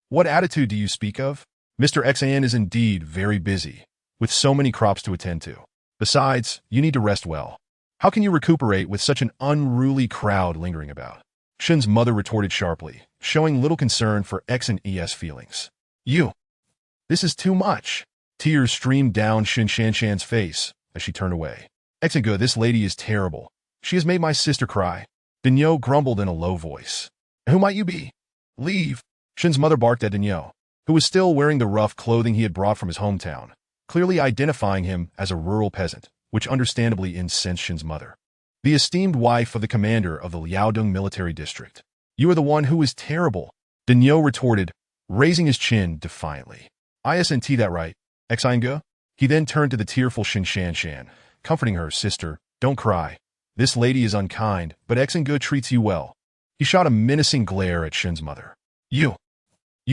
A: What attitude do you speak of? Mr. Xine is indeed very busy, with so many crops to attend to. Besides, you need to rest well. How can you recuperate with such an unruly crowd lingering about?" Shin's mother retorted sharply, showing little concern for Xine's feelings. This is too much." Tears streamed down Shin Shanshan's face as she turned away. "Xine, this lady is terrible. She has made my sister cry." Dinyo grumbled in a low voice. "Who might you be? Leave." Shin's mother barked at Dinyo, who was still wearing the rough clothing he had brought from his hometown, clearly identifying him as a rural peasant, which understandably incensed Shin's mother. "The esteemed wife of the commander of the Liaodong military district. You are the one who is terrible," Dinyo retorted, raising his chin defiantly. "Isn't that right, Xine?" He then turned to the tearful Shin Shanshan, comforting her, "Sister, don't cry. This lady is unkind, but Xine treats you well." He shot a menacing glare at Shin's mother. You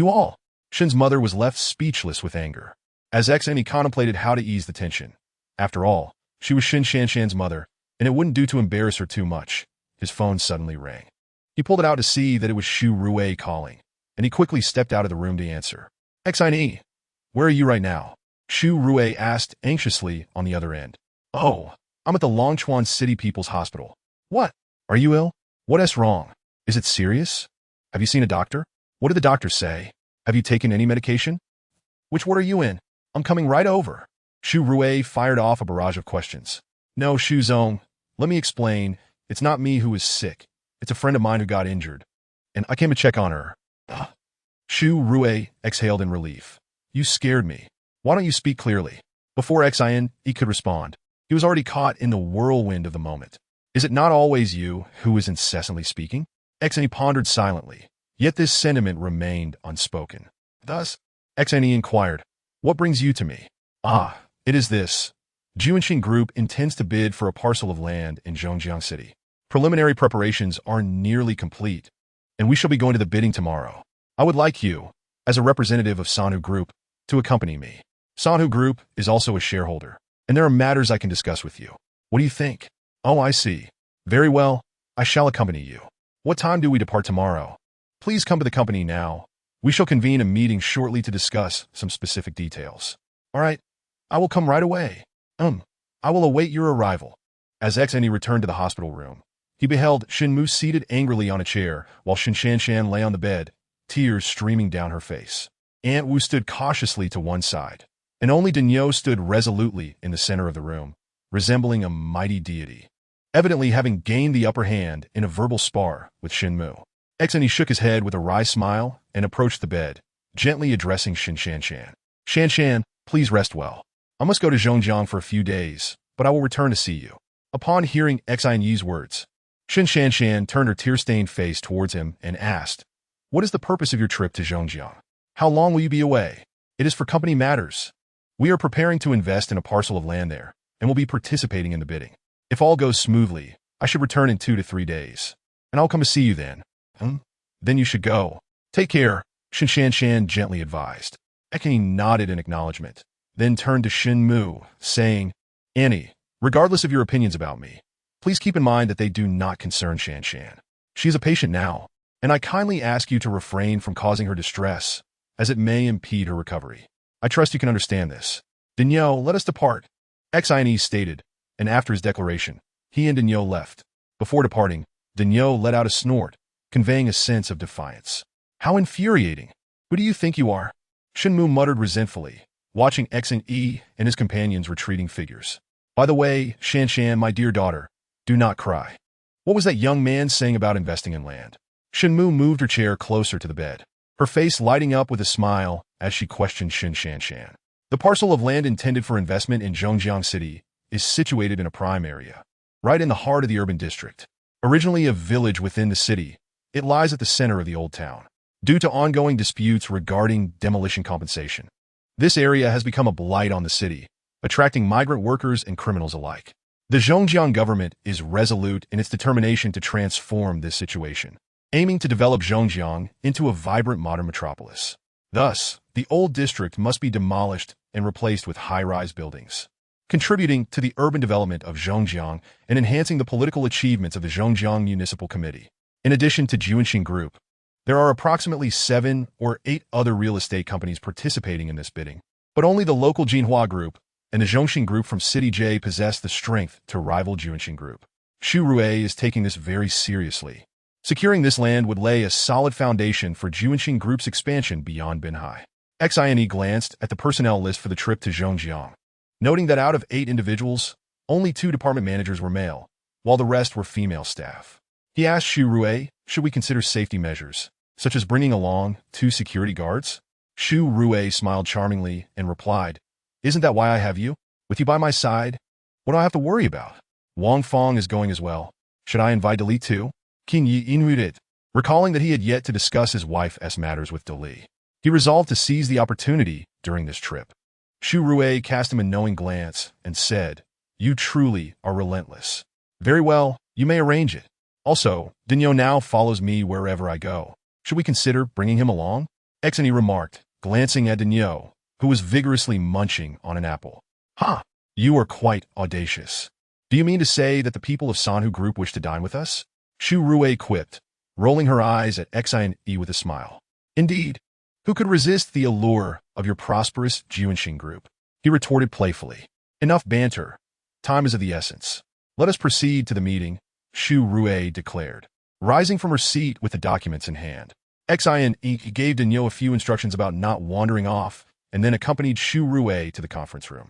A: all." Shin's mother was left speechless with anger, as Xine contemplated how to ease the tension. After all, she was Shin Shanshan's mother, and it wouldn't do to embarrass her too much. His phone suddenly rang. He pulled it out to see that it was Shu Rui calling, and he quickly stepped out of the room to answer. "Xine, where are you right now?" Shu Rui asked anxiously on the other end. "Oh, I'm at the Longchuan City People's Hospital." "What? Are you ill? What's wrong? Is it serious? Have you seen a doctor? What did the doctor say? Have you taken any medication? Which ward are you in? I'm coming right over." Shu Rui fired off a barrage of questions. "No, Shu Zong, let me explain. It's not me who is sick. It's a friend of mine who got injured, and I came to check on her." Shu Rui exhaled in relief. "You scared me. Why don't you speak clearly?" Before Xine could respond, he was already caught in the whirlwind of the moment. "Is it not always you who is incessantly speaking?" Xine pondered silently, yet this sentiment remained unspoken. Thus, Xine inquired, "What brings you to me?" It is this. Juanxing Group intends to bid for a parcel of land in Zhongjiang City. Preliminary preparations are nearly complete, and we shall be going to the bidding tomorrow. I would like you, as a representative of Sanhu Group, to accompany me. Sanhu Group is also a shareholder, and there are matters I can discuss with you. What do you think? Oh, I see. Very well, I shall accompany you. What time do we depart tomorrow? Please come to the company now. We shall convene a meeting shortly to discuss some specific details. All right, I will come right away. I will await your arrival. As Xeni returned to the hospital room, he beheld Shinmu seated angrily on a chair while Shinshanshan lay on the bed, tears streaming down her face. Aunt Wu stood cautiously to one side, and only Dinyo stood resolutely in the center of the room, resembling a mighty deity, evidently having gained the upper hand in a verbal spar with Shinmu. Xeni shook his head with a wry smile and approached the bed, gently addressing Shinshanshan. Shanshan, please rest well. I must go to Zhongjiang for a few days, but I will return to see you. Upon hearing Xinyi's words, Shinshanshan turned her tear-stained face towards him and asked, "What is the purpose of your trip to Zhongjiang? How long will you be away?" "It is for company matters. We are preparing to invest in a parcel of land there, and will be participating in the bidding. If all goes smoothly, I should return in 2 to 3 days, and I'll come to see you then." Then you should go. Take care, Shinshanshan gently advised. Xeni nodded in acknowledgement, then turned to Shinmu, saying, "Annie, regardless of your opinions about me, please keep in mind that they do not concern Shanshan. She is a patient now, and I kindly ask you to refrain from causing her distress, as it may impede her recovery. I trust you can understand this. Dinyo, let us depart," Xine stated, and after his declaration, he and Dinyo left. Before departing, Dinyo let out a snort, conveying a sense of defiance. "How infuriating! Who do you think you are?" Shinmu muttered resentfully, watching Xine and his companions' retreating figures. "By the way, Shanshan, my dear daughter, do not cry. What was that young man saying about investing in land?" Shinmu moved her chair closer to the bed, her face lighting up with a smile as she questioned Shinshanshan. "The parcel of land intended for investment in Zhongjiang City is situated in a prime area, right in the heart of the urban district. Originally a village within the city, it lies at the center of the old town. Due to ongoing disputes regarding demolition compensation, this area has become a blight on the city, attracting migrant workers and criminals alike. The Zhongjiang government is resolute in its determination to transform this situation, aiming to develop Zhongjiang into a vibrant modern metropolis. Thus, the old district must be demolished and replaced with high-rise buildings, contributing to the urban development of Zhongjiang and enhancing the political achievements of the Zhongjiang Municipal Committee. In addition to Juanxing Group, there are approximately 7 or 8 other real estate companies participating in this bidding, but only the local Jinhua Group and the Zhongxing Group from City J possess the strength to rival Juanxing Group. Xu Rui is taking this very seriously. Securing this land would lay a solid foundation for Juanxing Group's expansion beyond Binhai. Xine glanced at the personnel list for the trip to Zhongjiang, noting that out of 8 individuals, only 2 department managers were male, while the rest were female staff. He asked Xu Rui, should we consider safety measures, such as bringing along 2 security guards? Xu Rui smiled charmingly and replied, "Isn't that why I have you? With you by my side, what do I have to worry about? Wang Fong is going as well. Should I invite Dali too?" Qin Yi inwarded, recalling that he had yet to discuss his wife's matters with Dali. He resolved to seize the opportunity during this trip. Xu Rui cast him a knowing glance and said, "You truly are relentless. Very well, you may arrange it. Also, Dinyo now follows me wherever I go. Should we consider bringing him along?" Xeni remarked, glancing at Dinyo, who was vigorously munching on an apple. "Ha! You are quite audacious. Do you mean to say that the people of Sanhu Group wish to dine with us?" Xu Rui quipped, rolling her eyes at Xine with a smile. "Indeed. Who could resist the allure of your prosperous Juanxing Group?" he retorted playfully. "Enough banter. Time is of the essence. Let us proceed to the meeting," Xu Rui declared, rising from her seat with the documents in hand. Xine gave Dinyo a few instructions about not wandering off, and then accompanied Xu Rui to the conference room.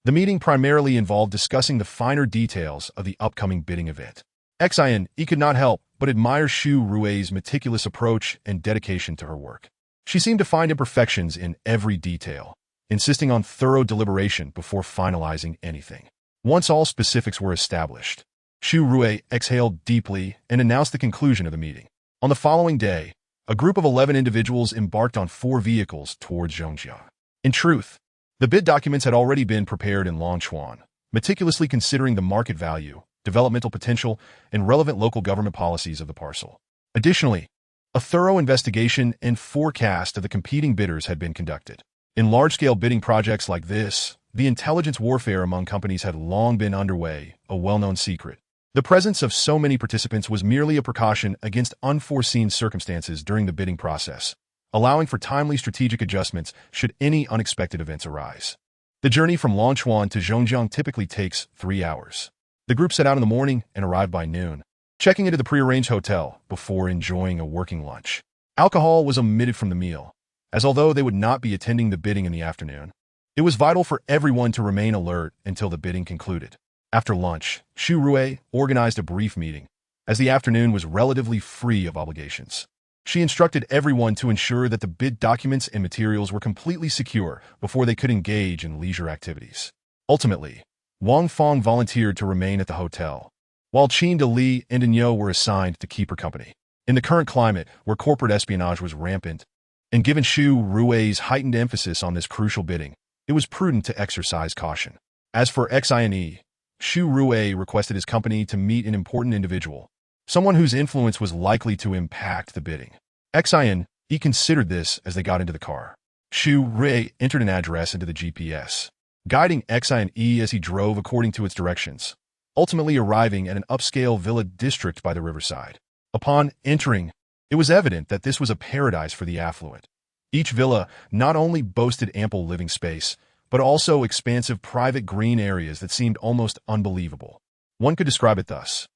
A: The meeting primarily involved discussing the finer details of the upcoming bidding event. Xine could not help but admire Xu Rui's meticulous approach and dedication to her work. She seemed to find imperfections in every detail, insisting on thorough deliberation before finalizing anything. Once all specifics were established, Xu Rui exhaled deeply and announced the conclusion of the meeting. On the following day, a group of 11 individuals embarked on 4 vehicles towards Zhongjiang. In truth, the bid documents had already been prepared in Longchuan, meticulously considering the market value developmental potential, and relevant local government policies of the parcel. Additionally, a thorough investigation and forecast of the competing bidders had been conducted. In large-scale bidding projects like this, the intelligence warfare among companies had long been underway, a well-known secret. The presence of so many participants was merely a precaution against unforeseen circumstances during the bidding process, allowing for timely strategic adjustments should any unexpected events arise. The journey from Longchuan to Zhongjiang typically takes 3 hours. The group set out in the morning and arrived by noon, checking into the prearranged hotel before enjoying a working lunch. Alcohol was omitted from the meal, as although they would not be attending the bidding in the afternoon, it was vital for everyone to remain alert until the bidding concluded. After lunch, Xu Rui organized a brief meeting, as the afternoon was relatively free of obligations. She instructed everyone to ensure that the bid documents and materials were completely secure before they could engage in leisure activities. Ultimately, Wang Fong volunteered to remain at the hotel, while Qin De Li and Danyou were assigned to keep her company. In the current climate, where corporate espionage was rampant, and given Xu Rui's heightened emphasis on this crucial bidding, it was prudent to exercise caution. As for Xine, Xu Rui requested his company to meet an important individual, someone whose influence was likely to impact the bidding. Xine considered this as they got into the car. Xu Rui entered an address into the GPS, guiding Xine as he drove according to its directions, ultimately arriving at an upscale villa district by the riverside. Upon entering, it was evident that this was a paradise for the affluent. Each villa not only boasted ample living space, but also expansive private green areas that seemed almost unbelievable. One could describe it thus.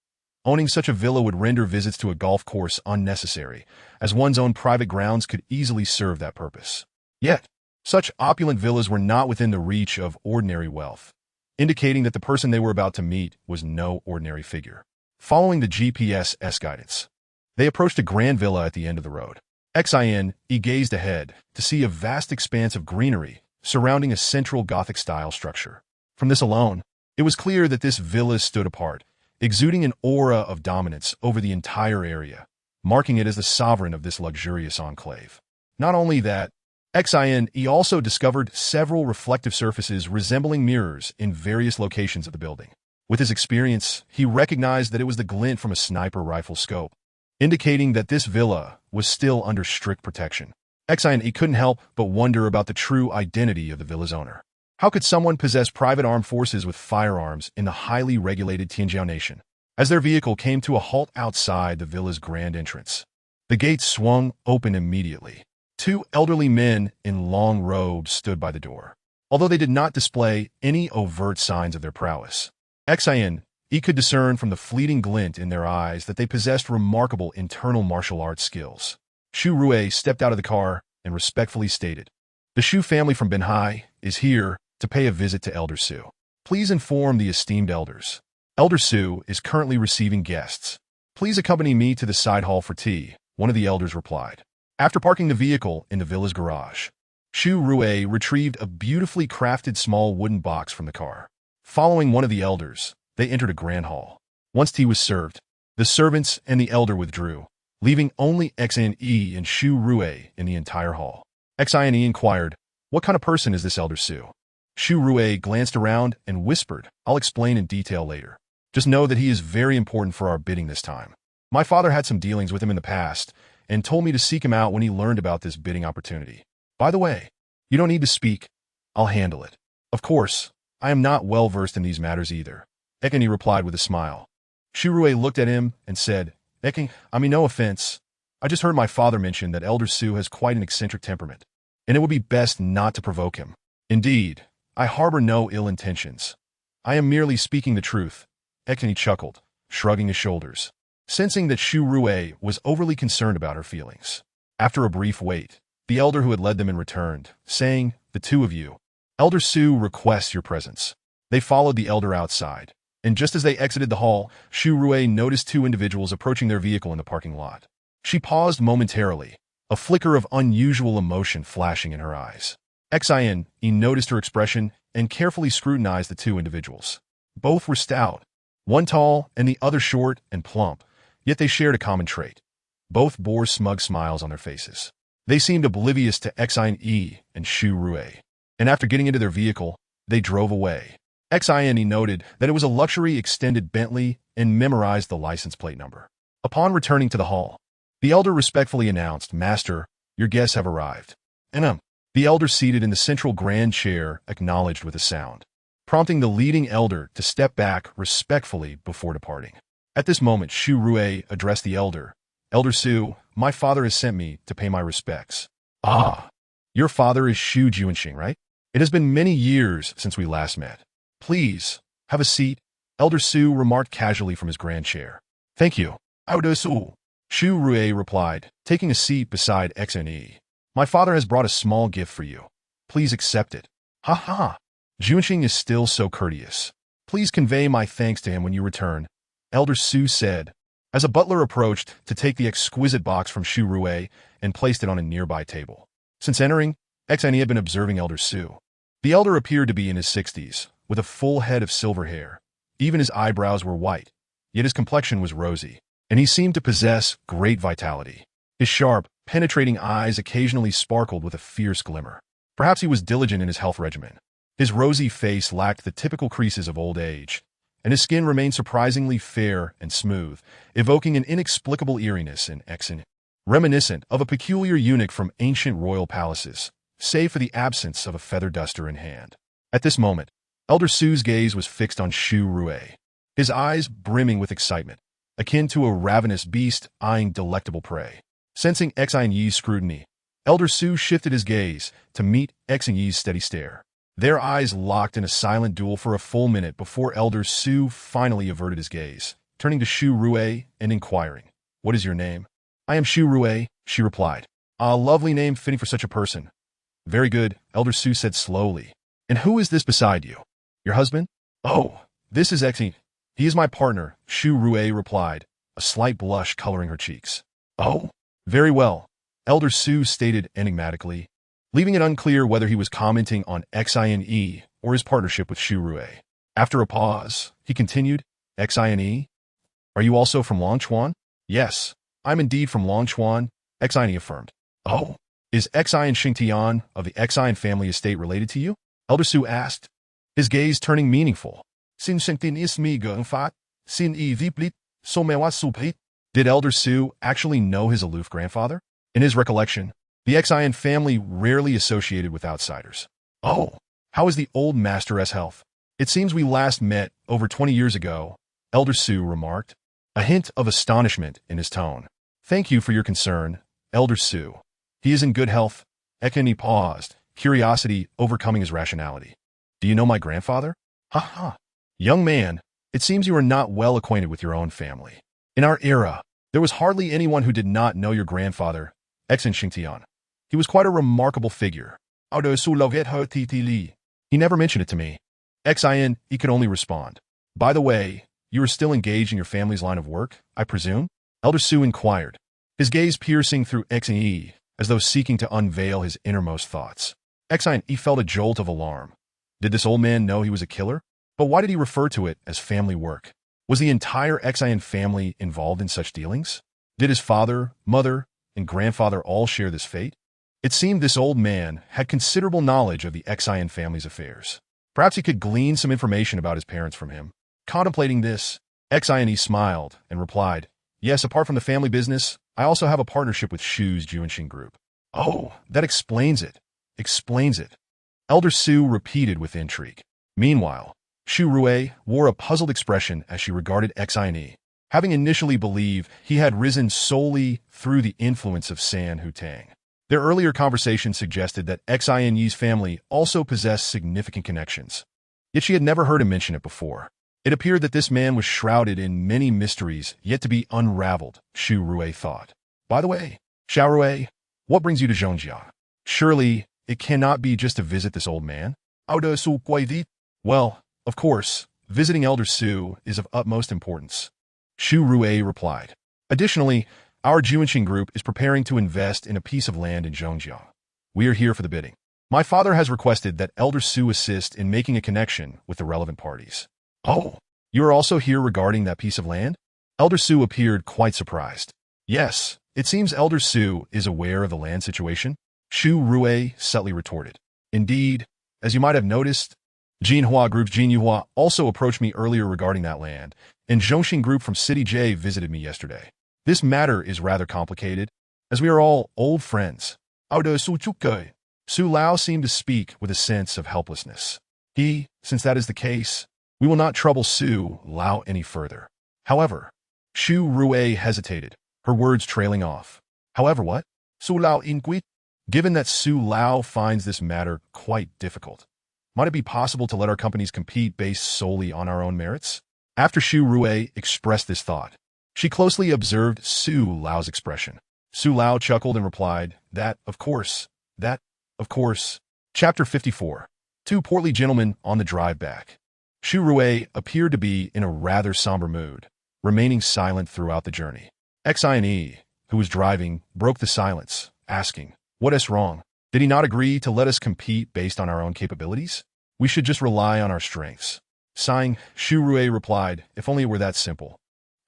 A: Owning such a villa would render visits to a golf course unnecessary, as one's own private grounds could easily serve that purpose. Yet, such opulent villas were not within the reach of ordinary wealth, indicating that the person they were about to meet was no ordinary figure. Following the GPS guidance, they approached a grand villa at the end of the road. Xine gazed ahead to see a vast expanse of greenery surrounding a central Gothic-style structure. From this alone, it was clear that this villa stood apart, exuding an aura of dominance over the entire area, marking it as the sovereign of this luxurious enclave. Not only that, Xine also discovered several reflective surfaces resembling mirrors in various locations of the building. With his experience, he recognized that it was the glint from a sniper rifle scope, indicating that this villa was still under strict protection. Xine couldn't help but wonder about the true identity of the villa's owner. How could someone possess private armed forces with firearms in the highly regulated Tianjiao nation? As their vehicle came to a halt outside the villa's grand entrance, the gates swung open immediately. 2 elderly men in long robes stood by the door. Although they did not display any overt signs of their prowess, Xine could discern from the fleeting glint in their eyes that they possessed remarkable internal martial arts skills. Xu Rui stepped out of the car and respectfully stated, "The Xu family from Benhai is here to pay a visit to Elder Su. Please inform the esteemed elders. Elder Su is currently receiving guests. Please accompany me to the side hall for tea," one of the elders replied. After parking the vehicle in the villa's garage, Xu Rui retrieved a beautifully crafted small wooden box from the car. Following one of the elders, they entered a grand hall. Once tea was served, the servants and the elder withdrew, leaving only Xine and Xu Rui in the entire hall. Xine inquired, "What kind of person is this Elder Su?" Xu Rui glanced around and whispered, "I'll explain in detail later. Just know that he is very important for our bidding this time. My father had some dealings with him in the past and told me to seek him out when he learned about this bidding opportunity. By the way, you don't need to speak. I'll handle it. Of course, I am not well versed in these matters either," Xine replied with a smile. Xu Rui looked at him and said, I mean no offense. I just heard my father mention that Elder Su has quite an eccentric temperament, and it would be best not to provoke him. Indeed, I harbor no ill intentions. I am merely speaking the truth." Xine chuckled, shrugging his shoulders, sensing that Xu Rui was overly concerned about her feelings. After a brief wait, the elder who had led them in returned, saying, "The 2 of you, Elder Su requests your presence." They followed the elder outside, and just as they exited the hall, Xu Rui noticed 2 individuals approaching their vehicle in the parking lot. She paused momentarily, a flicker of unusual emotion flashing in her eyes. Xine noticed her expression and carefully scrutinized the 2 individuals. Both were stout, one tall and the other short and plump, yet they shared a common trait. Both bore smug smiles on their faces. They seemed oblivious to Xine and Xu Rui, and after getting into their vehicle, they drove away. Xine noted that it was a luxury extended Bentley and memorized the license plate number. Upon returning to the hall, the elder respectfully announced, "Master, your guests have arrived." And the elder seated in the central grand chair acknowledged with a sound, prompting the leading elder to step back respectfully before departing. At this moment, Shu Rue addressed the elder. "Elder Su, my father has sent me to pay my respects." "Ah, your father is Shu Juanxing, right? It has been many years since we last met. Please, have a seat," Elder Su remarked casually from his grand chair. "Thank you, Elder Su," Shu Rue replied, taking a seat beside Xne. "My father has brought a small gift for you. Please accept it." "Ha ha! Juanxing is still so courteous. Please convey my thanks to him when you return," Elder Su said, as a butler approached to take the exquisite box from Shu Rue and placed it on a nearby table. Since entering, Xne had been observing Elder Su. The elder appeared to be in his 60s, with a full head of silver hair. Even his eyebrows were white, yet his complexion was rosy, and he seemed to possess great vitality. His sharp, penetrating eyes occasionally sparkled with a fierce glimmer. Perhaps he was diligent in his health regimen. His rosy face lacked the typical creases of old age, and his skin remained surprisingly fair and smooth, evoking an inexplicable eeriness in Xne, reminiscent of a peculiar eunuch from ancient royal palaces, save for the absence of a feather duster in hand. At this moment, Elder Su's gaze was fixed on Shu Rue, his eyes brimming with excitement, akin to a ravenous beast eyeing delectable prey. Sensing Xine's scrutiny, Elder Su shifted his gaze to meet Xine's steady stare. Their eyes locked in a silent duel for a full minute before Elder Su finally averted his gaze, turning to Shu Rue and inquiring, "What is your name?" "I am Shu Rue," she replied. "A lovely name fitting for such a person." "Very good," Elder Su said slowly. "And who is this beside you? Your husband?" "Oh, this is Xine. He is my partner," Shu Rue replied, a slight blush coloring her cheeks. "Oh, very well," Elder Su stated enigmatically, leaving it unclear whether he was commenting on Xine or his partnership with Shu Rue. After a pause, he continued, "Xine? Are you also from Longchuan?" "Yes, I'm indeed from Longchuan," Xine affirmed. "Oh, is Xine Xingtian of the Xine family estate related to you?" Elder Su asked, his gaze turning meaningful. "Sin Xingtin is mi gengfat, sin I viplit, so mewa supit." Did Elder Su actually know his aloof grandfather? In his recollection, the Xine family rarely associated with outsiders. "Oh, how is the old master's health? It seems we last met over 20 years ago," Elder Su remarked, a hint of astonishment in his tone. "Thank you for your concern, Elder Su. He is in good health." Xine paused, curiosity overcoming his rationality. "Do you know my grandfather?" "Ha ha. Young man, it seems you are not well acquainted with your own family. In our era, there was hardly anyone who did not know your grandfather, Xine Xingtian. He was quite a remarkable figure. He never mentioned it to me." Xine, he could only respond. "By the way, you are still engaged in your family's line of work, I presume?" Elder Su inquired, his gaze piercing through Xine as though seeking to unveil his innermost thoughts. Xine, he felt a jolt of alarm. Did this old man know he was a killer? But why did he refer to it as family work? Was the entire Xine family involved in such dealings? Did his father, mother, and grandfather all share this fate? It seemed this old man had considerable knowledge of the Xine family's affairs. Perhaps he could glean some information about his parents from him. Contemplating this, Xine smiled and replied, "Yes, apart from the family business, I also have a partnership with Shu's Juanxing Group." "Oh, that explains it. Explains it," Elder Su repeated with intrigue. Meanwhile, Shu Rue wore a puzzled expression as she regarded Xine, having initially believed he had risen solely through the influence of San Hutang. Their earlier conversation suggested that Xine's family also possessed significant connections, yet she had never heard him mention it before. It appeared that this man was shrouded in many mysteries yet to be unraveled, Shu Rue thought. "By the way, Xiao Rue, what brings you to Zhongjiang? Surely it cannot be just to visit this old man?" "Well, of course, visiting Elder Su is of utmost importance," Shu Rue replied. "Additionally, our Juanxing Group is preparing to invest in a piece of land in Zhongjiang. We are here for the bidding. My father has requested that Elder Su assist in making a connection with the relevant parties." "Oh, you are also here regarding that piece of land?" Elder Su appeared quite surprised. "Yes, it seems Elder Su is aware of the land situation," Shu Rue subtly retorted. "Indeed, as you might have noticed, Jinhua Group's Jinhua also approached me earlier regarding that land, and Zhongxing Group from City J visited me yesterday. This matter is rather complicated, as we are all old friends. Su Lao seemed to speak with a sense of helplessness. Since that is the case, we will not trouble Su Lao any further. However, Shu Rue hesitated, her words trailing off. However, what? Su Lao inquit? Given that Su Lao finds this matter quite difficult, might it be possible to let our companies compete based solely on our own merits? After Shu Rue expressed this thought, she closely observed Su Lao's expression. Su Lao chuckled and replied, of course. Chapter 54. Two portly gentlemen on the drive back. Shu Rue appeared to be in a rather somber mood, remaining silent throughout the journey. Xine, who was driving, broke the silence, asking, "What is wrong? Did he not agree to let us compete based on our own capabilities? We should just rely on our strengths." Sighing, Shu Rue replied, "If only it were that simple.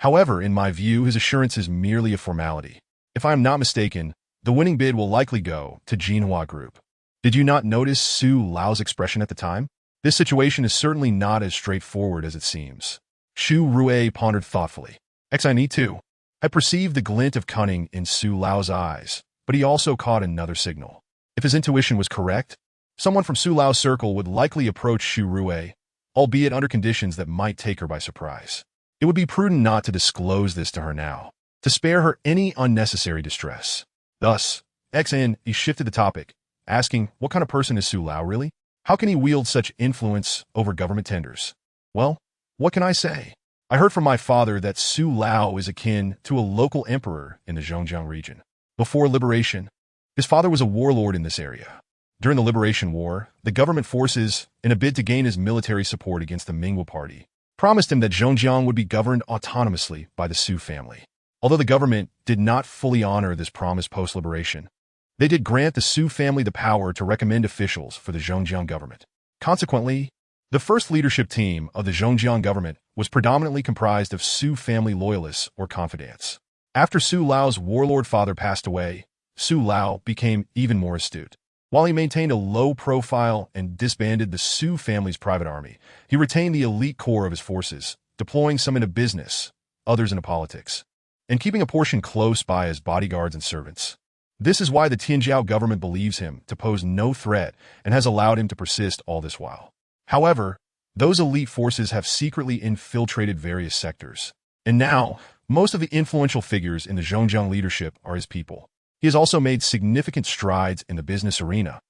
A: However, in my view, his assurance is merely a formality. If I am not mistaken, the winning bid will likely go to Jinhua Group." Did you not notice Su Lao's expression at the time? This situation is certainly not as straightforward as it seems. Shu Rue pondered thoughtfully. Xine too. I perceived the glint of cunning in Su Lao's eyes, but he also caught another signal. If his intuition was correct, someone from Su Lao's circle would likely approach Shu Rue, albeit under conditions that might take her by surprise. It would be prudent not to disclose this to her now, to spare her any unnecessary distress. Thus, Xine shifted the topic, asking, what kind of person is Su Lao really? How can he wield such influence over government tenders? Well, what can I say? I heard from my father that Su Lao is akin to a local emperor in the Zhongjiang region. Before liberation, his father was a warlord in this area. During the Liberation War, the government forces, in a bid to gain his military support against the Mingwu Party, promised him that Zhongjiang would be governed autonomously by the Su family. Although the government did not fully honor this promise post-liberation, they did grant the Su family the power to recommend officials for the Zhongjiang government. Consequently, the first leadership team of the Zhongjiang government was predominantly comprised of Su family loyalists or confidants. After Su Lao's warlord father passed away, Su Lao became even more astute. While he maintained a low profile and disbanded the Su family's private army, he retained the elite core of his forces, deploying some into business, others into politics, and keeping a portion close by as bodyguards and servants. This is why the Tianjiao government believes him to pose no threat and has allowed him to persist all this while. However, those elite forces have secretly infiltrated various sectors. And now, most of the influential figures in the Zhongjiang leadership are his people. He has also made significant strides in the business arena,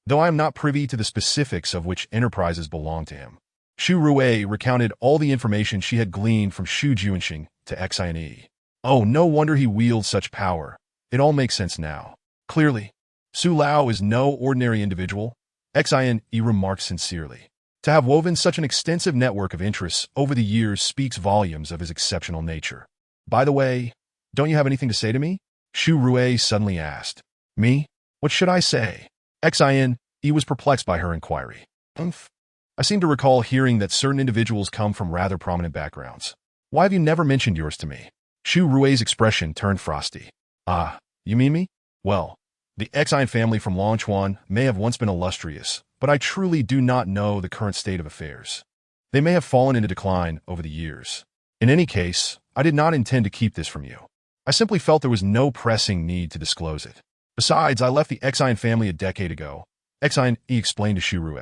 A: though I am not privy to the specifics of which enterprises belong to him. Shu Rue recounted all the information she had gleaned from Shu Juanxing to Xine. Oh, no wonder he wields such power. It all makes sense now. Clearly, Su Lao is no ordinary individual, Xine remarked sincerely. To have woven such an extensive network of interests over the years speaks volumes of his exceptional nature. By the way, don't you have anything to say to me? Shu Rue suddenly asked. Me? What should I say? Xine was perplexed by her inquiry. I seem to recall hearing that certain individuals come from rather prominent backgrounds. Why have you never mentioned yours to me? Shu Rue's expression turned frosty. Ah, you mean me? Well, the Xine family from Longchuan may have once been illustrious, but I truly do not know the current state of affairs. They may have fallen into decline over the years. In any case, I did not intend to keep this from you. I simply felt there was no pressing need to disclose it. Besides, I left the Xine family a decade ago. Xine explained to Shu Rue.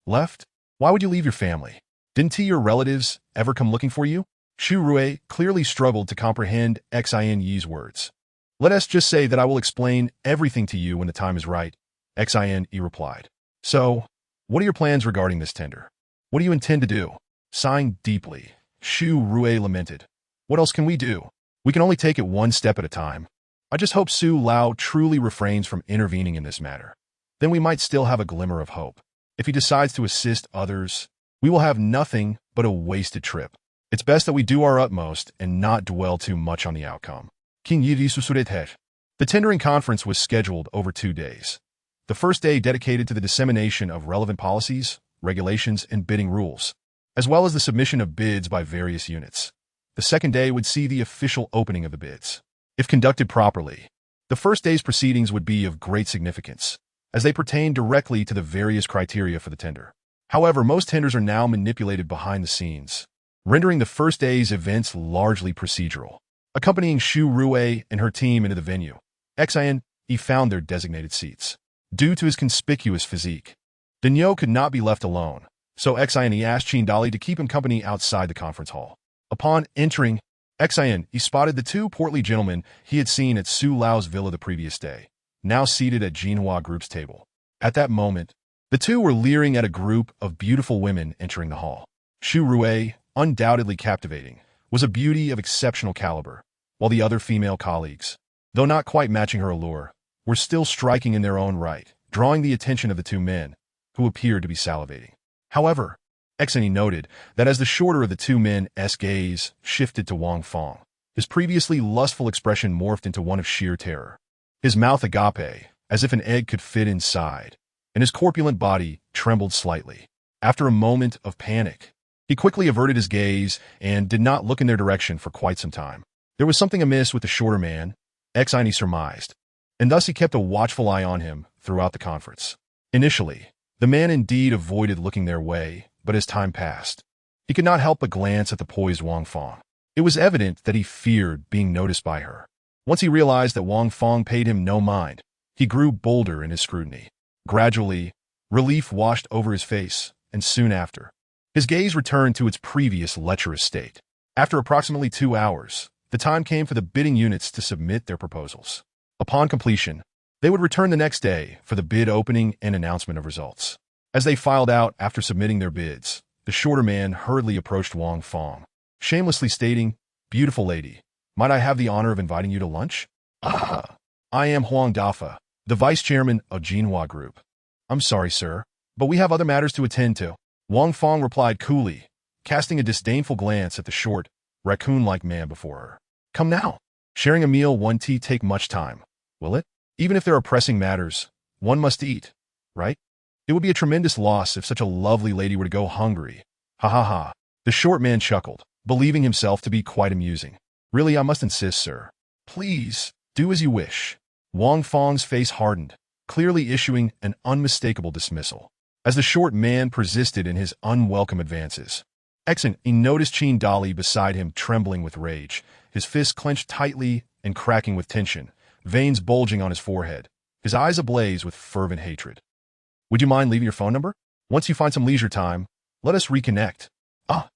A: Left? Why would you leave your family? Didn't your relatives ever come looking for you? Shu Rue clearly struggled to comprehend Xine's words. Let us just say that I will explain everything to you when the time is right, Xine replied. So, what are your plans regarding this tender? What do you intend to do? Sighing deeply, Shu Rue lamented. What else can we do? We can only take it one step at a time. I just hope Su Lao truly refrains from intervening in this matter. Then we might still have a glimmer of hope. If he decides to assist others, we will have nothing but a wasted trip. It's best that we do our utmost and not dwell too much on the outcome. The tendering conference was scheduled over 2 days. The first day dedicated to the dissemination of relevant policies, regulations, and bidding rules, as well as the submission of bids by various units. The second day would see the official opening of the bids. If conducted properly, the first day's proceedings would be of great significance, as they pertain directly to the various criteria for the tender. However, most tenders are now manipulated behind the scenes, rendering the first day's events largely procedural. Accompanying Shu Rue and her team into the venue, Xin found their designated seats. Due to his conspicuous physique, Daniel could not be left alone, so Xin asked Qin Dali to keep him company outside the conference hall. Upon entering, Xin spotted the two portly gentlemen he had seen at Su Lao's villa the previous day, now seated at Jinhua Group's table. At that moment, the two were leering at a group of beautiful women entering the hall. Shu Rue, undoubtedly captivating, was a beauty of exceptional caliber, while the other female colleagues, though not quite matching her allure, were still striking in their own right, drawing the attention of the two men, who appeared to be salivating. However, Xin noted that as the shorter of the two men's gaze shifted to Wang Fong, his previously lustful expression morphed into one of sheer terror. His mouth agape, as if an egg could fit inside, and his corpulent body trembled slightly. After a moment of panic, he quickly averted his gaze and did not look in their direction for quite some time. There was something amiss with the shorter man, Xin surmised, and thus he kept a watchful eye on him throughout the conference. Initially, the man indeed avoided looking their way, but as time passed, he could not help but glance at the poised Wang Fong. It was evident that he feared being noticed by her. Once he realized that Wang Fong paid him no mind, he grew bolder in his scrutiny. Gradually, relief washed over his face, and soon after, his gaze returned to its previous lecherous state. After approximately 2 hours, the time came for the bidding units to submit their proposals. Upon completion, they would return the next day for the bid opening and announcement of results. As they filed out after submitting their bids, the shorter man hurriedly approached Wang Fong, shamelessly stating, "Beautiful lady, might I have the honor of inviting you to lunch?" "Ah, I am Huang Dafa, the vice chairman of Jinhua Group." "I'm sorry, sir, but we have other matters to attend to," Wang Fong replied coolly, casting a disdainful glance at the short, raccoon-like man before her. "Come now. Sharing a meal won't take much time, will it? Even if there are pressing matters, one must eat, right? It would be a tremendous loss if such a lovely lady were to go hungry. Ha ha ha." The short man chuckled, believing himself to be quite amusing. "Really, I must insist, sir. Please, do as you wish." Wang Fong's face hardened, clearly issuing an unmistakable dismissal. As the short man persisted in his unwelcome advances, Xin noticed Qin Dali beside him trembling with rage, his fists clenched tightly and cracking with tension, veins bulging on his forehead, his eyes ablaze with fervent hatred. "Would you mind leaving your phone number? Once you find some leisure time, let us reconnect." "Ah!"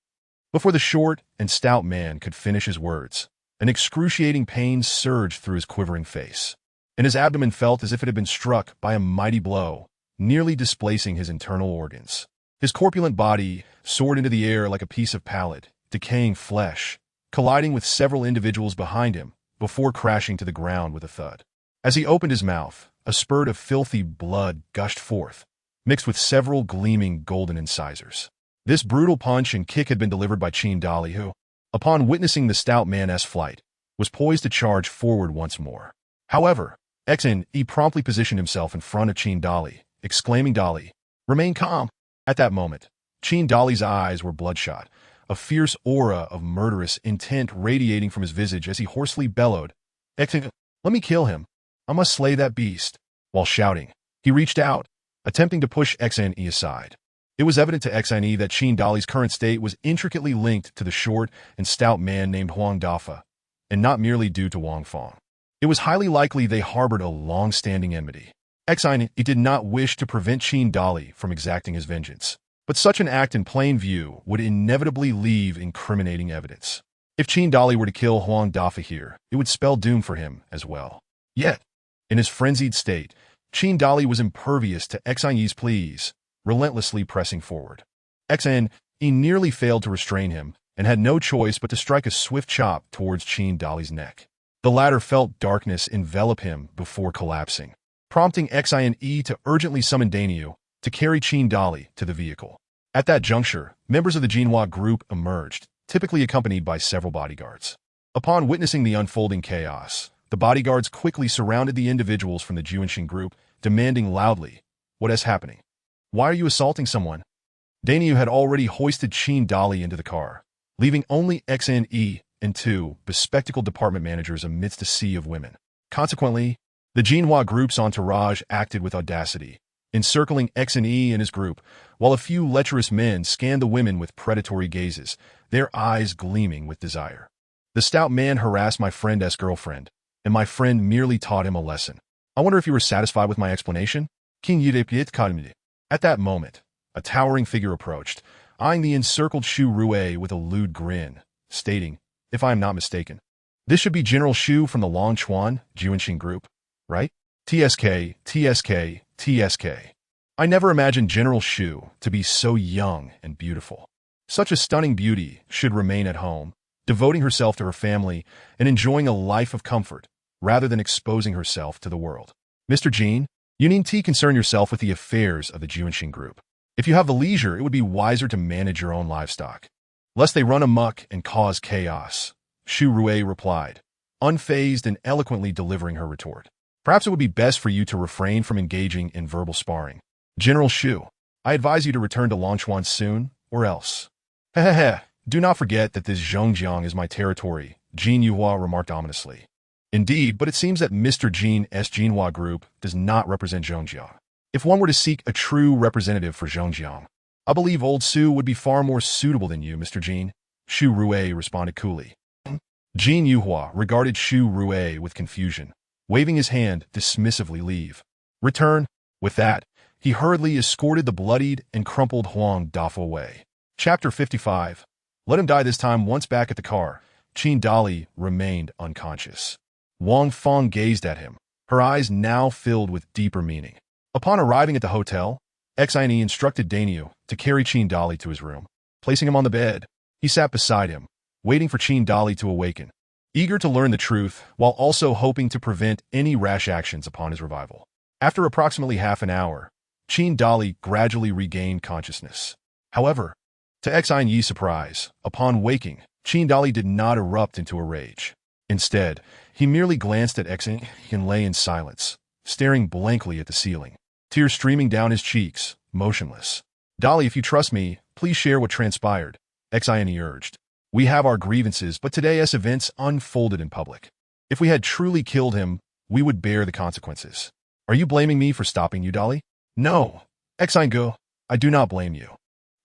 A: Before the short and stout man could finish his words, an excruciating pain surged through his quivering face, and his abdomen felt as if it had been struck by a mighty blow, nearly displacing his internal organs. His corpulent body soared into the air like a piece of pallid, decaying flesh, colliding with several individuals behind him before crashing to the ground with a thud. As he opened his mouth, a spurt of filthy blood gushed forth, mixed with several gleaming golden incisors. This brutal punch and kick had been delivered by Qin Dali, who, upon witnessing the stout man's flight, was poised to charge forward once more. However, Xin promptly positioned himself in front of Qin Dali, exclaiming, "Dali, remain calm." At that moment, Qin Dali's eyes were bloodshot, a fierce aura of murderous intent radiating from his visage as he hoarsely bellowed, "Xin, let me kill him. I must slay that beast." While shouting, he reached out, attempting to push Xin aside. It was evident to Xin that Qin Dali's current state was intricately linked to the short and stout man named Huang Dafa, and not merely due to Wang Fong. It was highly likely they harbored a long-standing enmity. Xin did not wish to prevent Qin Dali from exacting his vengeance, but such an act in plain view would inevitably leave incriminating evidence. If Qin Dali were to kill Huang Dafa here, it would spell doom for him as well. Yet, in his frenzied state, Qin Dali was impervious to Xin's pleas, relentlessly pressing forward. Xin nearly failed to restrain him and had no choice but to strike a swift chop towards Qin Dali's neck. The latter felt darkness envelop him before collapsing, prompting Xin to urgently summon Daniel to carry Qin Dali to the vehicle. At that juncture, members of the Jinhua group emerged, typically accompanied by several bodyguards. Upon witnessing the unfolding chaos, the bodyguards quickly surrounded the individuals from the Juanxing group, demanding loudly, "What is happening? Why are you assaulting someone?" Daniel had already hoisted Qin Dali into the car, leaving only Xin and two bespectacled department managers amidst a sea of women. Consequently, the Jinhua group's entourage acted with audacity, encircling X and E and his group, while a few lecherous men scanned the women with predatory gazes, their eyes gleaming with desire. The stout man harassed my friend's girlfriend, and my friend merely taught him a lesson. I wonder if you were satisfied with my explanation? At that moment, a towering figure approached, eyeing the encircled Shu Rue with a lewd grin, stating, if I am not mistaken, this should be General Shu from the Long Chuan Juanxing group, right? TSK, TSK, TSK. I never imagined General Shu to be so young and beautiful. Such a stunning beauty should remain at home, devoting herself to her family and enjoying a life of comfort, rather than exposing herself to the world. Mr. Jean, you need to concern yourself with the affairs of the Juanxing group. If you have the leisure, it would be wiser to manage your own livestock, lest they run amok and cause chaos. Shu Rue replied, unfazed and eloquently delivering her retort. Perhaps it would be best for you to refrain from engaging in verbal sparring. General Shu, I advise you to return to Longchuan soon, or else. Hehehe, do not forget that this Zhongjiang is my territory, Jin Yuhua remarked ominously. Indeed, but it seems that Mr. Jin's Jinhua group does not represent Zhongjiang. If one were to seek a true representative for Zhongjiang, I believe old Su would be far more suitable than you, Mr. Jin, Shu Rue responded coolly. Jin Yuhua regarded Shu Rue with confusion, waving his hand dismissively leave. Return. With that, he hurriedly escorted the bloodied and crumpled Huang Dafa away. Chapter 55. Let him die this time. Once back at the car, Qin Dali remained unconscious. Wang Feng gazed at him, her eyes now filled with deeper meaning. Upon arriving at the hotel, Xine instructed Daniel to carry Qin Dali to his room. Placing him on the bed, he sat beside him, waiting for Qin Dali to awaken, eager to learn the truth while also hoping to prevent any rash actions upon his revival. After approximately half an hour, Qin Dali gradually regained consciousness. However, to Xine's surprise, upon waking, Qin Dali did not erupt into a rage. Instead, he merely glanced at Xine and lay in silence, staring blankly at the ceiling, tears streaming down his cheeks, motionless. Dali, if you trust me, please share what transpired, Xine urged. We have our grievances, but today's events unfolded in public. If we had truly killed him, we would bear the consequences. Are you blaming me for stopping you, Dali? No, Xine, I do not blame you.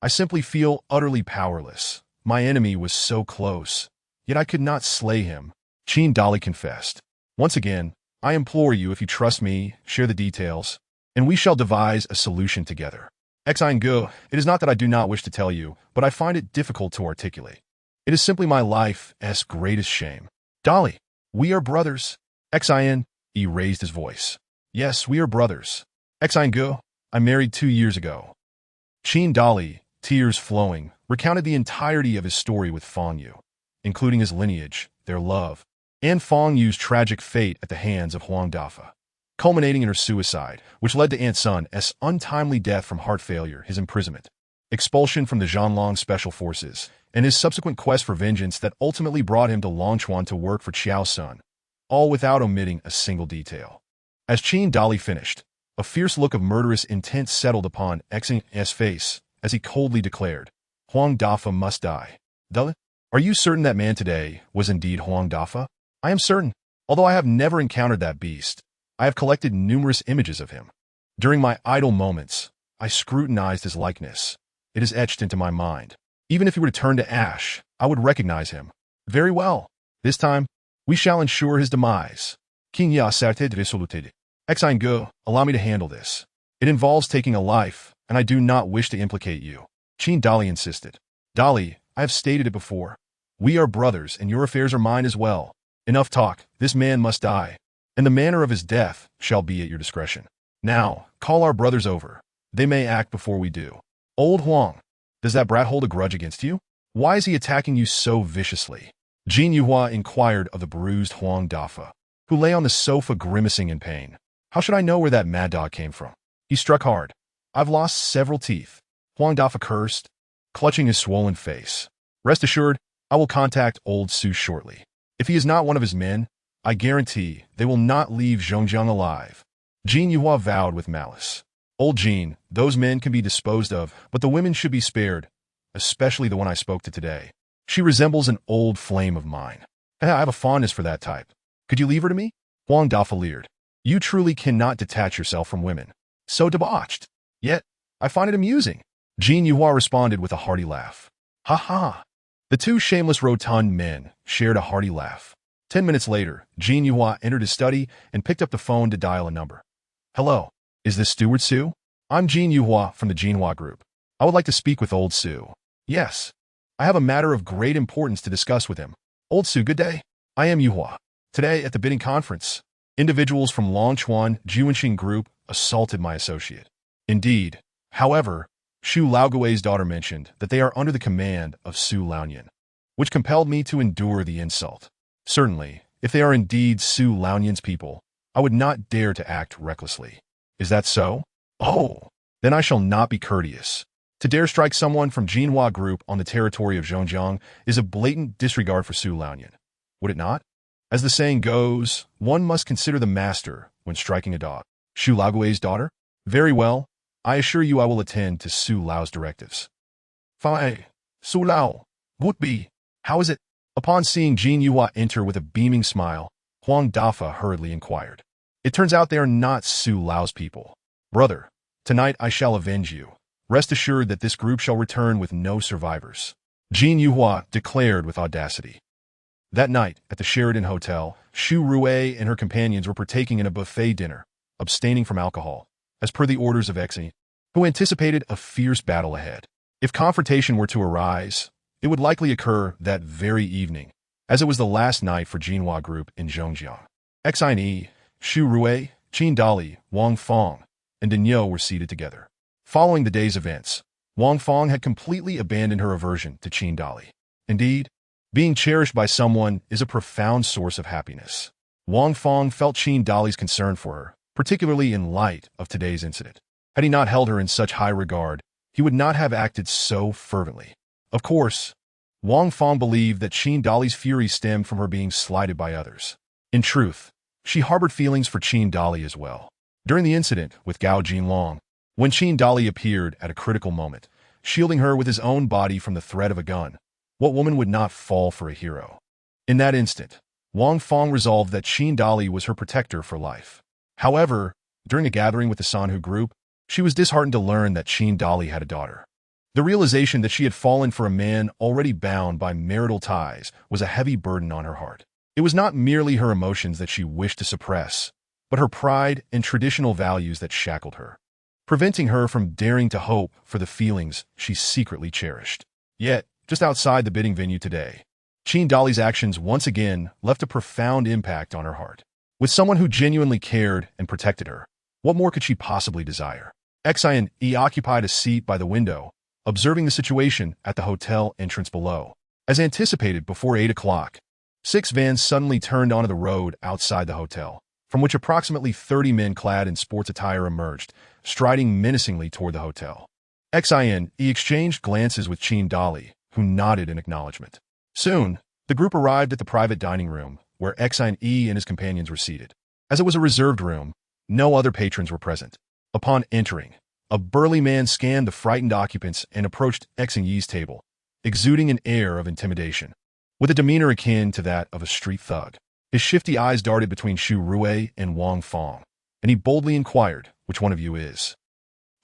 A: I simply feel utterly powerless. My enemy was so close, yet I could not slay him, Qin Dali confessed. Once again, I implore you, if you trust me, share the details, and we shall devise a solution together. Xine, it is not that I do not wish to tell you, but I find it difficult to articulate. It is simply my life's greatest shame. Dali, we are brothers. Xine, he raised his voice. Yes, we are brothers. Xine, I married 2 years ago. Qin Dali, tears flowing, recounted the entirety of his story with Feng Yu, including his lineage, their love, and Feng Yu's tragic fate at the hands of Huang Dafa, culminating in her suicide, which led to Aunt Sun's untimely death from heart failure, his imprisonment, expulsion from the Zhanlong Special Forces, and his subsequent quest for vengeance that ultimately brought him to Longchuan to work for Qiao Sun, all without omitting a single detail. As Qin Dali finished, a fierce look of murderous intent settled upon Xine's face as he coldly declared, Huang Dafa must die. Dali, are you certain that man today was indeed Huang Dafa? I am certain. Although I have never encountered that beast, I have collected numerous images of him. During my idle moments, I scrutinized his likeness. It is etched into my mind. Even if he were to turn to ash, I would recognize him. Very well. This time, we shall ensure his demise. King certitude resolute. Xine, allow me to handle this. It involves taking a life, and I do not wish to implicate you. Qin Dali insisted. Dali, I have stated it before. We are brothers, and your affairs are mine as well. Enough talk. This man must die, and the manner of his death shall be at your discretion. Now, call our brothers over. They may act before we do. Old Huang, does that brat hold a grudge against you? Why is he attacking you so viciously? Jin Yuhua inquired of the bruised Huang Dafa, who lay on the sofa grimacing in pain. How should I know where that mad dog came from? He struck hard. I've lost several teeth. Huang Dafa cursed, clutching his swollen face. Rest assured, I will contact old Su shortly. If he is not one of his men, I guarantee they will not leave Zhongjiang alive. Jin Yuhua vowed with malice. Old Jin, those men can be disposed of, but the women should be spared, especially the one I spoke to today. She resembles an old flame of mine. I have a fondness for that type. Could you leave her to me? Huang Dafa leered. You truly cannot detach yourself from women. so debauched. Yet, I find it amusing. Jean Yuhua responded with a hearty laugh. Ha ha. The two shameless rotund men shared a hearty laugh. 10 minutes later, Jean Yuhua entered his study and picked up the phone to dial a number. Hello, is this Steward Su? I'm Jean Yuhua from the Jinhua Group. I would like to speak with Old Su. Yes. I have a matter of great importance to discuss with him. Old Su, good day. I am Yuhua. Today, at the bidding conference, individuals from Longchuan Jiuanxing Group assaulted my associate. Indeed, however, Xu Laogui's daughter mentioned that they are under the command of Su Laonian, which compelled me to endure the insult. Certainly, if they are indeed Su Laonian's people, I would not dare to act recklessly. Is that so? Oh, then I shall not be courteous. To dare strike someone from Jinhua Group on the territory of Zhongjiang is a blatant disregard for Su Laonian. Would it not? As the saying goes, one must consider the master when striking a dog. Xu Laogui's daughter? Very well. I assure you I will attend to Su Lao's directives. Fine. Su Lao. Would be. How is it? Upon seeing Jean Yuhua enter with a beaming smile, Huang Dafa hurriedly inquired. It turns out they are not Su Lao's people. Brother, tonight I shall avenge you. Rest assured that this group shall return with no survivors. Jean Yuhua declared with audacity. That night, at the Sheridan Hotel, Xu Rui and her companions were partaking in a buffet dinner, abstaining from alcohol, as per the orders of Exi, who anticipated a fierce battle ahead. If confrontation were to arise, it would likely occur that very evening, as it was the last night for Jinhua Group in Zhongjiang. Xi, Xu Rui, Qin Dali, Wang Fong, and Daniel were seated together. Following the day's events, Wang Fong had completely abandoned her aversion to Qin Dali. Indeed, being cherished by someone is a profound source of happiness. Wang Fong felt Qin Dali's concern for her, particularly in light of today's incident. Had he not held her in such high regard, he would not have acted so fervently. Of course, Wang Fong believed that Qin Dali's fury stemmed from her being slighted by others. In truth, she harbored feelings for Qin Dali as well. During the incident with Gao Jinlong, when Qin Dali appeared at a critical moment, shielding her with his own body from the threat of a gun, what woman would not fall for a hero? In that instant, Wang Fong resolved that Qin Dali was her protector for life. However, during a gathering with the Sanhu group, she was disheartened to learn that Qin Dali had a daughter. The realization that she had fallen for a man already bound by marital ties was a heavy burden on her heart. It was not merely her emotions that she wished to suppress, but her pride and traditional values that shackled her, preventing her from daring to hope for the feelings she secretly cherished. Yet, just outside the bidding venue today, Qin Dali's actions once again left a profound impact on her heart. With someone who genuinely cared and protected her, what more could she possibly desire? Xian occupied a seat by the window, observing the situation at the hotel entrance below. As anticipated before 8 o'clock, 6 vans suddenly turned onto the road outside the hotel, from which approximately 30 men clad in sports attire emerged, striding menacingly toward the hotel. Xian exchanged glances with Qin Dali, who nodded in acknowledgement. Soon, the group arrived at the private dining room, where Xian and his companions were seated. As it was a reserved room, no other patrons were present. Upon entering, a burly man scanned the frightened occupants and approached Xian Yi's table, exuding an air of intimidation. With a demeanor akin to that of a street thug, his shifty eyes darted between Xu Rui and Wang Fong, and he boldly inquired, "Which one of you is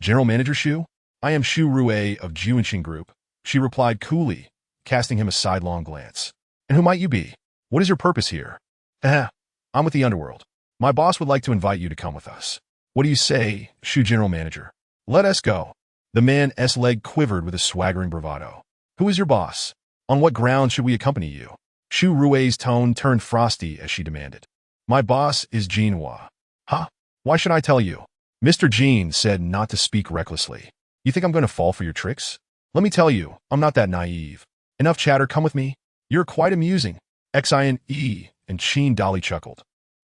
A: General Manager Xu?" "I am Xu Rui of Jiuanxing Group," she replied coolly, casting him a sidelong glance. "And who might you be? What is your purpose here?" I'm with the underworld. My boss would like to invite you to come with us." "What do you say, Xu General Manager?" "Let us go." The man's leg quivered with a swaggering bravado. "Who is your boss? On what grounds should we accompany you?" Xu Rui's tone turned frosty as she demanded. "My boss is Jinhua." "Huh? Why should I tell you?" Mr. Jean said not to speak recklessly. "You think I'm going to fall for your tricks? Let me tell you, I'm not that naive. Enough chatter, come with me. You're quite amusing." Xian and Qin Dali chuckled.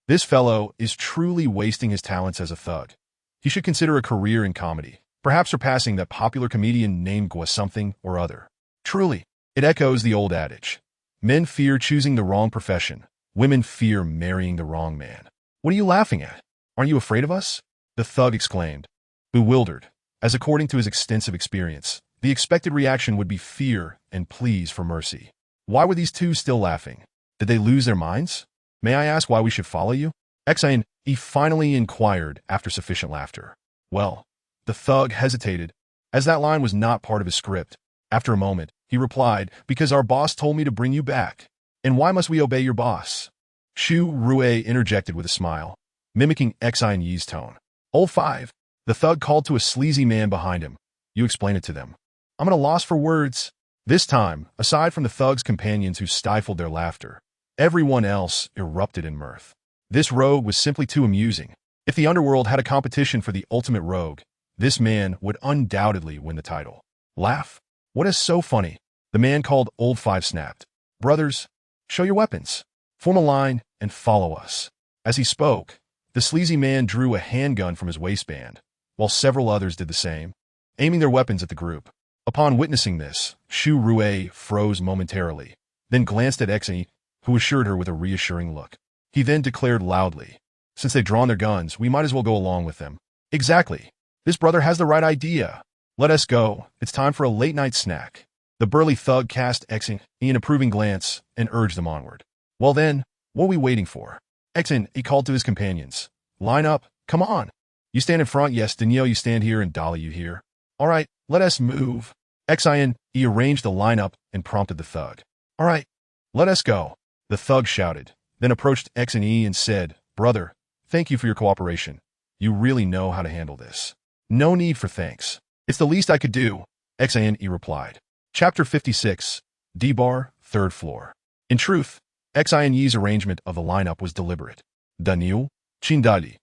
A: This fellow is truly wasting his talents as a thug. He should consider a career in comedy, perhaps surpassing that popular comedian named Gua something or other. Truly, it echoes the old adage. Men fear choosing the wrong profession. Women fear marrying the wrong man. "What are you laughing at? Aren't you afraid of us?" the thug exclaimed, bewildered, as according to his extensive experience, the expected reaction would be fear and pleas for mercy. Why were these two still laughing? Did they lose their minds? "May I ask why we should follow you?" Xian finally inquired after sufficient laughter. Well, the thug hesitated, as that line was not part of his script. After a moment, he replied, because our boss told me to bring you back. And why must we obey your boss? Shu Rue interjected with a smile, mimicking Xin Yi's tone. Old 5. The thug called to a sleazy man behind him. You explain it to them. I'm at a loss for words. This time, aside from the thug's companions who stifled their laughter, everyone else erupted in mirth. This rogue was simply too amusing. If the underworld had a competition for the ultimate rogue, this man would undoubtedly win the title. Laugh? What is so funny? The man called Old 5 snapped. Brothers, show your weapons. Form a line and follow us. As he spoke, the sleazy man drew a handgun from his waistband, while several others did the same, aiming their weapons at the group. Upon witnessing this, Shu Rue froze momentarily, then glanced at Xin, who assured her with a reassuring look. He then declared loudly, since they've drawn their guns, we might as well go along with them. Exactly. This brother has the right idea. Let us go. It's time for a late-night snack. The burly thug cast Xin an approving glance and urged them onward. Well then, what are we waiting for? Xin, he called to his companions. Line up. Come on. You stand in front, yes, Danielle, you stand here, and Dolly, you here. All right, let us move. Xin, he arranged the lineup and prompted the thug. All right, let us go. The thug shouted, then approached Xin and said, Brother, thank you for your cooperation. You really know how to handle this. No need for thanks. It's the least I could do, Xin replied. Chapter 56, D-Bar, 3rd floor. In truth, Xin's arrangement of the lineup was deliberate. Daniel, Chindali,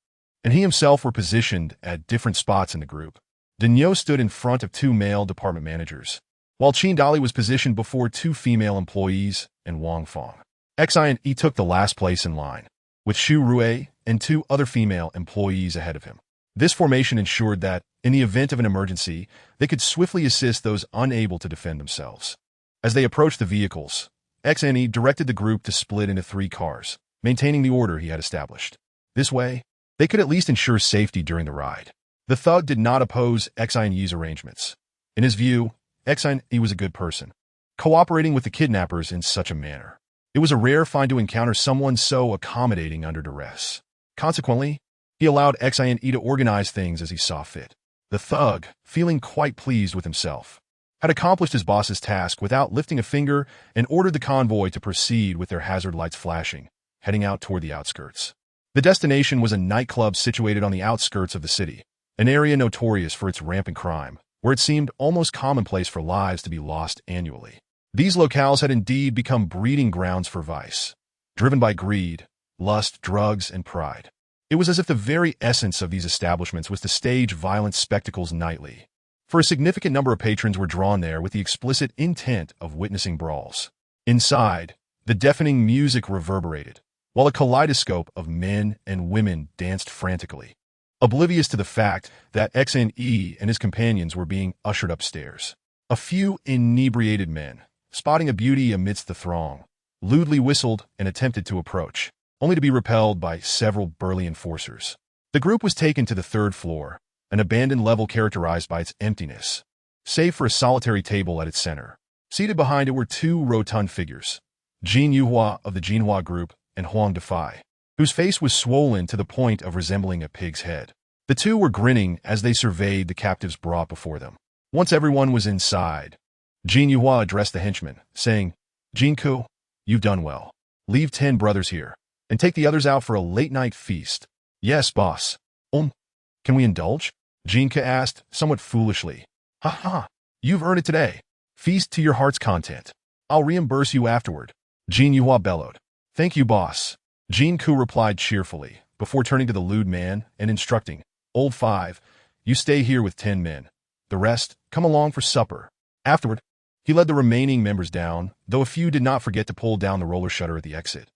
A: and he himself were positioned at different spots in the group. Daniel stood in front of 2 male department managers, while Chindali was positioned before 2 female employees and Wang Fong. Xin took the last place in line, with Shu Rue and 2 other female employees ahead of him. This formation ensured that, in the event of an emergency, they could swiftly assist those unable to defend themselves. As they approached the vehicles, Xin directed the group to split into 3 cars, maintaining the order he had established. This way, they could at least ensure safety during the ride. The thug did not oppose Xin's arrangements. In his view, Xin was a good person, cooperating with the kidnappers in such a manner. It was a rare find to encounter someone so accommodating under duress. Consequently, he allowed Xin to organize things as he saw fit. The thug, feeling quite pleased with himself, had accomplished his boss's task without lifting a finger and ordered the convoy to proceed with their hazard lights flashing, heading out toward the outskirts. The destination was a nightclub situated on the outskirts of the city, an area notorious for its rampant crime, where it seemed almost commonplace for lives to be lost annually. These locales had indeed become breeding grounds for vice, driven by greed, lust, drugs, and pride. It was as if the very essence of these establishments was to stage violent spectacles nightly, for a significant number of patrons were drawn there with the explicit intent of witnessing brawls. Inside, the deafening music reverberated, while a kaleidoscope of men and women danced frantically, oblivious to the fact that Xin and his companions were being ushered upstairs. A few inebriated men, spotting a beauty amidst the throng, lewdly whistled and attempted to approach, only to be repelled by several burly enforcers. The group was taken to the 3rd floor, an abandoned level characterized by its emptiness, save for a solitary table at its center. Seated behind it were 2 rotund figures, Jin Yuhua of the Jinhua group and Huang Defai, whose face was swollen to the point of resembling a pig's head. The 2 were grinning as they surveyed the captives brought before them. Once everyone was inside, Jin Yuhua addressed the henchman, saying, Jinku, you've done well. Leave 10 brothers here, and take the others out for a late-night feast. Yes, boss. Can we indulge? Jinka asked, somewhat foolishly. Ha ha, you've earned it today. Feast to your heart's content. I'll reimburse you afterward. Jin Yuhua bellowed. Thank you, boss. Jinku replied cheerfully, before turning to the lewd man and instructing, Old 5, you stay here with 10 men. The rest, come along for supper. Afterward, he led the remaining members down, though a few did not forget to pull down the roller shutter at the exit,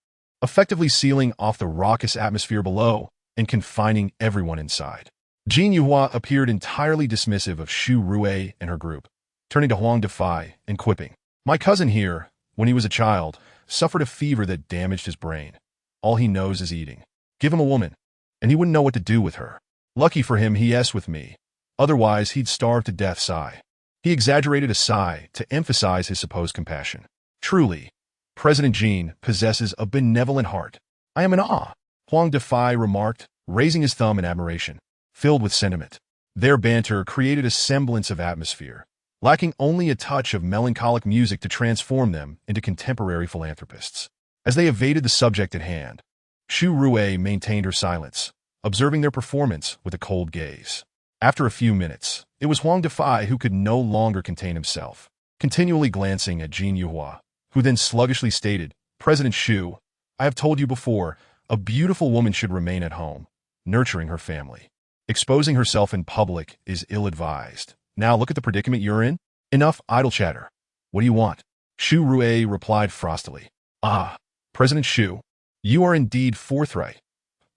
A: effectively sealing off the raucous atmosphere below and confining everyone inside. Jin Yuhua appeared entirely dismissive of Shu Rue and her group, turning to Huang Defai and quipping, My cousin here, when he was a child, suffered a fever that damaged his brain. All he knows is eating. Give him a woman, and he wouldn't know what to do with her. Lucky for him he s with me. Otherwise he'd starve to death. Sigh. He exaggerated a sigh to emphasize his supposed compassion. Truly, President Jin possesses a benevolent heart. I am in awe, Huang Defai remarked, raising his thumb in admiration, filled with sentiment. Their banter created a semblance of atmosphere, lacking only a touch of melancholic music to transform them into contemporary philanthropists. As they evaded the subject at hand, Shu Rue maintained her silence, observing their performance with a cold gaze. After a few minutes, it was Huang Defai who could no longer contain himself, continually glancing at Jin Yuhua, who then sluggishly stated, "President Shu, I have told you before, a beautiful woman should remain at home, nurturing her family. Exposing herself in public is ill-advised. Now look at the predicament you're in. Enough idle chatter. What do you want?" Shu Rue replied frostily. "Ah, President Shu, you are indeed forthright.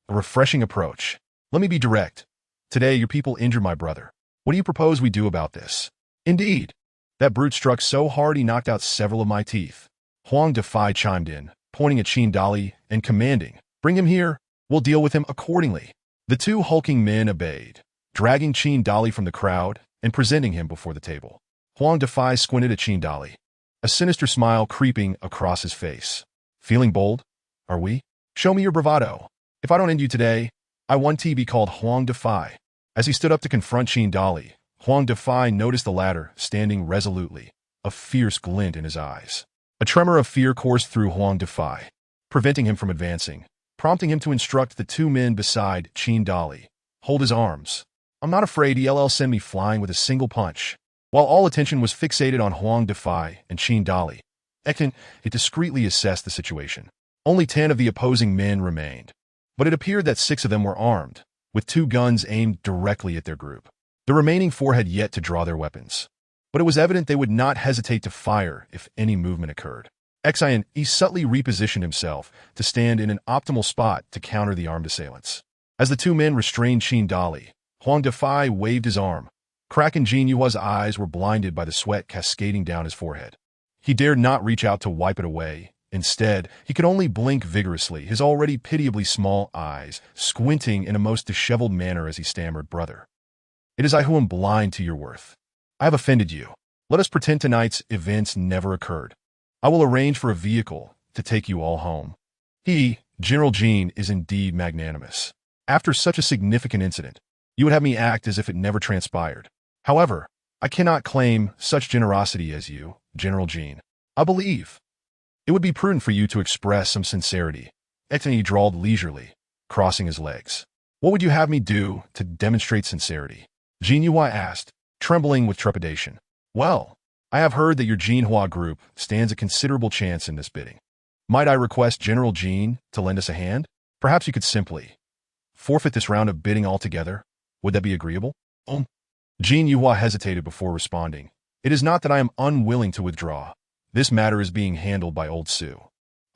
A: A refreshing approach. Let me be direct. Today your people injured my brother. What do you propose we do about this?" "Indeed. That brute struck so hard he knocked out several of my teeth." Huang Defai chimed in, pointing at Qin Dali and commanding, "Bring him here. We'll deal with him accordingly." The two hulking men obeyed, dragging Qin Dali from the crowd and presenting him before the table. Huang Defai squinted at Qin Dali, a sinister smile creeping across his face. "Feeling bold? Are we? Show me your bravado. If I don't end you today, I want to be called Huang Defai." As he stood up to confront Qin Dali, Huang Defai noticed the latter standing resolutely, a fierce glint in his eyes. A tremor of fear coursed through Huang Defai, preventing him from advancing, prompting him to instruct the two men beside Qin Dali, "Hold his arms. I'm not afraid he'll send me flying with a single punch." While all attention was fixated on Huang Defai and Qin Dali, it discreetly assessed the situation. Only 10 of the opposing men remained, but it appeared that 6 of them were armed, with 2 guns aimed directly at their group. The remaining 4 had yet to draw their weapons, but it was evident they would not hesitate to fire if any movement occurred. He subtly repositioned himself to stand in an optimal spot to counter the armed assailants. As the 2 men restrained Qin Dali, Huang Defai waved his arm. Kraken Jin Yuhua's eyes were blinded by the sweat cascading down his forehead. He dared not reach out to wipe it away. Instead, he could only blink vigorously, his already pitiably small eyes squinting in a most disheveled manner as he stammered, "Brother, it is I who am blind to your worth. I have offended you. Let us pretend tonight's events never occurred. I will arrange for a vehicle to take you all home." General Jean, is indeed magnanimous. After such a significant incident, you would have me act as if it never transpired. However, I cannot claim such generosity as you, General Jean. I believe it would be prudent for you to express some sincerity. He drawled leisurely, crossing his legs. "What would you have me do to demonstrate sincerity?" Jin Yuhua asked, trembling with trepidation. "Well, I have heard that your Jinhua group stands a considerable chance in this bidding. Might I request General Jean to lend us a hand? Perhaps you could simply forfeit this round of bidding altogether. Would that be agreeable?" Jin Yuhua hesitated before responding. "It is not that I am unwilling to withdraw. This matter is being handled by Old Su.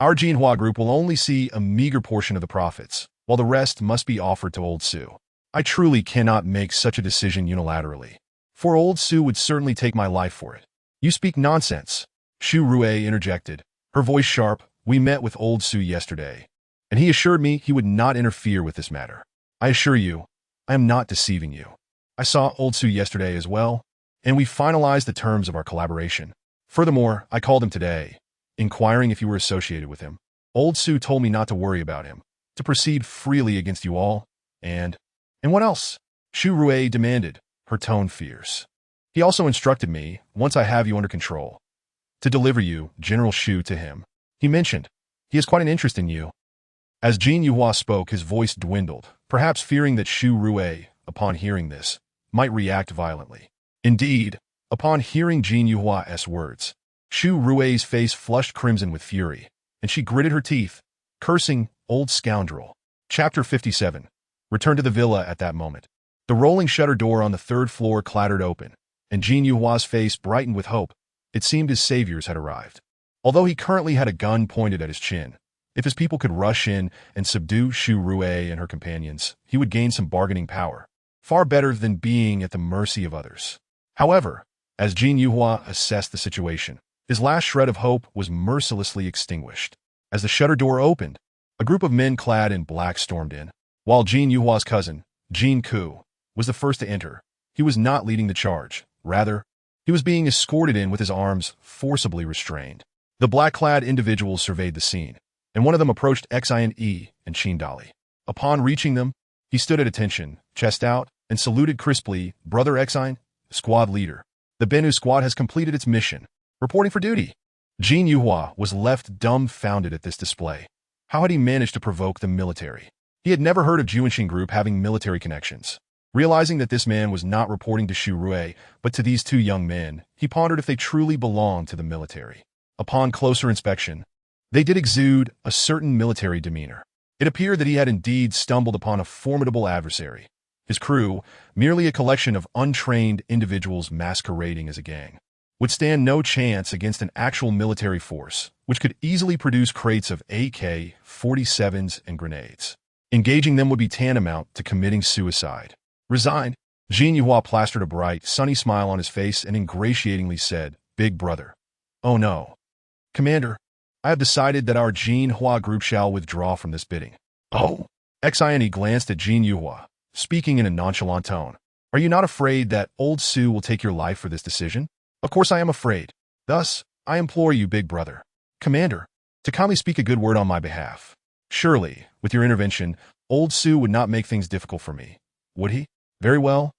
A: Our Jinhua group will only see a meager portion of the profits, while the rest must be offered to Old Su. I truly cannot make such a decision unilaterally, for Old Su would certainly take my life for it." "You speak nonsense," Shu Rue interjected, her voice sharp. "We met with Old Su yesterday, and he assured me he would not interfere with this matter. I assure you, I am not deceiving you. I saw Old Su yesterday as well, and we finalized the terms of our collaboration. Furthermore, I called him today, inquiring if you were associated with him. Old Su told me not to worry about him, to proceed freely against you all, and what else?" Shu Rue demanded, her tone fierce. "He also instructed me, once I have you under control, to deliver you, General Shu, to him. He mentioned he has quite an interest in you." As Jin Yuhua spoke, his voice dwindled, perhaps fearing that Shu Rue, upon hearing this, might react violently. Indeed, upon hearing Jin Yuhua's words, Shu Rue's face flushed crimson with fury, and she gritted her teeth, cursing, "Old scoundrel." Chapter 57. Return to the villa at that moment. The rolling shutter door on the 3rd floor clattered open, and Jin Yuhua's face brightened with hope. It seemed his saviors had arrived. Although he currently had a gun pointed at his chin, if his people could rush in and subdue Shu Rue and her companions, he would gain some bargaining power, far better than being at the mercy of others. However, as Jin Yuhua assessed the situation, his last shred of hope was mercilessly extinguished. As the shutter door opened, a group of men clad in black stormed in. While Jin Yuhua's cousin, Jin Ku, was the first to enter, he was not leading the charge. Rather, he was being escorted in with his arms forcibly restrained. The black-clad individuals surveyed the scene, and one of them approached Xine and Qin Dali. Upon reaching them, he stood at attention, chest out, and saluted crisply, "Brother Exine, squad leader. The Bennu squad has completed its mission. Reporting for duty." Jin Yuhua was left dumbfounded at this display. How had he managed to provoke the military? He had never heard of Juanxing Group having military connections. Realizing that this man was not reporting to Xu Rui, but to these two young men, he pondered if they truly belonged to the military. Upon closer inspection, they did exude a certain military demeanor. It appeared that he had indeed stumbled upon a formidable adversary. His crew, merely a collection of untrained individuals masquerading as a gang, would stand no chance against an actual military force, which could easily produce crates of AK-47s and grenades. Engaging them would be tantamount to committing suicide. Resigned, Jin Yuhua plastered a bright, sunny smile on his face and ingratiatingly said, "Big brother." "Oh no. Commander, I have decided that our Jin Hua group shall withdraw from this bidding." "Oh?" Xine glanced at Jin Yuhua, speaking in a nonchalant tone. "Are you not afraid that old Su will take your life for this decision?" "Of course I am afraid. Thus, I implore you, big brother. Commander, to kindly speak a good word on my behalf. Surely, with your intervention, old Su would not make things difficult for me, would he? Very well.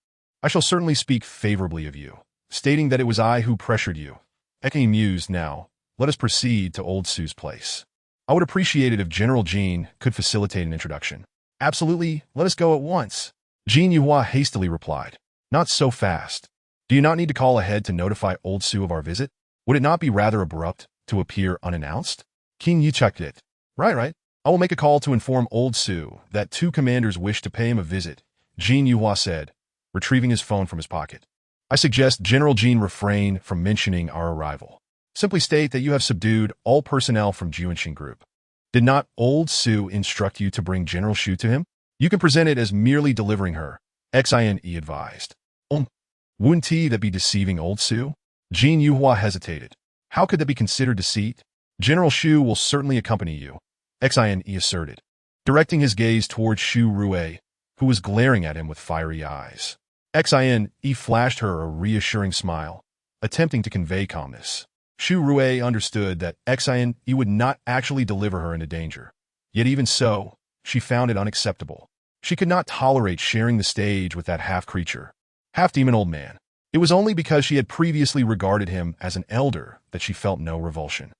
A: I shall certainly speak favorably of you, stating that it was I who pressured you." Eke mused. "Now, let us proceed to old Su's place. I would appreciate it if General Jean could facilitate an introduction." "Absolutely, let us go at once," Jin Yuhua hastily replied. "Not so fast. Do you not need to call ahead to notify old Su of our visit? Would it not be rather abrupt to appear unannounced?" King Yu checked it. Right. I will make a call to inform old Su that two commanders wish to pay him a visit," Jin Yuhua said, retrieving his phone from his pocket. "I suggest General Jean refrain from mentioning our arrival. Simply state that you have subdued all personnel from Juanxing Group. Did not old Su instruct you to bring General Xu to him? You can present it as merely delivering her," Xine advised. Wouldn't that be deceiving old Su?" Jin Yuhua hesitated. "How could that be considered deceit? General Xu will certainly accompany you," Xine asserted, directing his gaze towards Xu Rui, who was glaring at him with fiery eyes. Xine flashed her a reassuring smile, attempting to convey calmness. Xu Rui understood that Xine would not actually deliver her into danger. Yet even so, she found it unacceptable. She could not tolerate sharing the stage with that half-creature, half-demon old man. It was only because she had previously regarded him as an elder that she felt no revulsion.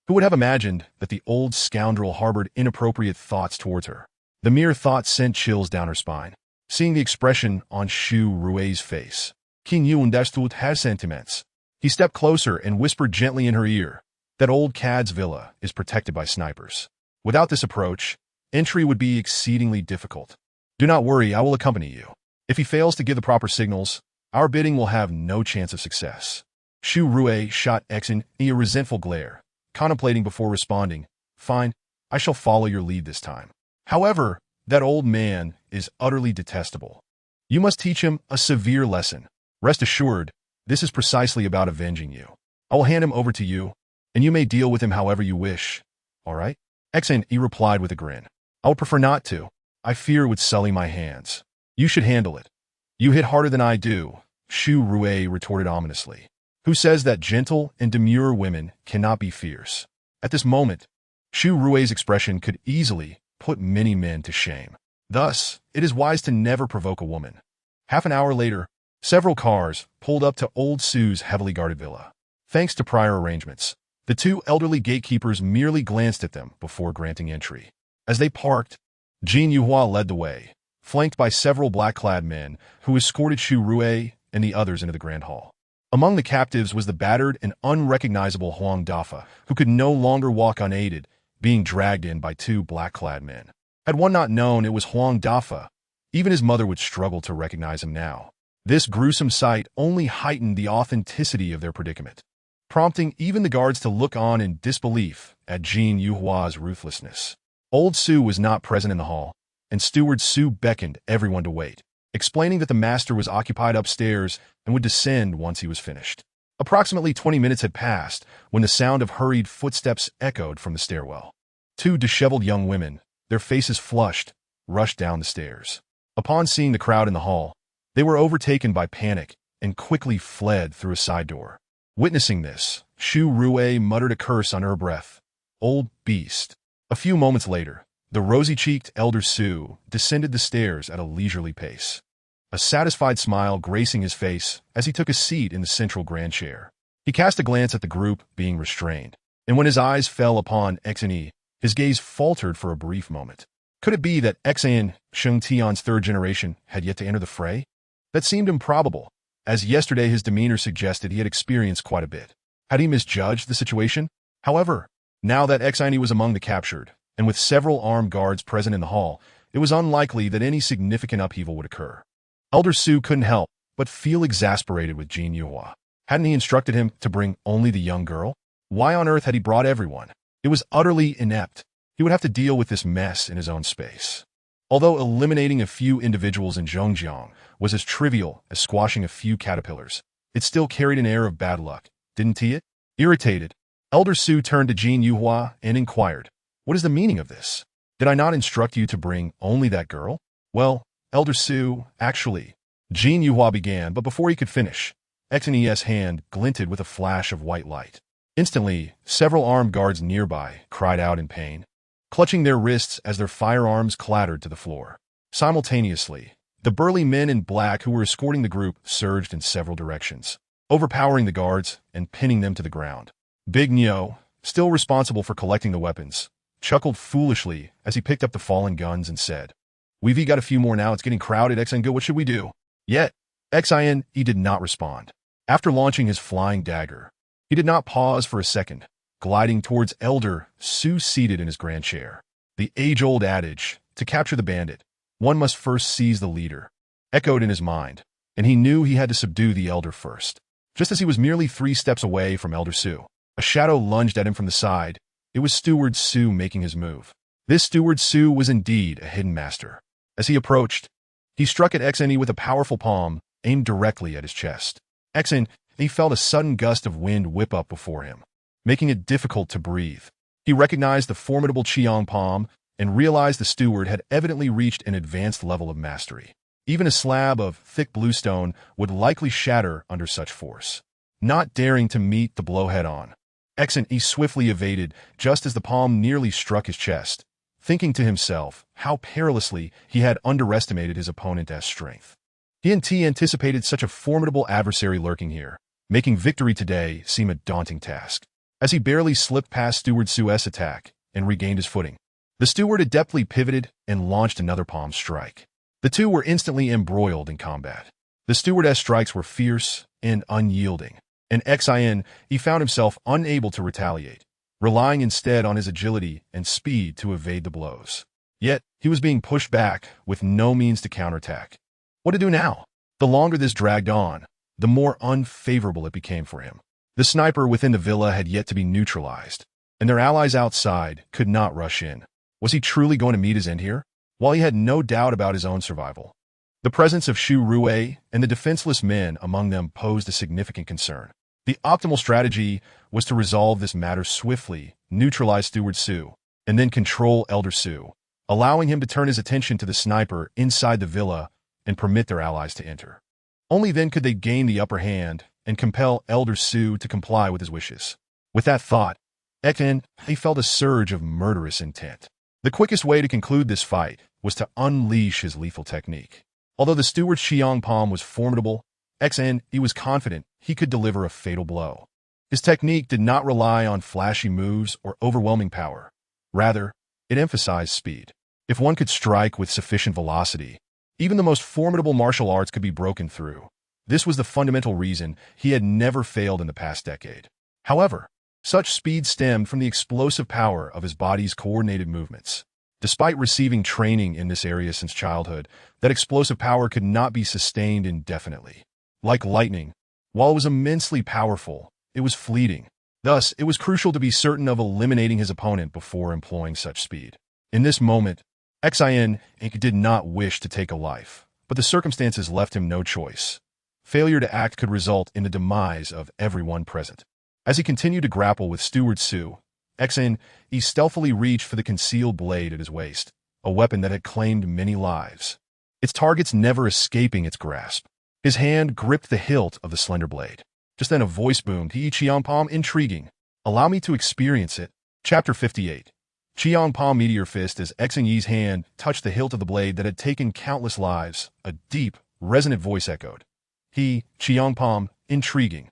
A: Who would have imagined that the old scoundrel harbored inappropriate thoughts towards her? The mere thought sent chills down her spine. Seeing the expression on Xu Rui's face, King Yu understood her sentiments. He stepped closer and whispered gently in her ear, "That old cad's villa is protected by snipers. Without this approach, entry would be exceedingly difficult. Do not worry, I will accompany you. If he fails to give the proper signals, our bidding will have no chance of success." Xu Rui shot Xine a resentful glare, contemplating before responding, "Fine, I shall follow your lead this time. However, that old man is utterly detestable. You must teach him a severe lesson. Rest assured, this is precisely about avenging you. I will hand him over to you, and you may deal with him however you wish. All right?" Xine replied with a grin. "I would prefer not to. I fear it would sully my hands. You should handle it." "You hit harder than I do," Xu Rui retorted ominously. "Who says that gentle and demure women cannot be fierce?" At this moment, Xu Rui's expression could easily put many men to shame. Thus, it is wise to never provoke a woman. Half an hour later, several cars pulled up to old Su's heavily guarded villa. Thanks to prior arrangements, the two elderly gatekeepers merely glanced at them before granting entry. As they parked, Jin Yuhua led the way, flanked by several black-clad men who escorted Xu Rui and the others into the grand hall. Among the captives was the battered and unrecognizable Huang Dafa, who could no longer walk unaided, being dragged in by two black-clad men. Had one not known it was Huang Dafa, even his mother would struggle to recognize him now. This gruesome sight only heightened the authenticity of their predicament, prompting even the guards to look on in disbelief at Jin Yuhua's ruthlessness. Old Su was not present in the hall, and Steward Su beckoned everyone to wait, explaining that the master was occupied upstairs and would descend once he was finished. Approximately 20 minutes had passed when the sound of hurried footsteps echoed from the stairwell. Two disheveled young women, their faces flushed, rushed down the stairs. Upon seeing the crowd in the hall, they were overtaken by panic and quickly fled through a side door. Witnessing this, Xu Rui muttered a curse under her breath. Old beast. A few moments later, the rosy-cheeked elder Su descended the stairs at a leisurely pace. a satisfied smile gracing his face as he took a seat in the central grand chair. He cast a glance at the group being restrained, and when his eyes fell upon Xne, his gaze faltered for a brief moment. Could it be that Xan Sheng Tian's third generation had yet to enter the fray? That seemed improbable, as yesterday his demeanor suggested he had experienced quite a bit. Had he misjudged the situation? However, now that Xine was among the captured, and with several armed guards present in the hall, it was unlikely that any significant upheaval would occur. Elder Su couldn't help but feel exasperated with Jin Yuhua. Hadn't he instructed him to bring only the young girl? Why on earth had he brought everyone? It was utterly inept. He would have to deal with this mess in his own space. Although eliminating a few individuals in Zhongjiang was as trivial as squashing a few caterpillars, it still carried an air of bad luck, didn't it? Irritated, Elder Su turned to Jin Yuhua and inquired, "What is the meaning of this? Did I not instruct you to bring only that girl?" "Well, Elder Su, actually," Jin Yuhua began, but before he could finish, Xne's hand glinted with a flash of white light. Instantly, several armed guards nearby cried out in pain, clutching their wrists as their firearms clattered to the floor. Simultaneously, the burly men in black who were escorting the group surged in several directions, overpowering the guards and pinning them to the ground. Big Nyo, still responsible for collecting the weapons, chuckled foolishly as he picked up the fallen guns and said, "We've got a few more now, it's getting crowded, XN, what should we do?" Yet, XIN, he did not respond. After launching his flying dagger, he did not pause for a second, gliding towards Elder Su seated in his grand chair. The age-old adage, to capture the bandit, one must first seize the leader, echoed in his mind, and he knew he had to subdue the elder first. Just as he was merely 3 steps away from Elder Su, a shadow lunged at him from the side. It was Steward Su making his move. This Steward Su was indeed a hidden master. As he approached, he struck at XNE with a powerful palm, aimed directly at his chest. He felt a sudden gust of wind whip up before him, making it difficult to breathe. He recognized the formidable Qiang palm and realized the steward had evidently reached an advanced level of mastery. Even a slab of thick bluestone would likely shatter under such force. Not daring to meet the blow head-on, XNE swiftly evaded just as the palm nearly struck his chest, thinking to himself how perilously he had underestimated his opponent's strength. He anticipated such a formidable adversary lurking here, making victory today seem a daunting task. As he barely slipped past Steward Su's attack and regained his footing, the steward adeptly pivoted and launched another palm strike. The two were instantly embroiled in combat. The steward's strikes were fierce and unyielding, and he found himself unable to retaliate, relying instead on his agility and speed to evade the blows. Yet, he was being pushed back with no means to counterattack. What to do now? The longer this dragged on, the more unfavorable it became for him. The sniper within the villa had yet to be neutralized, and their allies outside could not rush in. Was he truly going to meet his end here? While he had no doubt about his own survival, the presence of Shu Rue and the defenseless men among them posed a significant concern. The optimal strategy was to resolve this matter swiftly, neutralize Steward Su, and then control Elder Su, allowing him to turn his attention to the sniper inside the villa and permit their allies to enter. Only then could they gain the upper hand and compel Elder Su to comply with his wishes. With that thought, he felt a surge of murderous intent. The quickest way to conclude this fight was to unleash his lethal technique. Although the steward's Qiang palm was formidable, he was confident he could deliver a fatal blow. His technique did not rely on flashy moves or overwhelming power. Rather, it emphasized speed. If one could strike with sufficient velocity, even the most formidable martial arts could be broken through. This was the fundamental reason he had never failed in the past decade. However, such speed stemmed from the explosive power of his body's coordinated movements. Despite receiving training in this area since childhood, that explosive power could not be sustained indefinitely. Like lightning, while it was immensely powerful, it was fleeting. Thus, it was crucial to be certain of eliminating his opponent before employing such speed. In this moment, did not wish to take a life, but the circumstances left him no choice. Failure to act could result in the demise of everyone present. As he continued to grapple with Steward Su, he stealthily reached for the concealed blade at his waist, a weapon that had claimed many lives, its targets never escaping its grasp. His hand gripped the hilt of the slender blade. Just then a voice boomed, "Qiang palm, intriguing. Allow me to experience it." Chapter 58. Qiang palm meteor fist as Xingyi's hand touched the hilt of the blade that had taken countless lives. A deep, resonant voice echoed. He, Chiangpom, intriguing.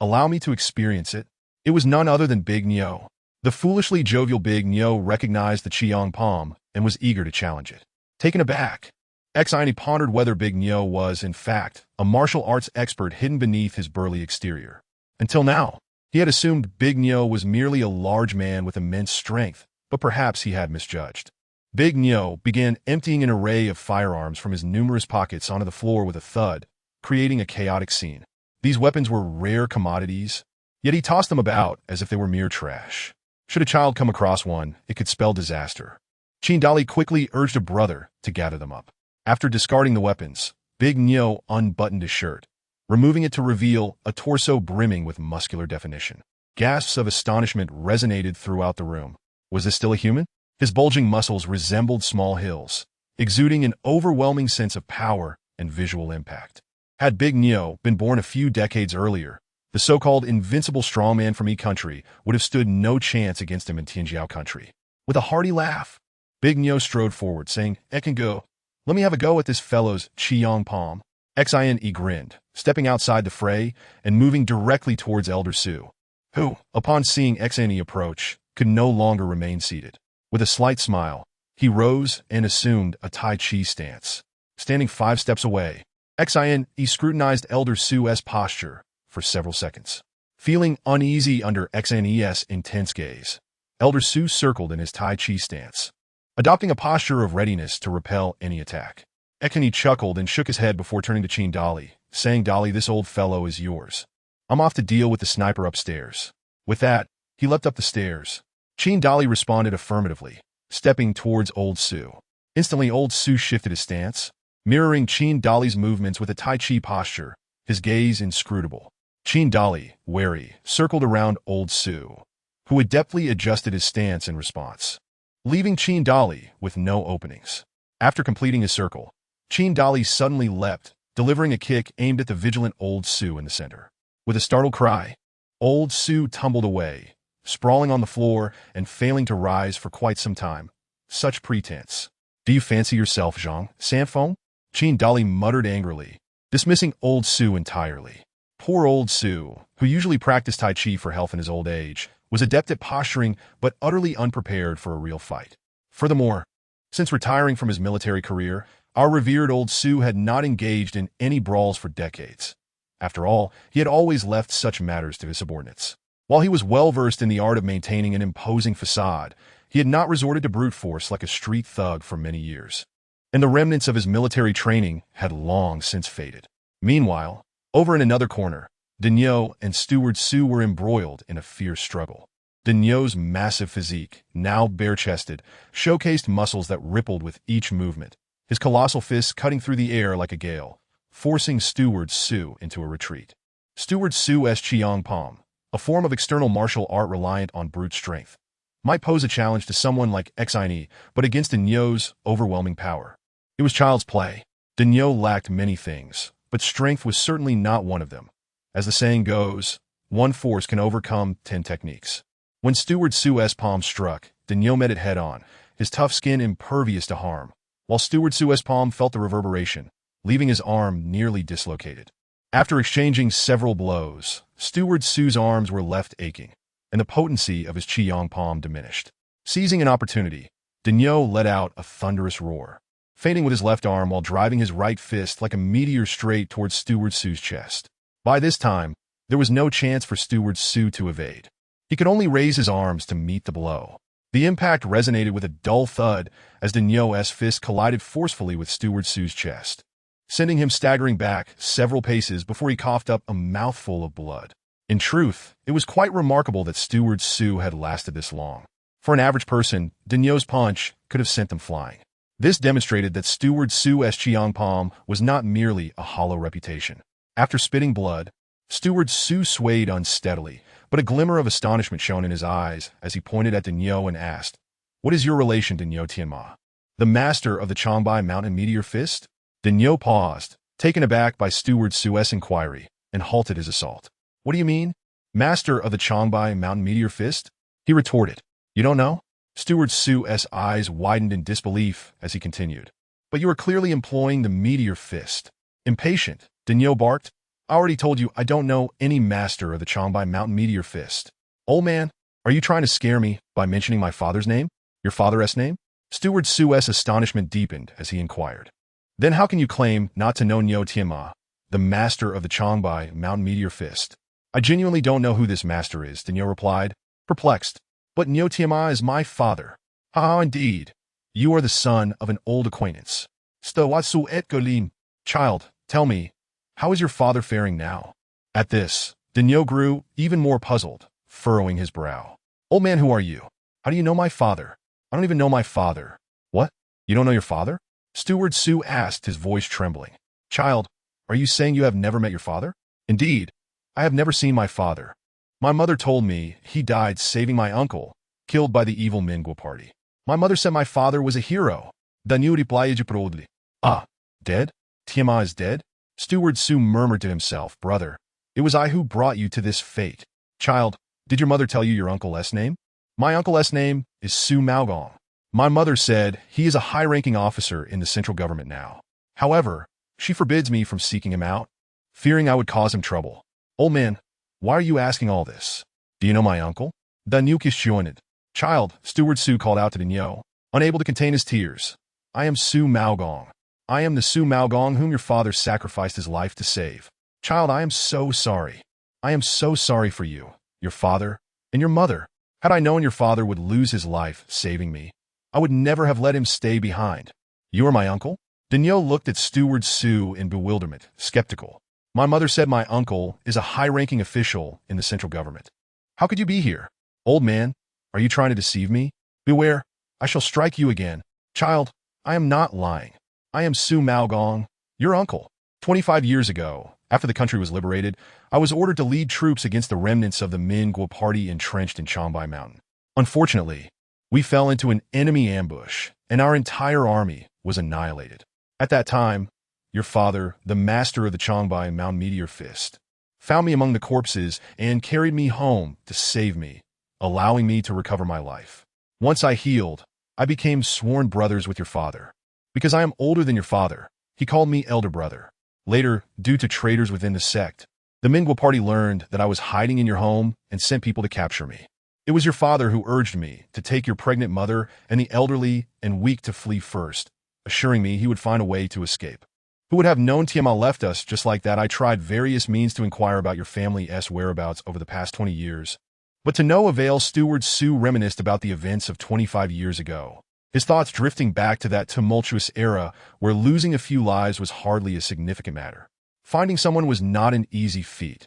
A: Allow me to experience it. It was none other than Big Nyo. The foolishly jovial Big Nyo recognized the Chiangpom and was eager to challenge it. Taken aback, Xine pondered whether Big Nyo was, in fact, a martial arts expert hidden beneath his burly exterior. Until now, he had assumed Big Nyo was merely a large man with immense strength, but perhaps he had misjudged. Big Nyo began emptying an array of firearms from his numerous pockets onto the floor with a thud, creating a chaotic scene. These weapons were rare commodities, yet he tossed them about as if they were mere trash. Should a child come across one, it could spell disaster. Dali quickly urged a brother to gather them up. After discarding the weapons, Big Nyo unbuttoned his shirt, removing it to reveal a torso brimming with muscular definition. Gasps of astonishment resonated throughout the room. Was this still a human? His bulging muscles resembled small hills, exuding an overwhelming sense of power and visual impact. Had Big Nyo been born a few decades earlier, the so-called invincible strongman from E country would have stood no chance against him in Tianjiao country. With a hearty laugh, Big Nyo strode forward, saying, "I can go. Let me have a go at this fellow's Chiangpom." Xine grinned, stepping outside the fray and moving directly towards Elder Su, who, upon seeing Xine approach, could no longer remain seated. With a slight smile, he rose and assumed a Tai Chi stance. Standing 5 steps away, Xine scrutinized Elder Su's posture for several seconds. Feeling uneasy under Xine's intense gaze, Elder Su circled in his Tai Chi stance, adopting a posture of readiness to repel any attack. Xine chuckled and shook his head before turning to Dali, saying, "Dali, this old fellow is yours. I'm off to deal with the sniper upstairs." With that, he leapt up the stairs. Dali responded affirmatively, stepping towards Old Su. Instantly, Old Su shifted his stance, mirroring Dali's movements with a Tai Chi posture, his gaze inscrutable. Dali, wary, circled around Old Su, who adeptly adjusted his stance in response, leaving Dali with no openings. After completing his circle, Dali suddenly leapt, delivering a kick aimed at the vigilant Old Su in the center. With a startled cry, Old Su tumbled away, sprawling on the floor and failing to rise for quite some time. Such pretense. "Do you fancy yourself Zhang Sanfeng?" Dali muttered angrily, dismissing Old Su entirely. Poor Old Su, who usually practiced Tai Chi for health in his old age, was adept at posturing but utterly unprepared for a real fight. Furthermore, since retiring from his military career, our revered Old Su had not engaged in any brawls for decades. After all, he had always left such matters to his subordinates. While he was well-versed in the art of maintaining an imposing facade, he had not resorted to brute force like a street thug for many years, and the remnants of his military training had long since faded. Meanwhile, over in another corner, Daniel and Steward Su were embroiled in a fierce struggle. Daniel's massive physique, now bare-chested, showcased muscles that rippled with each movement, his colossal fists cutting through the air like a gale, forcing Steward Su into a retreat. Steward Su's Chiangpom, a form of external martial art reliant on brute strength, might pose a challenge to someone like Xine, but against Daniel's overwhelming power, it was child's play. Daniel lacked many things, but strength was certainly not one of them. As the saying goes, one force can overcome 10 techniques. When Steward Su's palm struck, Daniel met it head-on, his tough skin impervious to harm, while Steward Su's palm felt the reverberation, leaving his arm nearly dislocated. After exchanging several blows, Steward Su's arms were left aching, and the potency of his Chiangpom diminished. Seizing an opportunity, Daniel let out a thunderous roar, feinting with his left arm while driving his right fist like a meteor straight towards Steward Su's chest. By this time, there was no chance for Steward Su to evade. He could only raise his arms to meet the blow. The impact resonated with a dull thud as Daniel's fist collided forcefully with Steward Su's chest, sending him staggering back several paces before he coughed up a mouthful of blood. In truth, it was quite remarkable that Steward Su had lasted this long. For an average person, Daniel's punch could have sent them flying. This demonstrated that Steward Su's Chiangpom was not merely a hollow reputation. After spitting blood, Steward Su swayed unsteadily, but a glimmer of astonishment shone in his eyes as he pointed at Daniel and asked, "What is your relation to Nyo Tianma, the master of the Changbai Mountain Meteor Fist?" Daniel paused, taken aback by Steward Su's inquiry, and halted his assault. "What do you mean, master of the Changbai Mountain Meteor Fist?" he retorted. "You don't know?" Steward Su's eyes widened in disbelief as he continued. "But you are clearly employing the Meteor Fist. Impatient, Daniel barked. I already told you I don't know any master of the Changbai Mountain Meteor Fist. Old man, are you trying to scare me by mentioning my father's name? Your father's name? Steward Su's astonishment deepened as he inquired. Then how can you claim not to know Nyo Tianma, the master of the Changbai Mountain Meteor Fist? I genuinely don't know who this master is, Daniel replied, perplexed. But Nyo Tianma is my father. Ah, indeed. You are the son of an old acquaintance. Stawatsu et Golim. Child, tell me, how is your father faring now? At this, Daniel grew even more puzzled, furrowing his brow. Old man, who are you? How do you know my father? I don't even know my father. What? You don't know your father? Steward Su asked, his voice trembling. Child, are you saying you have never met your father? Indeed, I have never seen my father. My mother told me he died saving my uncle, killed by the evil Mingwa party. My mother said my father was a hero. Daniel replied proudly. Ah, dead? Tianma is dead? Steward Su murmured to himself, brother, it was I who brought you to this fate. Child, did your mother tell you your uncle's name? My uncle's name is Su Maogong. My mother said he is a high-ranking officer in the central government now. However, she forbids me from seeking him out, fearing I would cause him trouble. Old man, why are you asking all this? Do you know my uncle? Daniel questioned. Child, Steward Su called out to Daniel, unable to contain his tears. I am Su Maogong. I am the Su Maogong whom your father sacrificed his life to save. Child, I am so sorry. I am so sorry for you, your father, and your mother. Had I known your father would lose his life saving me, I would never have let him stay behind. You are my uncle? Daniel looked at Steward Su in bewilderment, skeptical. My mother said my uncle is a high-ranking official in the central government. How could you be here? Old man, are you trying to deceive me? Beware, I shall strike you again. Child, I am not lying. I am Su Maogong, your uncle. 25 years ago, after the country was liberated, I was ordered to lead troops against the remnants of the Mingwa party entrenched in Changbai Mountain. Unfortunately, we fell into an enemy ambush, and our entire army was annihilated. At that time, your father, the master of the Changbai Mountain Meteor Fist, found me among the corpses and carried me home to save me, allowing me to recover my life. Once I healed, I became sworn brothers with your father. Because I am older than your father, he called me elder brother. Later, due to traitors within the sect, the Mingwa party learned that I was hiding in your home and sent people to capture me. It was your father who urged me to take your pregnant mother and the elderly and weak to flee first, assuring me he would find a way to escape. Who would have known Tianma left us just like that? I tried various means to inquire about your family's whereabouts over the past 20 years. But to no avail. Steward Su reminisced about the events of 25 years ago, his thoughts drifting back to that tumultuous era where losing a few lives was hardly a significant matter. Finding someone was not an easy feat,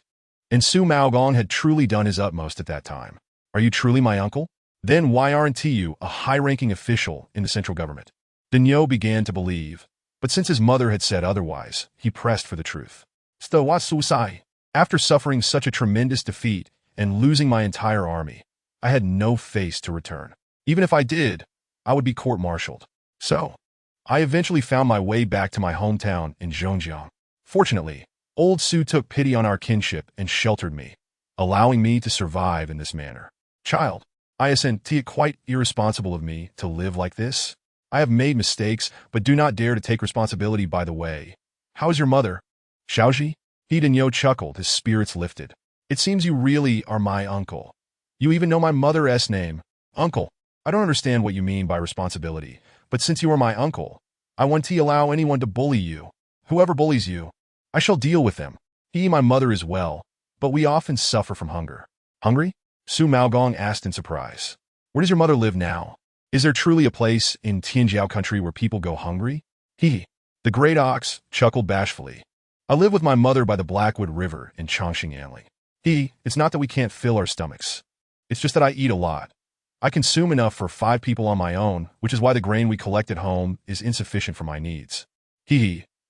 A: and Su Maogong had truly done his utmost at that time. Are you truly my uncle? Then why aren't you a high-ranking official in the central government? Daniel began to believe, but since his mother had said otherwise, he pressed for the truth. After suffering such a tremendous defeat and losing my entire army, I had no face to return. Even if I did, I would be court-martialed. So, I eventually found my way back to my hometown in Zhongjiang. Fortunately, old Su took pity on our kinship and sheltered me, allowing me to survive in this manner. Child, I assent it quite irresponsible of me to live like this. I have made mistakes, but do not dare to take responsibility. By the way, how is your mother? Xiaoji? He Daniel chuckled, his spirits lifted. It seems you really are my uncle. You even know my mother's name. Uncle, I don't understand what you mean by responsibility, but since you are my uncle, I want to allow anyone to bully you. Whoever bullies you, I shall deal with them. My mother is well, but we often suffer from hunger. Hungry? Su Maogong asked in surprise. Where does your mother live now? Is there truly a place in Tianjiao country where people go hungry? The great ox chuckled bashfully. I live with my mother by the Blackwood River in Chongqing. It's not that we can't fill our stomachs. It's just that I eat a lot. I consume enough for 5 people on my own, which is why the grain we collect at home is insufficient for my needs.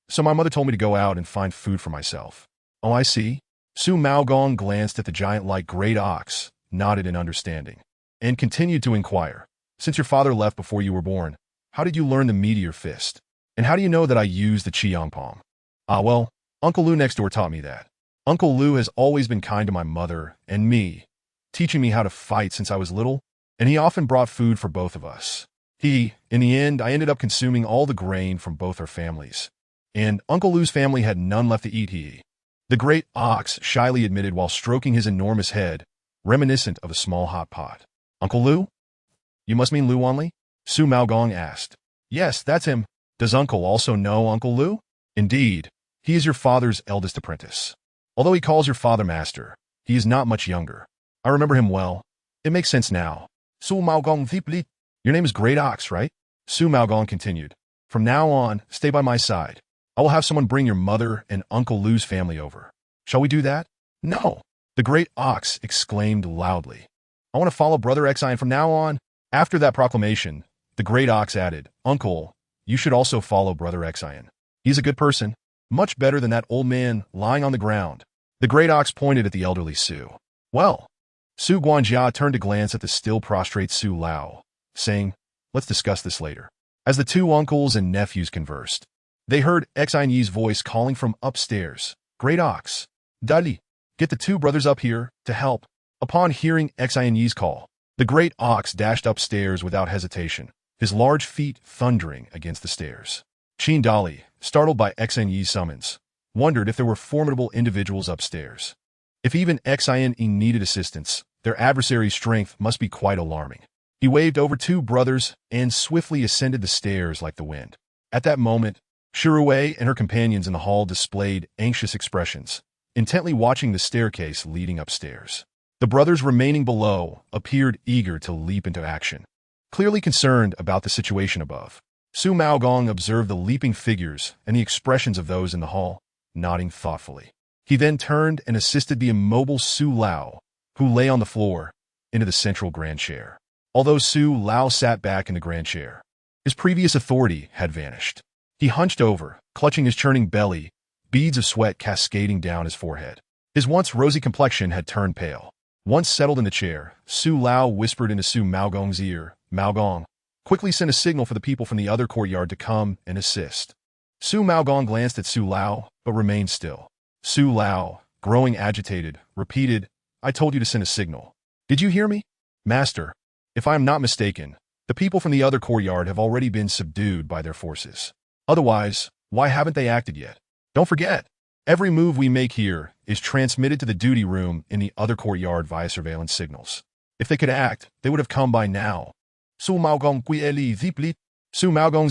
A: So my mother told me to go out and find food for myself. Oh, I see. Su Maogong glanced at the giant-like great ox, nodded in understanding, and continued to inquire. Since your father left before you were born, how did you learn the meteor fist? And how do you know that I use the Qiyang palm? Well, Uncle Lu next door taught me that. Uncle Lu has always been kind to my mother and me, teaching me how to fight since I was little, and he often brought food for both of us. In the end, I ended up consuming all the grain from both our families. and Uncle Lu's family had none left to eat. The great ox shyly admitted while stroking his enormous head, reminiscent of a small hot pot. Uncle Lu? You must mean Lu Wanli? Su Maogong asked. Yes, that's him. Does Uncle also know Uncle Lu? Indeed, he is your father's eldest apprentice. Although he calls your father master, he is not much younger. I remember him well. It makes sense now. Su Maogong Vipli. Your name is Great Ox, right? Su Maogong continued. From now on, stay by my side. I will have someone bring your mother and Uncle Lu's family over. Shall we do that? No. The great ox exclaimed loudly. I want to follow Brother Xian from now on. After that proclamation, the great ox added, Uncle, you should also follow Brother Xian. He's a good person, much better than that old man lying on the ground. The great ox pointed at the elderly Su. Well, Su Guanjia turned to glance at the still prostrate Su Lao, saying, let's discuss this later. As the two uncles and nephews conversed, they heard Xian Yi's voice calling from upstairs. Great ox, Dali, get the two brothers up here to help. Upon hearing Xian Yi's call, the great ox dashed upstairs without hesitation, his large feet thundering against the stairs. Qin Dali, startled by Xian Yi's summons, wondered if there were formidable individuals upstairs. If even Xian Yi needed assistance, their adversary's strength must be quite alarming. He waved over two brothers and swiftly ascended the stairs like the wind. At that moment, Shirue and her companions in the hall displayed anxious expressions, intently watching the staircase leading upstairs. The brothers remaining below appeared eager to leap into action, clearly concerned about the situation above. Su Maogong observed the leaping figures and the expressions of those in the hall, nodding thoughtfully. He then turned and assisted the immobile Su Lao, who lay on the floor, into the central grand chair. Although Su Lao sat back in the grand chair, his previous authority had vanished. He hunched over, clutching his churning belly, beads of sweat cascading down his forehead. His once rosy complexion had turned pale. Once settled in the chair, Su Lao whispered into Su Maogong's ear, Maogong, quickly send a signal for the people from the other courtyard to come and assist. Su Maogong glanced at Su Lao, but remained still. Su Lao, growing agitated, repeated, I told you to send a signal. Did you hear me? Master, if I am not mistaken, the people from the other courtyard have already been subdued by their forces. Otherwise, why haven't they acted yet? Don't forget, every move we make here is transmitted to the duty room in the other courtyard via surveillance signals. If they could act, they would have come by now. Su Maogong's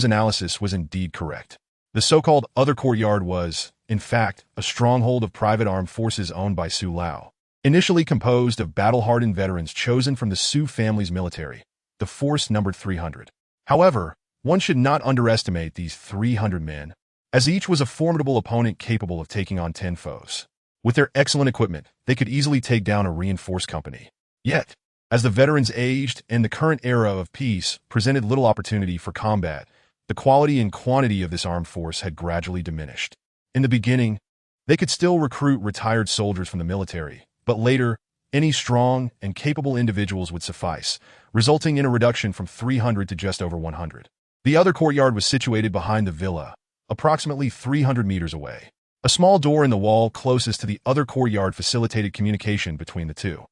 A: analysis was indeed correct. The so-called other courtyard was, in fact, a stronghold of private armed forces owned by Su Lao. Initially composed of battle-hardened veterans chosen from the Su family's military, the force numbered 300. However, one should not underestimate these 300 men, as each was a formidable opponent capable of taking on 10 foes. With their excellent equipment, they could easily take down a reinforced company. Yet, as the veterans aged and the current era of peace presented little opportunity for combat, the quality and quantity of this armed force had gradually diminished. In the beginning, they could still recruit retired soldiers from the military, but later, any strong and capable individuals would suffice, resulting in a reduction from 300 to just over 100. The other courtyard was situated behind the villa, approximately 300 meters away. A small door in the wall closest to the other courtyard facilitated communication between the two.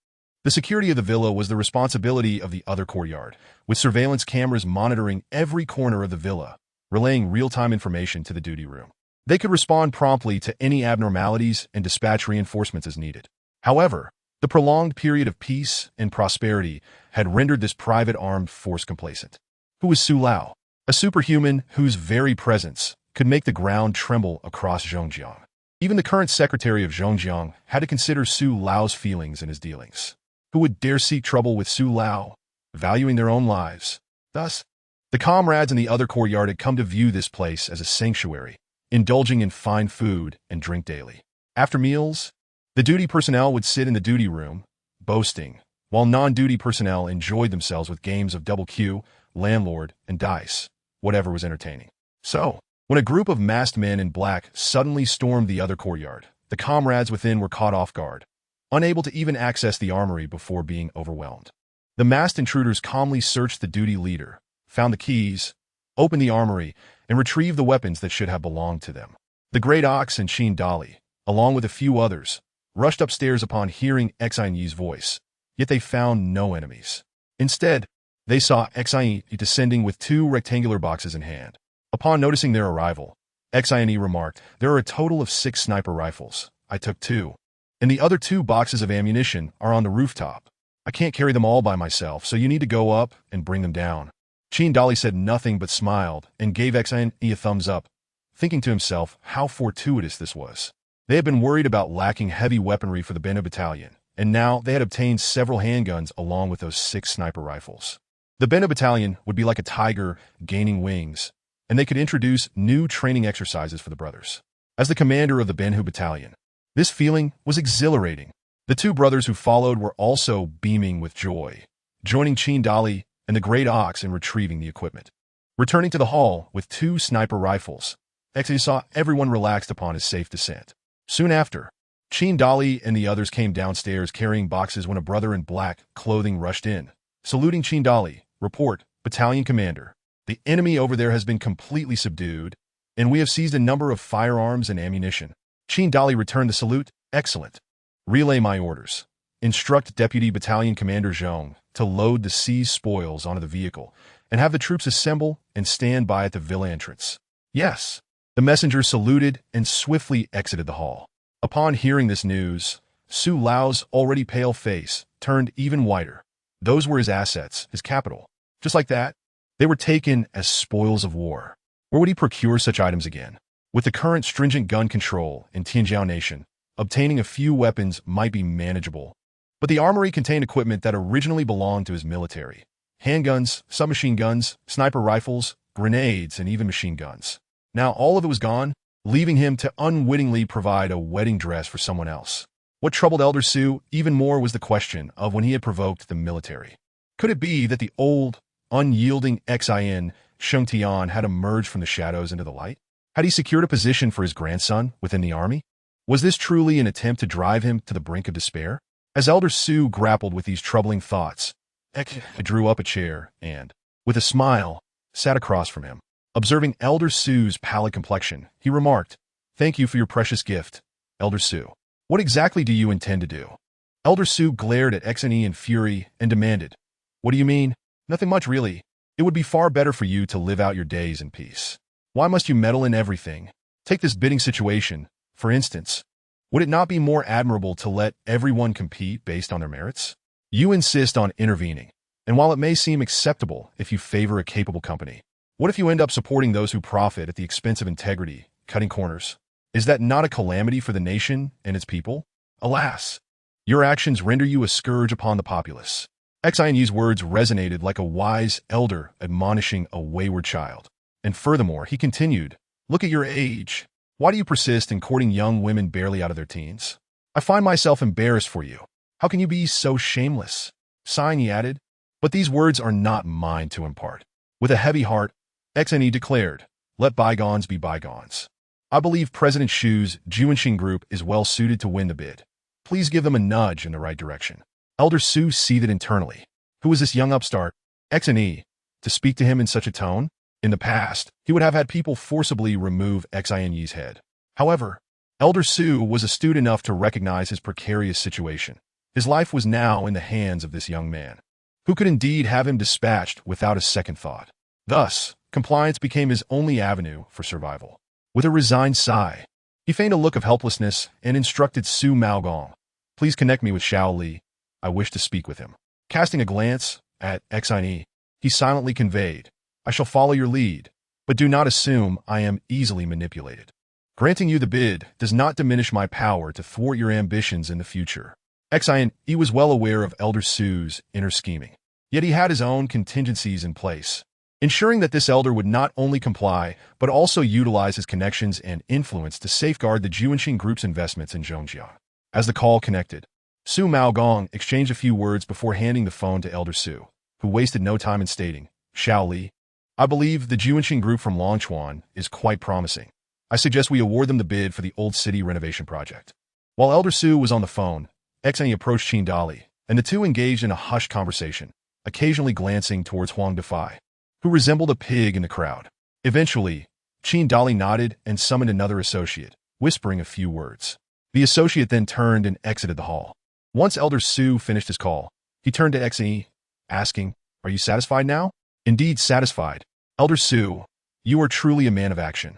A: The security of the villa was the responsibility of the other courtyard, with surveillance cameras monitoring every corner of the villa, relaying real-time information to the duty room. They could respond promptly to any abnormalities and dispatch reinforcements as needed. However, the prolonged period of peace and prosperity had rendered this private armed force complacent. Who was Su Lao? A superhuman whose very presence could make the ground tremble across Zhongjiang. Even the current secretary of Zhongjiang had to consider Su Lao's feelings and his dealings. Who would dare seek trouble with Su Lao, valuing their own lives? Thus, the comrades in the other courtyard had come to view this place as a sanctuary, indulging in fine food and drink daily. After meals, the duty personnel would sit in the duty room, boasting, while non-duty personnel enjoyed themselves with games of double Q, landlord, and dice, whatever was entertaining. So, when a group of masked men in black suddenly stormed the other courtyard, the comrades within were caught off guard, unable to even access the armory before being overwhelmed. The masked intruders calmly searched the duty leader, found the keys, opened the armory, and retrieved the weapons that should have belonged to them. The Great Ox and Qin Dali, along with a few others, rushed upstairs upon hearing Xian Yi's voice, yet they found no enemies. Instead, they saw Xian Yi descending with two rectangular boxes in hand. Upon noticing their arrival, Xine remarked. There are a total of 6 sniper rifles. I took 2. And the other 2 boxes of ammunition are on the rooftop. I can't carry them all by myself, so you need to go up and bring them down. Dali said nothing but smiled and gave Xine a thumbs up, thinking to himself how fortuitous this was. They had been worried about lacking heavy weaponry for the Benno battalion, and now they had obtained several handguns along with those 6 sniper rifles. The Benno battalion would be like a tiger gaining wings, and they could introduce new training exercises for the brothers. As the commander of the Benno battalion, this feeling was exhilarating. The 2 brothers who followed were also beaming with joy, joining Dali and the Great Ox in retrieving the equipment. Returning to the hall with 2 sniper rifles, Xine saw everyone relaxed upon his safe descent. Soon after, Dali and the others came downstairs carrying boxes when a brother in black clothing rushed in. Saluting Dali, report, battalion commander. The enemy over there has been completely subdued, and we have seized a number of firearms and ammunition. Dali returned the salute. Excellent. Relay my orders. Instruct Deputy Battalion Commander Zhong to load the seized spoils onto the vehicle and have the troops assemble and stand by at the villa entrance. Yes. The messenger saluted and swiftly exited the hall. Upon hearing this news, Su Lao's already pale face turned even whiter. Those were his assets, his capital. Just like that, they were taken as spoils of war. Where would he procure such items again? With the current stringent gun control in Tianjiao Nation, obtaining a few weapons might be manageable. But the armory contained equipment that originally belonged to his military. Handguns, submachine guns, sniper rifles, grenades, and even machine guns. Now all of it was gone, leaving him to unwittingly provide a wedding dress for someone else. What troubled Elder Su even more was the question of when he had provoked the military. Could it be that the old, unyielding Xin Shengtian had emerged from the shadows into the light? Had he secured a position for his grandson within the army? Was this truly an attempt to drive him to the brink of despair? As Elder Su grappled with these troubling thoughts, Xin drew up a chair and, with a smile, sat across from him. Observing Elder Su's pallid complexion, he remarked, "Thank you for your precious gift, Elder Su. What exactly do you intend to do?" Elder Su glared at Xine in fury and demanded, "What do you mean?" "Nothing much, really. It would be far better for you to live out your days in peace. Why must you meddle in everything? Take this bidding situation, for instance. Would it not be more admirable to let everyone compete based on their merits? You insist on intervening, and while it may seem acceptable if you favor a capable company, what if you end up supporting those who profit at the expense of integrity, cutting corners? Is that not a calamity for the nation and its people? Alas, your actions render you a scourge upon the populace." Xine's words resonated like a wise elder admonishing a wayward child. And furthermore, he continued, "Look at your age. Why do you persist in courting young women barely out of their teens? I find myself embarrassed for you. How can you be so shameless?" Sighing, he added, "But these words are not mine to impart." With a heavy heart, Xine declared, "Let bygones be bygones. I believe President Shu's Juanxing group is well suited to win the bid. Please give them a nudge in the right direction." Elder Su seethed internally. Who was this young upstart, Xine, to speak to him in such a tone? In the past, he would have had people forcibly remove Xine's head. However, Elder Su was astute enough to recognize his precarious situation. His life was now in the hands of this young man, who could indeed have him dispatched without a second thought. Thus, compliance became his only avenue for survival. With a resigned sigh, he feigned a look of helplessness and instructed Su Maogong, "Please connect me with Xiao Li. I wish to speak with him." Casting a glance at Xine, he silently conveyed, "I shall follow your lead, but do not assume I am easily manipulated. Granting you the bid does not diminish my power to thwart your ambitions in the future." Xine was well aware of Elder Su's inner scheming, yet he had his own contingencies in place, ensuring that this elder would not only comply, but also utilize his connections and influence to safeguard the Juanxing Group's investments in Zhongjiang. As the call connected, Su Maogong exchanged a few words before handing the phone to Elder Su, who wasted no time in stating, "Xiao Li, I believe the Juanxing Group from Longchuan is quite promising. I suggest we award them the bid for the Old City renovation project." While Elder Su was on the phone, Xine approached Dali, and the two engaged in a hushed conversation, occasionally glancing towards Huang Defai, who resembled a pig in the crowd. Eventually, Dali nodded and summoned another associate, whispering a few words. The associate then turned and exited the hall. Once Elder Su finished his call, he turned to Xine, asking, "Are you satisfied now?" "Indeed satisfied. Elder Su, you are truly a man of action.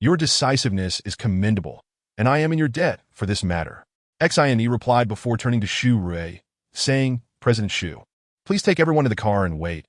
A: Your decisiveness is commendable, and I am in your debt for this matter. Xine replied before turning to Shu Rui, saying, President Shu, please take everyone to the car and wait.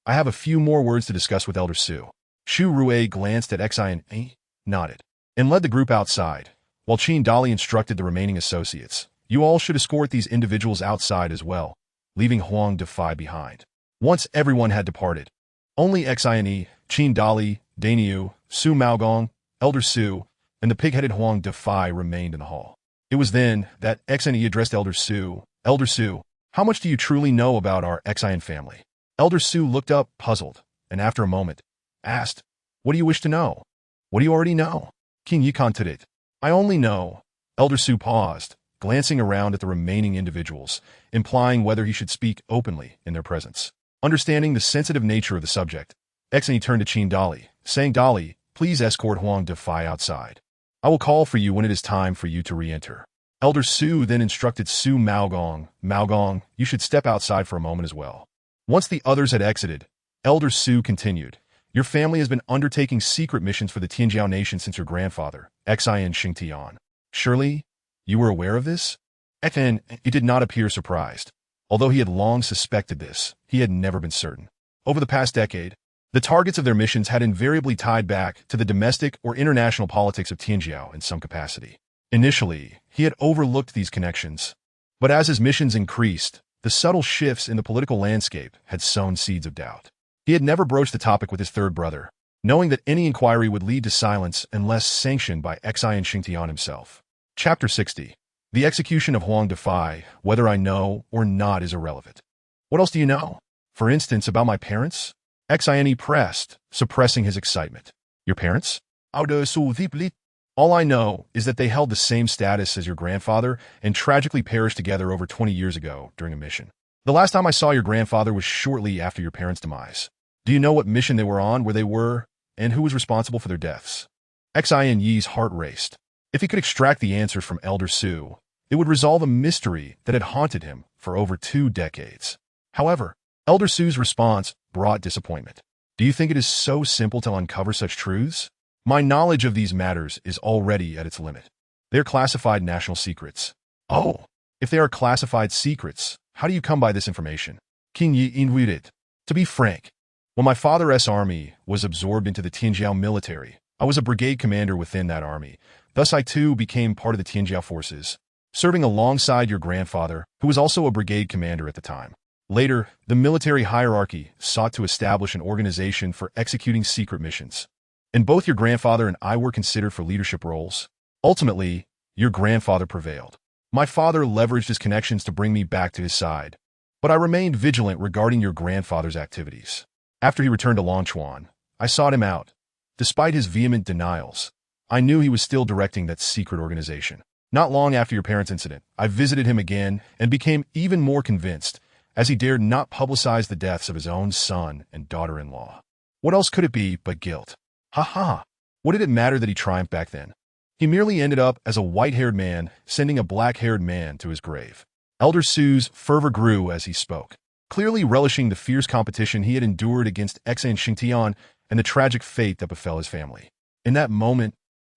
A: I have a few more words to discuss with Elder Su. Shu Rui glanced at Xine, nodded, and led the group outside, while Qin Dali instructed the remaining associates. You all should escort these individuals outside as well, leaving Huang Defai behind. Once everyone had departed, only Xine, Qin Dali, Dainiu, Su Maogong, Elder Su, and the pig-headed Huang Defai remained in the hall. It was then that Xine addressed Elder Su. Elder Su, how much do you truly know about our Xine family? Elder Su looked up, puzzled, and after a moment, asked, What do you wish to know? What do you already know? King Yikon did it. I only know. Elder Su paused, glancing around at the remaining individuals, implying whether he should speak openly in their presence. Understanding the sensitive nature of the subject, Xine turned to Qin Dali, saying, Dali, please escort Huang Defai outside. I will call for you when it is time for you to re-enter. Elder Su then instructed Su Maogong, Maogong, you should step outside for a moment as well. Once the others had exited, Elder Su continued, Your family has been undertaking secret missions for the Tianjiao nation since your grandfather, Xian Xingtian. Surely, you were aware of this? Xen, he did not appear surprised. Although he had long suspected this, he had never been certain. Over the past decade, the targets of their missions had invariably tied back to the domestic or international politics of Tianjiao in some capacity. Initially, he had overlooked these connections, but as his missions increased, the subtle shifts in the political landscape had sown seeds of doubt. He had never broached the topic with his third brother, knowing that any inquiry would lead to silence unless sanctioned by Xian Xingtian himself. Chapter 60. The execution of Huang Defai, whether I know or not, is irrelevant. What else do you know? For instance, about my parents? Xian pressed, suppressing his excitement. Your parents? All I know is that they held the same status as your grandfather and tragically perished together over 20 years ago during a mission. The last time I saw your grandfather was shortly after your parents' demise. Do you know what mission they were on, where they were, and who was responsible for their deaths? Xian Yi's heart raced. If he could extract the answers from Elder Su, it would resolve a mystery that had haunted him for over 2 decades. However, Elder Su's response brought disappointment. Do you think it is so simple to uncover such truths? My knowledge of these matters is already at its limit. They are classified national secrets. Oh, if they are classified secrets, how do you come by this information? King Yi invited. To be frank, when my father's army was absorbed into the Tianjiao military, I was a brigade commander within that army. Thus I too became part of the Tianjiao forces, serving alongside your grandfather, who was also a brigade commander at the time. Later, the military hierarchy sought to establish an organization for executing secret missions, and both your grandfather and I were considered for leadership roles. Ultimately, your grandfather prevailed. My father leveraged his connections to bring me back to his side, but I remained vigilant regarding your grandfather's activities. After he returned to Longchuan, I sought him out. Despite his vehement denials, I knew he was still directing that secret organization. Not long after your parents' incident, I visited him again and became even more convinced, as he dared not publicize the deaths of his own son and daughter-in-law. What else could it be but guilt? Ha ha! What did it matter that he triumphed back then? He merely ended up as a white-haired man sending a black-haired man to his grave. Elder Su's fervor grew as he spoke, clearly relishing the fierce competition he had endured against Xian Xingtian and the tragic fate that befell his family. In that moment,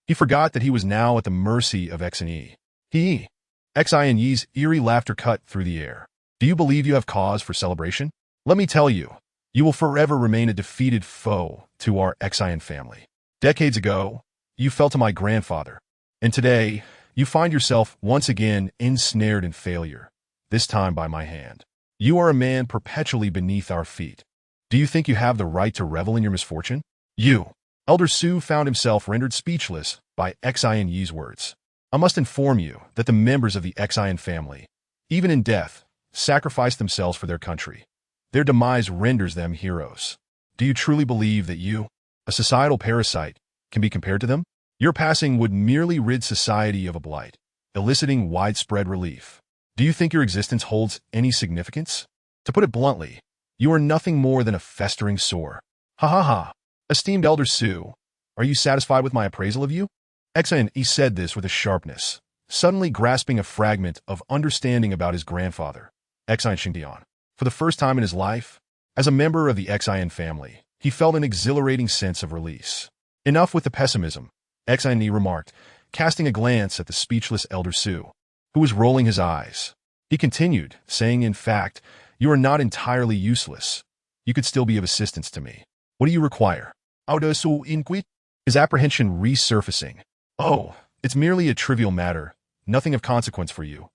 A: he forgot that he was now at the mercy of Xian Yi. Xian Yi's eerie laughter cut through the air. Do you believe you have cause for celebration? Let me tell you, you will forever remain a defeated foe to our Xian family. Decades ago, you fell to my grandfather, and today, you find yourself once again ensnared in failure, this time by my hand. You are a man perpetually beneath our feet. Do you think you have the right to revel in your misfortune? You. Elder Su found himself rendered speechless by Xian Yi's words. I must inform you that the members of the Xian family, even in death, sacrifice themselves for their country. Their demise renders them heroes. Do you truly believe that you, a societal parasite, can be compared to them? Your passing would merely rid society of a blight, eliciting widespread relief. Do you think your existence holds any significance? To put it bluntly, you are nothing more than a festering sore. Ha ha ha. Esteemed Elder Su, are you satisfied with my appraisal of you? Xian Yi said this with a sharpness, suddenly grasping a fragment of understanding about his grandfather, Xian Xingtian. For the first time in his life, as a member of the Xian family, he felt an exhilarating sense of release. Enough with the pessimism. Xine remarked, casting a glance at the speechless Elder Su, who was rolling his eyes. He continued, saying, in fact, you are not entirely useless. You could still be of assistance to me. What do you require? Elder Su inquired, his apprehension resurfacing. Oh, it's merely a trivial matter, nothing of consequence for you.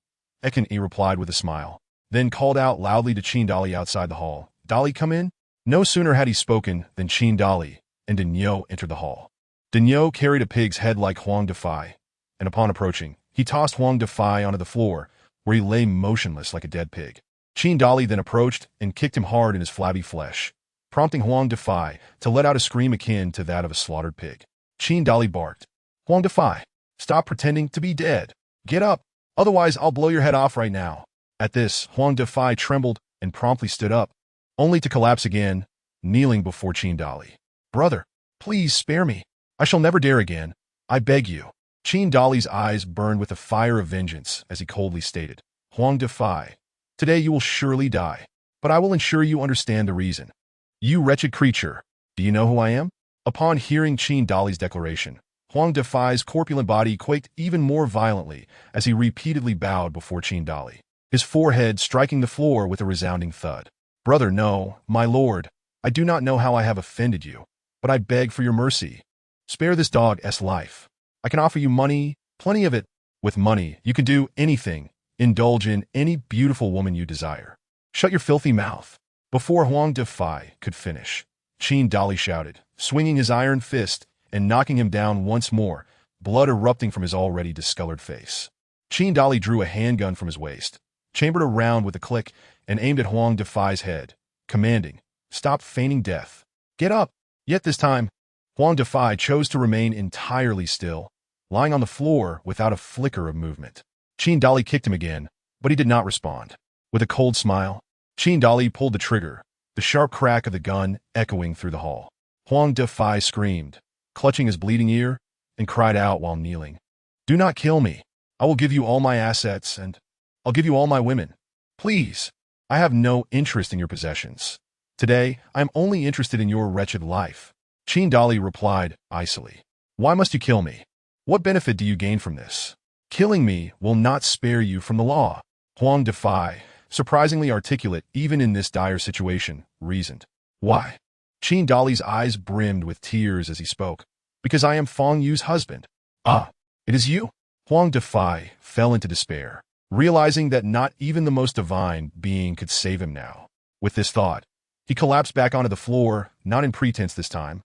A: Xine replied with a smile, then called out loudly to Qin Dali outside the hall. Dali, come in? No sooner had he spoken than Qin Dali and Dinyo entered the hall. Dinyo carried a pig's head like Huang Defai, and upon approaching, he tossed Huang Defai onto the floor, where he lay motionless like a dead pig. Qin Dali then approached and kicked him hard in his flabby flesh, prompting Huang Defai to let out a scream akin to that of a slaughtered pig. Qin Dali barked, Huang Defai, stop pretending to be dead. Get up, otherwise I'll blow your head off right now. At this, Huang Defai trembled and promptly stood up, only to collapse again, kneeling before Qin Dali. Brother, please spare me. I shall never dare again. I beg you. Qin Dali's eyes burned with the fire of vengeance as he coldly stated, Huang Defai, today you will surely die, but I will ensure you understand the reason. You wretched creature, do you know who I am? Upon hearing Qin Dali's declaration, Huang Defai's corpulent body quaked even more violently as he repeatedly bowed before Qin Dali, his forehead striking the floor with a resounding thud. Brother, no, my lord, I do not know how I have offended you, but I beg for your mercy. Spare this dog's life. I can offer you money, plenty of it. With money, you can do anything, indulge in any beautiful woman you desire. Shut your filthy mouth. Before Huang Defai could finish, Qin Dali shouted, swinging his iron fist and knocking him down once more, blood erupting from his already discolored face. Qin Dali drew a handgun from his waist, chambered a round with a click, and aimed at Huang Defai's head, commanding, stop feigning death. Get up. Yet this time, Huang Defai chose to remain entirely still, lying on the floor without a flicker of movement. Qin Dali kicked him again, but he did not respond. With a cold smile, Qin Dali pulled the trigger, the sharp crack of the gun echoing through the hall. Huang Defai screamed, clutching his bleeding ear, and cried out while kneeling, Do not kill me. I will give you all my assets, and I'll give you all my women. Please, I have no interest in your possessions. Today, I am only interested in your wretched life. Qin Dali replied icily, Why must you kill me? What benefit do you gain from this? Killing me will not spare you from the law. Huang Defai, surprisingly articulate even in this dire situation, reasoned. Why? Qin Dali's eyes brimmed with tears as he spoke. Because I am Feng Yu's husband. Ah, it is you? Huang Defai fell into despair, realizing that not even the most divine being could save him now. With this thought, he collapsed back onto the floor, not in pretense this time,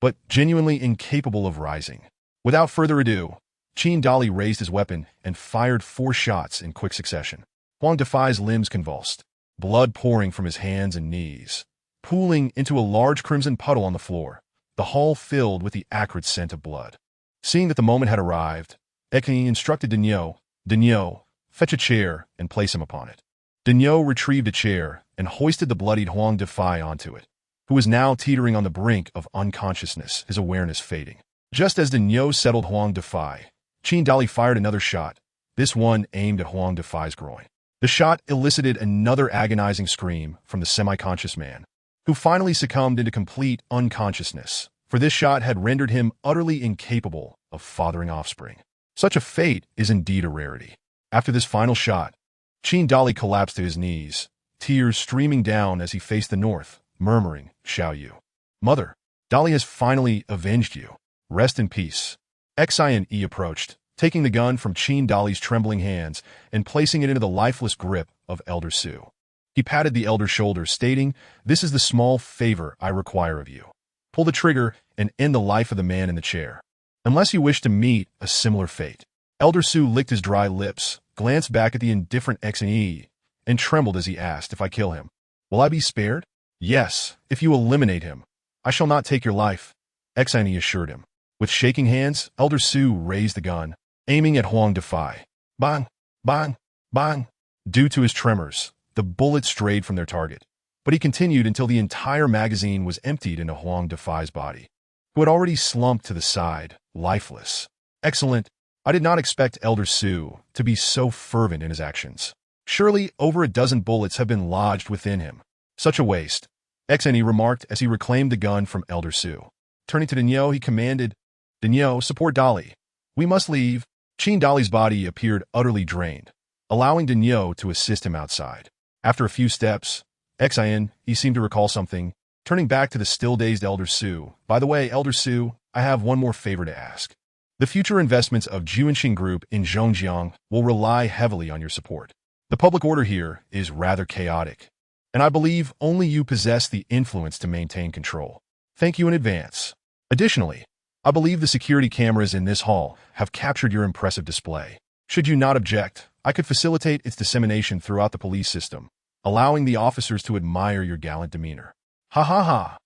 A: but genuinely incapable of rising. Without further ado, Qin Dali raised his weapon and fired 4 shots in quick succession. Huang Defai's limbs convulsed, blood pouring from his hands and knees, pooling into a large crimson puddle on the floor, the hall filled with the acrid scent of blood. Seeing that the moment had arrived, Xine instructed Dinyo, fetch a chair and place him upon it. Dinyo retrieved a chair and hoisted the bloodied Huang Defai onto it, who was now teetering on the brink of unconsciousness, his awareness fading. Just as Dinyo settled Huang Defai, Qin Dali fired another shot, this one aimed at Huang Defai's groin. The shot elicited another agonizing scream from the semi-conscious man, who finally succumbed into complete unconsciousness, for this shot had rendered him utterly incapable of fathering offspring. Such a fate is indeed a rarity. After this final shot, Qin Dali collapsed to his knees, tears streaming down as he faced the north, murmuring, Xiao Yu. Mother, Dali has finally avenged you. Rest in peace. Xine approached, taking the gun from Qin Dali's trembling hands and placing it into the lifeless grip of Elder Su. He patted the elder's shoulder, stating, This is the small favor I require of you. Pull the trigger and end the life of the man in the chair, unless you wish to meet a similar fate. Elder Su licked his dry lips, glanced back at the indifferent Xine, and trembled as he asked, If I kill him, will I be spared? Yes, if you eliminate him. I shall not take your life, Xine assured him. With shaking hands, Elder Su raised the gun, aiming at Huang Defai. Bang! Bang! Bang! Due to his tremors, the bullet strayed from their target, but he continued until the entire magazine was emptied into Huang Defai's body, who had already slumped to the side, lifeless. Excellent. I did not expect Elder Su to be so fervent in his actions. Surely over a dozen bullets have been lodged within him. Such a waste, Xine remarked as he reclaimed the gun from Elder Su. Turning to Dinyo, he commanded, Daniel, support Dolly. We must leave. Chin Dolly's body appeared utterly drained, allowing Daniel to assist him outside. After a few steps, Xin, he seemed to recall something, turning back to the still-dazed Elder Su. By the way, Elder Su, I have one more favor to ask. The future investments of Juanxing Group in Zhongjiang will rely heavily on your support. The public order here is rather chaotic, and I believe only you possess the influence to maintain control. Thank you in advance. Additionally, I believe the security cameras in this hall have captured your impressive display. Should you not object, I could facilitate its dissemination throughout the police system, allowing the officers to admire your gallant demeanor. Ha ha ha.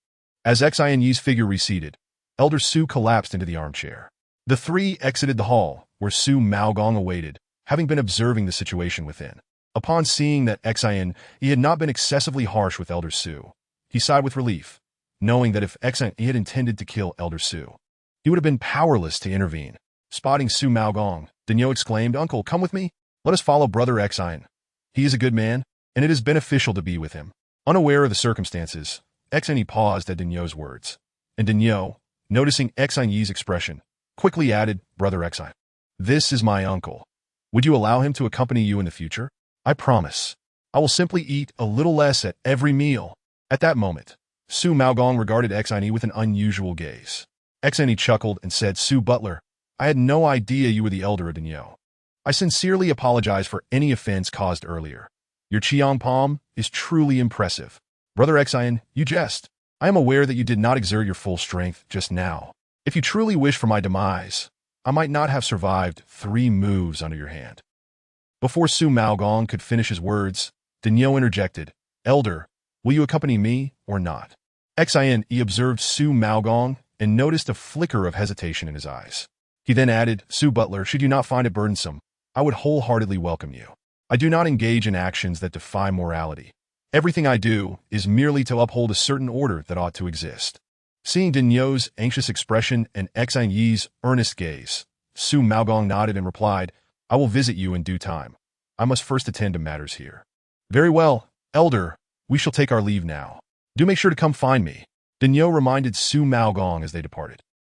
A: As Xin Yi's figure receded, Elder Su collapsed into the armchair. The three exited the hall, where Su Maogong awaited, having been observing the situation within. Upon seeing that Xin Yi had not been excessively harsh with Elder Su, he sighed with relief, knowing that if Xin Yi had intended to kill Elder Su, he would have been powerless to intervene. Spotting Su Maogong, Daniel exclaimed, "Uncle, come with me. Let us follow Brother Xin. He is a good man, and it is beneficial to be with him." Unaware of the circumstances, Xin Yi paused at Daniel's words, and Daniel, noticing Xin Yi's expression, quickly added, "Brother Xin, this is my uncle. Would you allow him to accompany you in the future? I promise. I will simply eat a little less at every meal." At that moment, Su Maogong regarded Xin Yi with an unusual gaze. Xin Yi chuckled and said, "Su Butler, I had no idea you were the elder of Daniel. I sincerely apologize for any offense caused earlier. Your Qiang Palm is truly impressive. Brother Xin, you jest. I am aware that you did not exert your full strength just now. If you truly wish for my demise, I might not have survived 3 moves under your hand." Before Su Maogong could finish his words, Daniel interjected, "Elder, will you accompany me or not?" Xin Yi observed Su Maogong and noticed a flicker of hesitation in his eyes. He then added, "Su Butler, should you not find it burdensome, I would wholeheartedly welcome you. I do not engage in actions that defy morality. Everything I do is merely to uphold a certain order that ought to exist." Seeing Daniel's anxious expression and Xin Yi's earnest gaze, Su Maogong nodded and replied, "I will visit you in due time. I must first attend to matters here." "Very well, Elder, we shall take our leave now. Do make sure to come find me," Daniel reminded Su Maogong as they departed.